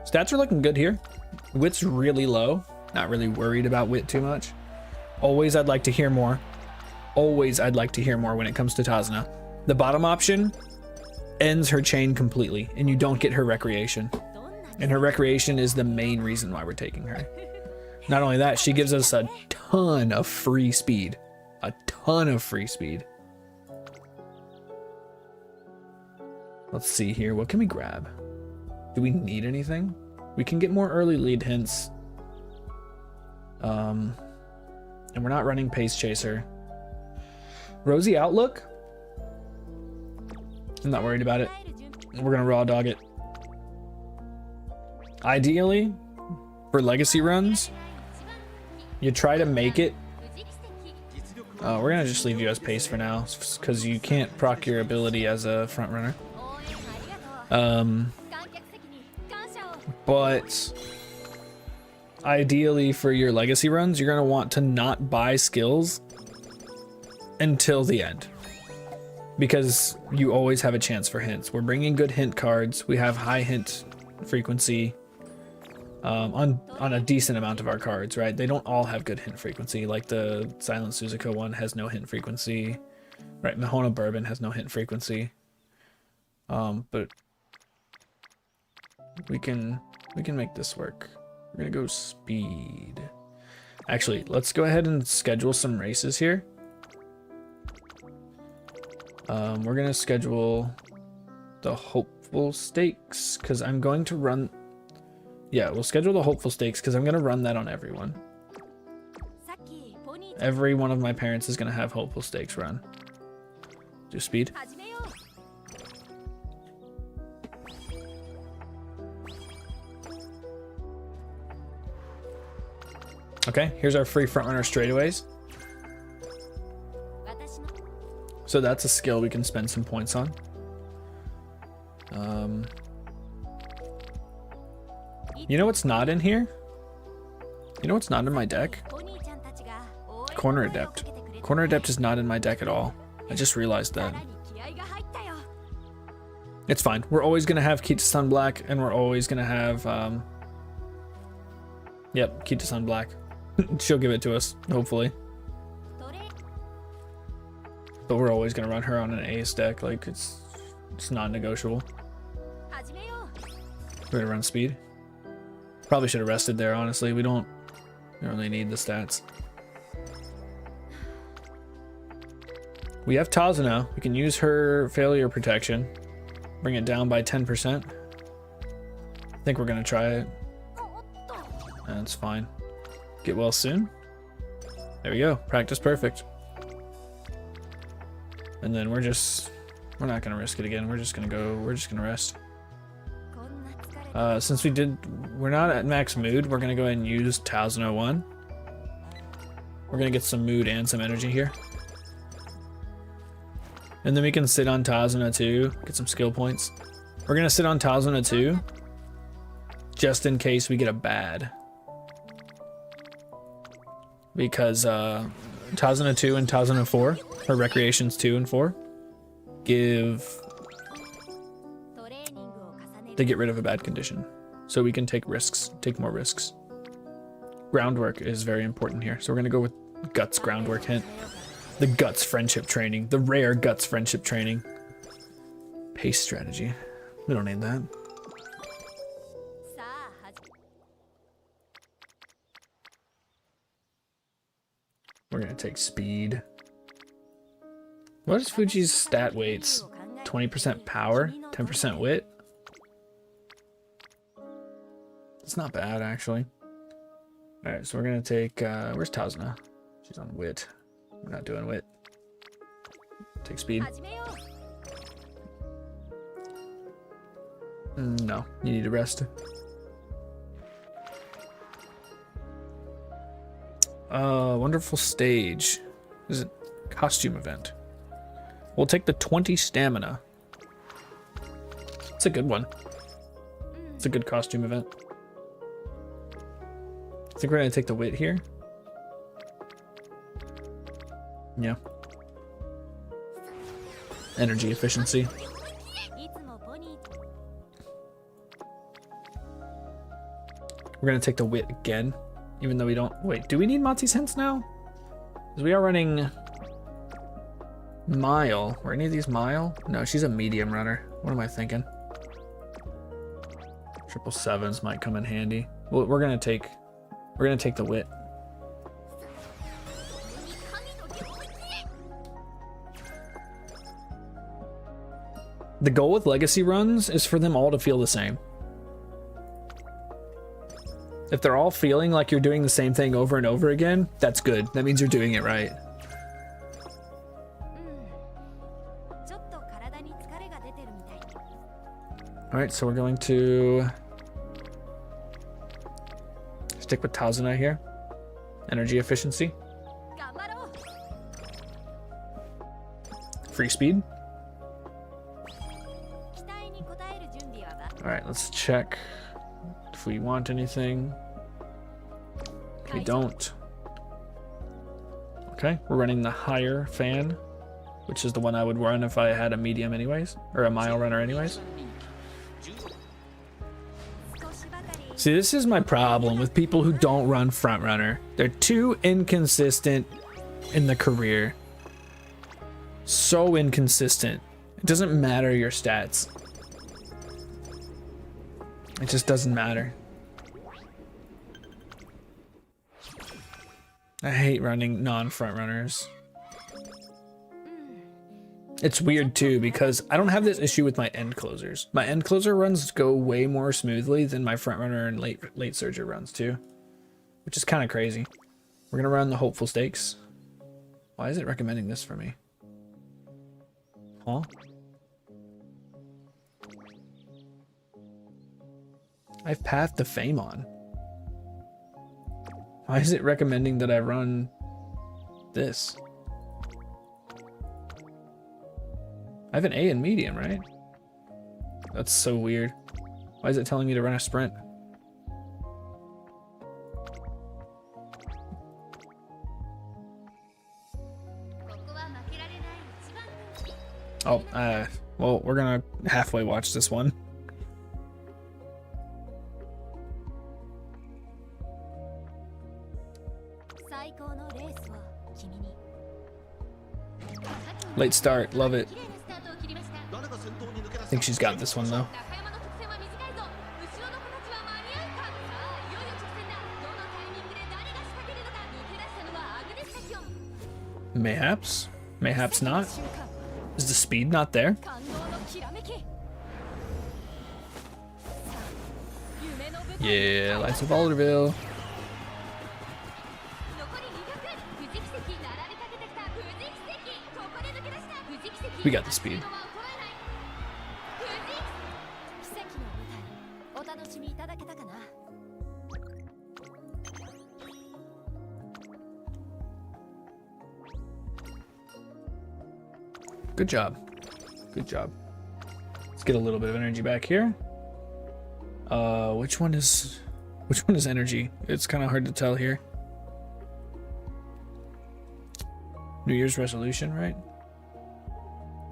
Stats are looking good here. Wit's really low. Not really worried about wit too much. Always I'd like to hear more. Always I'd like to hear more when it comes to Tazuna. The bottom option ends her chain completely, and you don't get her recreation. And her recreation is the main reason why we're taking her. Not only that, she gives us a ton of free speed. A ton. ton of free speed. Let's see here. What can we grab? Do we need anything? We can get more early lead hints. And we're not running Pace Chaser. Rosy Outlook? I'm not worried about it. We're gonna raw dog it. Ideally, for legacy runs, you try to make it. We're gonna just leave you as pace for now, because you can't proc your ability as a front runner. But ideally for your legacy runs, you're gonna want to not buy skills until the end, because you always have a chance for hints. We're bringing good hint cards. We have high hint frequency on a decent amount of our cards, right? They don't all have good hint frequency. Like the Silent Suzuka one has no hint frequency, right? Mahona Bourbon has no hint frequency. But we can make this work. We're gonna go speed. Actually, let's go ahead and schedule some races here. We're gonna schedule the Hopeful Stakes, because I'm going to run. Yeah, we'll schedule the Hopeful Stakes because I'm gonna run that on everyone. Every one of my parents is gonna have Hopeful Stakes run. Do speed. Okay, here's our free frontrunner straightaways. So that's a skill we can spend some points on. You know what's not in here? You know what's not in my deck? Corner Adept. Corner Adept is not in my deck at all. I just realized that. It's fine. We're always going to have Kita Sun Black, and we're always going to have... Yep, Kita Sun Black. She'll give it to us, hopefully. But we're always going to run her on an ace deck. Like, it's non-negotiable. We're going to run speed. Probably should have rested there, honestly. We don't really need the stats. We have Tazuna. We can use her failure protection. Bring it down by 10%. I think we're going to try it. That's fine. Get well soon. There we go. Practice perfect. And then we're not going to risk it again. We're just going to rest. Since we're not at max mood, we're going to go ahead and use Tazuna 1. We're going to get some mood and some energy here. And then we can sit on Tazuna 2, get some skill points. We're going to sit on Tazuna 2, just in case we get a bad. Because Tazuna 2 and Tazuna 4, or Recreations 2 and 4, they get rid of a bad condition. So we can take more risks. Groundwork is very important here. So we're gonna go with Guts Groundwork hint. The Guts Friendship Training. The rare Guts Friendship Training. Pace strategy. We don't need that. We're gonna take speed. What is Fuji's stat weights? 20% power, 10% wit? It's not bad, actually. Alright, so we're gonna take, where's Tazuna? She's on wit. We're not doing wit. Take speed. No, you need to rest. Wonderful stage. This is a costume event. We'll take the 20 stamina. It's a good one. It's a good costume event. I think we're gonna take the wit here. Yeah. Energy efficiency. We're gonna take the wit again, even though we don't. Wait, do we need Matsu's hints now? Because we are running Mile. Were any of these Mile? No, she's a medium runner. What am I thinking? 777s might come in handy. Well, we're gonna take the wit. The goal with legacy runs is for them all to feel the same. If they're all feeling like you're doing the same thing over and over again, that's good. That means you're doing it right. All right, so we're going to stick with Tazuna here. Energy efficiency. Free speed. All right, let's check if we want anything. We don't. Okay, we're running the higher fan, which is the one I would run if I had a medium anyways, or a mile runner anyways. See, this is my problem with people who don't run front runner. They're too inconsistent in the career. So inconsistent. It doesn't matter your stats. It just doesn't matter. I hate running non-front runners. It's weird too because I don't have this issue with my end closers. My end closer runs go way more smoothly than my front runner and late surger runs too, which is kind of crazy. We're gonna run the hopeful stakes. Why is it recommending this for me? Huh? I have Path to Fame on. Why is it recommending that I run this? I have an A in medium, right? That's so weird. Why is it telling me to run a sprint? Oh, well, we're gonna halfway watch this one. Late start, love it. I think she's got this one though. Mayhaps? Mayhaps not? Is the speed not there? Yeah, Lights of Alderville. We got the speed. Good job. Good job. Let's get a little bit of energy back here. Which one is energy? It's kind of hard to tell here. New Year's resolution, right?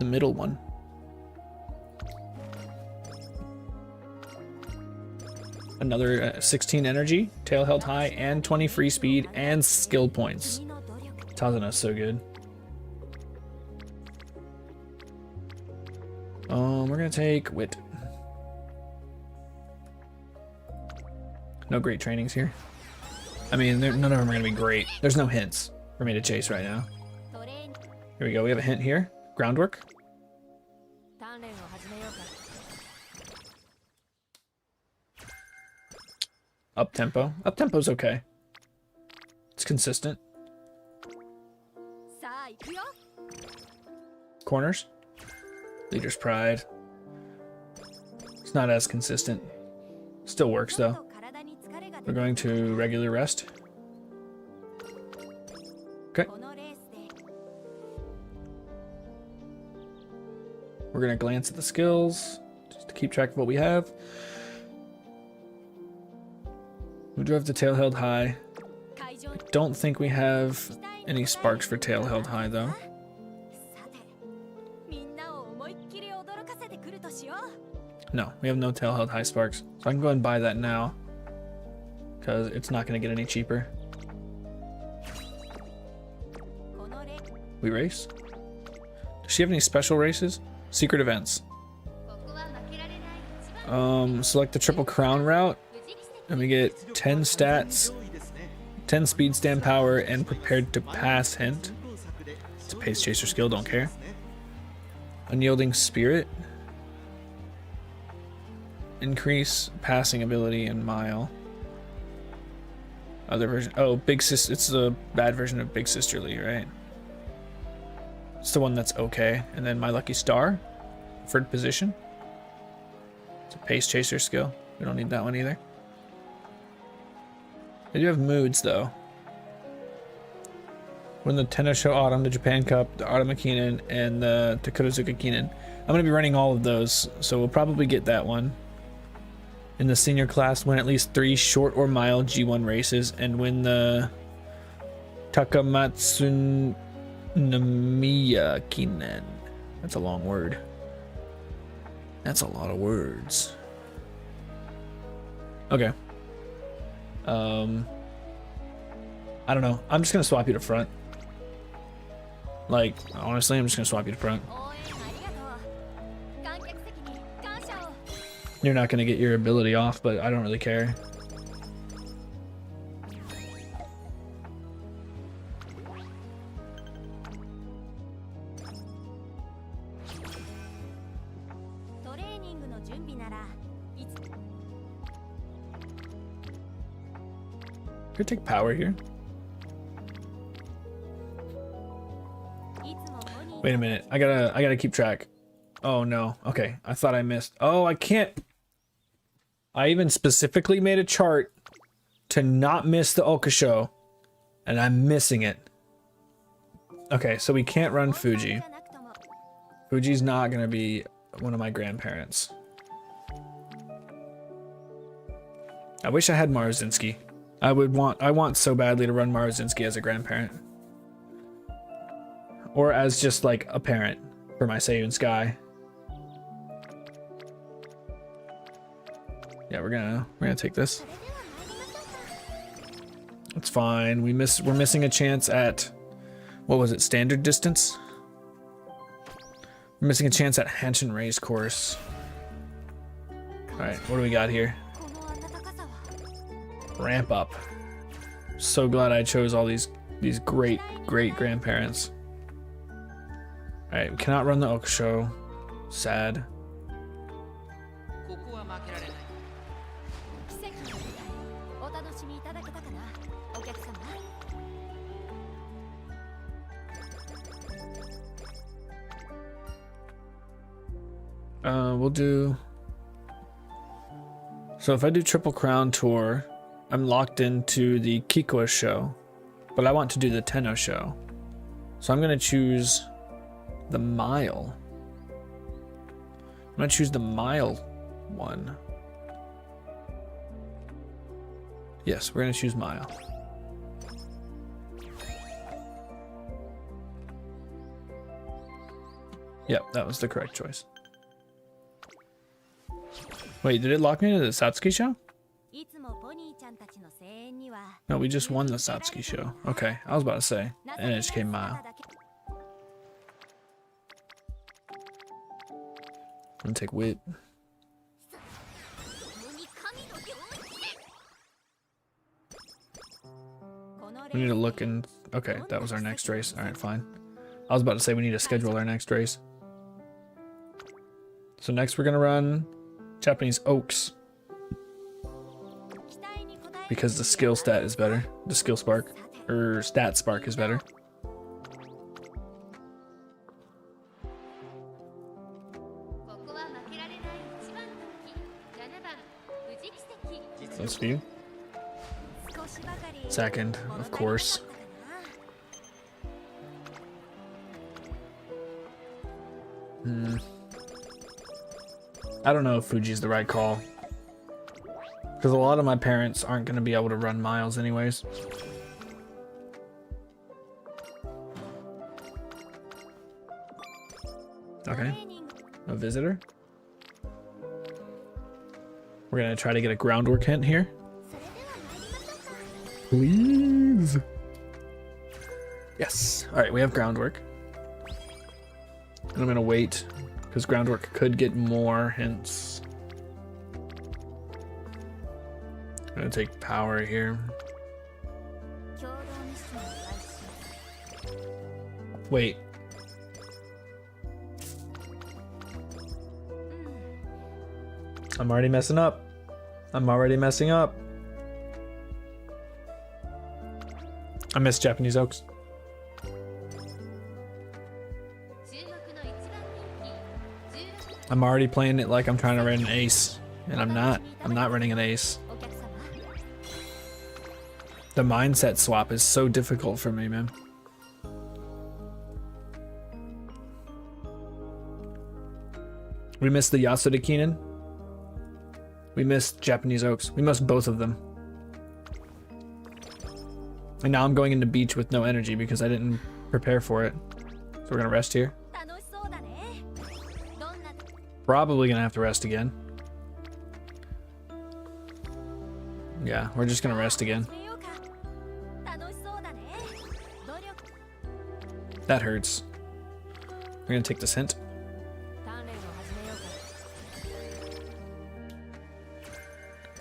The middle one. Another 16 energy, tail held high, and 20 free speed and skill points. Tazuna's so good. We're gonna take wit. No great trainings here. I mean, none of them are gonna be great. There's no hints for me to chase right now. Here we go. We have a hint here. Groundwork. Up tempo. Up tempo's okay. It's consistent. Corners. Leader's Pride. It's not as consistent. Still works though. We're going to regular rest. Okay. We're gonna glance at the skills just to keep track of what we have. We do have the tail held high. I don't think we have any sparks for tail held high though. No, we have no tail held high sparks. So I can go ahead and buy that now because it's not going to get any cheaper. We race. Does she have any special races? Secret events. Select the triple crown route and we get 10 stats, 10 speed stand power, and prepared to pass hint. It's a pace chaser skill, don't care. Unyielding spirit. increase passing ability and mile. Other version. Oh, Big Sis. It's the bad version of Big Sisterly, right? It's the one that's okay. And then My Lucky Star, preferred position. It's a pace chaser skill. We don't need that one either. They do have moods though. Win the Tenno Show Autumn, the Japan Cup, the Autumn Akinen, and the Takurazuka Kinen. I'm gonna be running all of those, so we'll probably get that one. In the senior class, win at least 3 short or mile G1 races and win the Takamatsu Namiya Kinen. That's a long word. That's a lot of words. Okay. I don't know. I'm just gonna swap you to front. Like, honestly, I'm just gonna swap you to front. You're not gonna get your ability off, but I don't really care. Could take power here. Wait a minute. I gotta keep track. Oh no. Okay. I thought I missed. Oh, I can't. I even specifically made a chart to not miss the Okusho, and I'm missing it. Okay, so we can't run Fuji. Fuji's not gonna be one of my grandparents. I wish I had Maruzinski. I want so badly to run Maruzinski as a grandparent. Or as just like a parent for my Seiyun Sky. Yeah, we're gonna take this. It's fine. We're missing a chance at, what was it, standard distance? We're missing a chance at Hanshin Race Course. Alright, what do we got here? Ramp up. So glad I chose all these great grandparents. Alright, we cannot run the Okusho. Sad. We'll do. So if I do Triple Crown Tour, I'm locked into the Kikoa show, but I want to do the Tenno show. So I'm gonna choose the mile. I'm gonna choose the mile one. Yes, we're gonna choose mile. Yep, that was the correct choice. Wait, did it lock me into the Satsuki show? No, we just won the Satsuki show. Okay, I was about to say. And it just came mile. I'm gonna take Wit. We need to look and... Okay, that was our next race. Alright, fine. I was about to say we need to schedule our next race. So next we're gonna run Japanese Oaks. Because the skill stat is better. The skill spark. Or stat spark is better. Those few. Second, of course. I don't know if Fuji's the right call. Because a lot of my parents aren't going to be able to run miles anyways. Okay. A visitor. We're going to try to get a groundwork hint here. Please. Yes. Alright, we have groundwork. And I'm going to wait. Because groundwork could get more hints. I'm gonna take power here. Wait. I'm already messing up. I'm already messing up. I miss Japanese oaks. I'm already playing it like I'm trying to run an ace, and I'm not. I'm not running an ace. The mindset swap is so difficult for me, man. We missed the Yasuda Keenan. We missed Japanese oaks. We missed both of them. And now I'm going into beach with no energy because I didn't prepare for it. So we're gonna rest here. Probably gonna have to rest again. Yeah, we're just gonna rest again. That hurts. We're gonna take this hint.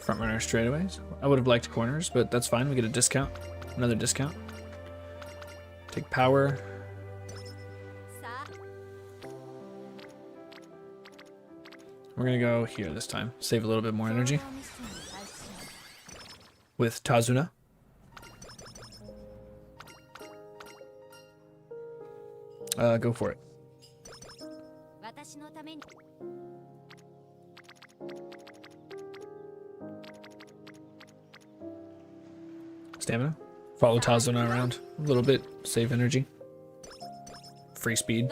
Front runner straightaways. I would have liked corners, but that's fine. We get a discount. Another discount. Take power. We're gonna go here this time. Save a little bit more energy. With Tazuna. Go for it. Stamina. Follow Tazuna around a little bit. Save energy. Free speed.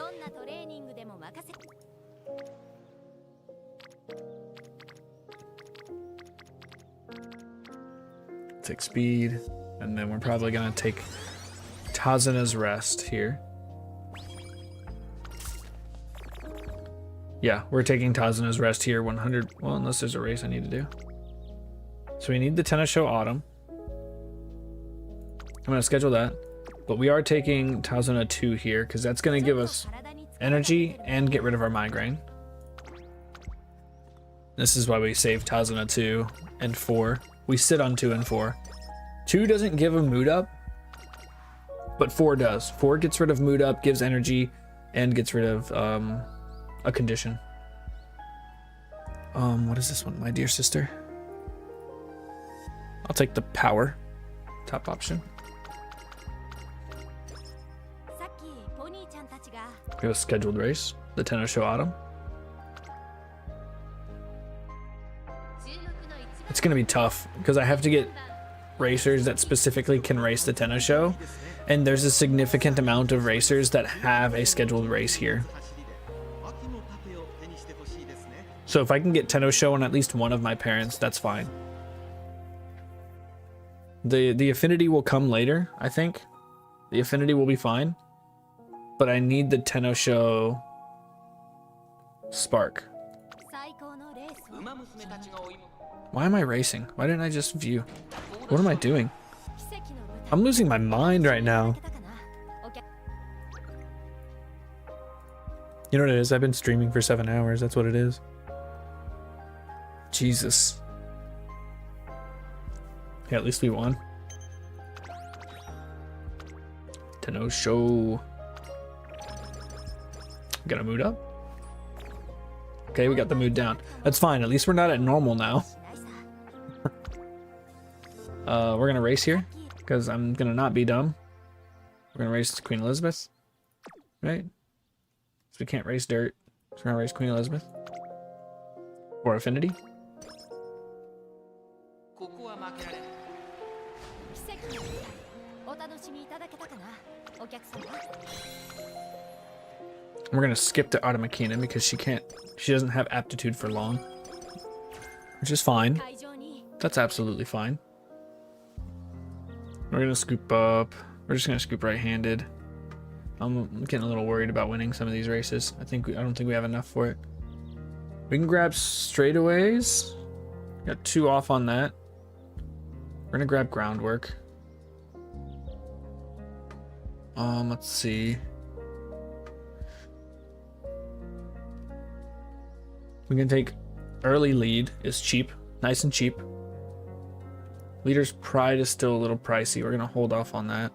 Take speed. And then we're probably going to take Tazuna's rest here. Yeah, we're taking Tazuna's rest here. 100. Well, unless there's a race I need to do. So we need the Tennis Show Autumn. I'm going to schedule that, but we are taking Tazuna 2 here because that's going to give us energy and get rid of our migraine. This is why we save Tazuna 2 and 4. We sit on 2 and 4. 2 doesn't give a mood up, but 4 does. 4 gets rid of mood up, gives energy, and gets rid of a condition. What is this one? My dear sister. I'll take the power. Top option. We have a scheduled race, the Tennis Show Autumn. It's gonna be tough because I have to get racers that specifically can race the Tennis Show, and there's a significant amount of racers that have a scheduled race here. So if I can get Tennis Show on at least one of my parents, that's fine. The affinity will come later, I think. The affinity will be fine. But I need the Tenno Show Spark. Why am I racing? Why didn't I just view? What am I doing? I'm losing my mind right now. You know what it is? I've been streaming for 7 hours. That's what it is. Jesus. Yeah, at least we won. Tenno Show. Got a mood up? Okay, we got the mood down. That's fine. At least we're not at normal now. We're gonna race here because I'm gonna not be dumb. We're gonna race Queen Elizabeth, right? So we can't race dirt. So we're gonna race Queen Elizabeth or Affinity. We're gonna skip to Automakina because she doesn't have aptitude for long, which is fine. That's absolutely fine. We're gonna scoop up. We're just gonna scoop right-handed. I'm getting a little worried about winning some of these races. I don't think we have enough for it. We can grab straightaways. Got 2 off on that. We're gonna grab groundwork. Let's see. We can take early lead. Is cheap, nice and cheap. Leader's Pride is still a little pricey. We're gonna hold off on that.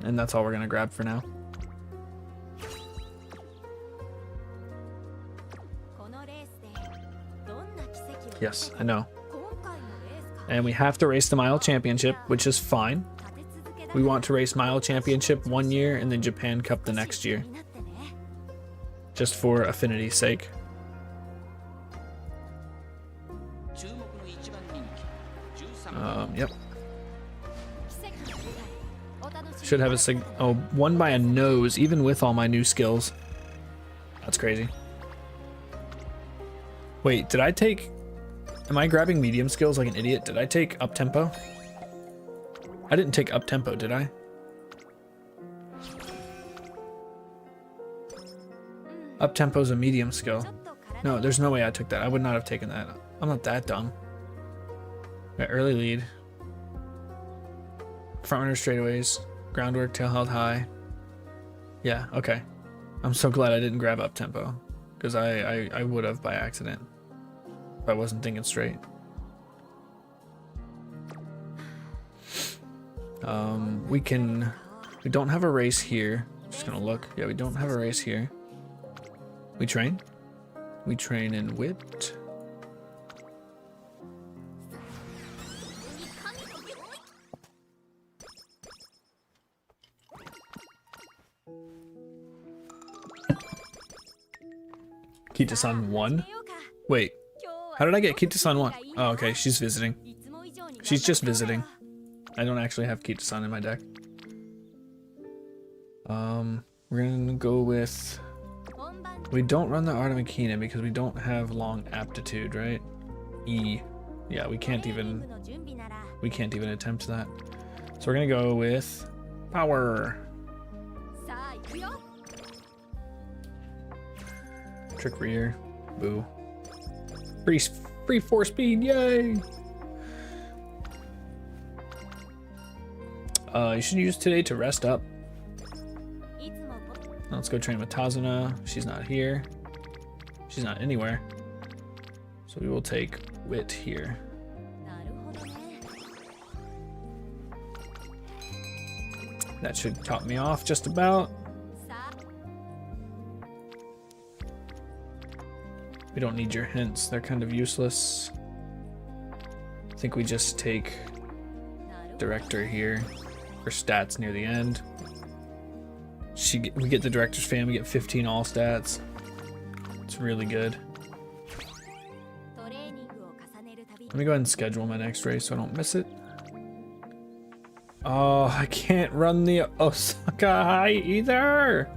And that's all we're gonna grab for now. Yes, I know. And we have to race the Mile Championship, which is fine. We want to race Mile Championship 1 year and then Japan Cup the next year. Just for affinity's sake. Yep. Should have a won by a nose, even with all my new skills. That's crazy. Wait, did I take... Am I grabbing medium skills like an idiot? Did I take up tempo? I didn't take up tempo, did I? Up tempo's a medium skill. No, there's no way I took that. I would not have taken that. I'm not that dumb. Got early lead. Front runner straightaways. Groundwork, tail held high. Yeah, okay. I'm so glad I didn't grab up tempo. Because I would have by accident. If I wasn't thinking straight. We don't have a race here. Just gonna look. Yeah, we don't have a race here. We train. We train in wit. Kita-san 1? Wait, how did I get Kita-san 1? Oh, okay, she's visiting. She's just visiting. I don't actually have Kita-san in my deck. We're gonna go with... We don't run the Art of Makina because we don't have long aptitude, right? E. Yeah, we can't even attempt that. So we're gonna go with power. Trick rear. Boo. Free 4 speed, yay! You should use today to rest up. Let's go train with Tazuna. She's not here. She's not anywhere. So we will take wit here. That should top me off just about. We don't need your hints. They're kind of useless. I think we just take director here for stats near the end. We get the director's fan, we get 15 all stats. It's really good. Let me go ahead and schedule my next race so I don't miss it. Oh, I can't run the Osaka High either.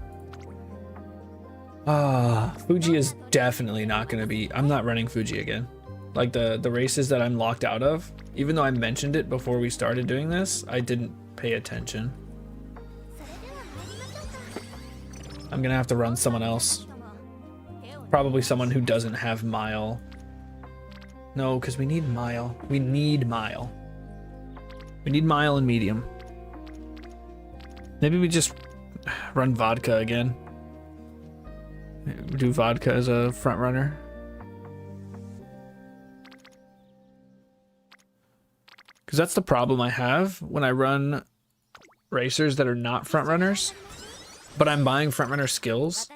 Fuji is definitely not gonna be... I'm not running Fuji again. Like the races that I'm locked out of, even though I mentioned it before we started doing this, I didn't pay attention. I'm gonna have to run someone else. Probably someone who doesn't have mile. No, because we need mile. We need mile. We need mile and medium. Maybe we just run vodka again. Do vodka as a front runner. Because that's the problem I have when I run racers that are not front runners, but I'm buying front runner skills.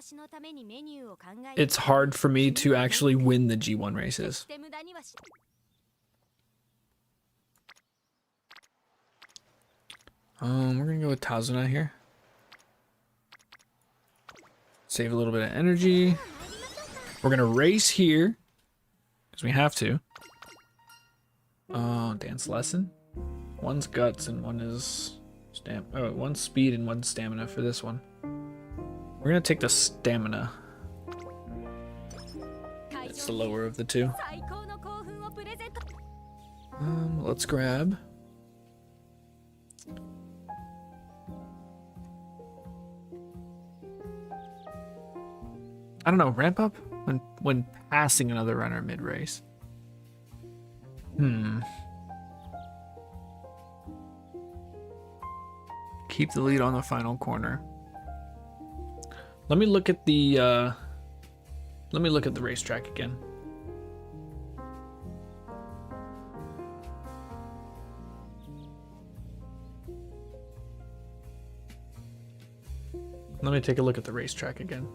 It's hard for me to actually win the G1 races. We're gonna go with Tazuna here. Save a little bit of energy. We're gonna race here because we have to. Dance lesson. One's guts and one is one's speed and one's stamina for this one. We're gonna take the stamina. It's the lower of the two. Let's grab. I don't know, ramp up when passing another runner mid-race. Keep the lead on the final corner. Let me look at the racetrack again. Let me take a look at the racetrack again.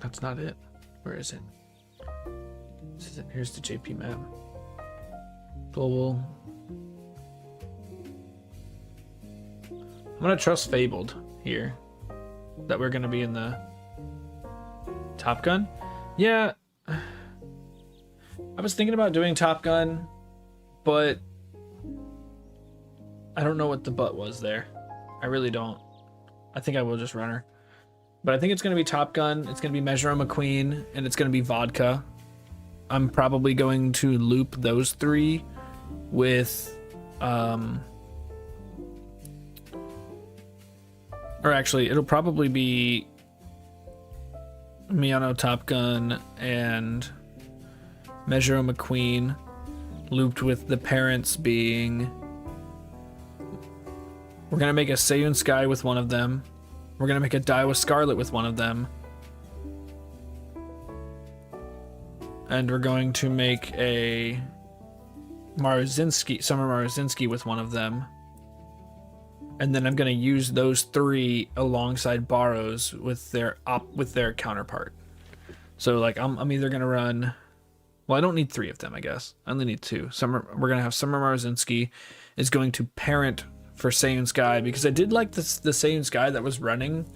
That's not it. Where is it? This is it. Here's the JP map. Global. I'm gonna trust Fabled here. That we're gonna be in the Top Gun. Yeah. I was thinking about doing Top Gun, but I don't know what the but was there. I really don't. I think I will just run her. But I think it's going to be Top Gun, it's going to be Measure McQueen, and it's going to be Vodka. I'm probably going to loop those three with... or actually, it'll probably be Miyano Top Gun and Measure McQueen looped with the parents being... We're going to make a Seiyun Sky with one of them. We're going to make a Daiwa Scarlet with one of them. And we're going to make a Summer Maruzinski with one of them. And then I'm going to use those three alongside Barrows with their counterpart. So like I'm either going to run... Well, I don't need three of them, I guess. I only need two. We're going to have Summer Maruzinski is going to parent for Seiyun Sky, because I did like the Seiyun Sky that was running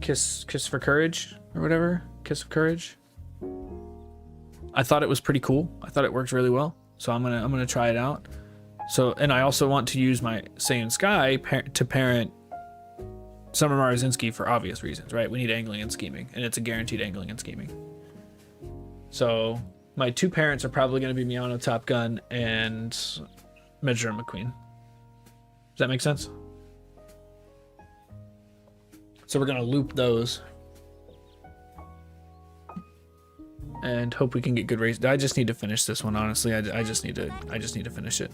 Kiss for Courage or whatever, Kiss of Courage. I thought it was pretty cool. I thought it worked really well, so I'm gonna try it out. So, and I also want to use my Seiyun Sky to parent Summer Maruzinski for obvious reasons, right? We need angling and scheming, and it's a guaranteed angling and scheming. So my two parents are probably going to be Miyano Top Gun and Measure McQueen. Does that make sense? So we're going to loop those. And hope we can get good race. I just need to finish this one, honestly. I just need to finish it.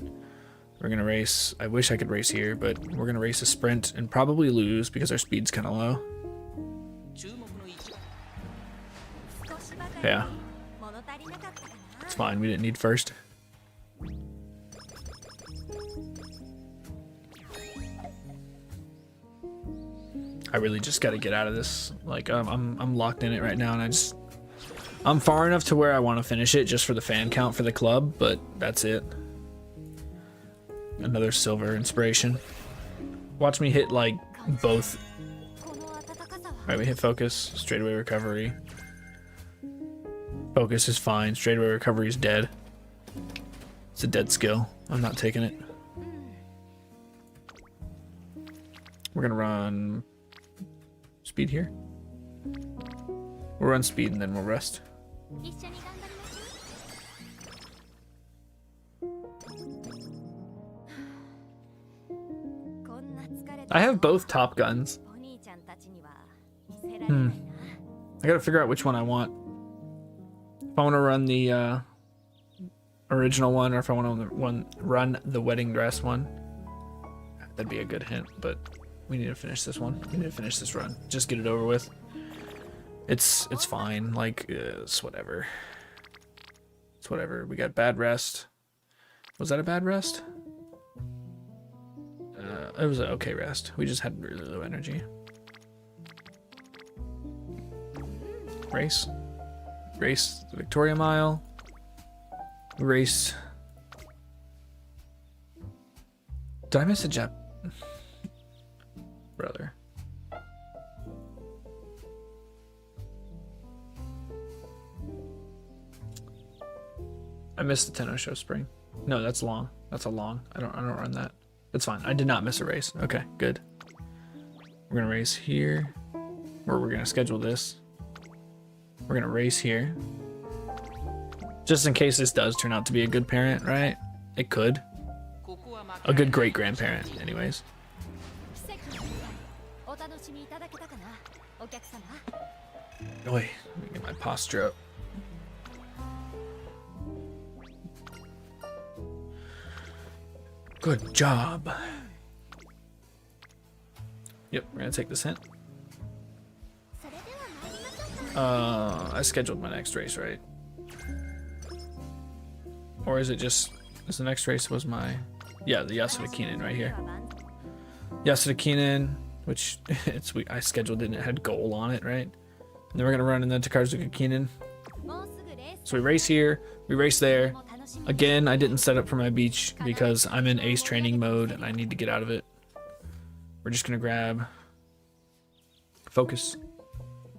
We're going to race. I wish I could race here, but we're going to race a sprint and probably lose because our speed's kind of low. Yeah. It's fine, we didn't need first. I really just got to get out of this. Like I'm locked in it right now, and I'm far enough to where I want to finish it just for the fan count for the club, but that's it. Another silver inspiration. Watch me hit like both. Alright, we hit focus, straightaway recovery. Focus is fine, straightaway recovery is dead. It's a dead skill. I'm not taking it. We're gonna run speed here. We'll run speed and then we'll rest. I have both Top Guns. I gotta figure out which one I want. If I want to run the original one, or if I want to run the wedding dress one. That'd be a good hint, but we need to finish this one. We need to finish this run. Just get it over with. It's fine. Like, it's whatever. It's whatever. We got bad rest. Was that a bad rest? It was an okay rest. We just had really low energy. Race. Race the Victoria Mile. Race. Did I miss a Jap? Brother. I missed the Tenno Show Spring. No, that's long. That's a long. I don't run that. It's fine. I did not miss a race. Okay, good. We're gonna race here. Or we're gonna schedule this. We're gonna race here. Just in case this does turn out to be a good parent, right? It could. A good great grandparent, anyways. Oi, let me get my posture up. Good job. Yep, we're gonna take this hint. I scheduled my next race, right? Or is it just, is the next race was my, Yeah, the Yasuda Kinen right here. Yasuda Kinen, which I scheduled it and it had goal on it, right? And then we're gonna run in the Takarzuka Kinen. So we race here, we race there. Again, I didn't set up for my beach because I'm in ace training mode and I need to get out of it. We're just gonna grab focus.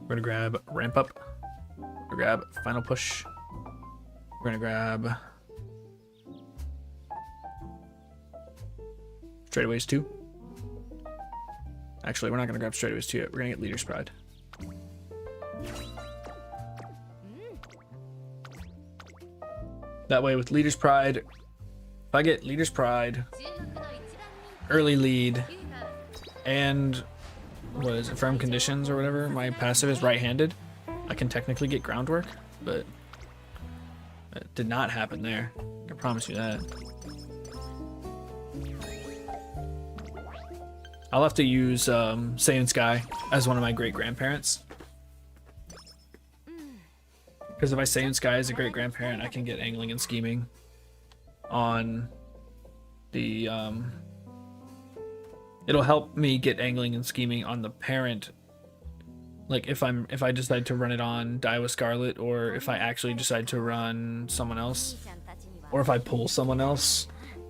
We're gonna grab ramp up. We're gonna grab final push. We're gonna grab straightaways 2. Actually, we're not gonna grab straightaways 2 yet. We're gonna get leader's pride. That way with leader's pride, if I get leader's pride, early lead, and what is it, firm conditions or whatever, my passive is right-handed, I can technically get groundwork, but it did not happen there. I can promise you that. I'll have to use Saiyan Sky as one of my great-grandparents. Because if I Saiyan Sky as a great-grandparent, I can get angling and scheming on the... it'll help me get angling and scheming on the parent. Like if I decide to run it on Daiwa Scarlet, or if I actually decide to run someone else, or if I pull someone else,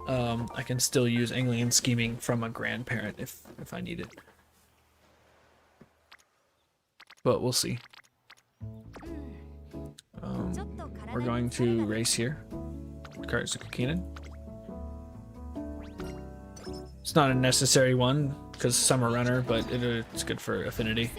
I can still use angling and scheming from a grandparent if I need it. But we'll see. We're going to race here. Takarzuka Kinen. It's not a necessary one because summer runner, but it's good for affinity.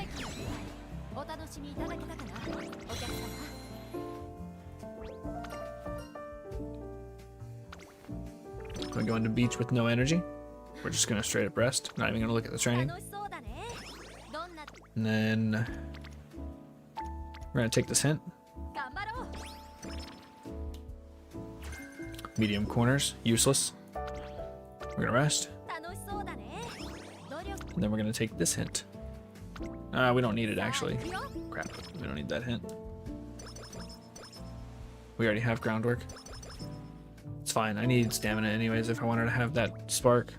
We're going to beach with no energy. We're just gonna straight up rest. Not even gonna look at the training. And then we're gonna take this hint. Medium corners, useless. We're gonna rest. And then we're gonna take this hint. We don't need it actually. Crap, we don't need that hint. We already have groundwork. It's fine, I need stamina anyways if I wanted to have that spark.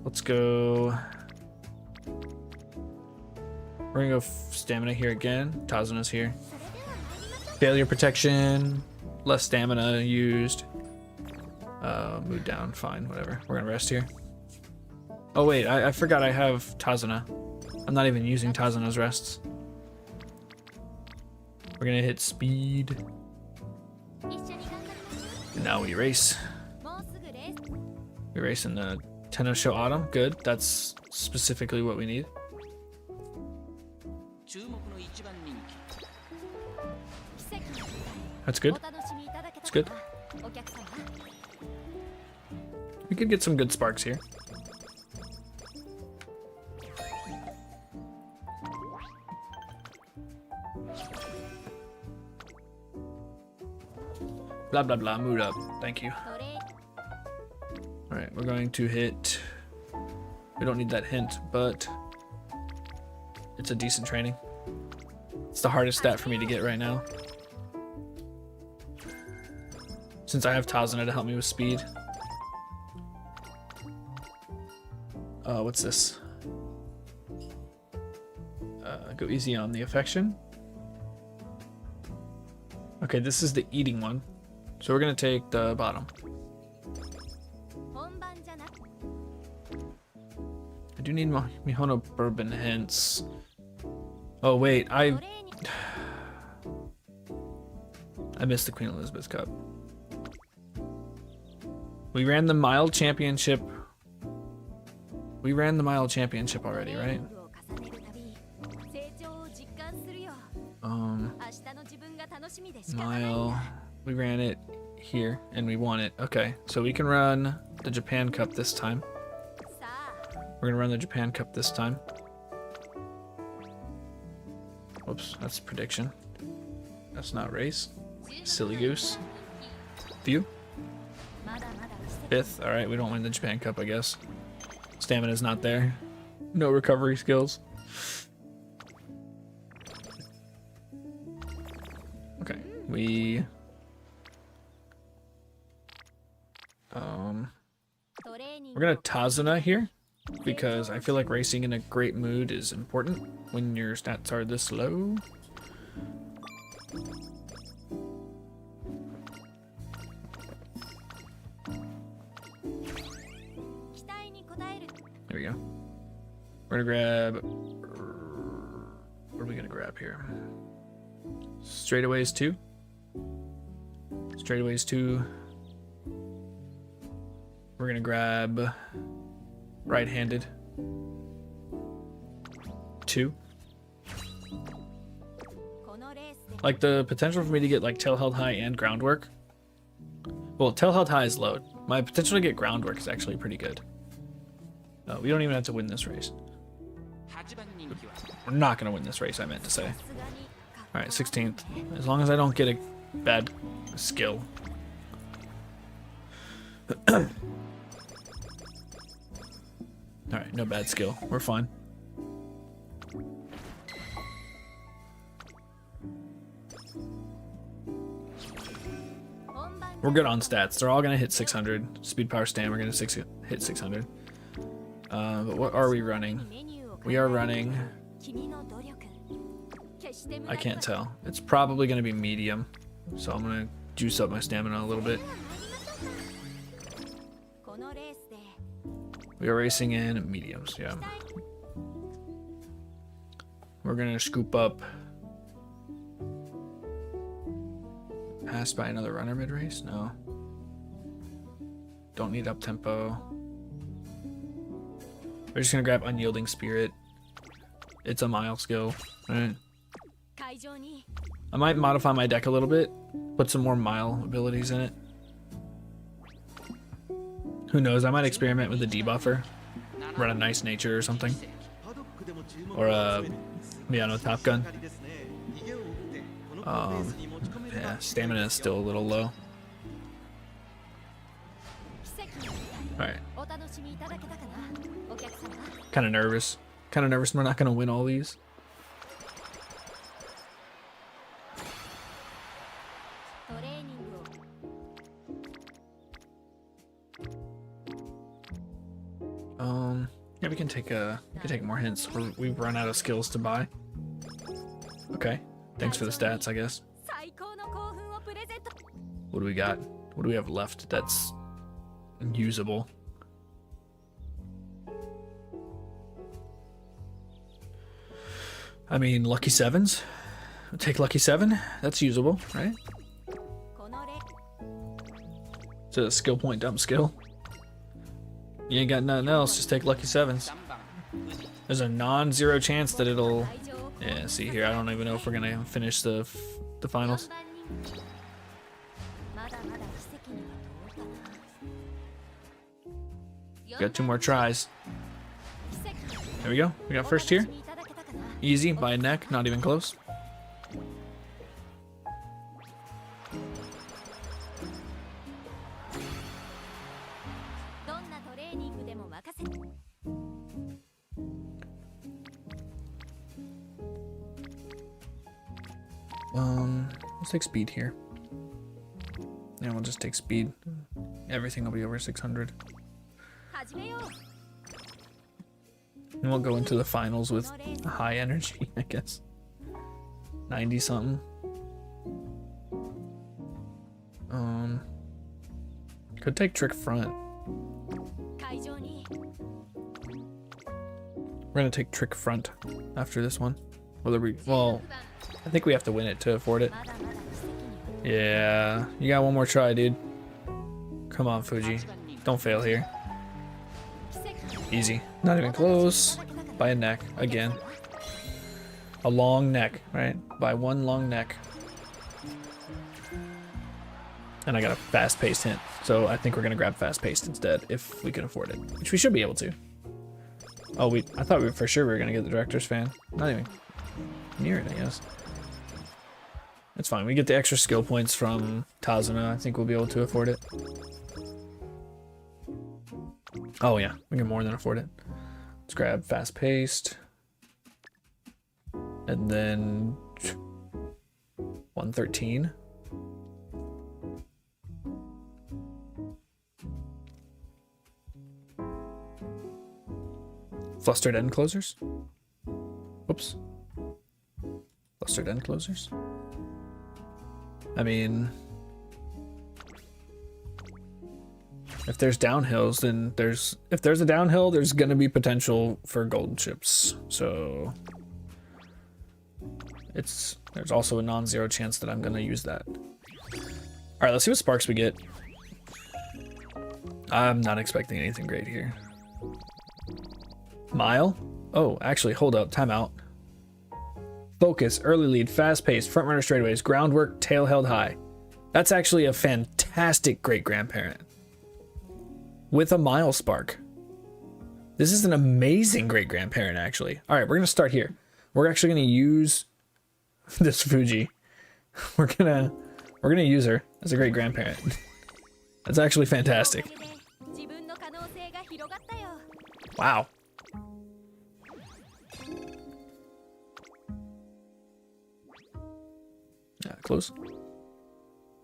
Let's go. We're gonna go stamina here again. Tazuna's here. Failure protection, less stamina used. Mood down, fine, whatever. We're gonna rest here. Oh wait, I forgot I have Tazuna. I'm not even using Tazuna's rests. We're gonna hit speed. And now we race. We race in the Tenno Autumn. Good, that's specifically what we need. That's good. That's good. We could get some good sparks here. Blah blah blah, mood up. Thank you. Alright, we're going to hit... We don't need that hint, but it's a decent training. It's the hardest stat for me to get right now. Since I have Tazuna to help me with speed. What's this? Go easy on the affection. Okay, this is the eating one. So we're gonna take the bottom. I do need Mihono Bourbon hints. Oh wait, I missed the Queen Elizabeth Cup. We ran the Mild Championship. We ran the Mild Championship already, right? Mile. We ran it here and we won it. Okay, so we can run the Japan Cup this time. We're gonna run the Japan Cup this time. Whoops, that's prediction. That's not race. Silly goose. View. 5th. Alright, we don't win the Japan Cup, I guess. Stamina's not there. No recovery skills. Okay, we... We're gonna Tazuna here because I feel like racing in a great mood is important when your stats are this low. There we go. We're gonna grab. What are we gonna grab here? Straightaways 2. Straightaways 2. We're gonna grab right-handed 2. Like the potential for me to get like tail held high and groundwork. Well, tail held high is low. My potential to get groundwork is actually pretty good. We don't even have to win this race. We're not gonna win this race, I meant to say. Alright, 16th. As long as I don't get a bad skill. Alright, no bad skill. We're fine. We're good on stats. They're all gonna hit 600. Speed, power, stam, we're gonna hit 600. But what are we running? We are running... I can't tell. It's probably gonna be medium. So I'm gonna juice up my stamina a little bit. We are racing in mediums, yeah. We're gonna scoop up. Passed by another runner mid-race? No. Don't need up tempo. We're just gonna grab Unyielding Spirit. It's a mile skill, right? I might modify my deck a little bit, put some more mile abilities in it. Who knows? I might experiment with the debuffer, run a nice nature or something, or yeah, no Top Gun. Yeah, stamina is still a little low. Alright. Kind of nervous. We're not gonna win all these. Yeah, we can take more hints. We've run out of skills to buy. Okay. Thanks for the stats, I guess. What do we got? What do we have left that's usable? I mean, lucky sevens. We'll take lucky 7. That's usable, right? It's a skill point dump skill. You ain't got nothing else, just take lucky 7s. There's a non-zero chance that it'll... Yeah, see here, I don't even know if we're gonna finish the finals. Got 2 more tries. There we go, we got first tier. Easy, by a neck, not even close. Let's take speed here. Yeah, we'll just take speed. Everything will be over 600. And we'll go into the finals with high energy, I guess. 90 something. Could take trick front. We're gonna take trick front after this one. Well, I think we have to win it to afford it. Yeah, you got one more try, dude. Come on, Fuji. Don't fail here. Easy. Not even close. By a neck, again. A long neck, right? By one long neck. And I got a fast-paced hint, so I think we're gonna grab fast-paced instead, if we can afford it. Which we should be able to. Oh, I thought we for sure we were gonna get the director's fan. Not even near it, I guess. It's fine, we get the extra skill points from Tazuna. I think we'll be able to afford it. Oh yeah, we can more than afford it. Let's grab fast-paced. And then 113. Flustered end closers? Whoops. Flustered end closers? I mean, if there's downhills, then if there's a downhill, there's gonna be potential for gold chips. So there's also a non-zero chance that I'm gonna use that. All right, let's see what sparks we get. I'm not expecting anything great here. Mile? Oh, actually, hold up, timeout. Focus, early lead, fast pace, front runner straightaways, groundwork, tail held high. That's actually a fantastic great grandparent. With a mile spark. This is an amazing great grandparent, actually. All right, we're gonna start here. We're actually gonna use this Fuji. We're gonna use her as a great grandparent. That's actually fantastic. Wow. Close.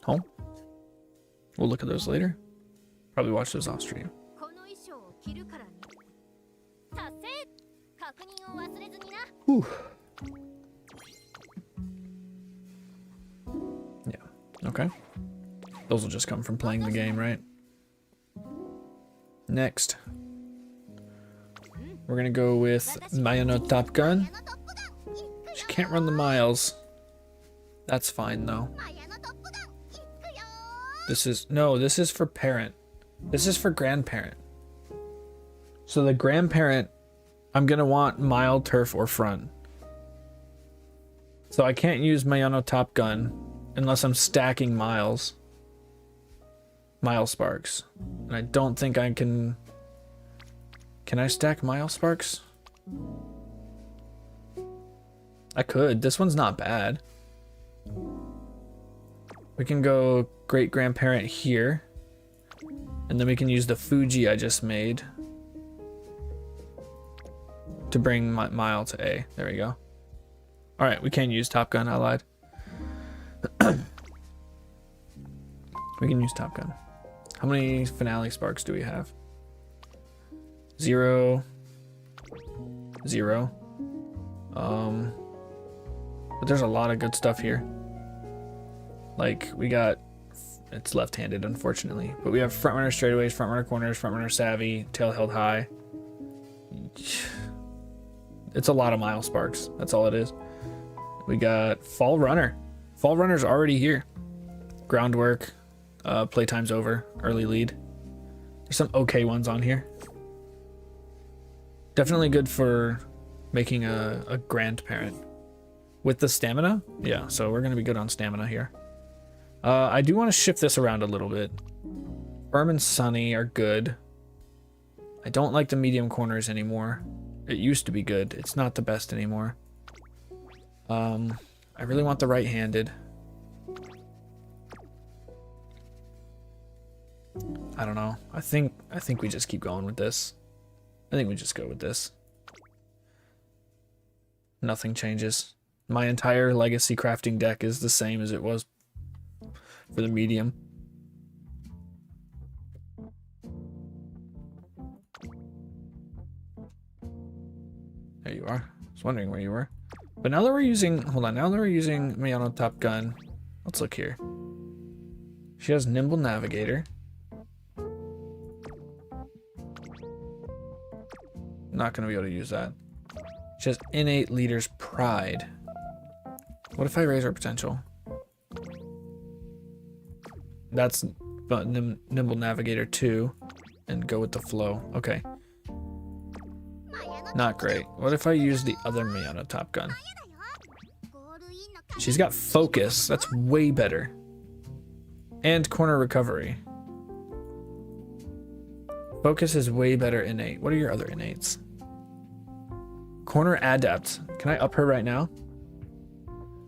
Home. We'll look at those later. Probably watch those off stream. Whew. Yeah. Okay. Those will just come from playing the game, right? Next. We're gonna go with Maya no Top Gun. She can't run the miles. That's fine though. This is for parent. This is for grandparent. So the grandparent, I'm gonna want mile, turf, or front. So I can't use Mayano Top Gun unless I'm stacking miles. Mile sparks. And I don't think I can. Can I stack mile sparks? I could. This one's not bad. We can go great grandparent here. And then we can use the Fuji I just made to bring my mile to A. There we go. All right, we can use Top Gun. I lied. We can use Top Gun. How many finale sparks do we have? 0. 0. But there's a lot of good stuff here. Like we got, it's left-handed unfortunately, but we have front runner straightaways, front runner corners, front runner savvy, tail held high. It's a lot of mile sparks. That's all it is. We got fall runner. Fall runner's already here. Groundwork, playtime's over, early lead. There's some okay ones on here. Definitely good for making a grandparent. With the stamina? Yeah, so we're gonna be good on stamina here. I do want to shift this around a little bit. Firm and Sunny are good. I don't like the medium corners anymore. It used to be good. It's not the best anymore. I really want the right-handed. I don't know. I think we just keep going with this. I think we just go with this. Nothing changes. My entire legacy crafting deck is the same as it was for the medium. There you are. I was wondering where you were. But now that we're using, hold on, now that we're using Miyano Top Gun, let's look here. She has Nimble Navigator. Not gonna be able to use that. She has Innate Leader's Pride. What if I raise her potential? That's Nimble Navigator 2 and go with the flow. Okay. Not great. What if I use the other Miyano Top Gun? She's got Focus. That's way better. And Corner Recovery. Focus is way better innate. What are your other innates? Corner Adept. Can I up her right now?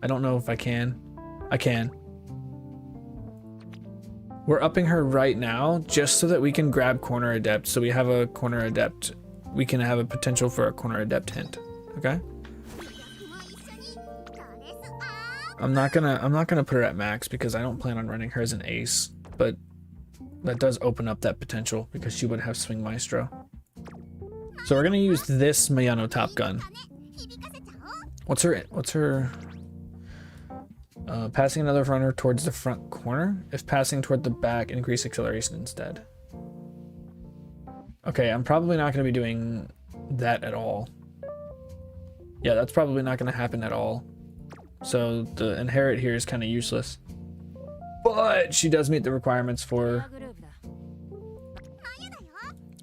I don't know if I can. I can. We're upping her right now just so that we can grab Corner Adept. So we have a Corner Adept. We can have a potential for a Corner Adept hint. Okay? I'm not gonna put her at max because I don't plan on running her as an ace, but that does open up that potential because she would have Swing Maestro. So we're gonna use this Mayano Top Gun. What's her passing another runner towards the front corner? If passing toward the back, increase acceleration instead. Okay, I'm probably not gonna be doing that at all. Yeah, that's probably not gonna happen at all. So the inherit here is kind of useless. But she does meet the requirements for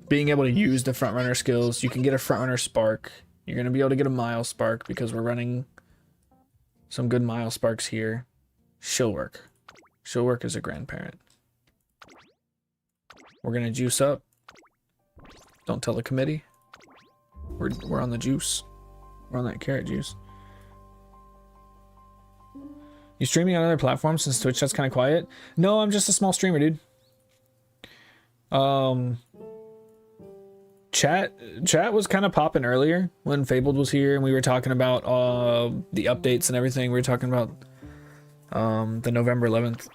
being able to use the frontrunner skills. You can get a frontrunner spark. You're going to be able to get a mile spark because we're running some good mile sparks here. She'll work. She'll work as a grandparent. We're going to juice up. Don't tell the committee. We're on the juice. We're on that carrot juice. You streaming on other platforms since Twitch that's kind of quiet? No, I'm just a small streamer, dude. Chat was kind of popping earlier when Fabled was here and we were talking about the updates and everything. We were talking about the November 11th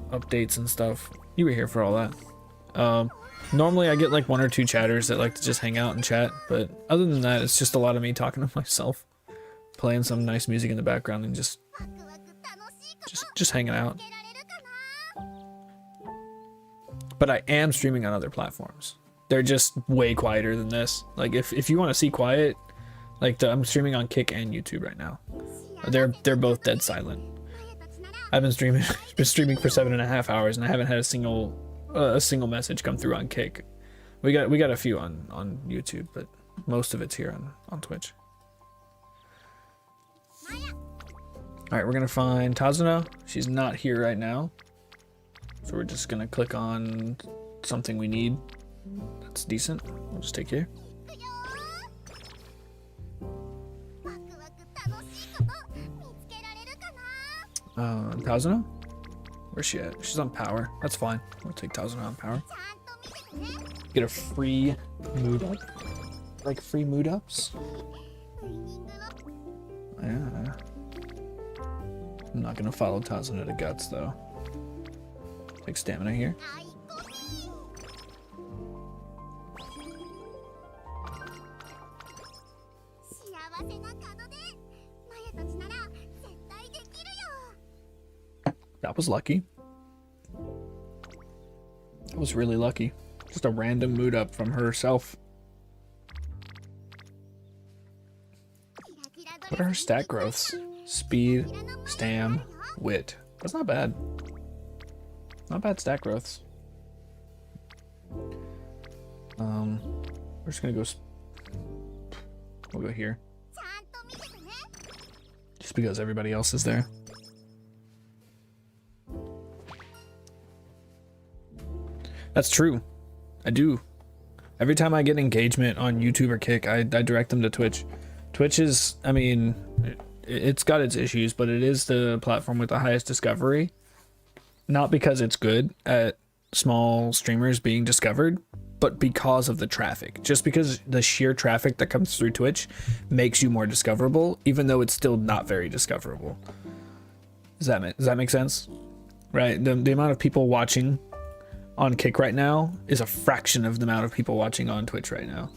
updates and stuff. You were here for all that. Normally I get like 1 or 2 chatters that like to just hang out and chat, but other than that, it's just a lot of me talking to myself, playing some nice music in the background and just hanging out. But I am streaming on other platforms. They're just way quieter than this. Like if you want to see quiet, like I'm streaming on Kick and YouTube right now. They're both dead silent. I've been streaming for 7.5 hours and I haven't had a single message come through on Kick. We got a few on YouTube, but most of it's here on Twitch. Alright, we're gonna find Tazuna. She's not here right now. So we're just gonna click on something we need that's decent. We'll just take here. Tazuna? Where's she at? She's on power. That's fine. We'll take Tazuna on power. Get a free mood up. Like free mood ups? Yeah. I'm not gonna follow Tazuna to guts though. Take stamina here. That was lucky. That was really lucky. Just a random mood up from herself. What are her stat growths? Speed, stam, wit. That's not bad. Not bad stat growths. We're just gonna go. We'll go here. Just because everybody else is there. That's true. I do. Every time I get engagement on YouTube or Kick, I direct them to Twitch. Twitch is, I mean, it's got its issues, but it is the platform with the highest discovery. Not because it's good at small streamers being discovered, but because of the traffic. Just because the sheer traffic that comes through Twitch makes you more discoverable, even though it's still not very discoverable. Does that make sense? Right? The amount of people watching on Kick right now is a fraction of the amount of people watching on Twitch right now.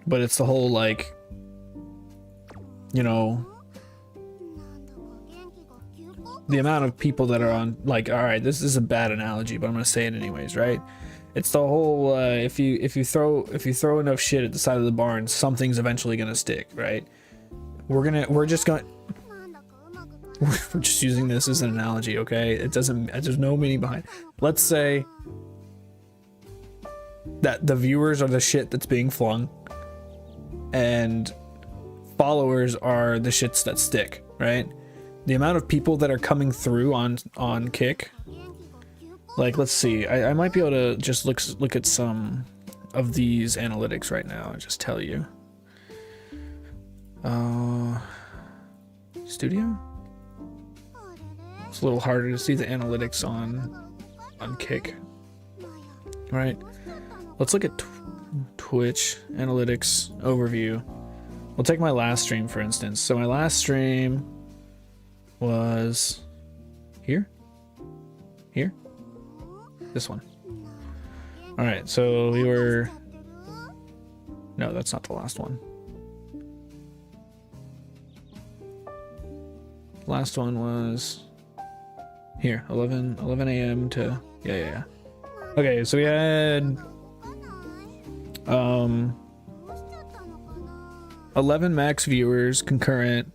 But it's the whole, like, you know, the amount of people that are on, like, all right, this is a bad analogy, but I'm gonna say it anyways, right? It's the whole if you throw enough shit at the side of the barn, something's eventually gonna stick, right? We're just using this as an analogy, okay? There's no meaning behind it. Let's say that the viewers are the shit that's being flung and followers are the shits that stick, right? The amount of people that are coming through on Kick, like, let's see, I might be able to just look at some of these analytics right now and just tell you. Studio? It's a little harder to see the analytics on Kick. Right? Let's look at Twitch analytics overview. We'll take my last stream for instance. So my last stream was here. This one. All right, so we were... No, that's not the last one. Last one was here, 11 a.m. to yeah. Okay, so we had 11 max viewers concurrent.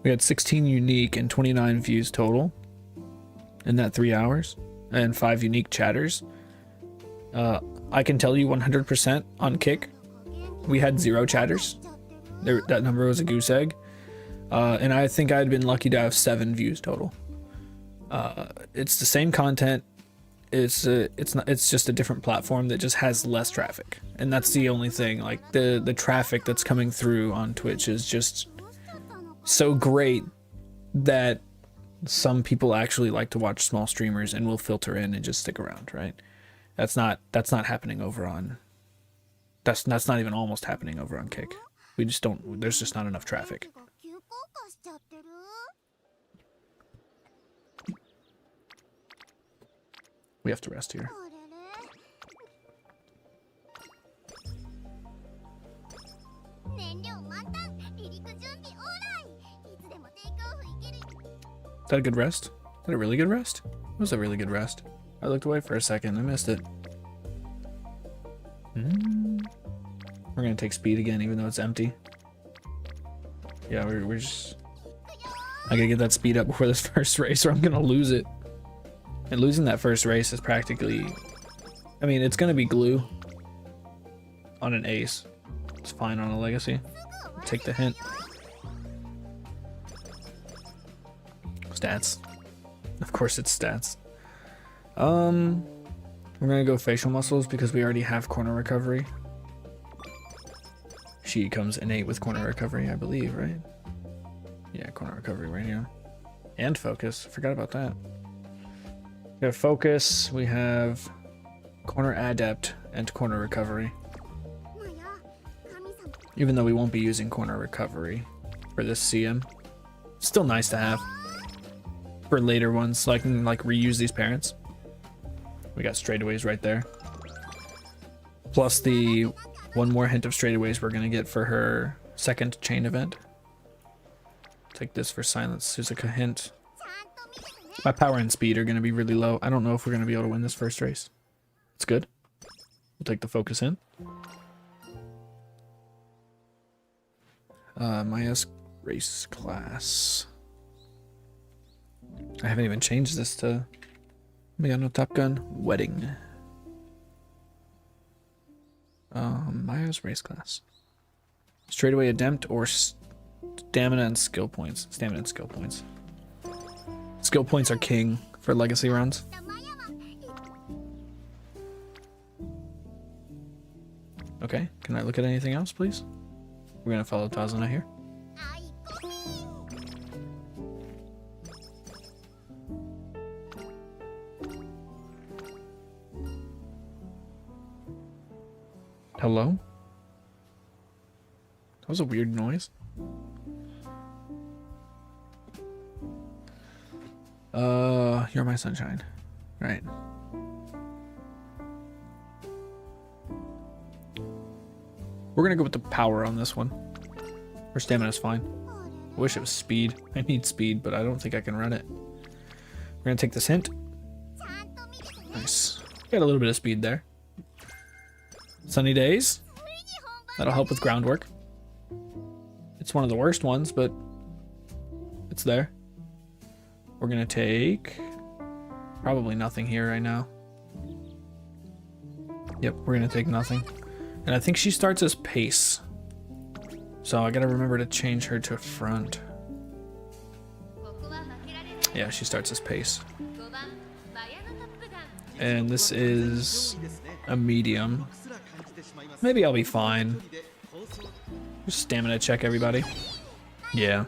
We had 16 unique and 29 views total in that 3 hours, and 5 unique chatters. I can tell you 100% on Kick, we had 0 chatters. That number was a goose egg. And I think I'd been lucky to have 7 views total. It's the same content. It's just a different platform that just has less traffic, and that's the only thing. Like the traffic that's coming through on Twitch is just so great that some people actually like to watch small streamers and will filter in and just stick around, right? That's not happening over on. That's not even almost happening over on Kick. We just don't. There's just not enough traffic. We have to rest here. Is that a good rest? Is that a really good rest? It was a really good rest. I looked away for a second. I missed it. We're gonna take speed again, even though it's empty. Yeah, we're just... I gotta get that speed up before this first race, or I'm gonna lose it. And losing that first race is practically... I mean, it's gonna be glue on an ace. It's fine on a legacy. Take the hint. Stats. Of course it's stats. We're gonna go facial muscles because we already have corner recovery. She comes innate with corner recovery, I believe, right? Yeah, corner recovery right here. And focus. Forgot about that. We have focus, we have corner adept, and corner recovery. Even though we won't be using corner recovery for this CM. Still nice to have for later ones, so I can like reuse these parents. We got straightaways right there. Plus the one more hint of straightaways we're gonna get for her second chain event. Take this for silence Suzuka hint. My power and speed are gonna be really low. I don't know if we're gonna be able to win this first race. It's good. We'll take the focus in. Maya's race class. I haven't even changed this to Miyano Top Gun Wedding. Maya's race class. Straightaway adept or stamina and skill points. Stamina and skill points. Skill points are king for legacy runs. Okay, can I look at anything else, please? We're gonna follow Tazuna here. Hello? That was a weird noise. You're my sunshine. Right. We're gonna go with the power on this one. Our stamina's fine. I wish it was speed. I need speed, but I don't think I can run it. We're gonna take this hint. Nice. Got a little bit of speed there. Sunny days. That'll help with groundwork. It's one of the worst ones, but it's there. We're gonna take probably nothing here right now. Yep, we're gonna take nothing. And I think she starts as pace. So I gotta remember to change her to front. Yeah, she starts as pace. And this is a medium. Maybe I'll be fine. Just stamina check everybody. Yeah.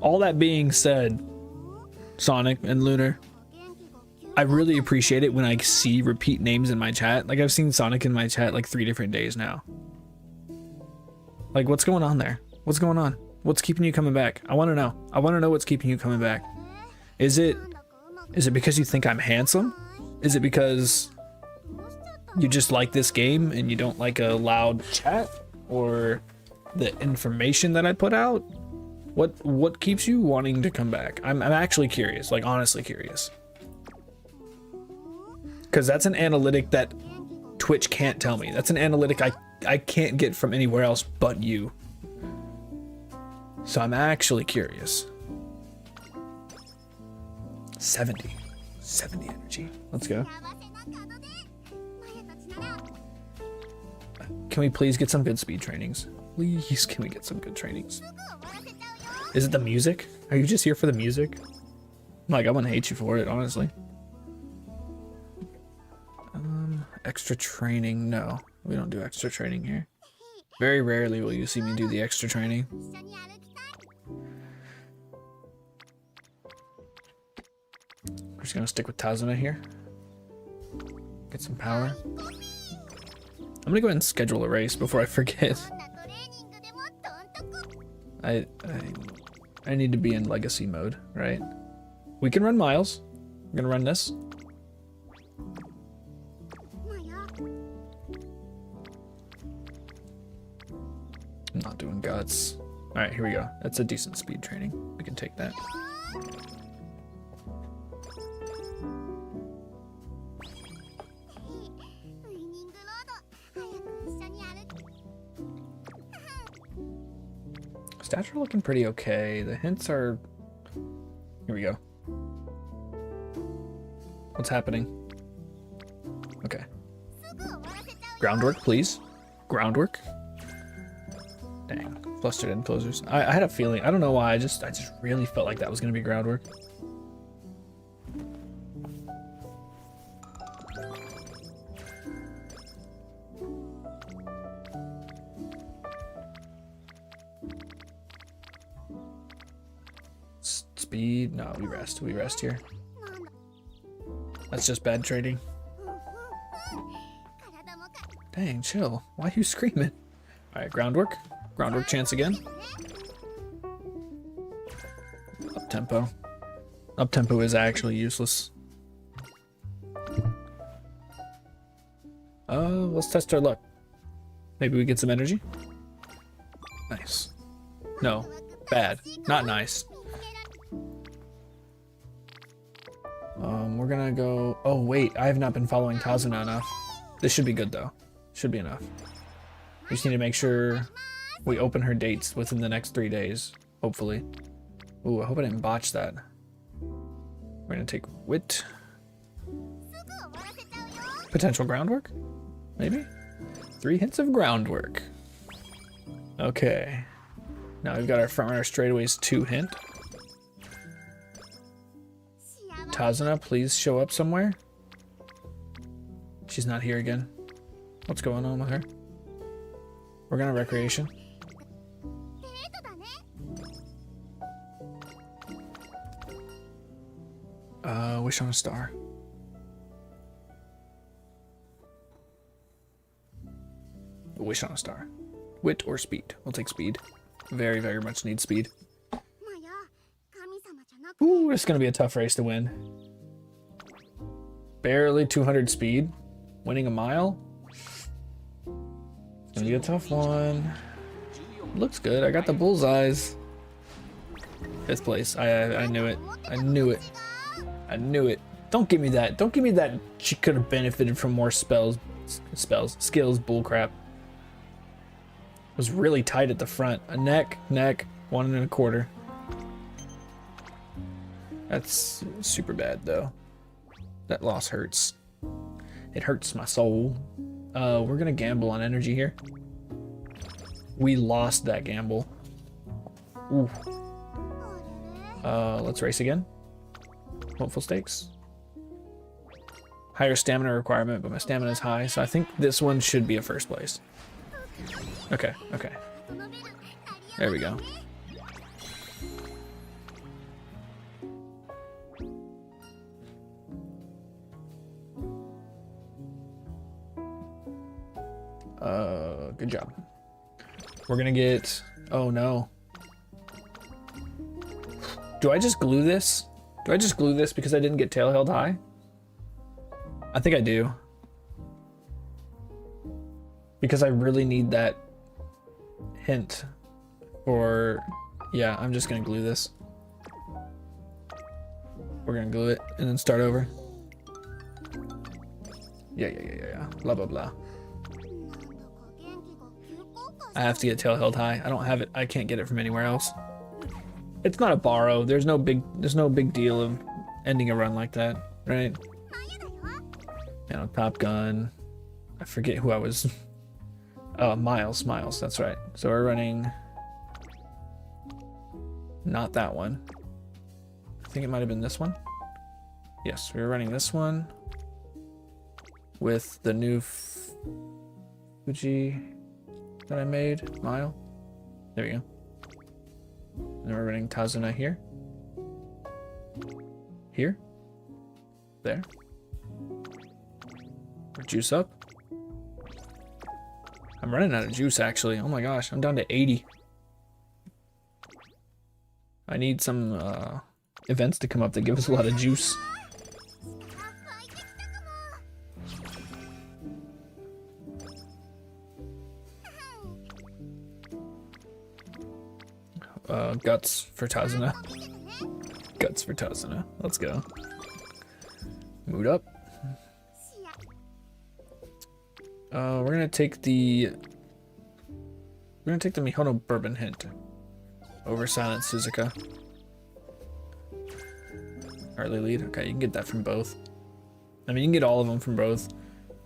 All that being said, Sonic and Lunar, I really appreciate it when I see repeat names in my chat. Like I've seen Sonic in my chat like 3 different days now. Like what's going on there? What's going on? What's keeping you coming back? I want to know. I want to know what's keeping you coming back. Is it because you think I'm handsome? Is it because you just like this game and you don't like a loud chat, or the information that I put out? What keeps you wanting to come back? I'm actually curious, like honestly curious. Because that's an analytic that Twitch can't tell me. That's an analytic I can't get from anywhere else but you. So I'm actually curious. 70 energy. Let's go. Can we please get some good speed trainings? Please, can we get some good trainings? Is it the music? Are you just here for the music? Like, I wouldn't hate you for it, honestly. Extra training, no. We don't do extra training here. Very rarely will you see me do the extra training. We're just gonna stick with Tazuna here. Get some power. I'm gonna go ahead and schedule a race before I forget. I need to be in legacy mode, right? We can run miles. I'm gonna run this. I'm not doing guts. All right, here we go. That's a decent speed training. We can take that. Stats are looking pretty okay. The hints are... Here we go. What's happening? Okay. Groundwork, please. Groundwork. Dang. Flustered end closers. I had a feeling. I don't know why. I just really felt like that was going to be groundwork. Speed? No, we rest. We rest here. That's just bad trading. Dang, chill. Why are you screaming? Alright, groundwork. Groundwork chance again. Up tempo. Up tempo is actually useless. Let's test our luck. Maybe we get some energy. Nice. No. Bad. Not nice. We're gonna go... Oh, wait. I have not been following Tazuna enough. This should be good, though. Should be enough. We just need to make sure we open her dates within the next 3 days. Hopefully. Ooh, I hope I didn't botch that. We're gonna take wit. Potential groundwork? Maybe? 3 hints of groundwork. Okay. Now we've got our frontrunner straightaways 2 hint. Tazuna, please show up somewhere. She's not here again. What's going on with her? We're gonna recreation. Wish on a star. Wish on a star. Wit or speed? We'll take speed. Very, very much need speed. Ooh, it's gonna be a tough race to win. Barely 200 speed. Winning a mile? It's gonna be a tough one. Looks good. I got the bullseyes. 5th place. I knew it. I knew it. I knew it. Don't give me that. Don't give me that she could have benefited from more skills, bullcrap. It was really tight at the front. A neck, 1 1/4. That's super bad though. That loss hurts. It hurts my soul. We're gonna gamble on energy here. We lost that gamble. Ooh. Let's race again. Hopeful stakes. Higher stamina requirement, but my stamina is high, so I think this one should be a 1st place. Okay, okay. There we go. Good job. We're gonna get... Oh no. Do I just glue this? Do I just glue this because I didn't get tail held high? I think I do. Because I really need that hint. Or... Yeah, I'm just gonna glue this. We're gonna glue it and then start over. Yeah. Blah, blah, blah. I have to get tail held high. I don't have it. I can't get it from anywhere else. It's not a borrow. There's no big deal of ending a run like that, right? Top gun. I forget who I was. Oh, Miles. That's right. So we're running. Not that one. I think it might have been this one. Yes, we were running this one with the new Fuji that I made. Mile. There we go. And then we're running Tazuna here. Here. There. Juice up. I'm running out of juice actually. Oh my gosh, I'm down to 80. I need some events to come up that give us a lot of juice. Guts for Tazuna. Guts for Tazuna. Let's go. Mood up. We're gonna take the Mihono Bourbon hint over Silent Suzuka. Early lead. Okay, you can get that from both. I mean, you can get all of them from both,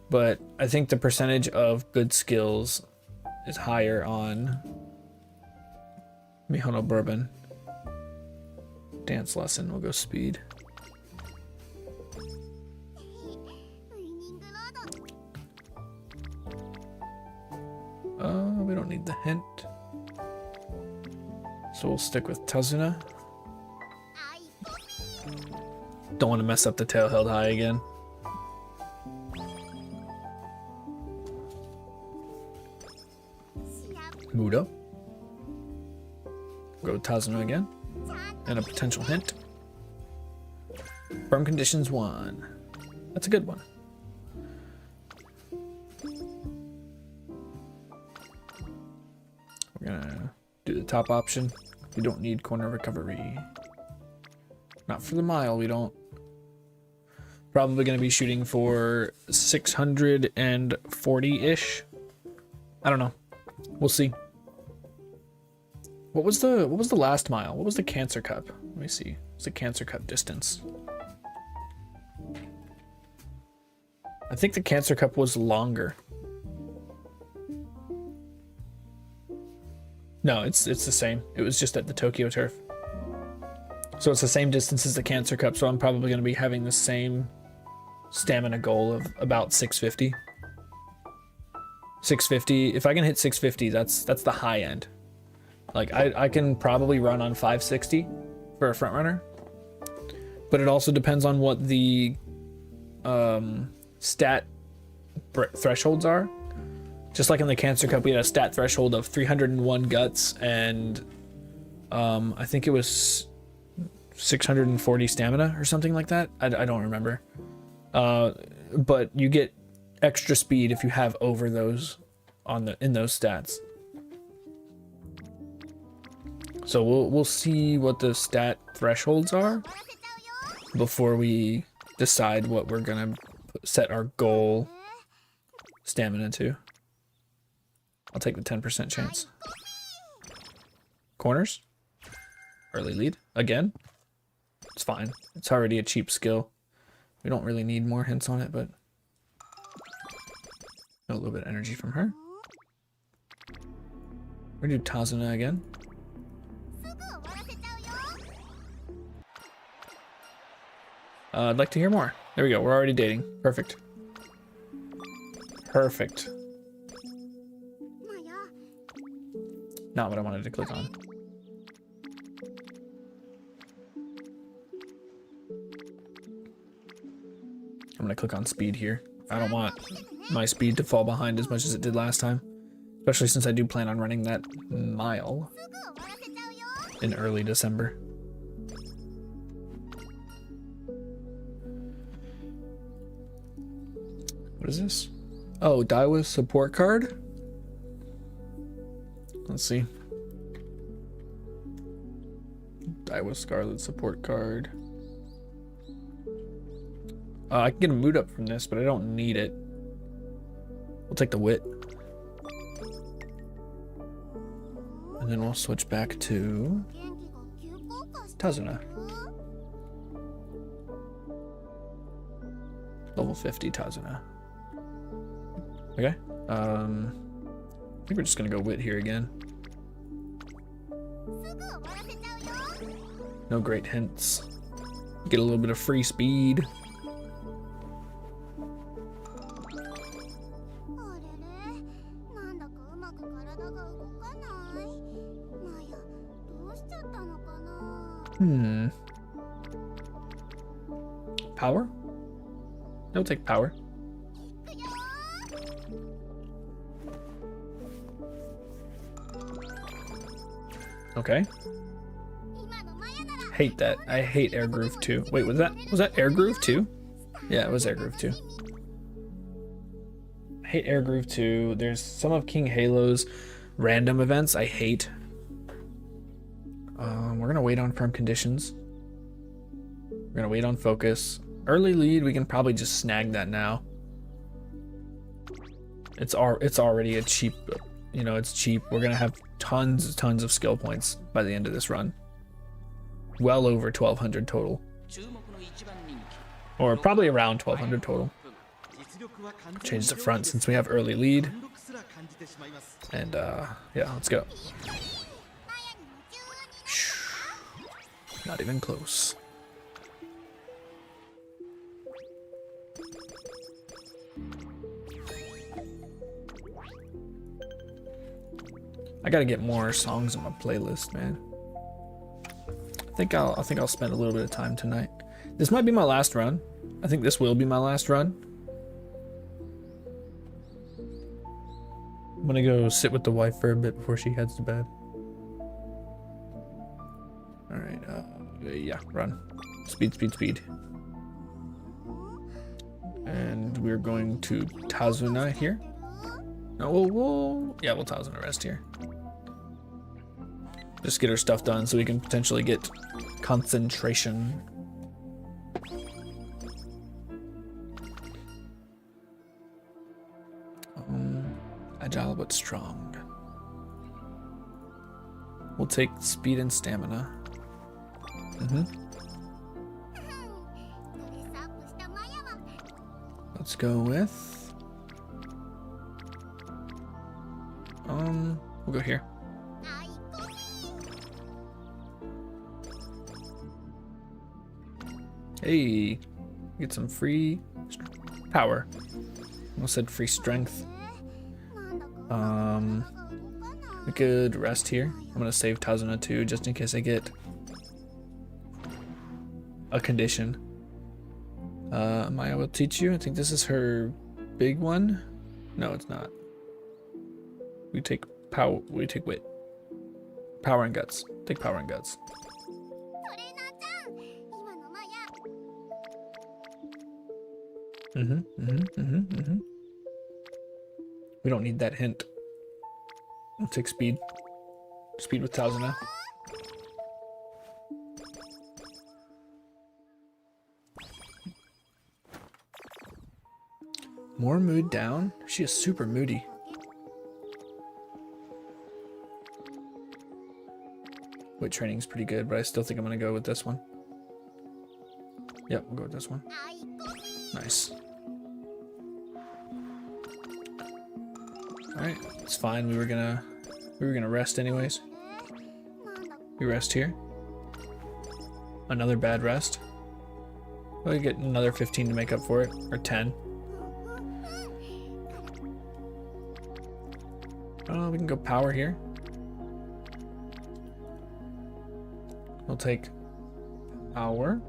but I think the percentage of good skills is higher on Mihono Bourbon. Dance lesson. We'll go speed. We don't need the hint. So we'll stick with Tazuna. Don't want to mess up the tail held high again. Mood up. Go with Tazuna again. And a potential hint. Firm conditions 1. That's a good one. We're gonna do the top option. We don't need corner recovery. Not for the mile, we don't. Probably gonna be shooting for 640-ish. I don't know. We'll see. What was the last mile? What was the Cancer Cup? Let me see. What's the Cancer Cup distance? I think the Cancer Cup was longer. No, it's the same. It was just at the Tokyo Turf. So it's the same distance as the Cancer Cup, so I'm probably going to be having the same stamina goal of about 650. 650. If I can hit 650, that's the high end. Like I can probably run on 560 for a front runner. But it also depends on what the stat thresholds are. Just like in the Cancer Cup, we had a stat threshold of 301 guts and I think it was 640 stamina or something like that. I don't remember. But you get extra speed if you have over those in those stats. So we'll see what the stat thresholds are before we decide what we're gonna set our goal stamina to. I'll take the 10% chance. Corners. Early lead. Again. It's fine. It's already a cheap skill. We don't really need more hints on it, but a little bit of energy from her. We're gonna do Tazuna again. I'd like to hear more. There we go. We're already dating. Perfect. Perfect. Not what I wanted to click on. I'm gonna click on speed here. I don't want my speed to fall behind as much as it did last time. Especially since I do plan on running that mile in early December. What is this? Oh, Daiwa's support card? Let's see. Daiwa Scarlet support card. I can get a mood up from this, but I don't need it. We'll take the wit. And then we'll switch back to Tazuna. Level 50 Tazuna. Okay. I think we're just gonna go wit here again. No great hints. Get a little bit of free speed. Power? I'll take power. Okay. Hate that. I hate Air Groove 2. Wait, was that Air Groove 2? Yeah, it was Air Groove 2. I hate Air Groove 2. There's some of King Halo's random events I hate. We're gonna wait on firm conditions. We're gonna wait on focus. Early lead, we can probably just snag that now. It's already a cheap, you know, it's cheap. We're gonna have tons of skill points by the end of this run. Well over 1200 total. Or probably around 1200 total. Change the front since we have early lead. And yeah, let's go. Not even close. I gotta get more songs on my playlist, man. I think I'll spend a little bit of time tonight. This might be my last run. I think this will be my last run. I'm gonna go sit with the wife for a bit before she heads to bed. All right, yeah, run. Speed, speed, speed. And we're going to Tazuna here. No, we'll Tazuna rest here. Just get her stuff done so we can potentially get concentration. Agile but strong. We'll take speed and stamina. Let's go with we'll go here. Hey, get some free power. Almost said free strength. We could rest here. I'm gonna save Tazuna too, just in case I get a condition. Maya will teach you. I think this is her big one. No, it's not. We take power. We take wit. Power and guts. Take power and guts. We don't need that hint. We'll take speed. Speed with Tazuna. More mood down? She is super moody. Weight training's pretty good, but I still think I'm gonna go with this one. Yep, we'll go with this one. Nice. Alright, it's fine. We were gonna rest anyways. We rest here. Another bad rest. We'll get another 15 to make up for it, or 10. Oh, we can go power here. We'll take power.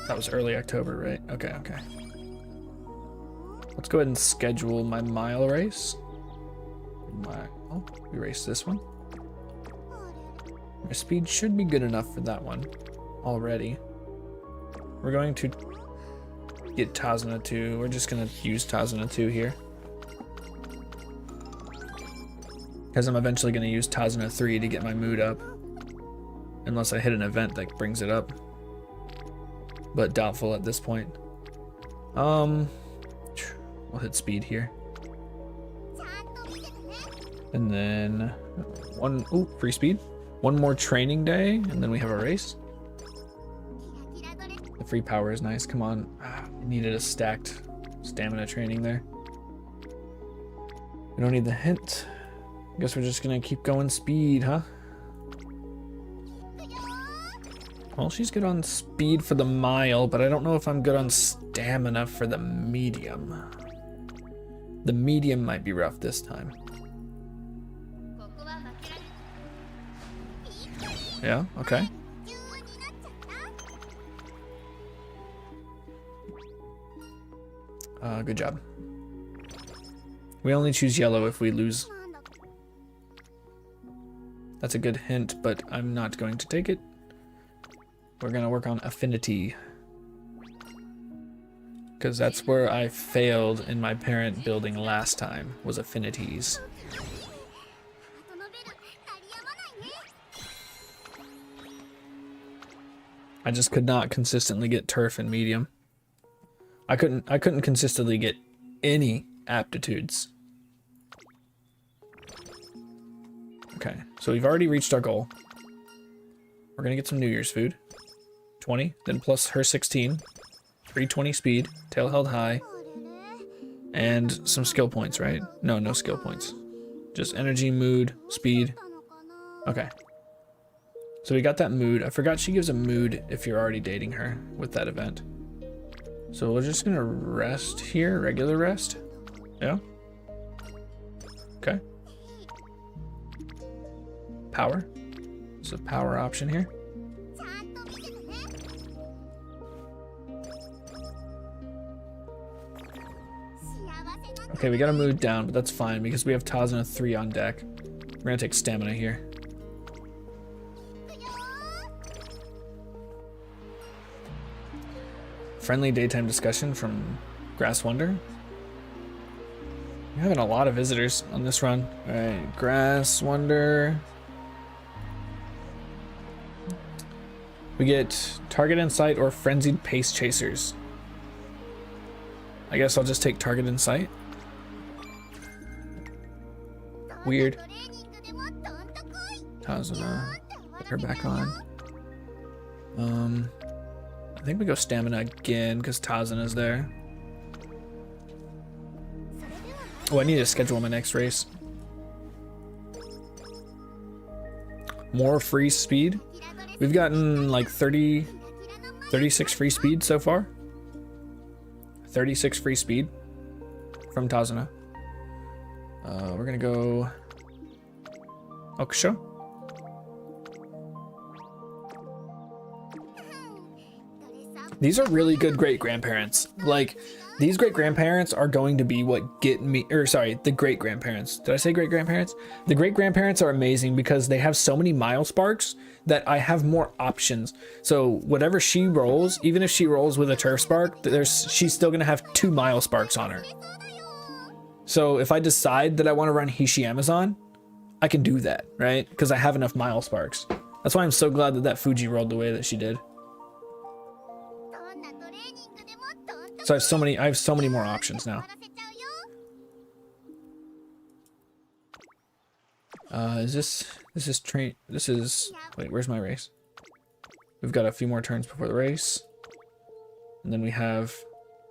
That was early October, right? Okay, okay. Let's go ahead and schedule my mile race. Oh, erase this one. My speed should be good enough for that one already. We're going to get Tazuna 2. We're just gonna use Tazuna 2 here. Because I'm eventually gonna use Tazuna 3 to get my mood up. Unless I hit an event that brings it up. But doubtful at this point. We'll hit speed here. And then free speed. One more training day, and then we have a race. The free power is nice. Come on. We needed a stacked stamina training there. We don't need the hint. I guess we're just gonna keep going speed, huh? Well, she's good on speed for the mile, but I don't know if I'm good on stamina for the medium. The medium might be rough this time. Yeah, okay. Good job. We only choose yellow if we lose. That's a good hint, but I'm not going to take it. We're gonna work on affinity. Because that's where I failed in my parent building last time, was affinities. I just could not consistently get turf and medium. I couldn't consistently get any aptitudes. Okay, so we've already reached our goal. We're gonna get some New Year's food. 20, then plus her 16. 320 speed, tail held high. And some skill points, right? No skill points. Just energy, mood, speed. Okay. So we got that mood. I forgot she gives a mood if you're already dating her with that event. So we're just gonna rest here, regular rest. Yeah. Okay. Power. It's a power option here. Okay, we got a mood down, but that's fine because we have Tazuna 3 on deck. We're gonna take stamina here. Friendly daytime discussion from Grass Wonder. We're having a lot of visitors on this run. All right, Grass Wonder. We get Target Insight or Frenzied Pace Chasers. I guess I'll just take Target Insight. Weird. Tazuna. Put her back on. I think we go stamina again because Tazuna's there. Oh, I need to schedule my next race. More free speed. We've gotten like 36 free speed so far. 36 free speed from Tazuna. We're gonna go Okusho. These are really good great-grandparents. Like, these great-grandparents are going to be what get me, or sorry, the great-grandparents. Did I say great-grandparents? The great-grandparents are amazing because they have so many mile sparks that I have more options. So whatever she rolls, even if she rolls with a turf spark, she's still gonna have 2 mile sparks on her. So if I decide that I want to run Hishi Amazon, I can do that, right? Because I have enough mile sparks. That's why I'm so glad that Fuji rolled the way that she did. So I have so many more options now. Wait, where's my race? We've got a few more turns before the race. And then we have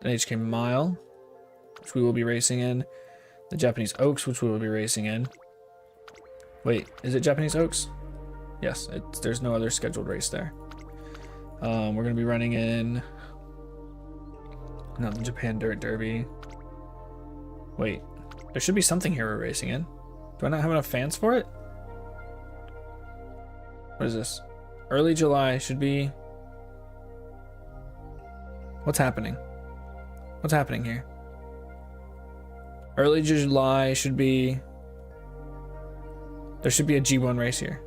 an HK Mile, which we will be racing in. The Japanese Oaks, which we will be racing in. Wait, is it Japanese Oaks? Yes, there's no other scheduled race there. We're gonna be running in not the Japan Dirt Derby. Wait, there should be something here we're racing in. Do I not have enough fans for it? What is this? Early July should be... What's happening? What's happening here? Early July should be There should be a G1 race here.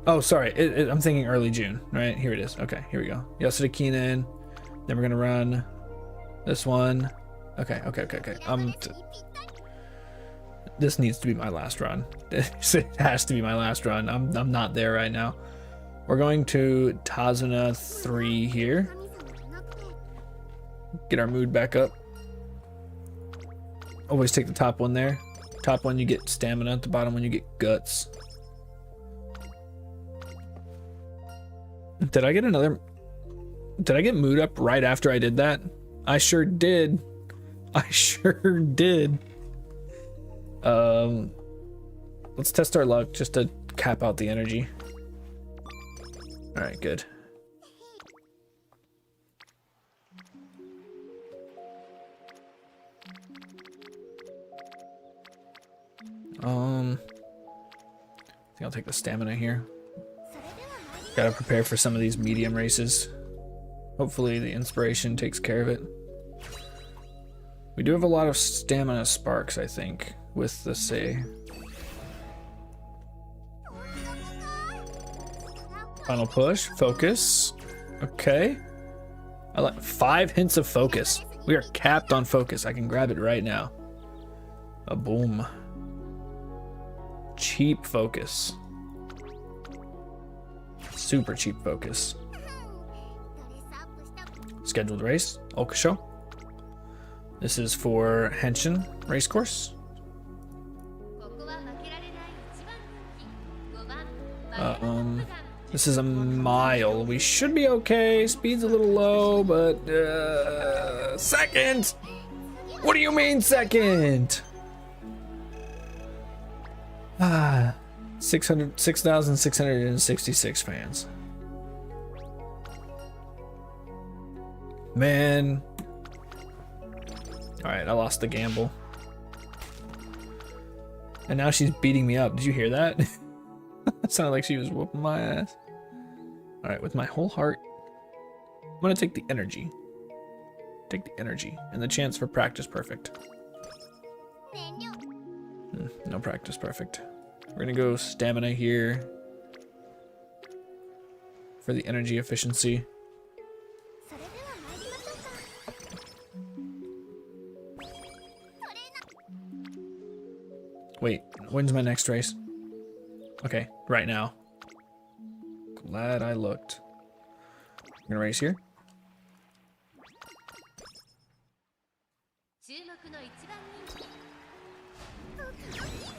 Oh, sorry. I'm thinking early June, right? Here it is. Okay, here we go. Yasuda Keenan. Then we're gonna run this one. Okay. This needs to be my last run. It has to be my last run. I'm not there right now. We're going to Tazuna 3 here. Get our mood back up. Always take the top one there. Top one you get stamina, the bottom one you get guts. Did I get mood up right after I did that? I sure did. Let's test our luck just to cap out the energy. All right, good. I think I'll take the stamina here. Gotta prepare for some of these medium races. Hopefully the inspiration takes care of it. We do have a lot of stamina sparks, I think, with the say. Final push, focus. Okay. I like 5 hints of focus. We are capped on focus. I can grab it right now. A boom. Cheap focus. Super cheap focus. Scheduled race, Okasho. This is for Henshin race course. This is a mile. We should be okay. Speed's a little low, but second. What do you mean second? 6,666 fans. Man. All right, I lost the gamble. And now she's beating me up. Did you hear that? It sounded like she was whooping my ass. All right, with my whole heart, I'm gonna take the energy. Take the energy and the chance for practice perfect. No practice perfect. We're gonna go stamina here for the energy efficiency. Wait, when's my next race? Okay, right now. Glad I looked. I'm gonna race here.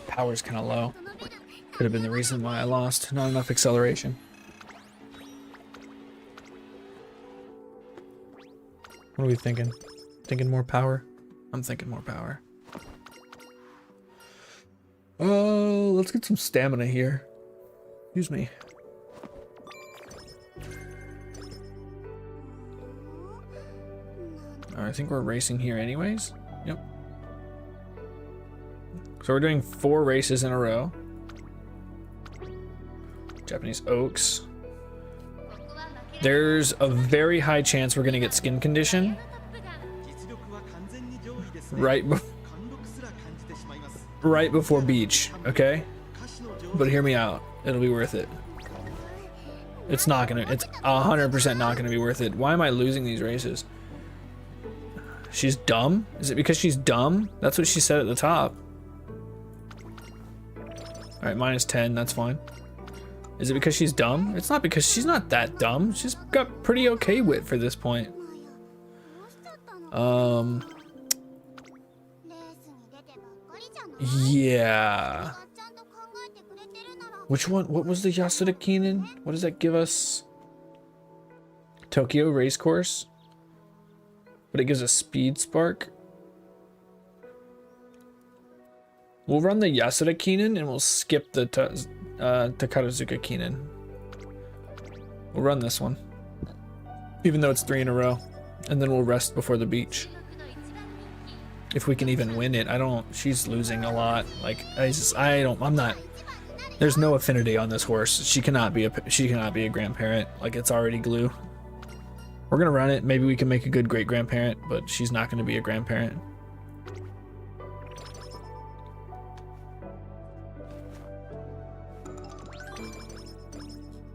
Power's kind of low. Could have been the reason why I lost. Not enough acceleration. What are we thinking? Thinking more power? I'm thinking more power. Oh, let's get some stamina here. Excuse me. I think we're racing here anyways. Yep. So we're doing 4 races in a row. Japanese Oaks. There's a very high chance we're gonna get skin condition right before beach, okay? But hear me out. It'll be worth it. It's 100% not gonna be worth it. Why am I losing these races? She's dumb? Is it because she's dumb? That's what she said at the top. All right, -10, that's fine. Is it because she's dumb? It's not because she's not that dumb. She's got pretty okay wit for this point. Yeah. Which one? What was the Yasuda Keenan? What does that give us? Tokyo race course. But it gives a speed spark. We'll run the Yasuda Keenan and we'll skip the Takarazuka Keenan. We'll run this one, even though it's 3 in a row, and then we'll rest before the beach. If we can even win it. She's losing a lot. Like I'm not. There's no affinity on this horse. She cannot be a grandparent. Like, it's already glue. We're gonna run it. Maybe we can make a good great grandparent, but she's not gonna be a grandparent.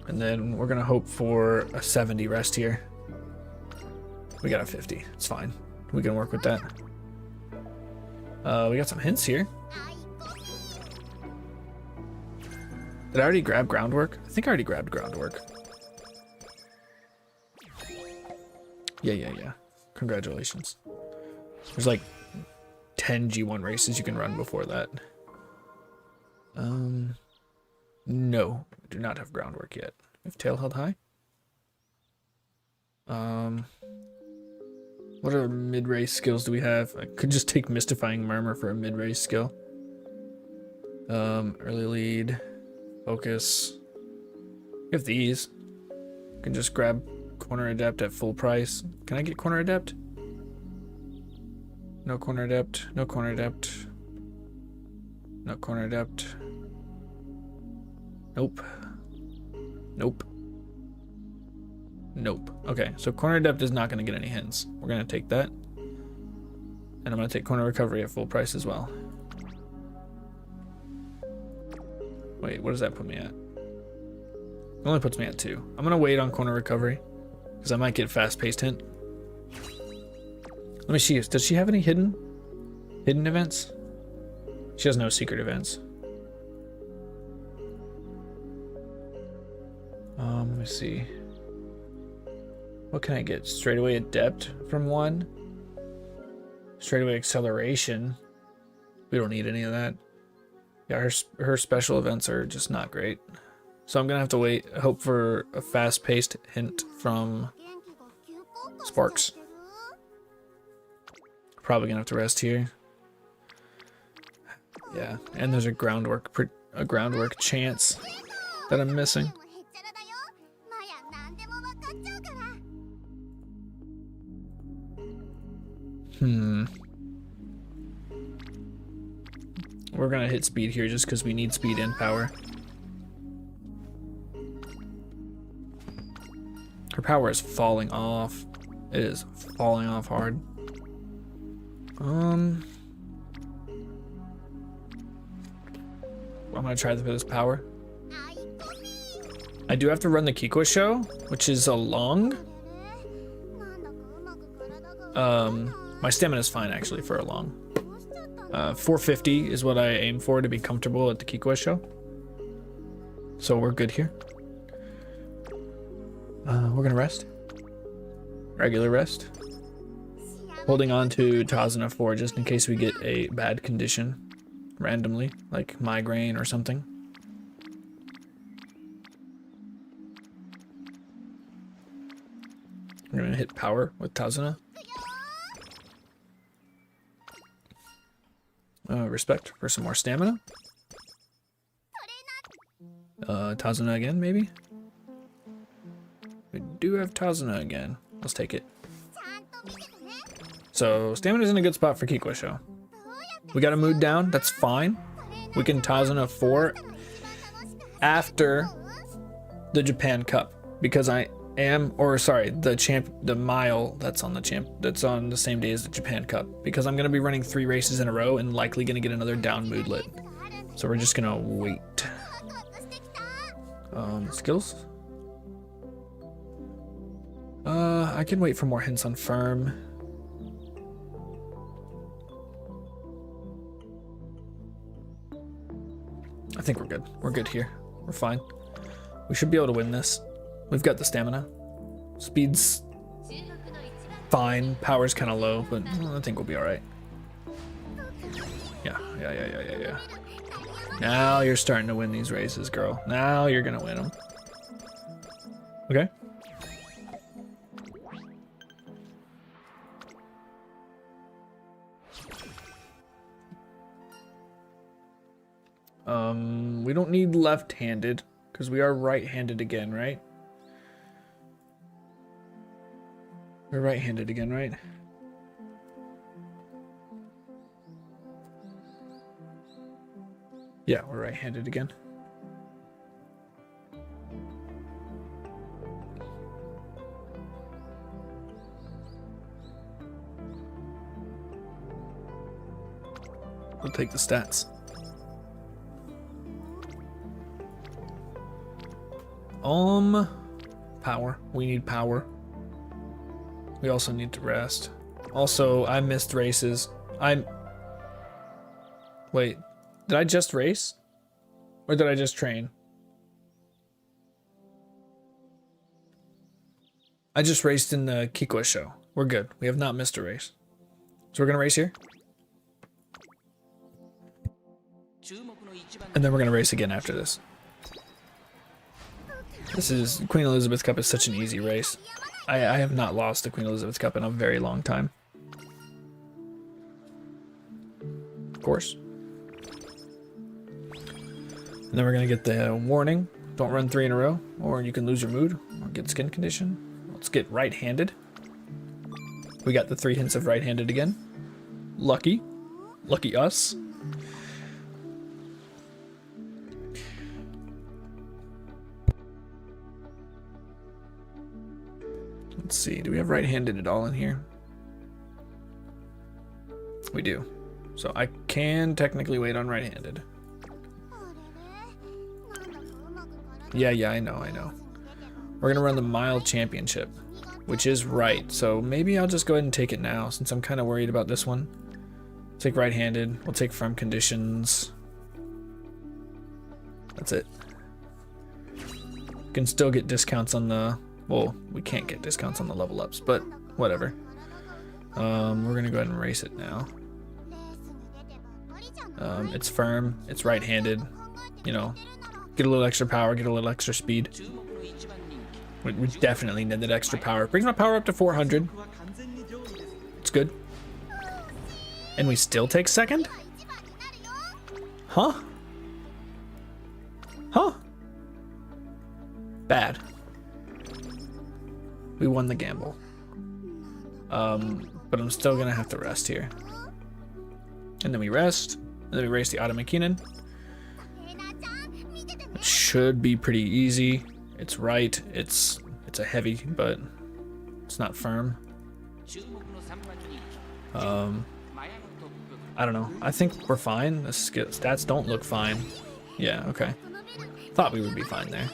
And then we're gonna hope for a 70 rest here. We got a 50. It's fine. We can work with that. We got some hints here. Did I already grab groundwork? I think I already grabbed groundwork. Yeah. Congratulations. There's like 10 G1 races you can run before that. No, we do not have groundwork yet. We have tail held high. What other mid-race skills do we have? I could just take Mystifying Murmur for a mid-race skill. Early lead, focus. We have these. We can just grab Corner Adept at full price. Can I get Corner Adept? No Corner Adept, no Corner Adept. No Corner Adept. Nope. Okay, so Corner Adept is not going to get any hints. We're going to take that. And I'm going to take Corner Recovery at full price as well. Wait, what does that put me at? It only puts me at 2. I'm going to wait on Corner Recovery, because I might get fast-paced hint. Let me see. Does she have any hidden events? She has no secret events. Let me see. What can I get? Straightaway Adept from 1. Straightaway Acceleration. We don't need any of that. Yeah, her special events are just not great. So I'm gonna have to wait. Hope for a fast-paced hint from Sparks. Probably gonna have to rest here. Yeah, and there's a groundwork chance that I'm missing. We're gonna hit speed here just because we need speed and power. Her power is falling off. It is falling off hard. I'm gonna try for this power. I do have to run the Kikwa show, which is a long. My stamina is fine actually for a long. 450 is what I aim for to be comfortable at the Kikwa show. So we're good here. We're gonna rest. Regular rest. Holding on to Tazuna 4 just in case we get a bad condition randomly, like migraine or something. I'm gonna hit power with Tazuna. Respect for some more stamina. Tazuna again, maybe? We do have Tazuna again. Let's take it. So, stamina's in a good spot for Kikwa show. We got a mood down, that's fine. We can Tazuna 4 after the Japan Cup. Because I am, or sorry, the mile that's on the same day as the Japan Cup. Because I'm gonna be running 3 races in a row and likely gonna get another down moodlet. So we're just gonna wait. Skills? I can wait for more hints on Firm. I think we're good. We're good here. We're fine. We should be able to win this. We've got the stamina. Speed's fine. Power's kind of low, but I think we'll be alright. Yeah. Now you're starting to win these races, girl. Now you're gonna win them. Okay. We don't need left-handed because we are right-handed again, right? We're right-handed again, right? Yeah, we're right-handed again. We'll take the stats. Power. We need power. We also need to rest. Also, I missed races. Wait, did I just race? Or did I just train? I just raced in the Kikwa show. We're good. We have not missed a race. So we're gonna race here. And then we're gonna race again after this. This is, Queen Elizabeth Cup is such an easy race. I have not lost the Queen Elizabeth Cup in a very long time. Of course. And then we're gonna get the warning. Don't run 3 in a row, or you can lose your mood, or get skin condition. Let's get right-handed. We got the 3 hints of right-handed again. Lucky. Lucky us. Let's see, do we have right-handed at all in here? We do. So I can technically wait on right-handed. Yeah, I know. We're gonna run the mile championship, which is right. So maybe I'll just go ahead and take it now since I'm kind of worried about this one. Take right-handed, we'll take firm conditions. That's it. Can still get discounts on the, well, we can't get discounts on the level ups, but whatever. We're gonna go ahead and race it now. It's firm, it's right-handed, you know, get a little extra power, get a little extra speed. We definitely need that extra power. Brings my power up to 400. It's good. And we still take second? Huh? Huh? Bad. We won the gamble. But I'm still gonna have to rest here. And then we rest. And then we race the Automakinen. It should be pretty easy. It's right. It's a heavy, but it's not firm. I don't know. I think we're fine. The stats don't look fine. Yeah, okay. Thought we would be fine there.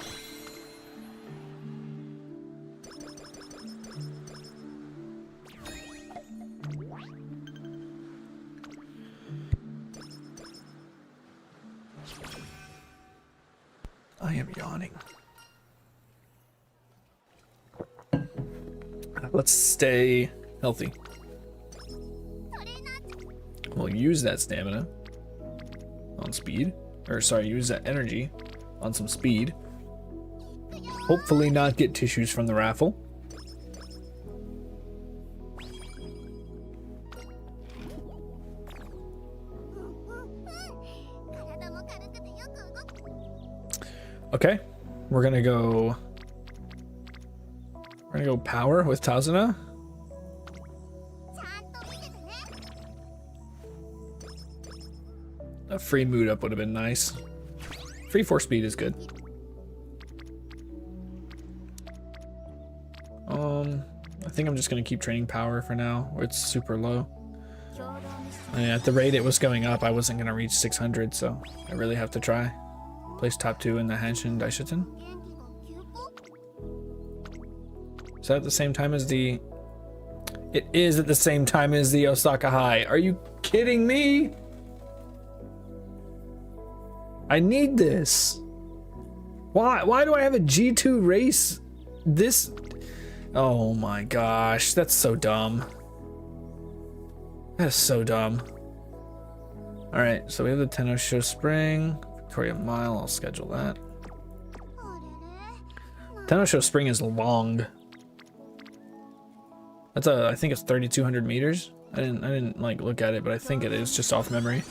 I am yawning. Let's stay healthy. We'll use that stamina on speed. Or sorry, use that energy on some speed. Hopefully not get tissues from the raffle. Okay, we're gonna go power with Tazuna. A free mood up would have been nice. Free 4 speed is good. I think I'm just gonna keep training power for now, where it's super low. And at the rate it was going up, I wasn't gonna reach 600, so I really have to try. Place top 2 in the Hanshin Daishoten. Is that at the same time as the... It is at the same time as the Osaka High. Are you kidding me? I need this. Why do I have a G2 race? This... Oh my gosh, that's so dumb. That's so dumb. Alright, so we have the Tennosho Spring. Victoria Mile, I'll schedule that. Tennosho Spring is long. That's I think it's 3,200 meters. I didn't like look at it, but I think it is just off memory.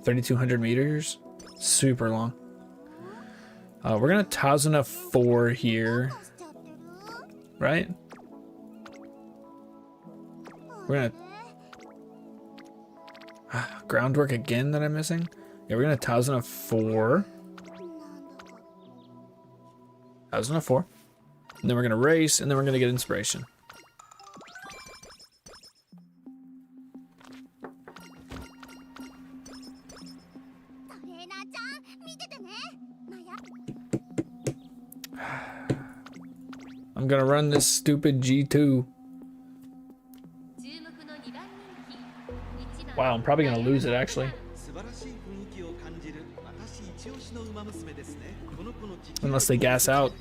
3,200 meters, super long. We're gonna Tazuna 4 here, right? We're gonna groundwork again that I'm missing. Yeah, we're gonna Tazuna 4. Tazuna 4. And then we're gonna race, and then we're gonna get inspiration. I'm gonna run this stupid G2. Wow, I'm probably gonna lose it actually. Unless they gas out.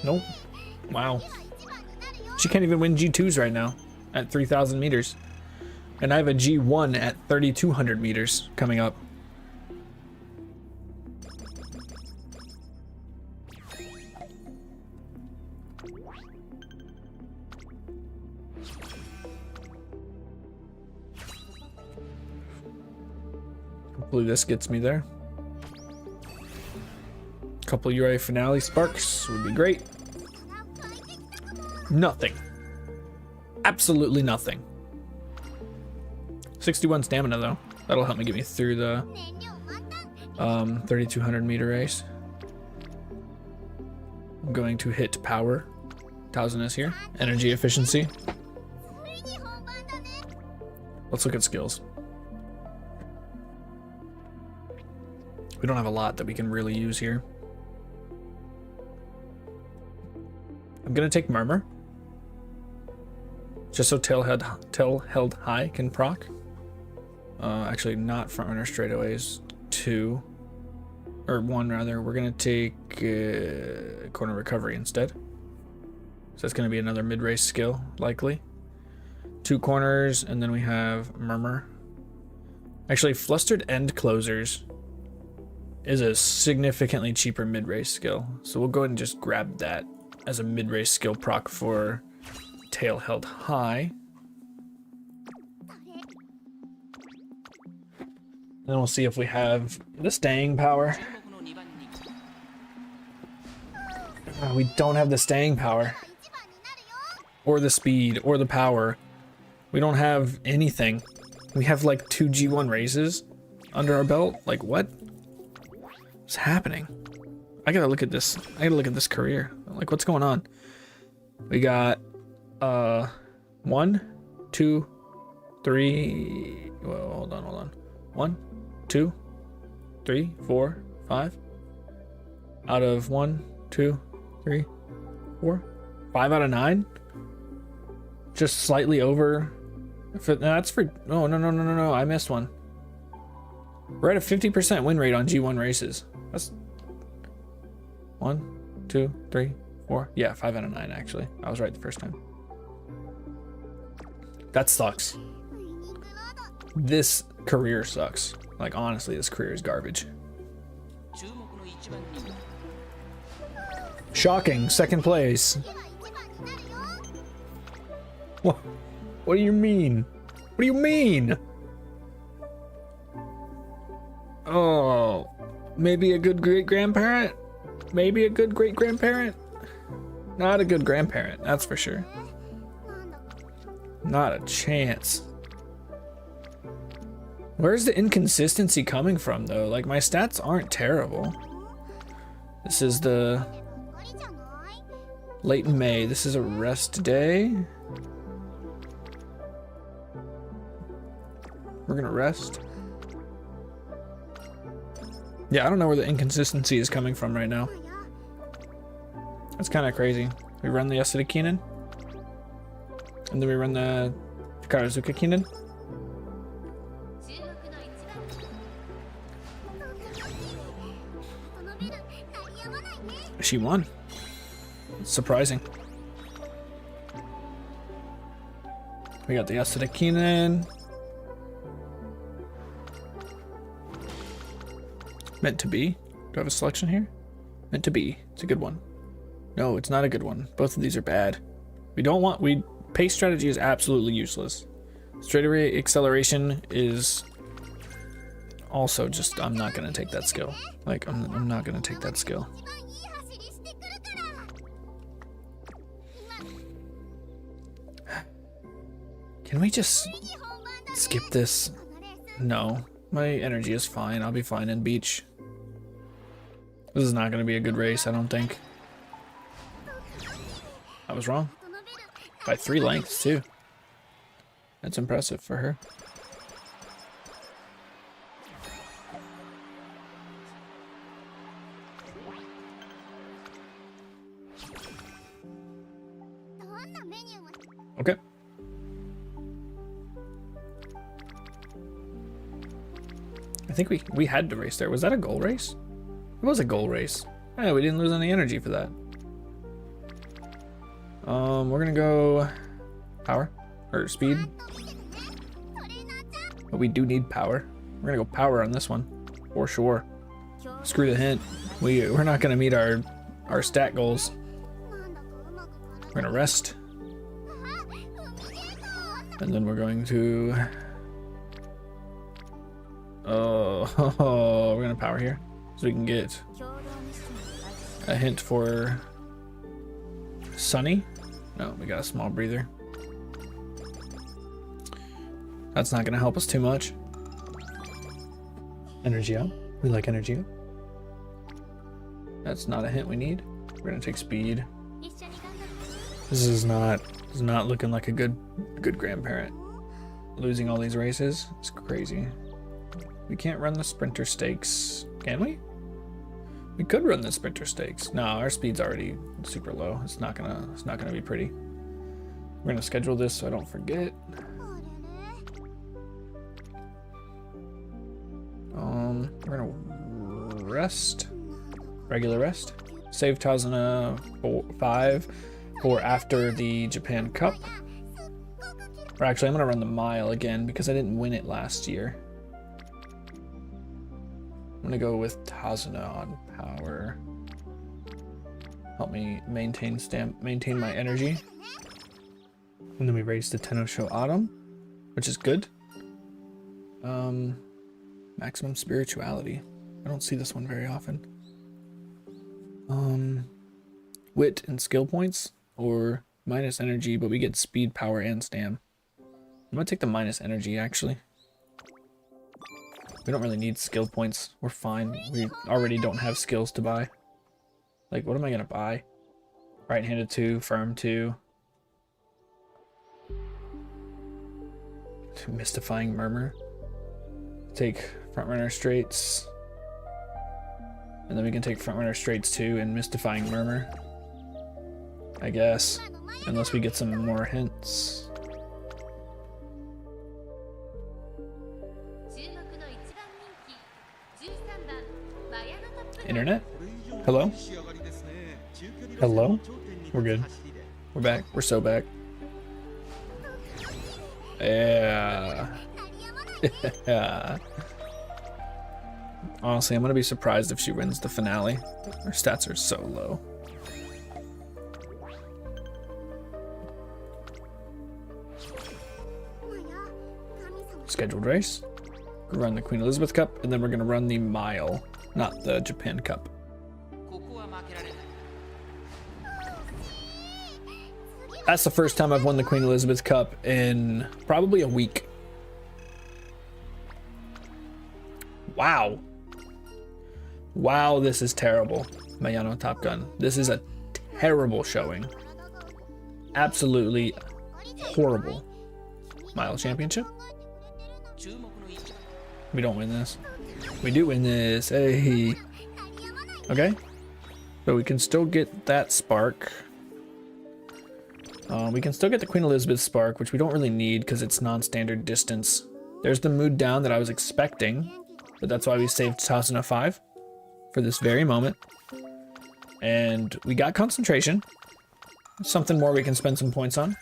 Nope. Wow. She can't even win G2s right now at 3,000 meters. And I have a G1 at 3,200 meters coming up. Hopefully this gets me there. Couple UA finale sparks would be great. Nothing. Absolutely nothing. 61 stamina though. That'll help me get me through the 3,200 meter race. I'm going to hit power. 1000 is here. Energy efficiency. Let's look at skills. We don't have a lot that we can really use here. I'm gonna take Murmur. Just so tail held high can proc. Actually not front runner straightaways. 2. Or 1 rather. We're gonna take corner recovery instead. So that's gonna be another mid-race skill, likely. 2 corners, and then we have Murmur. Actually, flustered end closers is a significantly cheaper mid-race skill. So we'll go ahead and just grab that as a mid-race skill proc for tail held high. Then we'll see if we have the staying power. We don't have the staying power. Or the speed, or the power. We don't have anything. We have like 2 G1 races under our belt. Like what? What's happening? I gotta look at this. I gotta look at this career. Like what's going on? We got 1, 2, 3. Well, hold on. 1, 2, 3, 4, 5. Out of 1, 2, 3, 4, 5 out of 9. Just slightly over. That's for. Oh no! I missed one. We're at a 50% win rate on G1 races. That's 1, 2, 3, 4. Yeah, 5 out of 9 actually. I was right the first time. That sucks. This career sucks. Like honestly, this career is garbage. Shocking, 2nd place. What? What do you mean? What do you mean? Oh, maybe a good great-grandparent? Maybe a good great-grandparent? Not a good grandparent, that's for sure. Not a chance. Where's the inconsistency coming from, though? Like, my stats aren't terrible. This is the late May. This is a rest day. We're gonna rest. Yeah, I don't know where the inconsistency is coming from right now. That's kind of crazy. We run the Yasuda Keenan, and then we run the Karazuka Keenan. She won. It's surprising. We got the Yasuda Keenan. Meant to be. Do I have a selection here? Meant to be. It's a good one. No, it's not a good one. Both of these are bad. We don't want... Pace strategy is absolutely useless. Straightaway acceleration is also just... I'm not going to take that skill. Like, I'm not going to take that skill. Can we just skip this? No. My energy is fine. I'll be fine in beach. This is not going to be a good race, I don't think. I was wrong. By 3 lengths, too. That's impressive for her. Okay. I think we had to race there. Was that a goal race? It was a goal race. Yeah, we didn't lose any energy for that. We're gonna go power or speed. But we do need power. We're gonna go power on this one, for sure. Screw the hint. We're not gonna meet our stat goals. We're gonna rest. And then we're going to we're gonna power here. So we can get a hint for Sunny. No, we got a small breather. That's not gonna help us too much. Energy up. We like energy up. That's not a hint we need. We're gonna take speed. This is not looking like a good grandparent. Losing all these races, it's crazy. We can't run the sprinter stakes, can we? We could run the sprinter stakes. No, our speed's already super low. It's not gonna be pretty. We're gonna schedule this so I don't forget. We're gonna rest, regular rest. Save Tazuna 5 for after the Japan Cup. Or actually, I'm gonna run the mile again because I didn't win it last year. I'm gonna go with Tazuna on power. Help me maintain my energy. And then we raise the Tenno Autumn, which is good. Maximum spirituality. I don't see this one very often. Wit and skill points, or minus energy, but we get speed, power, and stam. I'm gonna take the minus energy actually. We don't really need skill points. We're fine. We already don't have skills to buy. Like, what am I gonna buy? Right-handed 2, firm 2. Mystifying murmur. Take frontrunner straights. And then we can take frontrunner straights too and mystifying murmur. I guess. Unless we get some more hints. Internet? Hello? Hello? We're good. We're back. We're so back. Yeah. Yeah. Honestly, I'm gonna be surprised if she wins the finale. Her stats are so low. Scheduled race. We'll run the Queen Elizabeth Cup, and then we're gonna run the mile, not the Japan Cup. That's the first time I've won the Queen Elizabeth Cup in probably a week. Wow. Wow, this is terrible. Mayano Top Gun. This is a terrible showing. Absolutely horrible. Mile Championship? We don't win this. We do win this. Hey. Okay. So we can still get that spark. We can still get the Queen Elizabeth spark, which we don't really need because it's non-standard distance. There's the mood down that I was expecting, but that's why we saved Tazuna 5 for this very moment. And we got concentration. Something more we can spend some points on.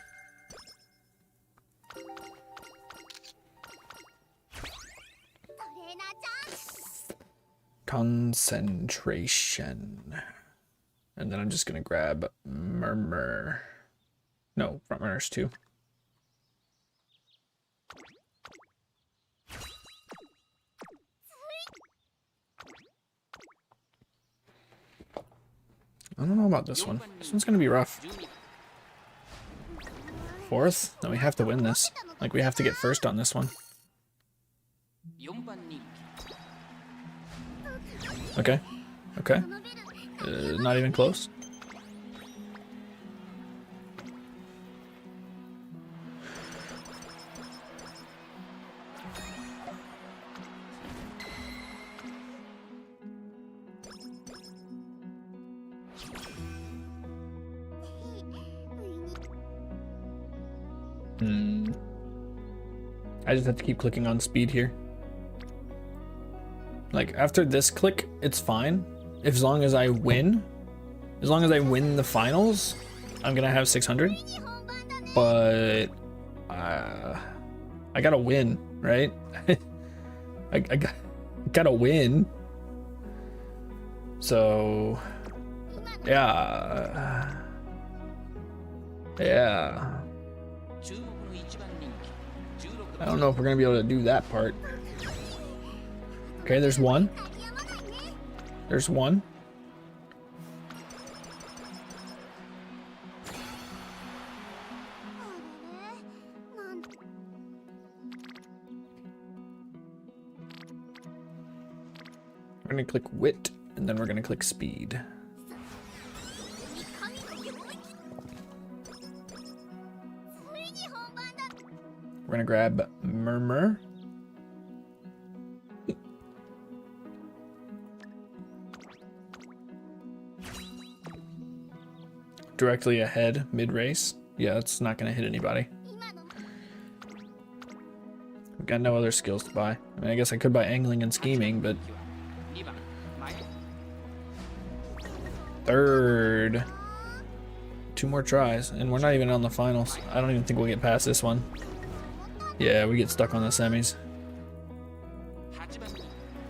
Concentration. And then I'm just gonna grab Murmur. No, front runners too. I don't know about this one. This one's gonna be rough. 4th? No, we have to win this. Like, we have to get first on this one. Okay. Okay. Not even close. I just have to keep clicking on speed here. Like after this click, it's fine. As long as I win, the finals, I'm gonna have 600. But I gotta win, right? I gotta win. So yeah. I don't know if we're gonna be able to do that part. Okay, there's one. There's one. We're gonna click wit, and then we're gonna click speed. We're gonna grab murmur. Directly ahead mid-race. Yeah, that's not gonna hit anybody. We've got no other skills to buy. I mean, I guess I could buy angling and scheming, but third. 2 more tries, and we're not even on the finals. I don't even think we'll get past this one. Yeah, we get stuck on the semis.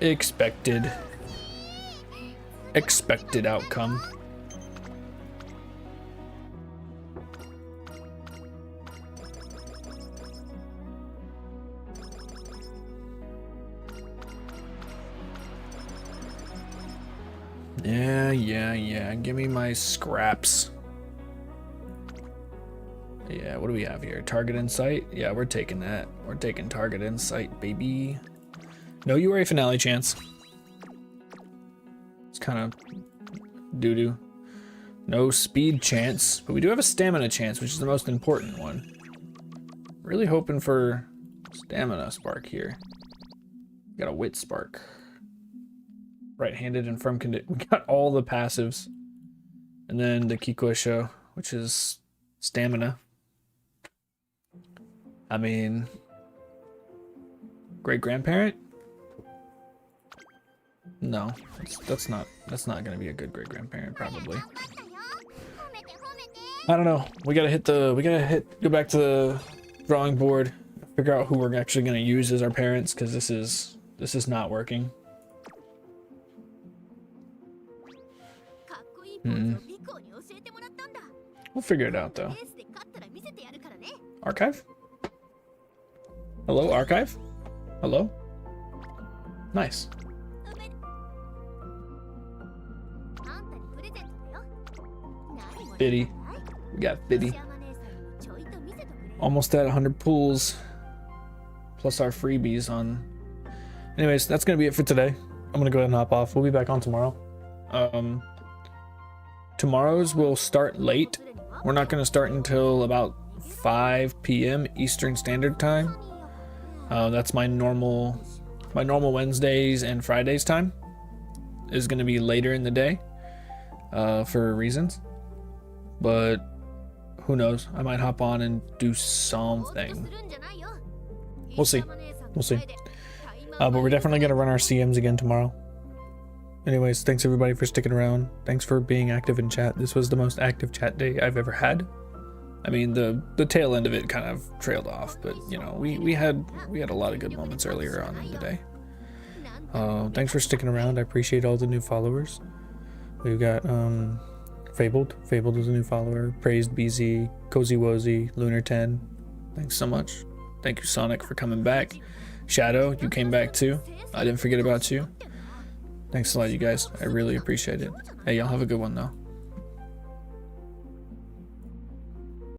Expected outcome. Yeah. Give me my scraps. Yeah, what do we have here? Target insight? Yeah, we're taking that. We're taking target insight, baby. No URA finale chance. It's kind of doo-doo. No speed chance, but we do have a stamina chance, which is the most important one. Really hoping for stamina spark here. Got a wit spark. Right-handed and firm condition. We got all the passives. And then the Kikosho, which is stamina. I mean, great grandparent? No, that's not gonna be a good great grandparent probably. I don't know. We gotta go back to the drawing board, figure out who we're actually gonna use as our parents, because this is not working. We'll figure it out though. Archive? Hello, archive? Hello? Nice. Biddy. We got Biddy. Almost at 100 pools. Plus our freebies on. Anyways, that's gonna be it for today. I'm gonna go ahead and hop off. We'll be back on tomorrow. Tomorrow's will start late. We're not gonna start until about 5 p.m. Eastern Standard Time. That's my normal Wednesdays and Fridays time. Is gonna be later in the day, for reasons. But who knows? I might hop on and do something. We'll see. But we're definitely gonna run our CMs again tomorrow. Anyways, thanks everybody for sticking around. Thanks for being active in chat. This was the most active chat day I've ever had. I mean, the tail end of it kind of trailed off, but you know, we had a lot of good moments earlier on in the day. Thanks for sticking around. I appreciate all the new followers. We've got Fabled is a new follower. Praised BZ, Cozy Wozy, Lunar 10. Thanks so much. Thank you, Sonic, for coming back. Shadow, you came back too. I didn't forget about you. Thanks a lot, you guys. I really appreciate it. Hey, y'all have a good one though.